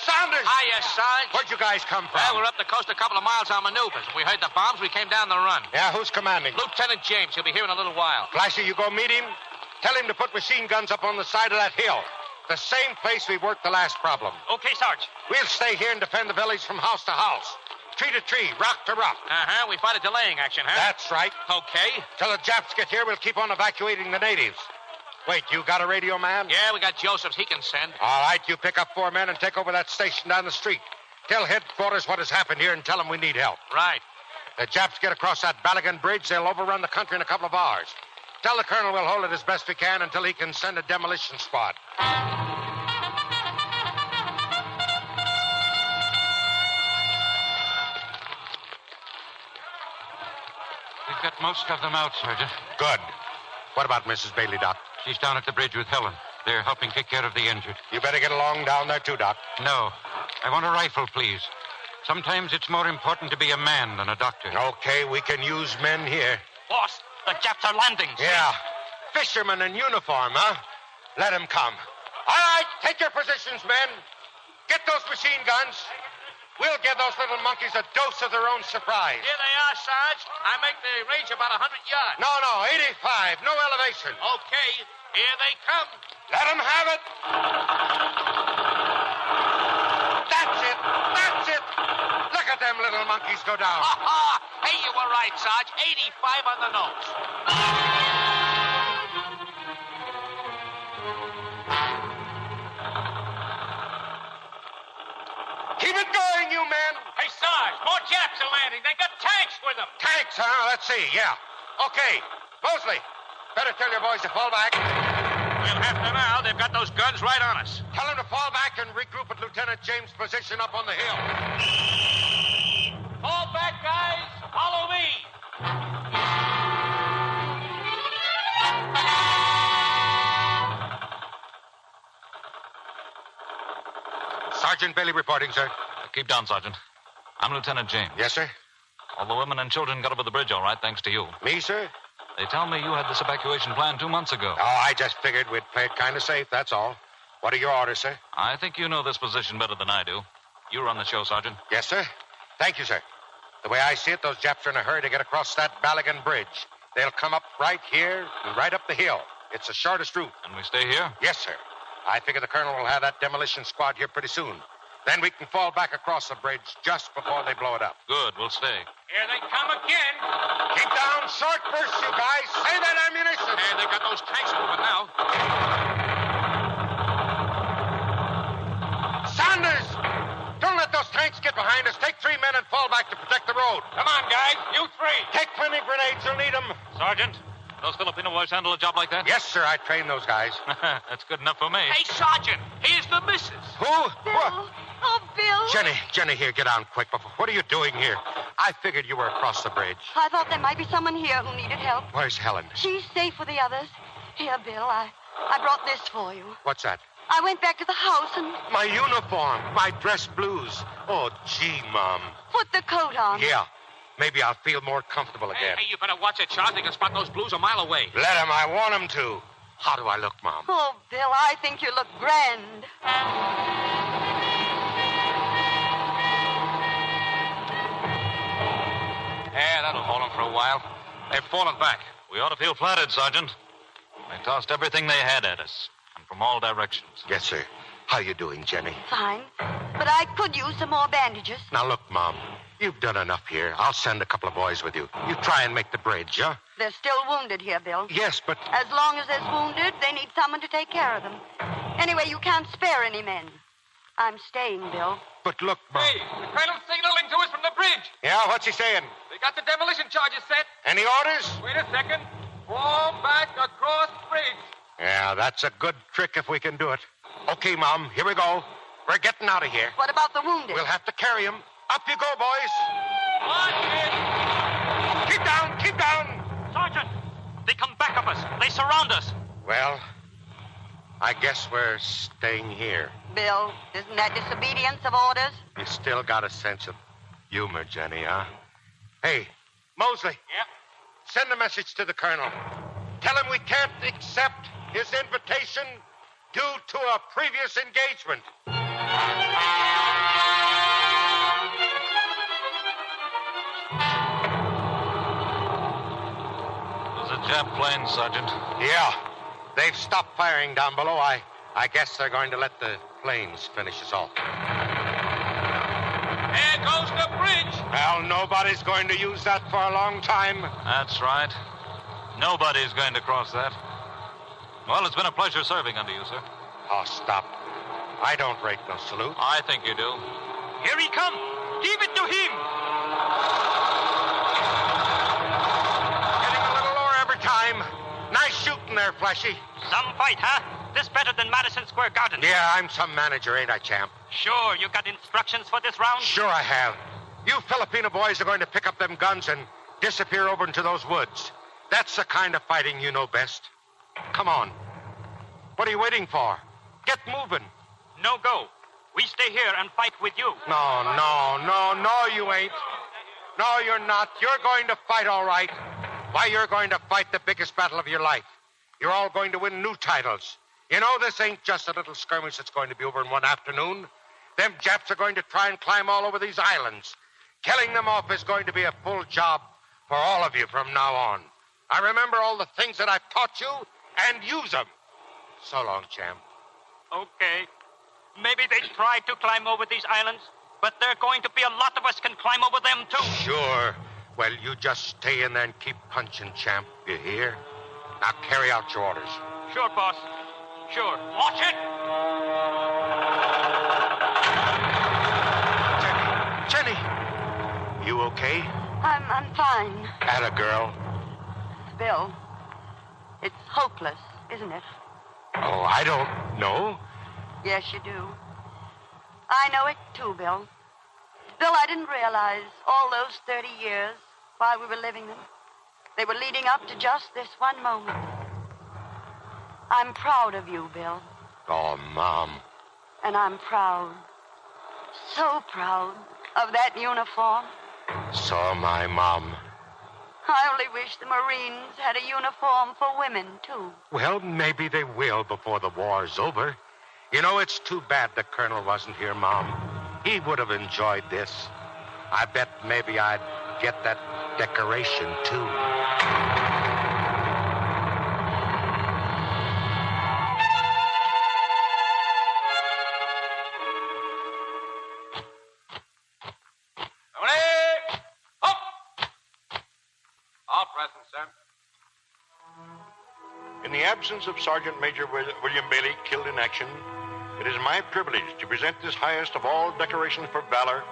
Saunders! Hiya, Sarge. Where'd you guys come from? Well, we're up the coast a couple of miles on maneuvers. We heard the bombs. We came down the run. Yeah, who's commanding? Lieutenant James. He'll be here in a little while. Flashy, you go meet him. Tell him to put machine guns up on the side of that hill. The same place we worked the last problem. Okay, Sarge. We'll stay here and defend the village from house to house. Tree to tree, rock to rock. Uh-huh. We fight a delaying action, huh? That's right. Okay. Till the Japs get here, we'll keep on evacuating the natives. Wait, you got a radio man? Yeah, we got Joseph's. He can send. All right, you pick up 4 men and take over that station down the street. Tell headquarters what has happened here and tell them we need help. Right. The Japs get across that Ballaghan Bridge, they'll overrun the country in a couple of hours. Tell the colonel we'll hold it as best we can until he can send a demolition squad. We've got most of them out, Sergeant. Good. What about Mrs. Bailey, Doc? She's down at the bridge with Helen. They're helping take care of the injured. You better get along down there, too, Doc. No. I want a rifle, please. Sometimes it's more important to be a man than a doctor. Okay, we can use men here. Boss, the Japs are landing. Yeah. Fishermen in uniform, huh? Let them come. All right, take your positions, men. Get those machine guns. We'll give those little monkeys a dose of their own surprise. Here they are, Sarge. I make the range about 100 yards. No, 85. No elevation. Okay, here they come. Let them have it. That's it. That's it. Look at them little monkeys go down. Hey, you were right, Sarge. 85 on the nose. Keep it going, you men. Hey, Sarge, more Japs are landing. They got tanks with them. Tanks, huh? Let's see. Yeah. Okay. Mosley, better tell your boys to fall back. We'll have to now. They've got those guns right on us. Tell them to fall back and regroup at Lieutenant James' position up on the hill. Fall back, guys. Follow me. Sergeant Bailey reporting, sir. Keep down, Sergeant. I'm Lieutenant James. Yes, sir. All the women and children got over the bridge all right, thanks to you. Me, sir? They tell me you had this evacuation plan 2 months ago. Oh, I just figured we'd play it kind of safe, that's all. What are your orders, sir? I think you know this position better than I do. You run the show, Sergeant. Yes, sir. Thank you, sir. The way I see it, those Japs are in a hurry to get across that Ballaghan Bridge. They'll come up right here and right up the hill. It's the shortest route. And we stay here? Yes, sir. I figure the colonel will have that demolition squad here pretty soon. Then we can fall back across the bridge just before they blow it up. Good, we'll stay. Here they come again. Keep down, short bursts, you guys. Save that ammunition. And they got those tanks moving now. Saunders! Don't let those tanks get behind us. Take 3 men and fall back to protect the road. Come on, guys. You 3. Take plenty grenades. You'll need them. Sergeant, those Filipino boys handle a job like that? Yes, sir. I trained those guys. That's good enough for me. Hey, Sergeant, here's the missus. Who? Bill. What? Oh, Bill. Jenny, here, get down quick. What are you doing here? I figured you were across the bridge. I thought there might be someone here who needed help. Where's Helen? She's safe with the others. Here, Bill, I brought this for you. What's that? I went back to the house and... My uniform. My dress blues. Oh, gee, Mom. Put the coat on. Yeah. Maybe I'll feel more comfortable again. Hey, you better watch it, Charles. They can spot those blues a mile away. Let them. I want them to. How do I look, Mom? Oh, Bill, I think you look grand. Yeah, that'll hold them for a while. They've fallen back. We ought to feel flattered, Sergeant. They tossed everything they had at us, and from all directions. Yes, sir. How you doing, Jenny? Fine. But I could use some more bandages. Now, look, Mom. You've done enough here. I'll send a couple of boys with you. You try and make the bridge, huh? They're still wounded here, Bill. Yes, but... As long as there's wounded, they need someone to take care of them. Anyway, you can't spare any men. I'm staying, Bill. But look, Mom. Hey, the colonel's signaling to us from the bridge. Yeah, what's he saying? They got the demolition charges set. Any orders? Wait a second. Fall back across bridge. Yeah, that's a good trick if we can do it. Okay, Mom, here we go. We're getting out of here. What about the wounded? We'll have to carry him. Up you go, boys. Watch it. Keep down, keep down. Sergeant, they come back of us. They surround us. Well, I guess we're staying here. Bill, isn't that disobedience of orders? You still got a sense of humor, Jenny, huh? Hey, Mosley. Yeah? Send a message to the colonel. Tell him we can't accept his invitation due to a previous engagement. There's a Jap plane, Sergeant. Yeah. They've stopped firing down below. I guess they're going to let the planes finish us off. There goes the bridge. Well, nobody's going to use that for a long time. That's right. Nobody's going to cross that. Well, it's been a pleasure serving under you, sir. Oh, stop. I don't rate no salute. I think you do. Here he comes. Give it to him. Getting a little lower every time. Nice shooting there, Fleshy. Some fight, huh? This better than Madison Square Garden. Yeah, I'm some manager, ain't I, champ? Sure, you got instructions for this round? Sure I have. You Filipino boys are going to pick up them guns and disappear over into those woods. That's the kind of fighting you know best. Come on. What are you waiting for? Get moving. No go. We stay here and fight with you. No, you ain't. No, you're not. You're going to fight, all right. Why, you're going to fight the biggest battle of your life. You're all going to win new titles. You know, this ain't just a little skirmish that's going to be over in one afternoon. Them Japs are going to try and climb all over these islands. Killing them off is going to be a full job for all of you from now on. I remember all the things that I've taught you and use them. So long, champ. Okay. Maybe they try to climb over these islands, but there are going to be a lot of us can climb over them, too. Sure. Well, you just stay in there and keep punching, champ. You hear? Now carry out your orders. Sure, boss. Sure. Watch it! Jenny! You okay? I'm fine. Atta girl. Bill, it's hopeless, isn't it? Oh, I don't know. Yes, you do. I know it too, Bill. Bill, I didn't realize all those 30 years while we were living them, they were leading up to just this one moment. I'm proud of you, Bill. Oh, Mom. And I'm proud, so proud of that uniform. So am I, Mom. I only wish the Marines had a uniform for women, too. Well, maybe they will before the war's over. You know, it's too bad the Colonel wasn't here, Mom. He would have enjoyed this. I bet maybe I'd get that decoration, too. All present, sir. In the absence of Sergeant Major William Bailey, killed in action, it is my privilege to present this highest of all decorations for valor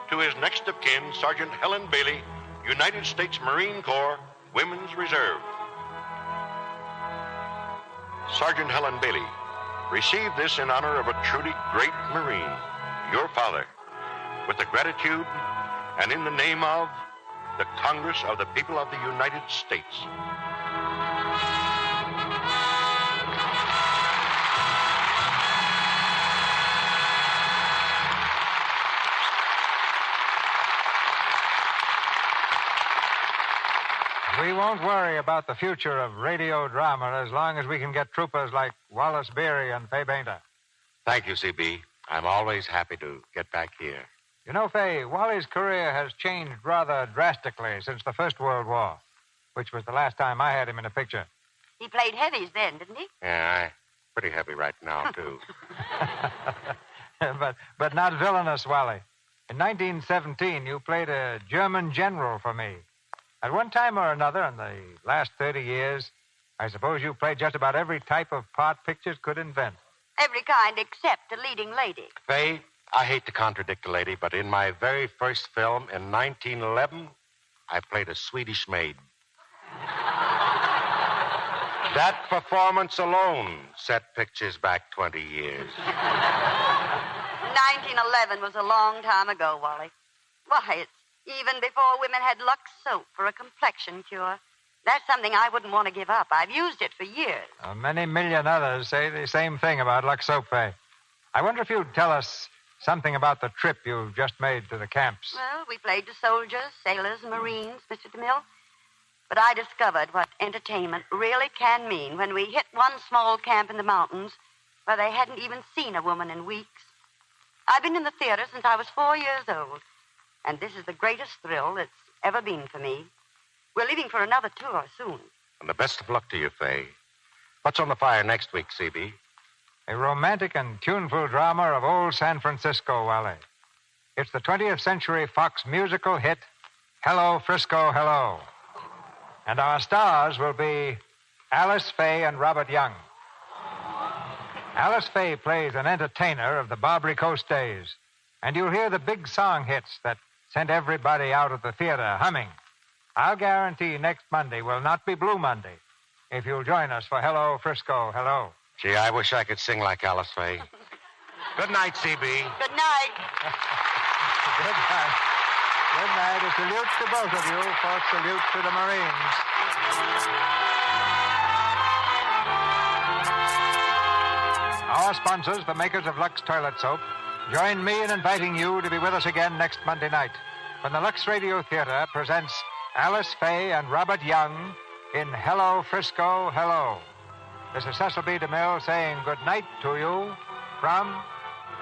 to his next of kin, Sergeant Helen Bailey, United States Marine Corps, Women's Reserve. Sergeant Helen Bailey, receive this in honor of a truly great Marine, your father, with the gratitude and in the name of the Congress of the People of the United States. We won't worry about the future of radio drama as long as we can get troopers like Wallace, Beery, and Fay Bainter. Thank you, CB. I'm always happy to get back here. You know, Fay, Wally's career has changed rather drastically since the First World War, which was the last time I had him in a picture. He played heavies then, didn't he? Yeah, I'm pretty heavy right now, too. but not villainous, Wally. In 1917, you played a German general for me. At one time or another in the last 30 years, I suppose you played just about every type of part pictures could invent. Every kind except a leading lady. Faye, I hate to contradict the lady, but in my very first film in 1911, I played a Swedish maid. That performance alone set pictures back 20 years. 1911 was a long time ago, Wally. Why, it's even before women had Lux soap for a complexion cure. That's something I wouldn't want to give up. I've used it for years. Many million others say the same thing about Lux Soap. I wonder if you'd tell us something about the trip you've just made to the camps. Well, we played to soldiers, sailors, and Marines, Mr. DeMille. But I discovered what entertainment really can mean when we hit one small camp in the mountains where they hadn't even seen a woman in weeks. I've been in the theater since I was 4 years old, and this is the greatest thrill that's ever been for me. We're leaving for another tour soon. And the best of luck to you, Fay. What's on the fire next week, CB? A romantic and tuneful drama of old San Francisco, Wally. It's the 20th Century Fox musical hit, Hello, Frisco, Hello. And our stars will be Alice Faye and Robert Young. Alice Faye plays an entertainer of the Barbary Coast days, and you'll hear the big song hits that sent everybody out of the theater humming. I'll guarantee next Monday will not be Blue Monday if you'll join us for Hello, Frisco, Hello. Gee, I wish I could sing like Alice Faye. Good night, CB. Good night. Good night. Good night. A salute to both of you, for salute to the Marines. Our sponsors, the makers of Lux Toilet Soap, join me in inviting you to be with us again next Monday night when the Lux Radio Theater presents Alice Faye and Robert Young in Hello, Frisco, Hello. This is Cecil B. DeMille saying good night to you from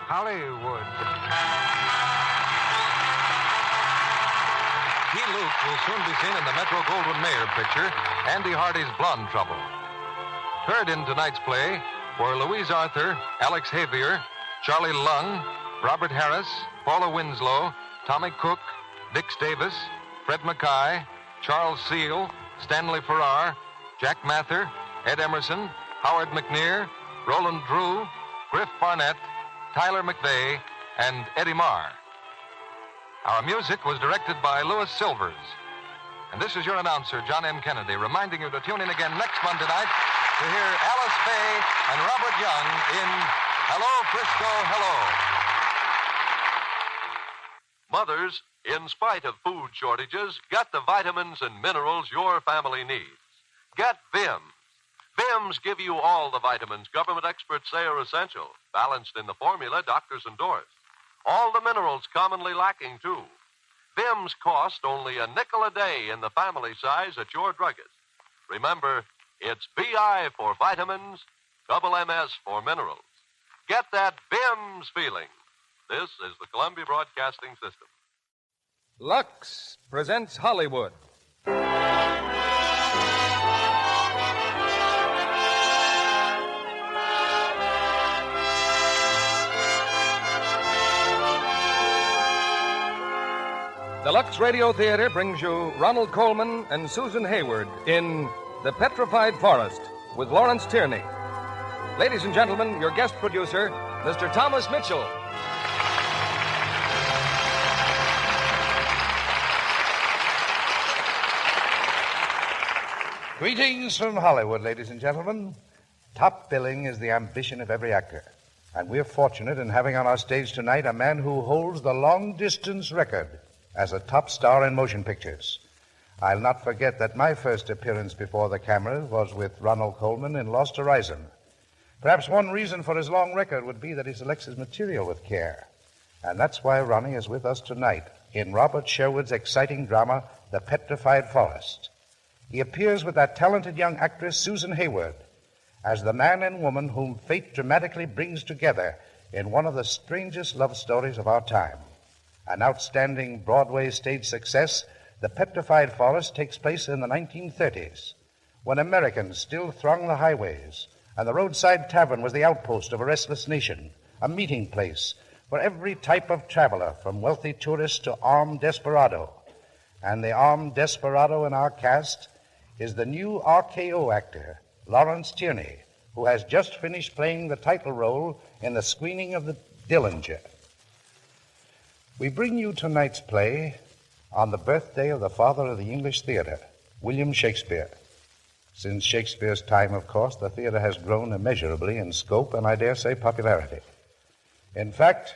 Hollywood. Key Luke will soon be seen in the Metro-Goldwyn-Mayer picture, Andy Hardy's Blonde Trouble. Heard in tonight's play were Louise Arthur, Alex Javier, Charlie Lung, Robert Harris, Paula Winslow, Tommy Cook, Dix Davis, Fred Mackay, Charles Seal, Stanley Farrar, Jack Mather, Ed Emerson, Howard McNear, Roland Drew, Griff Barnett, Tyler McVeigh, and Eddie Marr. Our music was directed by Louis Silvers. And this is your announcer, John M. Kennedy, reminding you to tune in again next Monday night to hear Alice Faye and Robert Young in Hello, Frisco, Hello. Mothers, in spite of food shortages, get the vitamins and minerals your family needs. Get Vims. Vims give you all the vitamins government experts say are essential, balanced in the formula doctors endorse. All the minerals commonly lacking, too. Vims cost only a nickel a day in the family size at your druggist. Remember, it's BI for vitamins, double MS for minerals. Get that Vims feeling. This is the Columbia Broadcasting System. Lux presents Hollywood. The Lux Radio Theater brings you Ronald Colman and Susan Hayward in The Petrified Forest with Lawrence Tierney. Ladies and gentlemen, your guest producer, Mr. Thomas Mitchell. Greetings from Hollywood, ladies and gentlemen. Top billing is the ambition of every actor. And we're fortunate in having on our stage tonight a man who holds the long-distance record as a top star in motion pictures. I'll not forget that my first appearance before the camera was with Ronald Colman in Lost Horizon. Perhaps one reason for his long record would be that he selects his material with care. And that's why Ronnie is with us tonight in Robert Sherwood's exciting drama, The Petrified Forest. He appears with that talented young actress, Susan Hayward, as the man and woman whom fate dramatically brings together in one of the strangest love stories of our time. An outstanding Broadway stage success, The Petrified Forest takes place in the 1930s, when Americans still thronged the highways, and the roadside tavern was the outpost of a restless nation, a meeting place for every type of traveler, from wealthy tourist to armed desperado. And the armed desperado in our cast is the new RKO actor, Lawrence Tierney, who has just finished playing the title role in the screening of The Dillinger. We bring you tonight's play on the birthday of the father of the English theater, William Shakespeare. Since Shakespeare's time, of course, the theater has grown immeasurably in scope and, I dare say, popularity. In fact,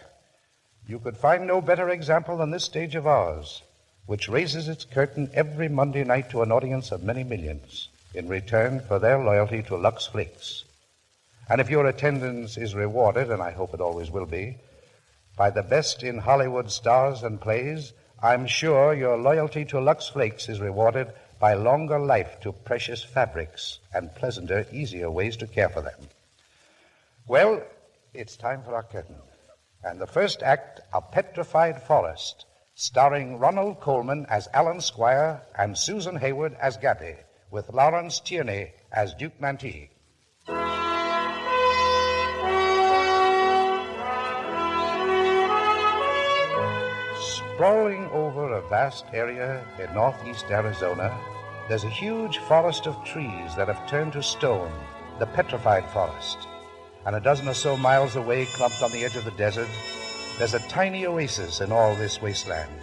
you could find no better example than this stage of ours, which raises its curtain every Monday night to an audience of many millions in return for their loyalty to Lux Flakes. And if your attendance is rewarded, and I hope it always will be, by the best in Hollywood stars and plays, I'm sure your loyalty to Lux Flakes is rewarded by longer life to precious fabrics and pleasanter, easier ways to care for them. Well, it's time for our curtain. And the first act of Petrified Forest, starring Ronald Colman as Alan Squire and Susan Hayward as Gabby, with Lawrence Tierney as Duke Mantee. Sprawling over a vast area in northeast Arizona, there's a huge forest of trees that have turned to stone, the Petrified Forest. And a dozen or so miles away, clumped on the edge of the desert, there's a tiny oasis in all this wasteland.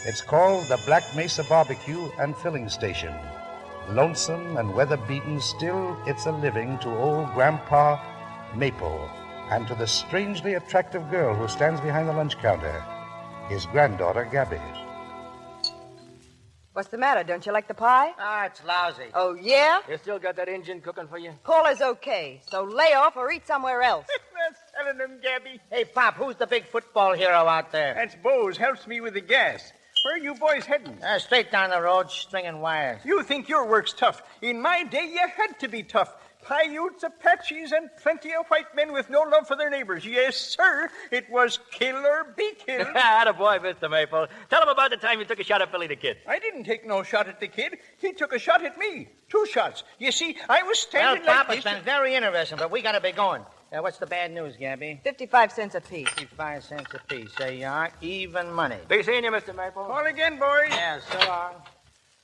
It's called the Black Mesa Barbecue and Filling Station. Lonesome and weather-beaten, still it's a living to old Grandpa Maple and to the strangely attractive girl who stands behind the lunch counter, his granddaughter, Gabby. What's the matter? Don't you like the pie? Ah, it's lousy. Oh, yeah? You still got that engine cooking for you? Paula's okay, so lay off or eat somewhere else. That's telling them, Gabby. Hey, Pop, who's the big football hero out there? That's Boles. Helps me with the gas. Where are you boys heading? Straight down the road, stringing wires. You think your work's tough. In my day, you had to be tough. Paiutes, Apaches, and plenty of white men with no love for their neighbors. Yes, sir. It was kill or be killed. Attaboy, Mr. Maple. Tell him about the time you took a shot at Billy the Kid. I didn't take no shot at the kid. He took a shot at me. 2 shots. You see, I was Well, standing like Pop, this. it's been very interesting, but we got to be going. What's the bad news, Gabby? 55 cents apiece. 55 cents apiece. There you are. Even money. Be seeing you, Mr. Maple. Call again, boys. Yeah, so long.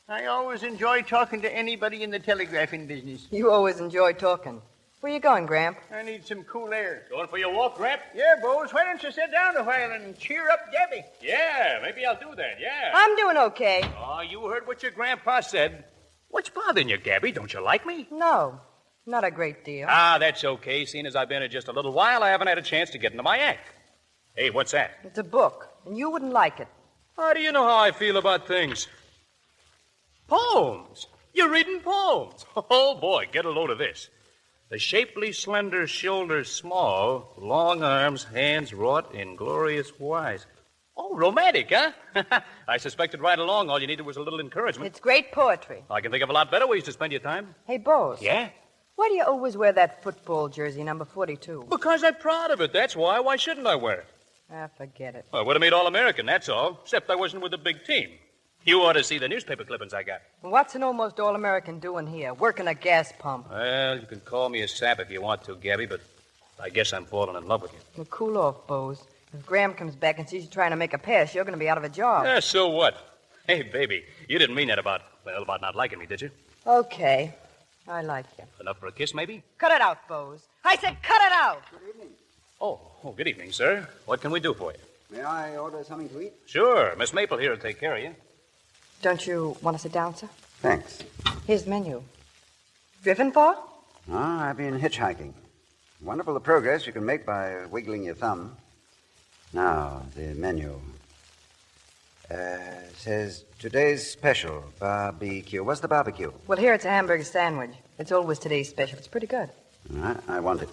I always enjoy talking to anybody in the telegraphing business. You always enjoy talking. Where you going, Gramp? I need some cool air. Going for your walk, Gramp? Yeah, Bones. Why don't you sit down a while and cheer up Gabby? Yeah, maybe I'll do that, yeah. I'm doing okay. Oh, you heard what your grandpa said. What's bothering you, Gabby? Don't you like me? No, not a great deal. Ah, that's okay. Seeing as I've been here just a little while, I haven't had a chance to get into my act. Hey, what's that? It's a book, and you wouldn't like it. How do you know how I feel about things? Poems. You're reading poems. Oh, boy, get a load of this. The shapely, slender shoulders small, long arms, hands wrought in glorious wise. Oh, romantic, huh? I suspected right along all you needed was a little encouragement. It's great poetry. I can think of a lot better ways to spend your time. Hey, Bose. Yeah? Why do you always wear that football jersey, number 42? Because I'm proud of it, that's why. Why shouldn't I wear it? Ah, forget it. Well, I would have made All-American, that's all. Except I wasn't with a big team. You ought to see the newspaper clippings I got. What's an almost all-American doing here? Working a gas pump. Well, you can call me a sap if you want to, Gabby, but I guess I'm falling in love with you. Well, cool off, Bose. If Graham comes back and sees you trying to make a pass, you're going to be out of a job. Yeah, so what? Hey, baby, you didn't mean that about not liking me, did you? Okay. I like you. Enough for a kiss, maybe? Cut it out, Bose. I said cut it out. Good evening. Oh, good evening, sir. What can we do for you? May I order something to eat? Sure. Miss Maple here will take care of you. Don't you want to sit down, sir? Thanks. Here's the menu. Driven far? I've been hitchhiking. Wonderful the progress you can make by wiggling your thumb. Now, the menu. Says today's special, barbecue. What's the barbecue? Well, here it's a hamburger sandwich. It's always today's special. It's pretty good. All right, I want it.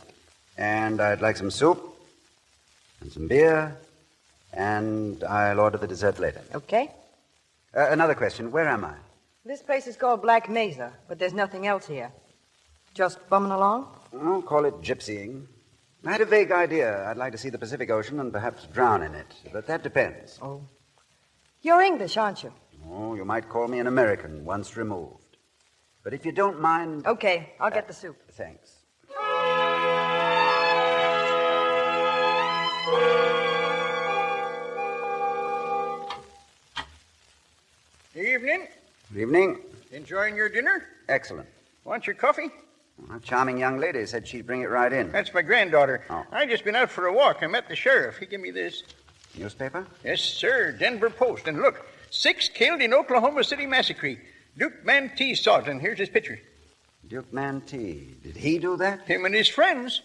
And I'd like some soup and some beer, and I'll order the dessert later. Okay. Another question. Where am I? This place is called Black Mesa, but there's nothing else here. Just bumming along? Oh, call it gypsying. I had a vague idea. I'd like to see the Pacific Ocean and perhaps drown in it. But that depends. Oh. You're English, aren't you? Oh, you might call me an American, once removed. But if you don't mind... Okay, I'll get the soup. Thanks. Evening. Good evening. Enjoying your dinner? Excellent. Want your coffee? A charming young lady said she'd bring it right in. That's my granddaughter. Oh. I just been out for a walk. I met the sheriff. He gave me this. Newspaper? Yes, sir. Denver Post. And look, 6 killed in Oklahoma City massacre. Duke Mantee saw it, and here's his picture. Duke Mantee. Did he do that? Him and his friends.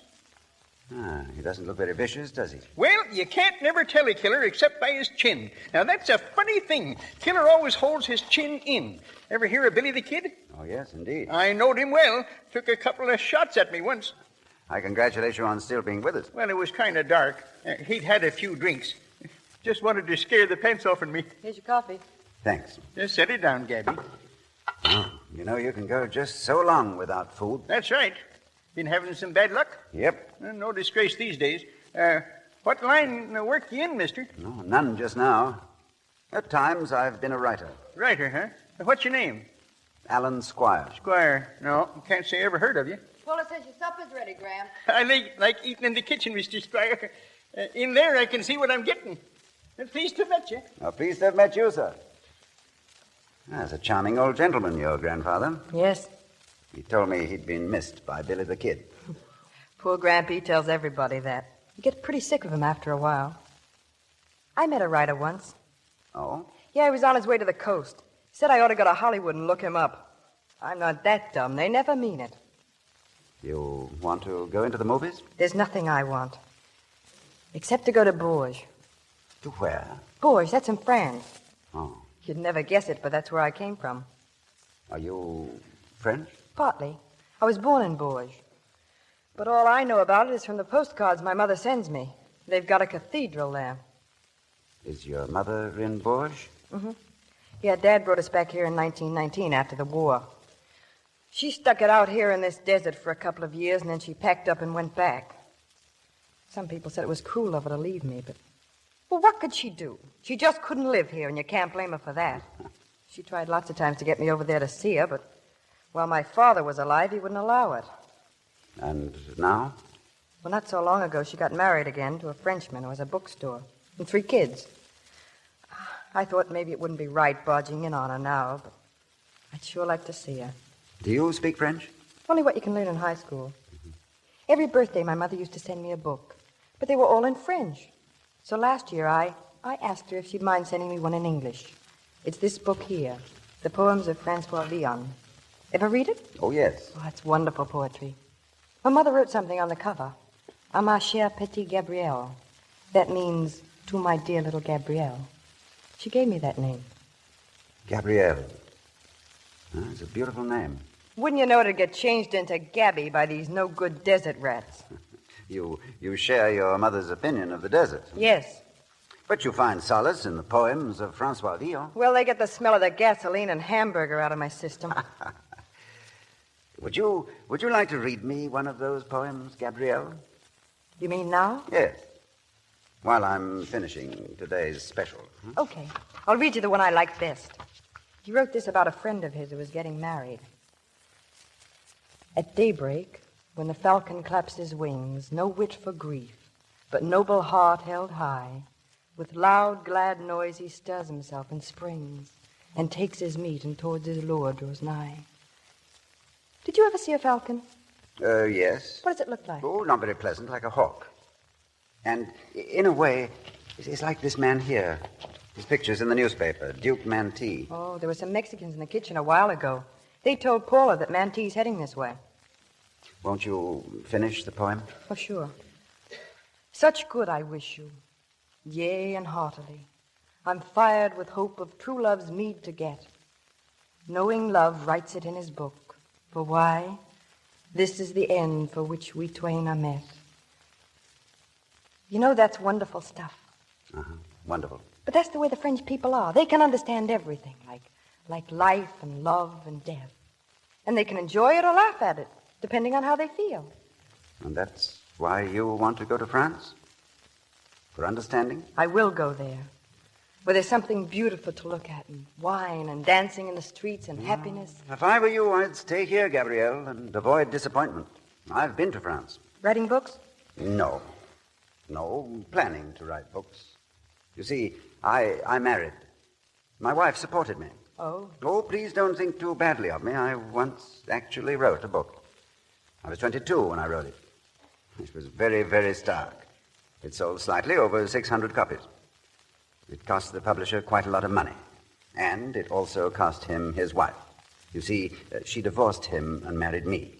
Ah. he doesn't look very vicious, does he? Well, you can't never tell a killer except by his chin. Now, that's a funny thing. Killer always holds his chin in. Ever hear of Billy the Kid? Oh, yes, indeed. I knowed him well. Took a couple of shots at me once. I congratulate you on still being with us. Well, it was kind of dark. He'd had a few drinks. Just wanted to scare the pants off of me. Here's your coffee. Thanks. Just set it down, Gabby. Oh, you know, you can go just so long without food. That's right. Been having some bad luck? Yep. No disgrace these days. What line of work you in, mister? No, none just now. At times, I've been a writer. Writer, huh? What's your name? Alan Squire. Squire. No, can't say I ever heard of you. Fuller says your supper's ready, Graham. I like eating in the kitchen, Mr. Squire. In there, I can see what I'm getting. Pleased to have met you. Oh, pleased to have met you, sir. That's a charming old gentleman, your grandfather. Yes. He told me he'd been missed by Billy the Kid. Poor Grampy tells everybody that. You get pretty sick of him after a while. I met a writer once. Oh? Yeah, he was on his way to the coast. Said I ought to go to Hollywood and look him up. I'm not that dumb. They never mean it. You want to go into the movies? There's nothing I want. Except to go to Bourges. To where? Bourges, that's in France. Oh. You'd never guess it, but that's where I came from. Are you French? Partly. I was born in Bourges. But all I know about it is from the postcards my mother sends me. They've got a cathedral there. Is your mother in Bourges? Mm-hmm. Yeah, Dad brought us back here in 1919 after the war. She stuck it out here in this desert for a couple of years, and then she packed up and went back. Some people said it was cruel of her to leave me, but... Well, what could she do? She just couldn't live here, and you can't blame her for that. She tried lots of times to get me over there to see her, but while my father was alive, he wouldn't allow it. And now? Well, not so long ago, she got married again to a Frenchman who has a bookstore and 3 kids. I thought maybe it wouldn't be right barging in on her now, but I'd sure like to see her. Do you speak French? Only what you can learn in high school. Every birthday, my mother used to send me a book, but they were all in French. So last year, I asked her if she'd mind sending me one in English. It's this book here, The Poems of Francois Villon. Ever read it? Oh, yes. Oh, that's wonderful poetry. My mother wrote something on the cover. À ma chère petite Gabrielle. That means, to my dear little Gabrielle. She gave me that name. Gabrielle. That's a beautiful name. Wouldn't you know it'd get changed into Gabby by these no-good desert rats? You share your mother's opinion of the desert. Yes. But you find solace in the poems of Francois Villon. Well, they get the smell of the gasoline and hamburger out of my system. Would you like to read me one of those poems, Gabrielle? You mean now? Yes. While I'm finishing today's special. Okay. I'll read you the one I like best. He wrote this about a friend of his who was getting married. At daybreak, when the falcon claps his wings, no wit for grief, but noble heart held high, with loud, glad noise he stirs himself and springs, and takes his meat and towards his lure draws nigh. Did you ever see a falcon? Yes. What does it look like? Oh, not very pleasant, like a hawk. And in a way, it's like this man here. His picture's in the newspaper, Duke Mantee. Oh, there were some Mexicans in the kitchen a while ago. They told Paula that Mantee's heading this way. Won't you finish the poem? Oh, sure. Such good I wish you, yea, and heartily. I'm fired with hope of true love's meed to get. Knowing love writes it in his book. For why? This is the end for which we twain are met. You know, that's wonderful stuff. Uh-huh. Wonderful. But that's the way the French people are. They can understand everything, like life and love and death. And they can enjoy it or laugh at it, depending on how they feel. And that's why you want to go to France? For understanding? I will go there, where there's something beautiful to look at, and wine and dancing in the streets and happiness. If I were you, I'd stay here, Gabrielle, and avoid disappointment. I've been to France. Writing books? No, planning to write books. You see, I married. My wife supported me. Oh? Oh, please don't think too badly of me. I once actually wrote a book. I was 22 when I wrote it. It was very, very stark. It sold slightly over 600 copies. It cost the publisher quite a lot of money. And it also cost him his wife. You see, she divorced him and married me.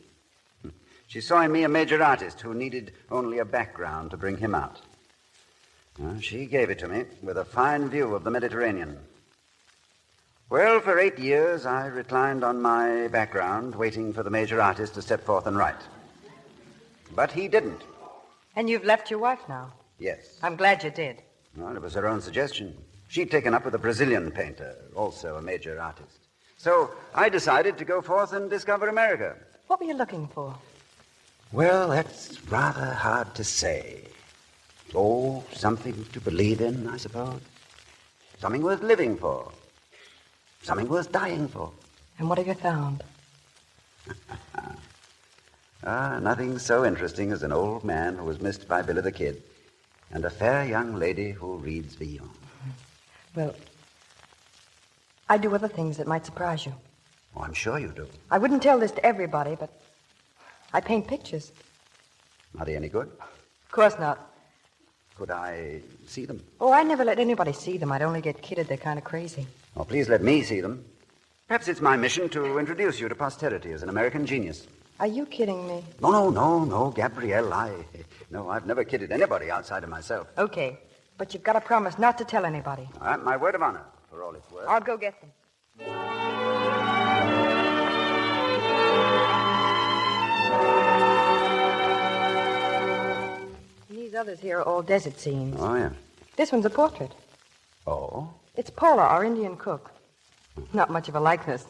She saw in me a major artist who needed only a background to bring him out. She gave it to me with a fine view of the Mediterranean. Well, for 8 years, I reclined on my background, waiting for the major artist to step forth and write. But he didn't. And you've left your wife now? Yes. I'm glad you did. Well, it was her own suggestion. She'd taken up with a Brazilian painter, also a major artist. So I decided to go forth and discover America. What were you looking for? Well, that's rather hard to say. Oh, something to believe in, I suppose. Something worth living for. Something worth dying for. And what have you found? Nothing so interesting as an old man who was missed by Billy the Kid and a fair young lady who reads Villon. Well, I do other things that might surprise you. Oh, I'm sure you do. I wouldn't tell this to everybody, but I paint pictures. Are they any good? Of course not. Could I see them? Oh, I never let anybody see them. I'd only get kidded. They're kind of crazy. Oh, please let me see them. Perhaps it's my mission to introduce you to posterity as an American genius. Are you kidding me? No, Gabrielle. I've never kidded anybody outside of myself. Okay, but you've got to promise not to tell anybody. All right, my word of honor, for all it's worth. I'll go get them. These others here are all desert scenes. Oh, yeah. This one's a portrait. Oh? It's Paula, our Indian cook. Not much of a likeness.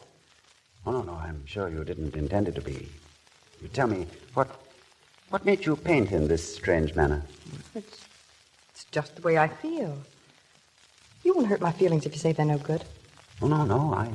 Oh, no, I'm sure you didn't intend it to be. You tell me, what made you paint in this strange manner? It's just the way I feel. You won't hurt my feelings if you say they're no good. Oh, no,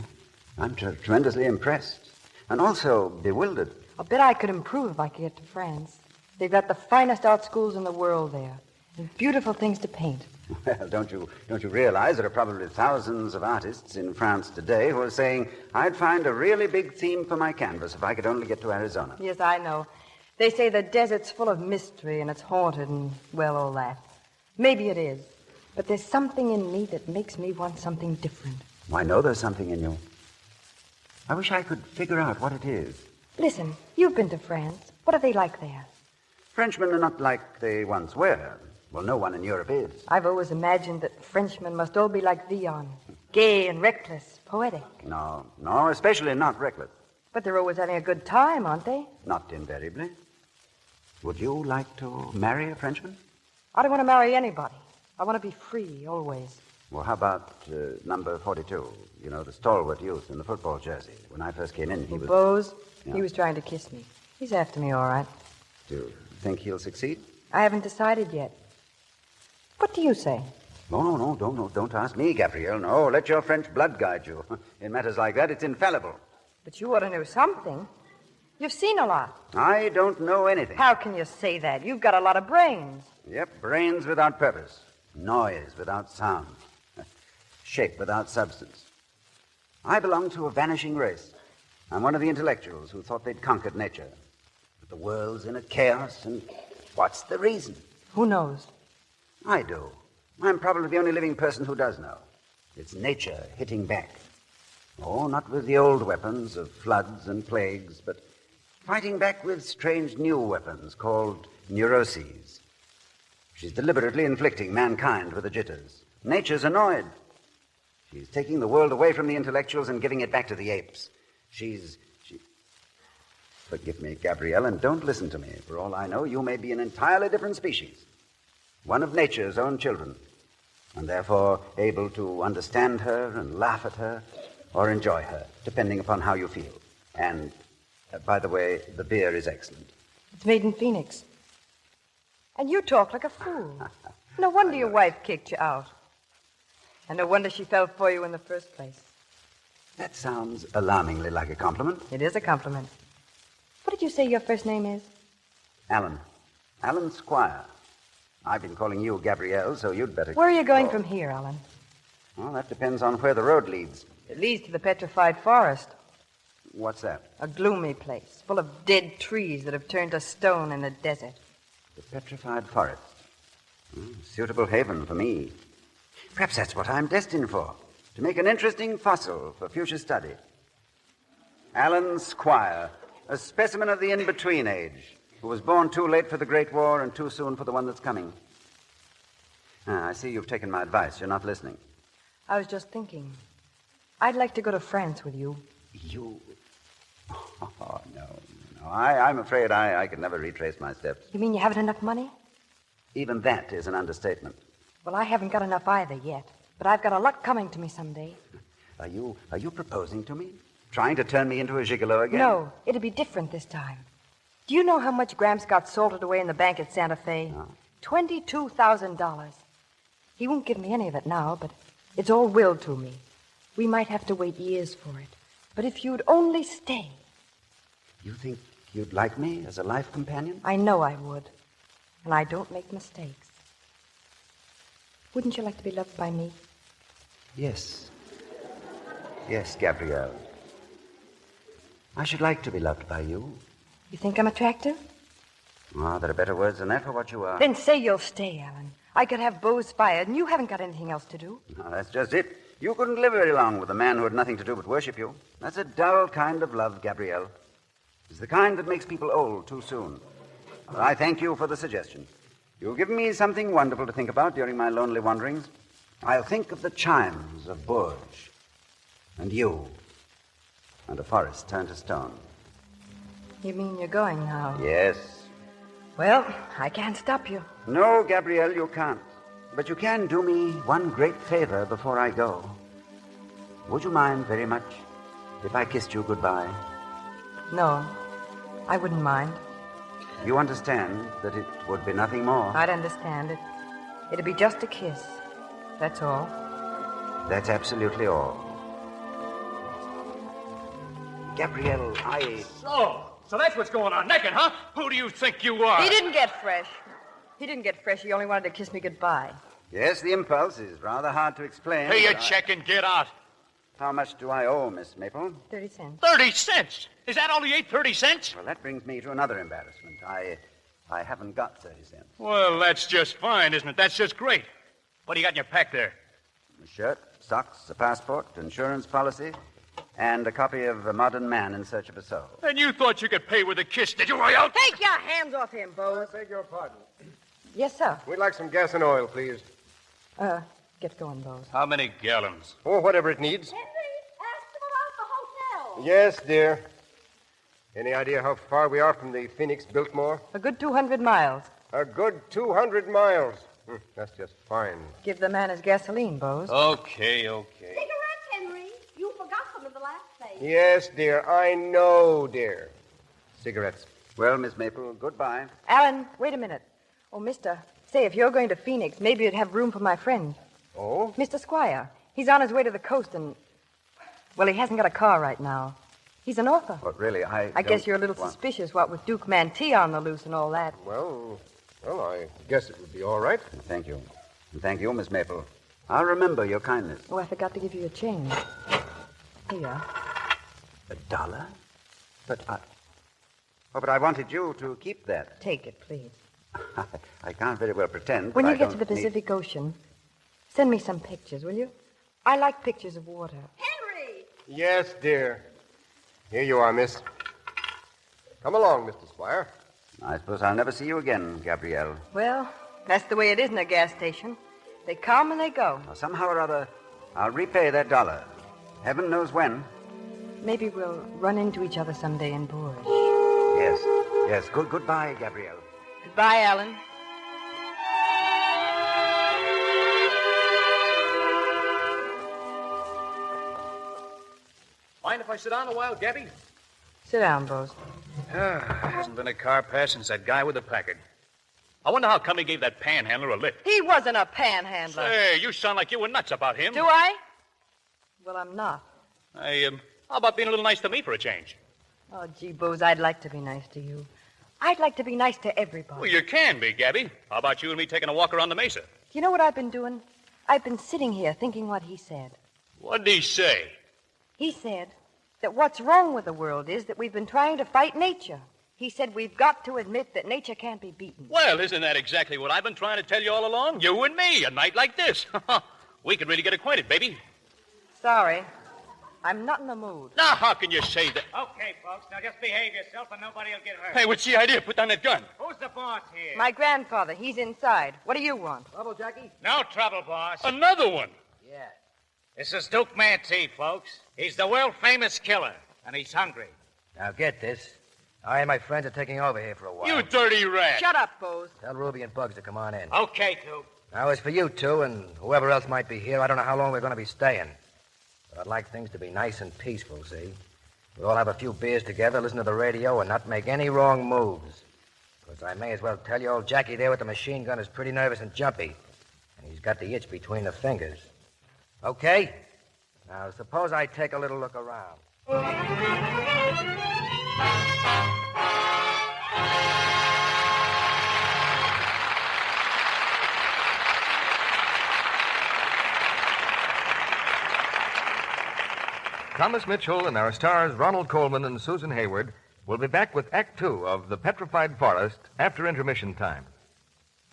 I'm tremendously impressed. And also bewildered. I'll bet I could improve if I could get to France. They've got the finest art schools in the world there. And beautiful things to paint. Well, don't you realize there are probably thousands of artists in France today who are saying, I'd find a really big theme for my canvas if I could only get to Arizona. Yes, I know. They say the desert's full of mystery and it's haunted and, well, all that. Maybe it is. But there's something in me that makes me want something different. Well, I know there's something in you. I wish I could figure out what it is. Listen, you've been to France. What are they like there? Frenchmen are not like they once were. Well, no one in Europe is. I've always imagined that Frenchmen must all be like Villon. Gay and reckless, poetic. No, especially not reckless. But they're always having a good time, aren't they? Not invariably. Would you like to marry a Frenchman? I don't want to marry anybody. I want to be free, always. Well, how about number 42? You know, the stalwart youth in the football jersey. When I first came in, he was... Bose? Yeah. He was trying to kiss me. He's after me, all right. Do you think he'll succeed? I haven't decided yet. What do you say? No, don't ask me, Gabrielle. No, let your French blood guide you. In matters like that, it's infallible. But you ought to know something. You've seen a lot. I don't know anything. How can you say that? You've got a lot of brains. Yep, brains without purpose. Noise without sound. Shape without substance. I belong to a vanishing race. I'm one of the intellectuals who thought they'd conquered nature. But the world's in a chaos, and what's the reason? Who knows? I do. I'm probably the only living person who does know. It's nature hitting back. Oh, not with the old weapons of floods and plagues, but fighting back with strange new weapons called neuroses. She's deliberately inflicting mankind with the jitters. Nature's annoyed. She's taking the world away from the intellectuals and giving it back to the apes. Forgive me, Gabrielle, and don't listen to me. For all I know, you may be an entirely different species. One of nature's own children, and therefore able to understand her and laugh at her or enjoy her, depending upon how you feel. And, by the way, the beer is excellent. It's made in Phoenix. And you talk like a fool. No wonder your wife kicked you out. And no wonder she fell for you in the first place. That sounds alarmingly like a compliment. It is a compliment. What did you say your first name is? Alan. Alan Squire. I've been calling you Gabrielle, so you'd better... Where are you going from here, Alan? Well, that depends on where the road leads. It leads to the Petrified Forest. What's that? A gloomy place, full of dead trees that have turned to stone in the desert. The Petrified Forest. Suitable haven for me. Perhaps that's what I'm destined for. To make an interesting fossil for future study. Alan Squire, A specimen of the in-between age, who was born too late for the Great War and too soon for the one that's coming. I see you've taken my advice. You're not listening. I was just thinking. I'd like to go to France with you. You? Oh, no. I'm afraid I could never retrace my steps. You mean you haven't enough money? Even that is an understatement. Well, I haven't got enough either yet. But I've got a lot coming to me someday. Are you proposing to me? Trying to turn me into a gigolo again? No, it'll be different this time. Do you know how much Gramps got salted away in the bank at Santa Fe? No. $22,000. He won't give me any of it now, but it's all willed to me. We might have to wait years for it. But if you'd only stay. You think you'd like me as a life companion? I know I would. And I don't make mistakes. Wouldn't you like to be loved by me? Yes. Yes, Gabrielle. I should like to be loved by you. You think I'm attractive? Oh, there are better words than that for what you are. Then say you'll stay, Alan. I could have Boles fired, and you haven't got anything else to do. No, that's just it. You couldn't live very long with a man who had nothing to do but worship you. That's a dull kind of love, Gabrielle. It's the kind that makes people old too soon. Well, I thank you for the suggestion. You've given me something wonderful to think about during my lonely wanderings. I'll think of the chimes of Bourges, and you, and a forest turned to stone. You mean you're going now? Yes. Well, I can't stop you. No, Gabrielle, you can't. But you can do me one great favor before I go. Would you mind very much if I kissed you goodbye? No, I wouldn't mind. You understand that it would be nothing more? I'd understand it. It'd be just a kiss. That's all. That's absolutely all. Gabrielle, So that's what's going on. Naked, huh? Who do you think you are? He didn't get fresh. He only wanted to kiss me goodbye. Yes, the impulse is rather hard to explain. Pay your check and get out. How much do I owe, Miss Maple? 30 cents. 30 cents? Is that all you ate, 30 cents? Well, that brings me to another embarrassment. I haven't got 30 cents. Well, that's just fine, isn't it? That's just great. What do you got in your pack there? A shirt, socks, a passport, insurance policy, and a copy of A Modern Man in Search of a Soul. And you thought you could pay with a kiss, did you, Royale? Take your hands off him, Boles. I beg your pardon. Yes, sir. We'd like some gas and oil, please. Get going, Boles. How many gallons? Oh, whatever it needs. Henry, ask them about the hotel. Yes, dear. Any idea how far we are from the Phoenix Biltmore? A good 200 miles. A good 200 miles. That's just fine. Give the man his gasoline, Boles. Okay. Cigarettes, Henry. You forgot them in the last place. Yes, dear. I know, dear. Cigarettes. Well, Miss Maple, goodbye. Alan, wait a minute. Oh, mister, say, if you're going to Phoenix, maybe you'd have room for my friend. Oh? Mr. Squire. He's on his way to the coast and... Well, he hasn't got a car right now. He's an author. But really, I guess you're a little suspicious, what with Duke Mantee on the loose and all that. Well, I guess it would be all right. Thank you. And thank you, Miss Maple. I'll remember your kindness. Oh, I forgot to give you a change. Here you are. $1? But I wanted you to keep that. Take it, please. I can't very well pretend. When but you I get to don't the Pacific Ocean, send me some pictures, will you? I like pictures of water. Henry! Yes, dear. Here you are, miss. Come along, Mr. Squire. I suppose I'll never see you again, Gabrielle. Well, that's the way it is in a gas station. They come and they go. Well, somehow or other, I'll repay that $1. Heaven knows when. Maybe we'll run into each other someday in Bourges. Yes. Goodbye, Gabrielle. Goodbye, Alan. Mind if I sit down a while, Gabby? Sit down, Boles. Hasn't been a car pass since that guy with the placard. I wonder how come he gave that panhandler a lift. He wasn't a panhandler. Hey, you sound like you were nuts about him. Do I? Well, I'm not. Hey, how about being a little nice to me for a change? Oh, gee, Bose, I'd like to be nice to you. I'd like to be nice to everybody. Well, you can be, Gabby. How about you and me taking a walk around the mesa? Do you know what I've been doing? I've been sitting here thinking what he said. What did he say? He said that what's wrong with the world is that we've been trying to fight nature. He said we've got to admit that nature can't be beaten. Well, isn't that exactly what I've been trying to tell you all along? You and me, a night like this. We could really get acquainted, baby. Sorry. I'm not in the mood. Now, how can you say that? Okay, folks, now just behave yourself and nobody will get hurt. Hey, what's the idea? Put down that gun. Who's the boss here? My grandfather, he's inside. What do you want? Trouble, Jackie? No trouble, boss. Another one. Yeah. This is Duke Mantee, folks. He's the world-famous killer, and he's hungry. Now, get this. I and my friends are taking over here for a while. You dirty rat. Shut up, Boles. Tell Ruby and Bugs to come on in. Okay, Duke. Now, as for you two and whoever else might be here, I don't know how long we're going to be staying. But I'd like things to be nice and peaceful, see? We'll all have a few beers together, listen to the radio, and not make any wrong moves. Because I may as well tell you, old Jackie there with the machine gun is pretty nervous and jumpy. And he's got the itch between the fingers. Okay? Now, suppose I take a little look around. Thomas Mitchell and our stars Ronald Colman and Susan Hayward will be back with Act Two of The Petrified Forest after intermission time.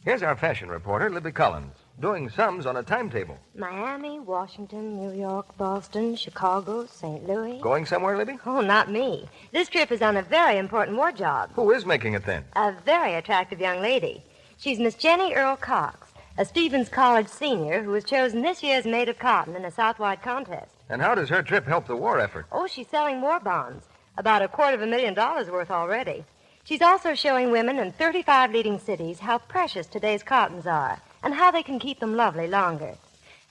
Here's our fashion reporter, Libby Collins, doing sums on a timetable. Miami, Washington, New York, Boston, Chicago, St. Louis. Going somewhere, Libby? Oh, not me. This trip is on a very important war job. Who is making it then? A very attractive young lady. She's Miss Jenny Earl Cox, a Stevens College senior who was chosen this year's Maid of Cotton in a Southwide contest. And how does her trip help the war effort? Oh, she's selling war bonds. About $250,000 worth already. She's also showing women in 35 leading cities how precious today's cottons are and how they can keep them lovely longer.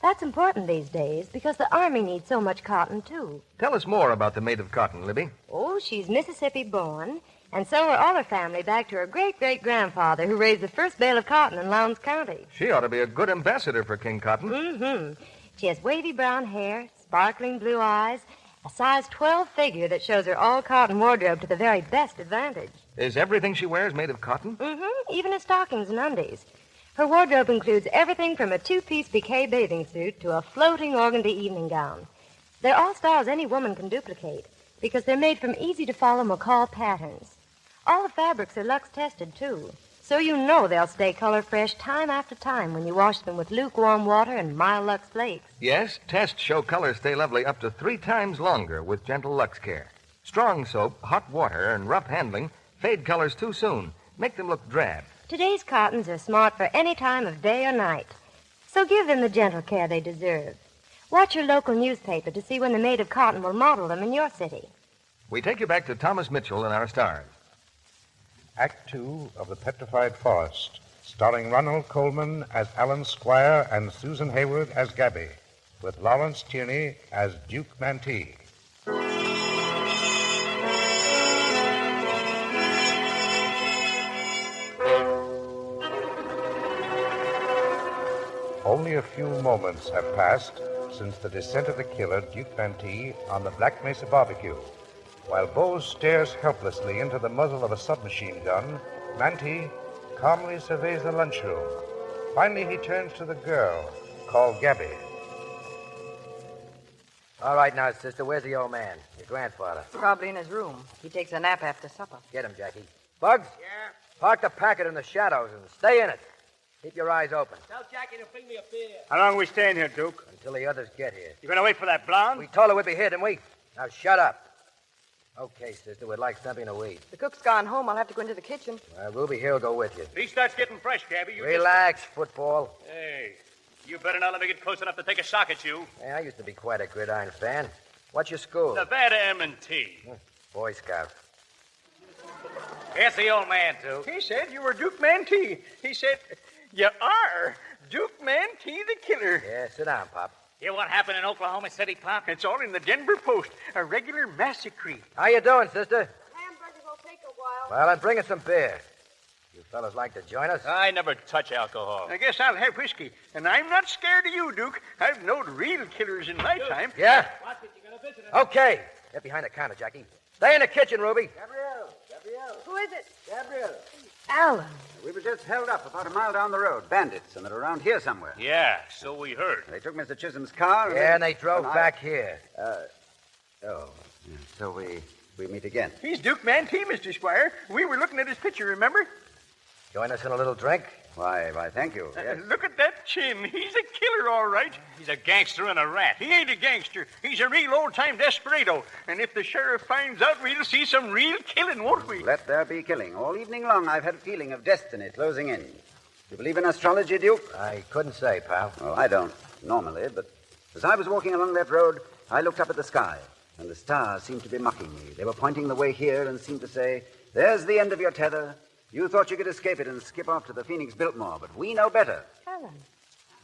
That's important these days because the Army needs so much cotton, too. Tell us more about the Maid of Cotton, Libby. Oh, she's Mississippi born, and so are all her family back to her great-great-grandfather who raised the first bale of cotton in Lowndes County. She ought to be a good ambassador for King Cotton. Mm-hmm. She has wavy brown hair, sparkling blue eyes, a size 12 figure that shows her all-cotton wardrobe to the very best advantage. Is everything she wears made of cotton? Mm-hmm, even her stockings and undies. Her wardrobe includes everything from a two-piece piqué bathing suit to a floating organdy evening gown. They're all styles any woman can duplicate because they're made from easy-to-follow McCall patterns. All the fabrics are Lux-tested, too, so you know they'll stay color-fresh time after time when you wash them with lukewarm water and mild Lux flakes. Yes, tests show colors stay lovely up to 3 times longer with gentle Lux care. Strong soap, hot water, and rough handling fade colors too soon, make them look drab. Today's cottons are smart for any time of day or night, so give them the gentle care they deserve. Watch your local newspaper to see when the Maid of Cotton will model them in your city. We take you back to Thomas Mitchell and our stars. Act Two of The Petrified Forest, starring Ronald Colman as Alan Squire and Susan Hayward as Gabby, with Lawrence Tierney as Duke Mantee. Only a few moments have passed since the descent of the killer, Duke Mantee, on the Black Mesa barbecue. While Boles stares helplessly into the muzzle of a submachine gun, Mantee calmly surveys the lunchroom. Finally, he turns to the girl, called Gabby. All right now, sister, where's the old man? Your grandfather. Probably in his room. He takes a nap after supper. Get him, Jackie. Bugs? Yeah? Park the packet in the shadows and stay in it. Keep your eyes open. Tell Jackie to bring me a beer. How long are we staying here, Duke? Until the others get here. You gonna wait for that blonde? We told her we'd be here, didn't we? Now shut up. Okay, sister, we'd like something to eat. The cook's gone home. I'll have to go into the kitchen. Ruby, here'll go with you. If he starts getting fresh, Gabby, you Relax, football. Hey, you better not let me get close enough to take a shot at you. Hey, I used to be quite a gridiron fan. What's your school? Nevada M&T. Boy Scout. Here's the old man, Duke. He said you were Duke Mantee. He said you are Duke Mantee the killer. Yeah, sit down, Pop. Hear what happened in Oklahoma City, Pop? It's all in the Denver Post. A regular massacre. How you doing, sister? Hamburgers will take a while. Well, I'm bringing some beer. You fellas like to join us? I never touch alcohol. I guess I'll have whiskey. And I'm not scared of you, Duke. I've known real killers in my time. Yeah? Watch it, you're gonna visit Okay. Get behind the counter, Jackie. Stay in the kitchen, Ruby. Gabrielle. Who is it? Gabrielle. Alan. We were just held up about a mile down the road. Bandits, and they're around here somewhere. Yeah, so we heard. They took Mr. Chisholm's car. Yeah, and they drove back here. So we meet again. He's Duke Mantee, Mr. Squire. We were looking at his picture, remember? Join us in a little drink? Why, thank you. Yes. Look at that chin. He's a killer, all right. He's a gangster and a rat. He ain't a gangster. He's a real old-time desperado. And if the sheriff finds out, we'll see some real killing, won't we? Let there be killing. All evening long, I've had a feeling of destiny closing in. You believe in astrology, Duke? I couldn't say, pal. Well, I don't, normally, but as I was walking along that road, I looked up at the sky, and the stars seemed to be mocking me. They were pointing the way here and seemed to say, there's the end of your tether. You thought you could escape it and skip off to the Phoenix Biltmore, but we know better. Alan.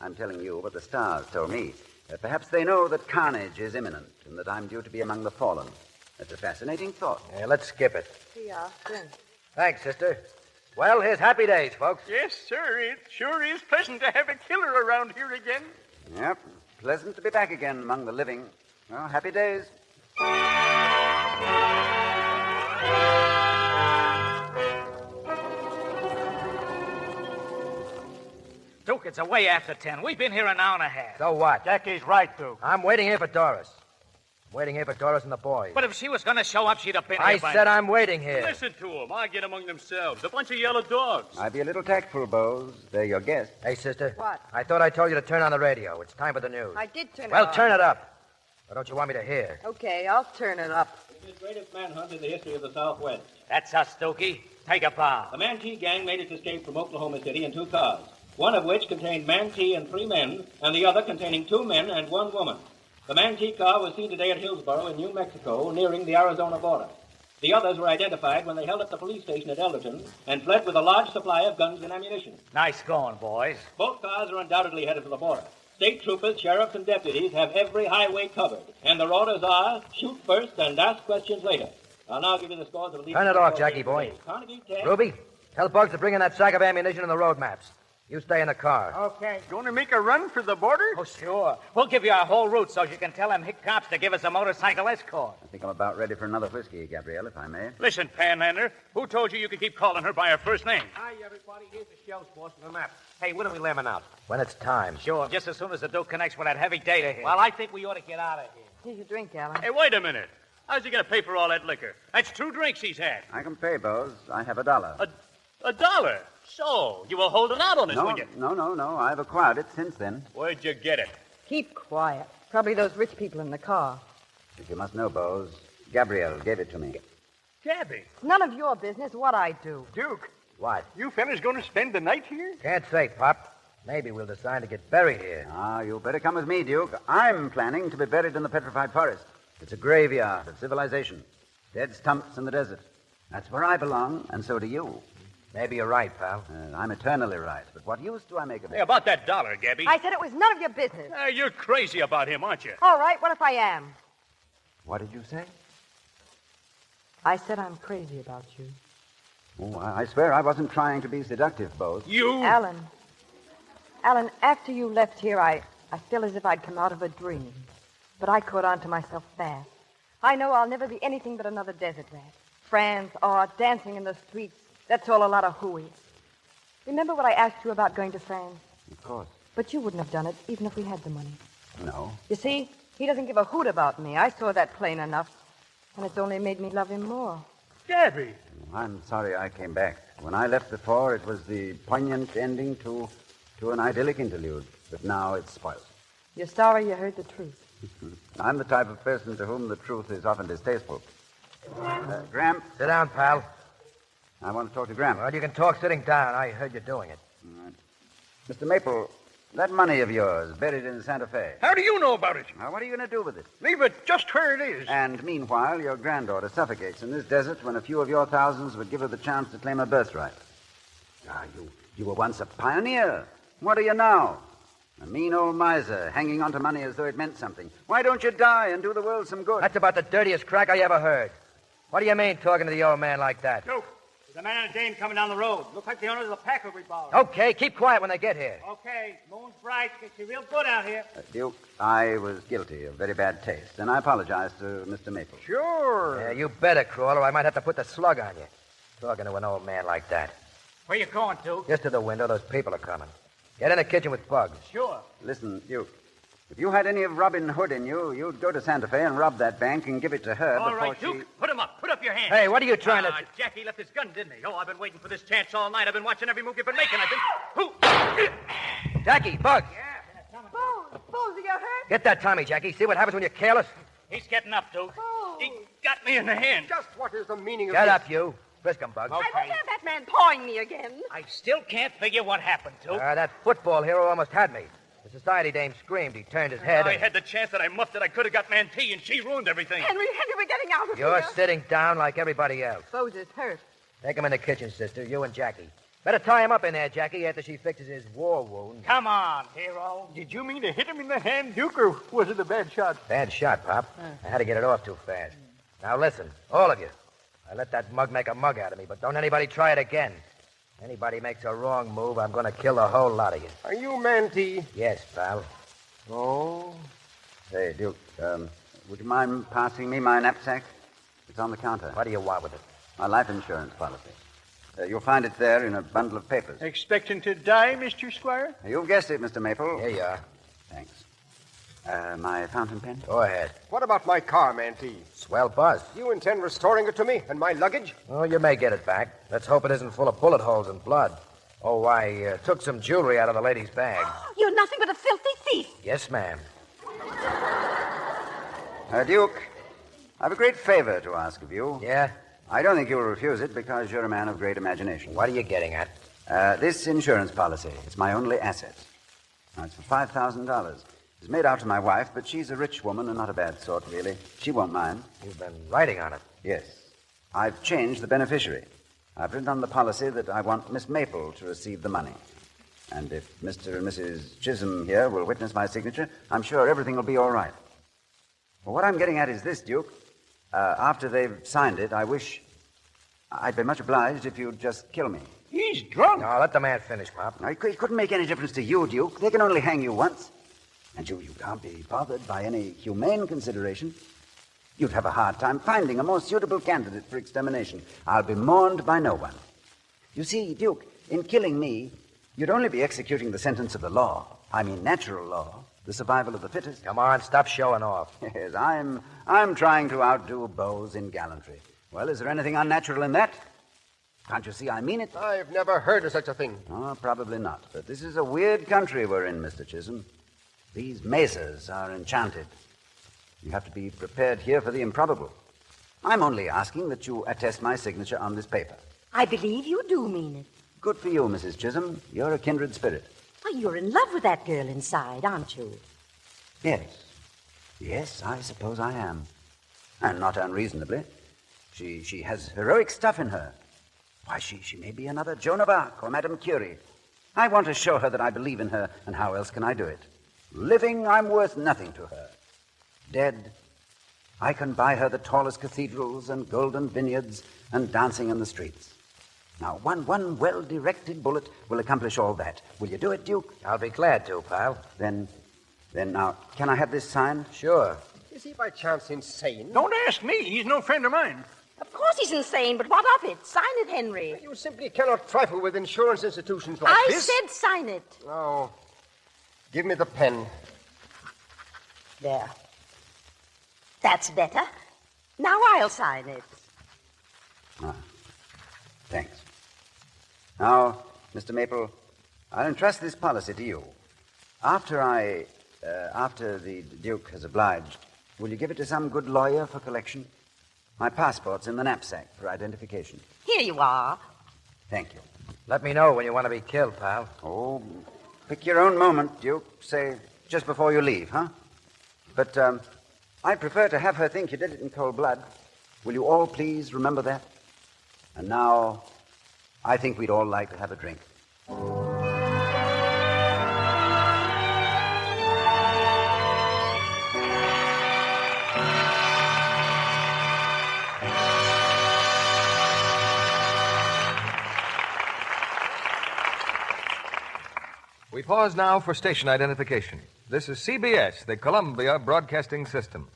I'm telling you what the stars told me. That perhaps they know that carnage is imminent and that I'm due to be among the fallen. That's a fascinating thought. Yeah, let's skip it. Yeah, drink. Thanks, sister. Well, here's happy days, folks. Yes, sir. It sure is pleasant to have a killer around here again. Yep. Pleasant to be back again among the living. Well, happy days. Duke, it's away after 10. We've been here an hour and a half. So what? Jackie's right, Duke. I'm waiting here for Doris. I'm waiting here for Doris and the boys. But if she was going to show up, she'd have been I here by said now. I'm waiting here. Listen to them. Argue among themselves. A bunch of yellow dogs. I'd be a little tactful, Bose. They're your guests. Hey, sister. What? I thought I told you to turn on the radio. It's time for the news. I did turn it Well, on. turn it up. Or don't you want me to hear? Okay, I'll turn it up. It's the greatest manhunt in the history of the Southwest. That's us, Stokey. Take a bow. The Manatee gang made its escape from Oklahoma City in 2 cars, one of which contained Manatee and 3 men, and the other containing 2 men and 1 woman. The Manatee car was seen today at Hillsboro in New Mexico, nearing the Arizona border. The others were identified when they held up the police station at Eldridge and fled with a large supply of guns and ammunition. Nice going, boys. Both cars are undoubtedly headed for the border. State troopers, sheriffs, and deputies have every highway covered, and their orders are shoot first and ask questions later. I'll now give you the scores of the Turn it off, Jackie boy. Carnegie 10. Ruby, tell Bugs to bring in that sack of ammunition and the road maps. You stay in the car. Okay. Going to make a run for the border? Oh, sure. We'll give you our whole route so you can tell them hick cops to give us a motorcycle escort. I think I'm about ready for another whiskey, Gabrielle, if I may. Listen, Panhandler, who told you could keep calling her by her first name? Hi, everybody. Here's the shell's boss with the map. Hey, when are we lambing out? When it's time. Sure, just as soon as the Duke connects with that heavy data here. Well, I think we ought to get out of here. Here's your drink, Alan. Hey, wait a minute. How's he going to pay for all that liquor? That's 2 drinks he's had. I can pay, Bose. I have $1. $1? So, you were holding out on us, No, were you? no. I've acquired it since then. Where'd you get it? Keep quiet. Probably those rich people in the car. But you must know, Bose, Gabrielle gave it to me. Gabby. None of your business what I do. Duke, What? you fellas going to spend the night here? Can't say, Pop. Maybe we'll decide to get buried here. Ah, you better come with me, Duke. I'm planning to be buried in the Petrified Forest. It's a graveyard of civilization. Dead stumps in the desert. That's where I belong, and so do you. Maybe you're right, pal. I'm eternally right, but what use do I make of it? Hey, about that $1, Gabby. I said it was none of your business. You're crazy about him, aren't you? All right, what if I am? What did you say? I said I'm crazy about you. Oh, I swear I wasn't trying to be seductive, Bose. You? Alan, after you left here, I feel as if I'd come out of a dream. But I caught on to myself fast. I know I'll never be anything but another desert rat. France, art, dancing in the streets. That's all a lot of hooey. Remember what I asked you about going to France? Of course. But you wouldn't have done it, even if we had the money. No. You see, he doesn't give a hoot about me. I saw that plain enough. And it's only made me love him more. Gabby. I'm sorry I came back. When I left before, it was the poignant ending to an idyllic interlude. But now it's spoiled. You're sorry you heard the truth. I'm the type of person to whom the truth is often distasteful. Graham? Sit down, pal. I want to talk to Graham. Well, you can talk sitting down. I heard you doing it. All right. Mr. Maple, that money of yours buried in Santa Fe. How do you know about it? Now, what are you going to do with it? Leave it just where it is. And meanwhile, your granddaughter suffocates in this desert when a few of your thousands would give her the chance to claim her birthright. Ah, you were once a pioneer. What are you now? A mean old miser, hanging on to money as though it meant something. Why don't you die and do the world some good? That's about the dirtiest crack I ever heard. What do you mean talking to the old man like that? Duke, there's a man and a dame coming down the road. Looks like the owners of the packer we borrowed. Okay, keep quiet when they get here. Okay, moon's bright. Gets you real good out here. Duke, I was guilty of very bad taste, and I apologize to Mr. Maple. Sure. Yeah, you better, crawl, or I might have to put the slug on you. Talking to an old man like that. Where you going, Duke? Just to the window. Those people are coming. Get in the kitchen with Bugs. Sure. Listen, Duke, if you had any of Robin Hood in you, you'd go to Santa Fe and rob that bank and give it to her All before right, she... Duke, put him up. Put up your your hands. Hey, what are you trying to... Jackie left his gun, didn't he? Oh, I've been waiting for this chance all night. I've been watching every move you've been making. Jackie, Bug. Boles, are you hurt? Get that Tommy, Jackie. See what happens when you're careless? He's getting up, Duke. He got me in the hand. Just what is the meaning of Get this? up, you. Frisk him, Bug. I won't have that man pawing me again. I still can't figure what happened, Duke. That football hero almost had me. The society dame screamed. He turned his head. I had the chance that I muffed it. I could have got Mantee, and she ruined everything. Henry, we're getting out of You're here. sitting down like everybody else. Boles is hurt. Take him in the kitchen, sister. You and Jackie. Better tie him up in there, Jackie, after she fixes his war wound. Come on, hero. Did you mean to hit him in the hand, Duke, or was it a bad shot? Bad shot, Pop. I had to get it off too fast. Now listen, all of you. I let that mug make a mug out of me, but don't anybody try it again. Anybody makes a wrong move, I'm going to kill the whole lot of you. Are you Mantee? Yes, pal. Oh. Say, Duke, would you mind passing me my knapsack? It's on the counter. What do you want with it? My life insurance policy. You'll find it there in a bundle of papers. Expecting to die, Mr. Squire? You've guessed it, Mr. Maple. Here you are. Thanks. My fountain pen? Go ahead. What about my car, Mantee? Swell buzz. You intend restoring it to me and my luggage? Oh, you may get it back. Let's hope it isn't full of bullet holes and blood. Oh, I took some jewelry out of the lady's bag. You're nothing but a filthy thief. Yes, ma'am. Duke, I have a great favor to ask of you. Yeah? I don't think you'll refuse it because you're a man of great imagination. What are you getting at? This insurance policy. It's my only asset. Now, it's for $5,000. It's made out to my wife, but she's a rich woman and not a bad sort, really. She won't mind. You've been writing on it. Yes. I've changed the beneficiary. I've written on the policy that I want Miss Maple to receive the money. And if Mr. and Mrs. Chisholm here will witness my signature, I'm sure everything will be all right. Well, what I'm getting at is this, Duke. After they've signed it, I'd be much obliged if you'd just kill me. He's drunk. No, let the man finish, Pop. Now, it couldn't make any difference to you, Duke. They can only hang you once. And you can't be bothered by any humane consideration. You'd have a hard time finding a more suitable candidate for extermination. I'll be mourned by no one. You see, Duke, in killing me, you'd only be executing the sentence of the law. I mean natural law, the survival of the fittest. Come on, stop showing off. Yes, I'm trying to outdo Boles in gallantry. Well, is there anything unnatural in that? Can't you see I mean it? I've never heard of such a thing. Oh, probably not. But this is a weird country we're in, Mr. Chisholm. These mesas are enchanted. You have to be prepared here for the improbable. I'm only asking that you attest my signature on this paper. I believe you do mean it. Good for you, Mrs. Chisholm. You're a kindred spirit. Oh, you're in love with that girl inside, aren't you? Yes. Yes, I suppose I am. And not unreasonably. She has heroic stuff in her. Why, she may be another Joan of Arc or Madame Curie. I want to show her that I believe in her, and how else can I do it? Living, I'm worth nothing to her. Dead, I can buy her the tallest cathedrals and golden vineyards and dancing in the streets. Now, one well-directed bullet will accomplish all that. Will you do it, Duke? I'll be glad to, pal. Then now, can I have this signed? Sure. Is he by chance insane? Don't ask me. He's no friend of mine. Of course he's insane, but what of it? Sign it, Henry. You simply cannot trifle with insurance institutions like I this. said sign it. Oh. Give me the pen. There. That's better. Now I'll sign it. Thanks. Now, Mr. Maple, I'll entrust this policy to you. After the Duke has obliged, will you give it to some good lawyer for collection? My passport's in the knapsack for identification. Here you are. Thank you. Let me know when you want to be killed, pal. Oh, pick your own moment, Duke. Say, just before you leave, huh? But I'd prefer to have her think you did it in cold blood. Will you all please remember that? And now, I think we'd all like to have a drink. We pause now for station identification. This is CBS, the Columbia Broadcasting System.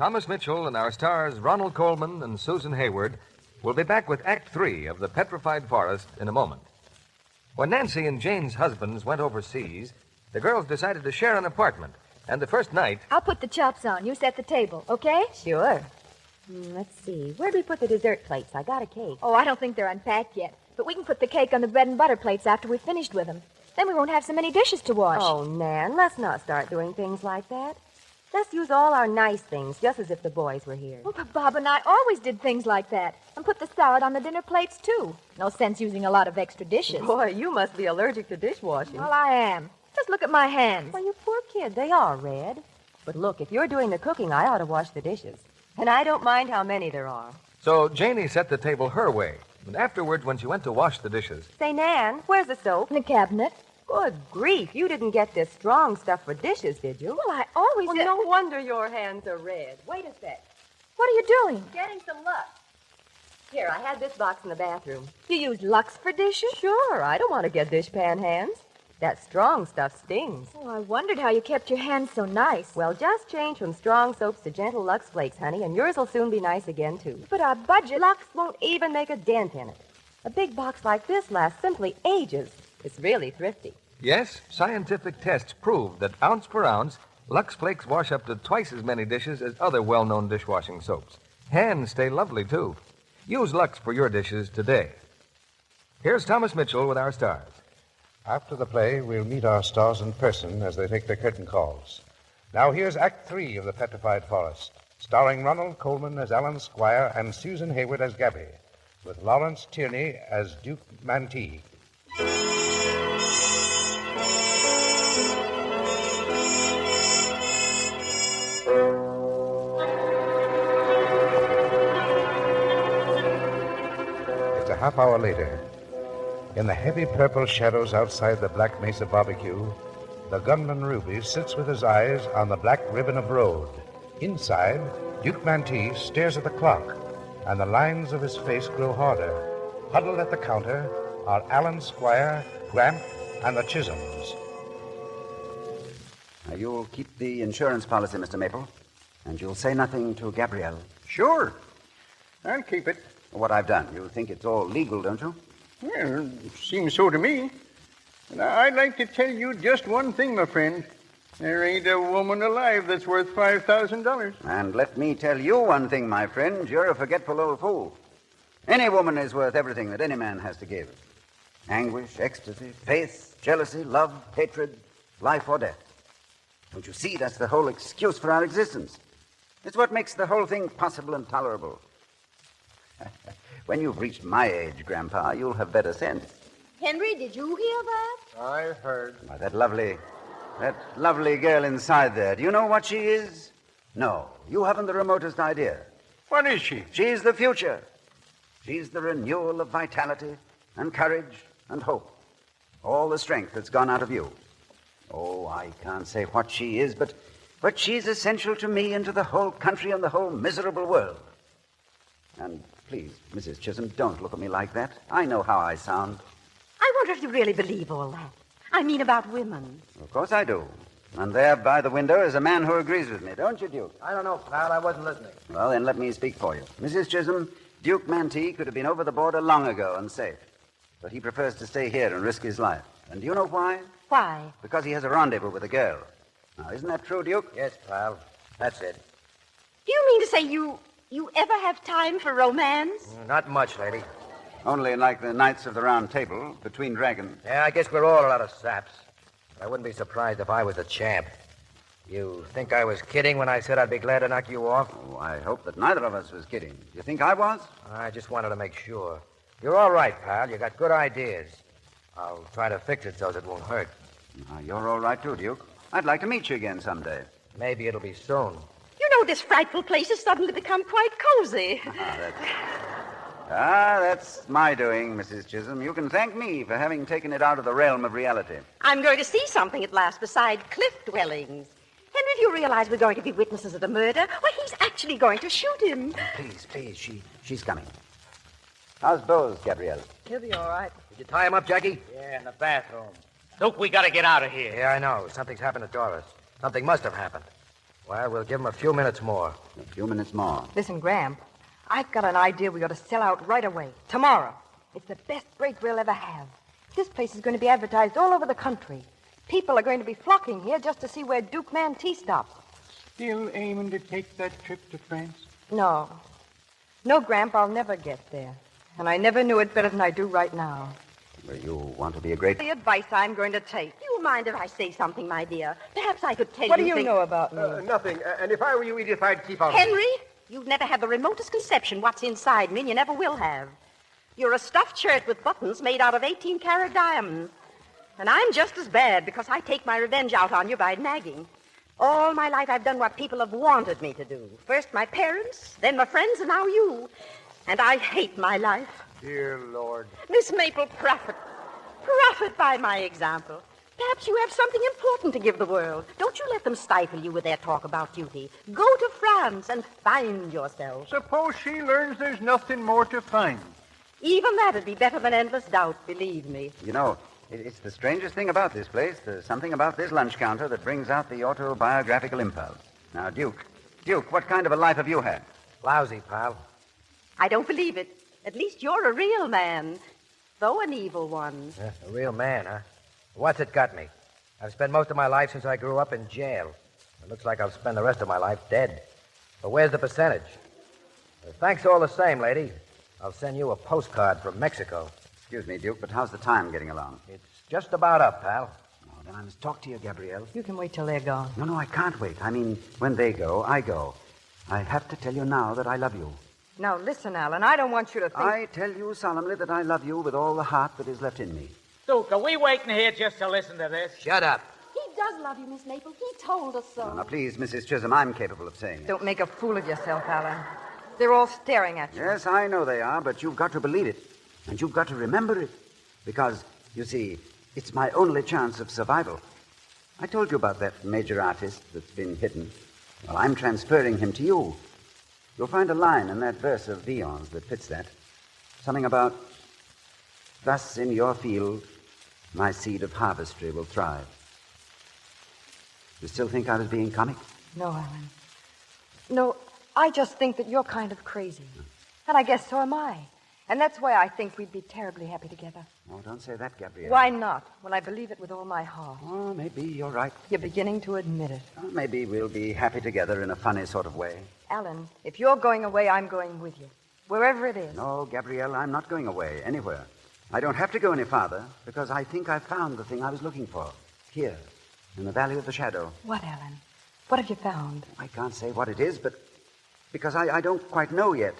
Thomas Mitchell and our stars Ronald Colman and Susan Hayward will be back with Act 3 of The Petrified Forest in a moment. When Nancy and Jane's husbands went overseas, the girls decided to share an apartment. And the first night... I'll put the chops on. You set the table, okay? Sure. Let's see. Where'd we put the dessert plates? I got a cake. Oh, I don't think they're unpacked yet. But we can put the cake on the bread and butter plates after we've finished with them. Then we won't have so many dishes to wash. Oh, Nan, let's not start doing things like that. Let's use all our nice things, just as if the boys were here. Well, but Bob and I always did things like that. And put the salad on the dinner plates, too. No sense using a lot of extra dishes. Boy, you must be allergic to dishwashing. Well, I am. Just look at my hands. Well, you poor kid. They are red. But look, if you're doing the cooking, I ought to wash the dishes. And I don't mind how many there are. So Janie set the table her way. And afterwards, when she went to wash the dishes... Say, Nan, where's the soap? In the cabinet. Good grief. You didn't get this strong stuff for dishes, did you? Well, I always... Well, no wonder your hands are red. Wait a sec. What are you doing? Getting some Lux. Here, I had this box in the bathroom. You use Lux for dishes? Sure. I don't want to get dishpan hands. That strong stuff stings. Oh, I wondered how you kept your hands so nice. Well, just change from strong soaps to gentle Lux Flakes, honey, and yours will soon be nice again, too. But our budget... Lux won't even make a dent in it. A big box like this lasts simply ages. It's really thrifty. Yes, scientific tests prove that ounce per ounce, Lux Flakes wash up to twice as many dishes as other well-known dishwashing soaps. Hands stay lovely, too. Use Lux for your dishes today. Here's Thomas Mitchell with our stars. After the play, we'll meet our stars in person as they take their curtain calls. Now here's Act 3 of The Petrified Forest, starring Ronald Colman as Alan Squire and Susan Hayward as Gabby, with Lawrence Tierney as Duke Mantee. It's a half hour later. In the heavy purple shadows outside the Black Mesa barbecue, the gunman Ruby sits with his eyes on the black ribbon of road. Inside, Duke Mantee stares at the clock, and the lines of his face grow harder. Huddled at the counter are Alan Squire, Grant, and the Chisholms. Now, you'll keep the insurance policy, Mr. Maple, and you'll say nothing to Gabrielle. Sure. I'll keep it. What I've done. You think it's all legal, don't you? Well, it seems so to me. And I'd like to tell you just one thing, my friend. There ain't a woman alive that's worth $5,000. And let me tell you one thing, my friend. You're a forgetful old fool. Any woman is worth everything that any man has to give. Anguish, ecstasy, faith, jealousy, love, hatred, life or death. Don't you see that's the whole excuse for our existence? It's what makes the whole thing possible and tolerable. When you've reached my age, Grandpa, you'll have better sense. Henry, did you hear that? I heard. Why, that lovely girl inside there, do you know what she is? No, you haven't the remotest idea. What is she? She's the future. She's the renewal of vitality and courage and hope. All the strength that's gone out of you. Oh, I can't say what she is, but she's essential to me and to the whole country and the whole miserable world. And please, Mrs. Chisholm, don't look at me like that. I know how I sound. I wonder if you really believe all that. I mean about women. Of course I do. And there by the window is a man who agrees with me, don't you, Duke? I don't know, pal. I wasn't listening. Well, then let me speak for you. Mrs. Chisholm, Duke Mantee could have been over the border long ago and safe. But he prefers to stay here and risk his life. And do you know why? Why? Because he has a rendezvous with a girl. Now, isn't that true, Duke? Yes, pal. That's it. Do you mean to say you ever have time for romance? Not much, lady. Only like the Knights of the Round Table, between dragons. Yeah, I guess we're all a lot of saps. I wouldn't be surprised if I was the champ. You think I was kidding when I said I'd be glad to knock you off? Oh, I hope that neither of us was kidding. Do you think I was? I just wanted to make sure. You're all right, pal. You got good ideas. I'll try to fix it so that it won't hurt. You're all right, too, Duke. I'd like to meet you again someday. Maybe it'll be soon. You know, this frightful place has suddenly become quite cozy. That's my doing, Mrs. Chisholm. You can thank me for having taken it out of the realm of reality. I'm going to see something at last beside cliff dwellings. Henry, do you realize we're going to be witnesses of the murder? Why, he's actually going to shoot him. Please, she's coming. How's Boles, Gabrielle? He'll be all right. Did you tie him up, Jackie? Yeah, in the bathroom. Luke, we got to get out of here. Yeah, I know. Something's happened to Doris. Something must have happened. Well, we'll give him a few minutes more. A few minutes more. Listen, Gramp, I've got an idea we ought to sell out right away. Tomorrow. It's the best break we'll ever have. This place is going to be advertised all over the country. People are going to be flocking here just to see where Duke Mantee stops. Still aiming to take that trip to France? No. No, Gramp, I'll never get there. And I never knew it better than I do right now. Well, you want to be a great... The advice I'm going to take. Do you mind if I say something, my dear? Perhaps I could tell you... What do you know about me? Nothing. And if I were you, Edith, I'd keep out Henry, you've never had the remotest conception what's inside me, and you never will have. You're a stuffed shirt with buttons made out of 18-karat diamonds. And I'm just as bad because I take my revenge out on you by nagging. All my life I've done what people have wanted me to do. First my parents, then my friends, and now you. And I hate my life. Dear Lord. Miss Maple, profit by my example. Perhaps you have something important to give the world. Don't you let them stifle you with their talk about duty. Go to France and find yourself. Suppose she learns there's nothing more to find. Even that'd be better than endless doubt, believe me. You know, it's the strangest thing about this place. There's something about this lunch counter that brings out the autobiographical impulse. Now, Duke, what kind of a life have you had? Lousy, pal. I don't believe it. At least you're a real man, though an evil one. A real man, huh? What's it got me? I've spent most of my life since I grew up in jail. It looks like I'll spend the rest of my life dead. But where's the percentage? Well, thanks all the same, lady. I'll send you a postcard from Mexico. Excuse me, Duke, but how's the time getting along? It's just about up, pal. Oh, then I must talk to you, Gabrielle. You can wait till they're gone. No, I can't wait. I mean, when they go, I go. I have to tell you now that I love you. Now, listen, Alan, I don't want you to think... I tell you solemnly that I love you with all the heart that is left in me. Duke, are we waiting here just to listen to this? Shut up. He does love you, Miss Maple. He told us so. Now, please, Mrs. Chisholm, I'm capable of saying it. Don't make a fool of yourself, Alan. They're all staring at you. Yes, I know they are, but you've got to believe it. And you've got to remember it. Because, you see, it's my only chance of survival. I told you about that major artist that's been hidden. Well, I'm transferring him to you. You'll find a line in that verse of Villon's that fits that. Something about, thus in your field, my seed of harvestry will thrive. You still think I was being comic? No, Alan. No, I just think that you're kind of crazy. And I guess so am I. And that's why I think we'd be terribly happy together. Oh, don't say that, Gabrielle. Why not, when I believe it with all my heart? Oh, maybe you're right. You're beginning to admit it. Oh, maybe we'll be happy together in a funny sort of way. Alan, if you're going away, I'm going with you. Wherever it is. No, Gabrielle, I'm not going away, anywhere. I don't have to go any farther, because I think I've found the thing I was looking for. Here, in the Valley of the Shadow. What, Alan? What have you found? I can't say what it is, but because I don't quite know yet.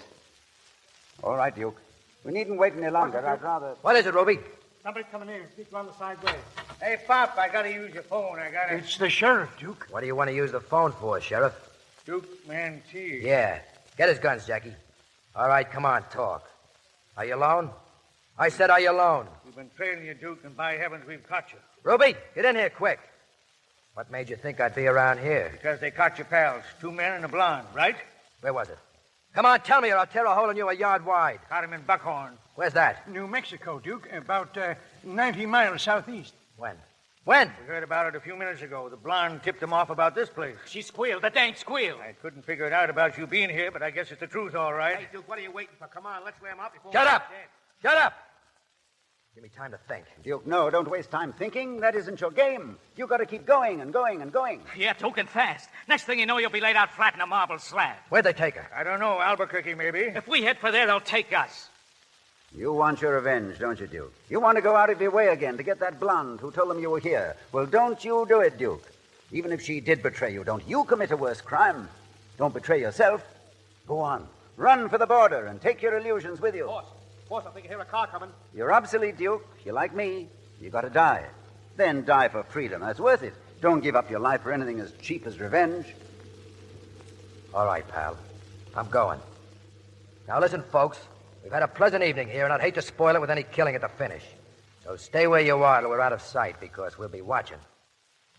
All right, Duke. We needn't wait any longer. I'd rather... What is it, Ruby? Somebody coming in. Speak on the side way. Hey, Pop, I gotta use your phone. It's the sheriff, Duke. What do you want to use the phone for, Sheriff? Duke Mantee. Yeah. Get his guns, Jackie. All right, come on, talk. Are you alone? I said, are you alone? We've been trailing you, Duke, and by heavens, we've caught you. Ruby, get in here quick. What made you think I'd be around here? Because they caught your pals. 2 men and a blonde, right? Where was it? Come on, tell me or I'll tear a hole in you a yard wide. Caught him in Buckhorn. Where's that? New Mexico, Duke. About 90 miles southeast. When? When? We heard about it a few minutes ago. The blonde tipped him off about this place. She squealed. That dang squeal. I couldn't figure it out about you being here, but I guess it's the truth, all right. Hey, Duke, what are you waiting for? Come on, let's wear him out before... Shut up! Shut up! Give me time to think. Duke, no, don't waste time thinking. That isn't your game. You've got to keep going and going and going. Yeah, Duke, and fast. Next thing you know, you'll be laid out flat in a marble slab. Where'd they take her? I don't know. Albuquerque, maybe. If we head for there, they'll take us. You want your revenge, don't you, Duke? You want to go out of your way again to get that blonde who told them you were here. Well, don't you do it, Duke. Even if she did betray you, don't you commit a worse crime. Don't betray yourself. Go on. Run for the border and take your illusions with you. Boss, I think I hear a car coming. You're obsolete, Duke. You're like me. You got to die. Then die for freedom. That's worth it. Don't give up your life for anything as cheap as revenge. All right, pal. I'm going. Now listen, folks. We've had a pleasant evening here, and I'd hate to spoil it with any killing at the finish. So stay where you are till we're out of sight, because we'll be watching.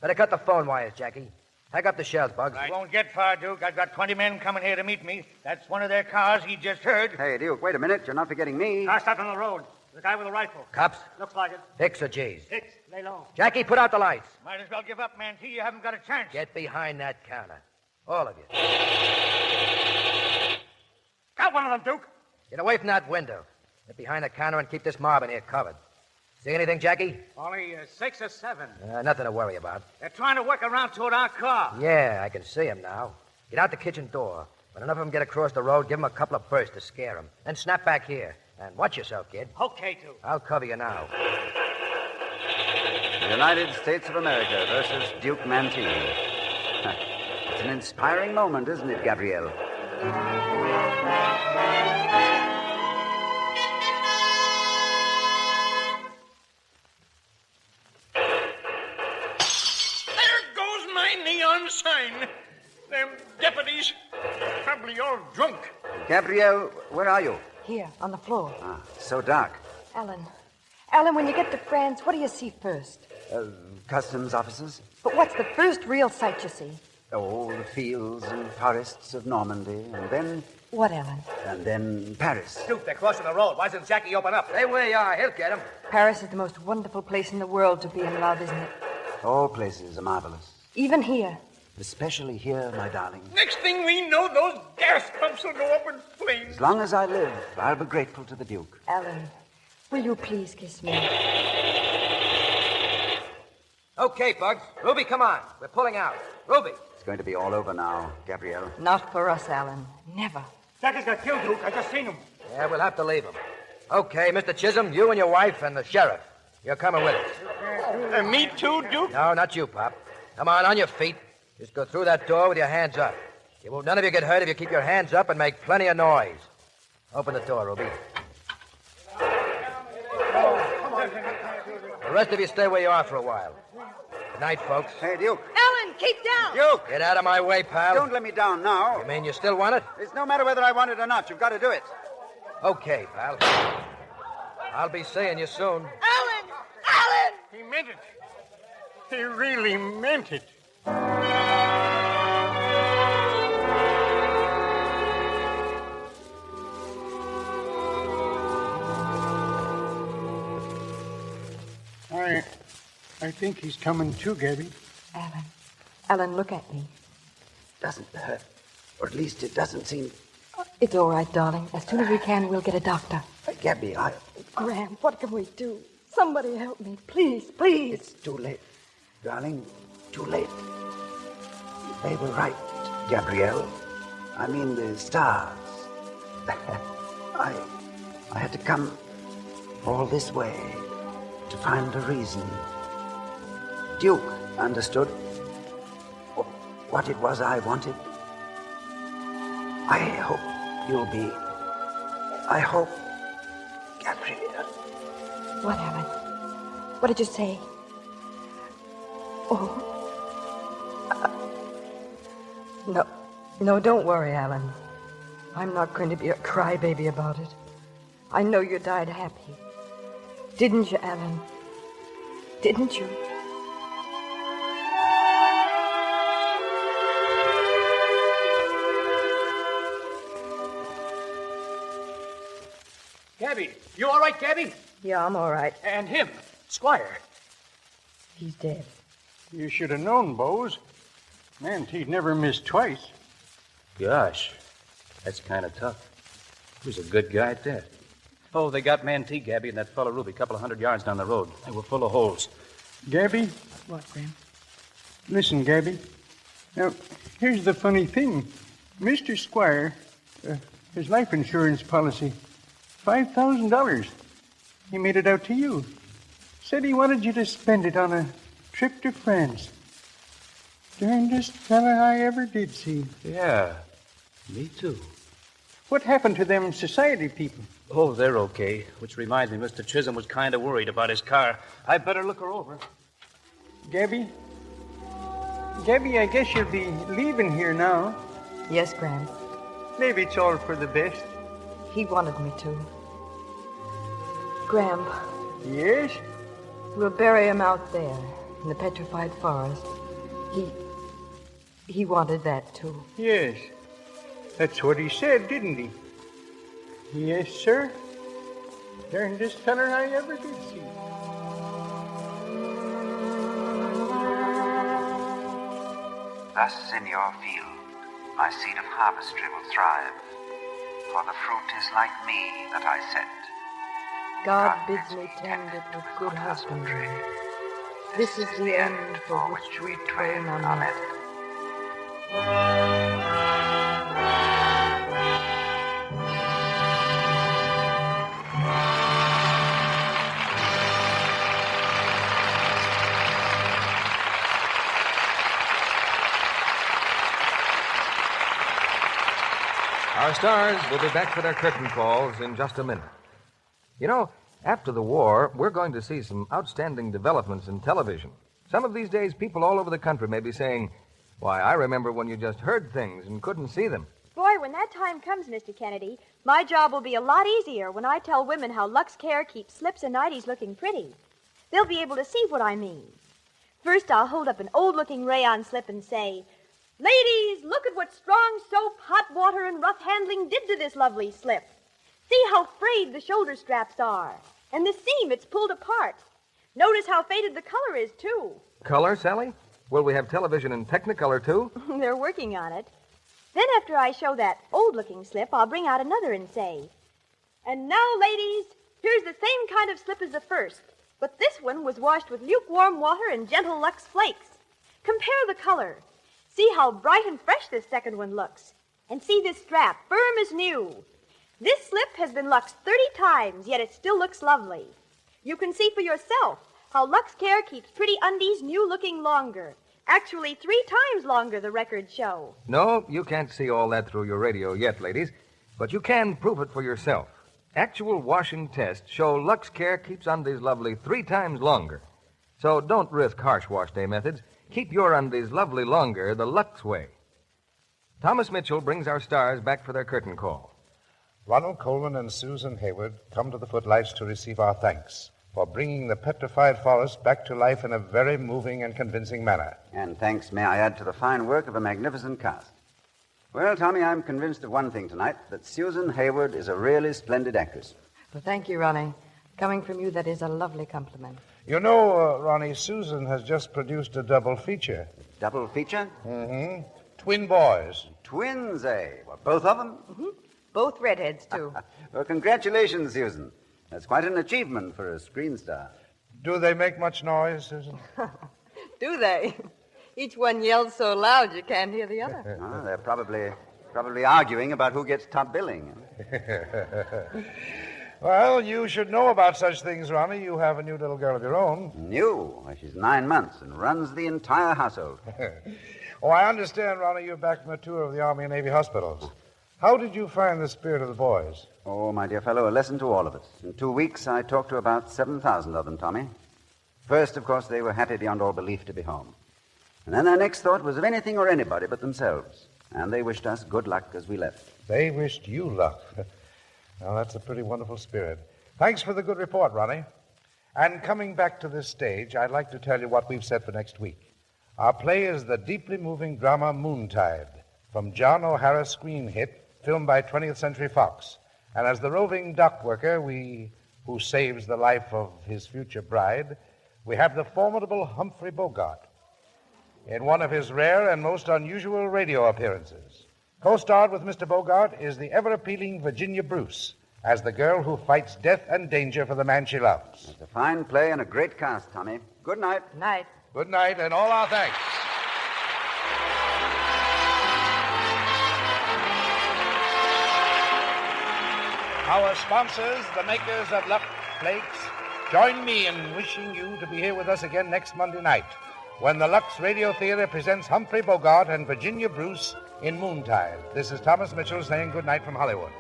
Better cut the phone wires, Jackie. Pack up the shells, Bugs. You won't get far, Duke. I've got 20 men coming here to meet me. That's one of their cars he just heard. Hey, Duke, wait a minute. You're not forgetting me. Car stopped on the road. The guy with the rifle. Cops? Looks like it. Hicks or G's? Hicks, lay low. Jackie, put out the lights. Might as well give up, Mantee. You haven't got a chance. Get behind that counter. All of you. Got one of them, Duke. Get away from that window. Get behind the counter and keep this mob in here covered. See anything, Jackie? Only 6 or 7. Nothing to worry about. They're trying to work around toward our car. Yeah, I can see them now. Get out the kitchen door. When enough of them get across the road, give them a couple of bursts to scare them. Then snap back here. And watch yourself, kid. Okay, Duke. I'll cover you now. The United States of America versus Duke Mantee. It's an inspiring moment, isn't it, Gabrielle? There goes my neon sign. Them deputies probably all drunk. Gabrielle, where are you? Here, on the floor. So dark. Alan, when you get to France, what do you see first? Customs officers? But what's the first real sight you see? Oh, the fields and forests of Normandy, and then... What, Alan? And then Paris. Duke, they're crossing the road. Why doesn't Jackie open up? Stay where you are. He'll get him. Paris is the most wonderful place in the world to be in love, isn't it? All places are marvelous. Even here. Especially here, my darling. Next thing we know, those gas pumps will go up in flames. As long as I live, I'll be grateful to the Duke. Alan, will you please kiss me? Okay, Bugs. Ruby, come on. We're pulling out. Ruby. It's going to be all over now, Gabrielle. Not for us, Alan. Never. Jackie's got killed, Duke. I just seen him. Yeah, we'll have to leave him. Okay, Mr. Chisholm, you and your wife and the sheriff. You're coming with us. Me too, Duke? No, not you, Pop. Come on your feet. Just go through that door with your hands up. None of you get hurt if you keep your hands up and make plenty of noise. Open the door, Ruby. The rest of you stay where you are for a while. Good night, folks. Hey, Duke. Alan, keep down! Duke! Get out of my way, pal. Don't let me down now. You mean you still want it? It's no matter whether I want it or not. You've got to do it. Okay, pal. I'll be seeing you soon. Alan! Alan! He meant it. He really meant it. I think he's coming too, Gabby. Alan, look at me. Doesn't hurt. Or at least it doesn't seem... It's all right, darling. As soon as we can, we'll get a doctor. Gabby, Graham, what can we do? Somebody help me. Please, please. It's too late. Darling, too late. They were right, Gabrielle. I mean the stars. I had to come all this way to find a reason. Duke understood what it was I wanted. I hope you'll be... I hope, Gabrielle. What, Alan? What did you say? Oh. No, don't worry, Alan. I'm not going to be a crybaby about it. I know you died happy. Didn't you, Alan? Didn't you? Gabby, you all right, Gabby? Yeah, I'm all right. And him, Squire. He's dead. You should have known, Bose. Mantee'd never missed twice. Gosh, that's kind of tough. He was a good guy at that. Oh, they got Mantee, Gabby, and that fellow Ruby a couple of 100 yards down the road. They were full of holes. Gabby? What, Graham? Listen, Gabby. Now, here's the funny thing. Mr. Squire, his life insurance policy, $5,000. He made it out to you. Said he wanted you to spend it on a trip to France. Darndest fella I ever did see. Yeah, me too. What happened to them society people? Oh, they're okay. Which reminds me, Mr. Chisholm was kind of worried about his car. I'd better look her over. Gabby, I guess you'll be leaving here now. Yes, Graham. Maybe it's all for the best. He wanted me to. Graham. Yes? We'll bury him out there in the Petrified forest. He wanted that, too. Yes. That's what he said, didn't he? Yes, sir. Darndest feller I ever did see. Thus in your field, my seed of harvestry will thrive. For the fruit is like me that I sent. God bids me tend it with good husbandry. This is the end for which we twain are met. Our stars will be back for their curtain calls in just a minute. You know, after the war, we're going to see some outstanding developments in television. Some of these days, people all over the country may be saying, "Why, I remember when you just heard things and couldn't see them." Boy, when that time comes, Mr. Kennedy, my job will be a lot easier when I tell women how Lux Care keeps slips and nighties looking pretty. They'll be able to see what I mean. First, I'll hold up an old-looking rayon slip and say, "Ladies, look at what strong soap, hot water, and rough handling did to this lovely slip. See how frayed the shoulder straps are, and the seam it's pulled apart. Notice how faded the color is, too." Color, Sally? Will we have television in Technicolor, too? They're working on it. Then after I show that old-looking slip, I'll bring out another and say, "And now, ladies, here's the same kind of slip as the first, but this one was washed with lukewarm water and gentle Lux flakes. Compare the color. See how bright and fresh this second one looks. And see this strap, firm as new. This slip has been luxed 30 times, yet it still looks lovely. You can see for yourself how Lux Care keeps pretty undies new-looking longer. Actually, 3 times longer, the records show." No, you can't see all that through your radio yet, ladies, but you can prove it for yourself. Actual washing tests show Lux Care keeps undies lovely 3 times longer. So don't risk harsh wash day methods. Keep your undies lovely longer the Lux way. Thomas Mitchell brings our stars back for their curtain call. Ronald Colman and Susan Hayward come to the footlights to receive our thanks for bringing the petrified forest back to life in a very moving and convincing manner. And thanks, may I add, to the fine work of a magnificent cast. Well, Tommy, I'm convinced of one thing tonight, that Susan Hayward is a really splendid actress. Well, thank you, Ronnie. Coming from you, that is a lovely compliment. You know, Ronnie, Susan has just produced a double feature. Double feature? Mm-hmm. Twin boys. Twins, eh? Well, both of them? Mm-hmm. Both redheads, too. Well, congratulations, Susan. That's quite an achievement for a screen star. Do they make much noise, Susan? Do they? Each one yells so loud you can't hear the other. Oh, they're probably arguing about who gets top billing. Well, you should know about such things, Ronnie. You have a new little girl of your own. New? Well, she's 9 months and runs the entire household. Oh, I understand, Ronnie, you're back from a tour of the Army and Navy hospitals. How did you find the spirit of the boys? Oh, my dear fellow, a lesson to all of us. In 2 weeks, I talked to about 7,000 of them, Tommy. First, of course, they were happy beyond all belief to be home. And then their next thought was of anything or anybody but themselves. And they wished us good luck as we left. They wished you luck. Well, that's a pretty wonderful spirit. Thanks for the good report, Ronnie. And coming back to this stage, I'd like to tell you what we've set for next week. Our play is the deeply moving drama Moontide, from John O'Hara's screen hit, filmed by 20th Century Fox. And as the roving dock worker who saves the life of his future bride, we have the formidable Humphrey Bogart in one of his rare and most unusual radio appearances. Co-starred with Mr. Bogart is the ever-appealing Virginia Bruce as the girl who fights death and danger for the man she loves. It's a fine play and a great cast, Tommy. Good night. Night. Good night, and all our thanks. Our sponsors, the makers of Lux Flakes, join me in wishing you to be here with us again next Monday night when the Lux Radio Theater presents Humphrey Bogart and Virginia Bruce in Moontide. This is Thomas Mitchell saying good night from Hollywood.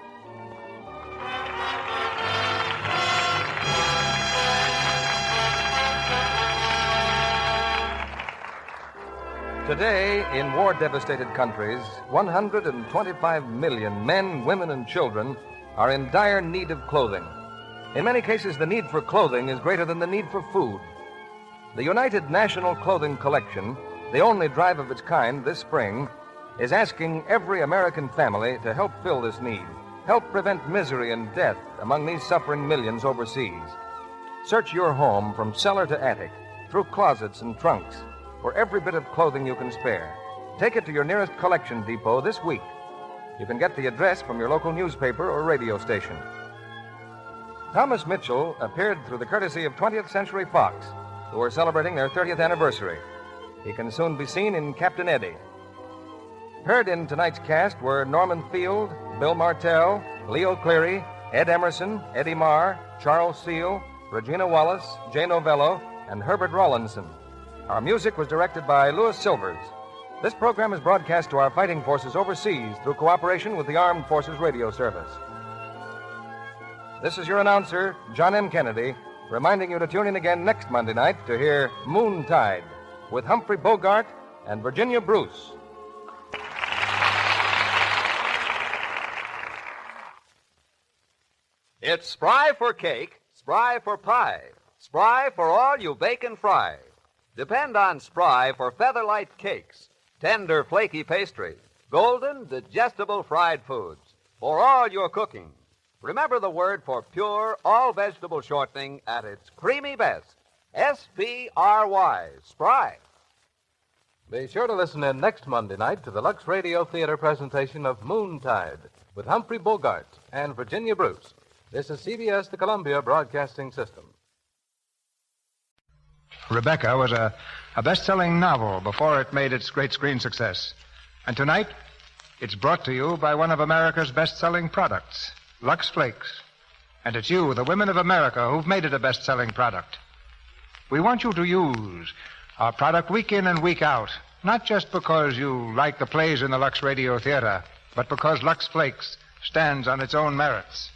Today, in war-devastated countries, 125 million men, women, and children are in dire need of clothing. In many cases, the need for clothing is greater than the need for food. The United National Clothing Collection, the only drive of its kind this spring, is asking every American family to help fill this need, help prevent misery and death among these suffering millions overseas. Search your home from cellar to attic, through closets and trunks, for every bit of clothing you can spare. take it to your nearest collection depot this week. You can get the address from your local newspaper or radio station. Thomas Mitchell appeared through the courtesy of 20th Century Fox, who are celebrating their 30th anniversary. He can soon be seen in Captain Eddie. Heard in tonight's cast were Norman Field, Bill Martell, Leo Cleary, Ed Emerson, Eddie Marr, Charles Seal, Regina Wallace, Jay Novello, and Herbert Rawlinson. Our music was directed by Louis Silvers. This program is broadcast to our fighting forces overseas through cooperation with the Armed Forces Radio Service. This is your announcer, John M. Kennedy, reminding you to tune in again next Monday night to hear Moontide with Humphrey Bogart and Virginia Bruce. It's Spry for cake, Spry for pie, Spry for all you bake and fry. Depend on Spry for feather-light cakes, tender, flaky pastry, golden, digestible fried foods. For all your cooking, remember the word for pure, all-vegetable shortening at its creamy best. S-P-R-Y, Spry. Be sure to listen in next Monday night to the Lux Radio Theater presentation of Moontide with Humphrey Bogart and Virginia Bruce. This is CBS, the Columbia Broadcasting System. Rebecca was a best-selling novel before it made its great screen success. And tonight, it's brought to you by one of America's best-selling products, Lux Flakes. And it's you, the women of America, who've made it a best-selling product. We want you to use our product week in and week out, not just because you like the plays in the Lux Radio Theater, but because Lux Flakes stands on its own merits.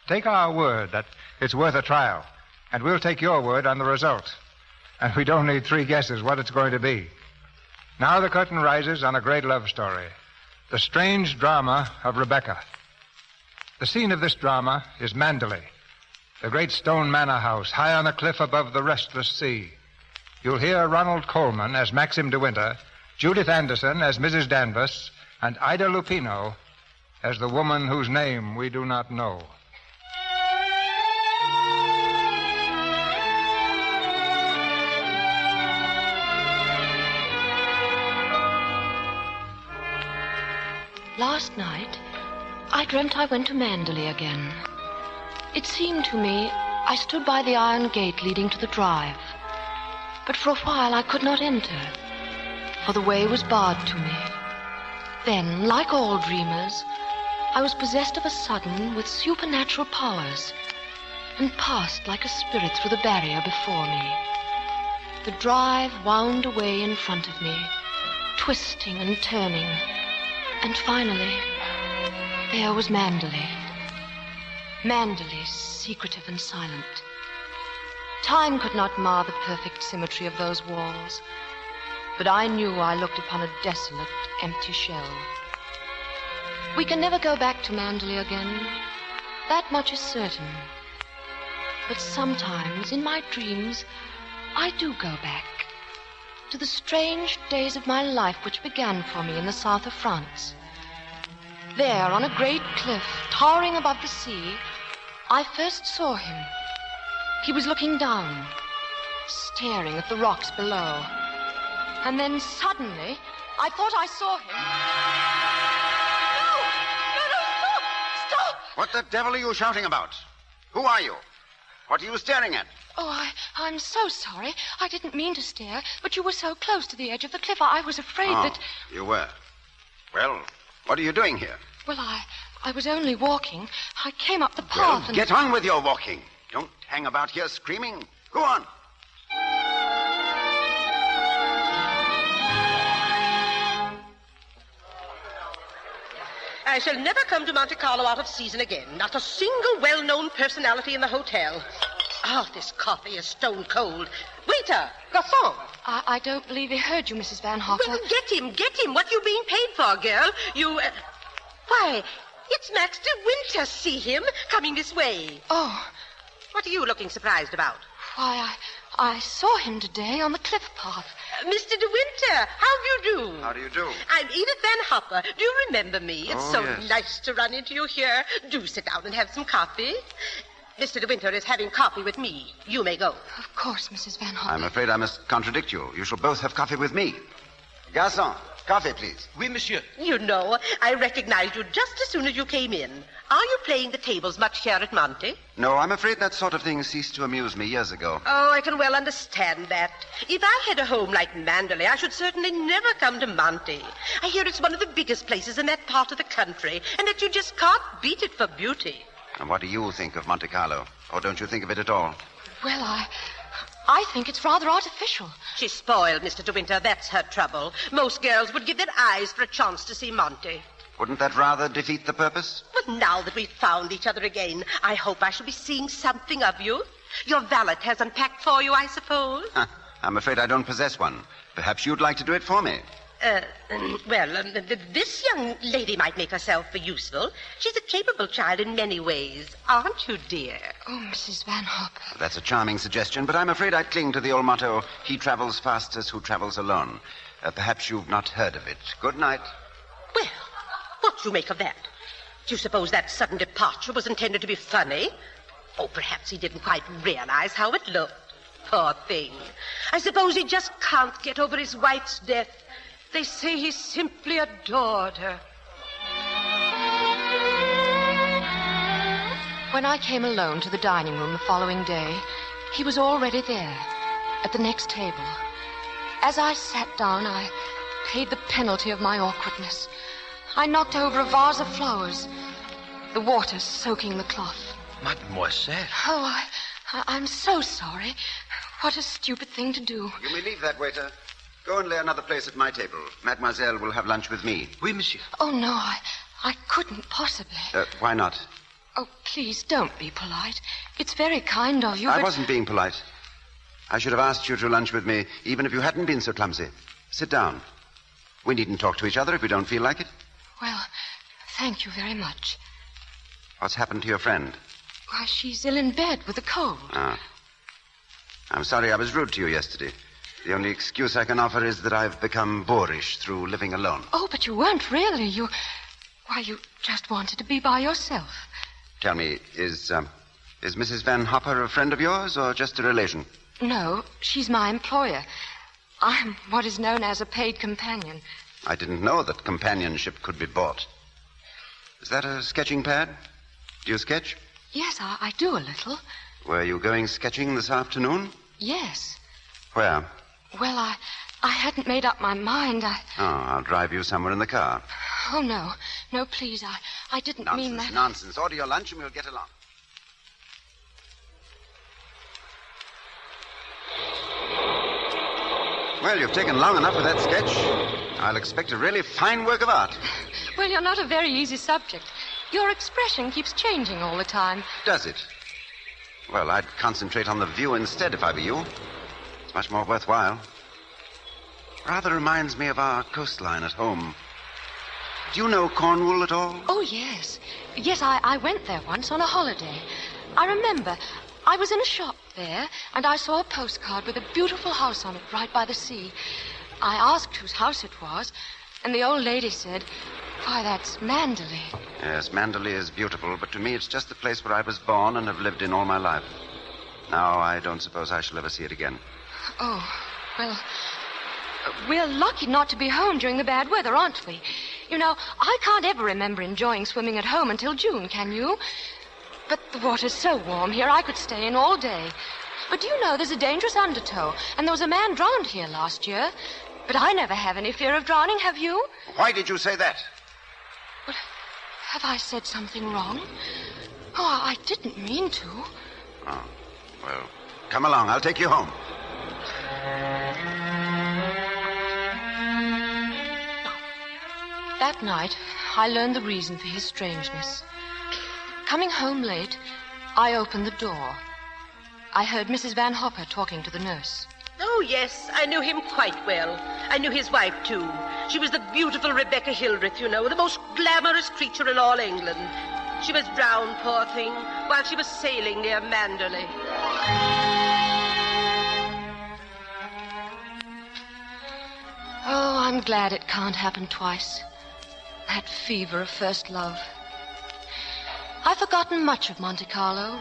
Take our word that it's worth a trial, and we'll take your word on the result. And we don't need 3 guesses what it's going to be. Now the curtain rises on a great love story, the strange drama of Rebecca. The scene of this drama is Manderley, the great stone manor house high on a cliff above the restless sea. You'll hear Ronald Colman as Maxim de Winter, Judith Anderson as Mrs. Danvers, and Ida Lupino as the woman whose name we do not know. Last night, I dreamt I went to Manderley again. It seemed to me I stood by the iron gate leading to the drive. But for a while I could not enter, for the way was barred to me. Then, like all dreamers, I was possessed of a sudden with supernatural powers and passed like a spirit through the barrier before me. The drive wound away in front of me, twisting and turning. And finally, there was Manderley. Manderley, secretive and silent. Time could not mar the perfect symmetry of those walls, but I knew I looked upon a desolate, empty shell. We can never go back to Manderley again. That much is certain. But sometimes, in my dreams, I do go back to the strange days of my life which began for me in the south of France. There, on a great cliff, towering above the sea, I first saw him. He was looking down, staring at the rocks below. And then suddenly, I thought I saw him. No, stop! What the devil are you shouting about? Who are you? What are you staring at? Oh, I'm so sorry. I didn't mean to stare, but you were so close to the edge of the cliff, I was afraid that... You were. Well, what are you doing here? Well, I was only walking. I came up the path and... Get on with your walking. Don't hang about here screaming. Go on. I shall never come to Monte Carlo out of season again. Not a single well-known personality in the hotel. Oh, this coffee is stone cold. Waiter, garçon. I don't believe he heard you, Mrs. Van Hofer. Well, get him. What you being paid for, girl? You, Why, it's Max de Winter. See him coming this way. Oh. What are you looking surprised about? Why, I saw him today on the cliff path. Mr. de Winter, how do you do? How do you do? I'm Edith Van Hopper. Do you remember me? It's so yes. nice to run into you here. Do sit down and have some coffee. Mr. de Winter is having coffee with me. You may go. Of course, Mrs. Van Hopper. I'm afraid I must contradict you. You shall both have coffee with me. Garçon, Coffee, please. Oui, monsieur. You know, I recognized you just as soon as you came in. Are you playing the tables much here at Monte? No, I'm afraid that sort of thing ceased to amuse me years ago. Oh, I can well understand that. If I had a home like Mandalay, I should certainly never come to Monte. I hear it's one of the biggest places in that part of the country, and that you just can't beat it for beauty. And what do you think of Monte Carlo? Or don't you think of it at all? Well, I think it's rather artificial. She's spoiled, Mr. De Winter. That's her trouble. Most girls would give their eyes for a chance to see Monte. Wouldn't that rather defeat the purpose? But now that we've found each other again, I hope I shall be seeing something of you. Your valet has unpacked for you, I suppose? I'm afraid I don't possess one. Perhaps you'd like to do it for me. This young lady might make herself useful. She's a capable child in many ways, aren't you, dear? Oh, Mrs. Van Hopper. That's a charming suggestion, but I'm afraid I'd cling to the old motto, he travels fastest who travels alone. Perhaps you've not heard of it. Good night. Well, what do you make of that? Do you suppose that sudden departure was intended to be funny? Oh, perhaps he didn't quite realize how it looked. Poor thing. I suppose he just can't get over his wife's death. They say he simply adored her. When I came alone to the dining room the following day, he was already there, at the next table. As I sat down, I paid the penalty of my awkwardness. I knocked over a vase of flowers, the water soaking the cloth. Mademoiselle. Oh, I'm so sorry. What a stupid thing to do. You may leave that, waiter. Go and lay another place at my table. Mademoiselle will have lunch with me. Oui, monsieur. Oh, no, I couldn't possibly. Why not? Oh, please, don't be polite. It's very kind of you, I but... wasn't being polite. I should have asked you to lunch with me, even if you hadn't been so clumsy. Sit down. We needn't talk to each other if we don't feel like it. Well, thank you very much. What's happened to your friend? Why, she's ill in bed with a cold. Ah. I'm sorry I was rude to you yesterday. The only excuse I can offer is that I've become boorish through living alone. Oh, but you weren't really. You just wanted to be by yourself. Tell me, is Mrs. Van Hopper a friend of yours or just a relation? No, she's my employer. I'm what is known as a paid companion. I didn't know that companionship could be bought. Is that a sketching pad? Do you sketch? Yes, I do a little. Were you going sketching this afternoon? Yes. Where? Well, I hadn't made up my mind. I'll drive you somewhere in the car. Oh, no. No, please, I didn't mean that. Nonsense. Order your lunch and we'll get along. Well, you've taken long enough with that sketch. I'll expect a really fine work of art. Well, you're not a very easy subject. Your expression keeps changing all the time. Does it? Well, I'd concentrate on the view instead if I were you. It's much more worthwhile. Rather reminds me of our coastline at home. Do you know Cornwall at all? Oh, yes. Yes, I went there once on a holiday. I remember. I was in a shop there, and I saw a postcard with a beautiful house on it right by the sea. I asked whose house it was, and the old lady said, "Why, that's Mandalay." Yes, Mandalay is beautiful, but to me it's just the place where I was born and have lived in all my life. Now, I don't suppose I shall ever see it again. Oh, well, we're lucky not to be home during the bad weather, aren't we? You know, I can't ever remember enjoying swimming at home until June, can you? But the water's so warm here, I could stay in all day. But do you know there's a dangerous undertow, and there was a man drowned here last year. But I never have any fear of drowning, have you? Why did you say that? Well, have I said something wrong? Oh, I didn't mean to. Oh, well, come along. I'll take you home. That night, I learned the reason for his strangeness. Coming home late, I opened the door. I heard Mrs. Van Hopper talking to the nurse. Oh, yes, I knew him quite well. I knew his wife, too. She was the beautiful Rebecca Hildreth, you know, the most glamorous creature in all England. She was drowned, poor thing, while she was sailing near Mandalay. Oh, I'm glad it can't happen twice. That fever of first love. I've forgotten much of Monte Carlo,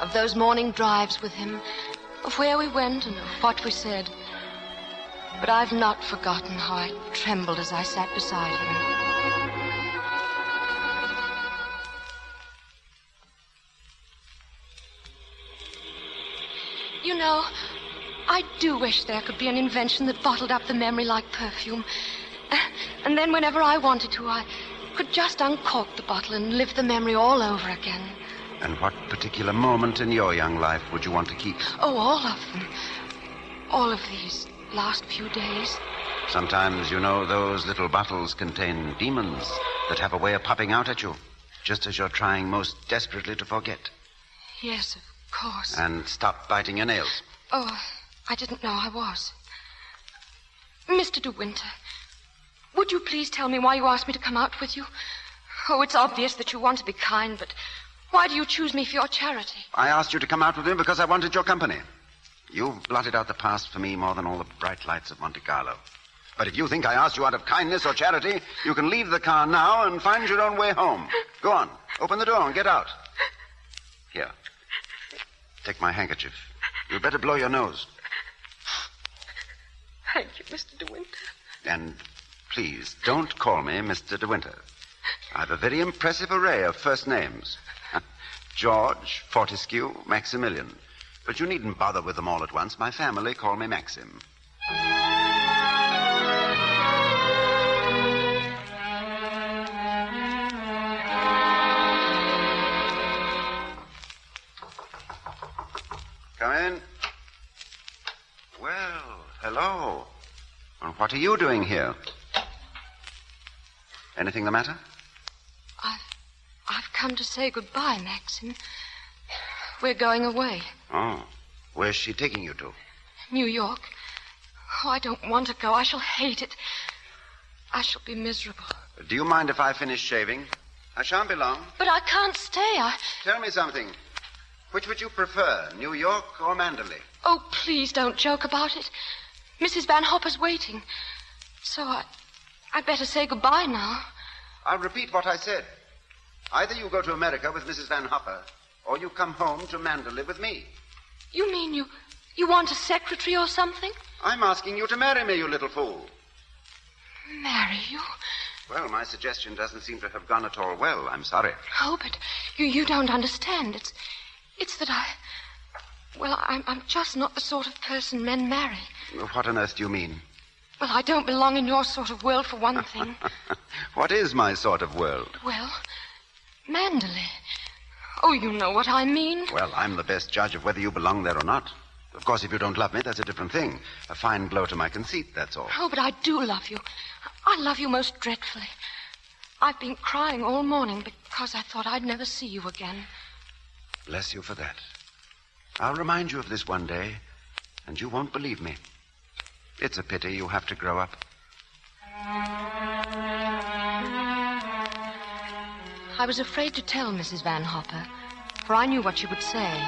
of those morning drives with him, of where we went and of what we said. But I've not forgotten how I trembled as I sat beside him. You know, I do wish there could be an invention that bottled up the memory like perfume. And then whenever I wanted to, I could just uncork the bottle and live the memory all over again. And what particular moment in your young life would you want to keep? Oh, all of them. All of these last few days. Sometimes, you know, those little bottles contain demons that have a way of popping out at you, just as you're trying most desperately to forget. Yes, of course. And stop biting your nails. Oh, I didn't know I was. Mr. De Winter, would you please tell me why you asked me to come out with you? Oh, it's obvious that you want to be kind, but why do you choose me for your charity? I asked you to come out with me because I wanted your company. You've blotted out the past for me more than all the bright lights of Monte Carlo. But if you think I asked you out of kindness or charity, you can leave the car now and find your own way home. Go on. Open the door and get out. Here. Take my handkerchief. You'd better blow your nose. Thank you, Mr. De Winter. And please, don't call me Mr. De Winter. I've a very impressive array of first names. George, Fortescue, Maximilian. But you needn't bother with them all at once. My family call me Maxim. Come in. Well, hello. Well, what are you doing here? Anything the matter? I've come to say goodbye, Maxim. We're going away. Oh, where's she taking you to? New York. Oh, I don't want to go. I shall hate it. I shall be miserable. Do you mind if I finish shaving? I shan't be long. But I can't stay. Tell me something. Which would you prefer, New York or Mandalay? Oh, please don't joke about it. Mrs. Van Hopper's waiting. So I'd better say goodbye now. I'll repeat what I said. Either you go to America with Mrs. Van Hopper, or you come home to Mandalay with me. You mean you want a secretary or something? I'm asking you to marry me, you little fool. Marry you? Well, my suggestion doesn't seem to have gone at all well. I'm sorry. Oh, but you don't understand. It's that I'm just not the sort of person men marry. What on earth do you mean? Well, I don't belong in your sort of world, for one thing. What is my sort of world? Well, Mandalay. Oh, you know what I mean. Well, I'm the best judge of whether you belong there or not. Of course, if you don't love me, that's a different thing. A fine blow to my conceit, that's all. Oh, but I do love you. I love you most dreadfully. I've been crying all morning because I thought I'd never see you again. Bless you for that. I'll remind you of this one day, and you won't believe me. It's a pity you have to grow up. I was afraid to tell Mrs. Van Hopper, for I knew what she would say.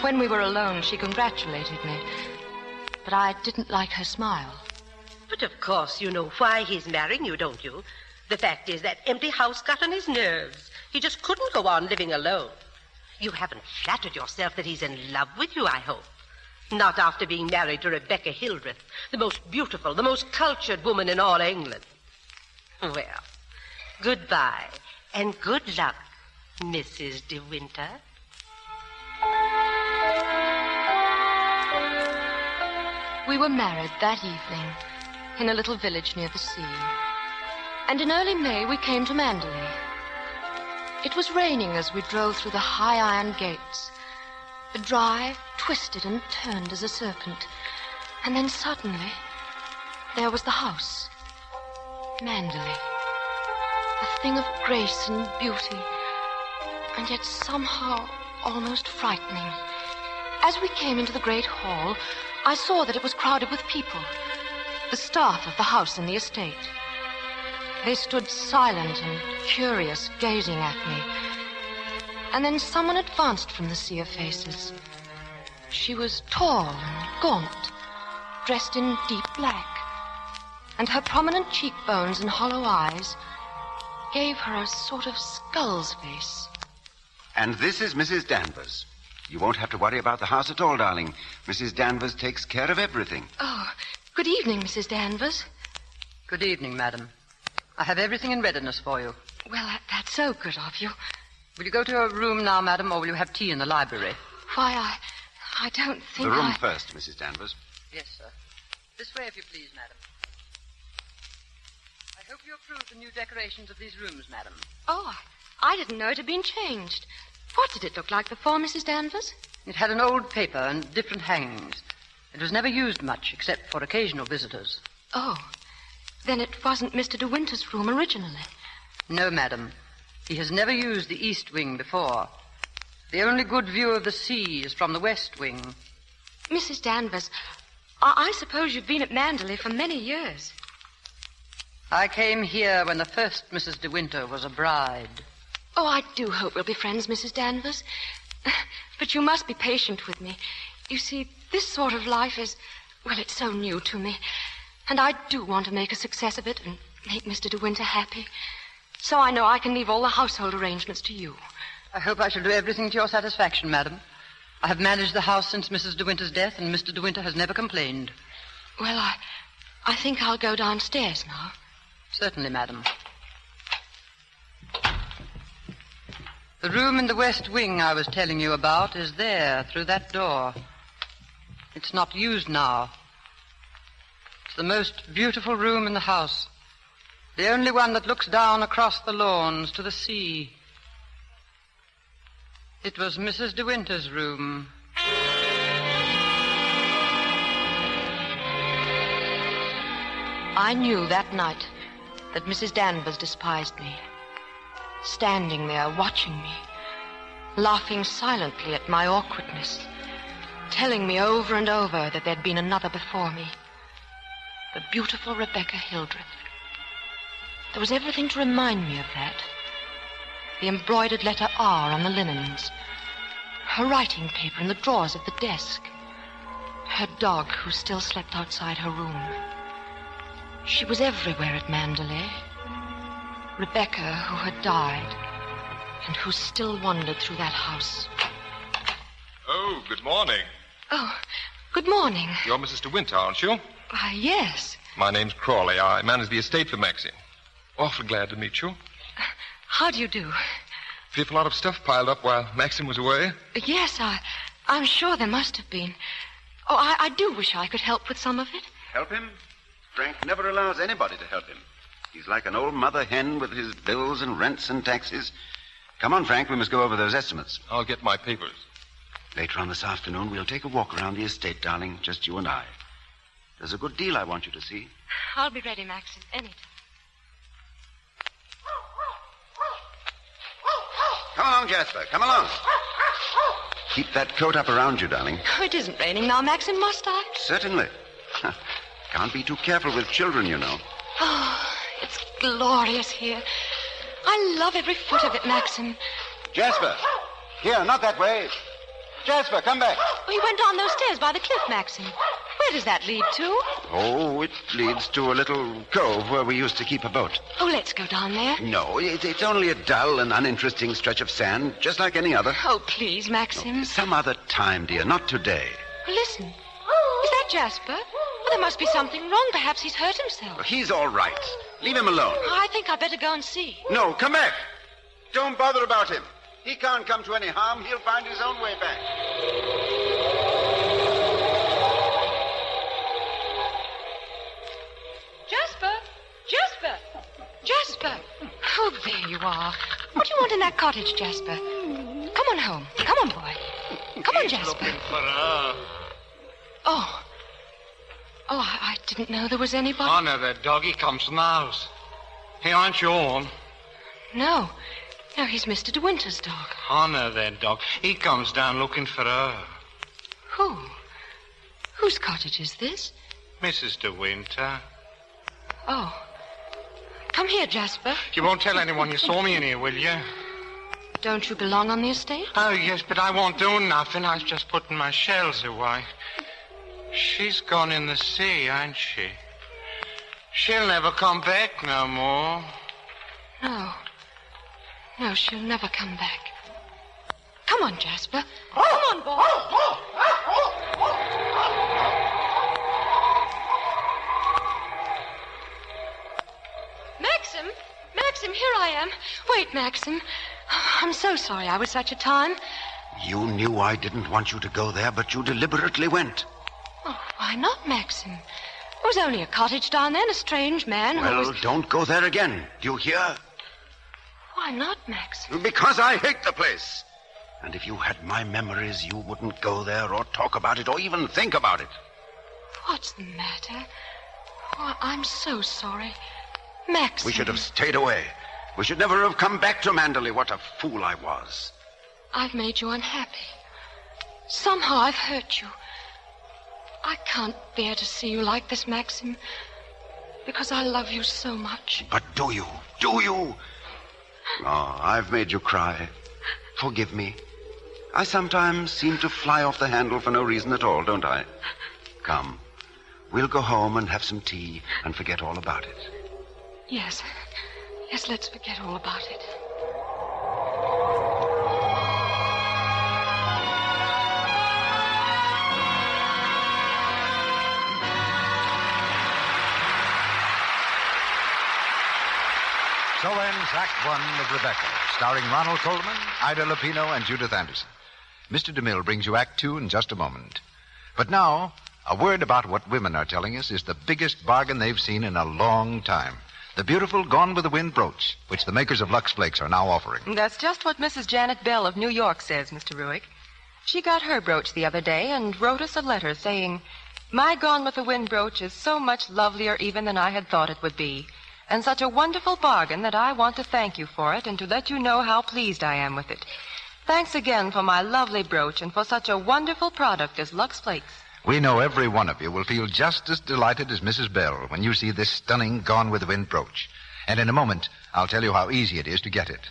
When we were alone, she congratulated me, but I didn't like her smile. But of course you know why he's marrying you, don't you? The fact is that empty house got on his nerves. He just couldn't go on living alone. You haven't flattered yourself that he's in love with you, I hope. Not after being married to Rebecca Hildreth, the most beautiful, the most cultured woman in all England. Well, goodbye, and good luck, Mrs. De Winter. We were married that evening in a little village near the sea. And in early May, we came to Mandalay. It was raining as we drove through the high iron gates. The drive twisted and turned as a serpent. And then suddenly, there was the house. Mandalay. A thing of grace and beauty, and yet somehow almost frightening. As we came into the great hall, I saw that it was crowded with people, the staff of the house and the estate. They stood silent and curious, gazing at me. And then someone advanced from the sea of faces. She was tall and gaunt, dressed in deep black, and her prominent cheekbones and hollow eyes gave her a sort of skull's face. And this is Mrs. Danvers. You won't have to worry about the house at all, darling. Mrs. Danvers takes care of everything. Oh, Good evening, Mrs. Danvers. Good evening, madam. I have everything in readiness for you. Well, that's so good of you. Will you go to your room now, madam, or will you have tea in the library? Why, I don't think The room first, Mrs. Danvers. Yes, sir. This way, if you please, madam. I hope you approve the new decorations of these rooms, madam. Oh, I didn't know it had been changed. What did it look like before, Mrs. Danvers? It had an old paper and different hangings. It was never used much, except for occasional visitors. Oh, then it wasn't Mr. De Winter's room originally. No, madam. He has never used the east wing before. The only good view of the sea is from the west wing. Mrs. Danvers, I suppose you've been at Manderley for many years. I came here when the first Mrs. De Winter was a bride. Oh, I do hope we'll be friends, Mrs. Danvers. But you must be patient with me. You see, this sort of life is, well, it's so new to me. And I do want to make a success of it and make Mr. De Winter happy. So I know I can leave all the household arrangements to you. I hope I shall do everything to your satisfaction, madam. I have managed the house since Mrs. De Winter's death, and Mr. De Winter has never complained. Well, I think I'll go downstairs now. Certainly, madam. The room in the west wing I was telling you about is there, through that door. It's not used now. It's the most beautiful room in the house. The only one that looks down across the lawns to the sea. It was Mrs. De Winter's room. I knew that night that Mrs. Danvers despised me. Standing there watching me, laughing silently at my awkwardness, telling me over and over that there'd been another before me. The beautiful Rebecca Hildreth. There was everything to remind me of that. The embroidered letter R on the linens, her writing paper in the drawers of the desk, her dog who still slept outside her room. She was everywhere at Manderley. Rebecca, who had died, and who still wandered through that house. Oh, good morning. Oh, good morning. You're Mrs. De Winter, aren't you? Why, yes. My name's Crawley. I manage the estate for Maxine. Awfully glad to meet you. How do you do? Fearful lot of stuff piled up while Maxine was away. Yes, I'm sure there must have been. Oh, I do wish I could help with some of it. Help him? Frank never allows anybody to help him. He's like an old mother hen with his bills and rents and taxes. Come on, Frank, we must go over those estimates. I'll get my papers. Later on this afternoon, we'll take a walk around the estate, darling, just you and I. There's a good deal I want you to see. I'll be ready, Maxine, anytime. Come along, Jasper, come along. Keep that coat up around you, darling. Oh, it isn't raining now, Maxine, must I? Certainly. Can't be too careful with children, you know. Oh, it's glorious here. I love every foot of it, Maxim. Jasper! Here, not that way. Jasper, come back. Oh, he went down those stairs by the cliff, Maxim. Where does that lead to? Oh, it leads to a little cove where we used to keep a boat. Oh, let's go down there. No, it's only a dull and uninteresting stretch of sand, just like any other. Oh, please, Maxim. No, some other time, dear, not today. Well, listen. Is that Jasper? Well, there must be something wrong. Perhaps he's hurt himself. He's all right. Leave him alone. I think I'd better go and see. No, come back. Don't bother about him. He can't come to any harm. He'll find his own way back. Jasper! Jasper! Jasper! Oh, there you are. What do you want in that cottage, Jasper? Come on home. Come on, boy. Come on, Jasper. Oh. Oh, I didn't know there was anybody. Oh, no, that dog, he comes from the house. He aren't your own. No. No, he's Mr. De Winter's dog. Oh, no, that dog. He comes down looking for her. Who? Whose cottage is this? Mrs. De Winter. Oh. Come here, Jasper. You won't tell anyone you saw me in here, will you? Don't you belong on the estate? Oh, yes, but I won't do nothing. I was just putting my shells away. She's gone in the sea, ain't she? She'll never come back no more. No. No, she'll never come back. Come on, Jasper. Come on, boy. Maxim, here I am. Wait, Maxim. I'm so sorry I was such a time. You knew I didn't want you to go there, but you deliberately went. Oh, why not, Maxim? It was only a cottage down there and a strange man who Well, was... don't go there again. Do you hear? Why not, Maxim? Because I hate the place. And if you had my memories, you wouldn't go there or talk about it or even think about it. What's the matter? Oh, I'm so sorry. Maxim. We should have stayed away. We should never have come back to Manderley. What a fool I was. I've made you unhappy. Somehow I've hurt you. I can't bear to see you like this, Maxim, because I love you so much. But do you? Do you? Oh, I've made you cry. Forgive me. I sometimes seem to fly off the handle for no reason at all, don't I? Come. We'll go home and have some tea and forget all about it. Yes. Yes, let's forget all about it. So ends Act One of Rebecca, starring Ronald Colman, Ida Lupino, and Judith Anderson. Mr. DeMille brings you Act Two in just a moment. But now, a word about what women are telling us is the biggest bargain they've seen in a long time. The beautiful Gone with the Wind brooch, which the makers of Lux Flakes are now offering. That's just what Mrs. Janet Bell of New York says, Mr. Ruick. She got her brooch the other day and wrote us a letter saying, "My Gone with the Wind brooch is so much lovelier even than I had thought it would be, and such a wonderful bargain that I want to thank you for it and to let you know how pleased I am with it. Thanks again for my lovely brooch and for such a wonderful product as Lux Flakes." We know every one of you will feel just as delighted as Mrs. Bell when you see this stunning Gone with the Wind brooch. And in a moment, I'll tell you how easy it is to get it.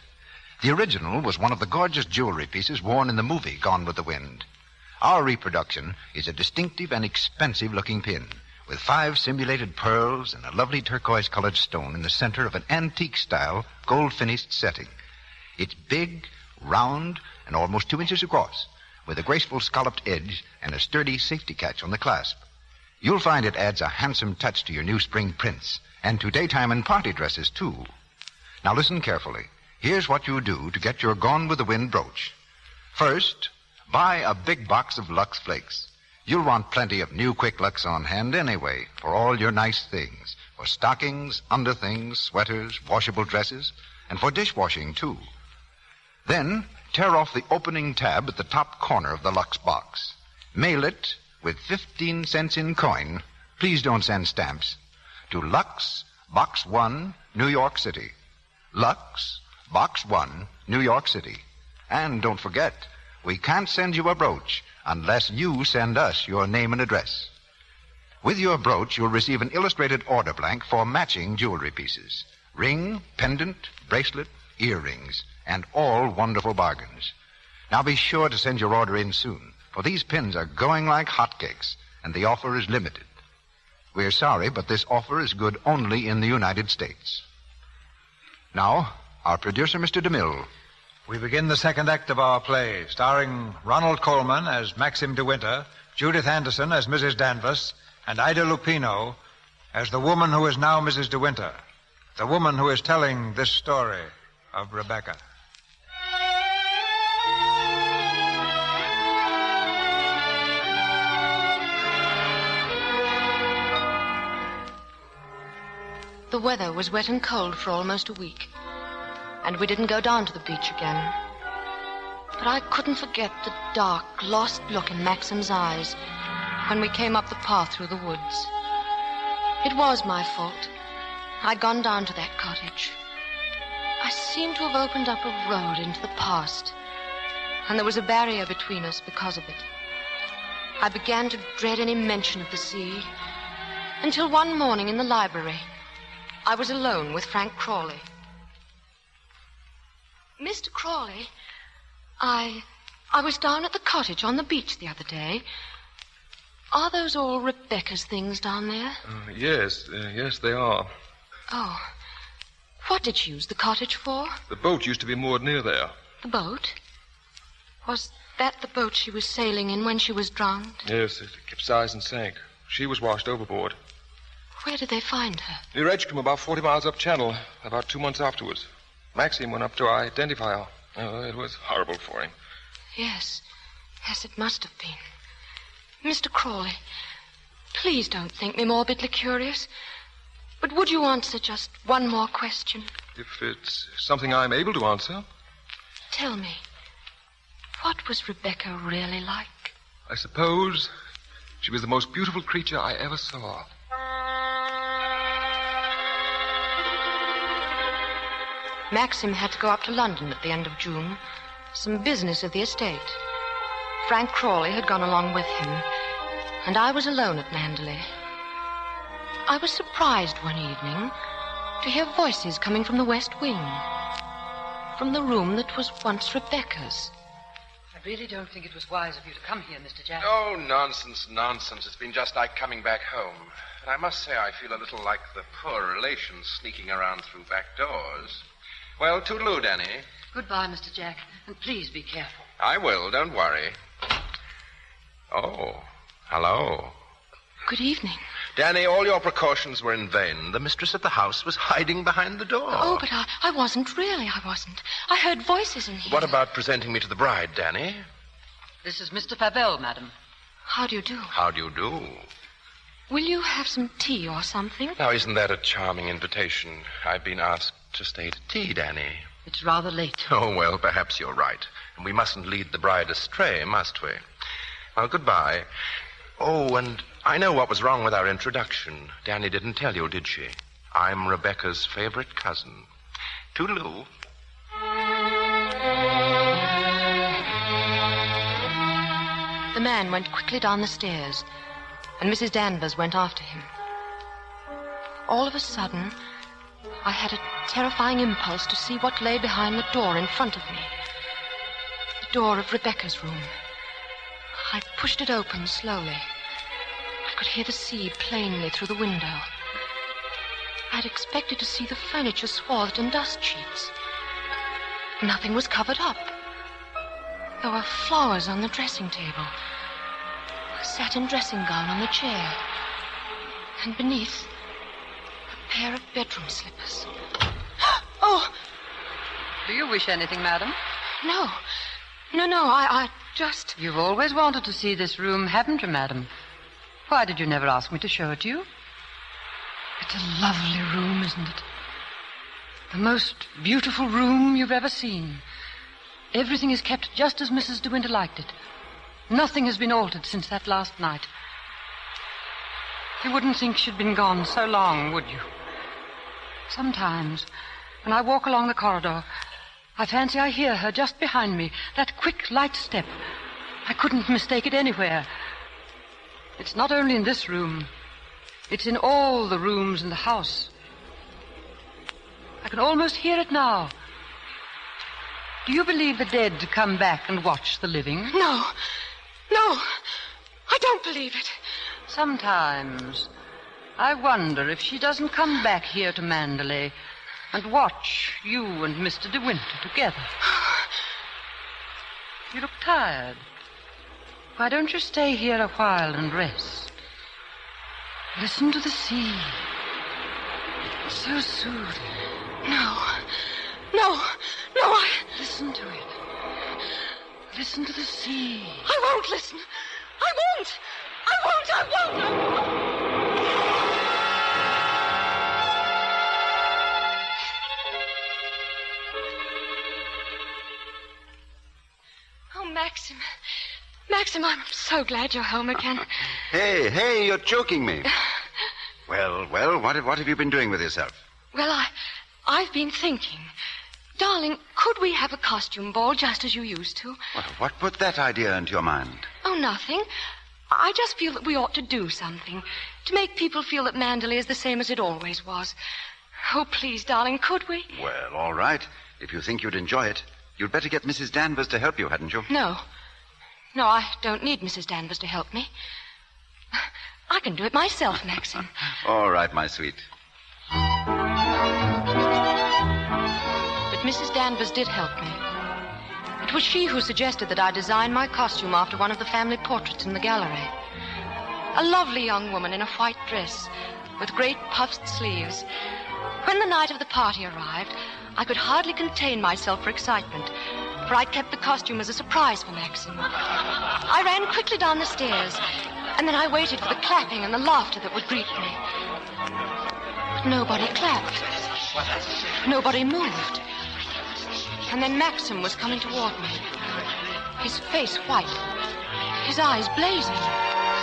The original was one of the gorgeous jewelry pieces worn in the movie Gone with the Wind. Our reproduction is a distinctive and expensive-looking pin with 5 simulated pearls and a lovely turquoise-colored stone in the center of an antique-style, gold-finished setting. It's big, round, and almost 2 inches across, with a graceful scalloped edge and a sturdy safety catch on the clasp. You'll find it adds a handsome touch to your new spring prints, and to daytime and party dresses, too. Now listen carefully. Here's what you do to get your Gone with the Wind brooch. First, buy a big box of Lux Flakes. You'll want plenty of new Quick Lux on hand anyway, for all your nice things. For stockings, underthings, sweaters, washable dresses, and for dishwashing, too. Then, tear off the opening tab at the top corner of the Lux box. Mail it with 15 cents in coin. Please don't send stamps. To Lux, Box 1, New York City. Lux, Box 1, New York City. And don't forget, we can't send you a brooch unless you send us your name and address. With your brooch, you'll receive an illustrated order blank for matching jewelry pieces. Ring, pendant, bracelet, earrings, and all wonderful bargains. Now be sure to send your order in soon, for these pins are going like hotcakes, and the offer is limited. We're sorry, but this offer is good only in the United States. Now, our producer, Mr. DeMille. We begin the second act of our play, starring Ronald Colman as Maxim de Winter, Judith Anderson as Mrs. Danvers, and Ida Lupino as the woman who is now Mrs. de Winter, the woman who is telling this story of Rebecca. The weather was wet and cold for almost a week, and we didn't go down to the beach again. But I couldn't forget the dark, lost look in Maxim's eyes when we came up the path through the woods. It was my fault. I'd gone down to that cottage. I seemed to have opened up a road into the past, and there was a barrier between us because of it. I began to dread any mention of the sea, until one morning in the library, I was alone with Frank Crawley. Mr. Crawley, I was down at the cottage on the beach the other day. Are those all Rebecca's things down there? Yes, they are. Oh. What did she use the cottage for? The boat used to be moored near there. The boat? Was that the boat she was sailing in when she was drowned? Yes, it capsized and sank. She was washed overboard. Where did they find her? The wretch came about 40 miles up channel, about 2 months afterwards. Maxim went up to identify her. Oh, it was horrible for him. Yes. Yes, it must have been. Mr. Crawley, please don't think me morbidly curious. But would you answer just one more question? If it's something I'm able to answer. Tell me, what was Rebecca really like? I suppose she was the most beautiful creature I ever saw. Maxim had to go up to London at the end of June. Some business of the estate. Frank Crawley had gone along with him, and I was alone at Mandalay. I was surprised one evening to hear voices coming from the west wing, from the room that was once Rebecca's. I really don't think it was wise of you to come here, Mr. Jack. Oh, nonsense, nonsense. It's been just like coming back home. And I must say I feel a little like the poor relations sneaking around through back doors. Well, toodaloo, Danny. Goodbye, Mr. Jack, and please be careful. I will, don't worry. Oh, hello. Good evening. Danny, all your precautions were in vain. The mistress of the house was hiding behind the door. Oh, but I wasn't really. I wasn't. I heard voices in here. What about presenting me to the bride, Danny? This is Mr. Fabell, madam. How do you do? How do you do? Will you have some tea or something? Now, isn't that a charming invitation? I've been asked to stay to tea, Danny. It's rather late. Oh, well, perhaps you're right. And we mustn't lead the bride astray, must we? Well, goodbye. Oh, and I know what was wrong with our introduction. Danny didn't tell you, did she? I'm Rebecca's favorite cousin. Toodaloo. The man went quickly down the stairs, and Mrs. Danvers went after him. All of a sudden, I had a terrifying impulse to see what lay behind the door in front of me. The door of Rebecca's room. I pushed it open slowly. I could hear the sea plainly through the window. I'd expected to see the furniture swathed in dust sheets. Nothing was covered up. There were flowers on the dressing table, a satin dressing gown on the chair, and beneath, a pair of bedroom slippers. Oh! Do you wish anything, madam? No. No, I just... You've always wanted to see this room, haven't you, madam? Why did you never ask me to show it to you? It's a lovely room, isn't it? The most beautiful room you've ever seen. Everything is kept just as Mrs. De Winter liked it. Nothing has been altered since that last night. You wouldn't think she'd been gone so long, would you? Sometimes, when I walk along the corridor, I fancy I hear her just behind me, that quick, light step. I couldn't mistake it anywhere. It's not only in this room. It's in all the rooms in the house. I can almost hear it now. Do you believe the dead come back and watch the living? No, I don't believe it. Sometimes I wonder if she doesn't come back here to Mandalay and watch you and Mr. De Winter together. You look tired. Why don't you stay here a while and rest? Listen to the sea. It's so soothing. No, Listen to it. Listen to the sea. I won't listen. I won't. Oh, Maxim, I'm so glad you're home again. Hey, you're choking me. Well, what have you been doing with yourself? Well, I've been thinking. Darling, could we have a costume ball just as you used to? Well, what put that idea into your mind? Oh, nothing. I just feel that we ought to do something to make people feel that Mandalay is the same as it always was. Oh, please, darling, could we? Well, all right. If you think you'd enjoy it, you'd better get Mrs. Danvers to help you, hadn't you? No, I don't need Mrs. Danvers to help me. I can do it myself, Maxim. All right, my sweet. But Mrs. Danvers did help me. It was she who suggested that I design my costume after one of the family portraits in the gallery. A lovely young woman in a white dress, with great puffed sleeves. When the night of the party arrived, I could hardly contain myself for excitement, for I'd kept the costume as a surprise for Maxim. I ran quickly down the stairs, and then I waited for the clapping and the laughter that would greet me. But nobody clapped. Nobody moved. And then Maxim was coming toward me, his face white, his eyes blazing.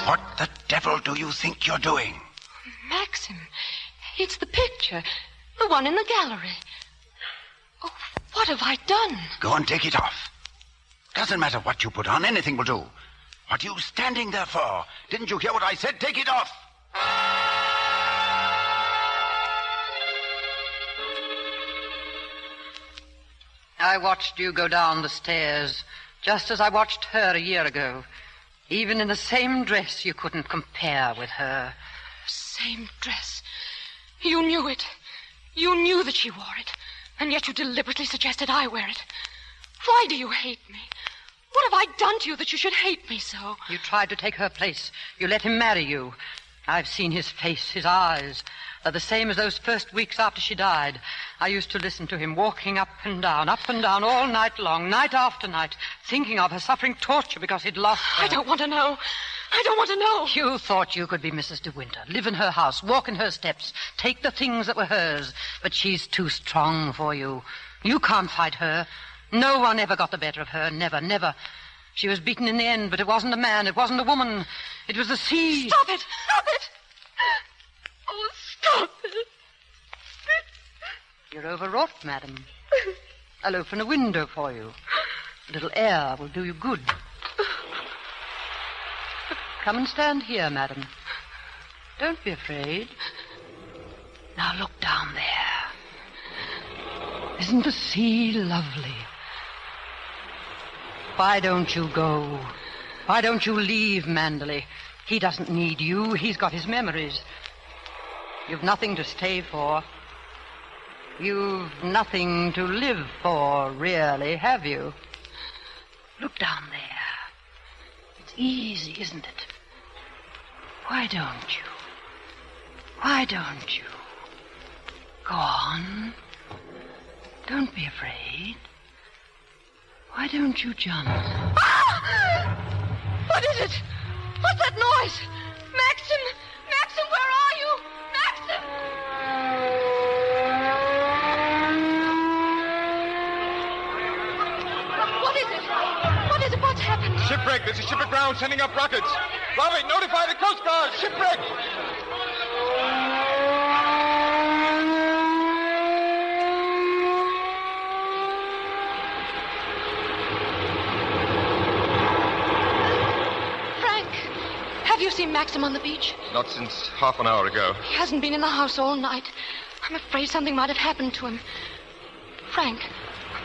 What the devil do you think you're doing? Maxim, it's the picture, the one in the gallery. Oh, what have I done? Go and take it off. Doesn't matter what you put on, anything will do. What are you standing there for? Didn't you hear what I said? Take it off! I watched you go down the stairs, just as I watched her a year ago. Even in the same dress, you couldn't compare with her. Same dress. You knew it. You knew that she wore it, and yet you deliberately suggested I wear it. Why do you hate me? What have I done to you that you should hate me so? You tried to take her place. You let him marry you. I've seen his face, his eyes. They're the same as those first weeks after she died. I used to listen to him walking up and down all night long, night after night, thinking of her, suffering torture because he'd lost her. I don't want to know. I don't want to know. You thought you could be Mrs. De Winter, live in her house, walk in her steps, take the things that were hers. But she's too strong for you. You can't fight her. No one ever got the better of her. Never, never. She was beaten in the end, but it wasn't a man. It wasn't a woman. It was the sea. Stop it! Stop it! Oh, stop it! You're overwrought, madam. I'll open a window for you. A little air will do you good. Come and stand here, madam. Don't be afraid. Now look down there. Isn't the sea lovely? Why don't you go? Why don't you leave Manderley? He doesn't need you. He's got his memories. You've nothing to stay for. You've nothing to live for, really, have you? Look down there. It's easy, isn't it? Why don't you? Why don't you? Go on. Don't be afraid. Why don't you jump? Ah! What is it? What's that noise? Maxim! Maxim, where are you? Maxim! What is it? What is it? What's happened? Shipwreck. There's a ship aground sending up rockets. Robbie, notify the Coast Guard. Shipwreck. Have you seen Maxim on the beach? Not since half an hour ago. He hasn't been in the house all night. I'm afraid something might have happened to him. Frank,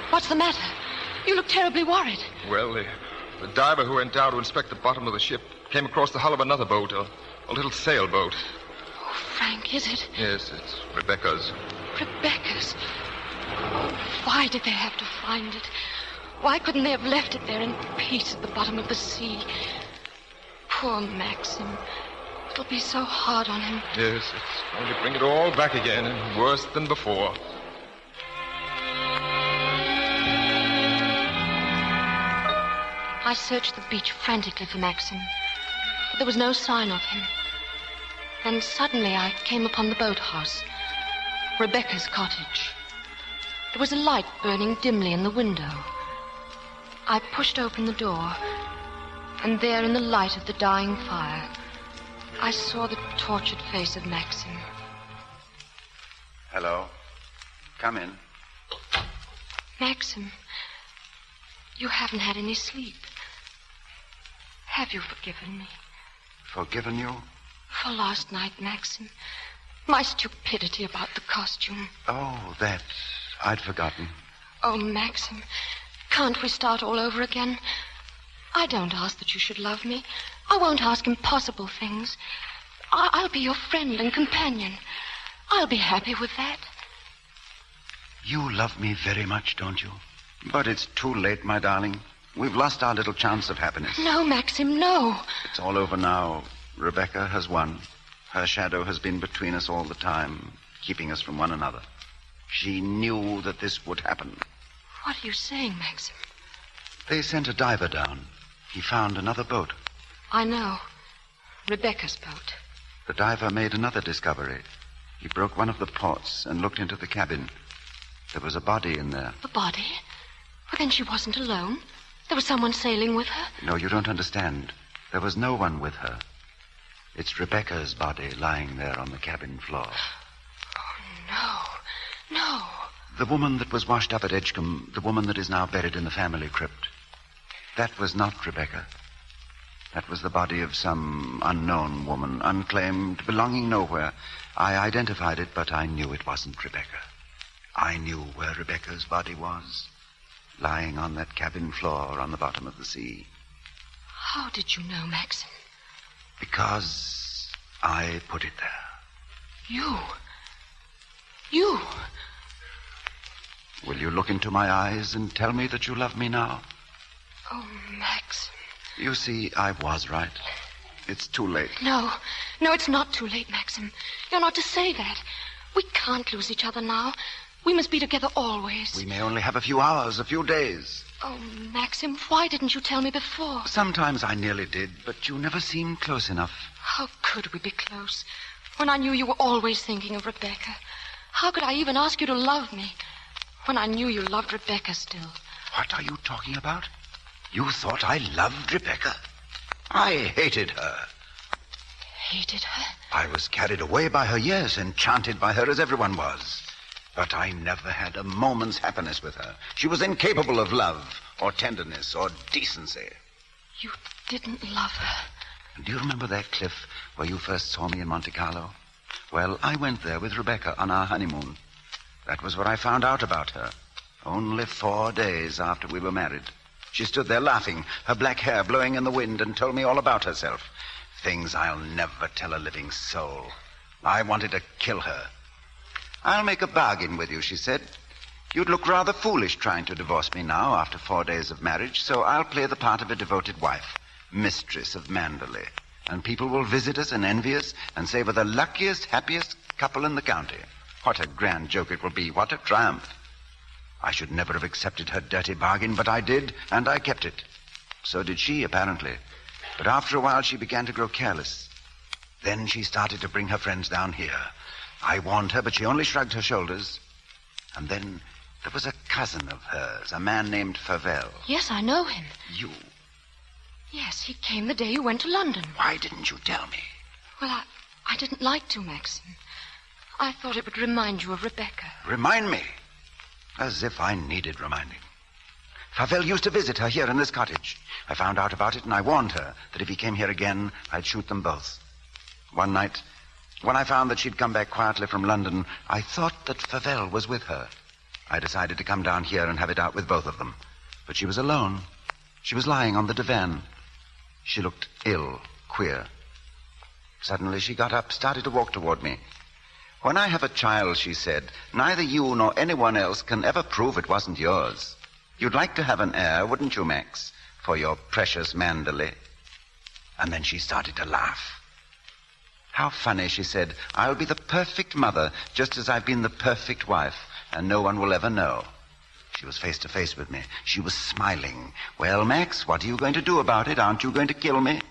what's the matter? You look terribly worried. Well, the diver who went down to inspect the bottom of the ship came across the hull of another boat, a little sailboat. Oh, Frank, is it? Yes, it's Rebecca's. Rebecca's? Oh, why did they have to find it? Why couldn't they have left it there in peace at the bottom of the sea? Poor Maxim. It'll be so hard on him. Yes, it's going to bring it all back again, and worse than before. I searched the beach frantically for Maxim, but there was no sign of him. Then suddenly I came upon the boathouse, Rebecca's cottage. There was a light burning dimly in the window. I pushed open the door, and there in the light of the dying fire, I saw the tortured face of Maxim. Hello. Come in. Maxim, you haven't had any sleep. Have you forgiven me? Forgiven you? For last night, Maxim. My stupidity about the costume. Oh, that. I'd forgotten. Oh, Maxim, can't we start all over again? I don't ask that you should love me. I won't ask impossible things. I'll be your friend and companion. I'll be happy with that. You love me very much, don't you? But it's too late, my darling. We've lost our little chance of happiness. No, Maxim, no. It's all over now. Rebecca has won. Her shadow has been between us all the time, keeping us from one another. She knew that this would happen. What are you saying, Maxim? They sent a diver down. He found another boat. I know. Rebecca's boat. The diver made another discovery. He broke one of the ports and looked into the cabin. There was a body in there. A body? Well, then she wasn't alone. There was someone sailing with her. No, you don't understand. There was no one with her. It's Rebecca's body lying there on the cabin floor. Oh, no. The woman that was washed up at Edgecombe, the woman that is now buried in the family crypt. That was not Rebecca. That was the body of some unknown woman, unclaimed, belonging nowhere. I identified it, but I knew it wasn't Rebecca. I knew where Rebecca's body was, lying on that cabin floor on the bottom of the sea. How did you know, Maxim? Because I put it there. You? Will you look into my eyes and tell me that you love me now? Oh, Maxim. You see, I was right. It's too late. No, it's not too late, Maxim. You're not to say that. We can't lose each other now. We must be together always. We may only have a few hours, a few days. Oh, Maxim, why didn't you tell me before? Sometimes I nearly did, but you never seemed close enough. How could we be close when I knew you were always thinking of Rebecca? How could I even ask you to love me when I knew you loved Rebecca still? What are you talking about? You thought I loved Rebecca? I hated her. Hated her? I was carried away by her, yes, enchanted by her as everyone was. But I never had a moment's happiness with her. She was incapable of love or tenderness or decency. You didn't love her? Do you remember that cliff where you first saw me in Monte Carlo? Well, I went there with Rebecca on our honeymoon. That was what I found out about her. Only 4 days after we were married. She stood there laughing, her black hair blowing in the wind, and told me all about herself. Things I'll never tell a living soul. I wanted to kill her. I'll make a bargain with you, she said. You'd look rather foolish trying to divorce me now after 4 days of marriage, so I'll play the part of a devoted wife, mistress of Manderley. And people will visit us and envy us and say we're the luckiest, happiest couple in the county. What a grand joke it will be. What a triumph. I should never have accepted her dirty bargain, but I did, and I kept it. So did she, apparently. But after a while, she began to grow careless. Then she started to bring her friends down here. I warned her, but she only shrugged her shoulders. And then there was a cousin of hers, a man named Fibber. Yes, I know him. You? Yes, he came the day you went to London. Why didn't you tell me? Well, I didn't like to, Maxim. I thought it would remind you of Rebecca. Remind me? As if I needed reminding. Fibber used to visit her here in this cottage. I found out about it, and I warned her that if he came here again, I'd shoot them both. One night, when I found that she'd come back quietly from London, I thought that Fibber was with her. I decided to come down here and have it out with both of them. But she was alone. She was lying on the divan. She looked ill, queer. Suddenly she got up, started to walk toward me. When I have a child, she said, neither you nor anyone else can ever prove it wasn't yours. You'd like to have an heir, wouldn't you, Max, for your precious Manderley? And then she started to laugh. How funny, she said. I'll be the perfect mother, just as I've been the perfect wife, and no one will ever know. She was face to face with me. She was smiling. Well, Max, what are you going to do about it? Aren't you going to kill me?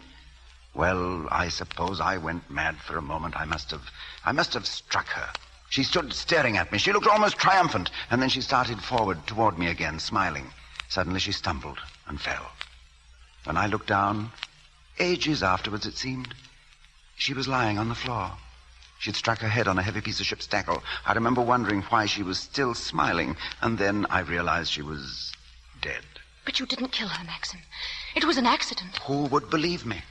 Well, I suppose I went mad for a moment. I must have struck her. She stood staring at me. She looked almost triumphant, and then she started forward toward me again, smiling. Suddenly she stumbled and fell. When I looked down, ages afterwards it seemed, she was lying on the floor. She'd struck her head on a heavy piece of ship's tackle. I remember wondering why she was still smiling, and then I realized she was dead. But you didn't kill her, Maxim. It was an accident. Who would believe me?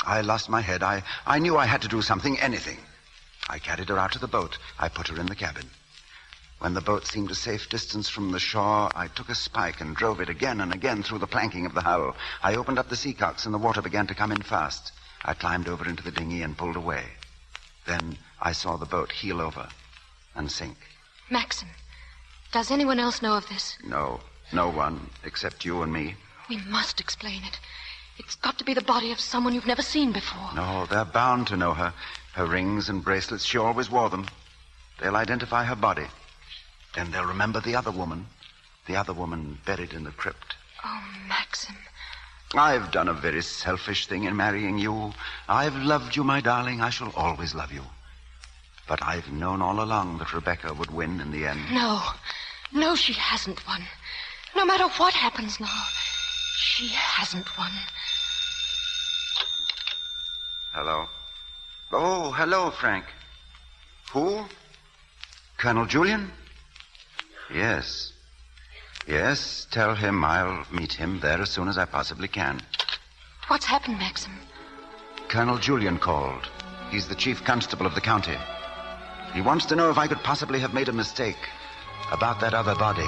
I lost my head. I knew I had to do something, anything. I carried her out to the boat. I put her in the cabin. When the boat seemed a safe distance from the shore, I took a spike and drove it again and again through the planking of the hull. I opened up the seacocks and the water began to come in fast. I climbed over into the dinghy and pulled away. Then I saw the boat heel over and sink. Maxim, does anyone else know of this? No one except you and me. We must explain it. It's got to be the body of someone you've never seen before. No, they're bound to know her. Her rings and bracelets, she always wore them. They'll identify her body. Then they'll remember the other woman buried in the crypt. Oh, Maxim. I've done a very selfish thing in marrying you. I've loved you, my darling. I shall always love you. But I've known all along that Rebecca would win in the end. No, she hasn't won. No matter what happens now, she hasn't won. Hello? Oh, hello, Frank. Who? Colonel Julian? Yes. Yes, tell him I'll meet him there as soon as I possibly can. What's happened, Maxim? Colonel Julian called. He's the chief constable of the county. He wants to know if I could possibly have made a mistake about that other body.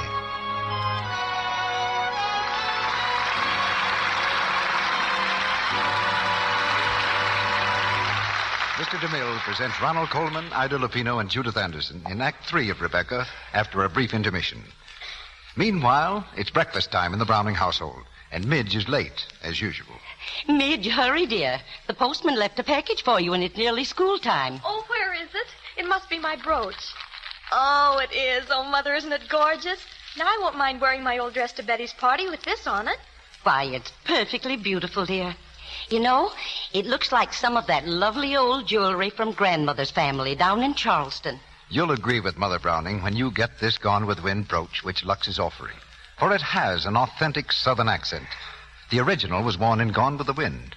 Mr. DeMille presents Ronald Colman, Ida Lupino, and Judith Anderson in Act 3 of Rebecca after a brief intermission. Meanwhile, it's breakfast time in the Browning household, and Midge is late, as usual. Midge, hurry, dear. The postman left a package for you, and it's nearly school time. Oh, where is it? It must be my brooch. Oh, it is. Oh, Mother, isn't it gorgeous? Now I won't mind wearing my old dress to Betty's party with this on it. Why, it's perfectly beautiful, dear. You know, it looks like some of that lovely old jewelry from Grandmother's family down in Charlton. You'll agree with Mother Browning when you get this Gone with the Wind brooch which Lux is offering, for it has an authentic Southern accent. The original was worn in Gone with the Wind.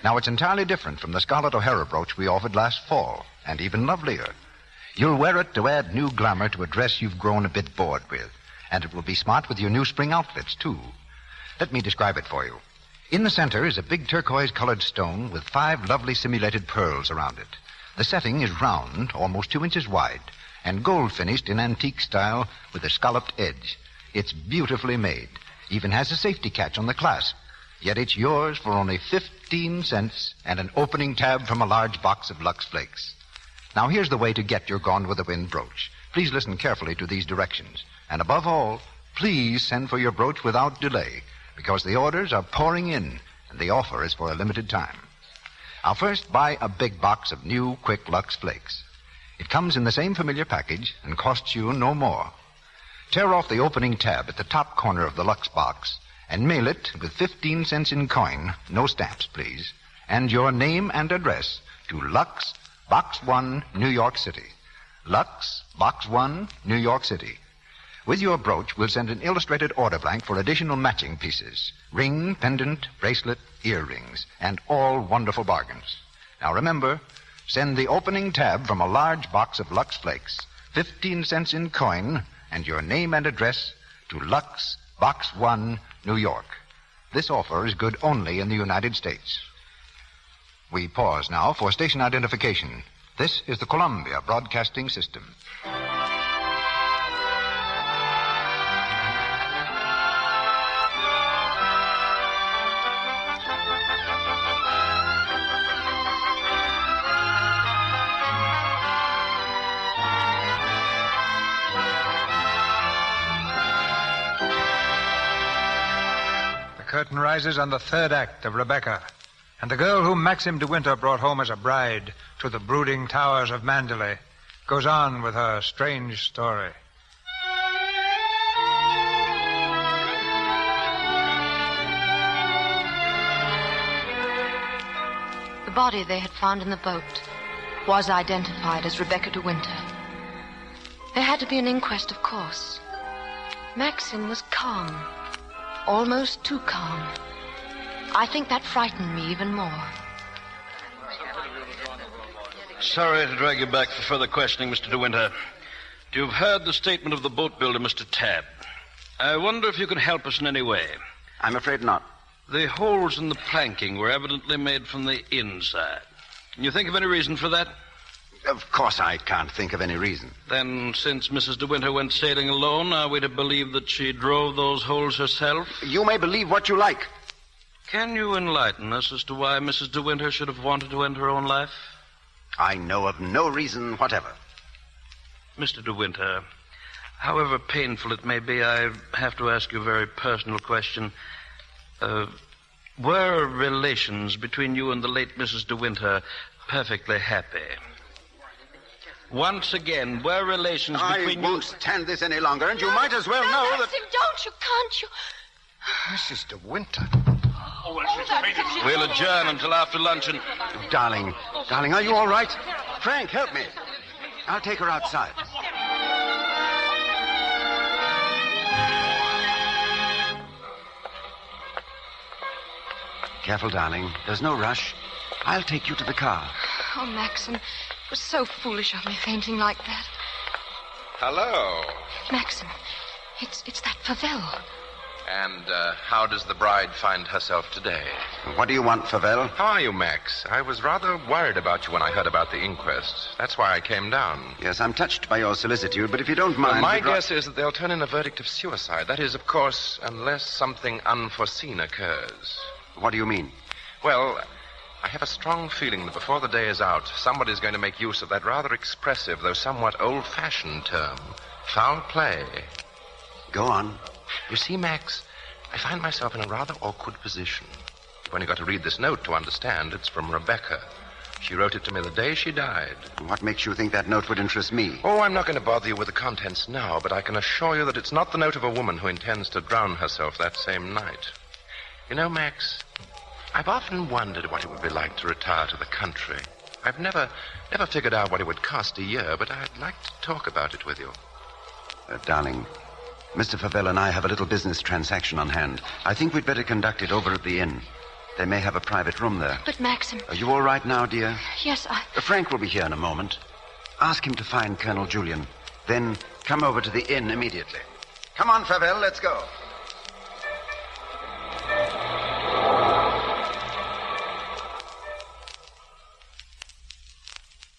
Now, it's entirely different from the Scarlet O'Hara brooch we offered last fall, and even lovelier. You'll wear it to add new glamour to a dress you've grown a bit bored with, and it will be smart with your new spring outfits, too. Let me describe it for you. In the center is a big turquoise-colored stone with 5 lovely simulated pearls around it. The setting is round, almost 2 inches wide, and gold-finished in antique style with a scalloped edge. It's beautifully made, even has a safety catch on the clasp. Yet it's yours for only 15 cents and an opening tab from a large box of Lux Flakes. Now, here's the way to get your Gone with the Wind brooch. Please listen carefully to these directions. And above all, please send for your brooch without delay, because the orders are pouring in, and the offer is for a limited time. Now, first, buy a big box of new, quick Lux Flakes. It comes in the same familiar package and costs you no more. Tear off the opening tab at the top corner of the Lux box and mail it with 15 cents in coin, no stamps, please, and your name and address to Lux, Box 1, New York City. Lux, Box 1, New York City. With your brooch, we'll send an illustrated order blank for additional matching pieces. Ring, pendant, bracelet, earrings, and all wonderful bargains. Now remember, send the opening tab from a large box of Lux Flakes, 15 cents in coin, and your name and address to Lux, Box 1, New York. This offer is good only in the United States. We pause now for station identification. This is the Columbia Broadcasting System. The curtain rises on the third act of Rebecca, and the girl whom Maxim de Winter brought home as a bride to the brooding towers of Mandalay goes on with her strange story. The body they had found in the boat was identified as Rebecca de Winter. There had to be an inquest, of course. Maxim was calm. Almost too calm. I think that frightened me even more. Sorry to drag you back for further questioning, Mr. De Winter. You've heard the statement of the boat builder, Mr. Tabb. I wonder if you can help us in any way. I'm afraid not. The holes in the planking were evidently made from the inside. Can you think of any reason for that? Of course I can't think of any reason. Then, since Mrs. De Winter went sailing alone, are we to believe that she drove those holes herself? You may believe what you like. Can you enlighten us as to why Mrs. De Winter should have wanted to end her own life? I know of no reason whatever. Mr. De Winter, however painful it may be, I have to ask you a very personal question. Were relations between you and the late Mrs. De Winter perfectly happy. Once again, were relations between you... I won't stand this any longer, and you might as well know that... Maxim, don't you, can't you? Mrs. De Winter. We'll adjourn until after luncheon. Darling, are you all right? Frank, help me. I'll take her outside. Careful, darling. There's no rush. I'll take you to the car. Oh, Maxim, it was so foolish of me fainting like that. Hello. Maxim, it's that Favell. And how does the bride find herself today? What do you want, Favell? How are you, Max? I was rather worried about you when I heard about the inquest. That's why I came down. Yes, I'm touched by your solicitude, but if you don't mind... Well, my guess is that they'll turn in a verdict of suicide. That is, of course, unless something unforeseen occurs. What do you mean? Well, I have a strong feeling that before the day is out, somebody's going to make use of that rather expressive, though somewhat old-fashioned term, foul play. Go on. You see, Max, I find myself in a rather awkward position. You've only got to read this note to understand. It's from Rebecca. She wrote it to me the day she died. What makes you think that note would interest me? Oh, I'm not going to bother you with the contents now, but I can assure you that it's not the note of a woman who intends to drown herself that same night. You know, Max, I've often wondered what it would be like to retire to the country. I've never figured out what it would cost a year, but I'd like to talk about it with you. Darling, Mr. Favell and I have a little business transaction on hand. I think we'd better conduct it over at the inn. They may have a private room there. But, Maxim... Are you all right now, dear? Yes, Frank will be here in a moment. Ask him to find Colonel Julian. Then come over to the inn immediately. Come on, Favell, let's go.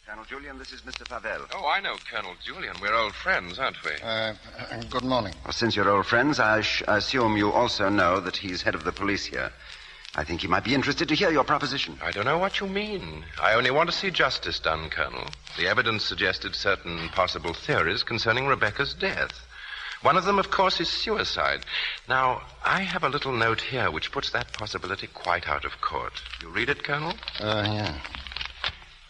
Colonel Julian, this is Mr. Favell. Oh, I know Colonel Julian. We're old friends, aren't we? Good morning. Well, since you're old friends, I assume you also know that he's head of the police here. I think he might be interested to hear your proposition. I don't know what you mean. I only want to see justice done, Colonel. The evidence suggested certain possible theories concerning Rebecca's death. One of them, of course, is suicide. Now, I have a little note here which puts that possibility quite out of court. You read it, Colonel? Yeah.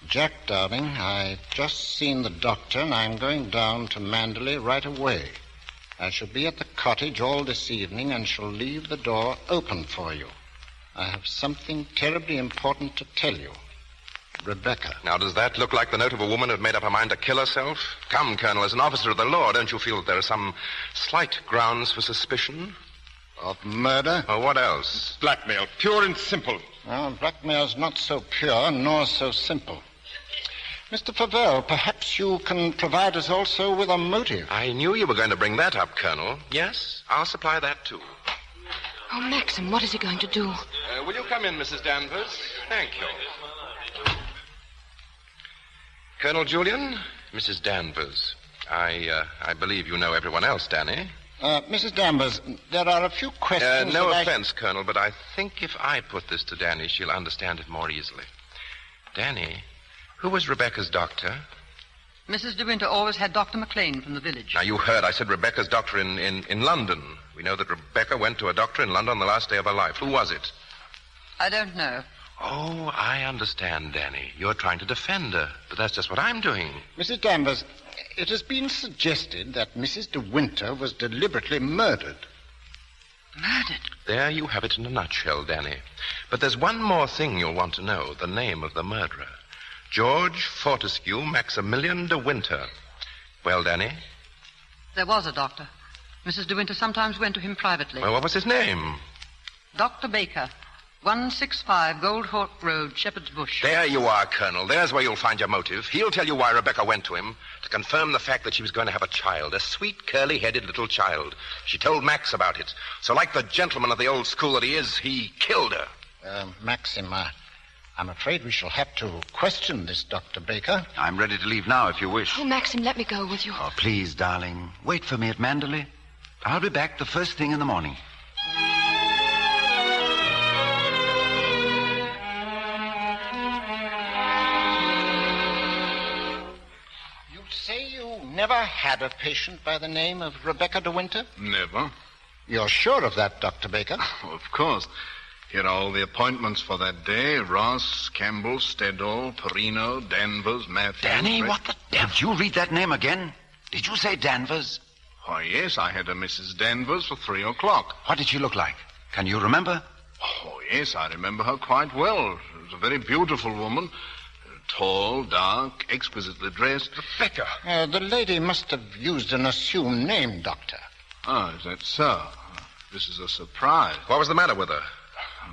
Jack, darling, I've just seen the doctor, and I'm going down to Manderley right away. I shall be at the cottage all this evening and shall leave the door open for you. I have something terribly important to tell you. Rebecca. Now, does that look like the note of a woman who had made up her mind to kill herself? Come, Colonel, as an officer of the law, don't you feel that there are some slight grounds for suspicion? Of murder? Or what else? Blackmail, pure and simple. Well, blackmail's not so pure nor so simple. Mr. Favell, perhaps you can provide us also with a motive. I knew you were going to bring that up, Colonel. Yes, I'll supply that, too. Oh, Maxim, what is he going to do? Will you come in, Mrs. Danvers? Thank you. Colonel Julian, Mrs. Danvers. I believe you know everyone else, Danny. Mrs. Danvers, there are a few questions. No offense, Colonel, but I think if I put this to Danny, she'll understand it more easily. Danny, who was Rebecca's doctor? Mrs. De Winter always had Dr. McLean from the village. Now, you heard. I said Rebecca's doctor in London. We know that Rebecca went to a doctor in London on the last day of her life. Who was it? I don't know. Oh, I understand, Danny. You're trying to defend her, but that's just what I'm doing. Mrs. Danvers, it has been suggested that Mrs. De Winter was deliberately murdered. Murdered? There you have it in a nutshell, Danny. But there's one more thing you'll want to know, the name of the murderer. George Fortescue Maximilian De Winter. Well, Danny? There was a doctor. Mrs. De Winter sometimes went to him privately. Well, what was his name? Dr. Baker, 165 Gold Hawk Road, Shepherd's Bush. There you are, Colonel. There's where you'll find your motive. He'll tell you why Rebecca went to him, to confirm the fact that she was going to have a child, a sweet, curly-headed little child. She told Max about it. So like the gentleman of the old school that he is, he killed her. Maxim, I'm afraid we shall have to question this Dr. Baker. I'm ready to leave now if you wish. Oh, Maxim, let me go with you. Oh, please, darling. Wait for me at Manderley. I'll be back the first thing in the morning. You say you never had a patient by the name of Rebecca De Winter? Never. You're sure of that, Dr. Baker? Of course. Here are all the appointments for that day. Ross, Campbell, Steddall, Perino, Danvers, Matthews... Danny, what the devil? Did you read that name again? Did you say Danvers? Why, yes, I had a Mrs. Danvers for 3 o'clock. What did she look like? Can you remember? Oh, yes, I remember her quite well. She was a very beautiful woman. Tall, dark, exquisitely dressed. Rebecca! The lady must have used an assumed name, Doctor. Oh, is that so? This is a surprise. What was the matter with her?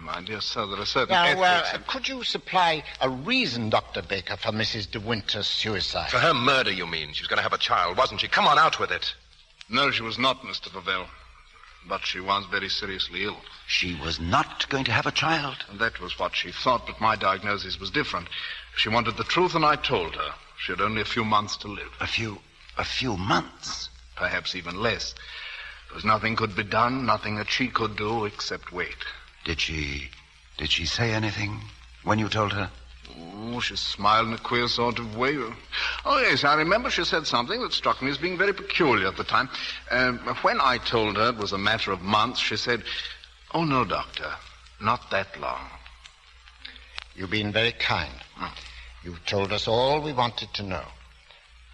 My dear sir, there are certain Now, ethics... could you supply a reason, Dr. Baker, for Mrs. De Winter's suicide? For her murder, you mean? She was going to have a child, wasn't she? Come on, out with it. No, she was not, Mr. Favell. But she was very seriously ill. She was not going to have a child? And that was what she thought, but my diagnosis was different. She wanted the truth, and I told her. She had only a few months to live. A few months? Perhaps even less. There was nothing could be done, nothing that she could do except wait. Did she say anything when you told her? Oh, she smiled in a queer sort of way. Oh, yes, I remember she said something that struck me as being very peculiar at the time. When I told her it was a matter of months, she said, "Oh, no, Doctor, not that long." You've been very kind. You've told us all we wanted to know.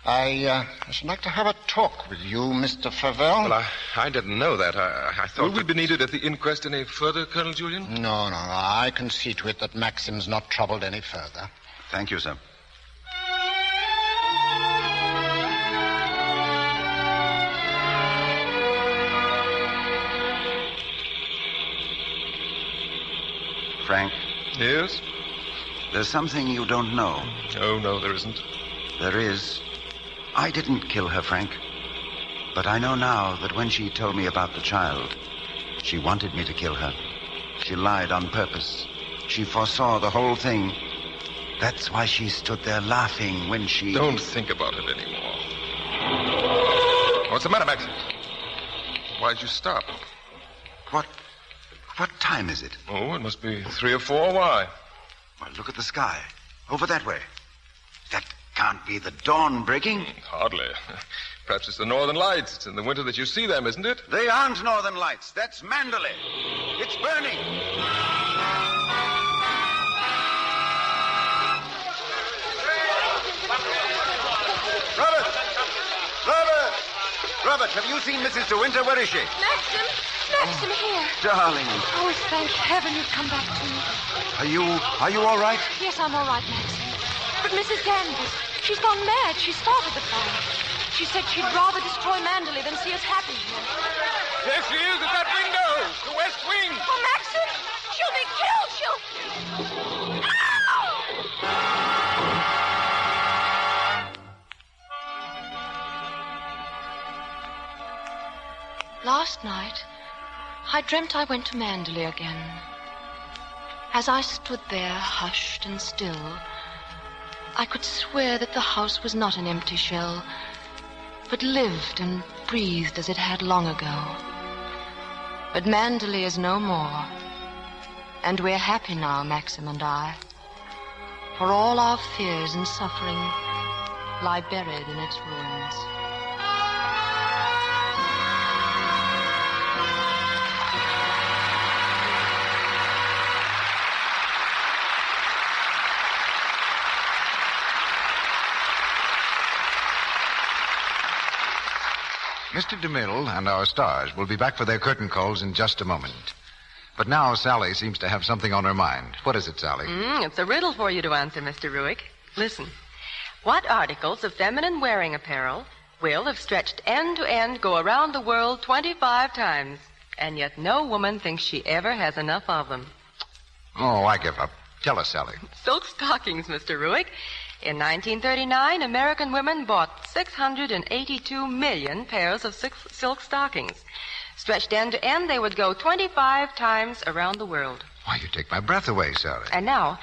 I should like to have a talk with you, Mr. Favell. Well, I didn't know that. I thought... Will we be needed at the inquest any further, Colonel Julian? No, I can see to it that Maxim's not troubled any further. Thank you, sir. Frank? Yes? There's something you don't know. Oh, no, there isn't. There is. I didn't kill her, Frank. But I know now that when she told me about the child, she wanted me to kill her. She lied on purpose. She foresaw the whole thing. That's why she stood there laughing when she... Don't think about it anymore. What's the matter, Max? Why'd you stop? What time is it? Oh, it must be 3 or 4. Why? Well, look at the sky. Over that way. That can't be the dawn breaking. Hardly. Perhaps it's the northern lights. It's in the winter that you see them, isn't it? They aren't northern lights. That's Mandalay. It's burning. Robert, have you seen Mrs. De Winter? Where is she? Maxim here. Darling. Oh, thank heaven you've come back to me. Are you all right? Yes, I'm all right, Maxim. But Mrs. Danvers, she's gone mad. She started the fire. She said she'd rather destroy Mandalay than see us happy here. There she is at that window, the west wing. Oh, Maxim, she'll be killed. Last night, I dreamt I went to Mandalay again. As I stood there, hushed and still, I could swear that the house was not an empty shell, but lived and breathed as it had long ago. But Mandalay is no more, and we're happy now, Maxim and I, for all our fears and suffering lie buried in its ruins. Mr. DeMille and our stars will be back for their curtain calls in just a moment. But now Sally seems to have something on her mind. What is it, Sally? It's a riddle for you to answer, Mr. Ruick. Listen. What articles of feminine wearing apparel will, if stretched end to end, go around the world 25 times, and yet no woman thinks she ever has enough of them? Oh, I give up. Tell us, Sally. Silk stockings, Mr. Ruick. In 1939, American women bought 682 million pairs of silk stockings. Stretched end to end, they would go 25 times around the world. Why, you take my breath away, Sally. And now,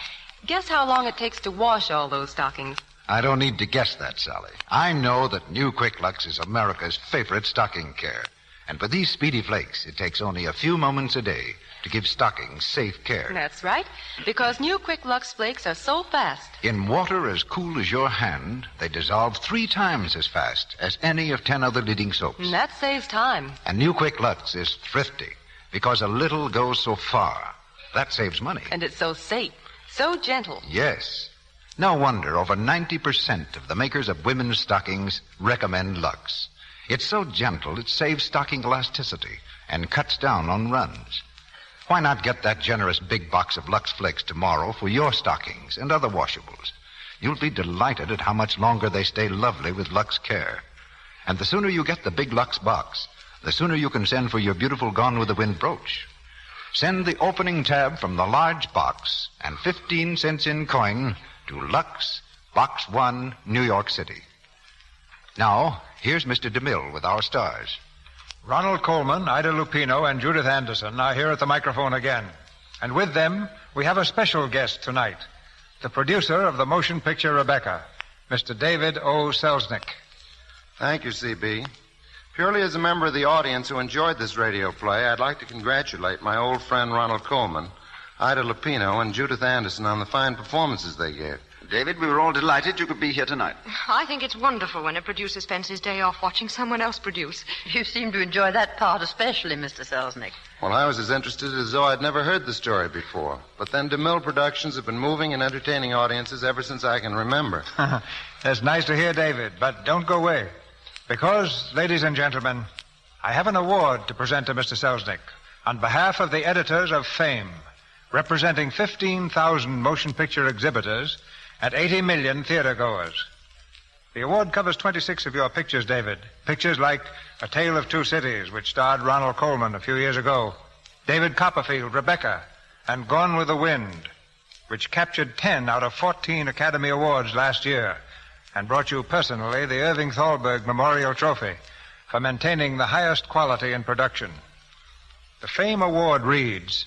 guess how long it takes to wash all those stockings? I don't need to guess that, Sally. I know that New Quick Lux is America's favorite stocking care. And for these speedy flakes, it takes only a few moments a day to give stockings safe care. That's right, because New Quick Lux flakes are so fast. In water as cool as your hand, they dissolve 3 times as fast as any of 10 other leading soaps. And that saves time. And New Quick Lux is thrifty, because a little goes so far. That saves money. And it's so safe, so gentle. Yes. No wonder over 90% of the makers of women's stockings recommend Lux. It's so gentle, it saves stocking elasticity and cuts down on runs. Why not get that generous big box of Lux Flakes tomorrow for your stockings and other washables? You'll be delighted at how much longer they stay lovely with Lux care. And the sooner you get the big Lux box, the sooner you can send for your beautiful Gone with the Wind brooch. Send the opening tab from the large box and 15 cents in coin to Lux, Box 1, New York City. Now, here's Mr. DeMille with our stars. Ronald Colman, Ida Lupino, and Judith Anderson are here at the microphone again. And with them, we have a special guest tonight, the producer of the motion picture Rebecca, Mr. David O. Selznick. Thank you, C.B. Purely as a member of the audience who enjoyed this radio play, I'd like to congratulate my old friend Ronald Colman, Ida Lupino, and Judith Anderson on the fine performances they gave. David, we were all delighted you could be here tonight. I think it's wonderful when a producer spends his day off watching someone else produce. You seem to enjoy that part especially, Mr. Selznick. Well, I was as interested as though I'd never heard the story before. But then DeMille Productions have been moving and entertaining audiences ever since I can remember. That's nice to hear, David, but don't go away. Because, ladies and gentlemen, I have an award to present to Mr. Selznick on behalf of the editors of Fame, representing 15,000 motion picture exhibitors and 80 million theater-goers. The award covers 26 of your pictures, David. Pictures like A Tale of Two Cities, which starred Ronald Colman a few years ago, David Copperfield, Rebecca, and Gone with the Wind, which captured 10 out of 14 Academy Awards last year and brought you personally the Irving Thalberg Memorial Trophy for maintaining the highest quality in production. The Fame Award reads,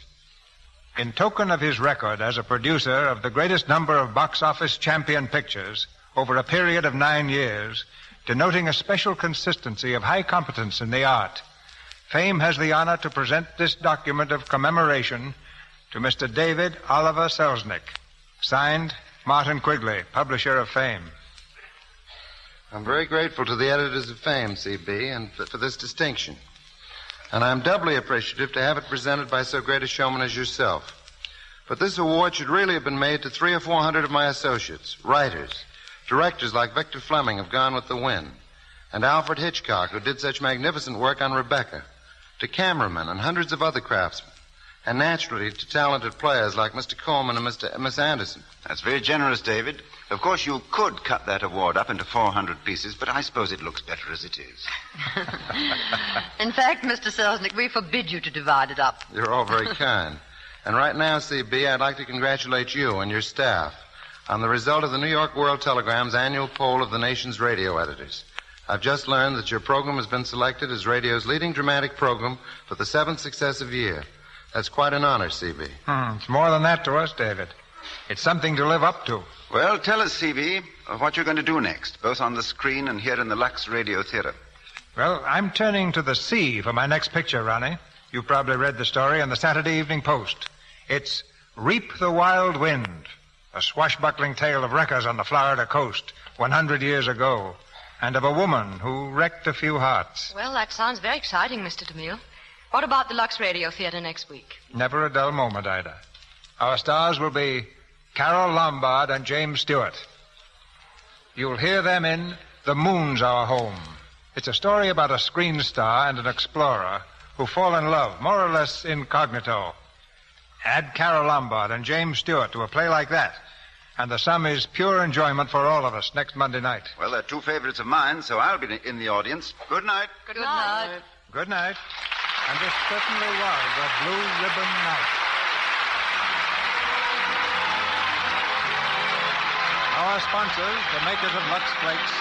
in token of his record as a producer of the greatest number of box office champion pictures over a period of 9 years, denoting a special consistency of high competence in the art, Fame has the honor to present this document of commemoration to Mr. David Oliver Selznick. Signed, Martin Quigley, publisher of Fame. I'm very grateful to the editors of Fame, C.B., and for this distinction. And I'm doubly appreciative to have it presented by so great a showman as yourself. But this award should really have been made to 300 or 400 of my associates, writers, directors like Victor Fleming of Gone with the Wind, and Alfred Hitchcock, who did such magnificent work on Rebecca, to cameramen and hundreds of other craftsmen, and naturally to talented players like Mr. Colman and Miss Anderson. That's very generous, David. Of course, you could cut that award up into 400 pieces, but I suppose it looks better as it is. In fact, Mr. Selznick, we forbid you to divide it up. You're all very kind. And right now, C.B., I'd like to congratulate you and your staff on the result of the New York World Telegram's annual poll of the nation's radio editors. I've just learned that your program has been selected as radio's leading dramatic program for the 7th successive year. That's quite an honor, C.B. It's more than that to us, David. It's something to live up to. Well, tell us, C.B., what you're going to do next, both on the screen and here in the Lux Radio Theater. Well, I'm turning to the sea for my next picture, Ronnie. You probably read the story in the Saturday Evening Post. It's Reap the Wild Wind, a swashbuckling tale of wreckers on the Florida coast 100 years ago, and of a woman who wrecked a few hearts. Well, that sounds very exciting, Mr. DeMille. What about the Lux Radio Theater next week? Never a dull moment, Ida. Our stars will be Carol Lombard and James Stewart. You'll hear them in The Moon's Our Home. It's a story about a screen star and an explorer who fall in love, more or less incognito. Add Carol Lombard and James Stewart to a play like that, and the sum is pure enjoyment for all of us next Monday night. Well, they're two favorites of mine, so I'll be in the audience. Good night. Good night. Good night. And this certainly was a blue ribbon night. Our sponsors, the makers of Lux Flakes,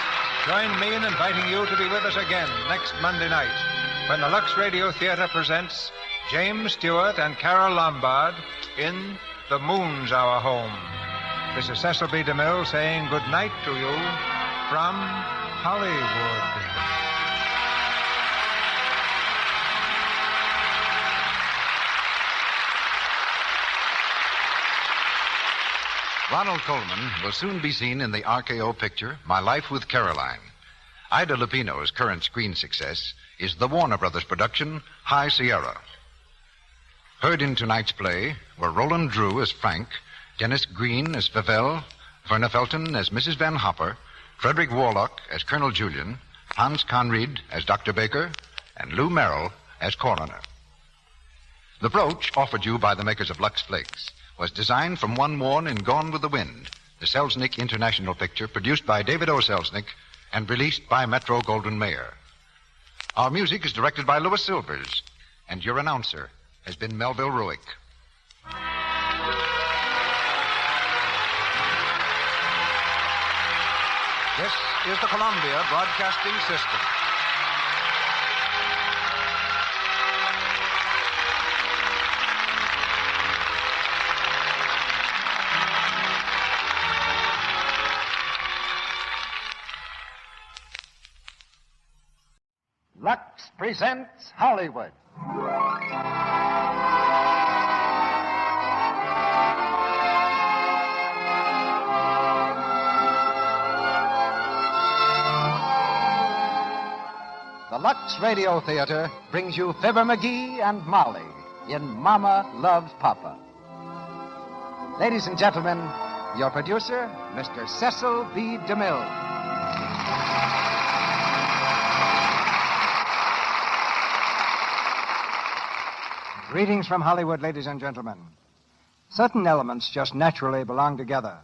join me in inviting you to be with us again next Monday night when the Lux Radio Theater presents James Stewart and Carol Lombard in The Moon's Our Home. This is Cecil B. DeMille saying good night to you from Hollywood. Ronald Colman will soon be seen in the RKO picture, My Life with Caroline. Ida Lupino's current screen success is the Warner Brothers production, High Sierra. Heard in tonight's play were Roland Drew as Frank, Dennis Green as Favel, Verna Felton as Mrs. Van Hopper, Frederick Warlock as Colonel Julian, Hans Conried as Dr. Baker, and Lou Merrill as Coroner. The brooch offered you by the makers of Lux Flakes was designed from one worn in Gone with the Wind, the Selznick International picture produced by David O. Selznick and released by Metro Goldwyn Mayer. Our music is directed by Louis Silvers, and your announcer has been Melville Ruick. This is the Columbia Broadcasting System. Lux presents Hollywood. The Lux Radio Theater brings you Fibber, McGee, and Molly in Mama Loves Papa. Ladies and gentlemen, your producer, Mr. Cecil B. DeMille. Greetings from Hollywood, ladies and gentlemen. Certain elements just naturally belong together.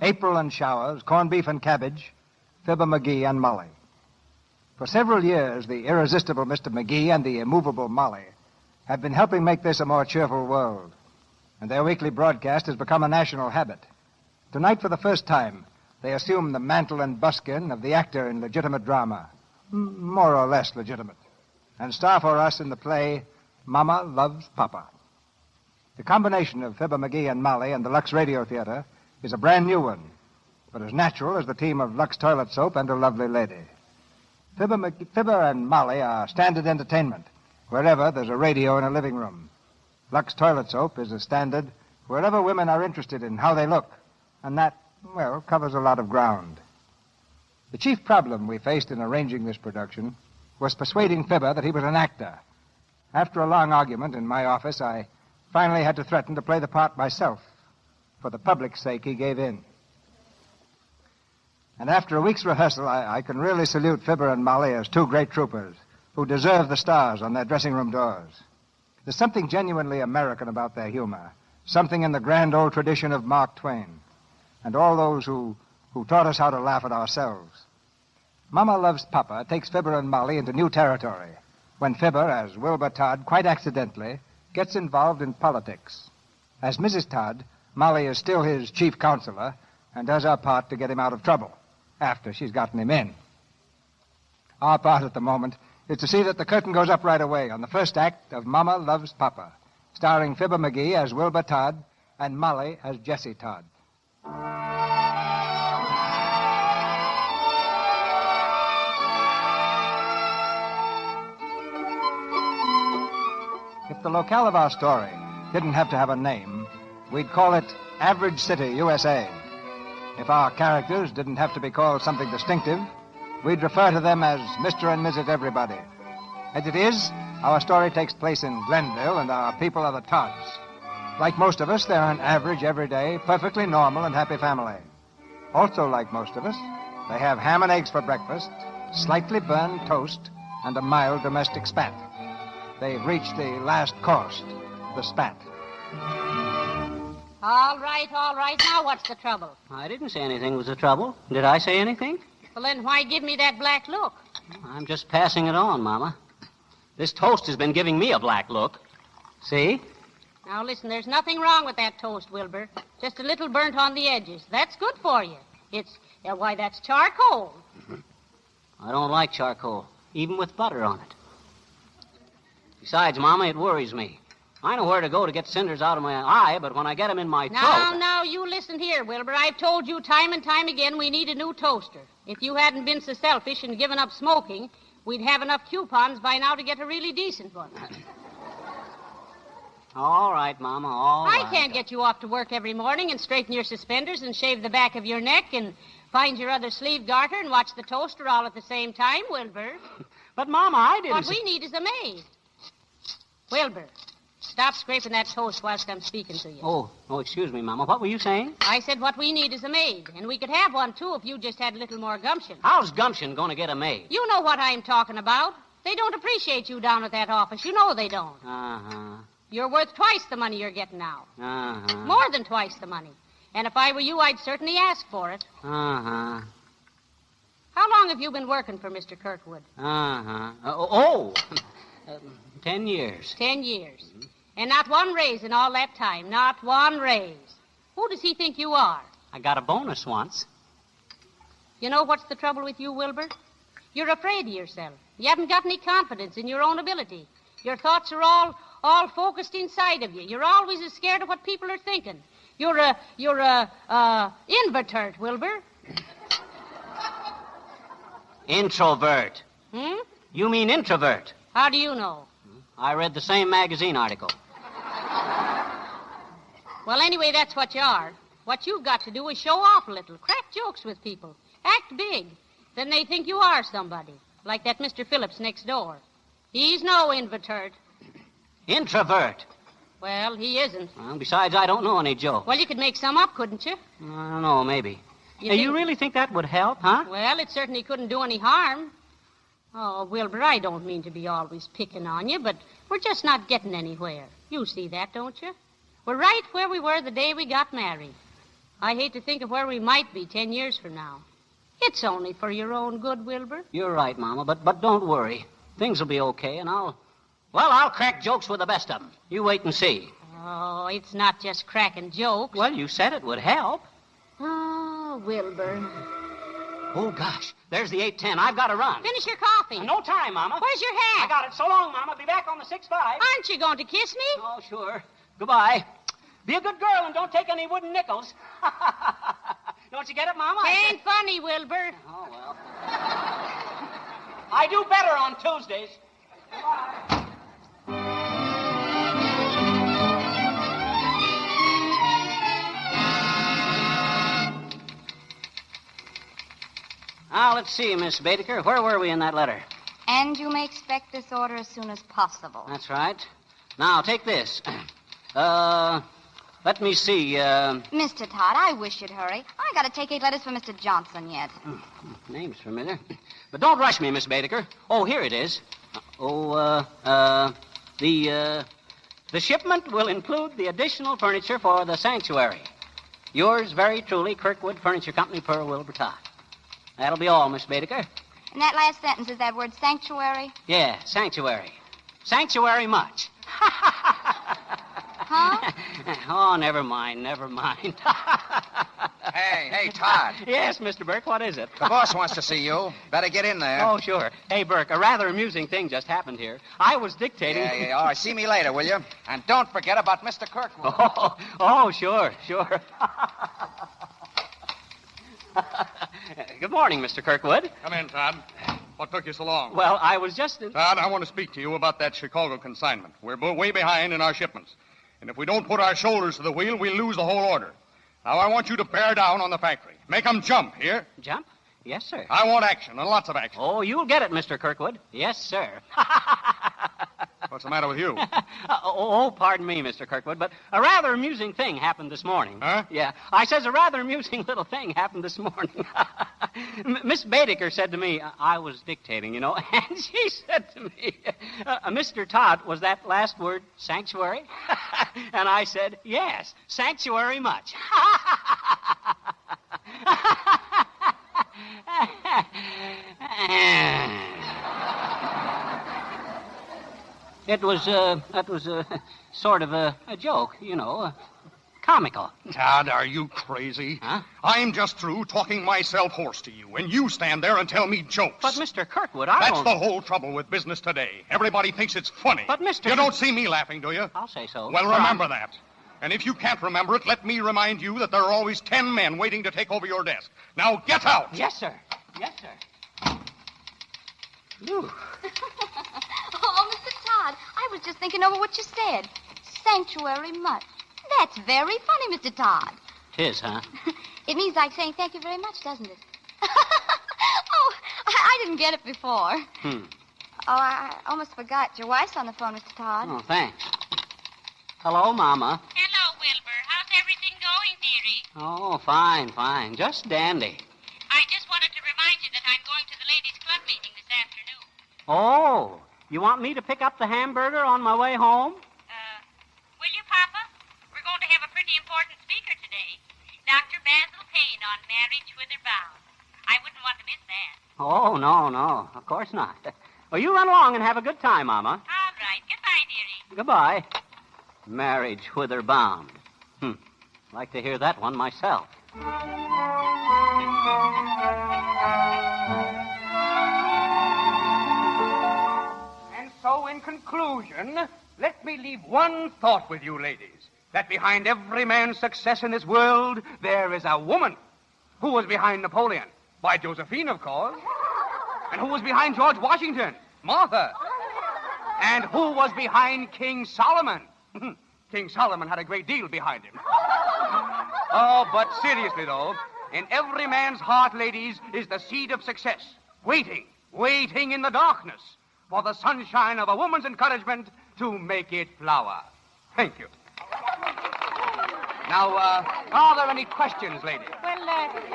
April and showers, corned beef and cabbage, Fibber, McGee, and Molly. For several years, the irresistible Mr. McGee and the immovable Molly have been helping make this a more cheerful world, and their weekly broadcast has become a national habit. Tonight, for the first time, they assume the mantle and buskin of the actor in legitimate drama, more or less legitimate, and star for us in the play Mama Loves Papa. The combination of Fibber, McGee, and Molly and the Lux Radio Theater is a brand new one, but as natural as the team of Lux Toilet Soap and a lovely lady. Fibber and Molly are standard entertainment wherever there's a radio in a living room. Lux Toilet Soap is a standard wherever women are interested in how they look, and that, well, covers a lot of ground. The chief problem we faced in arranging this production was persuading Fibber that he was an actor. After a long argument in my office, I finally had to threaten to play the part myself. For the public's sake, he gave in. And after a week's rehearsal, I can really salute Fibber and Molly as two great troopers who deserve the stars on their dressing room doors. There's something genuinely American about their humor, something in the grand old tradition of Mark Twain, and all those who taught us how to laugh at ourselves. Mama Loves Papa takes Fibber and Molly into new territory, when Fibber, as Wilbur Todd, quite accidentally, gets involved in politics. As Mrs. Todd, Molly is still his chief counselor and does her part to get him out of trouble after she's gotten him in. Our part at the moment is to see that the curtain goes up right away on the first act of Mama Loves Papa, starring Fibber McGee as Wilbur Todd and Molly as Jessie Todd. If the locale of our story didn't have to have a name, we'd call it Average City, USA. If our characters didn't have to be called something distinctive, we'd refer to them as Mr. and Mrs. Everybody. As it is, our story takes place in Glenville, and our people are the Todds. Like most of us, they're an average, everyday, perfectly normal and happy family. Also, like most of us, they have ham and eggs for breakfast, slightly burned toast, and a mild domestic spat. They've reached the last course, the spat. All right. Now what's the trouble? I didn't say anything was the trouble. Did I say anything? Well, then why give me that black look? I'm just passing it on, Mama. This toast has been giving me a black look. See? Now, listen, there's nothing wrong with that toast, Wilbur. Just a little burnt on the edges. That's good for you. Why, that's charcoal. I don't like charcoal, even with butter on it. Besides, Mama, it worries me. I know where to go to get cinders out of my eye, but when I get them in my throat... Now, you listen here, Wilbur. I've told you time and time again we need a new toaster. If you hadn't been so selfish and given up smoking, we'd have enough coupons by now to get a really decent one. All right, Mama, all right. I can't get you off to work every morning and straighten your suspenders and shave the back of your neck and find your other sleeve garter and watch the toaster all at the same time, Wilbur. But, Mama, I didn't... What we need is a maid. Wilbur, stop scraping that toast whilst I'm speaking to you. Oh, excuse me, Mama. What were you saying? I said what we need is a maid, and we could have one, too, if you just had a little more gumption. How's gumption going to get a maid? You know what I'm talking about. They don't appreciate you down at that office. You know they don't. Uh-huh. You're worth twice the money you're getting now. Uh-huh. More than twice the money. And if I were you, I'd certainly ask for it. Uh-huh. How long have you been working for Mr. Kirkwood? 10 years. 10 years. Mm-hmm. And not one raise in all that time. Not one raise. Who does he think you are? I got a bonus once. You know what's the trouble with you, Wilbur? You're afraid of yourself. You haven't got any confidence in your own ability. Your thoughts are all focused inside of you. You're always as scared of what people are thinking. You're a invert, Wilbur. Introvert. Hmm? You mean introvert? How do you know? I read the same magazine article. Well, anyway, that's what you are. What you've got to do is show off a little, crack jokes with people, act big. Then they think you are somebody, like that Mr. Phillips next door. He's no invert. Introvert. Well, he isn't. Well, besides, I don't know any jokes. Well, you could make some up, couldn't you? I don't know, maybe. You really think that would help, huh? Well, it certainly couldn't do any harm. Oh, Wilbur, I don't mean to be always picking on you, but we're just not getting anywhere. You see that, don't you? We're right where we were the day we got married. I hate to think of where we might be 10 years from now. It's only for your own good, Wilbur. You're right, Mama, but don't worry. Things will be okay, and I'll crack jokes with the best of them. You wait and see. Oh, it's not just cracking jokes. Well, you said it would help. Oh, Wilbur. Oh, gosh. There's the 8:10. I've got to run. Finish your coffee. No time, Mama. Where's your hat? I got it. So long, Mama. Be back on the 6-5. Aren't you going to kiss me? Oh, sure. Goodbye. Be a good girl and don't take any wooden nickels. Don't you get it, Mama? Ain't funny, Wilbur. Oh, well. I do better on Tuesdays. Goodbye. Now, let's see, Miss Baedeker. Where were we in that letter? And you may expect this order as soon as possible. That's right. Now, take this. Let me see. Mr. Todd, I wish you'd hurry. I got to take 8 letters for Mr. Johnson yet. Name's familiar. But don't rush me, Miss Baedeker. Oh, here it is. The shipment will include the additional furniture for the sanctuary. Yours very truly, Kirkwood Furniture Company, per Wilbur Todd. That'll be all, Miss Baedeker. And that last sentence is that word sanctuary? Yeah, sanctuary. Sanctuary much. Huh? Oh, never mind. Hey, Todd. Yes, Mr. Burke, what is it? The boss wants to see you. Better get in there. Oh, sure. Hey, Burke, a rather amusing thing just happened here. I was dictating... Yeah. All right, see me later, will you? And don't forget about Mr. Kirkwood. Oh, sure. Good morning, Mr. Kirkwood. Come in, Todd. What took you so long? Well, I was just... Todd, I want to speak to you about that Chicago consignment. We're way behind in our shipments. And if we don't put our shoulders to the wheel, we'll lose the whole order. Now, I want you to bear down on the factory. Make them jump, here? Jump? Yes, sir. I want action, and lots of action. Oh, you'll get it, Mr. Kirkwood. Yes, sir. What's the matter with you? Pardon me, Mr. Kirkwood, but a rather amusing thing happened this morning. Huh? Yeah, I says a rather amusing little thing happened this morning. Miss Baedeker said to me, I was dictating, you know, and she said to me, Mr. Todd, was that last word sanctuary? And I said, yes, sanctuary much. That was sort of a joke, you know, comical. Todd, are you crazy? Huh? I'm just through talking myself hoarse to you, and you stand there and tell me jokes. But, Mr. Kirkwood, That's the whole trouble with business today. Everybody thinks it's funny. But, Mr. You don't see me laughing, do you? I'll say so. Well, remember that. And if you can't remember it, let me remind you that there are always 10 men waiting to take over your desk. Now, get out! Yes, sir. Yes, sir. Ooh. Oh, Mr. Todd, I was just thinking over what you said. Sanctuary much. That's very funny, Mr. Todd. Tis, huh? It means like saying thank you very much, doesn't it? Oh, I didn't get it before. Oh, I almost forgot. Your wife's on the phone, Mr. Todd. Oh, thanks. Hello, Mama. Hello, Wilbur. How's everything going, dearie? Oh, fine. Just dandy. I just wanted to remind you that I'm going to the ladies' club meeting this afternoon. Oh, you want me to pick up the hamburger on my way home? Will you, Papa? We're going to have a pretty important speaker today. Dr. Basil Payne on marriage whither bound. I wouldn't want to miss that. Oh, no. Of course not. Well, you run along and have a good time, Mama. All right. Goodbye, dearie. Goodbye. Marriage whither bound. Like to hear that one myself. And so, in conclusion, let me leave one thought with you, ladies. That behind every man's success in this world, there is a woman. Who was behind Napoleon? Why, Josephine, of course. And who was behind George Washington? Martha. And who was behind King Solomon? King Solomon had a great deal behind him. Oh, but seriously, though, in every man's heart, ladies, is the seed of success. Waiting in the darkness for the sunshine of a woman's encouragement to make it flower. Thank you. Now, are there any questions, ladies? Well,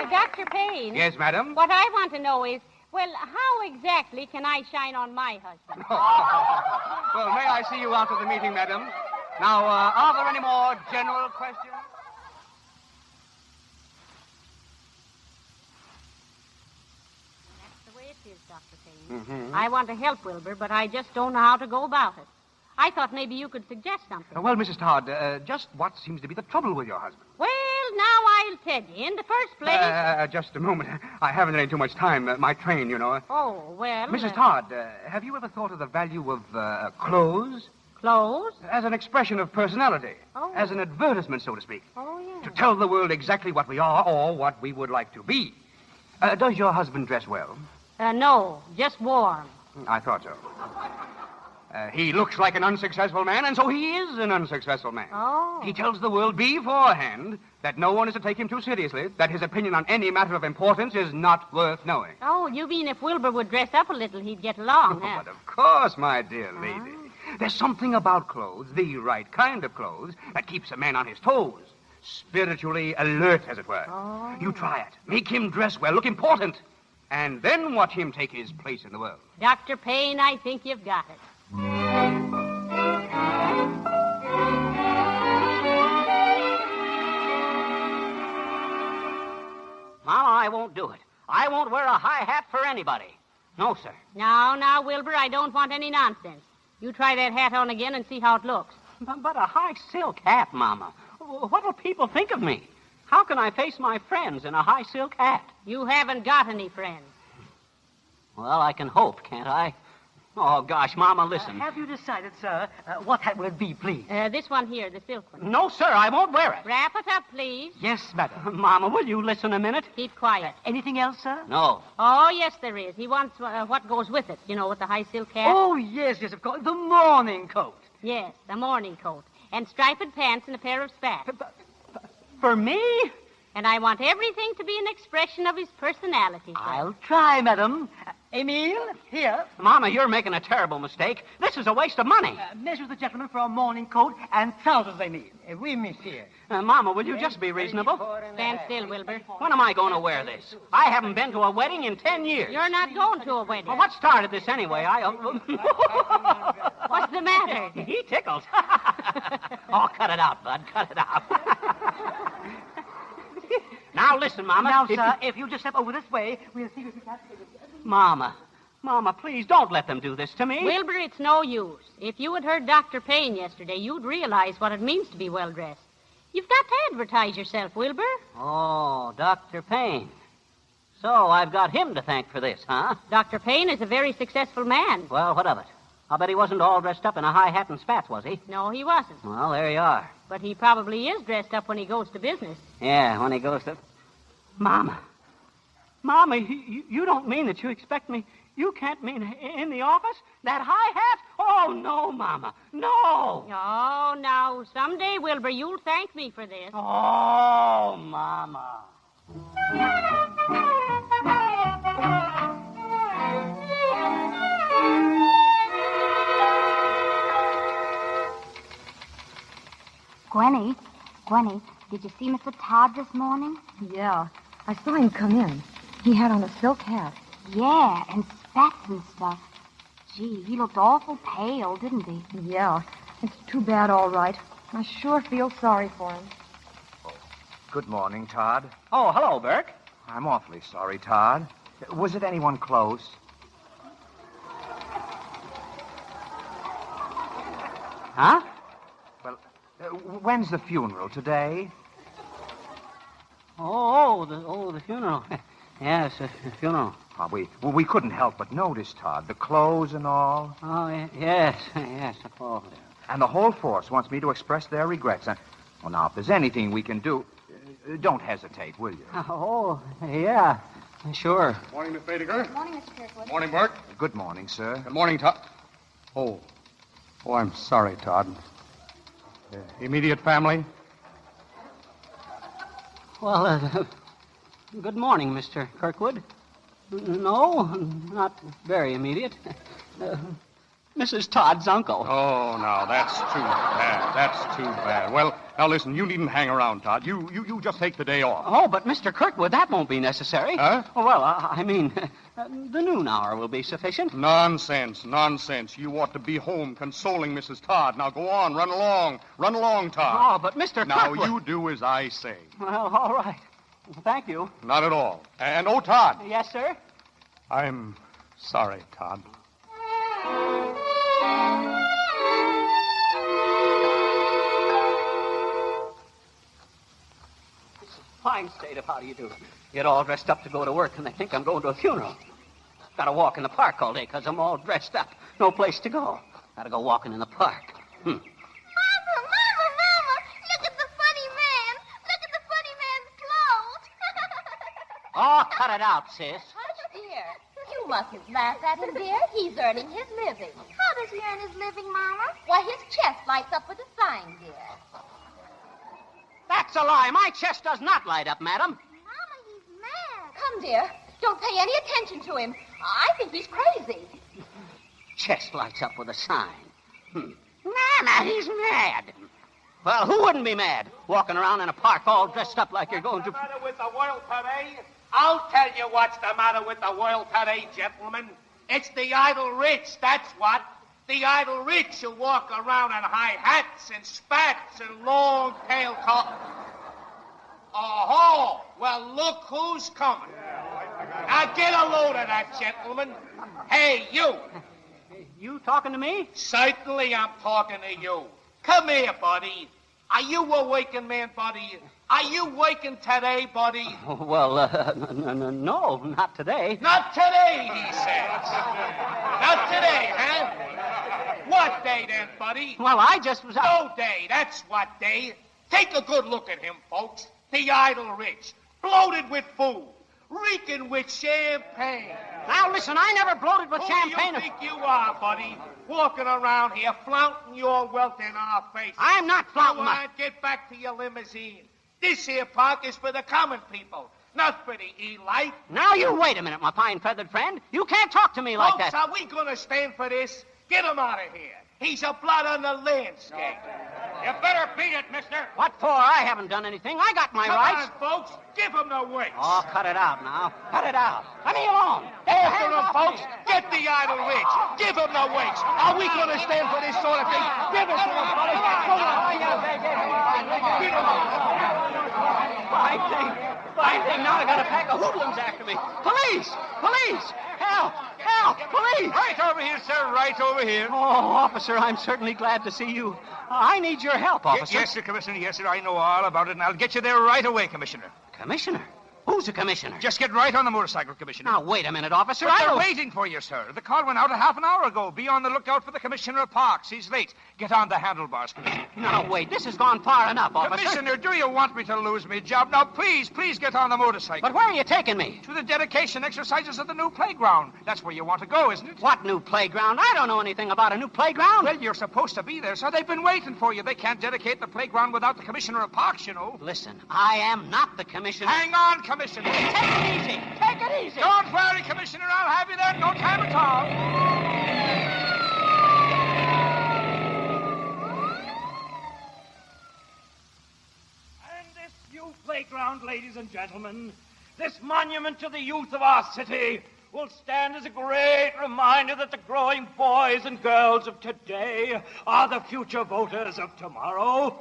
Dr. Payne. Yes, madam? What I want to know is, well, how exactly can I shine on my husband? Well, may I see you after the meeting, madam? Now, are there any more general questions? That's the way it is, Dr. Payne. I want to help Wilbur, but I just don't know how to go about it. I thought maybe you could suggest something. Well, Mrs. Todd, just what seems to be the trouble with your husband? Well, now I'll tell you. In the first place... Just a moment. I haven't any too much time. My train, you know. Oh, well... Mrs. Todd, have you ever thought of the value of clothes? Clothes? As an expression of personality. Oh. As an advertisement, so to speak. Oh, yeah. To tell the world exactly what we are or what we would like to be. Does your husband dress well? No, just warm. I thought so. He looks like an unsuccessful man, and so he is an unsuccessful man. Oh. He tells the world beforehand that no one is to take him too seriously, that his opinion on any matter of importance is not worth knowing. Oh, you mean if Wilbur would dress up a little, he'd get along, huh? But of course, my dear lady. There's something about clothes, the right kind of clothes, that keeps a man on his toes. Spiritually alert, as it were. Oh. You try it. Make him dress well, look important, and then watch him take his place in the world. Dr. Payne, I think you've got it. Mama, I won't do it. I won't wear a high hat for anybody. No, sir. Now, Wilbur, I don't want any nonsense. You try that hat on again and see how it looks. But a high silk hat, Mama. What'll people think of me? How can I face my friends in a high silk hat? You haven't got any friends. Well, I can hope, can't I? Oh, gosh, Mama, listen. Have you decided, sir, what hat will it be, please? This one here, the silk one. No, sir, I won't wear it. Wrap it up, please. Yes, madam. Mama, will you listen a minute? Keep quiet. Anything else, sir? No. Oh, yes, there is. He wants what goes with it, you know, with the high silk hat. Oh, yes, of course. The morning coat. Yes, the morning coat. And striped pants and a pair of spats. For me? And I want everything to be an expression of his personality, sir. I'll try, madam. Emile, here. Mama, you're making a terrible mistake. This is a waste of money. Measure the gentleman for a morning coat and trousers, Emile. Oui, monsieur. Mama, will you just be reasonable? Stand still, Wilbur. When am I going to wear this? I haven't been to a wedding in 10 years. You're not going to a wedding. Well, what started this anyway? What's the matter? He tickles. Oh, cut it out, Bud. Cut it out. Now, listen, Mama. Now, sir, if you just step over this way, we'll see if we can... Mama, please don't let them do this to me. Wilbur, it's no use. If you had heard Dr. Payne yesterday, you'd realize what it means to be well-dressed. You've got to advertise yourself, Wilbur. Oh, Dr. Payne. So I've got him to thank for this, huh? Dr. Payne is a very successful man. Well, what of it? I'll bet he wasn't all dressed up in a high hat and spats, was he? No, he wasn't. Well, there you are. But he probably is dressed up when he goes to business. Yeah, when he goes to... Mama, you don't mean that you expect me... You can't mean in the office? That high hat? Oh, no, Mama. No. Oh, now, someday, Wilbur, you'll thank me for this. Oh, Mama. Gwenny, did you see Mr. Todd this morning? Yeah, I saw him come in. He had on a silk hat. Yeah, and spats and stuff. Gee, he looked awful pale, didn't he? Yeah, it's too bad, all right. I sure feel sorry for him. Good morning, Todd. Oh, hello, Burke. I'm awfully sorry, Todd. Was it anyone close? Huh? Well, when's the funeral? Today? The funeral. Yes, the funeral. Oh, we couldn't help but notice, Todd. The clothes and all. Oh, yes, of course. And the whole force wants me to express their regrets. Well, now, if there's anything we can do, don't hesitate, will you? Oh, yeah, sure. Morning, Miss Bainter. Morning, Mr. Kirkwood. Morning, Burke. Good morning, sir. Good morning, Todd. Oh, I'm sorry, Todd. Immediate family? Well, good morning, Mr. Kirkwood. No, not very immediate. Mrs. Todd's uncle. Oh, now, that's too bad. That's too bad. Well, now, listen, you needn't hang around, Todd. You just take the day off. Oh, but Mr. Kirkwood, that won't be necessary. Huh? Well, I mean, the noon hour will be sufficient. Nonsense. You ought to be home consoling Mrs. Todd. Now, go on, run along. Run along, Todd. Oh, but Mr. Now, Kirkwood... you do as I say. Well, all right. Thank you. Not at all. And, oh, Todd. Yes, sir? I'm sorry, Todd. Fine state of how do you do. Get all dressed up to go to work, and they think I'm going to a funeral. Got to walk in the park all day because I'm all dressed up. No place to go. Got to go walking in the park. Mama, look at the funny man. Look at the funny man's clothes. Oh, cut it out, sis. Hush, dear. You mustn't laugh at him, dear. He's earning his living. How does he earn his living, Mama? Why, his chest lights up with a sign, dear. That's a lie. My chest does not light up, madam. Mama, he's mad. Come, dear. Don't pay any attention to him. I think he's crazy. Chest lights up with a sign. Mama, he's mad. Well, who wouldn't be mad? Walking around in a park all dressed up like you're going to... What's the matter with the world today? I'll tell you what's the matter with the world today, gentlemen. It's the idle rich, that's what. The idle rich who walk around in high hats and spats and long-tailed Oh, well, look who's coming. Now, get a load of that, gentlemen. Hey, you. You talking to me? Certainly I'm talking to you. Come here, buddy. Are you a working man, buddy? Are you working today, buddy? Well, no, not today. Not today, he says. Not today, huh? What day, then, buddy? Well, I just was... No day, that's what day. Take a good look at him, folks. The idle rich, bloated with food, reeking with champagne. Now, listen, I never bloated with champagne. Who do you think you are, buddy? Walking around here, flaunting your wealth in our faces. I'm not flaunting my... Get back to your limousine. This here park is for the common people, not for the elite. Now, you wait a minute, my pine-feathered friend. You can't talk to me like Folks, that. Are we going to stand for this? Get him out of here. He's a blot on the landscape. You better beat it, mister. What for? I haven't done anything. I got my rights. Come on, folks. Give him the winks. Oh, cut it out now. Cut it out. Let me alone. After him, folks. Get the idle rich. Give him the winks. Are we going to stand for this sort of thing? Give it to him, buddy. Come on. Get him out. Fine thing. Now I got a pack of hoodlums after me. Police! Help! Police! Right over here, sir. Right over here. Oh, officer, I'm certainly glad to see you. I need your help, officer. Yes, sir, Commissioner. Yes, sir. I know all about it, and I'll get you there right away, Commissioner. Commissioner? Who's the commissioner? Just get right on the motorcycle, Commissioner. Now, wait a minute, officer. But they're waiting for you, sir. The call went out a half an hour ago. Be on the lookout for the Commissioner of Parks. He's late. Get on the handlebars, Commissioner. No, wait. This has gone far enough, officer. Commissioner, do you want me to lose my job? Now, please get on the motorcycle. But where are you taking me? To the dedication exercises at the new playground. That's where you want to go, isn't it? What new playground? I don't know anything about a new playground. Well, you're supposed to be there, sir. They've been waiting for you. They can't dedicate the playground without the Commissioner of Parks, you know. Listen, I am not the commissioner. Hang on, Commissioner. Take it easy. Take it easy. Don't worry, Commissioner. I'll have you there in no time at all. You playground, ladies and gentlemen, this monument to the youth of our city will stand as a great reminder that the growing boys and girls of today are the future voters of tomorrow.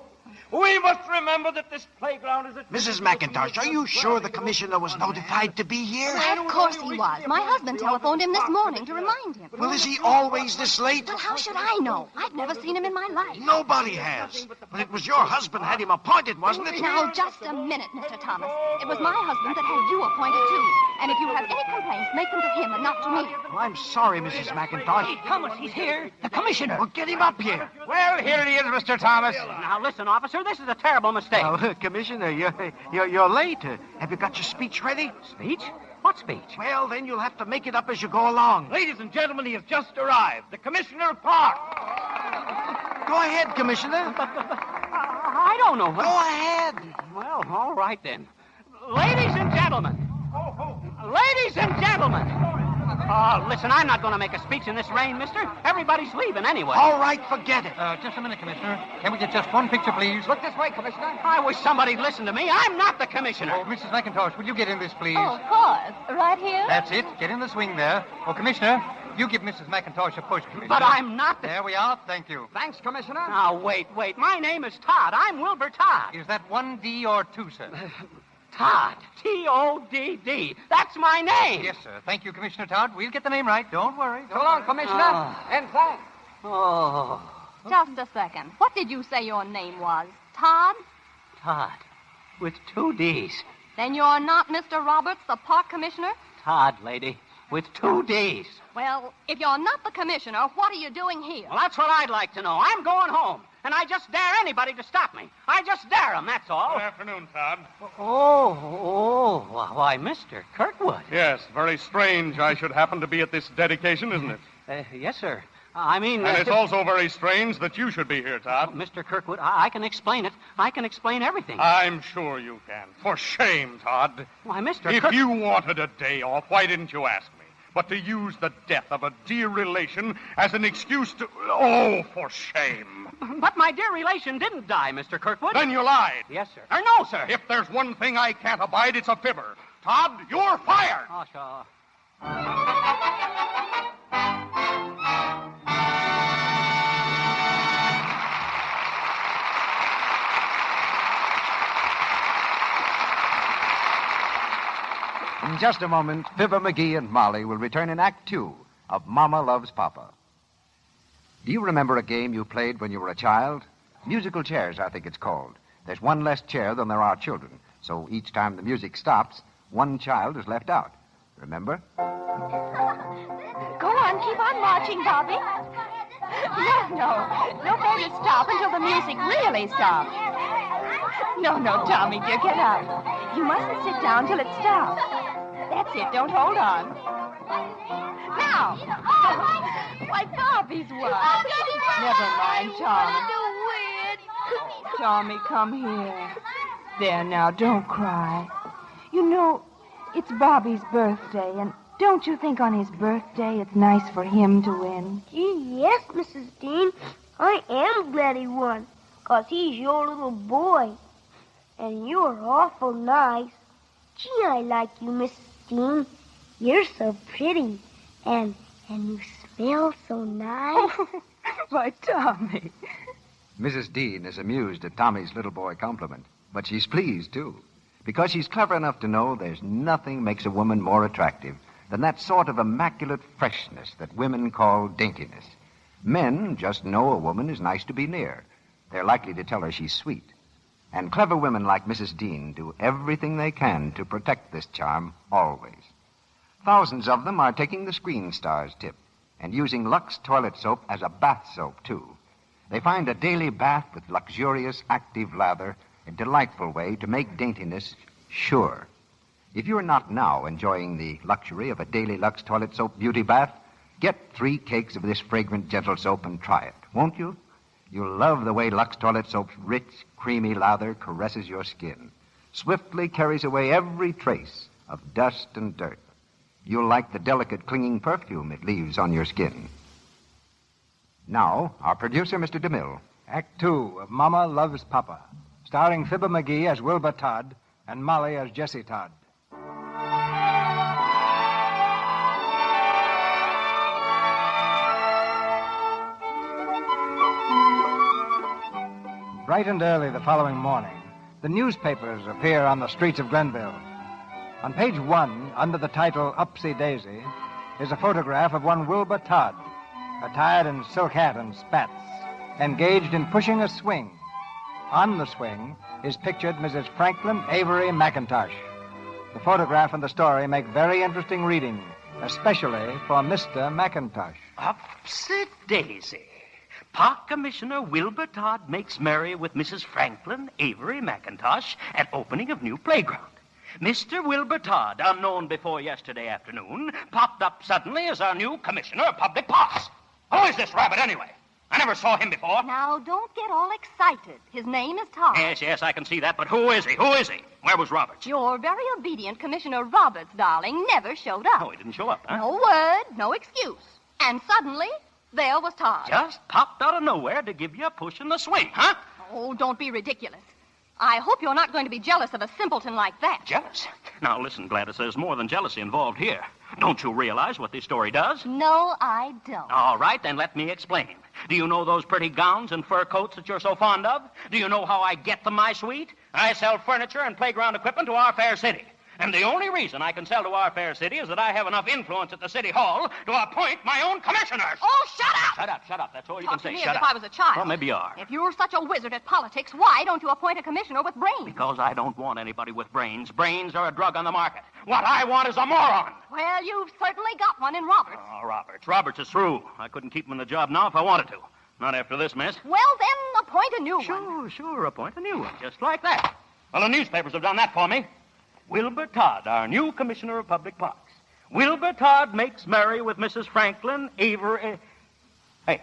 We must remember that this playground is a... Mrs. McIntosh, are you sure the commissioner was notified to be here? Of course he was. My husband telephoned him this morning to remind him. Well, is he always this late? But how should I know? I've never seen him in my life. Nobody has. But it was your husband had him appointed, wasn't it? Now, just a minute, Mr. Thomas. It was my husband that had you appointed, too. And if you have any complaints, make them to him and not to me. Oh, I'm sorry, Mrs. McIntosh. Thomas, he's here. The commissioner. Well, get him up here. Well, here he is, Mr. Thomas. Now, listen, officer, this is a terrible mistake. Oh, Commissioner, you're late. Have you got your speech ready? Speech? What speech? Well, then you'll have to make it up as you go along. Ladies and gentlemen, he has just arrived. The Commissioner of Park. Go ahead, Commissioner. I don't know. Go ahead. Well, all right then. Ladies and gentlemen. Ladies and gentlemen. Oh, listen, I'm not going to make a speech in this rain, mister. Everybody's leaving anyway. All right, forget it. Just a minute, Commissioner. Can we get just one picture, please? Look this way, Commissioner. I wish somebody'd listen to me. I'm not the commissioner. Oh, Mrs. McIntosh, will you get in this, please? Oh, of course. Right here? That's it. Get in the swing there. Oh, Commissioner, you give Mrs. McIntosh a push, Commissioner. But I'm not the... There we are. Thank you. Thanks, Commissioner. Now, wait. My name is Todd. I'm Wilbur Todd. Is that one D or two, sir? Todd. T-O-D-D. That's my name. Yes, sir. Thank you, Commissioner Todd. We'll get the name right. Don't worry. So long, Commissioner. And thanks. Oh. Just a second. What did you say your name was? Todd? Todd. With two D's. Then you're not Mr. Roberts, the park commissioner? Todd, lady. With two D's. Well, if you're not the commissioner, what are you doing here? Well, that's what I'd like to know. I'm going home. And I just dare anybody to stop me. I just dare them, that's all. Good afternoon, Todd. Oh, why, Mr. Kirkwood. Yes, very strange I should happen to be at this dedication, isn't it? Yes, sir. I mean... And it's also very strange that you should be here, Todd. Mr. Kirkwood, I can explain it. I can explain everything. I'm sure you can. For shame, Todd. Why, Mr. If you wanted a day off, why didn't you ask me? But to use the death of a dear relation as an excuse to... Oh, for shame. But my dear relation didn't die, Mr. Kirkwood. Then you lied. Yes, sir. Or no, sir. If there's one thing I can't abide, it's a fibber. Todd, you're fired. Oh, sure. In just a moment, Fibber, McGee, and Molly will return in Act 2 of Mama Loves Papa. Do you remember a game you played when you were a child? Musical chairs, I think it's called. There's one less chair than there are children, so each time the music stops, one child is left out. Remember? Go on, keep on marching, Bobby. No, better stop until the music really stops. No, Tommy, dear, get up. You mustn't sit down till it stops. That's it, don't hold on. Now. Why, Bobby's what? Never mind, Tommy. Tommy, come here. There, now, don't cry. You know, it's Bobby's birthday, and don't you think on his birthday it's nice for him to win? Gee, yes, Mrs. Dean. I am glad he won, 'cause he's your little boy. And you're awful nice. Gee, I like you, Mrs. Dean. You're so pretty, and you smell so nice. Why, Tommy. Mrs. Dean is amused at Tommy's little boy compliment, but she's pleased, too, because she's clever enough to know there's nothing makes a woman more attractive than that sort of immaculate freshness that women call daintiness. Men just know a woman is nice to be near. They're likely to tell her she's sweet. And clever women like Mrs. Dean do everything they can to protect this charm always. Thousands of them are taking the Screen Star's tip and using Lux toilet soap as a bath soap, too. They find a daily bath with luxurious active lather a delightful way to make daintiness sure. If you're not now enjoying the luxury of a daily Lux toilet soap beauty bath, get 3 cakes of this fragrant, gentle soap and try it, won't you? You'll love the way Lux toilet soap's rich, creamy lather caresses your skin, swiftly carries away every trace of dust and dirt. You'll like the delicate, clinging perfume it leaves on your skin. Now, our producer, Mr. DeMille. Act 2 of Mama Loves Papa, starring Fibber McGee as Wilbur Todd and Molly as Jessie Todd. Bright and early the following morning, the newspapers appear on the streets of Glenville. On page 1, under the title Upsy Daisy, is a photograph of one Wilbur Todd, attired in silk hat and spats, engaged in pushing a swing. On the swing is pictured Mrs. Franklin Avery McIntosh. The photograph and the story make very interesting reading, especially for Mr. McIntosh. Upsy Daisy. Park Commissioner Wilbur Todd makes merry with Mrs. Franklin Avery McIntosh at opening of new playground. Mr. Wilbur Todd, unknown before yesterday afternoon, popped up suddenly as our new Commissioner of Public Parks. Who is this rabbit, anyway? I never saw him before. Now, don't get all excited. His name is Todd. Yes, I can see that, but who is he? Who is he? Where was Roberts? Your very obedient Commissioner Roberts, darling, never showed up. Oh, he didn't show up, huh? No word, no excuse. And suddenly, there was Todd. Just popped out of nowhere to give you a push in the swing, huh? Oh, don't be ridiculous. I hope you're not going to be jealous of a simpleton like that. Jealous? Now, listen, Gladys, there's more than jealousy involved here. Don't you realize what this story does? No, I don't. All right, then let me explain. Do you know those pretty gowns and fur coats that you're so fond of? Do you know how I get them, my sweet? I sell furniture and playground equipment to our fair city. And the only reason I can sell to our fair city is that I have enough influence at the city hall to appoint my own commissioners. Oh, shut up! Shut up. That's all you Talk can to say. me Shut as up. if I was a child. Well, maybe you are. If you're such a wizard at politics, why don't you appoint a commissioner with brains? Because I don't want anybody with brains. Brains are a drug on the market. What I want is a moron. Well, you've certainly got one in Roberts. Oh, Roberts. Roberts is through. I couldn't keep him in the job now if I wanted to. Not after this mess. Well, then, appoint a new one. Sure, appoint a new one. Just like that. Well, the newspapers have done that for me. Wilbur Todd, our new Commissioner of Public Parks. Wilbur Todd makes merry with Mrs. Franklin Avery... Hey,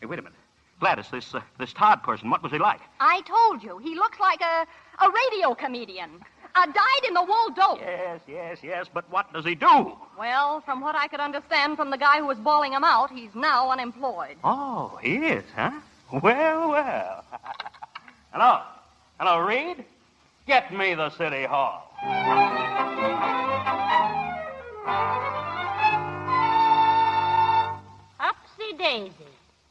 wait a minute. Gladys, this Todd person, what was he like? I told you, he looks like a radio comedian. A dyed-in-the-wool dope. Yes, but what does he do? Well, from what I could understand from the guy who was bawling him out, he's now unemployed. Oh, he is, huh? Well. Hello, Reed? Get me the city hall. Upsy Daisy.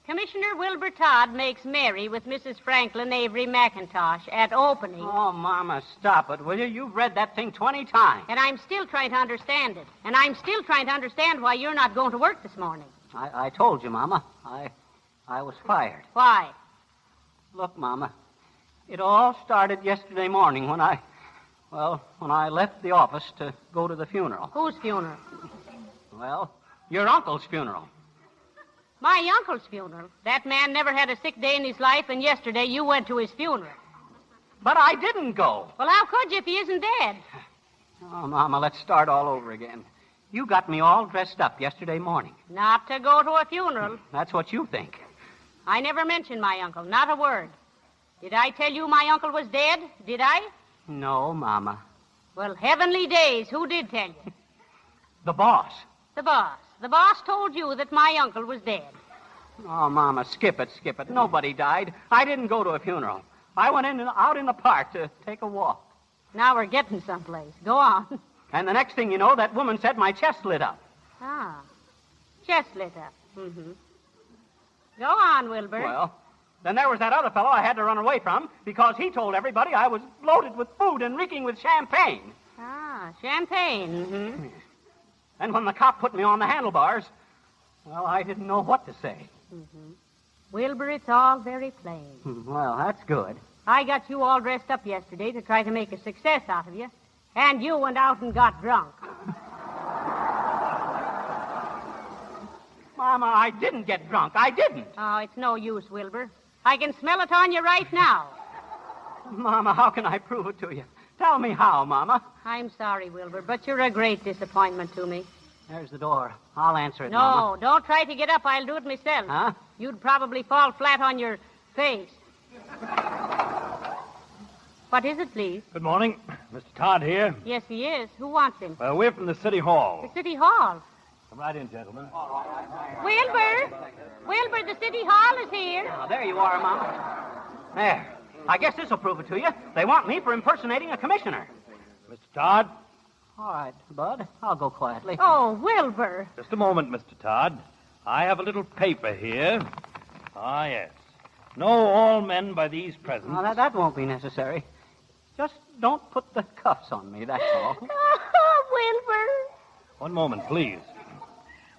Commissioner Wilbur Todd makes merry with Mrs. Franklin Avery McIntosh at opening. Oh, Mama, stop it, will you? You've read that thing 20 times. And I'm still trying to understand it. And I'm still trying to understand why you're not going to work this morning. I told you, Mama. I was fired. Why? Look, Mama, it all started yesterday morning when I left the office to go to the funeral. Whose funeral? Well, your uncle's funeral. My uncle's funeral? That man never had a sick day in his life, and yesterday you went to his funeral. But I didn't go. Well, how could you if he isn't dead? Oh, Mama, let's start all over again. You got me all dressed up yesterday morning. Not to go to a funeral. That's what you think. I never mentioned my uncle, not a word. Did I tell you my uncle was dead? Did I? No, Mama. Well, heavenly days, who did tell you? The boss. The boss. The boss told you that my uncle was dead. Oh, Mama, skip it. Nobody died. I didn't go to a funeral. I went out in the park to take a walk. Now we're getting someplace. Go on. And the next thing you know, that woman said my chest lit up. Ah, chest lit up. Mm-hmm. Go on, Wilbur. Well, then there was that other fellow I had to run away from because he told everybody I was loaded with food and reeking with champagne. Ah, champagne. Mm-hmm. And when the cop put me on the handlebars, well, I didn't know what to say. Mm-hmm. Wilbur, it's all very plain. Well, that's good. I got you all dressed up yesterday to try to make a success out of you, and you went out and got drunk. Mama, I didn't get drunk. I didn't. Oh, it's no use, Wilbur. I can smell it on you right now. Mama, how can I prove it to you? Tell me how, Mama. I'm sorry, Wilbur, but you're a great disappointment to me. There's the door. I'll answer it, No, Mama. Don't try to get up. I'll do it myself. Huh? You'd probably fall flat on your face. What is it, please? Good morning. Mr. Todd here. Yes, he is. Who wants him? Well, we're from the City Hall. The City Hall. Come right in, gentlemen. Wilbur! Wilbur, the City Hall is here. Oh, there you are, Mama. There. I guess this'll prove it to you. They want me for impersonating a commissioner. Mr. Todd? All right, Bud. I'll go quietly. Oh, Wilbur. Just a moment, Mr. Todd. I have a little paper here. Ah, yes. Know all men by these presents. Now, that won't be necessary. Just don't put the cuffs on me, that's all. Wilbur. One moment, please.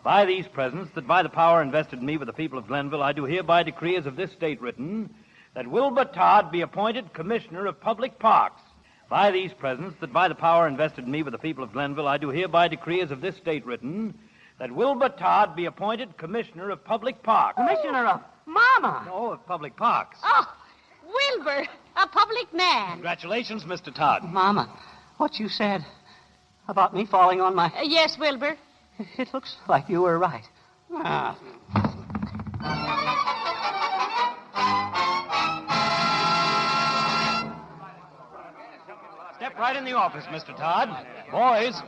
By these presents, that by the power invested in me with the people of Glenville, I do hereby decree as of this date written, that Wilbur Todd be appointed Commissioner of Public Parks. By these presents, that by the power invested in me with the people of Glenville, I do hereby decree as of this date written, that Wilbur Todd be appointed Commissioner of Public Parks. Commissioner of... Mama. No, of Public Parks. Oh, Wilbur, a public man. Congratulations, Mr. Todd. Mama, what you said about me falling on my... Yes, Wilbur. It looks like you were right. Ah. Step right in the office, Mr. Todd. Boys.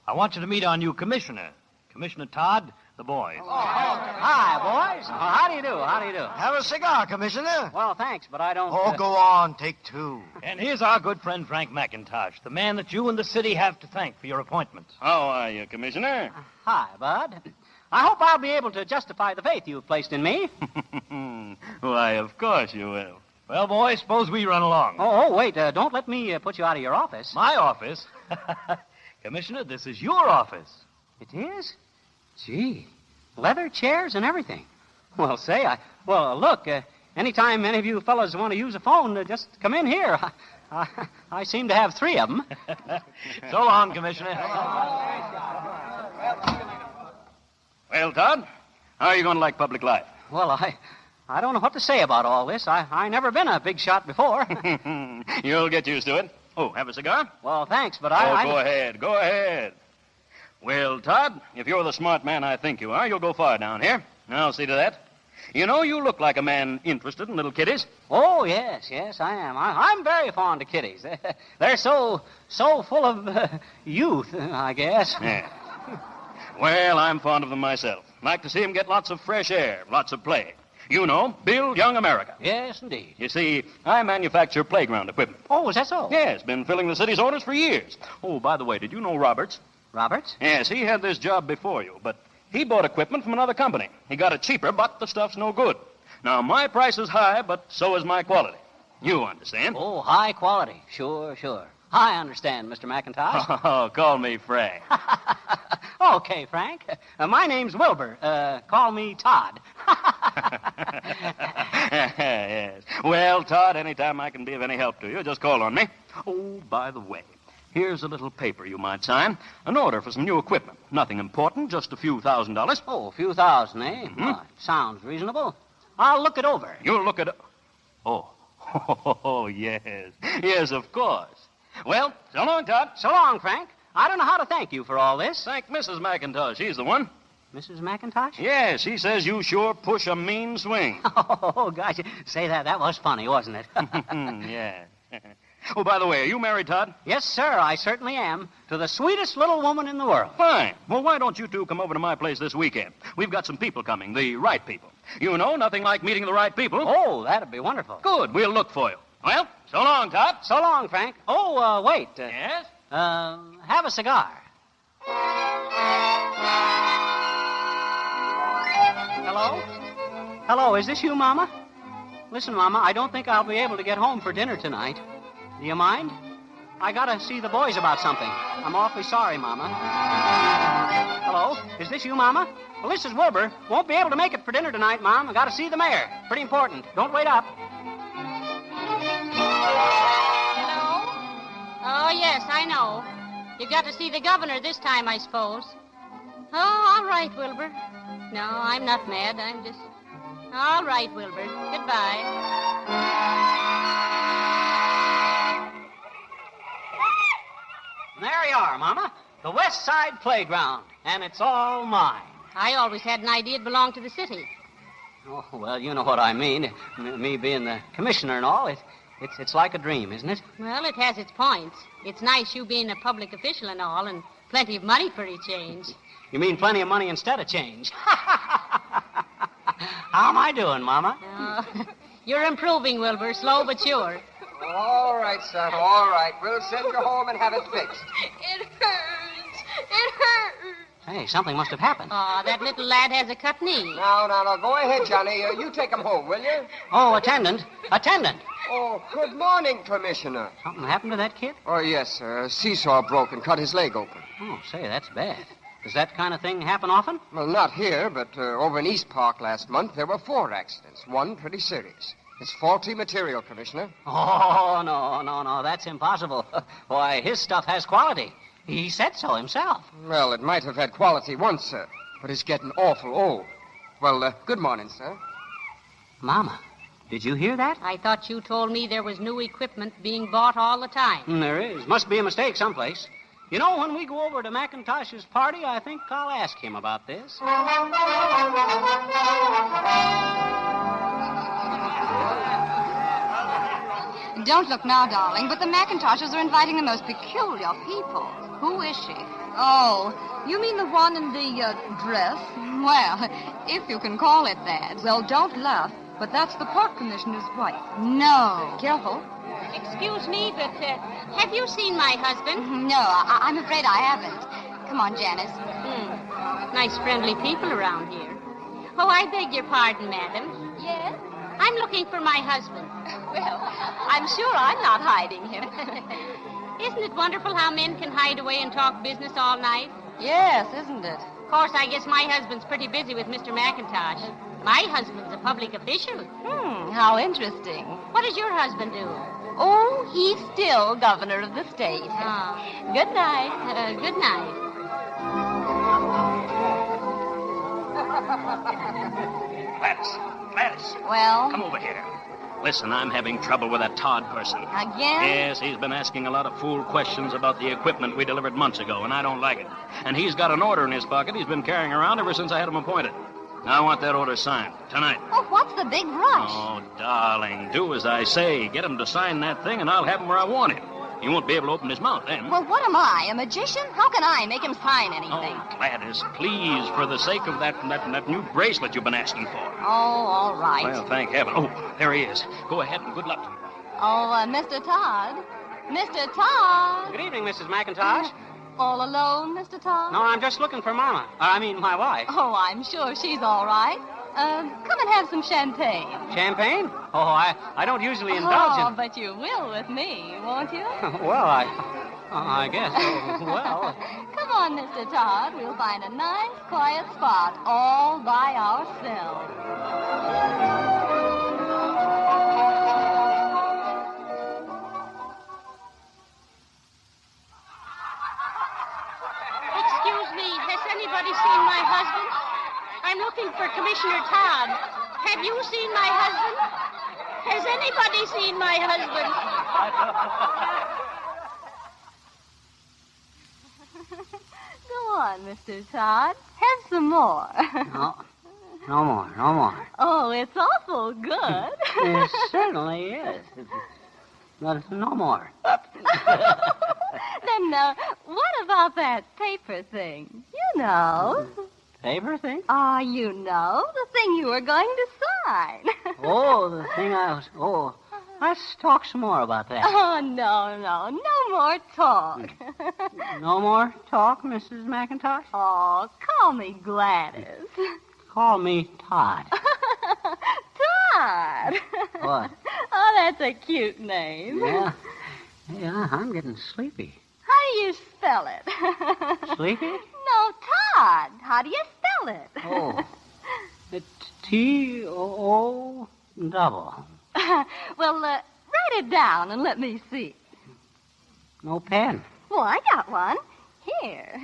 I want you to meet our new commissioner. Commissioner Todd, the boys. Hi, boys. How do you do? Have a cigar, Commissioner. Well, thanks, but I don't... Oh, go on. Take two. And here's our good friend Frank McIntosh, the man that you and the city have to thank for your appointment. How are you, Commissioner? Hi, Bud. I hope I'll be able to justify the faith you've placed in me. Why, of course you will. Well, boys, suppose we run along. Oh, wait. Don't let me put you out of your office. My office? Commissioner, this is your office. It is? Gee, leather chairs and everything. Well, look, anytime any of you fellas want to use a phone, just come in here. I seem to have 3 of them. So long, Commissioner. Well, Todd, how are you going to like public life? Well, I don't know what to say about all this. I never been a big shot before. You'll get used to it. Oh, have a cigar? Well, thanks, but Go ahead. Well, Todd, if you're the smart man I think you are, you'll go far down here. I'll see to that. You know, you look like a man interested in little kiddies. Oh, yes, I am. I'm very fond of kiddies. They're so full of youth, I guess. Yeah. Well, I'm fond of them myself. Like to see them get lots of fresh air, lots of play. You know, build young America. Yes, indeed. You see, I manufacture playground equipment. Oh, is that so? Yes, been filling the city's orders for years. Oh, by the way, did you know Roberts? Roberts? Yes, he had this job before you, but he bought equipment from another company. He got it cheaper, but the stuff's no good. Now, my price is high, but so is my quality. You understand? Oh, high quality. Sure. I understand, Mr. McIntosh. Oh, call me Frank. Okay, Frank. My name's Wilbur. Call me Todd. Yes. Well, Todd, anytime I can be of any help to you, just call on me. Oh, by the way, here's a little paper you might sign. An order for some new equipment. Nothing important, just a few $1,000s. Oh, a few thousand, eh? Mm-hmm. Well, sounds reasonable. I'll look it over. You'll look at it. Oh, yes. Yes, of course. Well, so long, Todd. So long, Frank. I don't know how to thank you for all this. Thank Mrs. McIntosh. She's the one. Mrs. McIntosh? Yes, she says you sure push a mean swing. Oh, gosh. Say that. That was funny, wasn't it? Yeah. Oh, by the way, are you married, Todd? Yes, sir, I certainly am. To the sweetest little woman in the world. Fine. Well, why don't you two come over to my place this weekend? We've got some people coming, the right people. You know, nothing like meeting the right people. Oh, that'd be wonderful. Good. We'll look for you. Well, so long, Todd. So long, Frank. Oh, wait. Yes? Have a cigar. Hello, is this you, Mama? Listen, Mama, I don't think I'll be able to get home for dinner tonight. Do you mind? I gotta see the boys about something. I'm awfully sorry, Mama. Hello, is this you, Mama? Well, this is Wilbur. Won't be able to make it for dinner tonight, Mom. I gotta see the mayor. Pretty important. Don't wait up. Hello? Oh, yes, I know. You got to see the governor this time, I suppose. Oh, all right, Wilbur. No, I'm not mad. I'm just... All right, Wilbur. Goodbye. There you are, Mama. The West Side Playground. And it's all mine. I always had an idea it belonged to the city. Oh, well, you know what I mean. Me being the commissioner and all, it's like a dream, isn't it? Well, it has its points. It's nice you being a public official and all, and plenty of money for a change. You mean plenty of money instead of change? How am I doing, Mama? You're improving, Wilbur, slow but sure. All right, son, all right. We'll send you home and have it fixed. It hurts. It hurts. Hey, something must have happened. Oh, that little lad has a cut knee. Now, go ahead, Johnny. You take him home, will you? Oh, attendant. Attendant. Oh, good morning, Commissioner. Something happened to that kid? Oh, yes, sir. A seesaw broke and cut his leg open. Oh, say, that's bad. Does that kind of thing happen often? Well, not here, but over in East Park last month, there were 4 accidents. One pretty serious. It's faulty material, Commissioner. Oh, no. That's impossible. Why, his stuff has quality. He said so himself. Well, it might have had quality once, sir, but it's getting awful old. Well, good morning, sir. Mama, did you hear that? I thought you told me there was new equipment being bought all the time. There is. Must be a mistake someplace. You know, when we go over to McIntosh's party, I think I'll ask him about this. Don't look now, darling, but the McIntoshes are inviting the most peculiar people. Who is she? Oh, you mean the one in the dress? Well, if you can call it that. Well, don't laugh, but that's the park commissioner's wife. No. Careful. Excuse me, but have you seen my husband? No, I'm afraid I haven't. Come on, Janice. Nice friendly people around here. Oh, I beg your pardon, madam. Yes? I'm looking for my husband. Well, I'm sure I'm not hiding him. Isn't it wonderful how men can hide away and talk business all night? Yes, isn't it? Of course, I guess my husband's pretty busy with Mr. McIntosh. My husband's a public official. How interesting. What does your husband do? Oh, he's still governor of the state. Oh. Good night. Good night. Gladys. Well? Come over here. Listen, I'm having trouble with that Todd person. Again? Yes, he's been asking a lot of fool questions about the equipment we delivered months ago, and I don't like it. And he's got an order in his pocket he's been carrying around ever since I had him appointed. Now I want that order signed, tonight. Oh, what's the big rush? Oh, darling, do as I say. Get him to sign that thing, and I'll have him where I want him. He won't be able to open his mouth then. Well, what am I, a magician? How can I make him sign anything? Oh, Gladys, please, for the sake of that new bracelet you've been asking for. Oh, all right. Well, thank heaven. Oh, there he is. Go ahead and good luck to him. Oh, Mr. Todd. Mr. Todd. Good evening, Mrs. McIntosh. All alone, Mr. Todd? No, I'm just looking for Mama. My wife. Oh, I'm sure she's all right. Come and have some champagne. Champagne? Oh, I don't usually indulge in... but you will with me, won't you? Well, I guess. Well... Come on, Mr. Todd. We'll find a nice, quiet spot all by ourselves. Excuse me, has anybody seen my husband? I'm looking for Commissioner Todd. Have you seen my husband? Has anybody seen my husband? Go on, Mr. Todd. Have some more. No more. Oh, it's awful good. It certainly is. But no more. Then, what about that paper thing? You know. Paper thing? Oh, you know, the thing you were going to sign. Oh, the thing I was... Oh, let's talk some more about that. Oh, no more talk. No more talk, Mrs. McIntosh? Oh, call me Gladys. Call me Todd. Todd. What? Oh, that's a cute name. Yeah, I'm getting sleepy. How do you spell it? Sleepy? No, Todd. How do you spell it? Oh. It's T-O-O double. Well, write it down and let me see. No pen. Well, I got one. Here.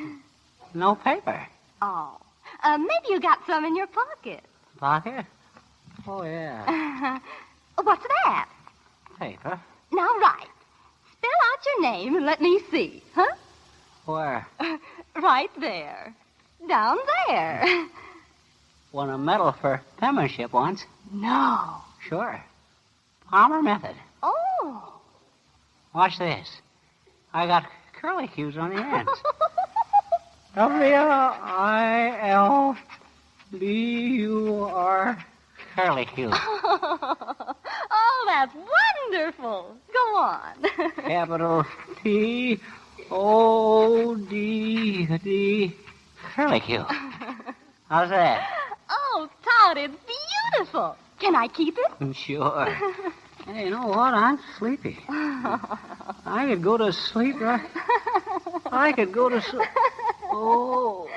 No paper. Oh. Maybe you got some in your pocket. Pocket? Oh, yeah. What's that? Paper. Now write. Spell out your name and let me see. Huh? Where? Right there. Down there. Won a medal for penmanship once. No. Sure. Palmer method. Oh. Watch this. I got curlicues on the ends. W-I-L-B-U-R curlicue. Oh, that's wonderful. Go on. Capital T-O-D-D. Curlicue. How's that? Oh, Todd, it's beautiful. Can I keep it? Sure. Hey, you know what? I'm sleepy. I could go to sleep right... I could go to sleep... Oh.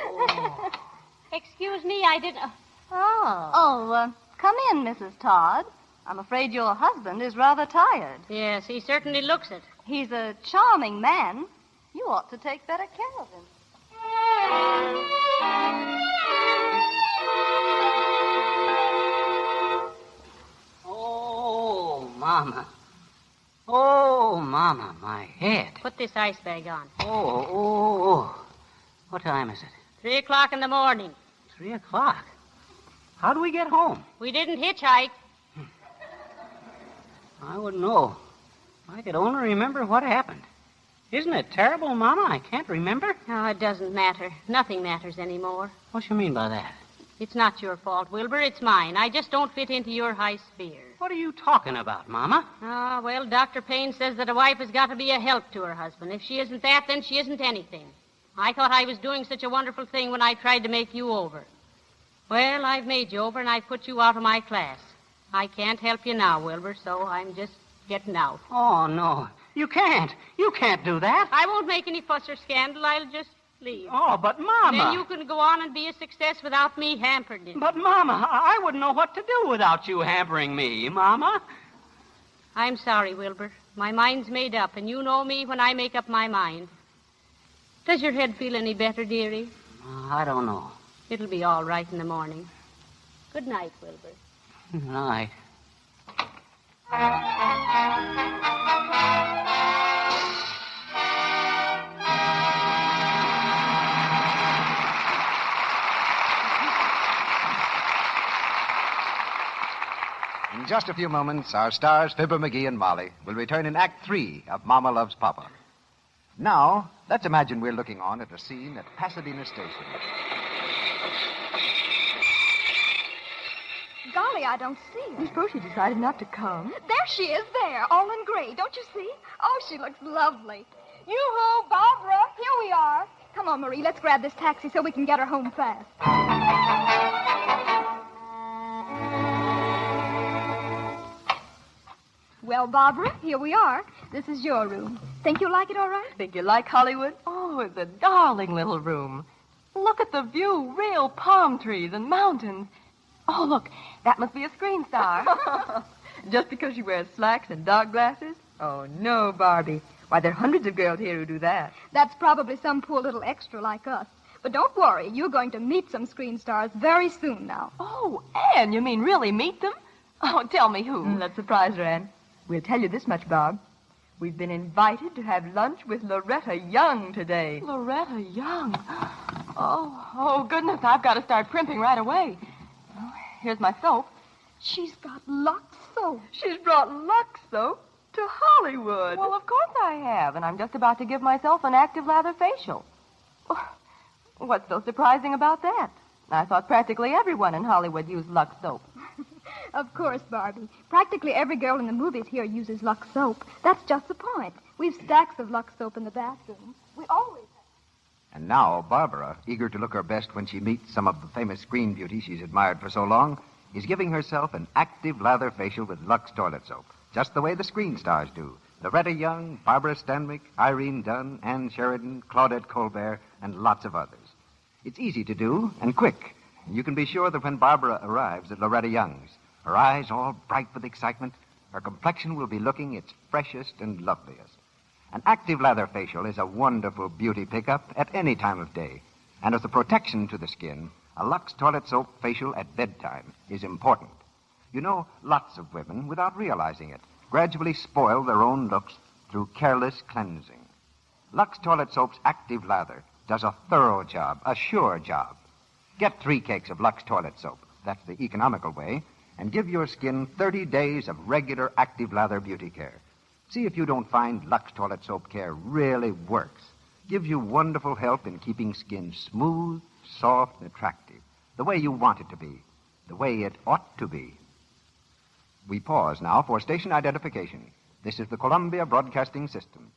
Excuse me, I didn't... Come in, Mrs. Todd. I'm afraid your husband is rather tired. Yes, he certainly looks it. He's a charming man. You ought to take better care of him. Oh, Mama, my head. Put this ice bag on. Oh. What time is it? 3 o'clock in the morning. 3 o'clock? How do we get home? We didn't hitchhike. I wouldn't know. I could only remember what happened. Isn't it terrible, Mama? I can't remember. Oh, it doesn't matter. Nothing matters anymore. What do you mean by that? It's not your fault, Wilbur. It's mine. I just don't fit into your high sphere. What are you talking about, Mama? Well, Dr. Payne says that a wife has got to be a help to her husband. If she isn't that, then she isn't anything. I thought I was doing such a wonderful thing when I tried to make you over. Well, I've made you over, and I've put you out of my class. I can't help you now, Wilbur, so I'm just getting out. Oh, no. You can't. You can't do that. I won't make any fuss or scandal. I'll just leave. Oh, but Mama... Then you can go on and be a success without me hampering it. But, Mama, I wouldn't know what to do without you hampering me, Mama. I'm sorry, Wilbur. My mind's made up, and you know me when I make up my mind. Does your head feel any better, dearie? I don't know. It'll be all right in the morning. Good night, Wilbur. Good night. In just a few moments, our stars, Fibber, McGee, and Molly, will return in Act 3 of Mama Loves Papa. Now, let's imagine we're looking on at a scene at Pasadena Station. Golly, I don't see her. I suppose she decided not to come. There she is, there, all in gray. Don't you see? Oh, she looks lovely. Yoo-hoo, Barbara, here we are. Come on, Marie, let's grab this taxi so we can get her home fast. Well, Barbara, here we are. This is your room. Think you'll like it all right? Think you like Hollywood? Oh, it's a darling little room. Look at the view. Real palm trees and mountains. Oh, look, that must be a screen star. Just because she wears slacks and dark glasses? Oh, no, Barbie. Why, there are hundreds of girls here who do that. That's probably some poor little extra like us. But don't worry, you're going to meet some screen stars very soon now. Oh, Anne, you mean really meet them? Oh, tell me who. Let's surprise her, Anne. We'll tell you this much, Bob. We've been invited to have lunch with Loretta Young today. Loretta Young? Oh, goodness, I've got to start primping right away. Oh, here's my soap. She's got Lux soap. She's brought Lux soap to Hollywood. Well, of course I have, and I'm just about to give myself an active lather facial. What's so surprising about that? I thought practically everyone in Hollywood used Lux soap. Of course, Barbie. Practically every girl in the movies here uses Lux soap. That's just the point. We've stacks of Lux soap in the bathroom. We always have. And now, Barbara, eager to look her best when she meets some of the famous screen beauties she's admired for so long, is giving herself an active lather facial with Lux toilet soap, just the way the screen stars do. Loretta Young, Barbara Stanwyck, Irene Dunn, Anne Sheridan, Claudette Colbert, and lots of others. It's easy to do and quick. You can be sure that when Barbara arrives at Loretta Young's, her eyes all bright with excitement, her complexion will be looking its freshest and loveliest. An active lather facial is a wonderful beauty pickup at any time of day. And as a protection to the skin, a Lux toilet soap facial at bedtime is important. You know, lots of women, without realizing it, gradually spoil their own looks through careless cleansing. Lux toilet soap's active lather does a thorough job, a sure job. Get 3 cakes of Lux toilet soap. That's the economical way. And give your skin 30 days of regular active lather beauty care. See if you don't find Lux toilet soap care really works. Gives you wonderful help in keeping skin smooth, soft, and attractive. The way you want it to be. The way it ought to be. We pause now for station identification. This is the Columbia Broadcasting System.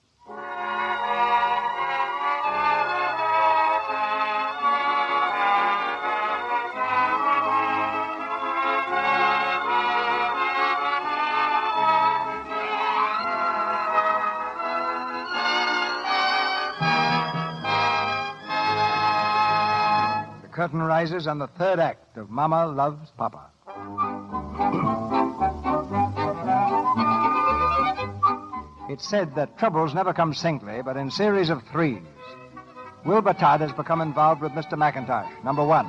The curtain rises on the third act of Mama Loves Papa. It's said that troubles never come singly, but in series of threes. Wilbur Todd has become involved with Mr. McIntosh, number one.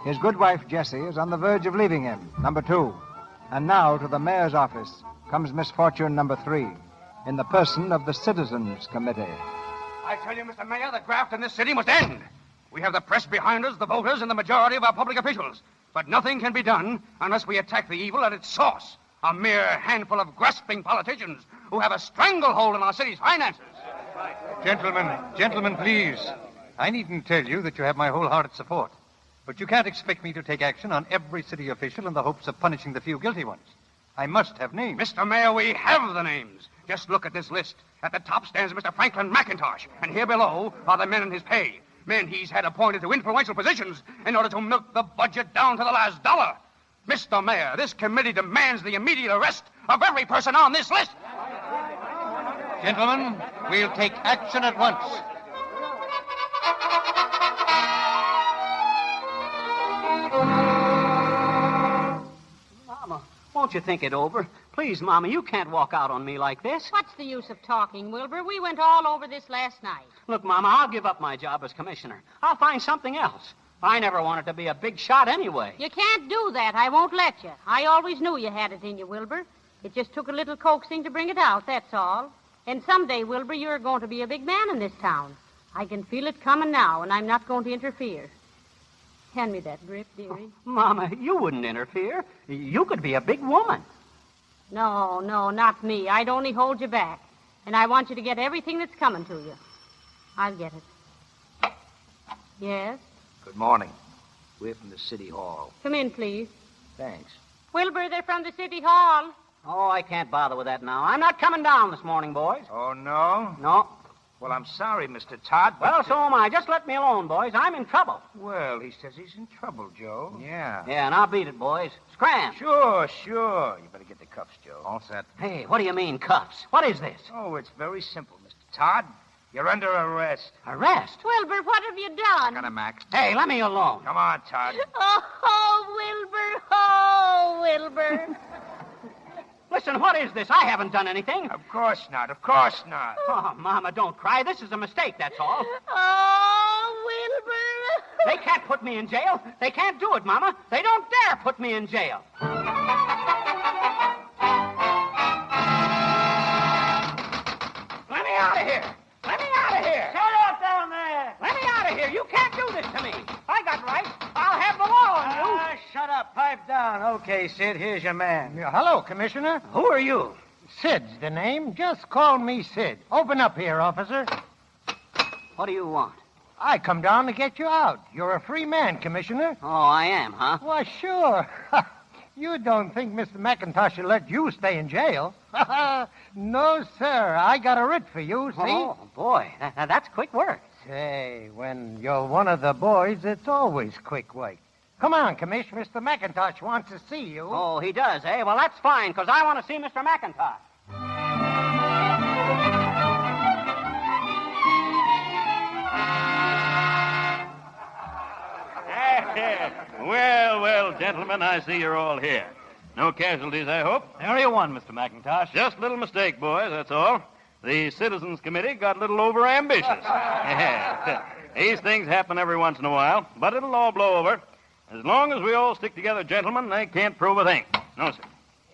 His good wife, Jessie, is on the verge of leaving him, number two. And now to the mayor's office comes misfortune number three, in the person of the Citizens Committee. I tell you, Mr. Mayor, the graft in this city must end. We have the press behind us, the voters, and the majority of our public officials. But nothing can be done unless we attack the evil at its source. A mere handful of grasping politicians who have a stranglehold on our city's finances. Gentlemen, please. I needn't tell you that you have my wholehearted support. But you can't expect me to take action on every city official in the hopes of punishing the few guilty ones. I must have names. Mr. Mayor, we have the names. Just look at this list. At the top stands Mr. Franklin McIntosh, and here below are the men in his pay. Men he's had appointed to influential positions in order to milk the budget down to the last dollar. Mr. Mayor, this committee demands the immediate arrest of every person on this list. Gentlemen, we'll take action at once. Mama, won't you think it over? Please, Mama, you can't walk out on me like this. What's the use of talking, Wilbur? We went all over this last night. Look, Mama, I'll give up my job as commissioner. I'll find something else. I never wanted to be a big shot anyway. You can't do that. I won't let you. I always knew you had it in you, Wilbur. It just took a little coaxing to bring it out, that's all. And someday, Wilbur, you're going to be a big man in this town. I can feel it coming now, and I'm not going to interfere. Hand me that grip, dearie. Mama, you wouldn't interfere. You could be a big woman. No, not me. I'd only hold you back. And I want you to get everything that's coming to you. I'll get it. Yes? Good morning. We're from the City Hall. Come in, please. Thanks. Wilbur, they're from the City Hall. Oh, I can't bother with that now. I'm not coming down this morning, boys. Oh, no? No. Well, I'm sorry, Mr. Todd, but... Well, so am I. Just let me alone, boys. I'm in trouble. Well, he says he's in trouble, Joe. Yeah. Yeah, and I'll beat it, boys. Scram. Sure. You better get the cuffs, Joe. All set. Hey, what do you mean, cuffs? What is this? Oh, it's very simple, Mr. Todd. You're under arrest. Arrest? Wilbur, what have you done? Got him, Mac. Hey, let me alone. Come on, Todd. Oh, Wilbur. Listen, what is this? I haven't done anything. Of course not. Oh, Mama, don't cry. This is a mistake, that's all. Oh, Wilbur. They can't put me in jail. They can't do it, Mama. They don't dare put me in jail. Let me out of here. Shut up down there. Let me out of here. You can't do this to me. I got rights. I'll have the law on you. Shut up. Pipe down. Okay, Sid, here's your man. Hello, Commissioner. Who are you? Sid's the name. Just call me Sid. Open up here, officer. What do you want? I come down to get you out. You're a free man, Commissioner. Oh, I am, huh? Why, sure. You don't think Mr. McIntosh will let you stay in jail? No, sir. I got a writ for you, see? Oh, boy. That's quick work. Say, when you're one of the boys, it's always quick work. Come on, Commish. Mr. McIntosh wants to see you. Oh, he does, eh? Well, that's fine, because I want to see Mr. McIntosh. Well, gentlemen, I see you're all here. No casualties, I hope? Area 1, Mr. McIntosh. Just a little mistake, boys, that's all. The Citizens Committee got a little overambitious. These things happen every once in a while, but it'll all blow over. As long as we all stick together, gentlemen, they can't prove a thing. No, sir.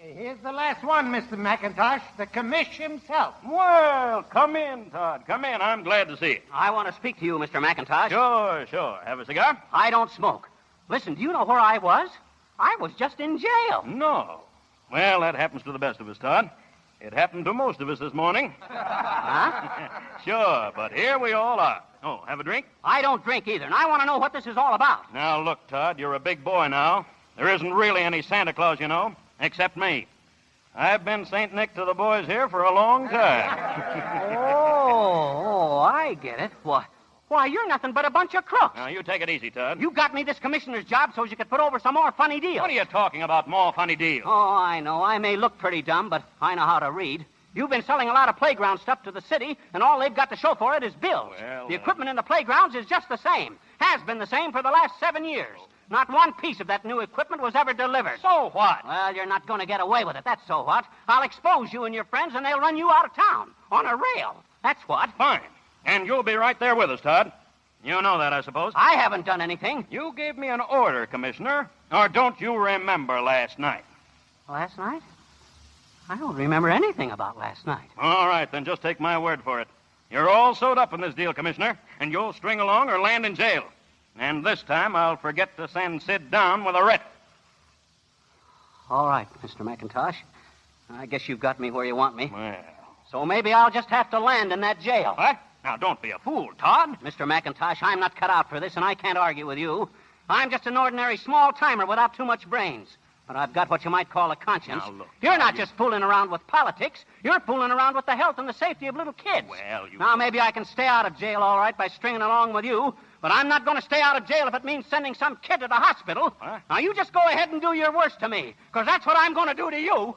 Here's the last one, Mr. McIntosh, the commish himself. Well, come in, Todd. Come in. I'm glad to see you. I want to speak to you, Mr. McIntosh. Sure. Have a cigar? I don't smoke. Listen, do you know where I was? I was just in jail. No. Well, that happens to the best of us, Todd. It happened to most of us this morning. Huh? Sure, but here we all are. Oh, have a drink? I don't drink either, and I want to know what this is all about. Now, look, Todd, you're a big boy now. There isn't really any Santa Claus, you know, except me. I've been St. Nick to the boys here for a long time. I get it. Why, you're nothing but a bunch of crooks. Now, you take it easy, Todd. You got me this commissioner's job so you could put over some more funny deals. What are you talking about, more funny deals? Oh, I know. I may look pretty dumb, but I know how to read. You've been selling a lot of playground stuff to the city, and all they've got to show for it is bills. Well, the equipment in the playgrounds is just the same. Has been the same for the last 7 years. Not one piece of that new equipment was ever delivered. So what? Well, you're not going to get away with it. That's so what. I'll expose you and your friends, and they'll run you out of town. On a rail. That's what. Fine. And you'll be right there with us, Todd. You know that, I suppose. I haven't done anything. You gave me an order, Commissioner. Or don't you remember last night? Last night? I don't remember anything about last night. All right, then just take my word for it. You're all sewed up in this deal, Commissioner, and you'll string along or land in jail. And this time I'll forget to send Sid down with a writ. All right, Mr. McIntosh. I guess you've got me where you want me. Well. So maybe I'll just have to land in that jail. What? Now, don't be a fool, Todd. Mr. McIntosh, I'm not cut out for this, and I can't argue with you. I'm just an ordinary small-timer without too much brains. But I've got what you might call a conscience. Now, look, you're not just fooling around with politics. You're fooling around with the health and the safety of little kids. Well, Now, maybe I can stay out of jail all right by stringing along with you, but I'm not going to stay out of jail if it means sending some kid to the hospital. Huh? Now, you just go ahead and do your worst to me, because that's what I'm going to do to you.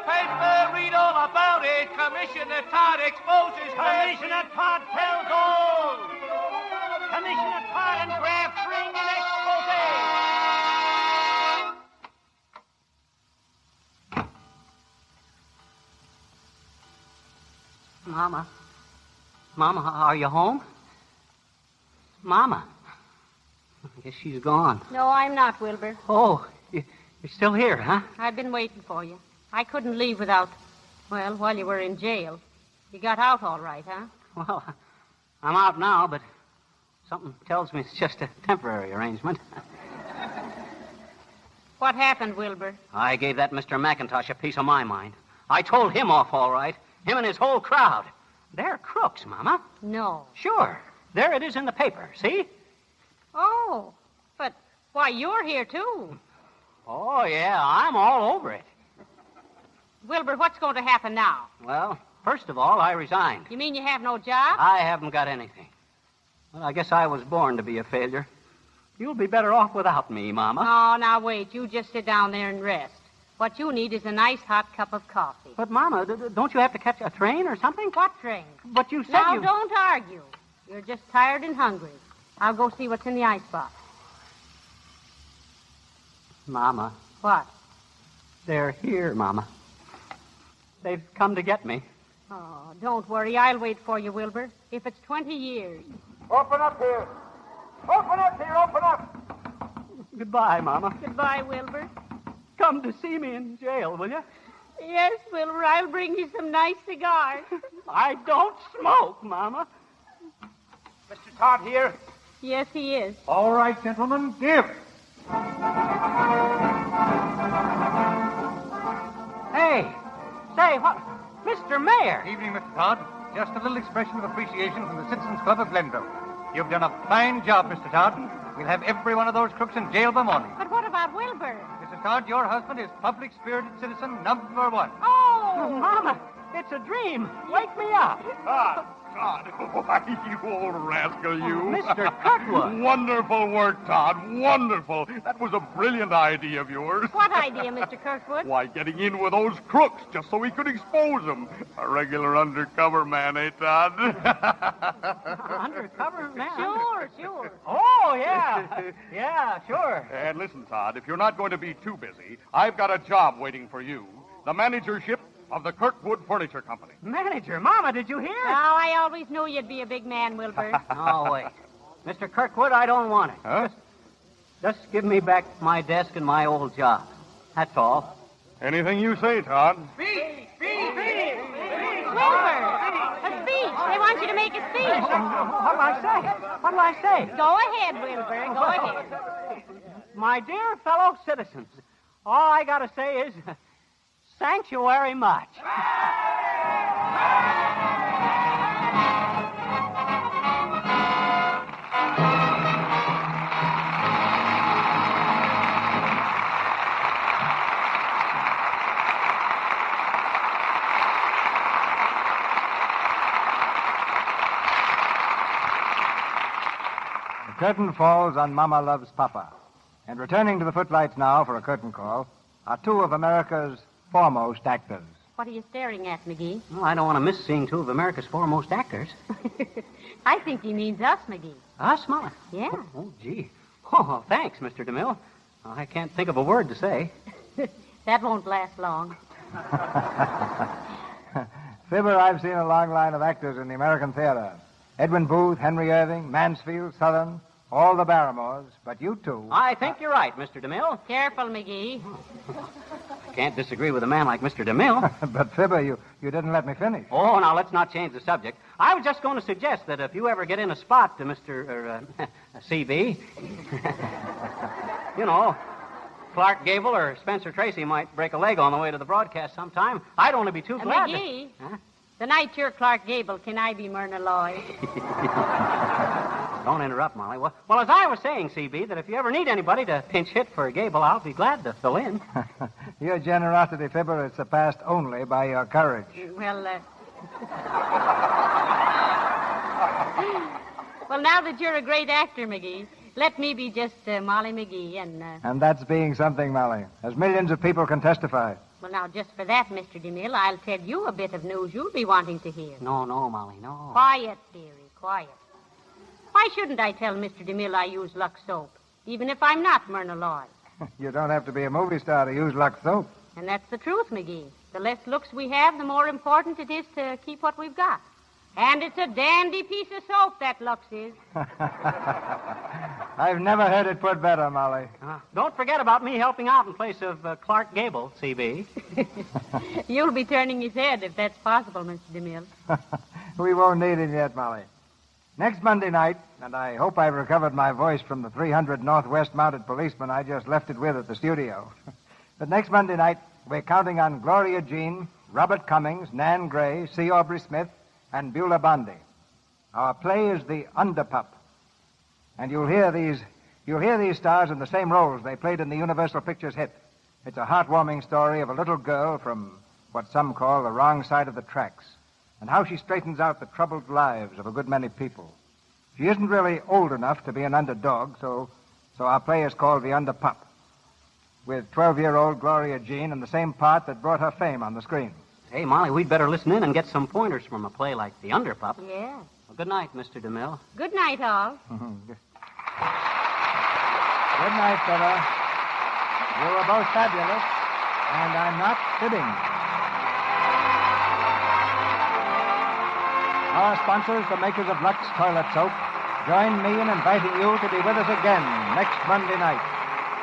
Paper, read all about it. Commissioner Todd exposes... Commissioner Todd tells all. Commissioner Todd and Graff bring an expose. Mama, are you home? Mama. I guess she's gone. No, I'm not, Wilbur. Oh, you're still here, huh? I've been waiting for you. I couldn't leave without, while you were in jail. You got out all right, huh? Well, I'm out now, but something tells me it's just a temporary arrangement. What happened, Wilbur? I gave that Mr. McIntosh a piece of my mind. I told him off all right. Him and his whole crowd. They're crooks, Mama. No. Sure. There it is in the paper, see? Oh, but why, you're here, too. Oh, yeah, I'm all over it. Wilbur, what's going to happen now? Well, first of all, I resigned. You mean you have no job? I haven't got anything. Well, I guess I was born to be a failure. You'll be better off without me, Mama. Oh, now wait. You just sit down there and rest. What you need is a nice hot cup of coffee. But, Mama, don't you have to catch a train or something? What train? But you said Now, don't argue. You're just tired and hungry. I'll go see what's in the icebox. Mama. What? They're here, Mama. They've come to get me. Oh, don't worry. I'll wait for you, Wilbur. If it's 20 years. Open up here. Open up here. Open up. Goodbye, Mama. Goodbye, Wilbur. Come to see me in jail, will you? Yes, Wilbur. I'll bring you some nice cigars. I don't smoke, Mama. Mr. Todd here? Yes, he is. All right, gentlemen, give. Hey, say, what? Mr. Mayor. Evening, Mr. Todd. Just a little expression of appreciation from the Citizens Club of Glenville. You've done a fine job, Mr. Todd. We'll have every one of those crooks in jail by morning. But what about Wilbur? Mrs. Todd, your husband is public-spirited citizen number one. Oh, Mama, it's a dream. Wake me up. Todd. Why, you old rascal, you. Mr. Kirkwood. Wonderful work, Todd. Wonderful. That was a brilliant idea of yours. What idea, Mr. Kirkwood? Why, getting in with those crooks just so we could expose them. A regular undercover man, eh, Todd? Undercover man? Sure. Oh, yeah. Yeah, sure. And listen, Todd, if you're not going to be too busy, I've got a job waiting for you. The managership of the Kirkwood Furniture Company. Manager, Mama, did you hear? Oh, I always knew you'd be a big man, Wilbur. Oh, wait. Mr. Kirkwood, I don't want it. Huh? Just give me back my desk and my old job. That's all. Anything you say, Todd. Speech! Wilbur! A speech! They want you to make a speech. What'll I say? Go ahead, Wilbur. Go ahead. My dear fellow citizens, all I got to say is... Thank you very much. curtain falls on Mama Loves Papa. And returning to the footlights now for a curtain call are two of America's foremost actors. What are you staring at, McGee? Well, I don't want to miss seeing two of America's foremost actors. I think he means us, McGee. Us, Molly? Yeah. Oh, gee. Oh, thanks, Mr. DeMille. I can't think of a word to say. That won't last long. Fibber, I've seen a long line of actors in the American theater. Edwin Booth, Henry Irving, Mansfield, Southern, all the Barrymores, but you two. I think you're right, Mr. DeMille. Careful, McGee. I can't disagree with a man like Mr. DeMille. But, Fibber, you didn't let me finish. Oh, now, let's not change the subject. I was just going to suggest that if you ever get in a spot to Mr. CB, you know, Clark Gable or Spencer Tracy might break a leg on the way to the broadcast sometime. I'd only be too glad McGee, Huh? the night you're Clark Gable, can I be Myrna Lloyd? Don't interrupt, Molly. Well, as I was saying, CB, that if you ever need anybody to pinch hit for Gable, I'll be glad to fill in. Your generosity, Fibber, is surpassed only by your courage. Well, well, now that you're a great actor, McGee, let me be just Molly McGee and... And that's being something, Molly, as millions of people can testify. Well, now, just for that, Mr. DeMille, I'll tell you a bit of news you'll be wanting to hear. No, Molly, no. Quiet, Beery, quiet. Why shouldn't I tell Mr. DeMille I use Lux soap, even if I'm not Myrna Lloyd? You don't have to be a movie star to use Lux soap. And that's the truth, McGee. The less looks we have, the more important it is to keep what we've got. And it's a dandy piece of soap, that Lux is. I've never heard it put better, Molly. Don't forget about me helping out in place of Clark Gable, CB. You'll be turning his head if that's possible, Mr. DeMille. We won't need him yet, Molly. Next Monday night, and I hope I've recovered my voice from the 300 Northwest mounted policemen I just left it with at the studio. But next Monday night, we're counting on Gloria Jean, Robert Cummings, Nan Gray, C. Aubrey Smith, and Beulah Bondi. Our play is The Underpup. And you'll hear these stars in the same roles they played in the Universal Pictures hit. It's a heartwarming story of a little girl from what some call the wrong side of the tracks, and how she straightens out the troubled lives of a good many people. She isn't really old enough to be an underdog, so our play is called The Underpup, with 12-year-old Gloria Jean in the same part that brought her fame on the screen. Hey, Molly, we'd better listen in and get some pointers from a play like The Underpup. Yeah. Well, good night, Mr. DeMille. Good night, all. Good night, fella. You were both fabulous, and I'm not kidding. Our sponsors, the makers of Lux Toilet Soap, join me in inviting you to be with us again next Monday night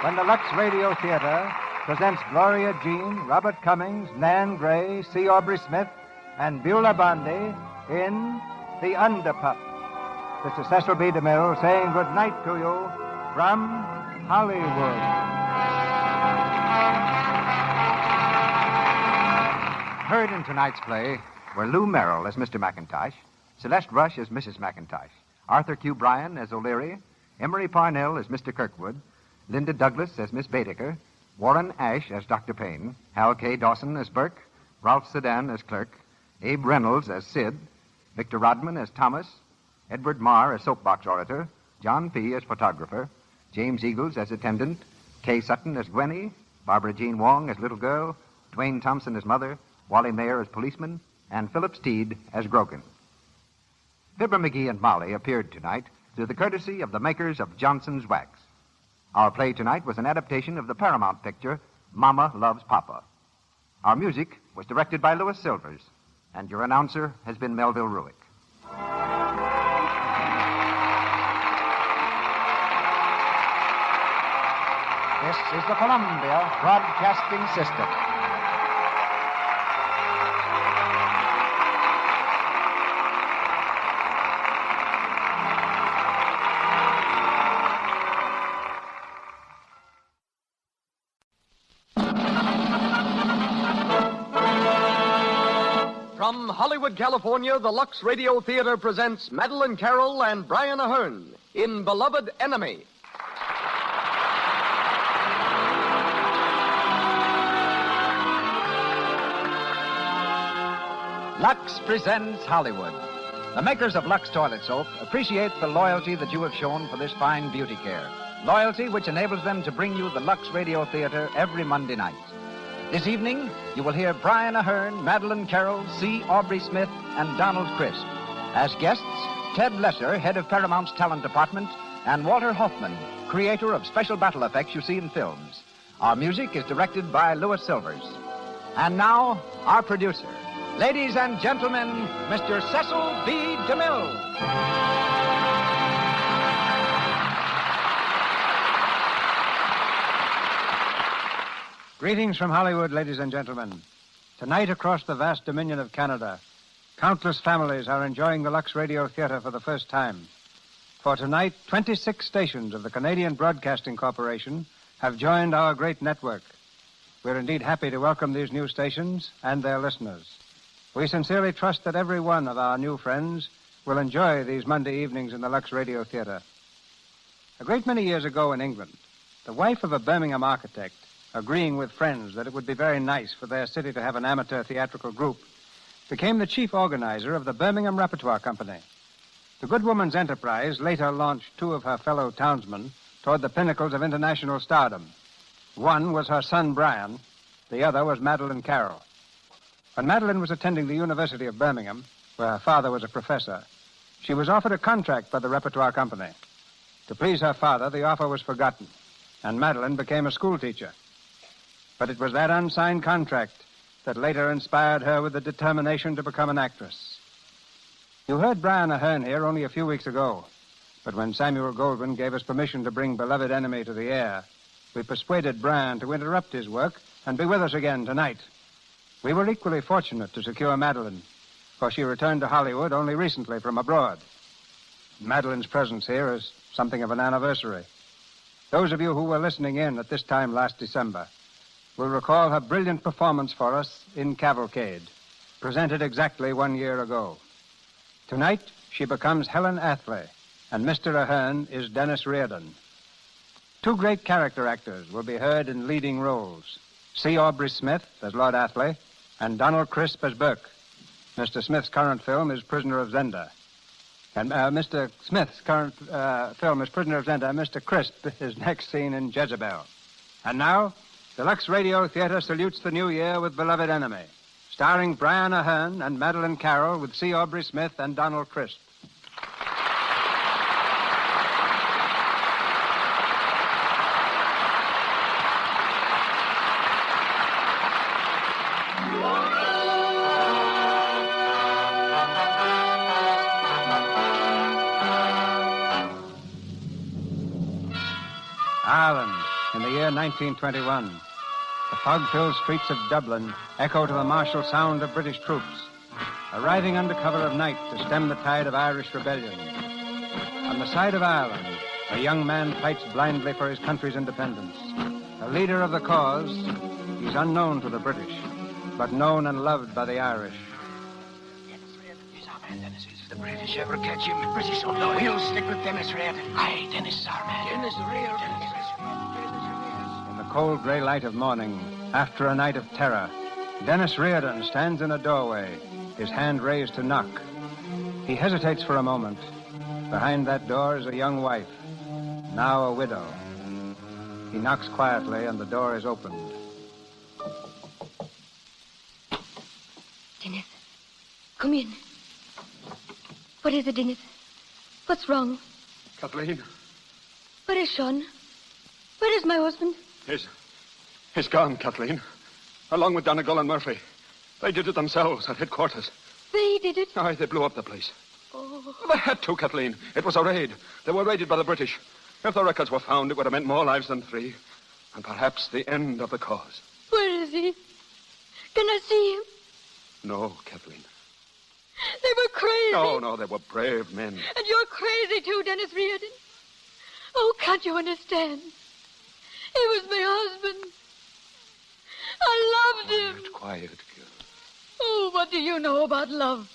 when the Lux Radio Theater presents Gloria Jean, Robert Cummings, Nan Gray, C. Aubrey Smith, and Beulah Bondi in The Underpup. This is Cecil B. DeMille saying good night to you from Hollywood. Heard in tonight's play were Lou Merrill as Mr. McIntosh, Celeste Rush as Mrs. McIntosh, Arthur Q. Bryan as O'Leary, Emery Parnell as Mr. Kirkwood, Linda Douglas as Miss Baedeker, Warren Ash as Dr. Payne, Hal K. Dawson as Burke, Ralph Sedan as Clerk, Abe Reynolds as Sid, Victor Rodman as Thomas, Edward Marr as Soapbox Orator, John P. as Photographer, James Eagles as Attendant, Kay Sutton as Gwenny, Barbara Jean Wong as Little Girl, Dwayne Thompson as Mother, Wally Mayer as Policeman, and Philip Steed as Grogan. Fibber, McGee, and Molly appeared tonight through the courtesy of the makers of Johnson's Wax. Our play tonight was an adaptation of the Paramount picture, Mama Loves Papa. Our music was directed by Louis Silvers, and your announcer has been Melville Ruick. This is the Columbia Broadcasting System. From Hollywood, California, the Lux Radio Theater presents Madeline Carroll and Brian Ahern in Beloved Enemy. Lux presents Hollywood, The makers of Lux Toilet Soap appreciate the loyalty that you have shown for this fine beauty care. Loyalty which enables them to bring you the Lux Radio Theater every Monday night. This evening, you will hear Brian Ahern, Madeline Carroll, C. Aubrey Smith, and Donald Crisp. As guests, Ted Lesser, head of Paramount's talent department, and Walter Hoffman, creator of special battle effects you see in films. Our music is directed by Louis Silvers. And now, our producer. Ladies and gentlemen, Mr. Cecil B. DeMille. Greetings from Hollywood, ladies and gentlemen. Tonight, across the vast dominion of Canada, countless families are enjoying the Lux Radio Theater for the first time. For tonight, 26 stations of the Canadian Broadcasting Corporation have joined our great network. We're indeed happy to welcome these new stations and their listeners. We sincerely trust that every one of our new friends will enjoy these Monday evenings in the Lux Radio Theater. A great many years ago in England, the wife of a Birmingham architect, agreeing with friends that it would be very nice for their city to have an amateur theatrical group, became the chief organizer of the Birmingham Repertoire Company. The good woman's enterprise later launched two of her fellow townsmen toward the pinnacles of international stardom. One was her son, Brian. The other was Madeline Carroll. When Madeline was attending the University of Birmingham, where her father was a professor, she was offered a contract by the Repertoire Company. To please her father, the offer was forgotten, and Madeline became a schoolteacher. But it was that unsigned contract that later inspired her with the determination to become an actress. You heard Brian Ahern here only a few weeks ago, but when Samuel Goldwyn gave us permission to bring Beloved Enemy to the air, we persuaded Brian to interrupt his work and be with us again tonight. We were equally fortunate to secure Madeline, for she returned to Hollywood only recently from abroad. Madeline's presence here is something of an anniversary. Those of you who were listening in at this time last December will recall her brilliant performance for us in Cavalcade, presented exactly 1 year ago. Tonight, she becomes Helen Athley, and Mr. Ahern is Dennis Reardon. Two great character actors will be heard in leading roles, C. Aubrey Smith as Lord Athley and Donald Crisp as Burke. Mr. Smith's current film is Prisoner of Zenda. And Mr. Smith's current film is Prisoner of Zenda. Mr. Crisp is next seen in Jezebel. And now, the Lux Radio Theater salutes the new year with Beloved Enemy, starring Brian Ahern and Madeline Carroll with C. Aubrey Smith and Donald Crisp. Ireland, in the year 1921. The fog-filled streets of Dublin echo to the martial sound of British troops, arriving under cover of night to stem the tide of Irish rebellion. On the side of Ireland, a young man fights blindly for his country's independence. A leader of the cause, he's unknown to the British, but known and loved by the Irish. He's our man, Dennis. If the British ever catch him, British will know. He'll stick with Dennis Reardon. Aye, Dennis is our man. Dennis Reardon. In the cold gray light of morning, after a night of terror, Dennis Reardon stands in a doorway, his hand raised to knock. He hesitates for a moment. Behind that door is a young wife, now a widow. He knocks quietly, and the door is opened. Dennis, come in. What is it, Dennis? What's wrong? Kathleen. Where is Sean? Where is my husband? He's gone, Kathleen. Along with Donegal and Murphy. They did it themselves at headquarters. They did it? Aye, they blew up the place. Oh. They had to, Kathleen. It was a raid. They were raided by the British. If the records were found, it would have meant more lives than 3. And perhaps the end of the cause. Where is he? Can I see him? No, Kathleen. They were crazy. No, they were brave men. And you're crazy too, Dennis Reardon. Oh, can't you understand? He was my husband. I loved him. Quiet, girl. Oh, what do you know about love?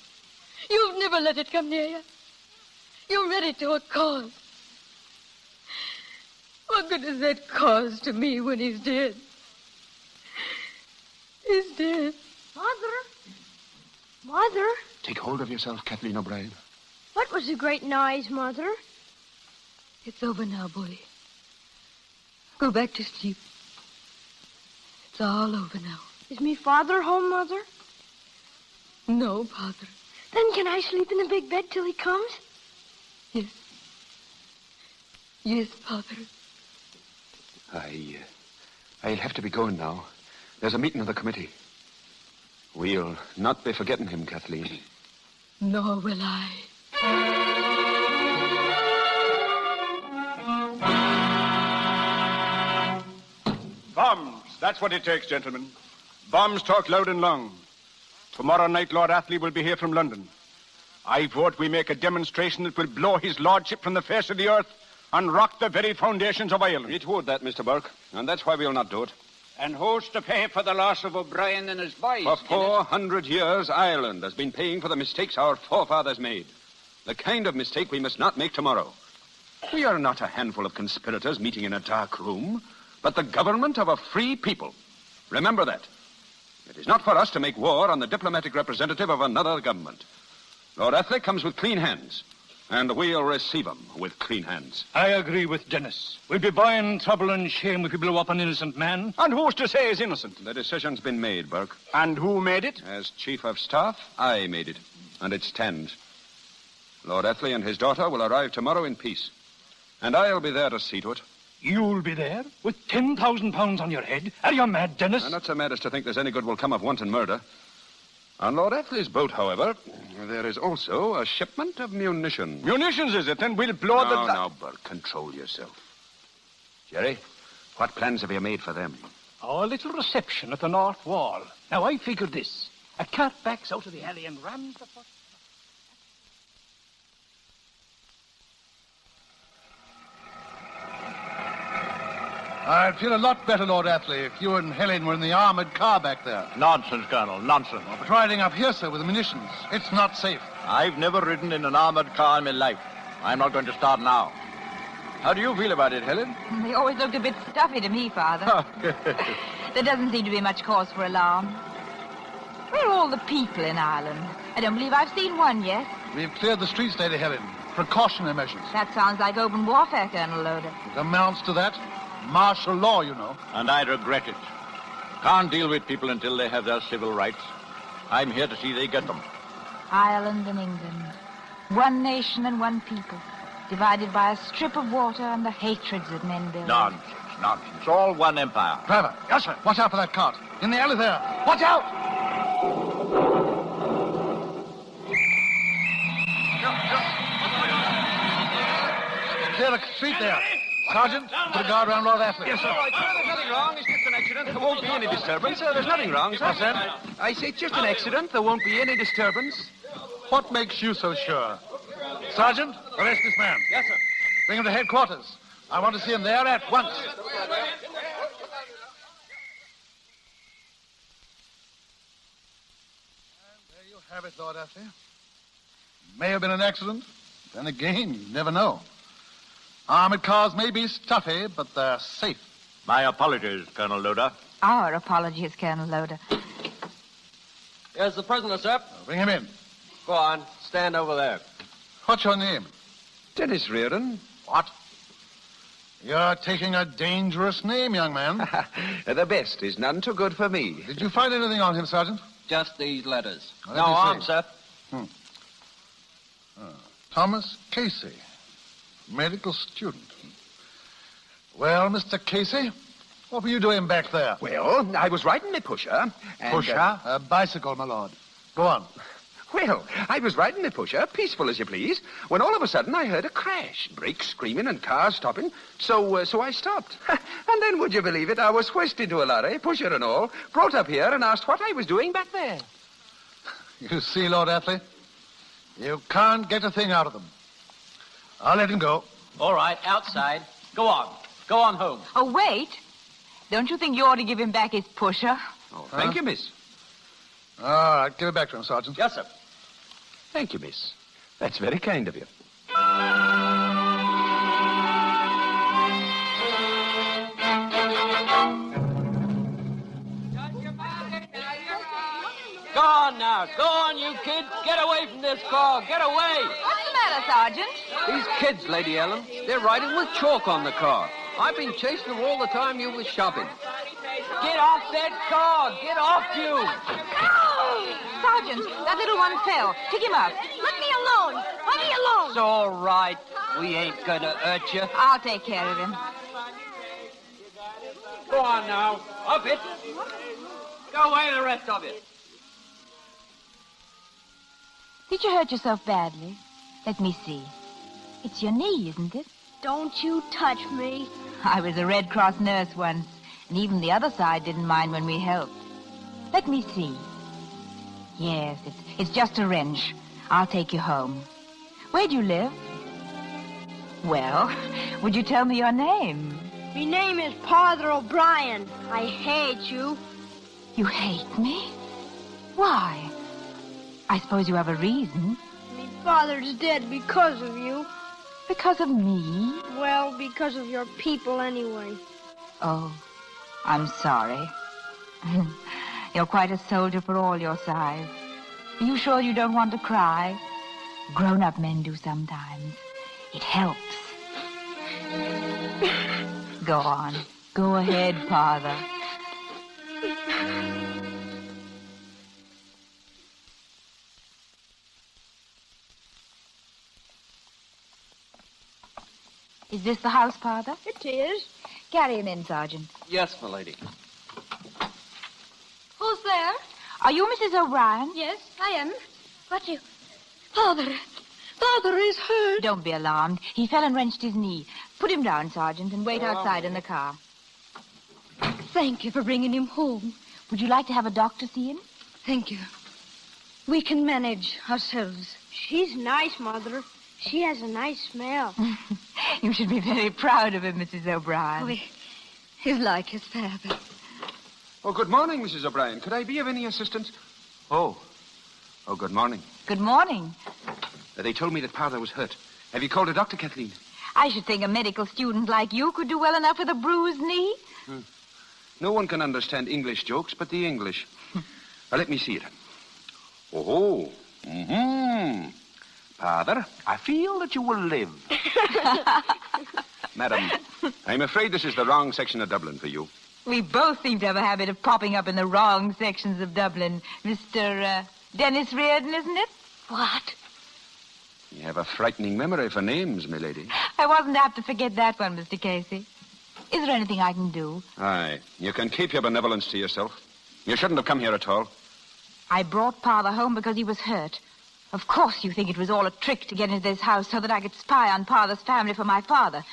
You've never let it come near you. You're ready to a cause. What good is that cause to me when he's dead? He's dead. Mother? Mother? Take hold of yourself, Kathleen O'Brien. What was the great noise, Mother? It's over now, boy. Go back to sleep. It's all over now. Is me father home, Mother? No, Father. Then can I sleep in the big bed till he comes? Yes. Yes, Father. I'll have to be going now. There's a meeting of the committee. We'll not be forgetting him, Kathleen. Nor will I. Bombs. That's what it takes, gentlemen. Bombs talk loud and long. Tomorrow night, Lord Athley will be here from London. I vote we make a demonstration that will blow his lordship from the face of the earth and rock the very foundations of Ireland. It would, that, Mr. Burke, and that's why we'll not do it. And who's to pay for the loss of O'Brien and his boys? For 400 years, Ireland has been paying for the mistakes our forefathers made. The kind of mistake we must not make tomorrow. We are not a handful of conspirators meeting in a dark room, but the government of a free people. Remember that. It is not for us to make war on the diplomatic representative of another government. Lord Athley comes with clean hands, and we'll receive him with clean hands. I agree with Dennis. We'd be buying trouble and shame if we blow up an innocent man. And who's to say he's innocent? The decision's been made, Burke. And who made it? As Chief of Staff, I made it, and it stands. Lord Athley and his daughter will arrive tomorrow in peace, and I'll be there to see to it. You'll be there with £10,000 on your head? Are you mad, Dennis? I'm not so mad as to think there's any good will come of wanton murder. On Lord Athley's boat, however, there is also a shipment of munitions. Munitions, is it? Then we'll blow the... No, Burke, control yourself. Jerry, what plans have you made for them? Our little reception at the north wall. Now, I figured this. A cat backs out of the alley and rams the foot... I'd feel a lot better, Lord Athley, if you and Helen were in the armored car back there. Nonsense, Colonel, nonsense. But riding up here, sir, with the munitions, it's not safe. I've never ridden in an armored car in my life. I'm not going to start now. How do you feel about it, Helen? They always looked a bit stuffy to me, Father. There doesn't seem to be much cause for alarm. Where are all the people in Ireland? I don't believe I've seen one yet. We've cleared the streets, Lady Helen. Precautionary measures. That sounds like open warfare, Colonel Loder. It amounts to that. Martial law, you know. And I regret it. Can't deal with people until they have their civil rights. I'm here to see they get them. Ireland and England. One nation and one people. Divided by a strip of water and the hatreds that men build. Nonsense, nonsense. All one empire. Driver, yes, sir. Watch out for that cart. In the alley there. Watch out! Clear the street there. Sergeant, put a guard around Lord Athley. Yes, sir. All right, sir, there's nothing wrong. It's just an accident. There won't be any disturbance. There's nothing wrong, sir. What's that? I say it's just an accident. There won't be any disturbance. What makes you so sure? Sergeant, arrest this man. Yes, sir. Bring him to headquarters. I want to see him there at once. And there you have it, Lord Athley. May have been an accident. Then again, you never know. Armored cars may be stuffy, but they're safe. My apologies, Colonel Loder. Our apologies, Colonel Loder. Here's the prisoner, sir. Bring him in. Go on. Stand over there. What's your name? Dennis Reardon. What? You're taking a dangerous name, young man. The best is none too good for me. Did you find anything on him, Sergeant? Just these letters. What No did he say? arms, sir. Thomas Casey, medical student. Well, Mr. Casey, what were you doing back there? Well, I was riding my pusher. And, Pusher? A bicycle, my lord. Go on. Well, I was riding my pusher, peaceful as you please, when all of a sudden I heard a crash. Brakes screaming and cars stopping. So I stopped. And then, would you believe it, I was hoisted into a lorry, pusher and all, brought up here and asked what I was doing back there. You see, Lord Athley, you can't get a thing out of them. I'll let him go. All right, outside. Go on. Go on home. Oh, wait. Don't you think you ought to give him back his pusher? Oh, thank you, miss. All right, give it back to him, Sergeant. Yes, sir. Thank you, miss. That's very kind of you. Go on now. Go on, you kids. Get away from this car. Get away. What's the matter, Sergeant? These kids, Lady Ellen, they're riding with chalk on the car. I've been chasing them all the time you was shopping. Get off that car. Get off you. Sergeant, that little one fell. Pick him up. Let me alone. Let me alone. It's all right. We ain't gonna hurt you. I'll take care of him. Go on now. Up it. Go away, the rest of you. Did you hurt yourself badly? Let me see. It's your knee, isn't it? Don't you touch me. I was a Red Cross nurse once, and even the other side didn't mind when we helped. Let me see. Yes, it's just a wrench. I'll take you home. Where do you live? Well, would you tell me your name? My name is Father O'Brien. I hate you. You hate me? Why? I suppose you have a reason. My father's dead because of you. Because of me? Well, because of your people anyway. Oh, I'm sorry. You're quite a soldier for all your size. Are you sure you don't want to cry? Grown-up men do sometimes. It helps. Go on. Go ahead, Father. Is this the house, Father? It is. Carry him in, Sergeant. Yes, my lady. Who's there? Are you Mrs. O'Brien? Yes, I am. What you... Father is hurt. Don't be alarmed. He fell and wrenched his knee. Put him down, Sergeant, and wait outside in the car. Thank you for bringing him home. Would you like to have a doctor see him? Thank you. We can manage ourselves. She's nice, Mother. She has a nice smell. You should be very proud of him, Mrs. O'Brien. Oh, he's like his father. Oh, good morning, Mrs. O'Brien. Could I be of any assistance? Oh, good morning. Good morning. They told me that Father was hurt. Have you called a doctor, Kathleen? I should think a medical student like you could do well enough with a bruised knee. No one can understand English jokes but the English. Now, let me see it. Oh, Father, I feel that you will live. Madam, I'm afraid this is the wrong section of Dublin for you. We both seem to have a habit of popping up in the wrong sections of Dublin. Mr. Dennis Reardon, isn't it? What? You have a frightening memory for names, my lady. I wasn't apt to forget that one, Mr. Casey. Is there anything I can do? Aye, you can keep your benevolence to yourself. You shouldn't have come here at all. I brought Father home because he was hurt. Of course you think it was all a trick to get into this house so that I could spy on Father's family for my father.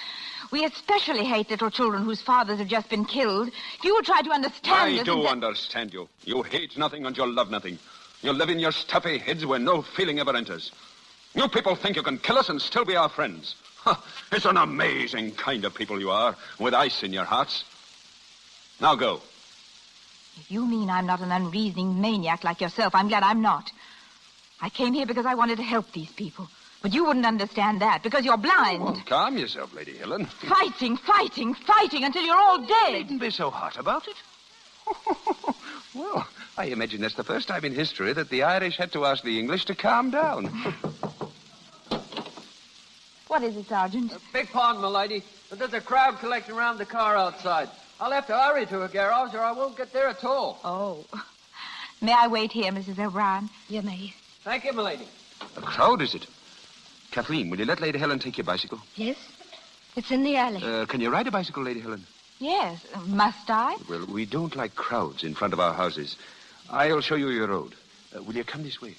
We especially hate little children whose fathers have just been killed. If you will try to understand us... I do understand you. You hate nothing and you love nothing. You live in your stuffy heads where no feeling ever enters. You people think you can kill us and still be our friends. It's an amazing kind of people you are, with ice in your hearts. Now go. If you mean I'm not an unreasoning maniac like yourself, I'm glad I'm not. I came here because I wanted to help these people. But you wouldn't understand that because you're blind. Oh, calm yourself, Lady Helen. Fighting until you're all dead. You needn't be so hot about it. Well, I imagine that's the first time in history that the Irish had to ask the English to calm down. What is it, Sergeant? Big pardon, my lady, but there's a crowd collecting around the car outside. I'll have to hurry to a garage or I won't get there at all. Oh. May I wait here, Mrs. O'Brien? You may. Thank you, my lady. A crowd, is it? Kathleen, will you let Lady Helen take your bicycle? Yes? It's in the alley. Can you ride a bicycle, Lady Helen? Yes. Must I? Well, we don't like crowds in front of our houses. I'll show you your road. Will you come this way?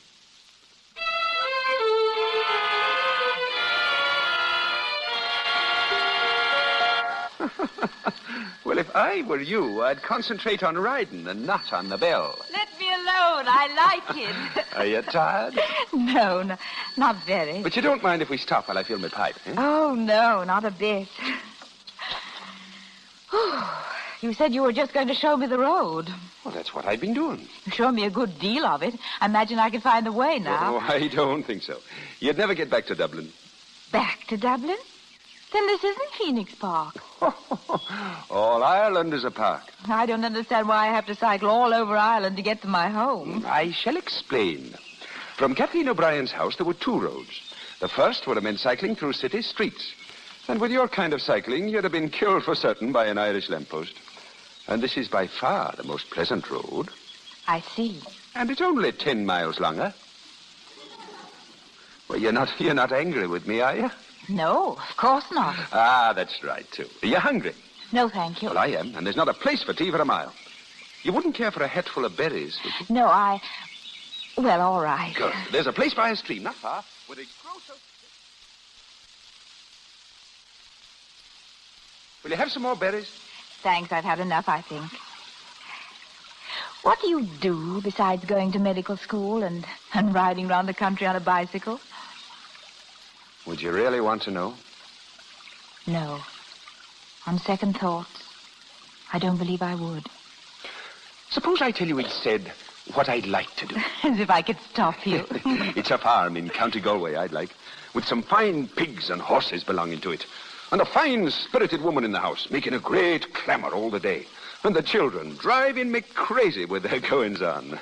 Well, if I were you, I'd concentrate on riding and not on the bell. Let me alone. I like it. Are you tired? No, not very. But you don't mind if we stop while I fill my pipe, eh? Oh, no, not a bit. You said you were just going to show me the road. Well, that's what I've been doing. You showed me a good deal of it. I imagine I can find the way now. Oh, I don't think so. You'd never get back to Dublin. Back to Dublin? Then this isn't Phoenix Park. All Ireland is a park. I don't understand why I have to cycle all over Ireland to get to my home. I shall explain. From Kathleen O'Brien's house, there were 2 roads. The first were men cycling through city streets. And with your kind of cycling, you'd have been killed for certain by an Irish lamppost. And this is by far the most pleasant road. I see. And it's only 10 miles longer. Well, you're not angry with me, are you? No, of course not. Ah, that's right, too. Are you hungry? No, thank you. Well, I am, and there's not a place for tea for a mile. You wouldn't care for a hatful of berries, would you? No, well, all right. Good. There's a place by a stream, not far, where they grow so... Will you have some more berries? Thanks, I've had enough, I think. What do you do besides going to medical school and riding around the country on a bicycle? Would you really want to know? No. On second thoughts, I don't believe I would. Suppose I tell you instead what I'd like to do. As if I could stop you. It's a farm in County Galway I'd like, with some fine pigs and horses belonging to it. And a fine, spirited woman in the house, making a great clamour all the day. And the children driving me crazy with their goings-on.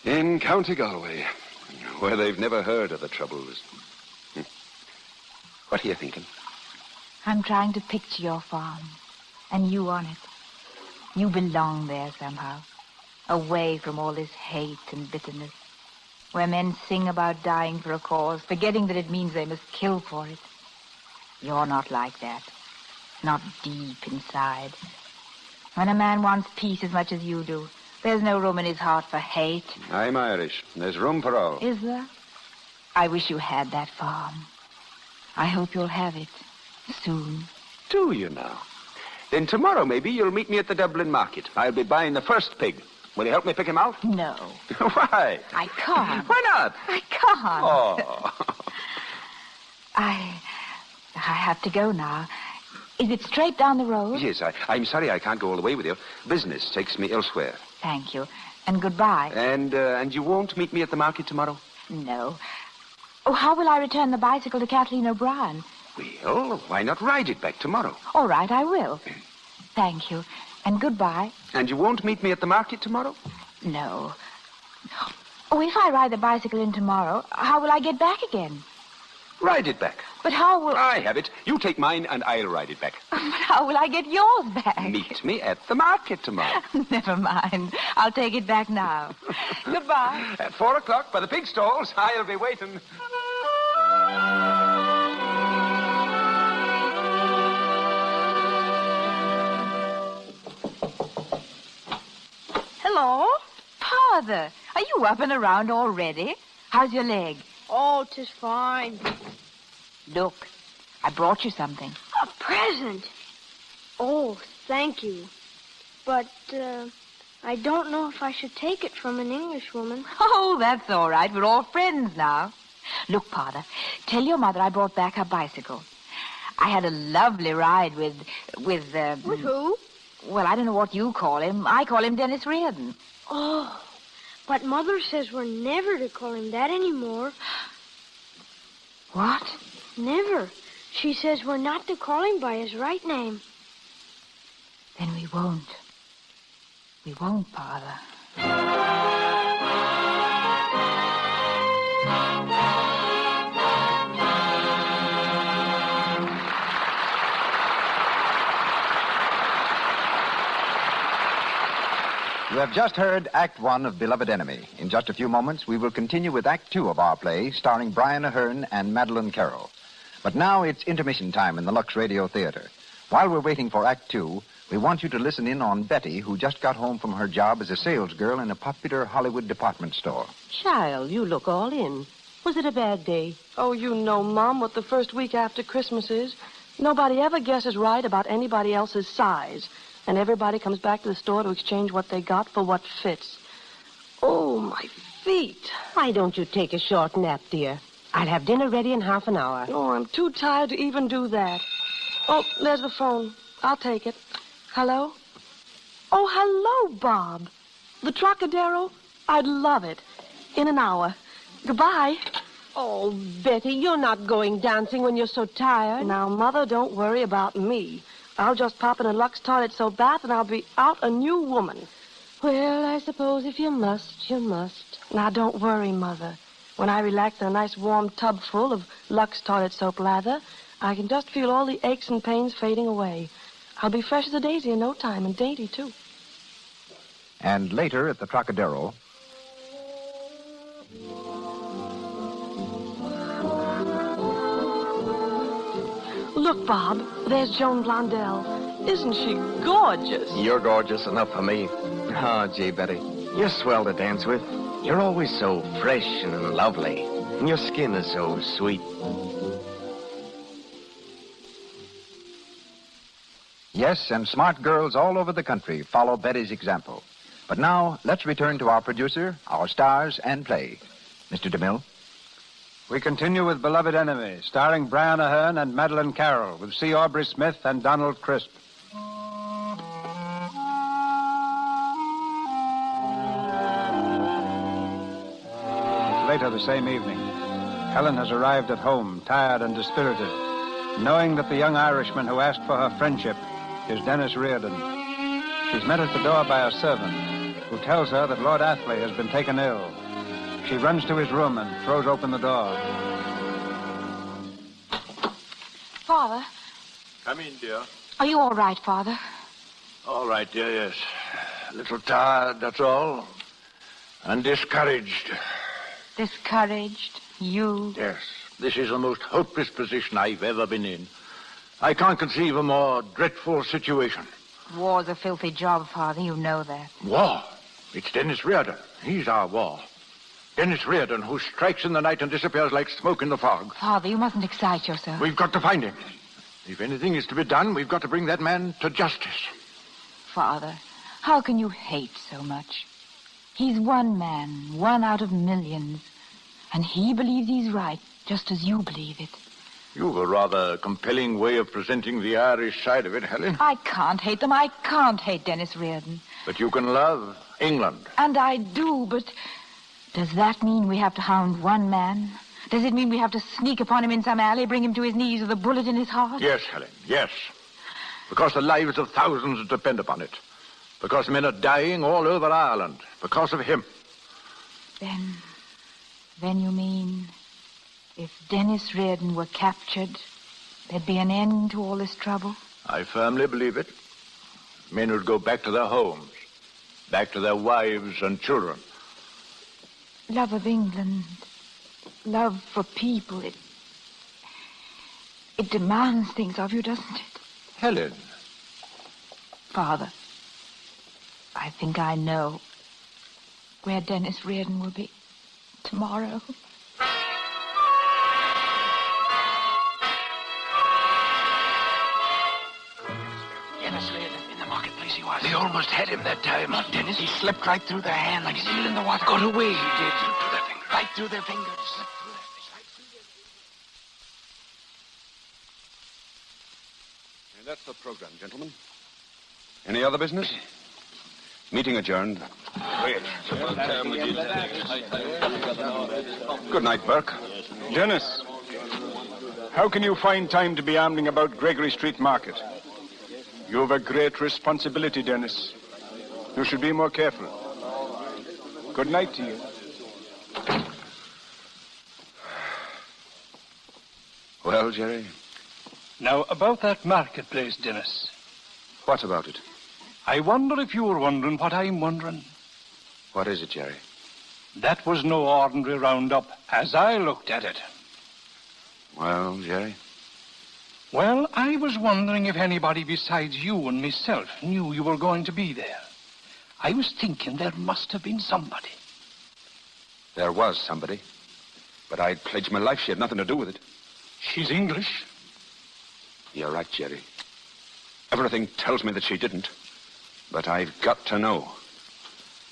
In County Galway, where they've never heard of the Troubles. What are you thinking? I'm trying to picture your farm, and you on it. You belong there somehow, away from all this hate and bitterness, where men sing about dying for a cause, forgetting that it means they must kill for it. You're not like that. Not deep inside. When a man wants peace as much as you do, there's no room in his heart for hate. I'm Irish. There's room for all. Is there? I wish you had that farm. I hope you'll have it soon. Do you now? Then tomorrow, maybe, you'll meet me at the Dublin market. I'll be buying the first pig. Will you help me pick him out? No. Why? I can't. Why not? I can't. Oh. I have to go now. Is it straight down the road? Yes, I'm sorry I can't go all the way with you. Business takes me elsewhere. Thank you. And goodbye. And you won't meet me at the market tomorrow? No. Oh, how will I return the bicycle to Kathleen O'Brien? Well, why not ride it back tomorrow? All right, I will. Thank you. And goodbye. And you won't meet me at the market tomorrow? No. Oh, if I ride the bicycle in tomorrow, how will I get back again? Ride it back. But how will... I have it. You take mine and I'll ride it back. But how will I get yours back? Meet me at the market tomorrow. Never mind. I'll take it back now. Goodbye. At 4 o'clock by the pig stalls. I'll be waiting. Hello? Father, are you up and around already? How's your leg? Oh, 'tis fine. Look, I brought you something. A present. Oh, thank you. But, I don't know if I should take it from an Englishwoman. Oh, that's all right. We're all friends now. Look, Father, tell your mother I brought back her bicycle. I had a lovely ride with With who? Well, I don't know what you call him. I call him Dennis Reardon. Oh, but Mother says we're never to call him that anymore. What? Never. She says we're not to call him by his right name. Then we won't. We won't, Father. You have just heard Act 1 of Beloved Enemy. In just a few moments, we will continue with Act 2 of our play, starring Brian Ahern and Madeline Carroll. But now it's intermission time in the Lux Radio Theater. While we're waiting for Act 2, we want you to listen in on Betty, who just got home from her job as a salesgirl in a popular Hollywood department store. Child, you look all in. Was it a bad day? Oh, you know, Mom, what the first week after Christmas is. Nobody ever guesses right about anybody else's size. And everybody comes back to the store to exchange what they got for what fits. Oh, my feet. Why don't you take a short nap, dear? I'll have dinner ready in half an hour. Oh, I'm too tired to even do that. Oh, there's the phone. I'll take it. Hello? Oh, hello, Bob. The Trocadero? I'd love it. In an hour. Goodbye. Oh, Betty, you're not going dancing when you're so tired. Now, Mother, don't worry about me. I'll just pop in a Lux toilet soap bath and I'll be out a new woman. Well, I suppose if you must, you must. Now, don't worry, Mother. When I relax in a nice warm tub full of Lux toilet soap lather, I can just feel all the aches and pains fading away. I'll be fresh as a daisy in no time, and dainty, too. And later at the Trocadero, look, Bob, there's Joan Blondell. Isn't she gorgeous? You're gorgeous enough for me. Oh, gee, Betty, you're swell to dance with. You're always so fresh and lovely, and your skin is so sweet. yes, and smart girls all over the country follow Betty's example. But now, let's return to our producer, our stars, and play. Mr. DeMille? We continue with Beloved Enemy, starring Brian Ahern and Madeline Carroll, with C. Aubrey Smith and Donald Crisp. Later the same evening, Helen has arrived at home, tired and dispirited, knowing that the young Irishman who asked for her friendship is Dennis Reardon. She's met at the door by a servant who tells her that Lord Athley has been taken ill. She runs to his room and throws open the door. Father, Come in, dear. are you all right, Father? All right, dear, yes. A little tired, that's all. And discouraged. Discouraged? You? Yes. This is the most hopeless position I've ever been in. I can't conceive a more dreadful situation. War's a filthy job, Father. You know that. War? It's Dennis Reardon. He's our war. Dennis Reardon, who strikes in the night and disappears like smoke in the fog. Father, you mustn't excite yourself. We've got to find him. If anything is to be done, we've got to bring that man to justice. Father, how can you hate so much? He's one man, one out of millions. And he believes he's right, just as you believe it. You've a rather compelling way of presenting the Irish side of it, Helen. I can't hate them. I can't hate Dennis Reardon. But you can love England. And I do, but does that mean we have to hound one man? Does it mean we have to sneak upon him in some alley, bring him to his knees with a bullet in his heart? Yes, Helen, yes. Because the lives of thousands depend upon it. Because men are dying all over Ireland. Because of him. Then you mean if Dennis Reardon were captured, there'd be an end to all this trouble? I firmly believe it. Men would go back to their homes, back to their wives and children. Love of England, love for people, it demands things of you, doesn't it? Helen. Father, I think I know where Dennis Reardon will be tomorrow. Dennis Reardon, in the marketplace he was. They almost had him that time. Not Dennis. He slipped right through their hand like a seal in the water. Got away, he did. Slipped through their fingers. Right through their fingers. Slipped through their fingers. Right through their fingers. And that's the program, gentlemen. Any other business? Meeting adjourned. Good night, Burke. Dennis, how can you find time to be ambling about Gregory Street Market? You have a great responsibility, Dennis. You should be more careful. Good night to you. Well, Jerry? Now, about that marketplace, Dennis. What about it? I wonder if you were wondering what I'm wondering. What is it, Jerry? That was no ordinary roundup, as I looked at it. Well, Jerry? Well, I was wondering if anybody besides you and myself knew you were going to be there. I was thinking there must have been somebody. There was somebody. But I'd pledged my life she had nothing to do with it. She's English. You're right, Jerry. Everything tells me that she didn't. But I've got to know.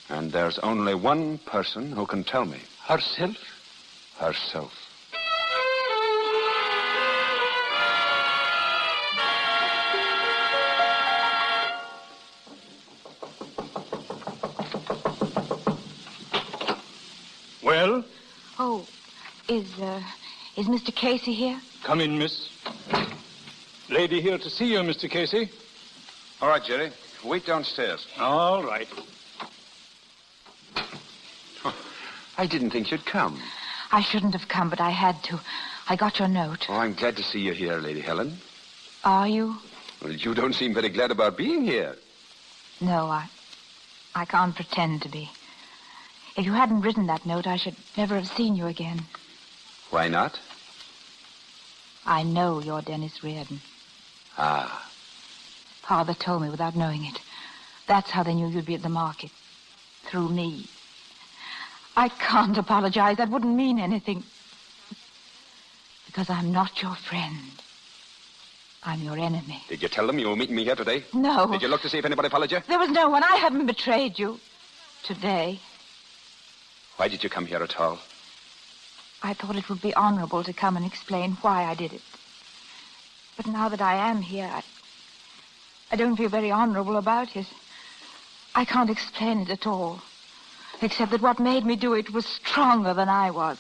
And there's only one person who can tell me. Herself? Herself. Well? Oh, Is Mr. Casey here? Come in, miss. Lady here to see you, Mr. Casey. All right, Jerry. Wait downstairs. All right. I didn't think you'd come. I shouldn't have come, but I had to. I got your note. Oh, I'm glad to see you here, Lady Helen. Are you? Well, you don't seem very glad about being here. No, I can't pretend to be. If you hadn't written that note, I should never have seen you again. Why not? I know you're Dennis Reardon. Ah. Father told me without knowing it. That's how they knew you'd be at the market. Through me. I can't apologize. That wouldn't mean anything. Because I'm not your friend. I'm your enemy. Did you tell them you were meeting me here today? No. Did you look to see if anybody followed you? There was no one. I haven't betrayed you. Today. Why did you come here at all? I thought it would be honorable to come and explain why I did it. But now that I am here, I don't feel very honorable about it. I can't explain it at all. Except that what made me do it was stronger than I was.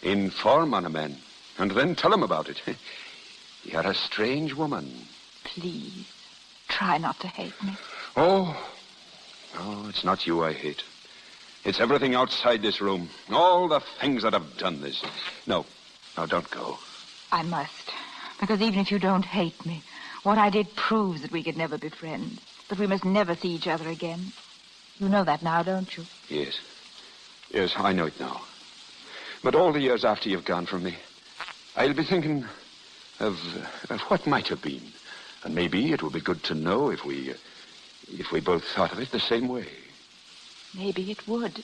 Inform on a man, and then tell him about it. You're a strange woman. Please, try not to hate me. Oh, it's not you I hate. It's everything outside this room. All the things that have done this. No, don't go. I must. Because even if you don't hate me, what I did proves that we could never be friends. That we must never see each other again. You know that now, don't you? Yes. Yes, I know it now. But all the years after you've gone from me, I'll be thinking of what might have been. And maybe it would be good to know if we both thought of it the same way. Maybe it would.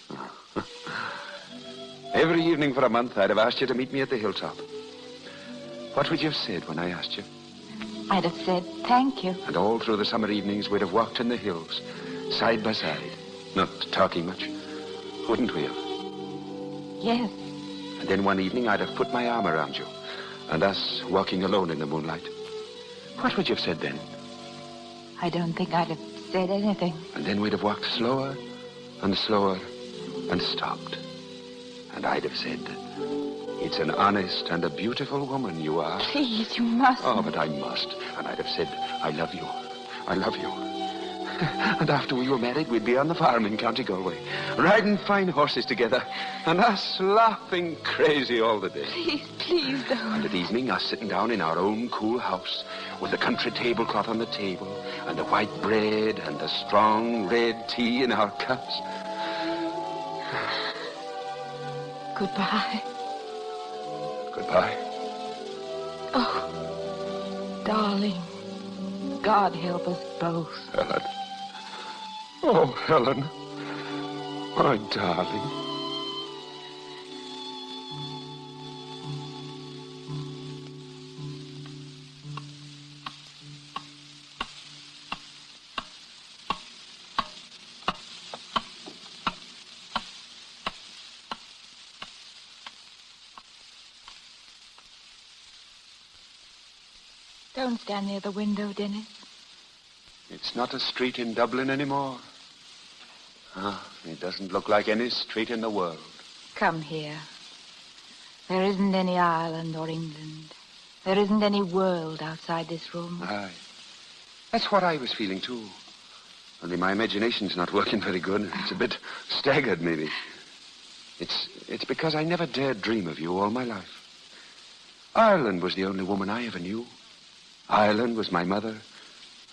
Every evening for a month, I'd have asked you to meet me at the hilltop. What would you have said when I asked you? I'd have said thank you. And all through the summer evenings, we'd have walked in the hills, side by side, not talking much. Wouldn't we have? Yes. And then one evening, I'd have put my arm around you, and us walking alone in the moonlight. What would you have said then? I don't think I'd have said anything. And then we'd have walked slower and slower and stopped. And I'd have said, it's an honest and a beautiful woman you are. Please, you must. Oh, but I must. And I'd have said, I love you. I love you. And after we were married, we'd be on the farm in County Galway, riding fine horses together, and us laughing crazy all the day. Please don't. And at evening, us sitting down in our own cool house, with the country tablecloth on the table, and the white bread, and the strong red tea in our cups. Goodbye. Goodbye. Oh, darling, God help us both. Helen. Oh, Helen. My darling. Don't stand near the window, Dennis. It's not a street in Dublin anymore. It doesn't look like any street in the world. Come here. There isn't any Ireland or England. There isn't any world outside this room. Aye. That's what I was feeling, too. Only my imagination's not working very good. It's a bit staggered, maybe. It's because I never dared dream of you all my life. Ireland was the only woman I ever knew. Ireland was my mother,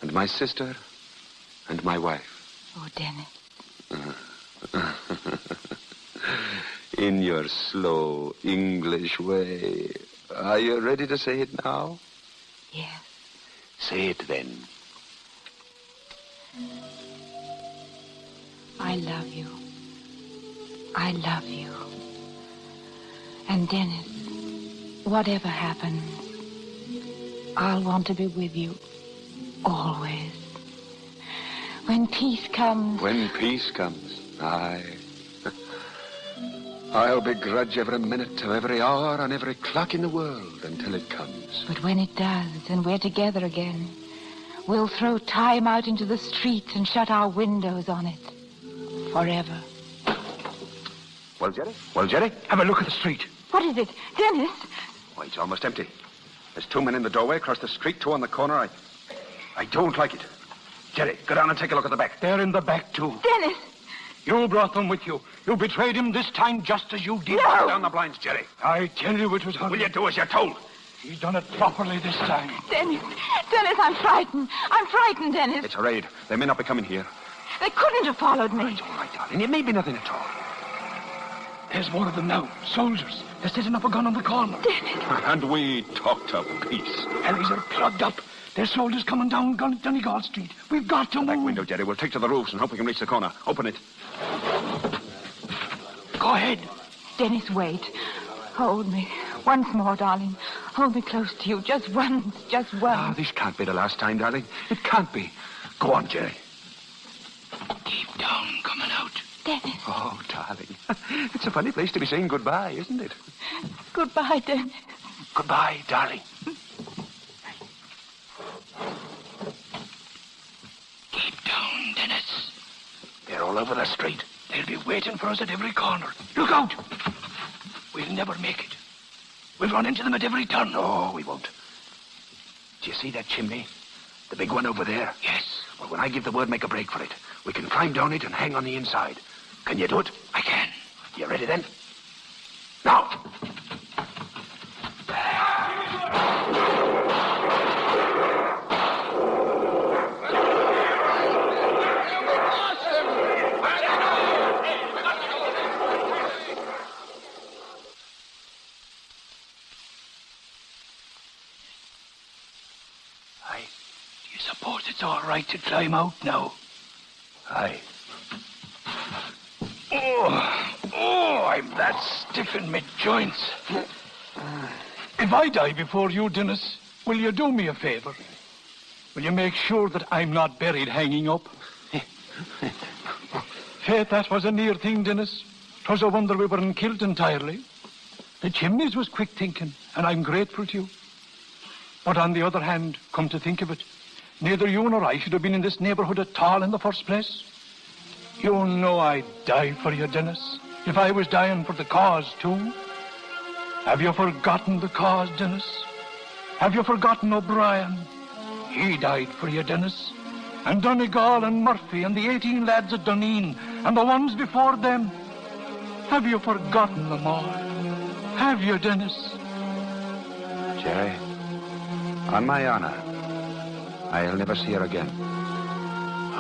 and my sister, and my wife. Oh, Dennis. In your slow English way. Are you ready to say it now? Yes. Say it then. I love you. I love you. And Dennis, whatever happens, I'll want to be with you always. When peace comes... When peace comes, aye. I'll begrudge every minute of every hour and every clock in the world until it comes. But when it does, and we're together again, we'll throw time out into the street and shut our windows on it. Forever. Well, Jerry? Have a look at the street. What is it? Dennis? Why, it's almost empty. There's 2 men in the doorway, across the street, 2 on the corner. I don't like it. Jerry, go down and take a look at the back. They're in the back, too. Dennis! You brought them with you. You betrayed him this time just as you did. No! Pull down the blinds, Jerry. I tell you it was... Will you do as you're told? He's done it properly this time. Dennis, I'm frightened. I'm frightened, Dennis. It's a raid. They may not be coming here. They couldn't have followed me. All right, darling. It may be nothing at all. There's more of them now. Soldiers. They're setting up a gun on the corner. Dennis. And we talked of peace. Alleys are plugged up. There's soldiers coming down Donegal Street. We've got to move. Back window, Jerry. We'll take to the roofs and hope we can reach the corner. Open it. Go ahead. Dennis, wait. Hold me. Once more, darling. Hold me close to you. Just once. Just once. Oh, this can't be the last time, darling. It can't be. Go on, Jerry. Keep down coming out. Dennis. Oh, darling. It's a funny place to be saying goodbye, isn't it? Goodbye, Dennis. Goodbye, darling. Keep down, Dennis. They're all over the street. They'll be waiting for us at every corner. Look out! We'll never make it. We'll run into them at every turn. No, we won't. Do you see that chimney? The big one over there? Yes. Well, when I give the word, make a break for it. We can climb down it and hang on the inside. Can you do it? I can. You ready then? Now! Suppose it's all right to climb out now. Aye. Oh, I'm that stiff in my joints. If I die before you, Dennis, will you do me a favor? Will you make sure that I'm not buried hanging up? Faith, that was a near thing, Dennis. 'Twas a wonder we weren't killed entirely. The chimneys was quick thinking, and I'm grateful to you. But on the other hand, come to think of it, neither you nor I should have been in this neighborhood at all in the first place. You know I'd die for you, Dennis, if I was dying for the cause, too. Have you forgotten the cause, Dennis? Have you forgotten O'Brien? He died for you, Dennis. And Donegal and Murphy and the 18 lads at Duneen and the ones before them. Have you forgotten them all? Have you, Dennis? Jerry, on my honor, I'll never see her again.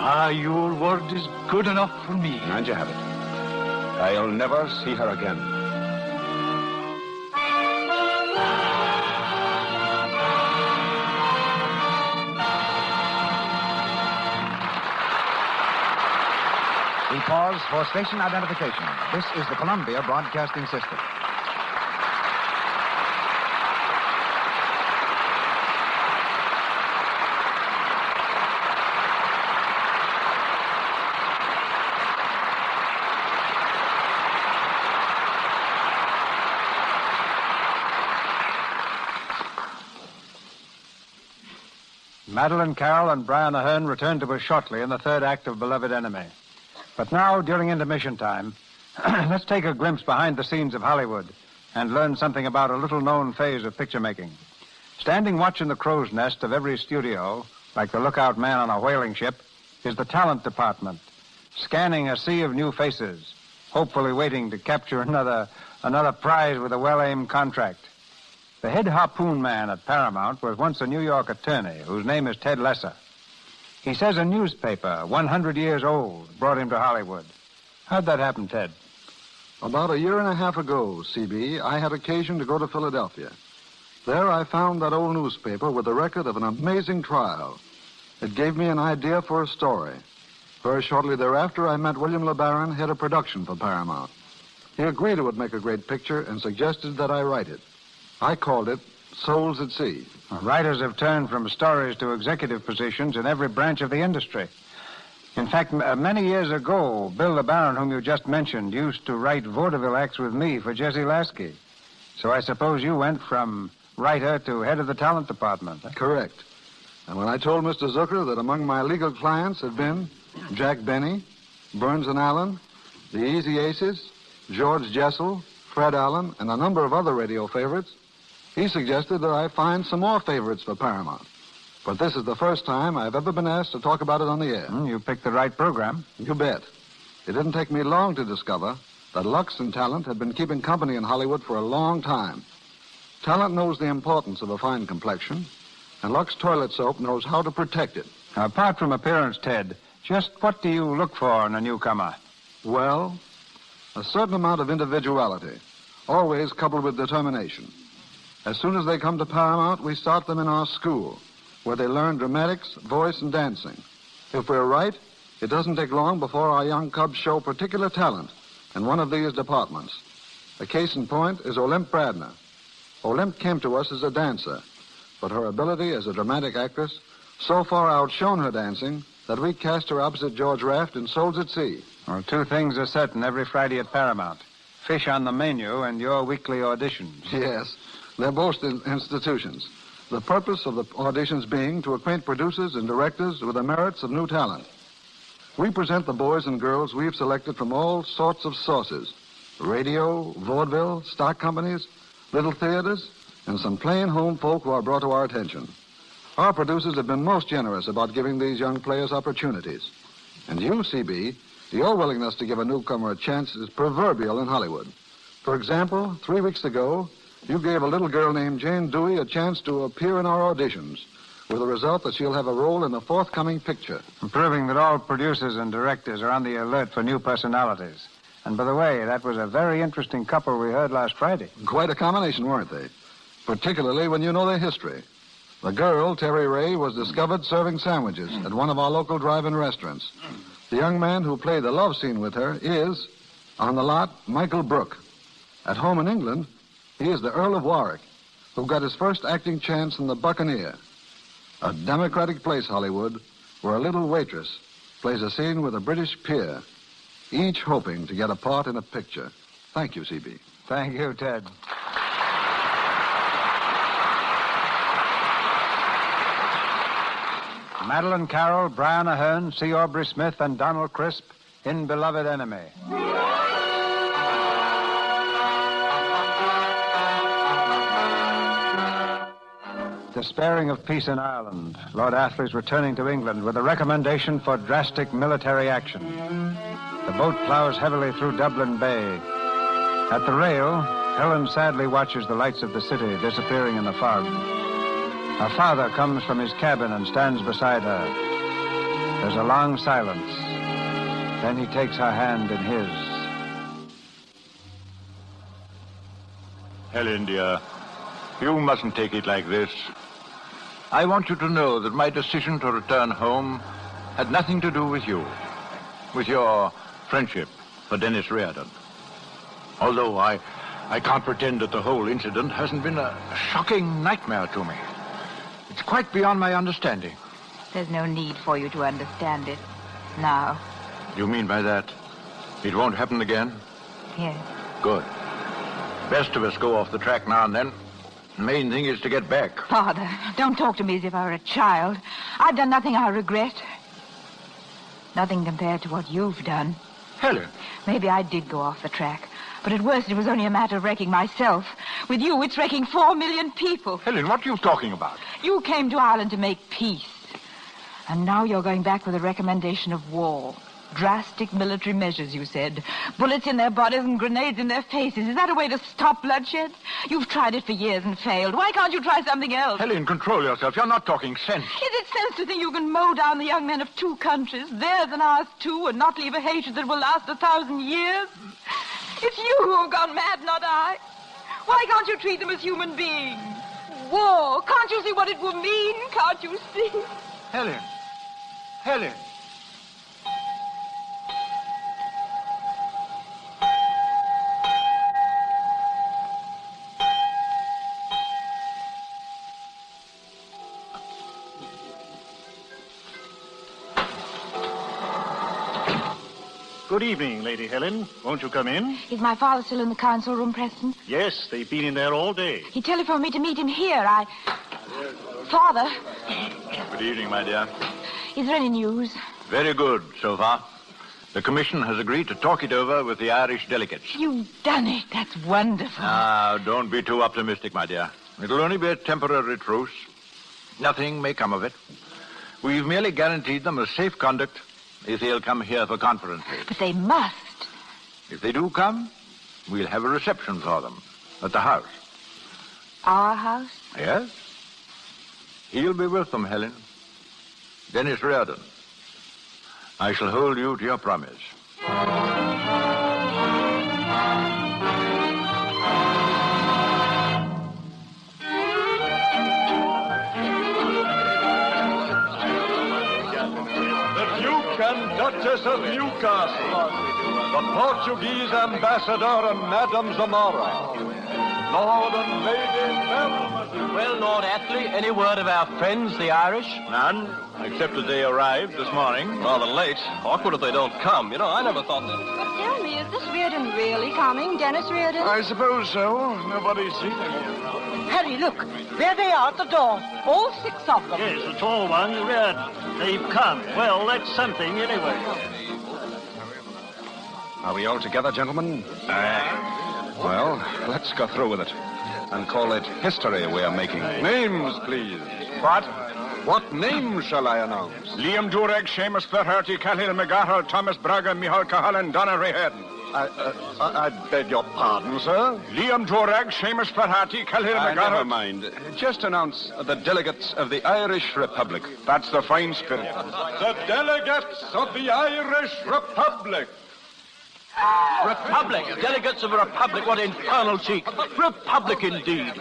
Ah, your word is good enough for me. And you have it. I'll never see her again. We pause for station identification. This is the Columbia Broadcasting System. Madeline Carroll and Brian Ahern return to us shortly in the third act of Beloved Enemy. But now, during intermission time, let's take a glimpse behind the scenes of Hollywood and learn something about a little-known phase of picture making. Standing watch in the crow's nest of every studio, like the lookout man on a whaling ship, is the talent department, scanning a sea of new faces, hopefully waiting to capture another prize with a well-aimed contract. The head harpoon man at Paramount was once a New York attorney whose name is Ted Lesser. He says a newspaper, 100 years old, brought him to Hollywood. How'd that happen, Ted? About a year and a half ago, CB, I had occasion to go to Philadelphia. There I found that old newspaper with the record of an amazing trial. It gave me an idea for a story. Very shortly thereafter, I met William LeBaron, head of production for Paramount. He agreed it would make a great picture and suggested that I write it. I called it Souls at Sea. Writers have turned from stories to executive positions in every branch of the industry. In fact, many years ago, Bill LeBaron, whom you just mentioned, used to write vaudeville acts with me for Jesse Lasky. So I suppose you went from writer to head of the talent department. Huh? Correct. And when I told Mr. Zucker that among my legal clients had been Jack Benny, Burns and Allen, the Easy Aces, George Jessel, Fred Allen, and a number of other radio favorites, he suggested that I find some more favorites for Paramount. But this is the first time I've ever been asked to talk about it on the air. You picked the right program. You bet. It didn't take me long to discover that Lux and Talent had been keeping company in Hollywood for a long time. Talent knows the importance of a fine complexion, and Lux toilet soap knows how to protect it. Now, apart from appearance, Ted, just what do you look for in a newcomer? Well, a certain amount of individuality, always coupled with determination. As soon as they come to Paramount, we start them in our school, where they learn dramatics, voice, and dancing. If we're right, it doesn't take long before our young cubs show particular talent in one of these departments. A case in point is Olymp Bradner. Olymp came to us as a dancer, but her ability as a dramatic actress so far outshone her dancing that we cast her opposite George Raft in Souls at Sea. Well, two things are certain every Friday at Paramount. Fish on the menu and your weekly auditions. Yes, they're both institutions. The purpose of the auditions being to acquaint producers and directors with the merits of new talent. We present the boys and girls we've selected from all sorts of sources. Radio, vaudeville, stock companies, little theaters, and some plain home folk who are brought to our attention. Our producers have been most generous about giving these young players opportunities. And you, CB, your willingness to give a newcomer a chance is proverbial in Hollywood. For example, 3 weeks ago, you gave a little girl named Jane Dewey a chance to appear in our auditions, with the result that she'll have a role in the forthcoming picture. Proving that all producers and directors are on the alert for new personalities. And by the way, that was a very interesting couple we heard last Friday. Quite a combination, weren't they? Particularly when you know their history. The girl, Terry Ray, was discovered serving sandwiches at one of our local drive-in restaurants. The young man who played the love scene with her is, on the lot, Michael Brooke. At home in England, he is the Earl of Warwick, who got his first acting chance in The Buccaneer. A democratic place, Hollywood, where a little waitress plays a scene with a British peer, each hoping to get a part in a picture. Thank you, CB. Thank you, Ted. Madeline Carroll, Brian Ahern, C. Aubrey Smith, and Donald Crisp in Beloved Enemy. Despairing of peace in Ireland, Lord Athley is returning to England with a recommendation for drastic military action. The boat plows heavily through Dublin Bay. At the rail, Helen sadly watches the lights of the city disappearing in the fog. Her father comes from his cabin and stands beside her. There's a long silence. Then he takes her hand in his. Helen, dear, you mustn't take it like this. I want you to know that my decision to return home had nothing to do with you, with your friendship for Dennis Reardon. Although I can't pretend that the whole incident hasn't been a shocking nightmare to me. It's quite beyond my understanding. There's no need for you to understand it now. You mean by that it won't happen again? Yes. Good. Best of us go off the track now and then. The main thing is to get back. Father, don't talk to me as if I were a child. I've done nothing I regret. Nothing compared to what you've done. Helen. Maybe I did go off the track. But at worst, it was only a matter of wrecking myself. With you, it's wrecking 4 million people. Helen, what are you talking about? You came to Ireland to make peace. And now you're going back with a recommendation of war. Drastic military measures, you said. Bullets in their bodies and grenades in their faces. Is that a way to stop bloodshed? You've tried it for years and failed. Why can't you try something else? Helen, control yourself. You're not talking sense. Is it sense to think you can mow down the young men of two countries, theirs and ours too, and not leave a hatred that will last 1,000 years? It's you who have gone mad, not I. Why can't you treat them as human beings? War. Can't you see what it will mean? Can't you see? Helen. Helen. Good evening, Lady Helen. Won't you come in? Is my father still in the council room, Preston? Yes, they've been in there all day. He telephoned me to meet him here. Father. Good evening, my dear. Is there any news? Very good so far. The commission has agreed to talk it over with the Irish delegates. You've done it. That's wonderful. Now, don't be too optimistic, my dear. It'll only be a temporary truce. Nothing may come of it. We've merely guaranteed them a safe conduct if they'll come here for conferences. But they must. If they do come, we'll have a reception for them at the house. Our house? Yes? He'll be with them, Helen. Dennis Reardon. I shall hold you to your promise. And Duchess of Newcastle, the Portuguese ambassador and Madame Zamora, Lord and Lady Bellamy. Well, Lord Athley, any word of our friends, the Irish? None, except that they arrived this morning. Rather late. Awkward if they don't come. You know, I never thought that... But tell me, is this Reardon really coming, Dennis Reardon? I suppose so. Nobody's seen him yet. Harry, look. There they are at the door. All 6 of them. Yes, the tall ones, Reardon. They've come. Well, that's something anyway. Are we all together, gentlemen? Well, let's go through with it. And call it history we're making. Names, please. What? What names shall I announce? Liam Durek, Seamus Flaherty, Cahill McGarrel, Thomas Braga, Michal Cahalan, Donna Reardon. I beg your pardon, sir? Liam Durek, Seamus Flaherty, Cahill McGarrel. Never mind. Just announce the delegates of the Irish Republic. That's the fine spirit. The delegates of the Irish Republic. Republic? Delegates of a republic? What infernal cheek. Republic, indeed.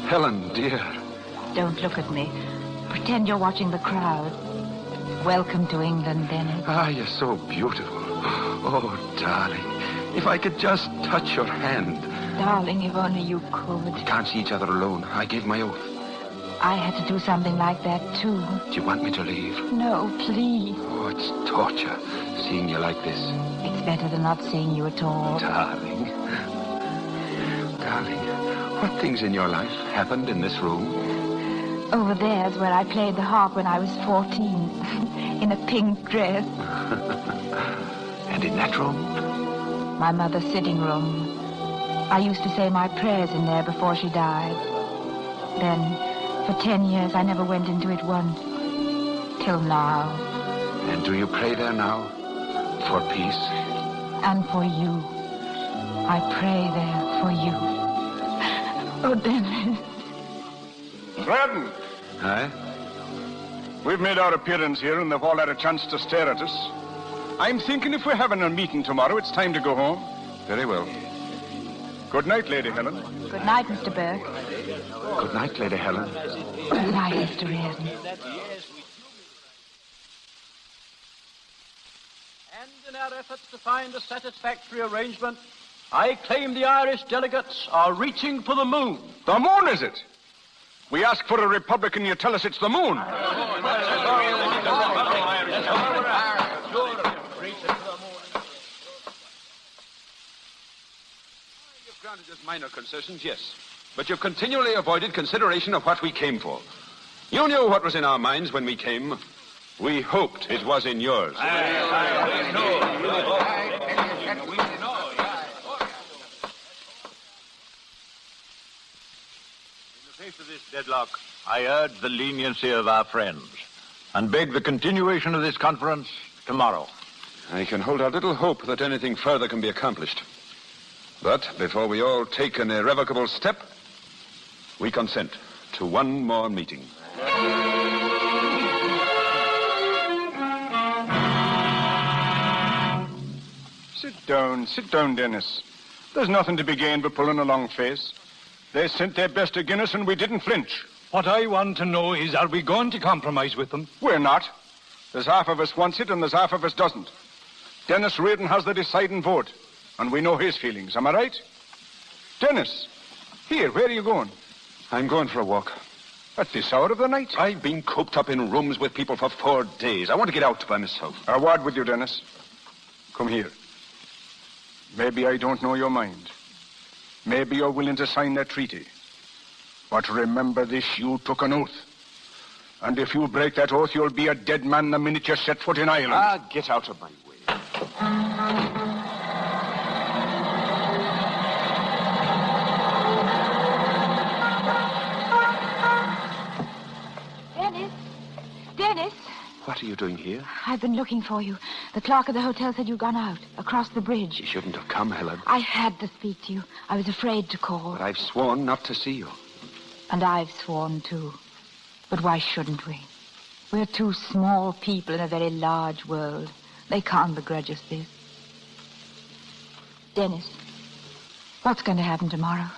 Helen, dear. Don't look at me. Pretend you're watching the crowd. Welcome to England, Dennis. Ah, you're so beautiful. Oh, darling, if I could just touch your hand. Darling, if only you could. We can't see each other alone. I gave my oath. I had to do something like that, too. Do you want me to leave? No, please. Oh, it's torture, seeing you like this. It's better than not seeing you at all. Darling, what things in your life happened in this room? Over there's where I played the harp when I was 14, in a pink dress. And in that room? My mother's sitting room. I used to say my prayers in there before she died. Then, for 10 years, I never went into it once. Till now. And do you pray there now? For peace? And for you. I pray there for you. Oh, Dennis. Reardon. Aye? We've made our appearance here and they've all had a chance to stare at us. I'm thinking if we're having a meeting tomorrow, it's time to go home. Very well. Good night, Lady Helen. Good night, Mr. Burke. Good night, Lady Helen. Good night, Mr. Reardon. And in our efforts to find a satisfactory arrangement, I claim the Irish delegates are reaching for the moon. The moon, is it? We ask for a republic and you tell us it's the moon. You've granted us minor concessions, yes. But you've continually avoided consideration of what we came for. You knew what was in our minds when we came. We hoped it was in yours. In the face of this deadlock, I urge the leniency of our friends and beg the continuation of this conference tomorrow. I can hold out little hope that anything further can be accomplished. But before we all take an irrevocable step, we consent to one more meeting. Sit down, Dennis. There's nothing to be gained but pulling a long face. They sent their best against us and we didn't flinch. What I want to know is, are we going to compromise with them? We're not. There's half of us wants it and there's half of us doesn't. Dennis Reardon has the deciding vote, and we know his feelings. Am I right? Dennis, here, where are you going? I'm going for a walk. At this hour of the night? I've been cooped up in rooms with people for 4 days. I want to get out by myself. A word with you, Dennis. Come here. Maybe I don't know your mind. Maybe you're willing to sign that treaty. But remember this, you took an oath. And if you break that oath, you'll be a dead man the minute you set foot in Ireland. Ah, get out of my way. Dennis! What are you doing here? I've been looking for you. The clerk of the hotel said you'd gone out, across the bridge. You shouldn't have come, Helen. I had to speak to you. I was afraid to call. But I've sworn not to see you. And I've sworn too. But why shouldn't we? We're two small people in a very large world. They can't begrudge us this. Dennis, what's going to happen tomorrow?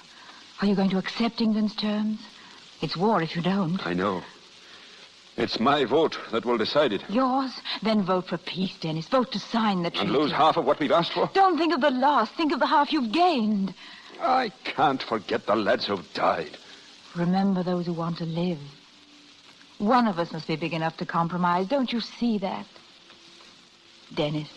Are you going to accept England's terms? It's war if you don't. I know. It's my vote that will decide it. Yours? Then vote for peace, Dennis. Vote to sign the treaty. And lose half of what we've asked for? Don't think of the loss. Think of the half you've gained. I can't forget the lads who've died. Remember those who want to live. One of us must be big enough to compromise. Don't you see that? Dennis,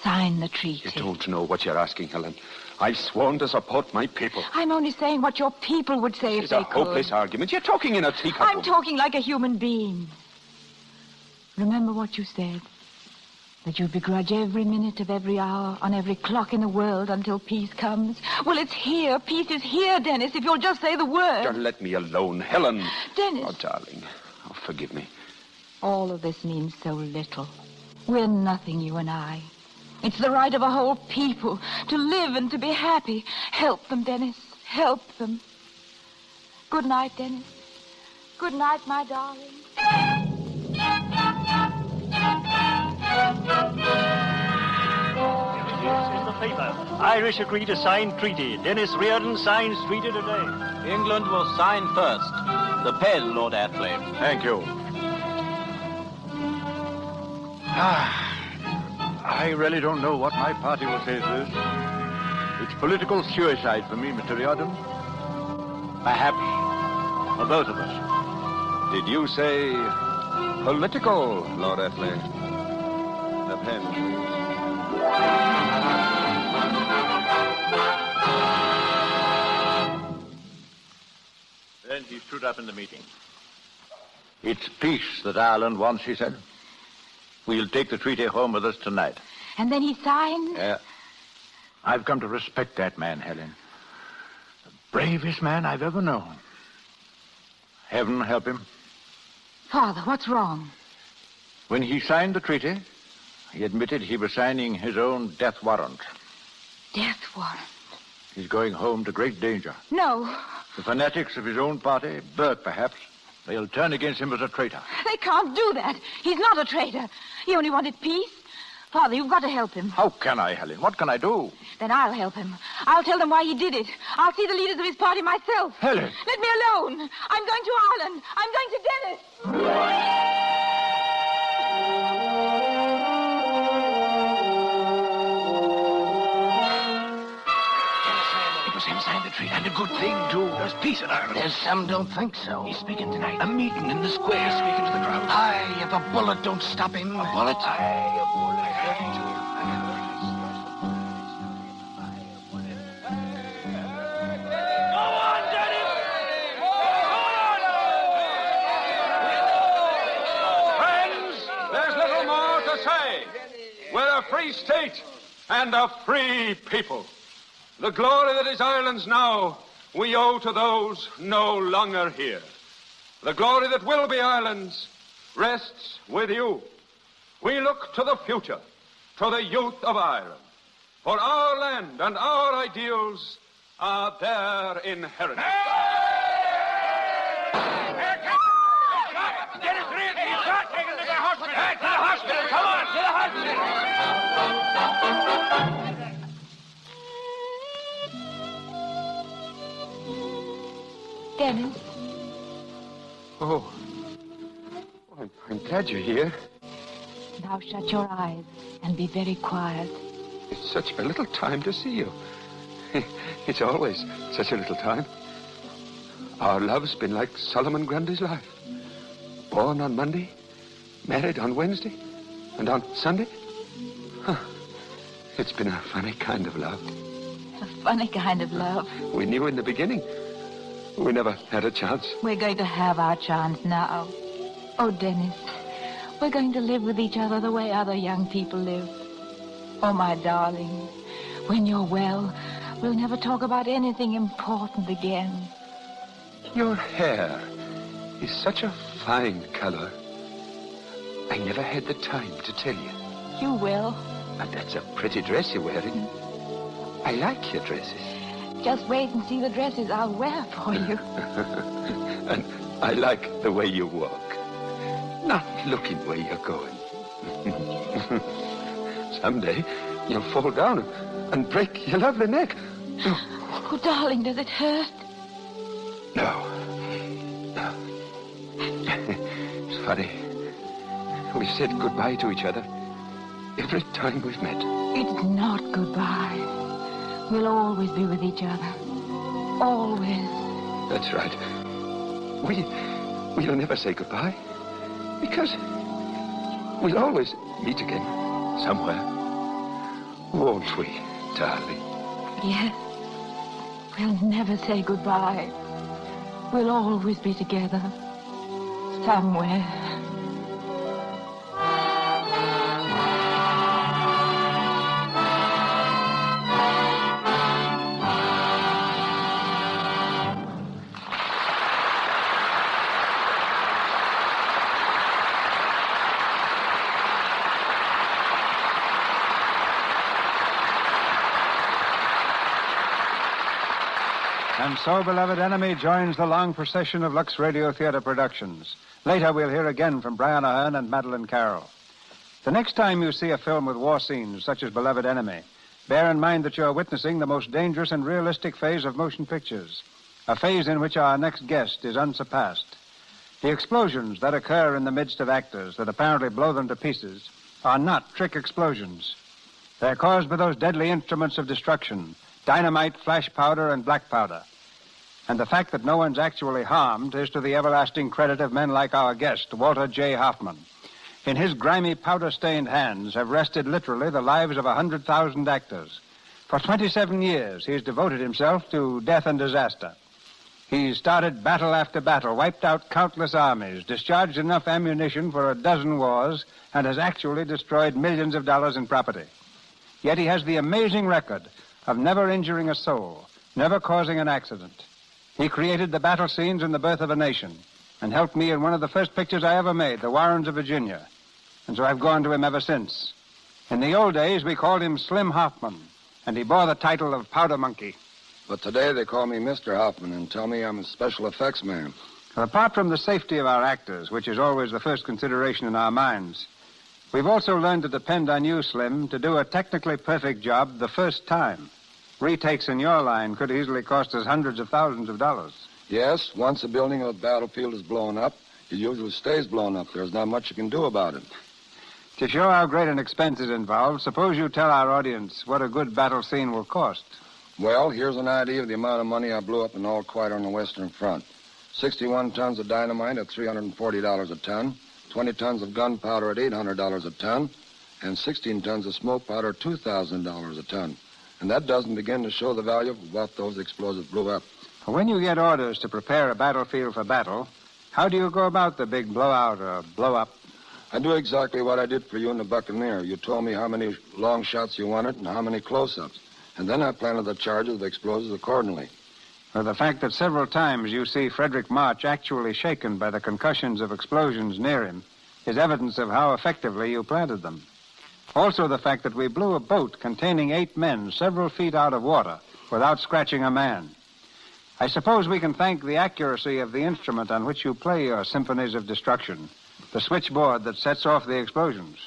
sign the treaty. You don't know what you're asking, Helen. I've sworn to support my people. I'm only saying what your people would say if they could. It's a hopeless argument. You're talking in a teacup. I'm talking like a human being. Remember what you said. That you'd begrudge every minute of every hour on every clock in the world until peace comes. Well, it's here. Peace is here, Dennis, if you'll just say the word. Don't let me alone, Helen. Dennis. Oh, darling. Oh, forgive me. All of this means so little. We're nothing, you and I. It's the right of a whole people to live and to be happy. Help them, Dennis. Help them. Good night, Dennis. Good night, my darling. In the paper. Irish agree to sign treaty. Dennis Reardon signs treaty today. England will sign first. The pen, Lord Athley. Thank you. I really don't know what my party will say to this. It's political suicide for me, Mr. Riordan. Perhaps for both of us. Did you say political, Lord Athley? The pen, please. Then he stood up in the meeting. It's peace that Ireland wants, he said. We'll take the treaty home with us tonight. And then he signed? I've come to respect that man, Helen. The bravest man I've ever known. Heaven help him. Father, what's wrong? When he signed the treaty, he admitted he was signing his own death warrant. Death warrant? He's going home to great danger. No. The fanatics of his own party, Burke perhaps, they'll turn against him as a traitor. They can't do that. He's not a traitor. He only wanted peace. Father, you've got to help him. How can I, Helen? What can I do? Then I'll help him. I'll tell them why he did it. I'll see the leaders of his party myself. Helen! Let me alone. I'm going to Ireland. I'm going to Dennis. Signed the treaty. And a good thing, too. There's peace in Ireland. There's some don't think so. He's speaking tonight. A meeting in the square, speaking to the crowd. Aye, if a bullet don't stop him. A bullet? Aye, a bullet. Go on, Dennis! Friends, there's little more to say. We're a free state and a free people. The glory that is Ireland's now, we owe to those no longer here. The glory that will be Ireland's rests with you. We look to the future, to the youth of Ireland. For our land and our ideals are their inheritance. Dennis Reardon, he's shot. Take him to the hospital. Hey, to the hospital. Come on, to the hospital. Dennis. Oh, I'm glad you're here. Now shut your eyes and be very quiet. It's such a little time to see you. It's always such a little time. Our love's been like Solomon Grundy's life. Born on Monday, married on Wednesday, and on Sunday. Huh. It's been a funny kind of love. A funny kind of love. We knew in the beginning. We never had a chance. We're going to have our chance now. Oh, Dennis, we're going to live with each other the way other young people live. Oh, my darling, when you're well, we'll never talk about anything important again. Your hair is such a fine color. I never had the time to tell you. You will. And that's a pretty dress you're wearing. I like your dresses. Just wait and see the dresses I'll wear for you. And I like the way you walk. Not looking where you're going. Someday you'll fall down and break your lovely neck. Oh, darling, does it hurt? No. It's funny. We've said goodbye to each other every time we've met. It's not goodbye. We'll always be with each other. Always. That's right. We'll never say goodbye. Because we'll always meet again somewhere. Won't we, darling? Yes. We'll never say goodbye. We'll always be together. Somewhere. And so, beloved enemy joins the long procession of Lux Radio Theater productions. Later, we'll hear again from Brian Ahern and Madeline Carroll. The next time you see a film with war scenes, such as Beloved Enemy, bear in mind that you're witnessing the most dangerous and realistic phase of motion pictures, a phase in which our next guest is unsurpassed. The explosions that occur in the midst of actors that apparently blow them to pieces are not trick explosions. They're caused by those deadly instruments of destruction, dynamite, flash powder, and black powder. And the fact that no one's actually harmed is to the everlasting credit of men like our guest, Walter J. Hoffman. In his grimy, powder-stained hands have rested literally the lives of 100,000 actors. For 27 years, he's devoted himself to death and disaster. He's started battle after battle, wiped out countless armies, discharged enough ammunition for a dozen wars, and has actually destroyed millions of dollars in property. Yet he has the amazing record of never injuring a soul, never causing an accident. He created the battle scenes in The Birth of a Nation and helped me in one of the first pictures I ever made, The Warrens of Virginia. And so I've gone to him ever since. In the old days, we called him Slim Hoffman, and he bore the title of Powder Monkey. But today they call me Mr. Hoffman and tell me I'm a special effects man. Apart from the safety of our actors, which is always the first consideration in our minds, we've also learned to depend on you, Slim, to do a technically perfect job the first time. Retakes in your line could easily cost us hundreds of thousands of dollars. Yes, once a building or battlefield is blown up, it usually stays blown up. There's not much you can do about it. To show how great an expense is involved, suppose you tell our audience what a good battle scene will cost. Well, here's an idea of the amount of money I blew up in All Quiet on the Western Front. 61 tons of dynamite at $340 a ton, 20 tons of gunpowder at $800 a ton, and 16 tons of smoke powder at $2,000 a ton. And that doesn't begin to show the value of what those explosives blew up. When you get orders to prepare a battlefield for battle, how do you go about the big blowout or blow-up? I do exactly what I did for you in the Buccaneer. You told me how many long shots you wanted and how many close-ups. And then I planted the charges of explosives accordingly. Well, the fact that several times you see Frederick March actually shaken by the concussions of explosions near him is evidence of how effectively you planted them. Also, the fact that we blew a boat containing 8 men several feet out of water without scratching a man. I suppose we can thank the accuracy of the instrument on which you play your symphonies of destruction, the switchboard that sets off the explosions.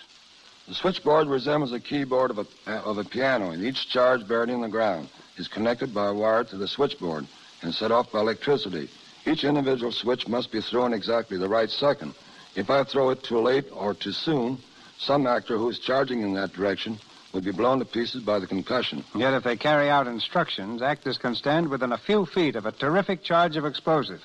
The switchboard resembles a keyboard of a piano, and each charge buried in the ground is connected by a wire to the switchboard and set off by electricity. Each individual switch must be thrown exactly the right second. If I throw it too late or too soon, some actor who is charging in that direction would be blown to pieces by the concussion. Yet if they carry out instructions, actors can stand within a few feet of a terrific charge of explosives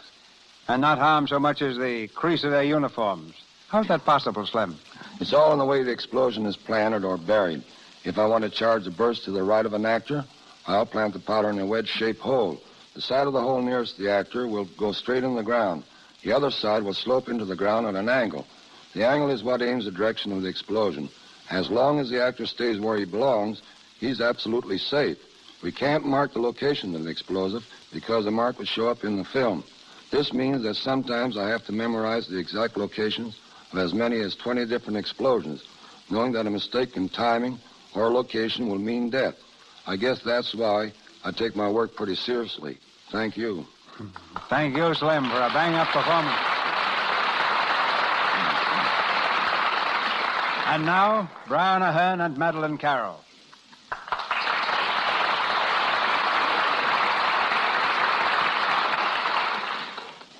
and not harm so much as the crease of their uniforms. How's that possible, Slim? It's all in the way the explosion is planted or buried. If I want to charge a burst to the right of an actor, I'll plant the powder in a wedge-shaped hole The side of the hole nearest the actor will go straight in the ground. The other side will slope into the ground at an angle. The angle is what aims the direction of the explosion. As long as the actor stays where he belongs, he's absolutely safe. We can't mark the location of the explosive because the mark would show up in the film. This means that sometimes I have to memorize the exact locations of as many as 20 different explosions, knowing that a mistake in timing or location will mean death. I guess that's why I take my work pretty seriously. Thank you. Thank you, Slim, for a bang-up performance. And now, Brian Ahern and Madeline Carroll.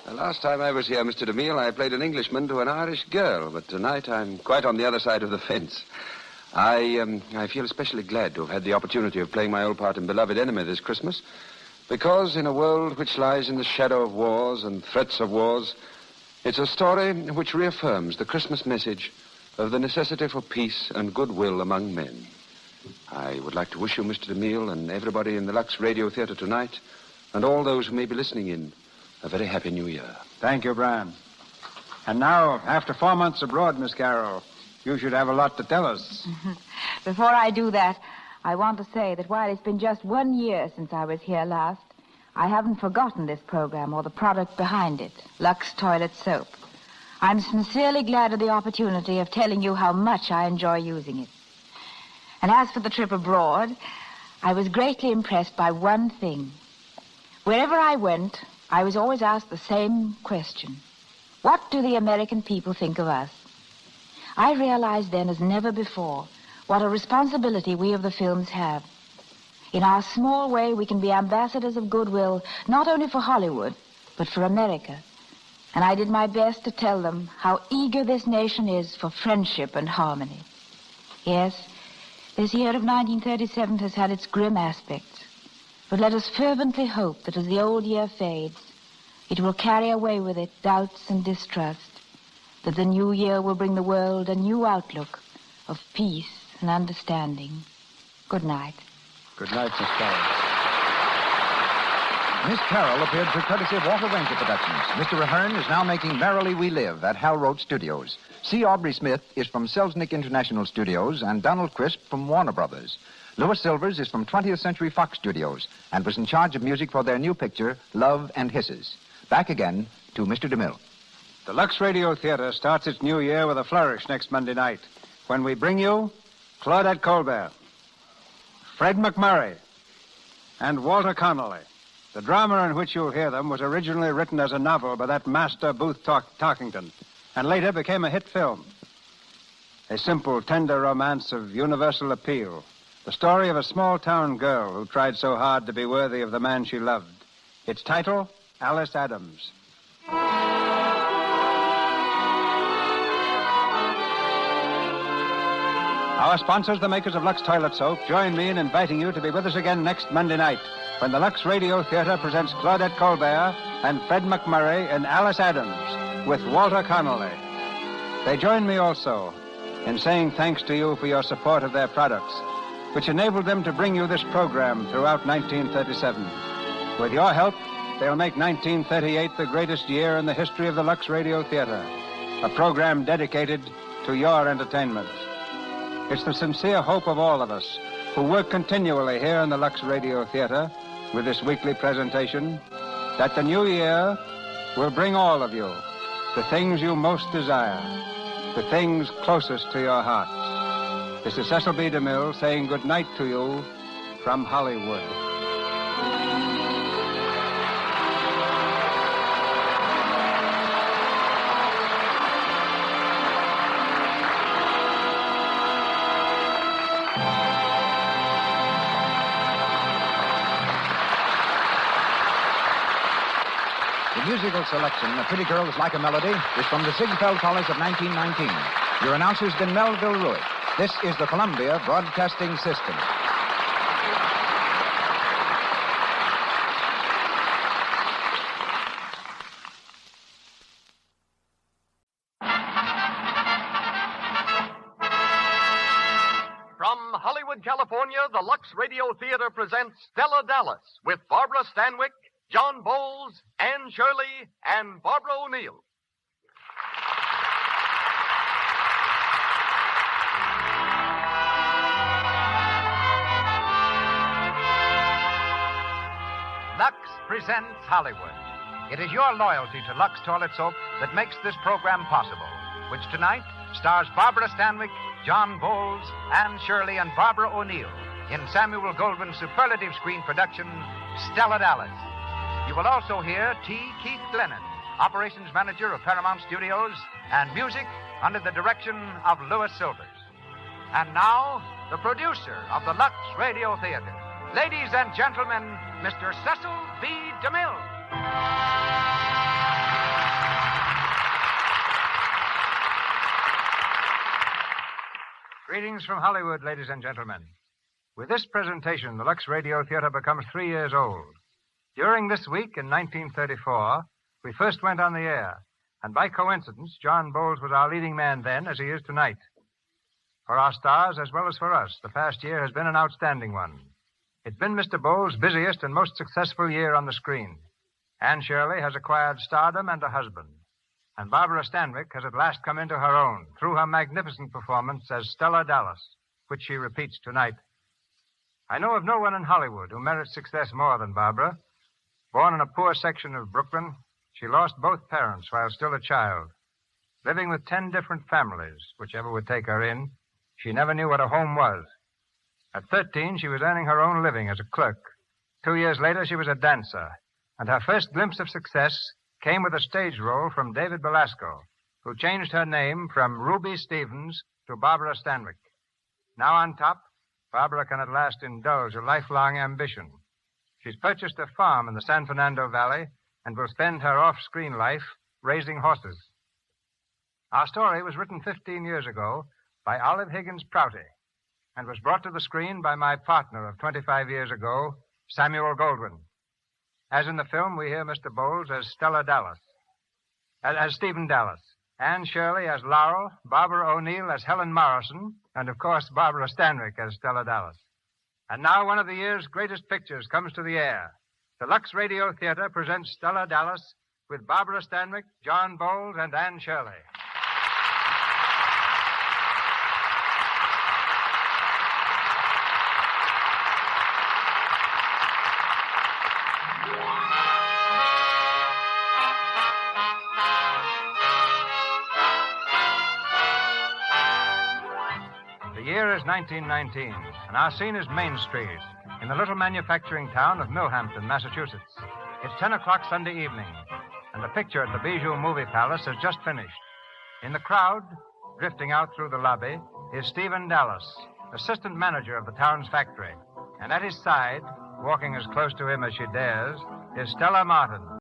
The last time I was here, Mr. DeMille, I played an Englishman to an Irish girl, but tonight I'm quite on the other side of the fence. I feel especially glad to have had the opportunity of playing my old part in Beloved Enemy this Christmas, because in a world which lies in the shadow of wars and threats of wars, it's a story which reaffirms the Christmas message of the necessity for peace and goodwill among men. I would like to wish you, Mr. DeMille, and everybody in the Lux Radio Theatre tonight, and all those who may be listening in, a very happy New Year. Thank you, Brian. And now, after 4 months abroad, Miss Carroll, you should have a lot to tell us. Before I do that, I want to say that while it's been just 1 year since I was here last, I haven't forgotten this program or the product behind it, Lux Toilet Soap. I'm sincerely glad of the opportunity of telling you how much I enjoy using it. And as for the trip abroad, I was greatly impressed by one thing. Wherever I went, I was always asked the same question. What do the American people think of us? I realized then as never before what a responsibility we of the films have. In our small way, we can be ambassadors of goodwill, not only for Hollywood, but for America. And I did my best to tell them how eager this nation is for friendship and harmony. Yes, this year of 1937 has had its grim aspects. But let us fervently hope that as the old year fades, it will carry away with it doubts and distrust, that the new year will bring the world a new outlook of peace and understanding. Good night. Good night, Miss Carroll. Miss Carroll appeared through courtesy of Walter Wanger Productions. Mr. Ahern is now making Merrily We Live at Hal Roach Studios. C. Aubrey Smith is from Selznick International Studios and Donald Crisp from Warner Brothers. Louis Silvers is from 20th Century Fox Studios and was in charge of music for their new picture, Love and Hisses. Back again to Mr. DeMille. The Lux Radio Theatre starts its new year with a flourish next Monday night, when we bring you Claudette Colbert, Fred McMurray, and Walter Connolly. The drama in which you'll hear them was originally written as a novel by that master Booth Tarkington, and later became a hit film. A simple, tender romance of universal appeal. The story of a small-town girl who tried so hard to be worthy of the man she loved. Its title, Alice Adams. Our sponsors, the makers of Lux Toilet Soap, join me in inviting you to be with us again next Monday night when the Lux Radio Theatre presents Claudette Colbert and Fred McMurray in Alice Adams with Walter Connolly. They join me also in saying thanks to you for your support of their products, which enabled them to bring you this program throughout 1937. With your help, they'll make 1938 the greatest year in the history of the Lux Radio Theatre, a program dedicated to your entertainment. It's the sincere hope of all of us who work continually here in the Lux Radio Theatre with this weekly presentation that the new year will bring all of you the things you most desire, the things closest to your hearts. This is Cecil B. DeMille saying good night to you from Hollywood. The musical selection, A Pretty Girl is Like a Melody, is from the Ziegfeld Follies of 1919. Your announcer's been Melville Ruick. This is the Columbia Broadcasting System. From Hollywood, California, the Lux Radio Theater presents Stella Dallas with Barbara Stanwyck, John Boles, Anne Shirley, and Barbara O'Neill. Lux presents Hollywood. It is your loyalty to Lux Toilet Soap that makes this program possible, which tonight stars Barbara Stanwyck, John Boles, Anne Shirley, and Barbara O'Neill in Samuel Goldwyn's superlative screen production, Stella Dallas. You will also hear T. Keith Glennon, operations manager of Paramount Studios, and music under the direction of Louis Silvers. And now, the producer of the Lux Radio Theater. Ladies and gentlemen, Mr. Cecil B. DeMille. Greetings from Hollywood, ladies and gentlemen. With this presentation, the Lux Radio Theater becomes 3 years old. During this week in 1934, we first went on the air, and by coincidence, John Boles was our leading man then, as he is tonight. For our stars, as well as for us, the past year has been an outstanding one. It's been Mr. Boles' busiest and most successful year on the screen. Anne Shirley has acquired stardom and a husband. And Barbara Stanwyck has at last come into her own through her magnificent performance as Stella Dallas, which she repeats tonight. I know of no one in Hollywood who merits success more than Barbara. Born in a poor section of Brooklyn, she lost both parents while still a child. Living with 10 different families, whichever would take her in, she never knew what a home was. At 13, she was earning her own living as a clerk. 2 years later, she was a dancer, and her first glimpse of success came with a stage role from David Belasco, who changed her name from Ruby Stevens to Barbara Stanwyck. Now on top, Barbara can at last indulge a lifelong ambition. She's purchased a farm in the San Fernando Valley and will spend her off-screen life raising horses. Our story was written 15 years ago by Olive Higgins Prouty and was brought to the screen by my partner of 25 years ago, Samuel Goldwyn. As in the film, we hear Mr. Boles as Stella Dallas, as Stephen Dallas, Anne Shirley as Laurel, Barbara O'Neill as Helen Morrison, and, of course, Barbara Stanwyck as Stella Dallas. And now one of the year's greatest pictures comes to the air. The Lux Radio Theater presents Stella Dallas with Barbara Stanwyck, John Boles, and Anne Shirley. The year is 1919, and our scene is Main Street, in the little manufacturing town of Millhampton, Massachusetts. It's 10 o'clock Sunday evening, and the picture at the Bijou Movie Palace has just finished. In the crowd, drifting out through the lobby, is Stephen Dallas, assistant manager of the town's factory. And at his side, walking as close to him as she dares, is Stella Martin,